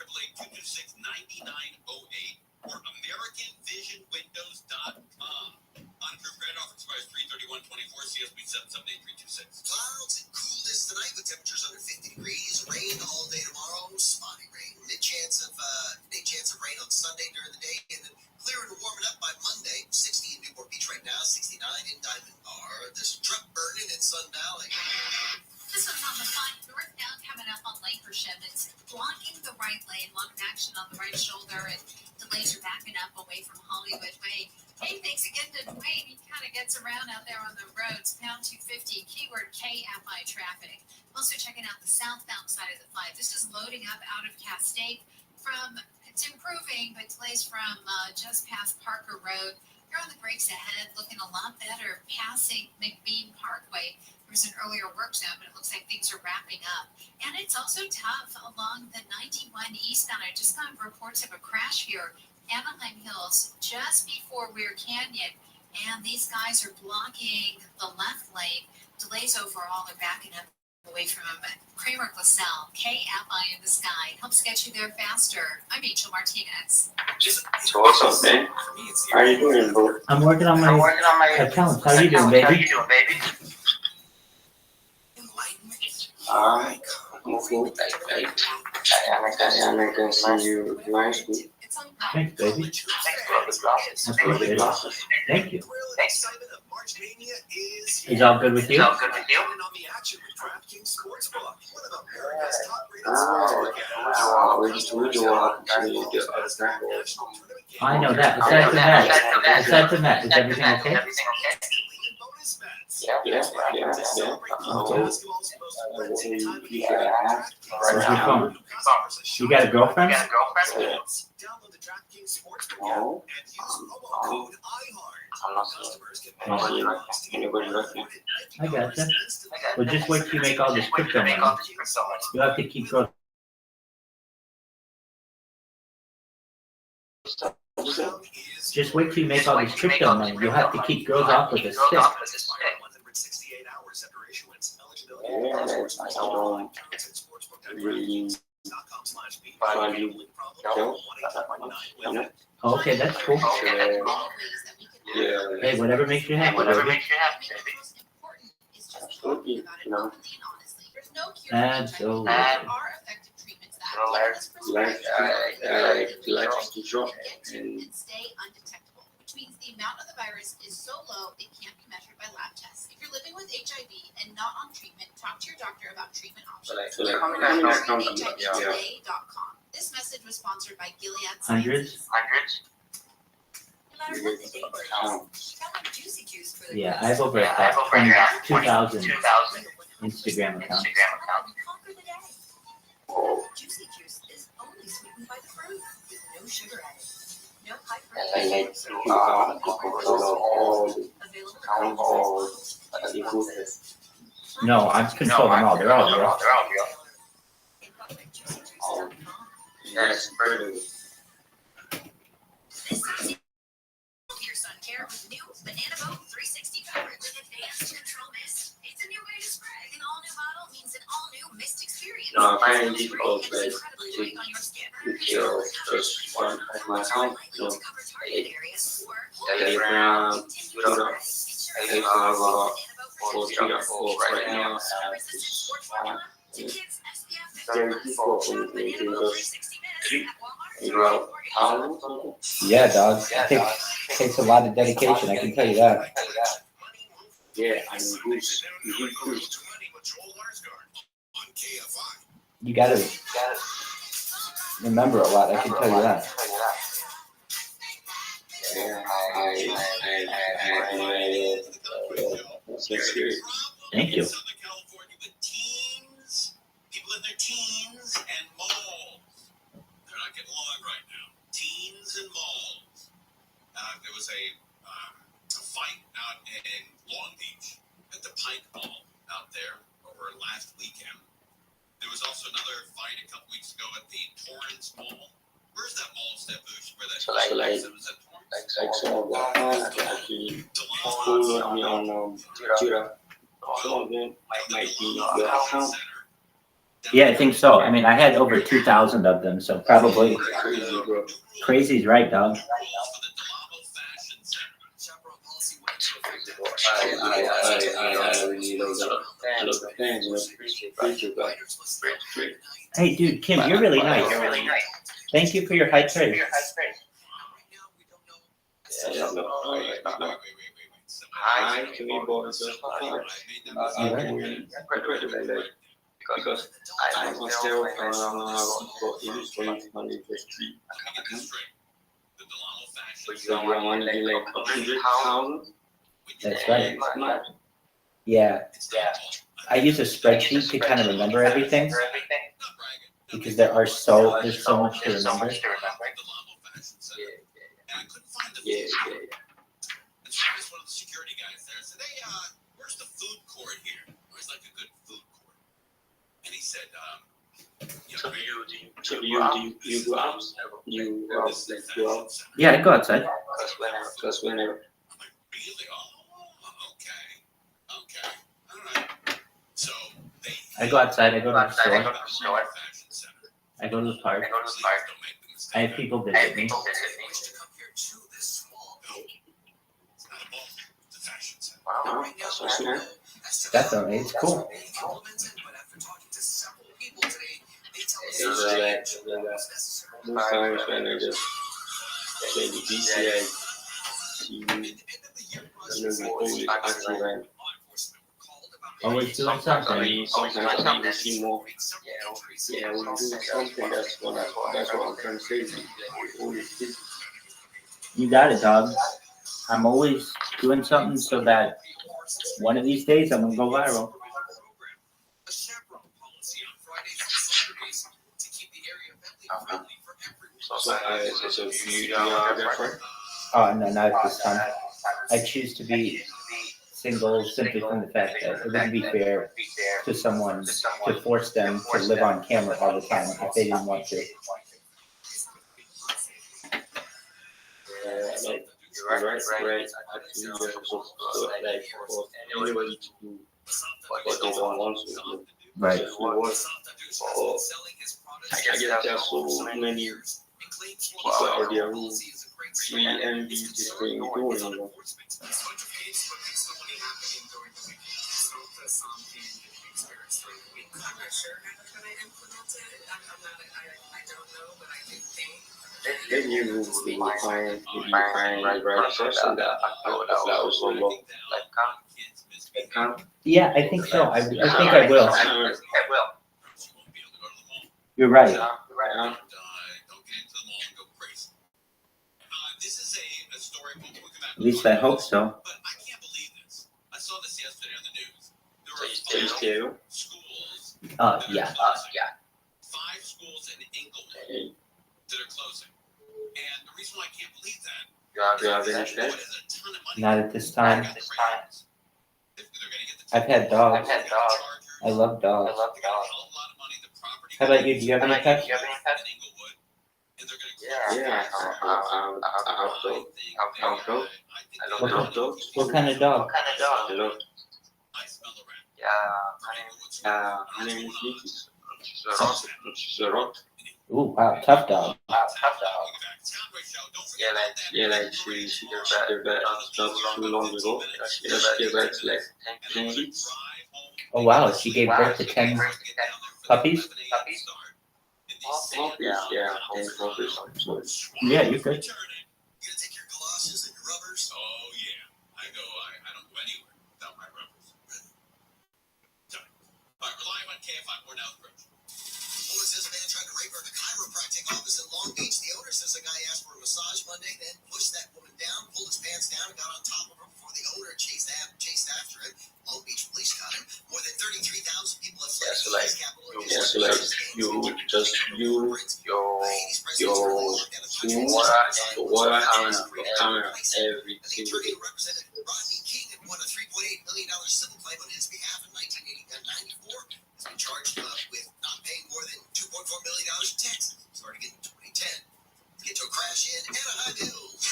888-226-9908, or AmericanVisionWindows.com. Unapproved credit offer expires 3/31/24. CSB 778-326. Clouds and coolness tonight with temperatures under 50 degrees. Rain all day tomorrow. Spotty rain. Mid chance of rain on Sunday during the day, and then clearing and warming up by Monday. 60 in Newport Beach right now. 69 in Diamond Bar. There's a truck burning in Sun Valley. This one's on the 5 northbound coming up on Lancashire. It's blocking the right lane, long action on the right shoulder, and delays are backing up away from Hollywood Way. Hey, thanks again to Dwayne. He kind of gets around out there on the roads. Pound 250, keyword KFI traffic. Also checking out the southbound side of the 5. This is loading up out of Castaic. It's improving, but delays from just past Parker Road. You're on the brakes ahead, looking a lot better, passing McBean Parkway. There was an earlier work zone, but it looks like things are wrapping up. And it's also tough along the 91 eastbound. I just got reports of a crash here, Anaheim Hills, just before Weir Canyon. And these guys are blocking the left lane. Delays overall are backing up away from Kramer LaSalle. KFI in the sky helps get you there faster. I'm Rachel Martinez. So what's up, man? How are you doing, bro? I'm working on my accounts. How you doing, baby? Alright. I'm cool. I can see you nicely. Thanks, baby. Appreciate it. Thank you. Is all good with you? I know that. Aside from that, is everything okay? Yeah. Where's your phone? You got a girlfriend? No. I'm not seeing anybody looking. I gotcha. Well, just wait till you make all this crypto money. You'll have to keep growing. Just wait till you make all this crypto money. You'll have to keep girls off with a stick. Yeah, I don't really value no. Okay, that's cool. Yeah. Hey, whatever makes you happy. Absolutely. No. Absolutely. Like to drop and which means the amount of the virus is so low it can't be measured by lab tests. If you're living with HIV and not on treatment, talk to your doctor about treatment options. HIVtoday.com. This message was sponsored by Gilead Sciences. Hundreds. No matter what the day brings, download Juicy Juice Yeah, I have over 2,000 Instagram accounts. Conquer the day. Juicy juice is only sweetened by the fruit with no sugar added. No high fructose. No, I control them all. They're all real. That's pretty. Your sun care with new Banana Boat 360 coverage with advanced control mist. It's a new way to spray. An all new bottle means an all new mist experience. No, I find it difficult to kill just one of my account. No, Telegram, Twitter. I have about 14 or 4 right now. I have this one. Very difficult for me to just figure out how. Yeah, dog. It takes a lot of dedication, I can tell you that. Yeah, I'm good. You gotta remember a lot, I can tell you that. Yeah, Thank you. People in their teens and malls. They're not getting along right now. Teens and malls. There was a fight out in Long Beach at the Pike Mall out there over last weekend. There was also another fight a couple weeks ago at the Torrance Mall. Where's that mall, Stepush? Where that like some of them actually follow me on Twitter. Some of them might be your account. Yeah, I think so. I mean, I had over 2,000 of them, so probably. Crazy's right, dog. I really love the fans. Hey, dude, Kim, you're really nice. Thank you for your high praise. Hi to me, boys. Because I myself for illustrating on the street. So you want to be like 100,000? That's right. Yeah. I use a spreadsheet to kind of remember everything because there's so much to remember. Yeah. And so I was one of the security guys there. I said, hey, where's the food court here? Where's like a good food court? And he said, So do you go out? You go out? Yeah, I go outside. Because whenever. I'm like, really? Oh, okay. All right. So I go outside. I go to the store. I go to the park. I have people visit me. Wow, that's so smart. Definitely, it's cool. It's like most times when I just say the DCI, you always active and Always doing something. sometimes I even see more. Yeah, we do something. That's what I'm trying to say. We always busy. You got it, dog. I'm always doing something so that one of these days I'm gonna go viral. So you are different? Oh, no, not at this time. I choose to be single simply from the fact that it wouldn't be fair to someone to force them to live on camera all the time if they didn't want to. Right. Actually, so like for anybody to do what they don't want to do. Right. I guess there are so many people out there who really envy this thing you're doing. You know? I'm not sure how to implement it. I don't know, but I do think. Then you will find the right person that allows for love. Yeah, I think so. I think I will. You're right. At least I hope so. But I can't believe saw this yesterday on the news. There So are you still? schools. Yeah. 5 schools in Inglewood that are closing. And the reason why I can't believe that You have any is pets? Inglewood has a ton of money. Not at this time. They're gonna get the I've had dogs. I love dogs. How about you? Do you have any pets? Yeah, I have dogs. I love dogs. What kind of dog? I love. Her name is Nikki. She's a rot. Ooh, wow, tough dog. Yeah, like she gave birth not too long ago. She gave birth to like 10 kids. Oh wow, she gave birth to 10 puppies? Yeah, 10 puppies. Yeah, you could. Oh yeah, I don't go anywhere without my rubbers. All right, rely on KFI. We're now approaching. Police says a man tried to rape her at a chiropractic office in Long Beach. The owner says the guy asked for a massage Monday, then pushed that woman down, pulled his pants down, and got on top of her before the owner chased after him. Long Beach police got him. More than 33,000 people have fled the U.S. Capitol. Your water and camera every single day. Rodney King had won a $3.8 million civil claim on his behalf in 1994. He's been charged with not paying more than $2.4 million in taxes. Started in 2010. Get to a crash in Anaheim Hills.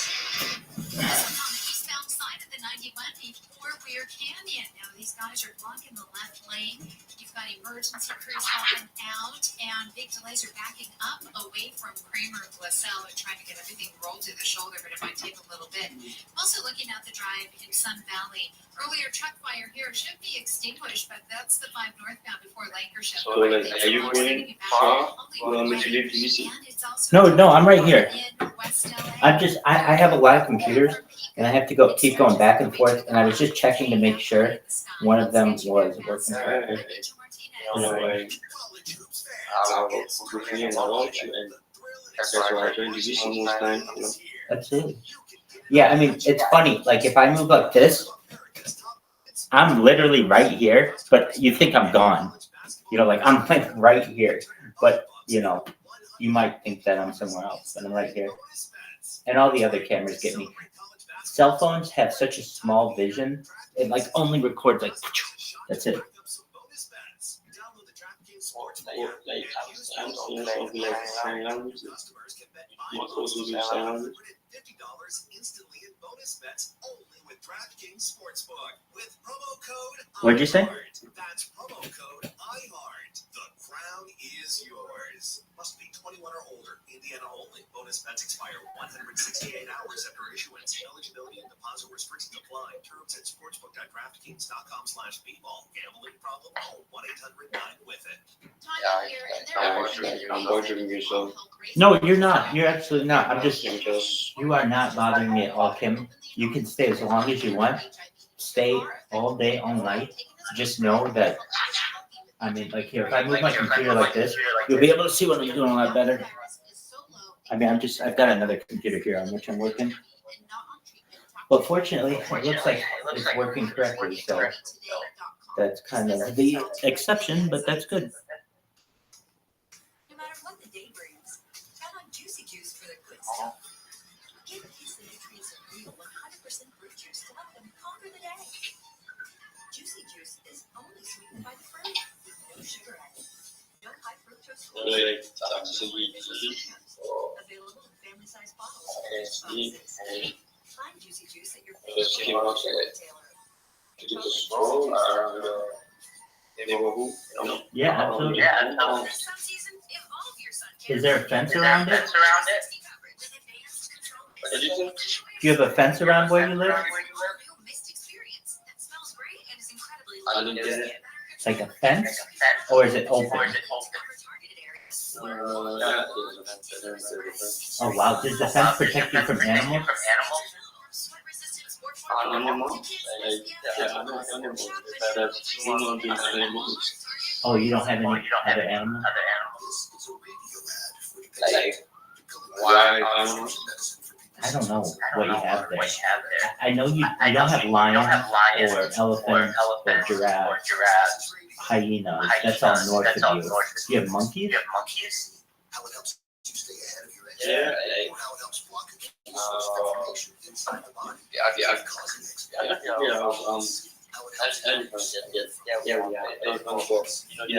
On the eastbound side of the 91 before Weir Canyon. Now these guys are blocking the left lane. You've got emergency crews helping out, and big delays are backing up away from Kramer and LaSalle. They're trying to get everything rolled to the shoulder, but it might take a little bit. Also looking at the drive in Sun Valley. Earlier truck fire here should be extinguished, but that's the 5 northbound before Lancashire. So, like, are you going far? You want me to leave the visit? No, I'm right here. I have a lot of computers, and I have to keep going back and forth, and I was just checking to make sure one of them was working correctly. You know, like, I'll go for you and I'll watch you, and that's why I joined the visit most time, you know. That's it. Yeah, I mean, it's funny, like, if I move like this, I'm literally right here, but you think I'm gone. You know, like, I'm like right here, but, you know, you might think that I'm somewhere else, but I'm right here. And all the other cameras get me. Cell phones have such a small vision, it like only records like, that's it. Like, I'm seeing something like sign languages. Most also do sign language. Instantly in bonus bets only with DraftKings Sportsbook with promo code What'd you say? IHEART. That's promo code IHEART. The crown is yours. Must be 21 or older. Indiana only. Bonus bets expire 168 hours after issuance. Eligibility and deposit restrictions apply. Terms at sportsbook.draftkings.com/bball. Gambling problem? Call 1-800-9-WITH-IT. I'm bothering you, so. No, you're not. You're absolutely not. You are not bothering me at all, Kim. You can stay as long as you want. Stay all day, all night. Just know that, I mean, like here, if I move my computer like this, you'll be able to see what I'm doing a lot better. I mean, I've got another computer here on which I'm working. But fortunately, it looks like it's working correctly, so that's kind of the exception, but that's good. No matter what the day brings, count on Juicy Juice for the good stuff. Get a piece of nutrients of real 100% fruit juice to help them conquer the day. Juicy Juice is only sweetened by the fruit. No sugar added. No high fructose. Like, Available in family-sized bottles. Find Juicy Juice at your just keep favorite watching it. retailer. To do the stroll around the neighborhood, you know? Yeah, absolutely. Some season, evolve your sun care. Is there a fence around it? What did you say? Do you have a fence around where you live? I didn't get it. Like a fence? Or is it open? Oh wow, does the fence protect you from animals? Animals? Animals. That's human beings animals. Oh, you don't have any other animals? Like wild animals. I don't know what you have there. I know you don't have lions or elephants or giraffes, hyenas. That's all north of you. Do you have monkeys? How it helps you stay ahead of your Yeah, or how it helps block information inside the body. Elephants,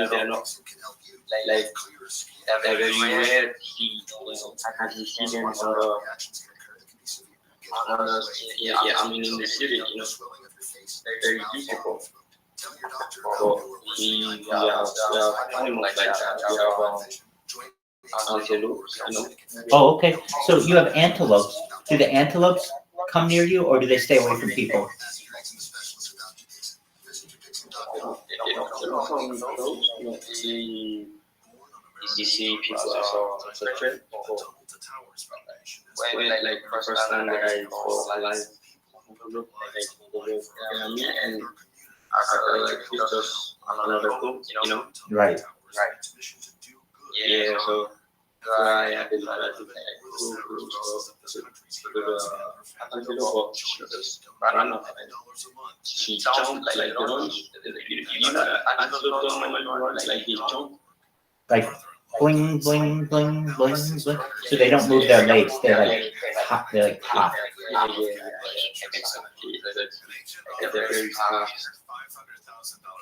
they're not like they're very rare to see. I haven't seen them I mean in the city, they're very beautiful. But we have animals like that. We have antelopes, Oh, okay. So you have antelopes. Do the antelopes come near you, or do they stay away from people? They don't come close. You see people are searching for when like the first time that I saw a lion look like me and it's just another group, Right. Yeah, so I have been trying to run off. She jumped like the ones, antelope don't normally run like they jump. Like bling, bling, bling, bling, bling. So they don't move their legs. They like hop. They like hop. Yeah, exactly. They're very fast.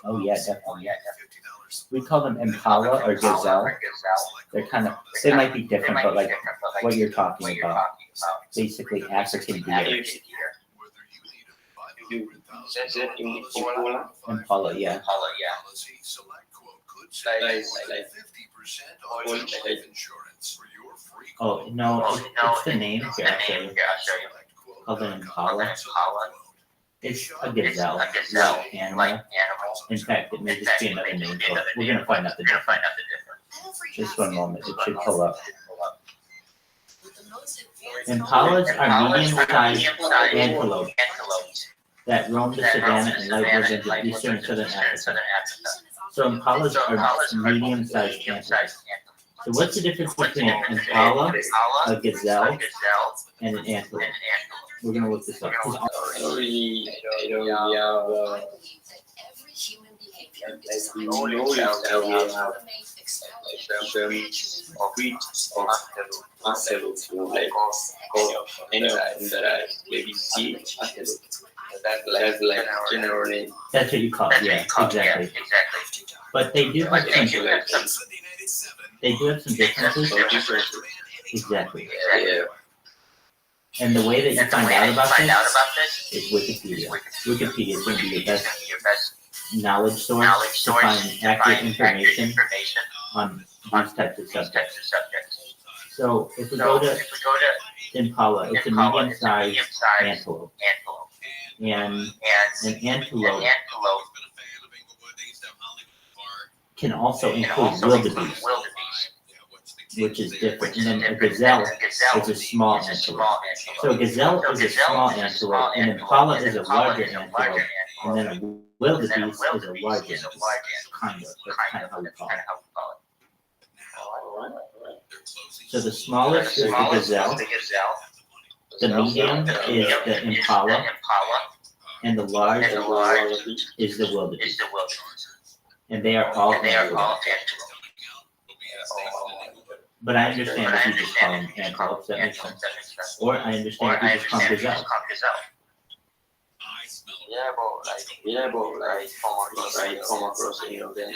Oh yeah, definitely. We call them impala or gazelle. They're kind of, they might be different, but like what you're talking about, basically African deer. Impala, yeah. Oh no, it's the name. Here, I'll show you. Called an impala. It's a gazelle, like animal. In fact, it may just be another name for it. We're gonna find out the difference. Just one moment, it should pull up. Impalas are medium-sized antelopes that roam the savanna and light woodlands of eastern and southern Africa. So impalas are medium-sized antelopes. So what's the difference between an impala, a gazelle, and an antelope? We're gonna look this up. That's what you call it. Yeah, exactly. But they do have some. They do have some differences. Exactly. Yeah. And the way that you find out about this is Wikipedia. Wikipedia is going to be your best knowledge source to find accurate information on these types of subjects. So if we go to impala, it's a medium-sized antelope. And an antelope can also include wildebeest, which is different. And then a gazelle is a small antelope. So a gazelle is a small antelope, and impala is a larger antelope, and then a wildebeest is a larger antelope. Kind of. That's kind of how we call it. So the smallest is the gazelle, the medium is the impala, and the large is the wildebeest. And they are all antelope. But I understand if you just call them antelopes, that makes sense. Or I understand if you just call them gazelle. Yeah, but come across any of them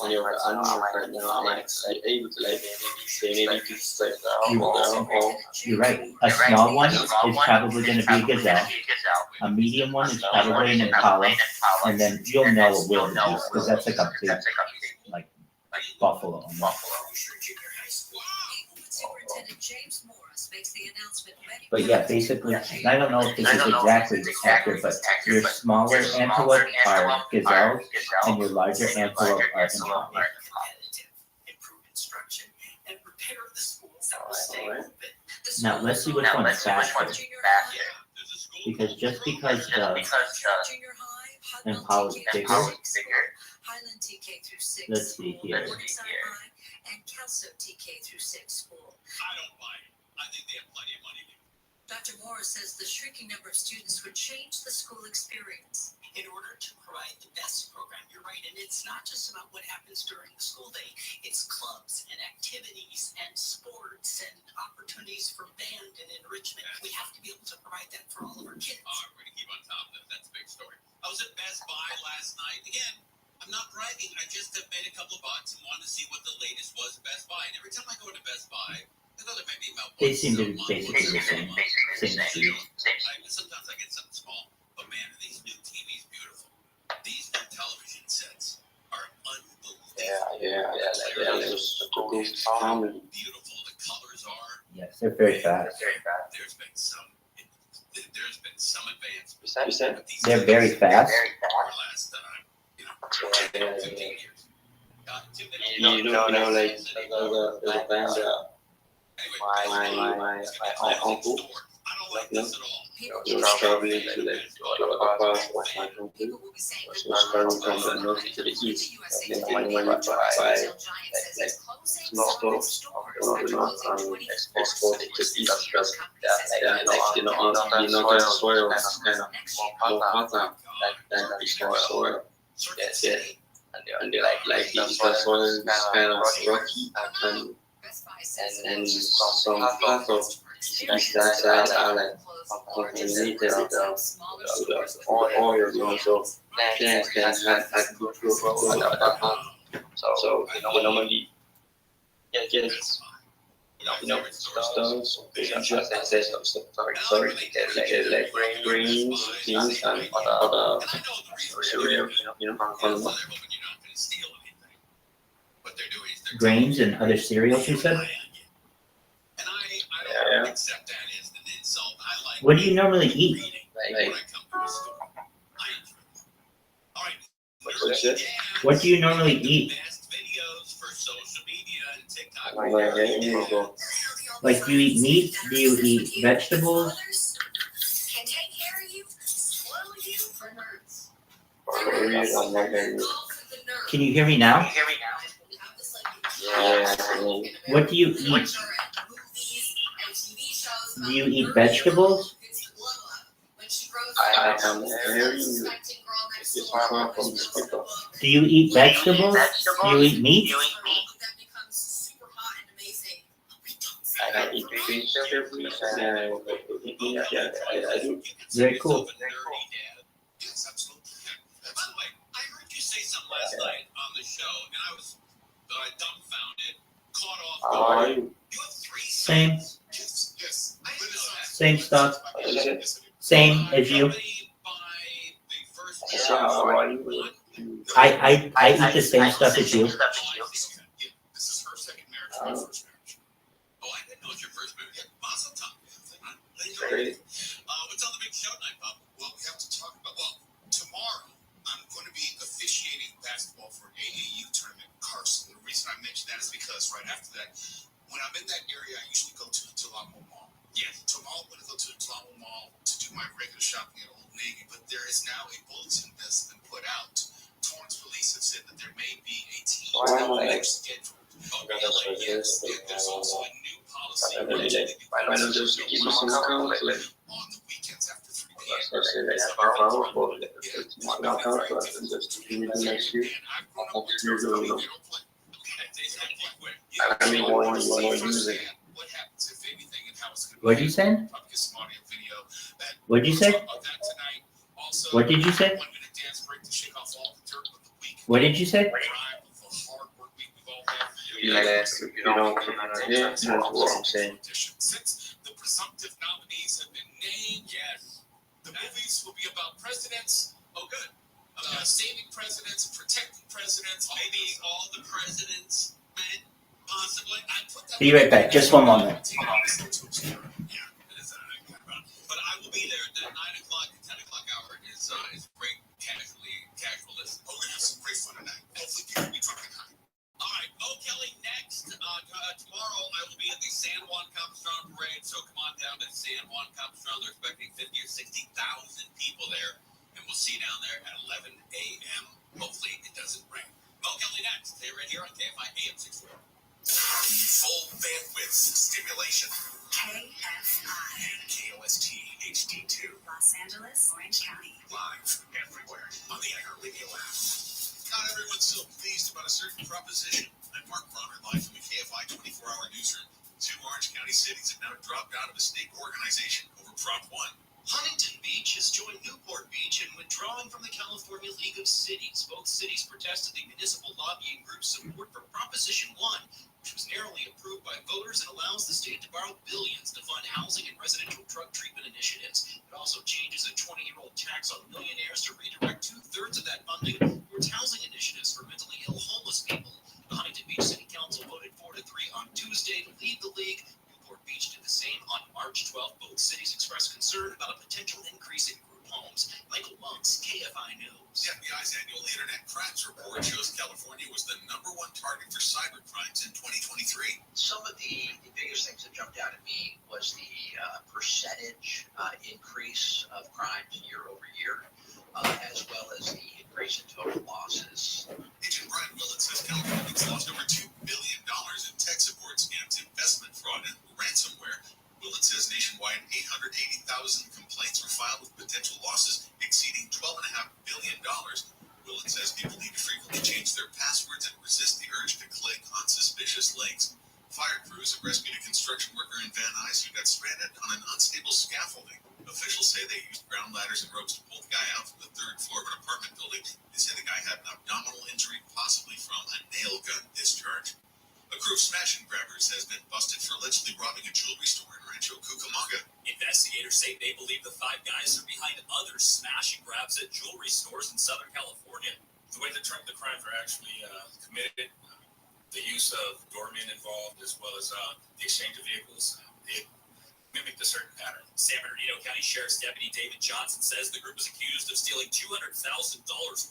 on your animal right now, like able to say maybe to You're right. A small one is probably going to be a gazelle. A medium one is probably an impala, and then you'll know a wildebeest because that's like a big, like buffalo. But yeah, basically, I don't know if this is exactly accurate, but your smaller antelope are gazelles, and your larger antelope are impalas. Now let's see which one's faster. Because just because the impala is bigger, let's see here. Dr. Morris says the shrinking number of students would change the school experience. In order to provide the best program, you're right, and it's not just about what happens during the school day. It's clubs and activities and sports and opportunities for band and enrichment. We have to be able to provide that for all of our kids. We're going to keep on top of that. That's a big story. I was at Best Buy last night. Again, I'm not bragging. I just have made a couple of bucks and wanted to see what the latest was at Best Buy. And every time I go into Best Buy, I thought there might be about They seem to be basically the same speed. Sometimes I get something small. But man, are these new TVs beautiful. These new television sets are unbelievable. Beautiful. The colors are. Yes, they're very fast. There's been some advancements. They're very fast. Last, 15 years. You know, like the band, my uncle, he was traveling to like across my country, so traveling from the north to the east, and then when you buy like small stores from the north and export it to the east, because the soil is kind of more fertile than the eastern soil. And they like the eastern soil is kind of rocky, and some parts of the eastern side are like contaminated with the oil, so plants can have good growth on that part. So we normally get stones, just access of sorry, like grains, beans, and other cereal, from the Grains and other cereals, you said? Yeah. What do you normally eat? What do you normally eat? Like, do you eat meat? Do you eat vegetables? Can you hear me now? Yeah. What do you eat? Do you eat vegetables? I am hearing you. It's far from the speaker. Do you eat vegetables? Do you eat meat? I eat vegetables and yeah, I do. Very cool. Yes, absolutely. By the way, I heard you say something last night on the show, and I was dumbfounded, caught off How are guard. you? You have 3 Same. sons? Yes. I didn't know that. Same stuff. What is it? Same as you. By the first I said, how are you? I eat the same stuff as you. This is her second marriage, my first marriage. Oh, I didn't know it was your first marriage. Yeah, Mazel tov. Great. What's on the big show tonight, Bob? Well, we have to talk about, tomorrow I'm going to be officiating basketball for an AAU tournament in Carson. The reason I mention that is because right after that, when I'm in that area, I usually go to the Tulamo Mall. Yes. Tomorrow I'm going to go to the Tulamo Mall to do my regular shopping at Old Navy, but there is now a bulletin that's been put out. Torrance police have said that there may be a team scheduled. Yes, there's also a new policy Why don't you just give me some account, like, on the weekends after 3 p.m. so say like $5 for like one account, and just give me the next year. I mean, one more using. What did you say? What did you say? What did you say? What did you say? You don't, yeah, that's what I'm saying. Since the presumptive nominees have been named, yes, the movies will be about presidents. Oh, good. About saving presidents, protecting presidents, maybe all the presidents, men, possibly. Be right back. Just one moment. But I will be there at the 9 o'clock and 10 o'clock hour. Is great casual listen. Oh, we're gonna have some great fun tonight. Hopefully people will be talking high. All right, Kelly, next. Tomorrow I will be at the San Juan Capistrano Parade, so come on down to San Juan Capistrano. They're expecting 50 or 60,000 people there, and we'll see you down there at 11 a.m. Hopefully it doesn't rain. Kelly, next. Stay right here on KFI AM 640. Full bandwidth stimulation. KFI. And KOS me laugh. Not everyone's so pleased about a certain proposition. I'm Mark Bronner, live from the KFI 24-hour newsroom. 2 Orange County cities have now dropped out of a state organization over Prop 1. Huntington Beach has joined Newport Beach in withdrawing from the California League of Cities. Both cities protested the municipal lobbying group's support for Proposition 1, which was narrowly approved by voters and allows the state to borrow billions to fund housing and residential drug treatment initiatives. It also changes a 20-year-old tax on millionaires to redirect 2/3 of that funding towards housing initiatives for mentally ill homeless people. The Huntington Beach City Council voted 4-3 on Tuesday to lead the league. Newport Beach did the same on March 12th. Both cities expressed concern about a potential increase in group homes. Michael Monks, KFI News. The FBI's annual Internet Crimes Report shows California was the #1 target for cyber crimes in 2023. Some of the biggest things that jumped out at me was the percentage increase of crimes year over year, as well as the increase in total losses. Agent Brian Willett says Californians lost over $2 billion in tech support scams, investment fraud, and ransomware. Willett says nationwide 880,000 complaints were filed with potential losses exceeding $12.5 billion. Willett says people need to frequently change their passwords and resist the urge to click on suspicious links. Fire crews have rescued a construction worker in Van Nuys who got stranded on an unstable scaffolding. Officials say they used ground ladders and ropes to pull the guy out from the 3rd floor of an apartment building. They say the guy had an abdominal injury, possibly from a nail gun discharge. A crew of smash and grabbers has been busted for allegedly robbing a jewelry store in Rancho Cucamonga. Investigators say they believe the 5 guys are behind other smash and grabs at jewelry stores in Southern California. The way the crimes are actually committed, the use of doormen involved, as well as the exchange of vehicles, it mimicked a certain pattern. San Bernardino County Sheriff's Deputy David Johnson says the group was accused of stealing $200,000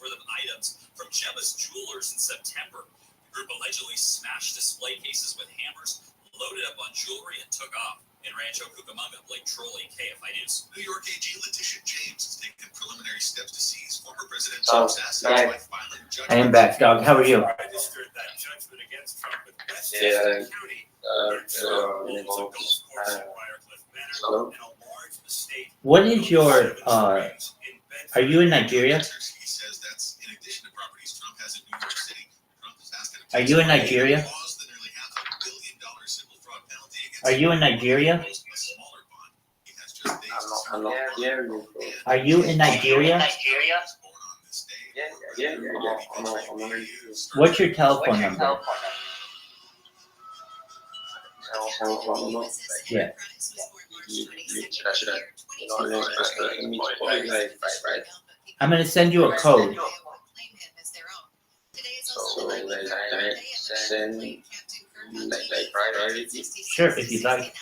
worth of items from Gemma's Jewelers in September. The group allegedly smashed display cases with hammers, loaded up on jewelry, and took off. In Rancho Cucamonga, Blake Trolley, KFI News. New York AG Letitia James has taken preliminary steps to seize former President Trump's assets by filing judgment. I am back, dog. How are you? Registered that judgment against Trump with Yeah, County. What is your, are you in Nigeria? He says that's in addition to properties Trump has in New York City. Trump is asking Are you in Nigeria? Are you in Nigeria? I'm not Nigerian. Are you in Nigeria? Yeah. I'm not What's your telephone number? Yeah. I'm gonna send you a code. Sure, if you'd like.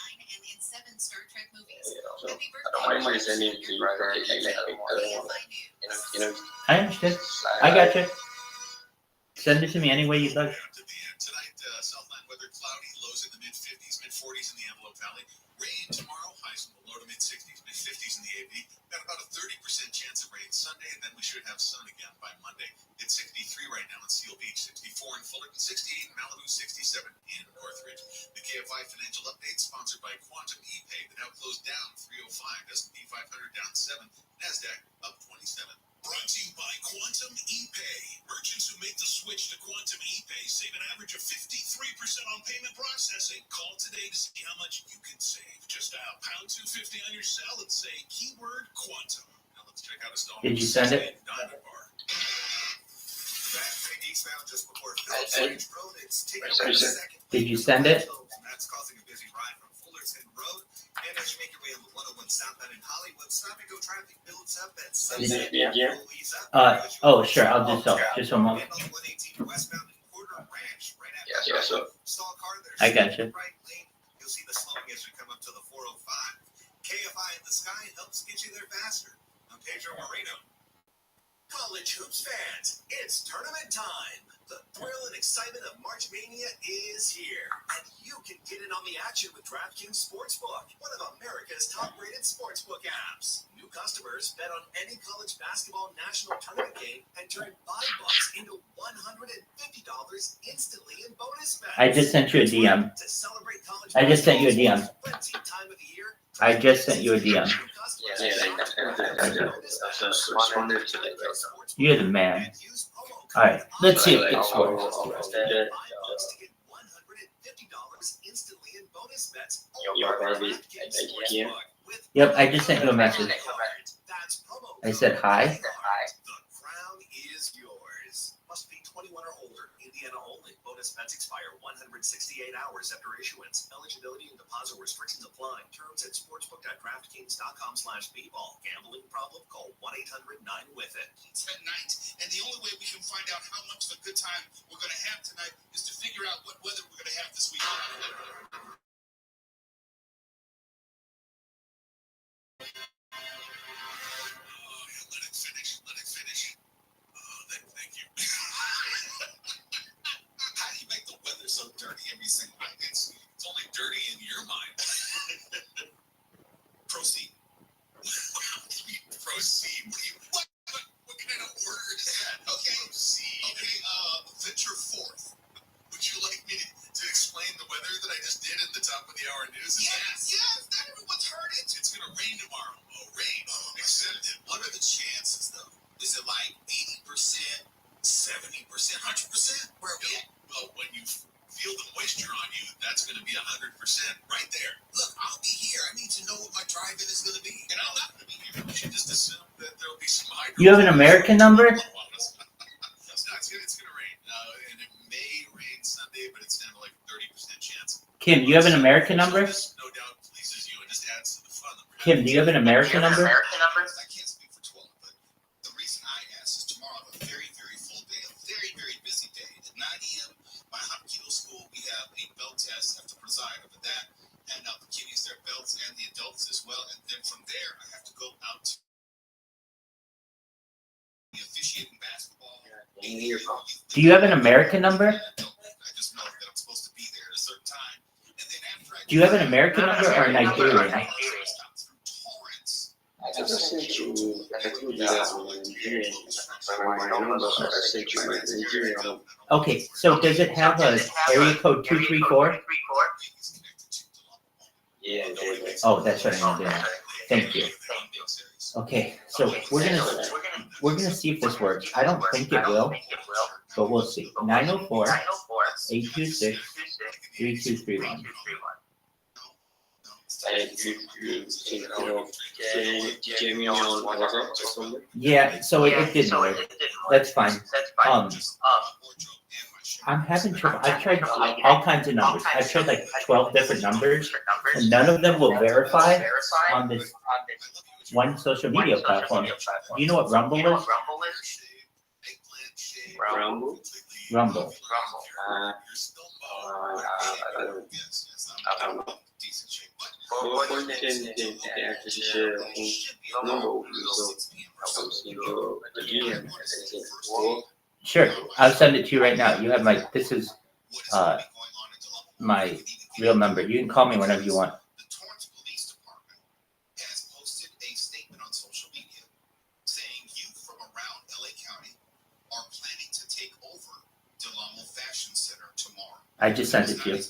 I don't mind sending it to you privately. I understand. I got you. Send it to me any way you'd like. Tonight, Southland weather cloudy, lows in the mid-50s, mid-40s in the Antelope Valley. Rain tomorrow, highs in the low to mid-60s, mid-50s in the AV. Got about a 30% chance of rain Sunday, and then we should have sun again by Monday. It's 63 right now in Seal Beach, 64 in Fullerton, 68 in Malibu, 67 in Northridge. The KFI Financial Update sponsored by Quantum ePay. The Dow closed down 305, S&P 500 down 7, NASDAQ up 27. Brought to you by Quantum ePay. Merchants who make the switch to Quantum ePay save an average of 53% on payment processing. Call today to see how much you can save. Just dial #250 on your cell and say keyword Quantum. Now let's check out a stall. Did you send it? Diamond Bar. Did you send it? That's causing a busy ride from Fullerton Road. And as you make your way on the 101 southbound in Hollywood, stop and go traffic builds up at Sunset. Oh, sure. I'll do so. Just one moment. And on 118 westbound in Porter Ranch, right after stall car there. I got you. Right lane. You'll see the slowing as you come up to the 405. KFI in the sky helps get you there faster. I'm Pedro Moreno. College hoops fans, it's tournament time. The thrill and excitement of March Mania is here, and you can get in on the action with DraftKings Sportsbook, one of America's top-rated sportsbook apps. New customers bet on any college basketball national tournament game and turn $5 into $150 instantly in bonus bets. I just sent you a DM. To celebrate college I just sent you a DM. plenty time of the year. I just sent you a DM. I just responded to that. You're the man. All right, let's see if this works. Yep, I just sent you a message. I said hi. Must be 21 or older. Indiana only. Bonus bets expire 168 hours after issuance. Eligibility and deposit restrictions apply. Terms at sportsbook.draftkings.com/bball. Gambling problem? Call 1-800-9-WITH-IT. It's at night, and the only way we can find out how much of a good time we're going to have tonight is to figure out what weather we're going to have this weekend. Let it finish. Thank you. How do you make the weather so dirty every single night? It's only dirty in your mind. Proceed. Proceed. What kind of order is that? Okay. Proceed. Okay. Venture forth. Would you like me to explain the weather that I just did at the top of the hour news? Yes. Not everyone's heard it. It's gonna rain tomorrow. Oh, rain. Accepted. What are the chances, though? Is it like 80%, 70%, 100%? Where are we at? Well, when you feel the moisture on you, that's going to be 100% right there. Look, I'll be here. I need to know what my drive-in is going to be. And I'm not going to be here. You should just assume that there'll be some hydro. You have an American number? It's going to rain. And it may rain Sunday, but it's down to like 30% chance. Kim, do you have an American number? No doubt pleases you and just adds to the fun. Kim, do you have an American number? I can't speak for 12, but the reason I asked is tomorrow I have a very, very full day, a very, very busy day. At 9 a.m., my Hapkido school, we have a belt test. I have to preside over that, hand out the kiddies their belts and the adults as well. And then from there, I have to go out to the officiating basketball. Do you have an American number? I just know that I'm supposed to be there at a certain time. And then after I Do you have an American number or a Nigerian? I just sent you that on Nigerian. My number, I sent you my Nigerian number. Okay, so does it have a area code 234? Yeah. Oh, that's what I'm doing. Thank you. Okay, so we're gonna see if this works. I don't think it will, but we'll see. 904-826-3231. Yeah, so it didn't work. That's fine. I'm having trouble. I've tried all kinds of numbers. I've tried like 12 different numbers, and none of them will verify on this one social media platform. Do you know what Rumble is? Rumble. I don't know. Sure, I'll send it to you right now. You have this is my real number. You can call me whenever you want. The Torrance Police Department has posted a statement on social media saying youth from around LA County are planning to take over Del Amo Fashion Center tomorrow. I just sent it to you.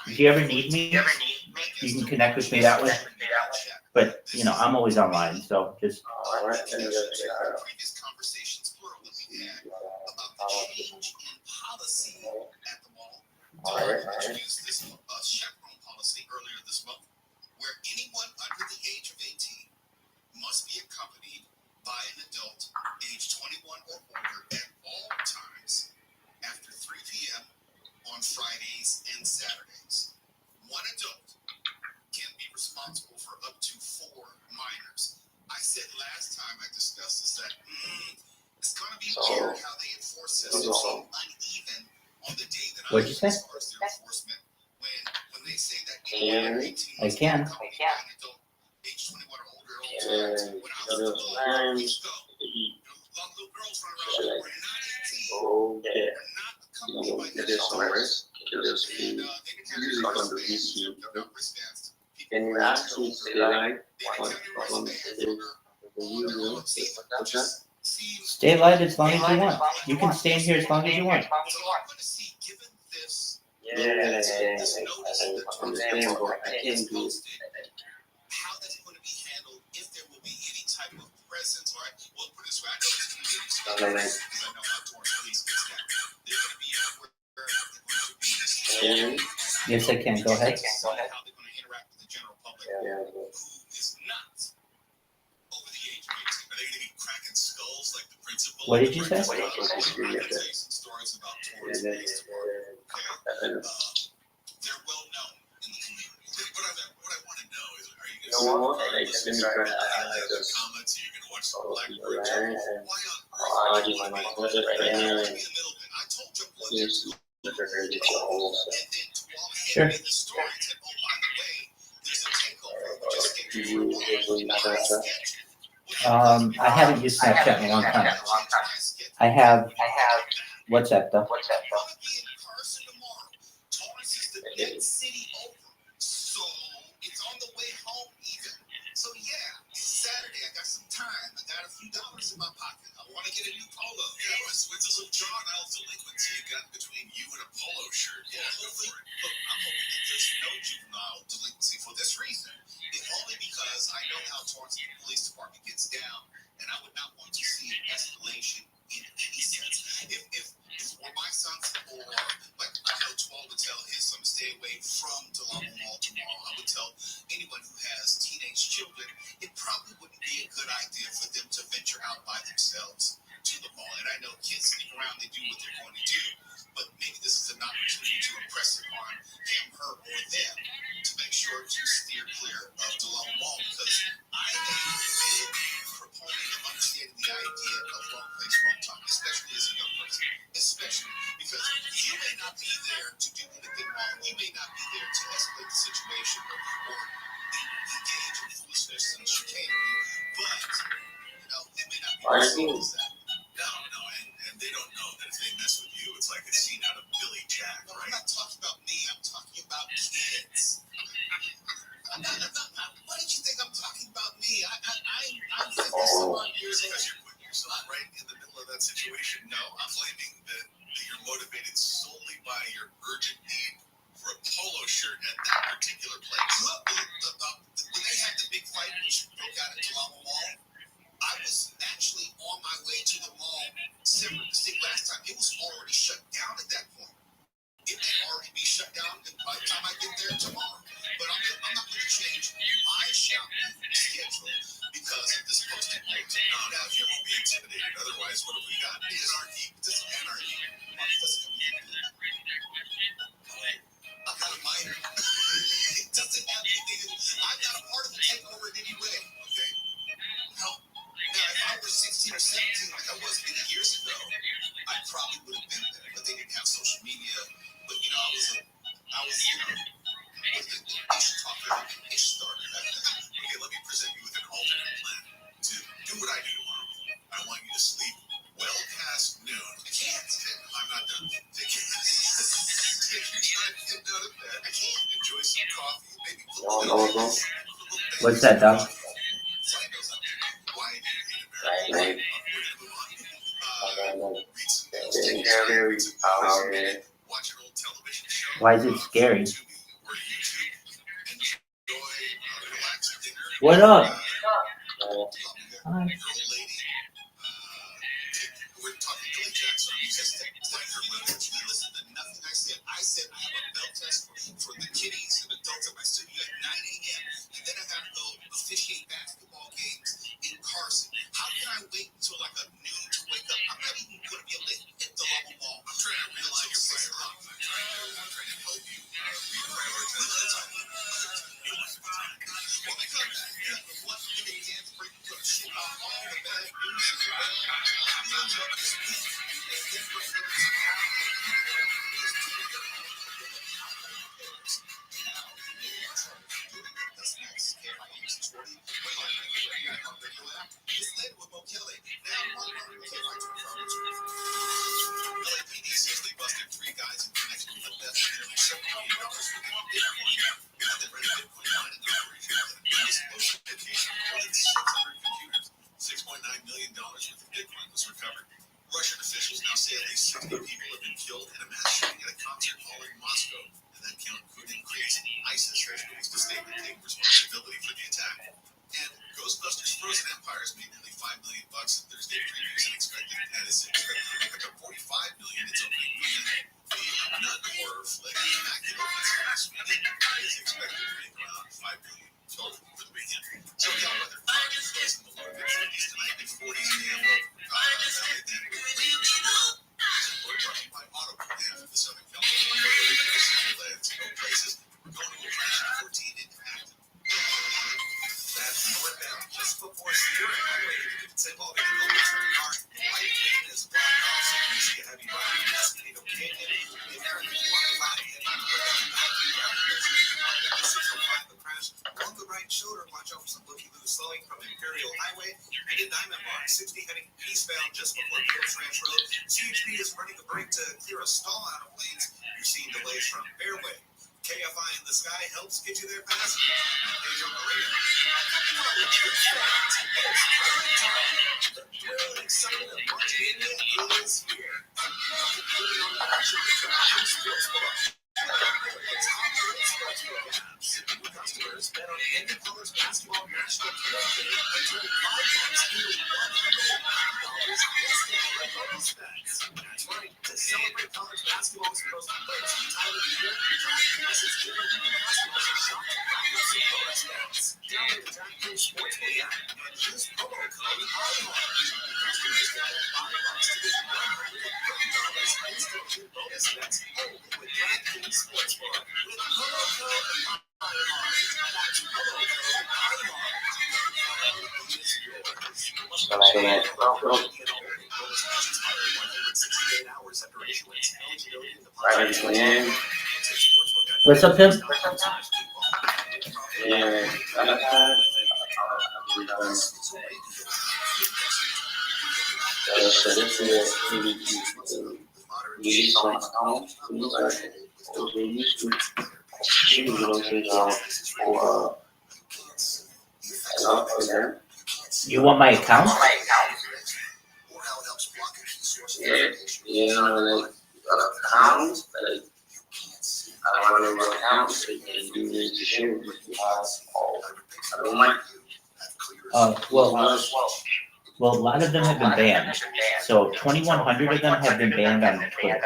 If you ever need me, you can connect with me that way. But, I'm always online, so just... Previous conversations plural that we had about the change in policy at the mall. Introduced this chaperone policy earlier this month, where anyone under the age of 18 must be accompanied by an adult age 21 or older at all times after 3 p.m. on Fridays and Saturdays. One adult can be responsible for up to 4 minors. I said last time I discussed this that it's going to be weird how they enforce this. It's uneven on the day that What'd you say? as far as their enforcement. When they say that anyone under 18 I can. must be accompanied by an adult age 21 or older at all times. When I was little, we used to go. Little girls run around. We're not 18. We're not accompanied by an adult. Stay live as long as you want. You can stay in here as long as you want. Yeah, understand, but I can't do it. How that's going to be handled, if there will be any type of presence, all right? Well, put it this way, I know it's Yes, I can. Go ahead. What did you say? Sure. I haven't used Snapchat in a long time. I have WhatsApp though. So yeah, it's Saturday. I got some time. I got a few dollars in my pocket. I want to get a new polo. Yeah, what's a little juvenile delinquency you got between you and a polo shirt? Yeah, hopefully, look, I'm hoping that there's no juvenile delinquency for this reason. If only because I know how Torrance Police Department gets down, and I would not want to see an escalation in any sense. If for my sons, or like I know 12 would tell his son to stay away from Delano Mall tomorrow, I would tell anyone who has teenage children, it probably wouldn't be a good idea for them to venture out by themselves to the mall. And I know kids sneak around, they do what they're going to do, but maybe this is an opportunity to impress upon him, her, or them to make sure to steer clear of Delano Mall, because I am a big proponent of understanding the idea of wrong place, wrong time, especially as a young person. Especially because you may not be there to do anything wrong. You may not be there to escalate the situation or engage in foolishness and chicanery, but it may not be as simple as that. No, and they don't know that if they mess with you, it's like a scene out of Billy Jack, right? I'm not talking about me. I'm talking about kids. Why did you think I'm talking about me? I'm 50-some years old. Because you're putting yourself right in the middle of that situation. No, I'm claiming that you're motivated solely by your urgent need for a polo shirt at that particular place. Look, when they had the big fight which broke out at Delano Mall, I was actually on my way to the mall. Separate mistake last time. It was already shut down at that point. It may already be shut down by the time I get there tomorrow. But I'm not going to change my shopping schedule because of this posting. No, now you won't be intimidated. Otherwise, what have we got? Anarchy. This is anarchy. I got a minor. It doesn't have anything. I'm not a part of the takeover in any way. Okay? No. Now, if I were 16 or 17 like I was many years ago, I probably would have been there. But they didn't have social media. But I was they should talk everything. They should start. Okay, let me present you with an alternate plan. To do what I do tomorrow, I want you to sleep well past noon. I can't. I'm not done. Take your time to get out of bed. I can't. Enjoy some coffee. Maybe What's that, Doc? Why do you hate America? It's scary out here. Watch an old television show. Why is it scary? Or YouTube. Enjoy relaxed dinner. What up? Hi. Your old lady. We're talking Billy Jackson. He says that you listen to nothing I said. I said I have a bell test for the kiddies and adults at my studio at 9 a.m. And then I got to go officiate basketball games in Carson. How can I wait until like a noon to wake up? I'm not even going to be able to hit the level ball. I'm trying to realize your priorities. I'm trying to help you reprioritize. When we come back, what giving dance break to shit off all the bad news and the bad feelings of this week. And then we're going to see how LAPD says they busted 3 guys in connection with the death of nearly $7 million worth of Bitcoin. They ran a Bitcoin mining operation with an undisclosed location of more than 600 computers. $6.9 million worth of Bitcoin was recovered. Russian officials now say at least 60 people have been killed in a mass shooting at a concert hall in Moscow, and that count could increase. ISIS has released a statement taking responsibility for the attack. And Ghostbusters Frozen Empires made nearly $5 million in Thursday previews and expects infected and is expected to make up to $45 million its opening weekend. The non-horror flick Immaculate Sweden is expected to make around $5 billion total for the weekend. SoCal weather forecast in the low mid 50s tonight, mid 40s in the brought to you by Audible and the Southern California no places. We're going to attraction 14 into Acton. That's northbound just before Sierra Highway. St. Paul to turn car. Light is blocked off, so you see a heavy volume in Escondido Canyon. In there, you want to lie and not the crash along the right shoulder. Watch out for some looky-loo slowing from Imperial Highway and in Diamond Bar. 60 heading eastbound just before Phillips Ranch Road. CHP is running a brake to clear a stall out of lanes. You're seeing delays from Fairway. KFI in the sky helps get you there faster. Page on the radar. The thrill and excitement of watching it is here. Customers bet on any college basketball national championship and turn $5 into $100 instant bets. That's right. To celebrate college basketball's most crazy time of the year, DraftKings is giving customers a shot to rack up some bonus bets. Download the DraftKings Sportsbook app and use promo code IHEART. Customers get $5 to get $150 instant bonus bets only with DraftKings Sportsbook. With promo code IHEART. That's promo code IHEART. What's up, Tim? Yeah, You want my account? Yeah, like accounts, like I want to run accounts and do this to share with you. I don't like. Well, a lot of them have been banned. So 2,100 of them have been banned on Twitter.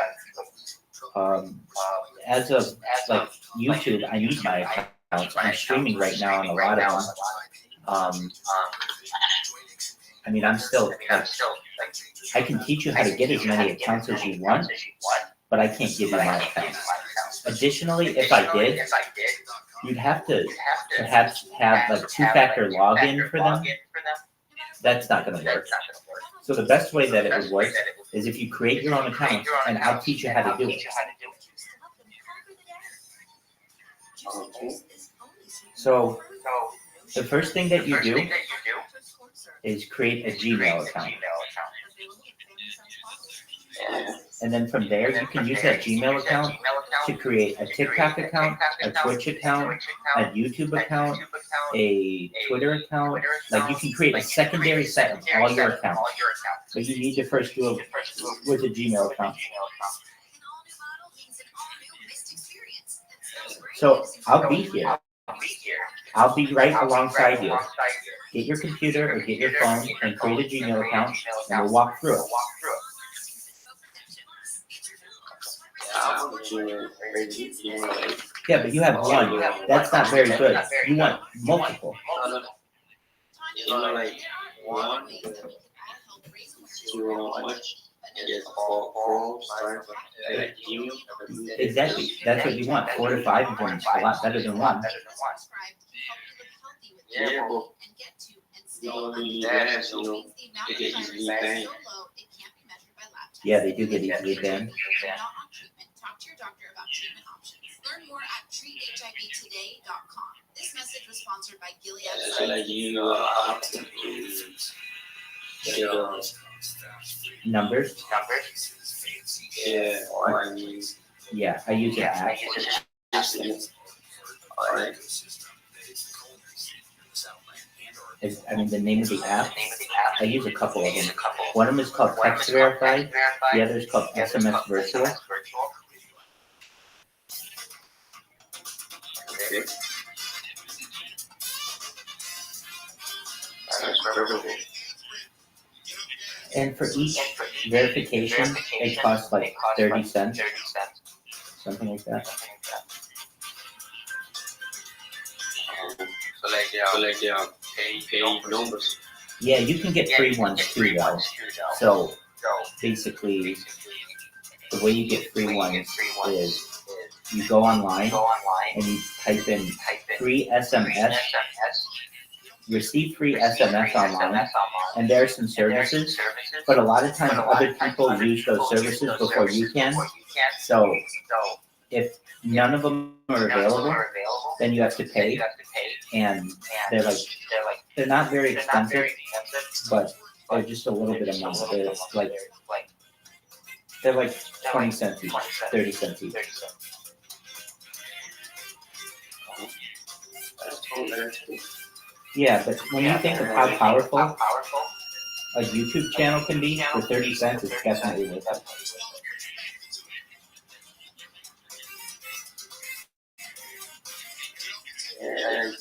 As of like YouTube, I use my accounts. I'm streaming right now on a lot of them. I mean, I'm still. I can teach you how to get as many accounts as you want, but I can't give you my accounts. Additionally, if I did, you'd have to perhaps have like two-factor login for them. That's not going to work. So the best way that it would work is if you create your own account, and I'll teach you how to do it. So the first thing that you do is create a Gmail account. And then from there, you can use that Gmail account to create a TikTok account, a Twitch account, a YouTube account, a Twitter account. Like you can create a secondary set of all your accounts. But you need to first do it with a Gmail account. So I'll be here. I'll be right alongside you. Get your computer or get your phone and create a Gmail account, and we'll walk through it. Yeah, but you have one. That's not very good. You want multiple. You know, like one, Exactly. That's what you want. 4 to 5 of them is a lot better than one. Yeah, but Yeah, they do get easily banned. Talk to your doctor about treatment options. Learn more at treathivtoday.com. This message was sponsored by Gilead. Numbers? Yeah, Yeah, I use an app. I mean, the name of the app, I use a couple of them. One of them is called Text Verify. The other is called SMS Virtual. Okay. And for each verification, it costs like 30 cents, something like that. So like they are paid numbers. Yeah, you can get free ones too, though. So basically, the way you get free ones is you go online and you type in free SMS, receive free SMS online, and there are some services, but a lot of times other people use those services before you can. So if none of them are available, then you have to pay, and they're not very expensive, but they're just a little bit of money. They're like 20 cents each, 30 cents each. Yeah, but when you think of how powerful a YouTube channel can be, for 30 cents, it's definitely worth it. And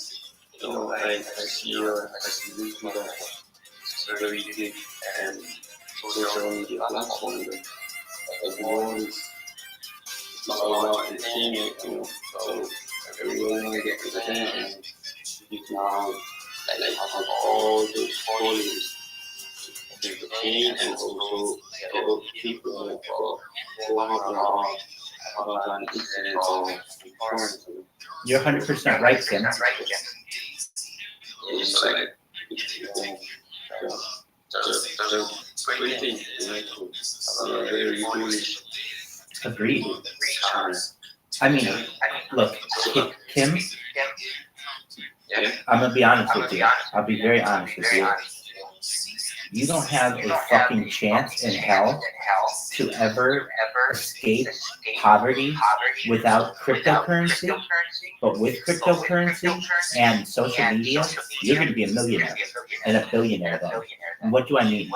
I see YouTube as a very big and social media platform that everyone is all about entertainment, so everyone want to get entertainment, and you can now have all those followers to entertain and also help people who have about an incident or insurance. You're 100% right, Tim. It's like the great thing, very bullish. Agreed. I mean, look, Kim, I'm going to be honest with you. I'll be very honest with you. You don't have a fucking chance in hell to ever escape poverty without cryptocurrency. But with cryptocurrency and social media, you're going to be a millionaire and a billionaire then. And what do I mean?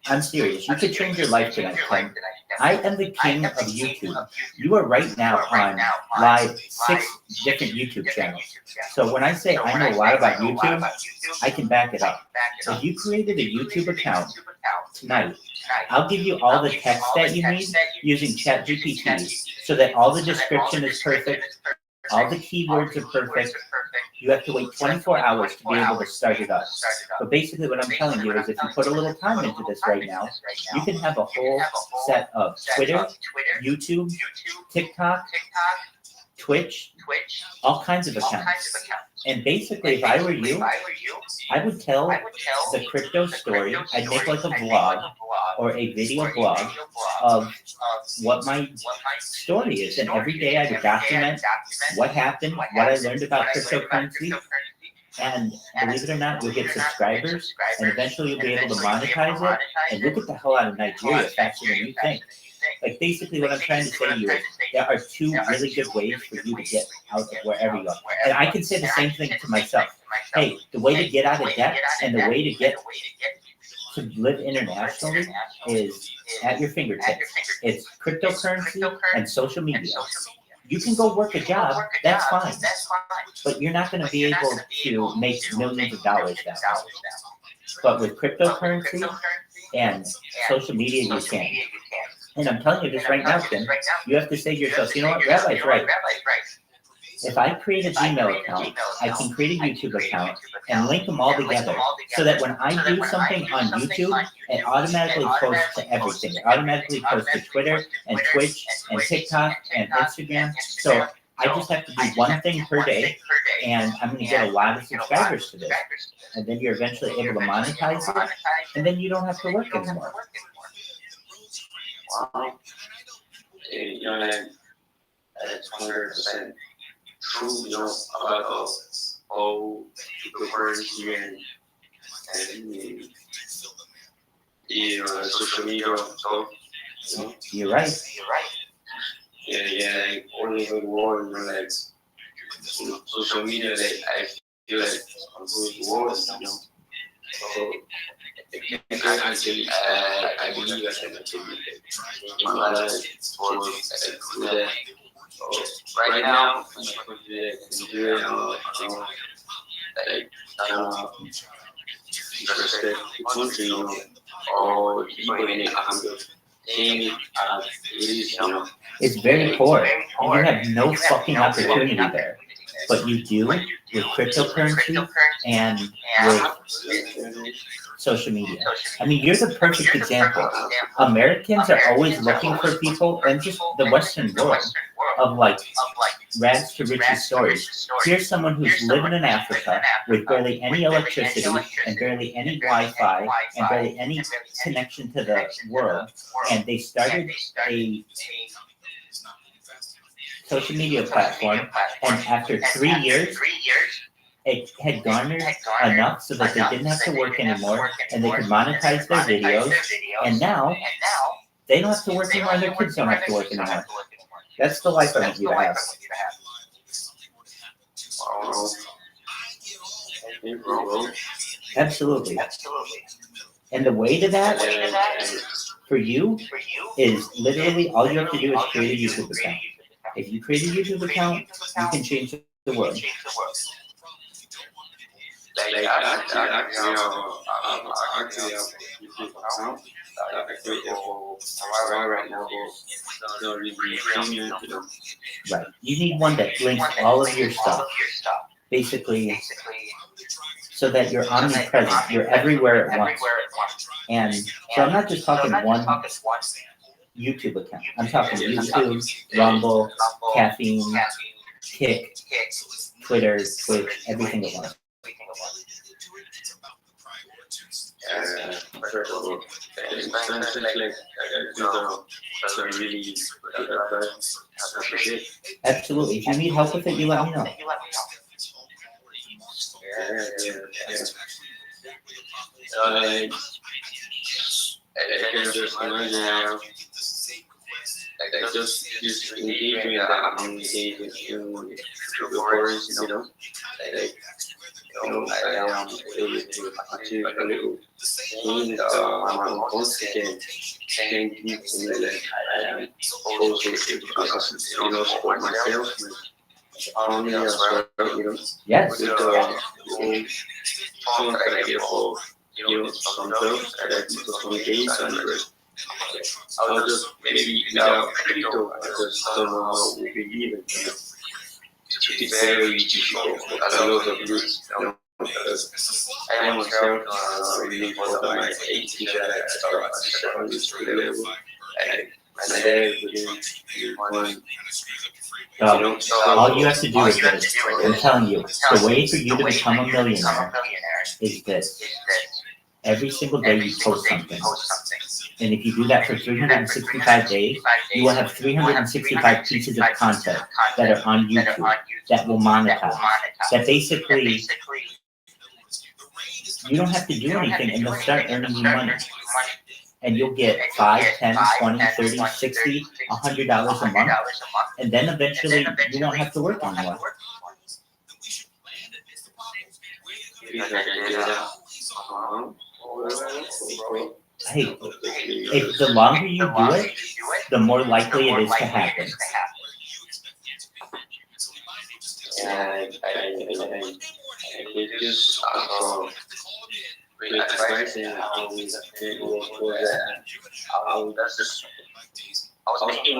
I'm serious. You could change your life tonight, Ken. I am the king of YouTube. You are right now on live 6 different YouTube channels. So when I say I know a lot about YouTube, I can back it up. If you created a YouTube account tonight, I'll give you all the text that you need using ChatGPT so that all the description is perfect, all the keywords are perfect. You have to wait 24 hours to be able to start it up. But basically what I'm telling you is if you put a little time into this right now, you can have a whole set of Twitter, YouTube, TikTok, Twitch, all kinds of accounts. And basically, if I were you, I would tell the crypto story. I'd make like a vlog or a video blog of what my story is. And every day I would document what happened, what I learned about cryptocurrency. And believe it or not, you'll get subscribers, and eventually you'll be able to monetize it, and you'll get the hell out of Nigeria faster than you think. Like, basically what I'm trying to say to you is there are 2 really good ways for you to get out of wherever you are. And I can say the same thing to myself. Hey, the way to get out of debt and the way to get to live internationally is at your fingertips. It's cryptocurrency and social media. You can go work a job, that's fine. But you're not going to be able to make millions of dollars that way. But with cryptocurrency and social media, you can. And I'm telling you this right now, Tim, you have to say to yourself, you know what, Rabbi's right. If I create a Gmail account, I can create a YouTube account and link them all together so that when I do something on YouTube, it automatically posts to everything. It automatically posts to Twitter and Twitch and TikTok and Instagram. So I just have to do one thing per day, and I'm going to get a lot of subscribers to this. And then you're eventually able to monetize it, and then you don't have to work anymore. Wow. That's 100% true, about how cryptocurrency and social media stuff. You're right. Yeah, like all over the world, social media, I feel like on the world, So I believe I can achieve in my life towards that. Right now, I'm interested in the country, or even in a cambio. Seeing it as it is, It's very poor, and you have no fucking opportunity there. But you do with cryptocurrency and with social media. I mean, you're the perfect example. Americans are always looking for people, and just the Western world, of like rags to riches stories. Here's someone who's living in Africa with barely any electricity and barely any Wi-Fi and barely any connection to the world, and they started a social media platform, and after 3 years, it had garnered enough so that they didn't have to work anymore, and they could monetize their videos, and now they don't have to work anymore, and their kids don't have to work anymore. That's the life I want you to have. Absolutely. And the way to that, for you, is literally all you have to do is create a YouTube account. If you create a YouTube account, you can change the world. Like actually, right now, Right. You need one that links all of your stuff, basically, so that you're omnipresent. You're everywhere at once. And so I'm not just talking one YouTube account. I'm talking YouTube, Rumble, Caffeine, Kick, Twitter, Twitch, everything at once. First of all, really good advice. I appreciate it. Absolutely. If you need help with it, you let me know. I can just imagine like just engaging that I'm engaging in the forest, like I am able to achieve a little thing I'm confident can give me like I am also able to support myself, my family as well, Yes. With the fun idea for some jobs that I do for some days and the rest. I'll just maybe without crypto, I just don't know how we believe it. It's very difficult for a lot of youths, because I am myself really for my age that I start at secondary school level, and there within one. All you have to do is this. I'm telling you, the way for you to become a millionaire is this. Every single day you post something. And if you do that for 365 days, you will have 365 pieces of content that are on YouTube that will monetize. That basically, you don't have to do anything and they'll start earning you money. And you'll get $5, $10, $20, $30, $60, $100 a month. And then eventually you won't have to work anymore. Hey, if the longer you do it, the more likely it is to happen. And I just with advice and I was in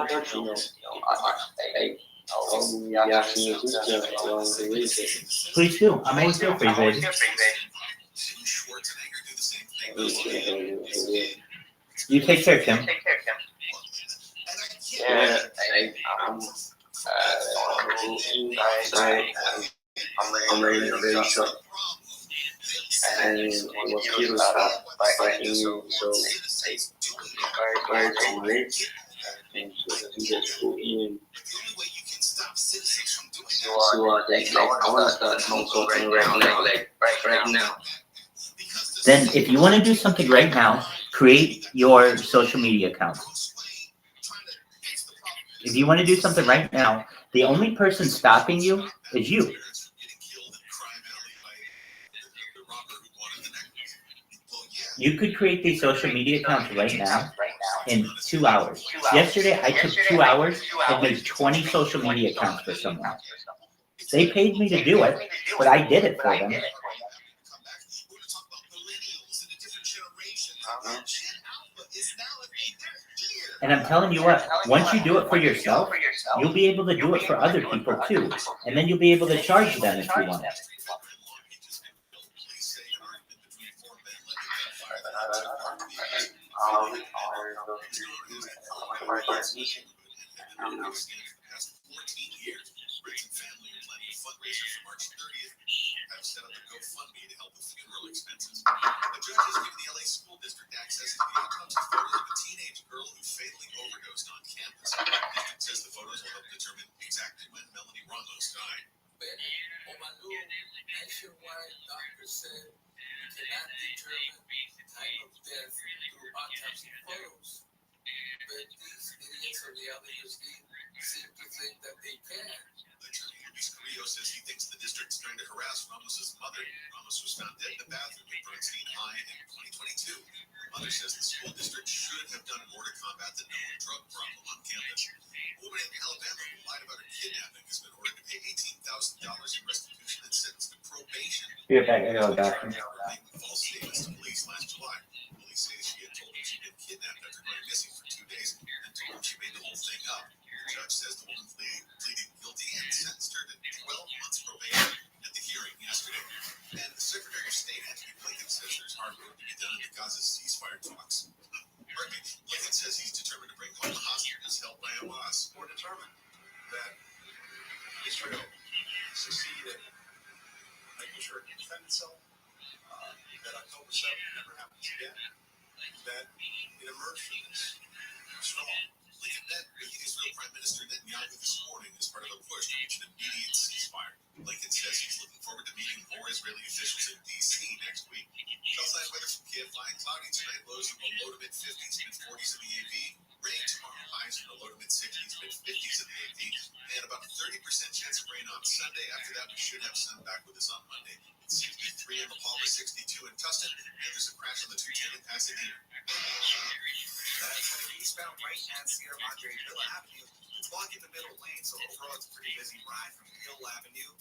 touch, I'll be asking you questions along the way. Please do. I'm always here for you, baby. You take care, Kim. Yeah, I'm really very short. And I was curious by fighting you, so I tried to relate and to just go in. So I want to start something right now. Then if you want to do something right now, create your social media account. If you want to do something right now, the only person stopping you is you. You could create these social media accounts right now in 2 hours. Yesterday, I took 2 hours and made 20 social media accounts for someone. They paid me to do it, but I did it for them. And I'm telling you what, once you do it for yourself, you'll be able to do it for other people too. And then you'll be able to charge them if you want. Have set up a GoFundMe to help with funeral expenses. The judge has given the LA School District access to the autopsy photos of a teenage girl who fatally overdosed on campus. The district says the photos will help determine exactly when Melanie Ramos died. Nationwide doctors said we cannot determine the time of death through autopsy photos. But these idiots on the other scheme seem to think that they can. Luis Carrillo says he thinks the district's trying to harass Ramos' mother. Ramos was found dead in the bathroom at Bernstein High in 2022. The mother says the school district should have done more to combat the known drug problem on campus. A woman in Alabama who lied about her kidnapping has been ordered to pay $18,000 in restitution and sentenced to probation. Be right back. I gotta go back. Making false statements to police last July. Police say she had told them she'd been kidnapped after going missing for 2 days and told them she made the whole thing up. The judge says the woman pleaded guilty and sentenced her to 12 months probation at the hearing yesterday. And the Secretary of State, Antony Blinken, says there's hard work to be done in the Gaza ceasefire talks. Pardon me. Blinken says he's determined to bring home the hostages held by Hamas. We're determined that Israel succeeded in making sure it can defend itself, that October 7th never happens again, that it emerged from this strong. Blinken met with Israel Prime Minister Netanyahu this morning as part of a push to reach an immediate ceasefire. Blinken says he's looking forward to meeting more Israeli officials in D.C. next week. Southside weather from KFI, cloudy tonight, lows in the low to mid-50s, mid-40s in the AV. Rain tomorrow, highs in the low to mid-60s, mid-50s in the AV. And about a 30% chance of rain on Sunday. After that, we should have sun back with us on Monday. It's 63 in La Palma, 62 in Tustin, and there's a crash on the 210 in Pasadena. That's heading eastbound right at Sierra Madre Villa Avenue. It's blocking the middle lane, so overall it's a pretty busy ride from Hill Avenue.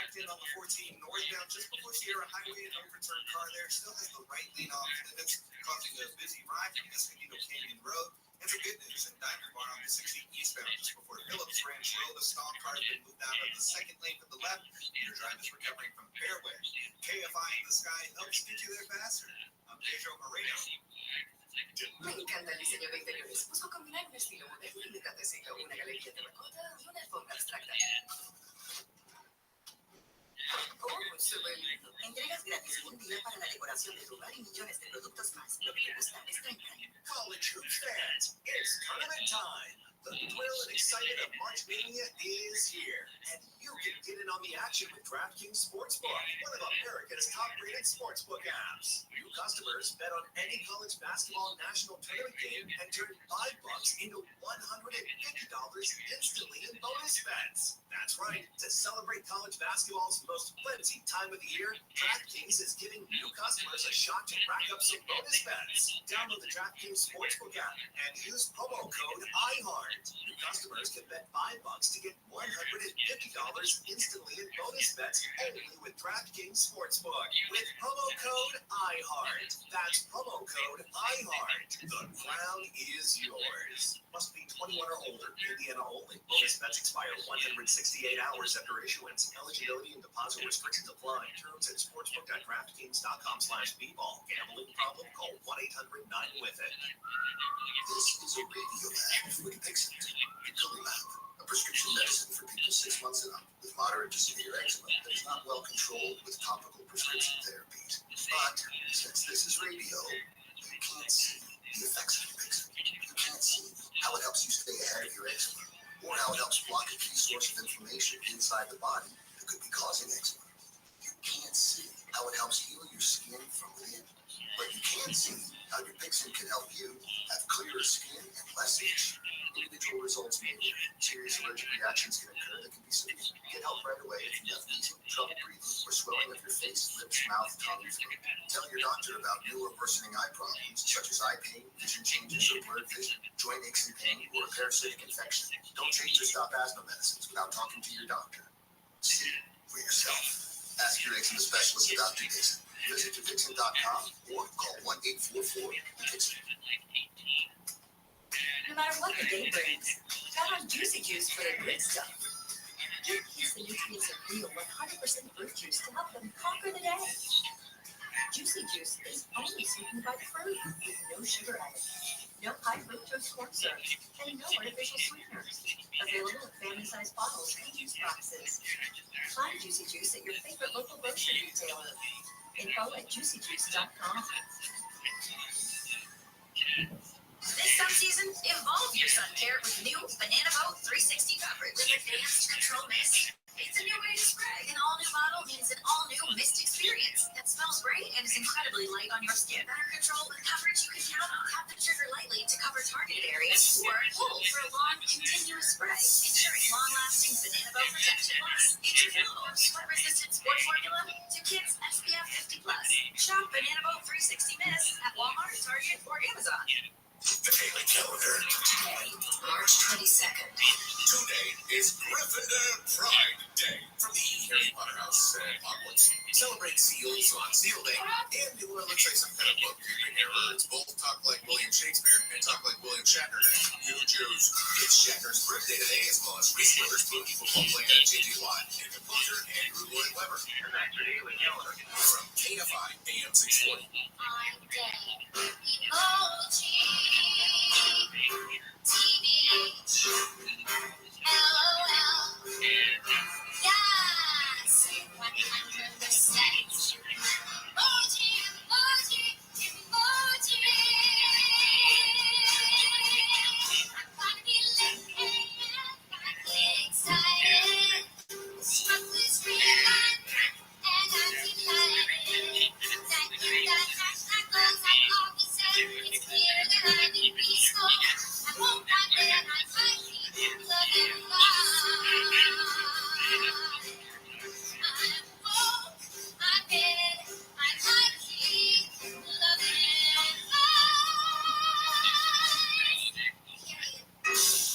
Acton on the 14 northbound just before Sierra Highway, an overturned car there still has the right lane off limits, causing a busy ride from Escondido Canyon Road. And some good news, in Diamond Bar on the 60 eastbound just before Phillips Ranch Road, a stalled car has been moved out of the second lane to the left. Your drive is recovering from Fairway. KFI in the sky helps get you there faster. I'm Pedro Moreno. Me encanta el diseño de interiores. Busco combinar un estilo moderno y metándose una galería de mascotas y una alfombra abstracta. Oh, súper lindo. Entregas gratis un día para la decoración de tu hogar y millones de productos más. Lo que te gusta es Trendline. College hoops fans, it's tournament time. The thrill and excitement of March Mania is here, and you can get in on the action with DraftKings Sportsbook, one of America's top-rated sportsbook apps. New customers bet on any college basketball national tournament game and turn $5 into $150 instantly in bonus bets. That's right. To celebrate college basketball's most plenty time of the year, DraftKings is giving new customers a shot to rack up some bonus bets. Download the DraftKings Sportsbook app and use promo code IHEART. New customers can bet $5 to get $150 instantly in bonus bets only with DraftKings Sportsbook with promo code IHEART. That's promo code IHEART. The crown is yours. Must be 21 or older. Indiana only. Bonus bets expire 168 hours after issuance. Eligibility and deposit restrictions apply. Terms at sportsbook.draftkings.com/bball. Gambling problem? Call 1-800-9-WITH-IT. This is a radio ad for Dixon. A prescription medicine for people 6 months and up with moderate to severe eczema that is not well controlled with topical prescription therapies. But since this is radio, you can't see the effects of Dixon. You can't see how it helps you stay ahead of your eczema, or how it helps block a key source of inflammation inside the body that could be causing eczema. You can't see how it helps heal your skin from within, but you can see how your Dixon can help you have clearer skin and less itch. Individual results may vary. Serious allergic reactions can occur that can be severe. Get help right away if you have wheezing, trouble breathing, or swelling of your face, lips, mouth, tongue, and throat. Tell your doctor about new or worsening eye problems such as eye pain, vision changes, or blurred vision, joint aches and pain, or a parasitic infection. Don't change or stop asthma medicines without talking to your doctor. See for yourself. Ask your eczema specialist about Dixon. Visit Dixon.com or call 1-844-DIXON. No matter what the day brings, count on Juicy Juice for the good stuff. Give kids the nutrients of real 100% fruit juice to help them conquer the day. Juicy Juice is only sweetened by fruit with no sugar added, no high fructose corn syrup, and no artificial sweeteners. Available in family-sized bottles and juice boxes. Find Juicy Juice at your favorite local grocery retailer. Info at juicyjuice.com. This sun season, evolve your sun care with new Banana Boat 360 coverage with advanced control mist. It's a new way to spray. An all-new bottle means an all-new mist experience that smells great and is incredibly light on your skin. Better control with coverage you can count on. Tap the trigger lightly to cover targeted areas or pull for a long, continuous spray, ensuring long-lasting Banana Boat protection. Plus, it's refillable, sweat-resistant sport formula to kids SPF 50+. Shop Banana Boat 360 Mist at Walmart, Target, or Amazon. The Daily Calendar. Today, March 22nd. Today is Gryffindor Pride Day. From the Harry Potter house onwards. Celebrate seals on Seal Day. And it looks like some kind of bookkeeping error. It's both talk like William Shakespeare and talk like William Shatner Day. You choose. It's Shatner's birthday today, as well as Reese Witherspoon, football player J.J. Watt, and composer Andrew Lloyd Webber. And that's your Daily Calendar. From KFI AM 640.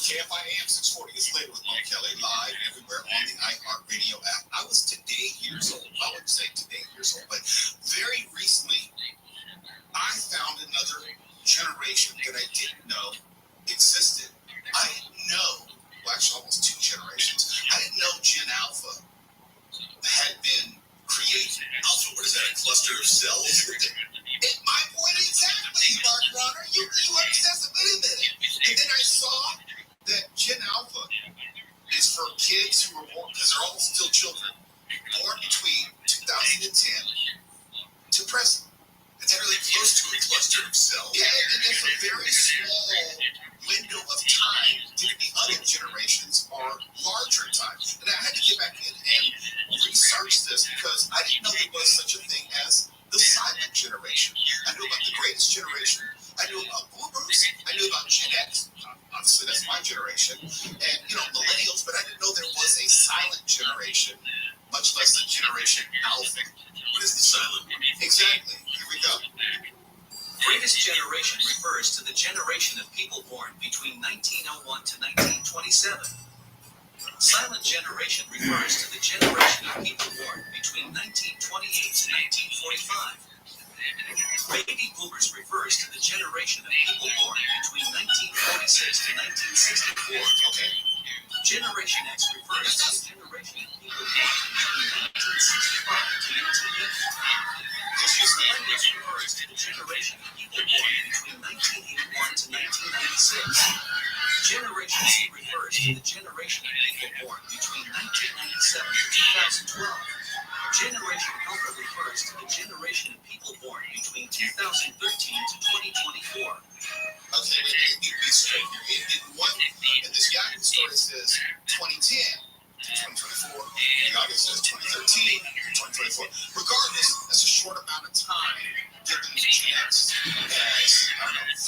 KFI AM 640 is later with Mo Kelly, live everywhere on the iHeartRadio app. I was today years old. I wouldn't say today years old, but very recently, I found another generation that I didn't know existed. I didn't know, well, actually almost two generations. I didn't know Gen Alpha had been created. Alpha, what is that, a cluster of cells? My point exactly, Mark Ronner. You understand? Wait a minute. And then I saw that Gen Alpha is for kids who were born, because they're all still children, born between 2010 to present. It's really close to a cluster of cells. Yeah, and it's a very small window of time. The other generations are larger time. And I had to get back in and research this because I didn't know there was such a thing as the silent generation. I knew about the greatest generation. I knew about boomers. I knew about Gen X. Obviously, that's my generation. And, millennials, but I didn't know there was a silent generation, much less a generation alpha. What is the silent one? Exactly. Here we go. Greatest generation refers to the generation of people born between 1901 to 1927. Silent generation refers to the generation of people born between 1928 to 1945. Baby boomers refers to the generation of people born between 1946 to 1964. Okay. Generation X refers to the generation of people born between 1965 to 1980. Millennials refers to the generation of people born between 1981 to 1996. Generation Z refers to the generation of people born between 1997 to 2012. Generation Alpha refers to the generation of people born between 2013 to 2024. Okay, let me be straight here. In this Yahoo story says 2010 to 2024. The other says 2013 to 2024. Regardless, that's a short amount of time given Gen X as,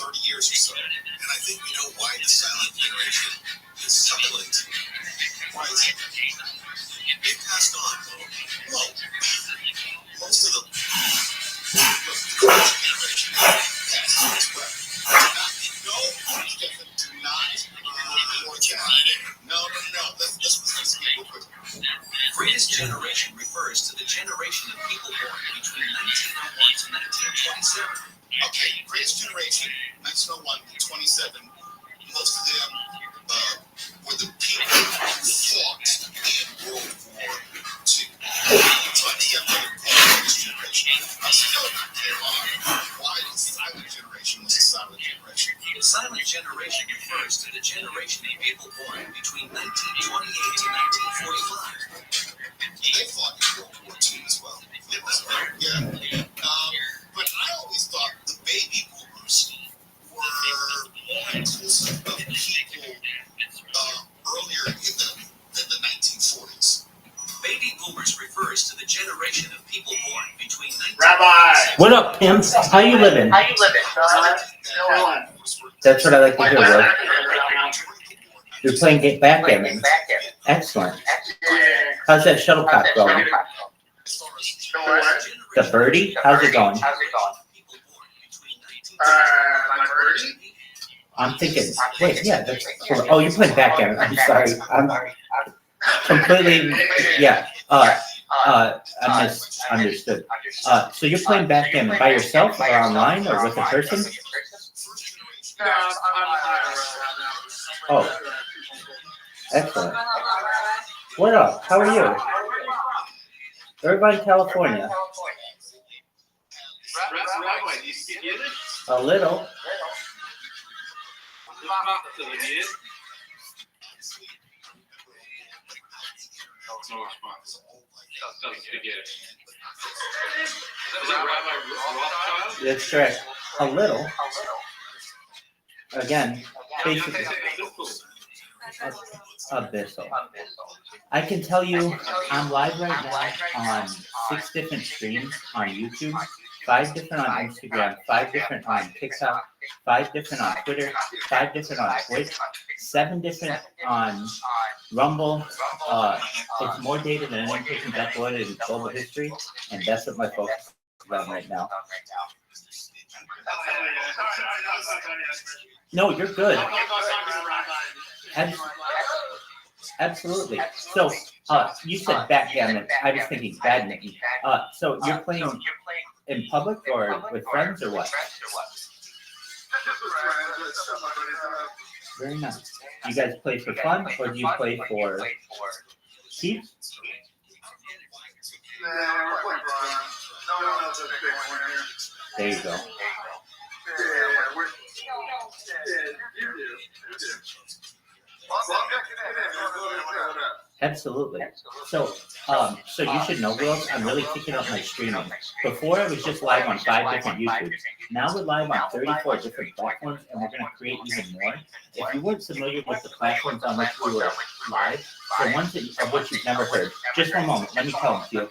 30 years or so. And I think we know why the silent generation is silent. Why is it? They passed on. Well, most of the current generation passed on as well. Do not report that. No. Let's get real quick. Greatest generation refers to the generation of people born between 1901 to 1927. Okay, greatest generation, 1901 to 27. generation of people born between 1928 to 1945. They fought in World War II as well. Yeah. But I always thought the baby boomers were more inclusive of people earlier than the 1940s. Baby boomers refers to the generation of people born between 19... Rabbi! What up, pimp? How you living? That's what I like to hear, bro. You're playing backgammon. Excellent. How's that shuttlecock going? The birdie? How's it going? My birdie? I'm thinking, wait, yeah, that's, oh, you're playing backgammon. I'm sorry. I'm completely, yeah. I misunderstood. So you're playing backgammon by yourself or online or with a person? No, I'm Oh, excellent. What up? How are you? Everybody in California. Rabbi, do you speak Yiddish? A little. No response. Doesn't speak Yiddish. Is that Rabbi Rothschild? That's correct. A little. Again, basically. Abyssal. I can tell you, I'm live right now on 6 different streams on YouTube, 5 different on Instagram, 5 different on TikTok, 5 different on Twitter, 5 different on Twitch, 7 different on Rumble. It's more data than any person's uploaded in global history, and that's what my focus is on right now. No, you're good. Absolutely. So, you said backgammon. I was thinking badminton. So you're playing in public or with friends or what? Very nice. You guys play for fun or do you play for keeps? There you go. Absolutely. So you should know, girls, I'm really picking up my streaming. Before, I was just live on 5 different YouTubes. Now we're live on 34 different platforms, and we're going to create even more. If you weren't familiar with the platforms on which we were live, the ones of which you've never heard, just one moment, let me tell them to you.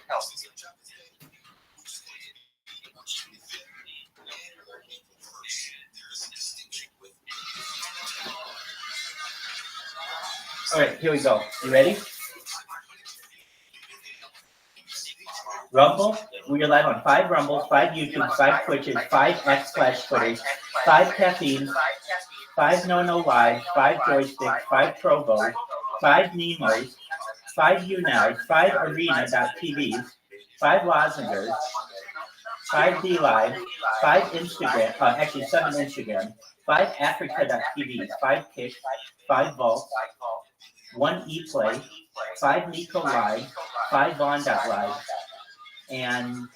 All right, here we go. You ready? Rumble. We are live on 5 Rumbles, 5 YouTubes, 5 Twitches, 5 X/Twitters, 5 Caffeines, 5 No Live, 5 Joysticks, 5 Provo, 5 Nemos, 5 YouNows, 5 Arena.tvs, 5 Lozengers, 5 D Live, 5 Instagram, actually 7 Instagram, 5 Africa.tvs, 5 Kick, 5 Vault, 1 ePlay, 5 Nico Live, 5 Vaughn.live, and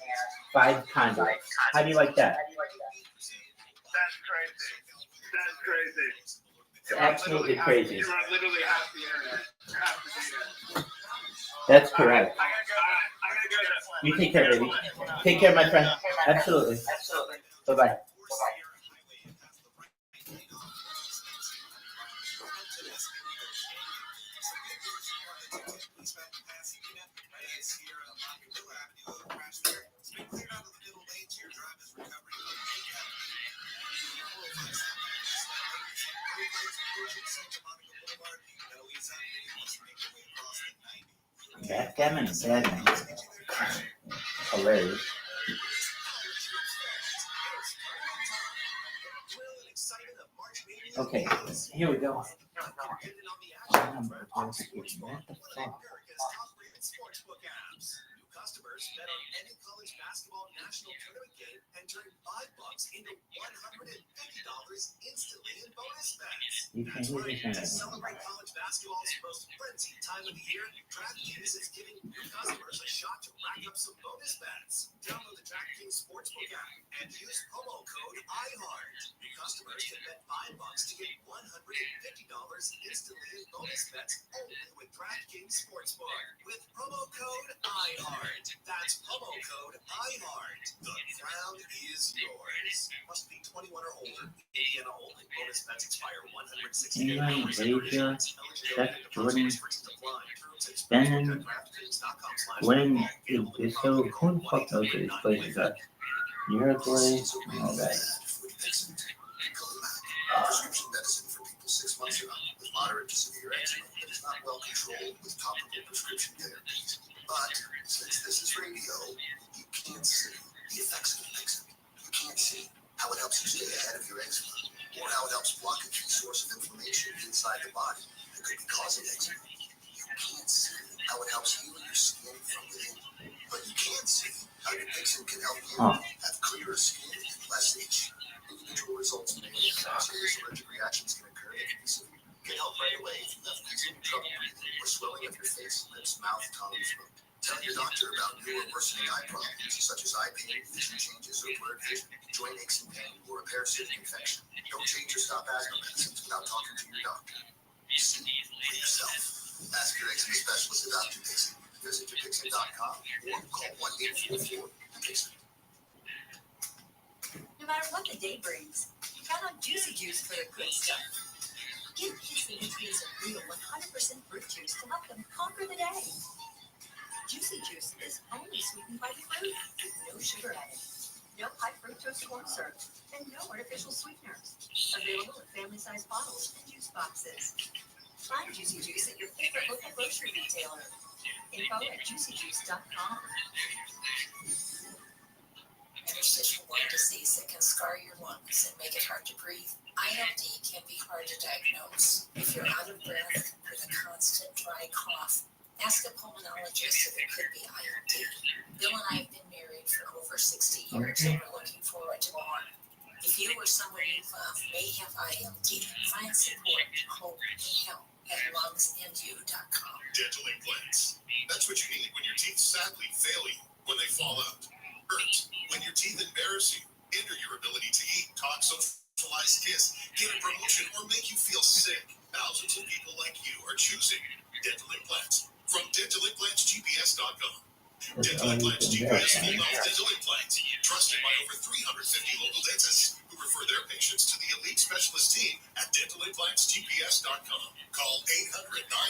5 Conduits. How do you like that? That's crazy. That's crazy. It's absolutely crazy. You run literally half the internet. Half the data. That's correct. I gotta go. You take care, baby. Take care, my friend. Absolutely. Bye-bye. Backgammon and badminton. Hilarious. Okay, here we go. What the fuck? customers bet on any college basketball national tournament game and turn $5 into $150 instantly in bonus bets. That's right. To celebrate college basketball's most frenzied time of the year, DraftKings is giving new customers a shot to rack up some bonus bets. Download the DraftKings Sportsbook app and use promo code IHEART. New customers can bet $5 to get $150 instantly in bonus bets only with DraftKings Sportsbook. With promo code IHEART. That's promo code IHEART. The crown is yours. Must be 21 or older. Indiana only. Bonus bets expire 160 days. Chef Jordan, Ben, Gwen, so who the fuck knows where these places are? Uruguay, all that. Prescription medicine for people 6 months or up with moderate to severe eczema that is not well controlled with topical prescription therapies. But since this is radio, you can't see the effects of eczema. You can't see how it helps you stay ahead of your eczema, or how it helps block a key source of inflammation inside the body that could be causing eczema. You can't see how it helps heal your skin from within. But you can see how your Dixon can help you have clearer skin and less itch. Individual results may have serious allergic reactions can occur that can be severe. Get help right away if you have continued trouble breathing or swelling of your face, lips, mouth, tongue, and throat. Tell your doctor about new or worsening eye problems such as eye pain, vision changes, or blurred vision, joint aches and pain, or a parasitic infection. Don't change or stop asthma medicines without talking to your doctor. See for yourself. Ask your eczema specialist about Dupixent. Visit Dupixent.com or call 1-844-DUPIXENT. No matter what the day brings, count on Juicy Juice for the good stuff. Give kids the nutrients of real 100% fruit juice to help them conquer the day. Juicy Juice is only sweetened by the fruit with no sugar added, no high fructose corn syrup, and no artificial sweeteners. Available in family-sized bottles and juice boxes. Find Juicy Juice at your favorite local grocery retailer. Info at juicyjuice.com. Interstitial lung disease that can scar your lungs and make it hard to breathe. ILD can be hard to diagnose. If you're out of breath with a constant dry cough, ask a pulmonologist if it could be ILD. Bill and I have been married for over 60 years and we're looking forward to more. If you or someone you love may have ILD, find support, hope, and help at lungsandyou.com. Dental implants. That's what you need when your teeth sadly fail you, when they fall out. Hurt, when your teeth embarrass you, hinder your ability to eat, talk, socialize, kiss, get a promotion, or make you feel sick. Thousands of people like you are choosing dental implants from DentalImplantsGPS.com. Dental Implants GPS full mouth dental implants, trusted by over 350 local dentists who refer their patients to the elite specialist team at DentalImplantsGPS.com. Call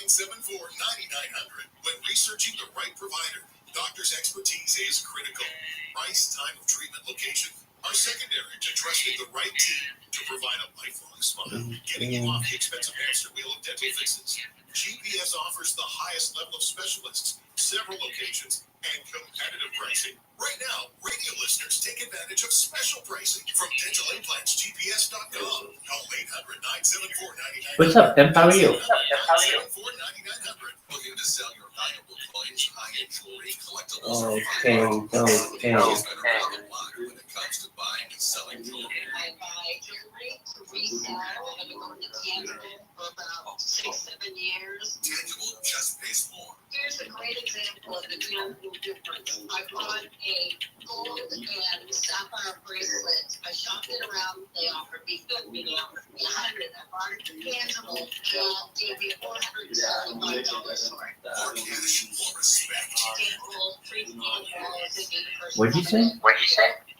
800-974-9900 when researching the right provider. Doctor's expertise is critical. Price, time of treatment, location are secondary to trusting the right team to provide a lifelong smile. Getting you off the expensive hamster wheel of dental fixes. GPS offers the highest level of specialists, several locations, and competitive pricing. Right now, radio listeners take advantage of special pricing from DentalImplantsGPS.com. Call 800-974-9900. What's up, Pimp? How are you? Looking to sell your valuable coins, high-end jewelry, collectibles, Okay. when it comes to buying and selling jewelry. I buy jewelry to resell. I've been going to Tangible for about 6-7 years. Tangible just pays more. Here's a great example of the Tangible difference. I bought a gold and sapphire bracelet. I shopped it around. They offered me 50. They offered me 100. I bought it to Tangible and gave me $475 for it. More cash, more respect. Tangible treats me as a good person. What'd you say?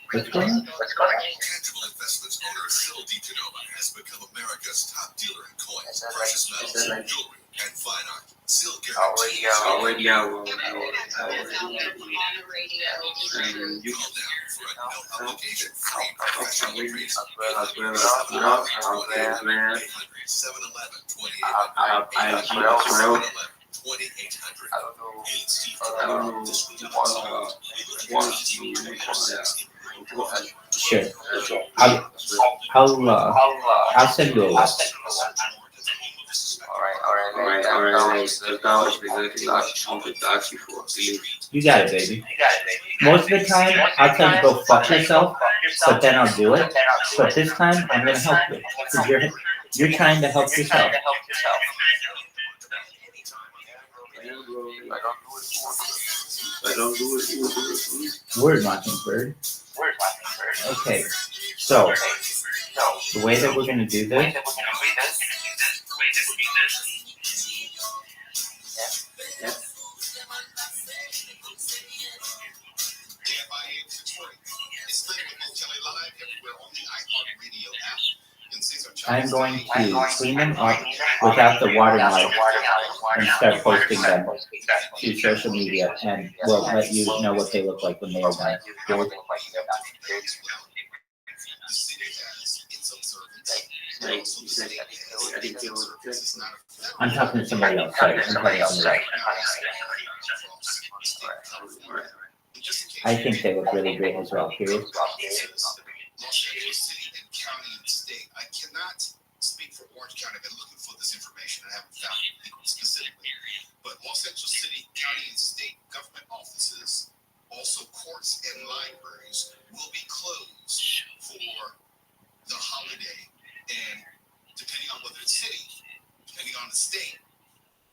What's going on? Tangible Investments owner Sil DiGenova has become America's top dealer in coins, precious metals, jewelry, and fine art. Sil guarantees Already Everything that's on the radio is true. Call now for a no obligation free professional appraisal. 800-711-2800. Sure. I'll send you a list. All right. You got it, baby. Most of the time, I'll tell you to go fuck yourself, but then I'll do it. But this time, I'm gonna help you because you're trying to help yourself. I don't do it. Word, Mockingbird. Okay, so the way that we're gonna do this. I'm going to clean them up without the watermark and start posting them to social media, and we'll let you know what they look like when they are done. Good? I'm talking to somebody else. Sorry, I'm talking to somebody else. I think they look really great as well. Period. I cannot speak for Orange County. I've been looking for this information. I haven't found it specifically. But Los Angeles City, county, and state government offices, also courts and libraries, will be closed for the holiday. And depending on whether it's city, depending on the state,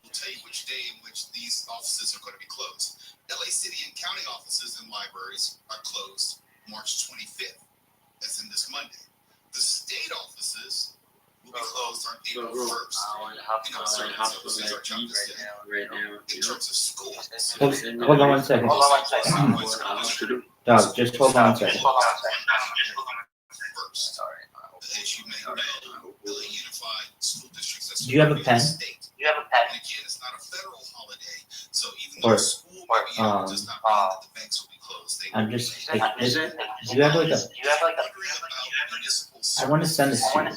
will tell you which day in which these offices are going to be closed. LA City and county offices and libraries are closed March 25th. That's in this Monday. The state offices will be closed on April 1st. In terms of school. Hold on one second. Dog, just hold on one second. As you may know, the unified school districts. Do you have a pen? And again, it's not a federal holiday, so even though school may be out, does not mean that the banks will be closed. I'm just like, do you have like a? I want to send this to you,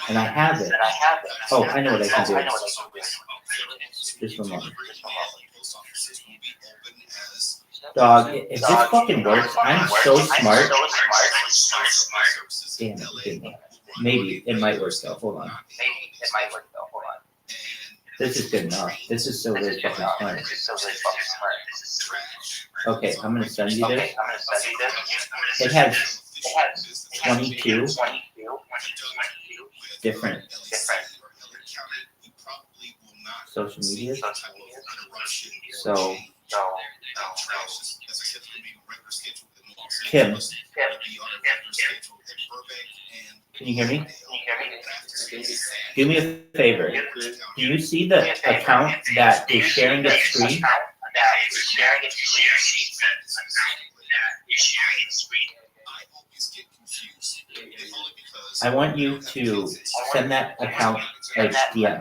and I have it. Oh, I know what I can do. Just one moment. Dog, if this fucking works, I'm so smart. Damn it, didn't. Maybe it might work though. Hold on. This is good enough. This is so really fucking smart. Okay, I'm gonna send you this. It has 22 different social media. So, Kim, can you hear me? Do me a favor. Do you see the account that is sharing the screen? I want you to send that account like DM.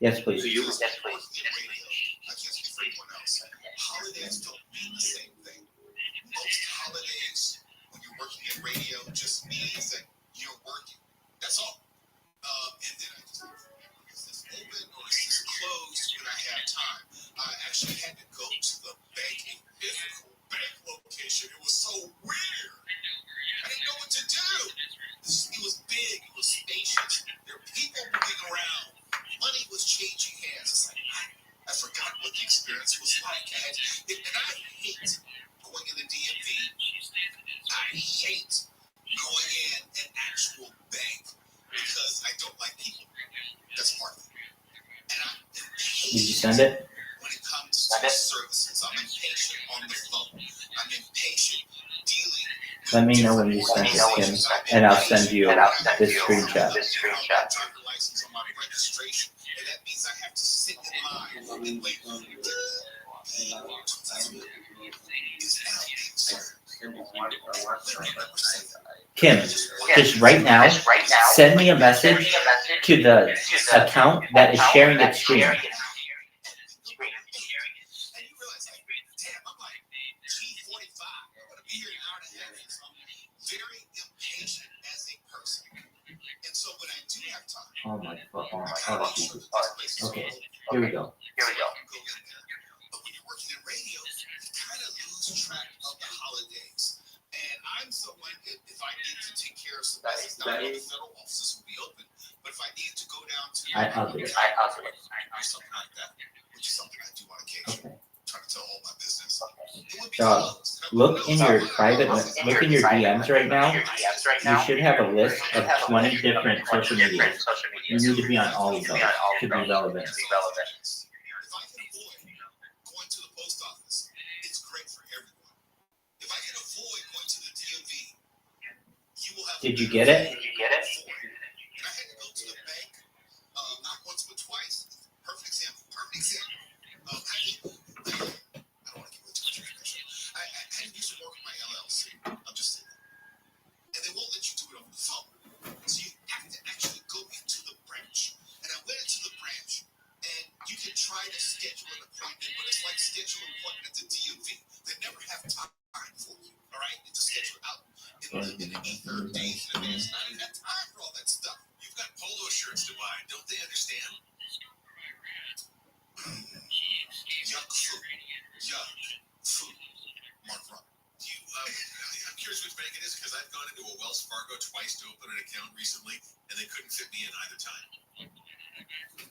Yes, please. Holidays don't mean the same thing. Most holidays, when you're working in radio, just means that you're working. That's all. And then I just is this open or is this closed when I have time? I actually had to go to the bank, a physical bank location. It was so weird. I didn't know what to do. It was big. It was spacious. There were people moving around. Money was changing hands. It's like, I forgot what the experience was like. And I hate going in the DMV. I hate going in an actual bank because I don't like people. That's part of it. And I'm impatient. Did you send it? When it comes to services, I'm impatient on the phone. I'm impatient dealing. Let me know when you send it, Kim, and I'll send you this screenshot. License on my registration, and that means I have to sit in line and wait. Kim, just right now, send me a message to the account that is sharing its screen. Oh my fucking God, Jesus. Okay, here we go. But when you're working in radio, you kind of lose track of the holidays. And I'm someone, if I need to take care of somebody Is that it? Federal offices will be open, but if I needed to go down to I'll do it. or something like that, which is something I do on occasion, trying to tell all my business. It would be Dog, look in your private, look in your DMs right now. You should have a list of 20 different social medias. You need to be on all of those to be relevant. If I can avoid going to the post office, it's great for everyone. If I can avoid going to the DMV, you will have. Did you get it? And I had to go to the bank, not once but twice. Perfect example. I don't want to give away too much information. I had to do some work with my LLC. I'm just saying. And they won't let you do it over the phone. So you have to actually go into the branch. And I went into the branch, and you can try to schedule an appointment, but it's like scheduling an appointment at the DMV. They never have time for you, all right? You just schedule it out in the ether days in advance. Not even have time for all that stuff. You've got polo shirts to buy. Don't they understand? Yuck food. Mark Rob. I'm curious which bank it is because I've gone into a Wells Fargo twice to open an account recently, and they couldn't fit me in either time.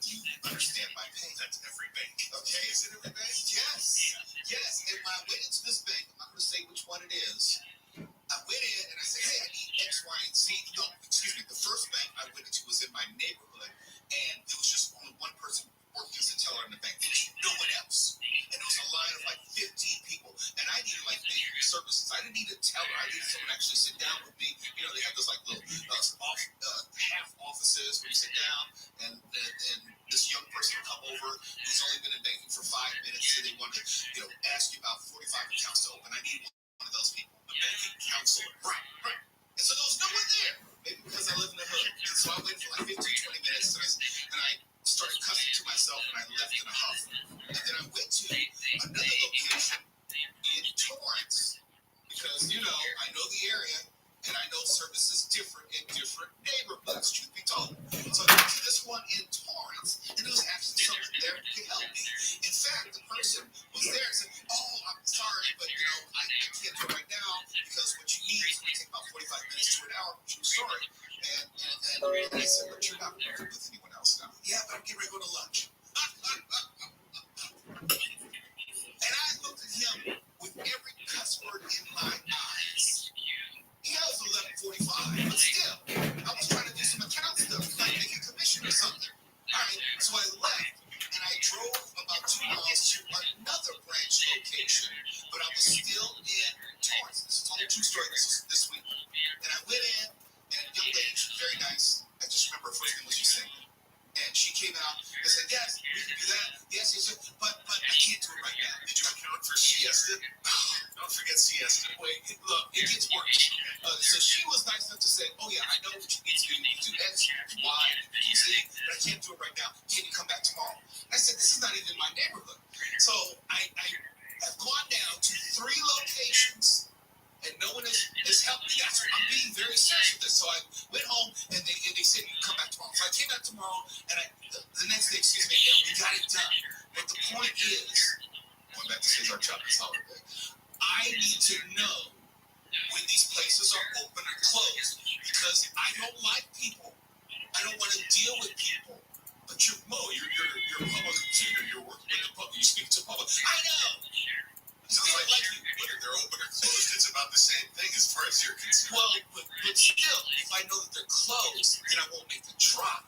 You understand my pain? That's every bank. Okay, is it every bank? Yes. And when I went into this bank, I'm not going to say which one it is. I went in and I said, hey, I need X, Y, and Z. No, excuse me. The first bank I went into was in my neighborhood, and there was just only one person working as a teller in the bank. There was no one else. And there was a line of like 15 people. And I needed like major services. I didn't need a teller. I needed someone to actually sit down with me. You know, they have those like little half offices where you sit down and this young person will come over who's only been in banking for 5 minutes and they want to, ask you about 45 accounts to open. I need one of those people, a banking counselor. Right. And so there was no one there. Maybe because I live in the hood. And so I waited for like 15, 20 minutes and I started cussing to myself and I left in a huff. And then I went to another location in Torrance because, I know the area and I know service is different in different neighborhoods, truth be told. So I went to this one in Torrance and there was actually someone there who could help me. In fact, the person was there and said, oh, I'm sorry, but, I can't do it right now because what you need is going to take about 45 minutes to an hour, which I'm sorry. And I said, but you're not working with anyone else now. Yeah, but I'm getting ready to go to lunch. And I looked at him with every cuss word in my eyes. Yeah, it was 11:45, but still, I was trying to do some account stuff, like make a commission or something. All right, so I left, and I drove about 2 miles to another branch location, but I was still in Torrance. This is all a true story this week. And I went in, and a young lady, she was very nice. I just remember her first name was Usain. And she came out and said, yes, we can do that. Yes, but I can't do it right now. Did you account for siesta? Don't forget siesta. Wait, look, it gets worse. So she was nice enough to say, oh yeah, I know what you need to do. You need to do X, Y, and Z, but I can't do it right now. Can you come back tomorrow? I said, this is not even my neighborhood. So I have gone down to 3 locations and no one has helped me. That's I'm being very serious with this. So I went home and they said you can come back tomorrow. So I came back tomorrow and the next day, and we got it done. But the point is, going back to Cesar Chavez holiday, I need to know when these places are open or closed because I don't like people. I don't want to deal with people. But you're a public figure. You're working with the public. You speak to the public. I know. Sounds like whether they're open or closed, it's about the same thing as far as you're concerned. Well, but still, if I know that they're closed, then I won't make the drive.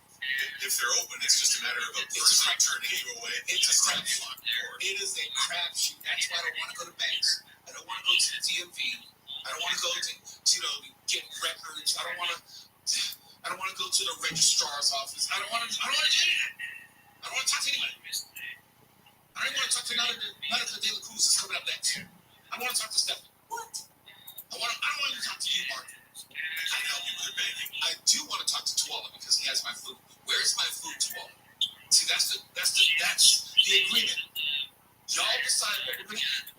If they're open, it's just a matter of a person turning you away. It's a crapshoot. It is a crapshoot. That's why I don't want to go to banks. I don't want to go to the DMV. I don't want to go to get records. I don't want to go to the registrar's office. I don't want to do anything. I don't want to talk to anybody. I don't want to talk to Monica De La Cruz is coming up next. I want to talk to Stephanie. What? I don't want to talk to you, Mark. I can help you with your banking. I do want to talk to Tuala because he has my food. Where is my food, Tuala? See, that's the agreement. Y'all decide what we're going to eat.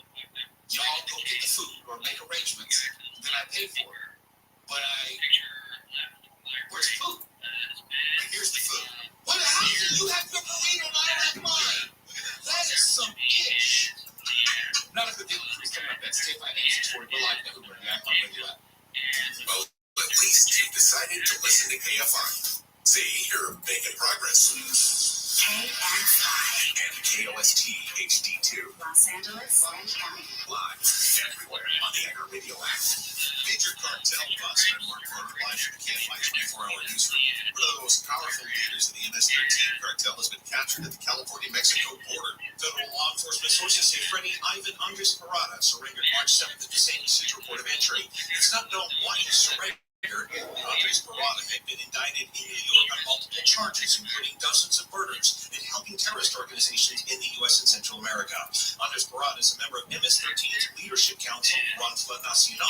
Y'all go get the food or make arrangements. Then I pay for it. But where's the food? And here's the food. What the hell? You have your burrito and I don't have mine. That is some ish. Not a good deal of coming up next. If I answer for it, we're live everywhere. Yeah, I'm ready to to listen to KFI. See, you're making progress. KFI. And KOST HD2. Los Angeles and County. Live everywhere on the Air Radio app. Major cartel boss Mark Clark live from the KFI 24-hour newsroom. One of the most powerful leaders of the MS-13 cartel has been captured at the California-Mexico border. Federal law enforcement sources say Freddy Ivan Andres Parada surrendered March 7th at the St. Lucie report of entry. It's not known why he surrendered. Andres Parada had been indicted in New York on multiple charges, including dozens of murders and helping terrorist organizations in the U.S. and Central America. Andres Parada is a member of MS-13's leadership council, Ransla Nacional,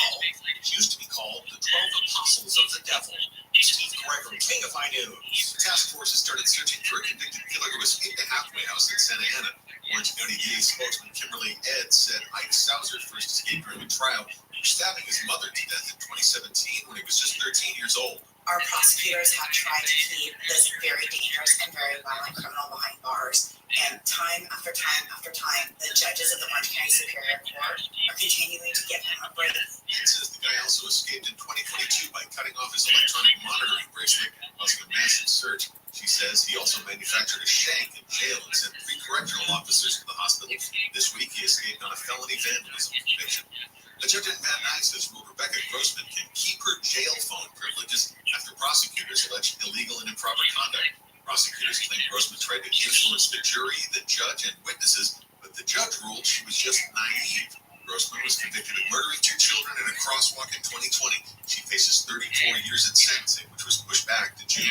which used to be called the 12 Apostles of the Devil. Steve Gregory, KFI News. The task force has started searching for a convicted killer who escaped the halfway house in Santa Ana. Orange County DA spokesman Kimberly Ed said Ike Sauser first escaped during a trial, stabbing his mother to death in 2017 when he was just 13 years old. Our prosecutors have tried to keep this very dangerous and very violent criminal behind bars. And time after time after time, the judges of the Orange County Superior Court are continuing to give him a break. It says the guy also escaped in 2022 by cutting off his electronic monitoring bracelet, causing a massive search. She says he also manufactured a shank in jail and sent 3 correctional officers to the hospital. This week, he escaped on a felony vandalism conviction. A judge in Van Nuys has ruled Rebecca Grossman can keep her jail phone privileges after prosecutors alleged illegal and improper conduct. Prosecutors claim Grossman tried to influence the jury, the judge, and witnesses, but the judge ruled she was just naive. Grossman was convicted of murdering 2 children in a crosswalk in 2020. She faces 34 years in sentencing, which was pushed back to June.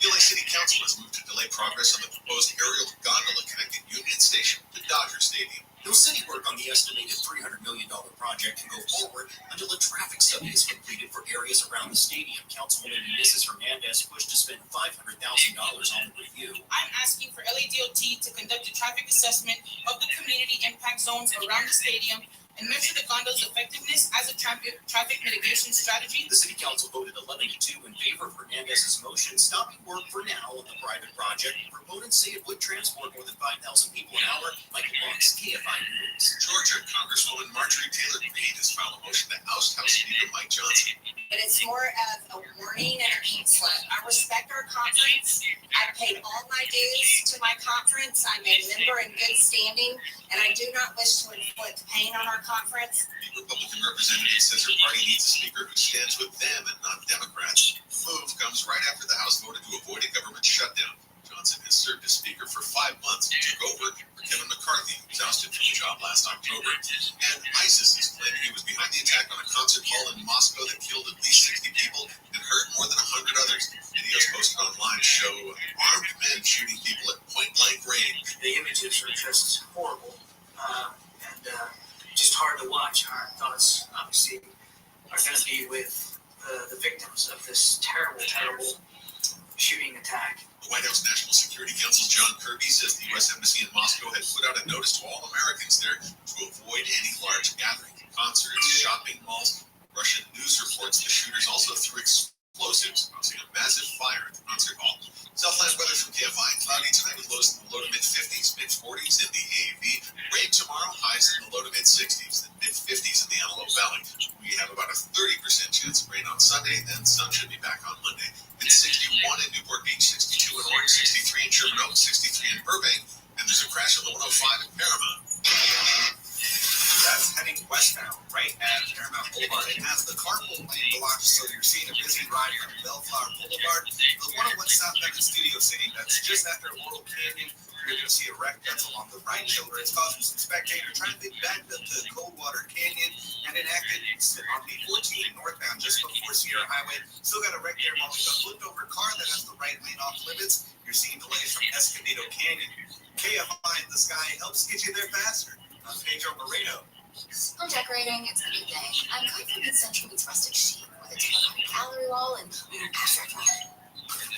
The LA City Council has moved to delay progress on the proposed aerial gondola connecting Union Station to Dodger Stadium. No city work on the estimated $300 million project can go forward until a traffic study is completed for areas around the stadium. Councilwoman Mrs. Hernandez pushed to spend $500,000 on the review. I'm asking for LADOT to conduct a traffic assessment of the community impact zones around the stadium and measure the gondola's effectiveness as a traffic mitigation strategy. The city council voted 11-2 in favor of Hernandez's motion, stopping work for now on the private project. Proponents say it would transport more than 5,000 people an hour, like Long's KFI News. Georgia Congresswoman Marjorie Taylor Greene has filed a motion to oust House Speaker Mike Johnson. But it's more of a warning and a pink slip. I respect our conference. I paid all my dues to my conference. I'm a member in good standing, and I do not wish to inflict pain on our conference. The Republican representative says her party needs a speaker who stands with them and not Democrats. The move comes right after the House voted to avoid a government shutdown. Johnson has served as speaker for 5 months and took over for Kevin McCarthy, who was ousted from the job last October. And ISIS is claiming he was behind the attack on a concert hall in Moscow that killed at least 60 people and hurt more than 100 others. Videos posted online show armed men shooting people at point-blank range. The images are just horrible and just hard to watch. Our thoughts, obviously, are going to be with the victims of this terrible, terrible shooting attack. The White House National Security Council's John Kirby says the U.S. Embassy in Moscow had put out a notice to all Americans there to avoid any large gathering, concerts, shopping malls. Russian news reports the shooters also threw explosives, causing a massive fire at the concert hall. Southland weather from KFI. Cloudy tonight with lows in the low to mid-50s, mid-40s in the AAV. Rain tomorrow, highs in the low to mid-60s, and mid-50s in the Antelope Valley. We have about a 30% chance of rain on Sunday, then sun should be back on Monday. It's 61 in Newport Beach, 62 in Orange, 63 in Sherman Oaks, 63 in Burbank, and there's a crash on the 105 in Paramount. That's heading westbound right at Paramount Boulevard. It has the carpool lane blocked, so you're seeing a busy ride from Bellflower Boulevard. The 101 southbound in Studio City, that's just after Laurel Canyon. You're going to see a wreck that's along the right shoulder. It's causing some spectator traffic backed up to Coldwater Canyon and enacted on B14 northbound just before Sierra Highway. Still got a wreck there involving a flipped over car that has the right lane off limits. You're seeing delays from Escondido Canyon. KFI in the sky helps get you there faster. I'm Pedro Moreno. Home decorating, it's a new thing. I'm going for mid-century meets rustic chic with a terracotta gallery wall and abstract art. Looking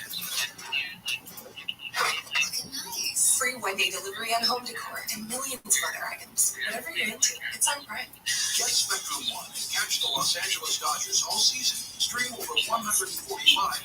nice. Free one-day delivery on home decor and millions of other items. Whatever you're into, it's on Prime. Get Spectrum One and catch the Los Angeles Dodgers all season. Stream over 145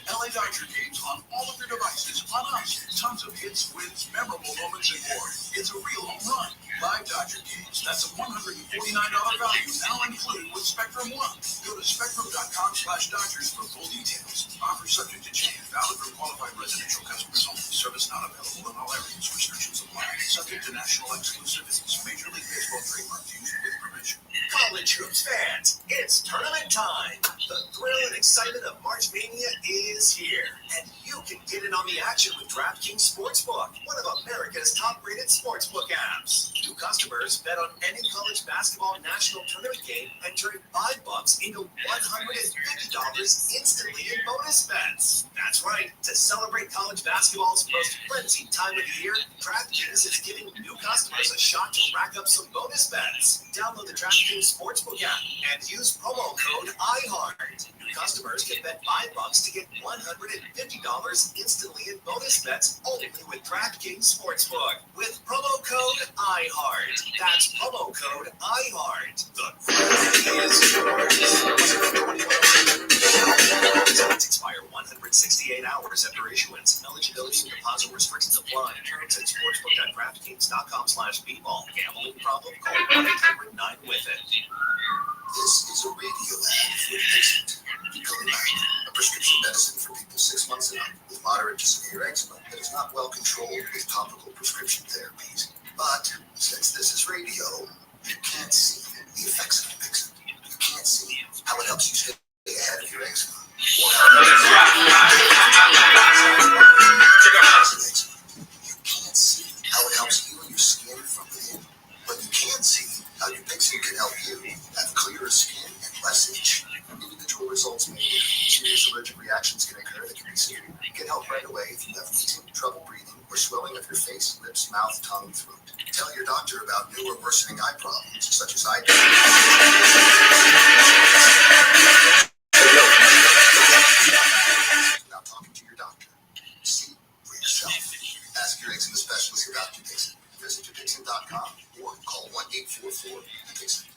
LA Dodger games on all of your devices on us. Tons of hits, wins, memorable moments, and more. It's a real home run. Live Dodger games. That's a $149 value now included with Spectrum One. Go to spectrum.com/Dodgers for full details. Offer subject to change. Valid for qualified residential customers only. Service not available in all areas. Restrictions apply. Subject to national exclusivities. Major League Baseball trademark used with permission. College hoops fans, it's tournament time. The thrill and excitement of March Mania is here, and you can get in on the action with DraftKings Sportsbook, one of America's top-rated sportsbook apps. New customers bet on any college basketball national tournament game and turn $5 into $150 instantly in bonus bets. That's right. To celebrate college basketball's most frenzied time of the year, DraftKings is giving new customers a shot to rack up some bonus bets. Download the DraftKings Sportsbook app and use promo code IHEART. New customers can bet $5 to get $150 instantly in bonus bets only with DraftKings Sportsbook. With promo code IHEART. That's promo code IHEART. The thrill is yours. Tickets expire 168 hours after issuance. Eligibility and deposit restrictions apply. Terms at sportsbook.draftkings.com/bball. Gambling problem? Call 1-800-9-WITH-IT. This is a radio ad for Dixit. Diclofenac, a prescription medicine for people 6 months and up with moderate to severe eczema that is not well controlled with topical prescription therapies. But since this is radio, you can't see the effects of Dixit. You can't see how it helps you stay ahead of your eczema. You can't see how it helps you and your skin from within. But you can see how your Dixit can help you have clearer skin and less itch. Individual results may vary. Serious allergic reactions can occur that can be severe. Get help right away if you have wheezing, trouble breathing, or swelling of your face, lips, mouth, tongue, and throat. Tell your doctor about new or worsening eye problems, such as eye without talking to your doctor. See for yourself. Ask your eczema specialist about your Dixit. Visit yourdixit.com or call 1-844-DIXIT.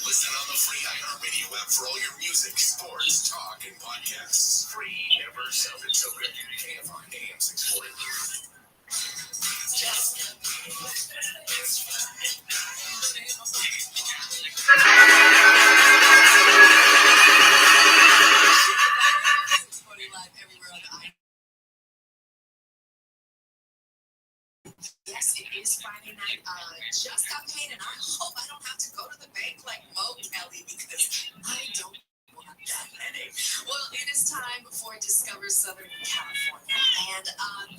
Listen on the free iHeartRadio app for all your music, sports, talk, and podcasts. Free. Never sounded so good. KFR AM 640. Yes, it is Friday night. Just got paid, and I hope I don't have to go to the bank like Mo Kelly because I don't want that headache. Well, it is time for Discover Southern California, and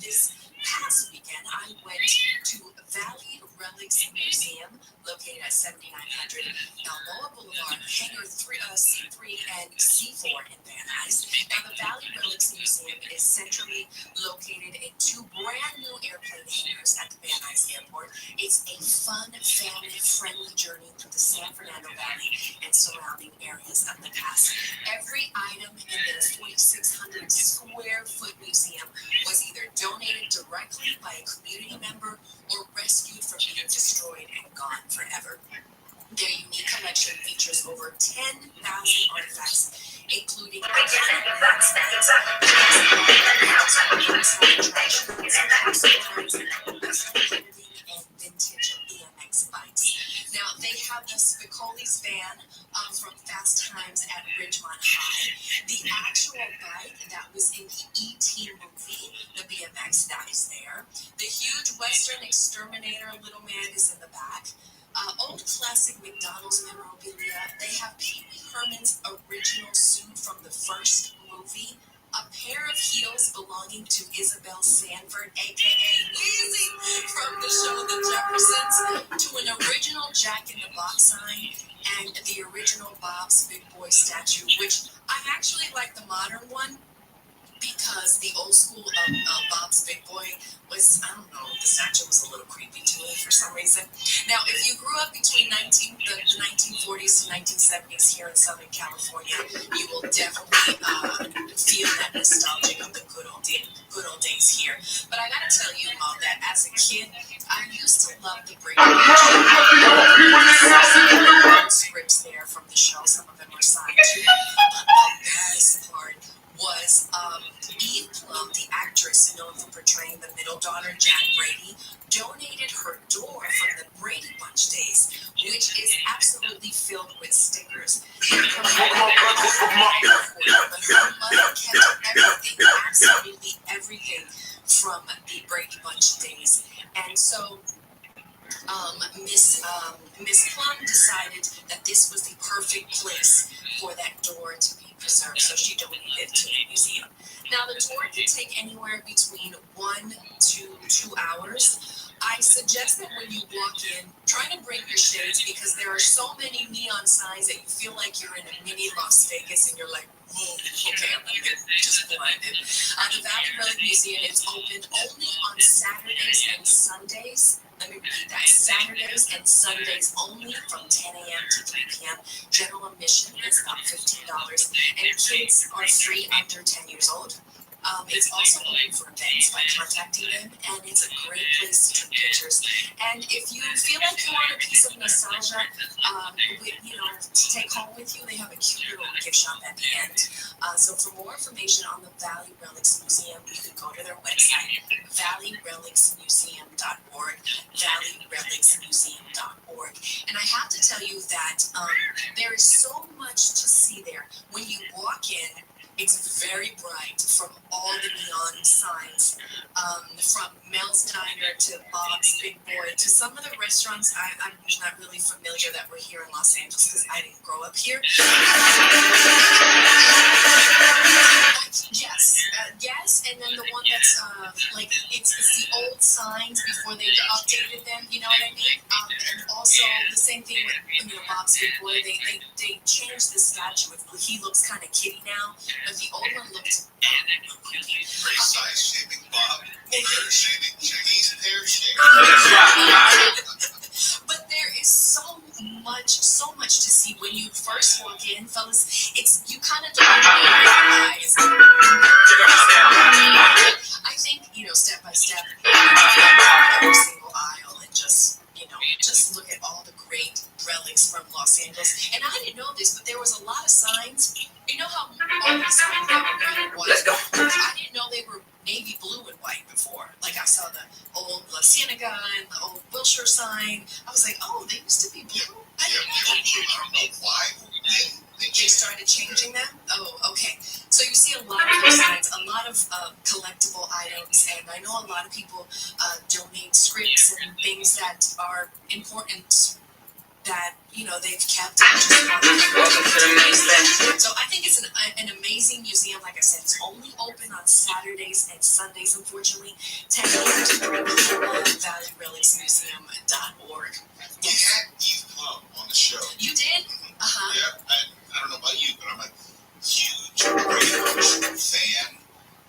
this past weekend I went to Valley Relics Museum, located at 7900 Balboa Boulevard, Hangar C3 and C4 in Van Nuys. Now, the Valley Relics Museum is centrally located in 2 brand new airplane hangars at the Van Nuys Airport. It's a fun, family-friendly journey through the San Fernando Valley and surrounding areas of the pass. Every item in the 4,600 square foot museum was either donated directly by a community member or rescued from being destroyed and gone forever. Their unique collection features over 10,000 artifacts, including attractions, and vintage BMX bikes. Now, they have the Spicoli's van from Fast Times at Ridgemont High. The actual bike that was in the E.T. movie, the BMX, that is there. The huge Western Exterminator little man is in the back. Old classic McDonald's memorabilia. They have Pee Wee Herman's original suit from the first movie. A pair of heels belonging to Isabel Sanford, a.k.a. Weezy, from the show The Jeffersons, to an original Jack in the Box sign, and the original Bob's Big Boy statue, which I actually like the modern one, because the old school Bob's Big Boy was, I don't know, the statue was a little creepy to me for some reason. Now, if you grew up between the 1940s to 1970s here in Southern California, you will definitely feel that nostalgia of the good old days. good old days here. But I gotta tell you, Mom, that as a kid, I used to love the Brady Bunch scripts there from the show. Some of them were signed too. But the best part was Eve Plum, the actress known for portraying the middle daughter, Jack Brady, donated her door from the Brady Bunch days, which is absolutely filled with stickers. But her mother kept everything, absolutely everything from the Brady Bunch days. And so Miss Plum decided that this was the perfect place for that door to be preserved, so she donated it to the museum. Now, the tour can take anywhere between 1 to 2 hours. I suggest that when you walk in, try to bring your shades because there are so many neon signs that you feel like you're in a mini Las Vegas and you're like, whoa, okay, I'm gonna get just blinded. The Valley Relic Museum is open only on Saturdays and Sundays. Let me repeat that. Saturdays and Sundays only from 10 a.m. to 3 p.m. General admission is about $15, and kids are free under 10 years old. It's also open for events by contacting them, and it's a great place to take pictures. And if you feel like you want a piece of nostalgia, to take home with you, they have a cute little gift shop at the end. So for more information on the Valley Relics Museum, you can go to their website, valleyrelicsmuseum.org, valleyrelicsmuseum.org. And I have to tell you that there is so much to see there. When you walk in, it's very bright from all the neon signs, from Mel's Diner to Bob's Big Boy to some of the restaurants I'm not really familiar that were here in Los Angeles because I didn't grow up here. Yes, and then the one that's it's the old signs before they updated them, you know what I mean? And also the same thing with Bob's Big Boy, they changed the statue. He looks kind of kiddie now, but the old one looked creepy. Size shaving Bob, hair shaving, Chinese hair shaving. But there is so much to see when you first walk in, fellas. You kind of don't know your eyes. I think, step by step, every single aisle and just look at all the great relics from Los Angeles. And I didn't know this, but there was a lot of signs. You know how all the signs were red and white? Let's go. I didn't know they were navy blue and white before. Like I saw the old La Cienega and the old Wilshire sign. I was like, oh, they used to be blue? I don't know why. They started changing them? Oh, okay. So you see a lot of those signs, a lot of collectible items, and I know a lot of people donate scripts and things that are important that they've kept. So I think it's an amazing museum. Like I said, it's only open on Saturdays and Sundays, unfortunately. 10 a.m. to 3 p.m. valleyrelicsmuseum.org. We had Eve Plum on the show. You did? Uh-huh. Yeah, I don't know about you, but I'm a huge Brady Bunch fan.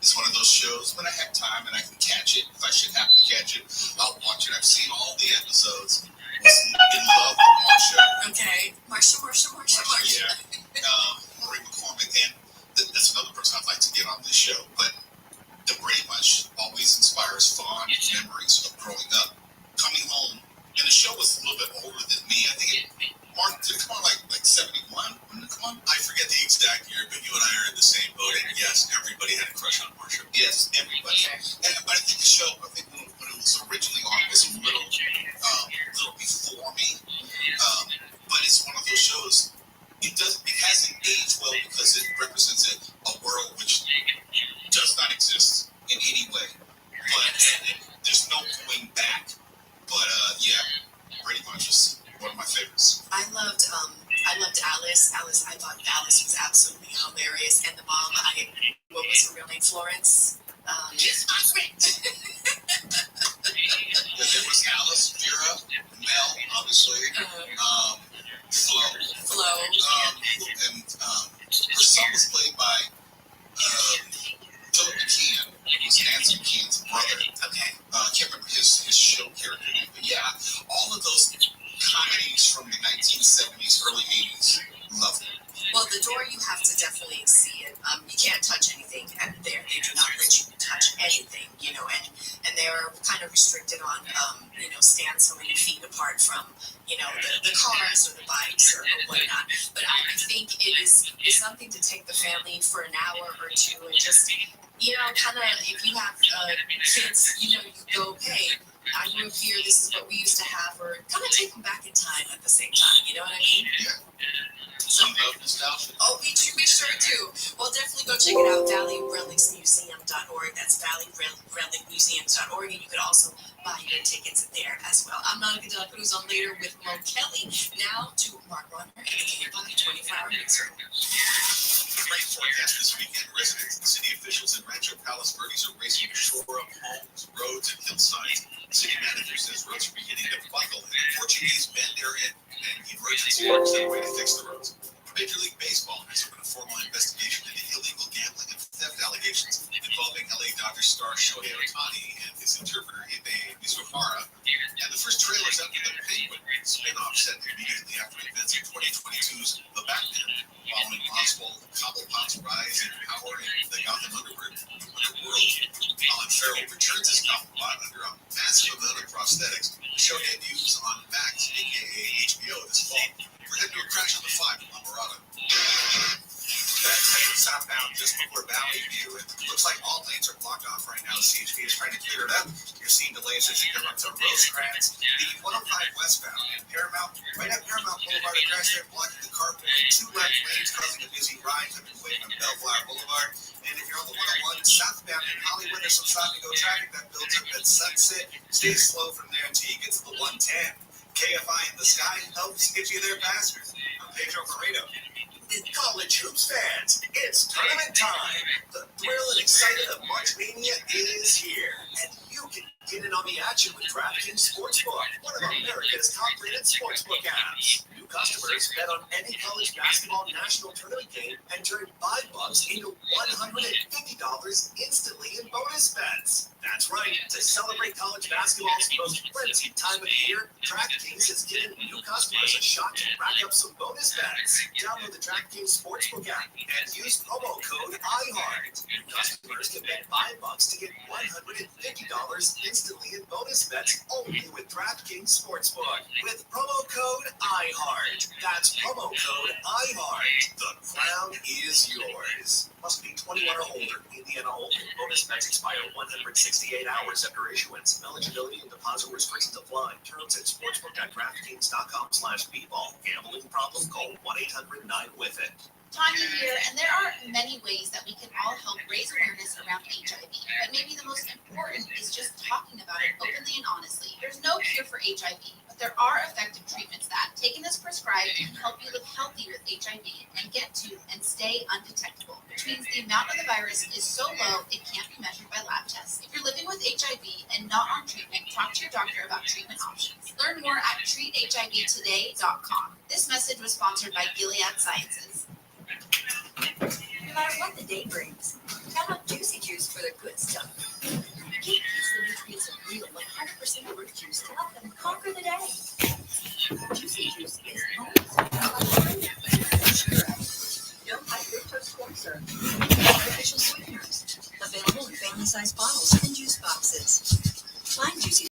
It's one of those shows when I have time and I can catch it. If I should happen to catch it, I'll watch it. I've seen all the episodes. Was in love with Marsha. Okay, Marsha. Yeah, Marie McCormick, and that's another person I'd like to get on this show. But the Brady Bunch always inspires fond memories of growing up, coming home, and the show was a little bit older than me. I think did it come on like 71? When did it come on? I forget the exact year, but you and I are in the same boat. And yes, everybody had a crush on Marsha. Yes, everybody. But I think the show, when it was originally on, was a little before me. But it's one of those shows. It hasn't aged well because it represents a world which does not exist in any way. But there's no going back. But Brady Bunch is one of my favorites. I loved Alice. I thought Alice was absolutely hilarious, and the mom. What was her real name? Florence. Yes, my friend. There was Alice, Vera, Mel, obviously. Flo. And her son was played by Philip McKean. It was Nancy McKean's brother. Okay. I can't remember his show character name, but yeah, all of those comedies from the 1970s, early 80s, love them. Well, the door, you have to definitely see it. You can't touch anything there. They do not let you touch anything. kind of restricted on, stand so many feet apart from, the cars or the bikes or whatnot. But I think it is something to take the family for an hour or two and just, kind of, if you have kids, you go, hey, I grew up here, this is what we used to have, or kind of take them back in time at the same time, you know what I mean? Yeah. So, love nostalgia. Oh, we sure do. Well, definitely go check it out, valleyrelicmuseum.org. That's valleyrelicmuseum.org, and you could also buy your tickets there as well. I'm Monica Del Cruz on Later with Mo Kelly. Now to Mark Runner and the KFI 24-hour newsroom. Rain forecast this weekend. Residents and city officials in Rancho Palos Verdes are racing to shore up homes, roads, and hillsides. City manager says roads are beginning to buckle in the Portuguese Bend area, and emergency works on a way to fix the roads. Major League Baseball has opened a formal investigation into illegal gambling and theft allegations involving LA Dodgers star Shohei Ohtani and his interpreter Ibe Mizuhara. And the first trailers after the Penguin spin-off set immediately after events in 2022's The Batman, following Oswald Cobblepot's rise in power in the Gotham underworld. Colin Farrell returns as Cobblepot under a massive amount of prosthetics. The show debuts on Max, aka HBO, this fall. We're heading to a crash on the 5 in La Mirada. That's southbound just before Valley View. It looks like all lanes are blocked off right now. The CHP is trying to clear it up. You're seeing delays as you come up to Rosecrans. The 105 westbound and Paramount, right at Paramount Boulevard, a crash there blocking the carpool in 2 left lanes, causing a busy ride coming away from Bellflower Boulevard. And if you're on the 101 southbound in Hollywood, there's some stop-and-go traffic that builds up at Sunset. Stay slow from there until you get to the 110. KFI in the sky helps get you there faster. I'm Pedro Moreno. College hoops fans, it's tournament time. The thrill and excitement of March Mania is here, and you can get in on the action with DraftKings Sportsbook, one of America's top-rated sportsbook apps. New customers bet on any college basketball national tournament game and turn $5 into $150 instantly in bonus bets. That's right. To celebrate college basketball's most frenzied time of the year, DraftKings has given new customers a shot to rack up some bonus bets. Download the DraftKings Sportsbook app and use promo code IHEART. New customers can bet $5 to get $150 instantly in bonus bets only with DraftKings Sportsbook. With promo code IHEART. That's promo code IHEART. The crown is yours. Must be 21 or older. Indiana only. Bonus bets expire 168 hours after issuance. Eligibility and deposit restrictions apply. Terms at sportsbook.draftkings.com/bball. Gambling problem? Call 1-800-9-WITH-IT. Time of year, and there are many ways that we can all help raise awareness around HIV. But maybe the most important is just talking about it openly and honestly. There's no cure for HIV, but there are effective treatments that, taken as prescribed, can help you live healthy with HIV and get to and stay undetectable, which means the amount of the virus is so low it can't be measured by lab tests. If you're living with HIV and not on treatment, talk to your doctor about treatment options. Learn more at treathivtoday.com. This message was sponsored by Gilead Sciences. No matter what the day brings, count on Juicy Juice for the good stuff. Get the nutrients of real 100% fruit juice to help them conquer the day. Juicy Juice is no high fructose corn syrup, artificial sweeteners, available in family-sized bottles and juice boxes. Find Juicy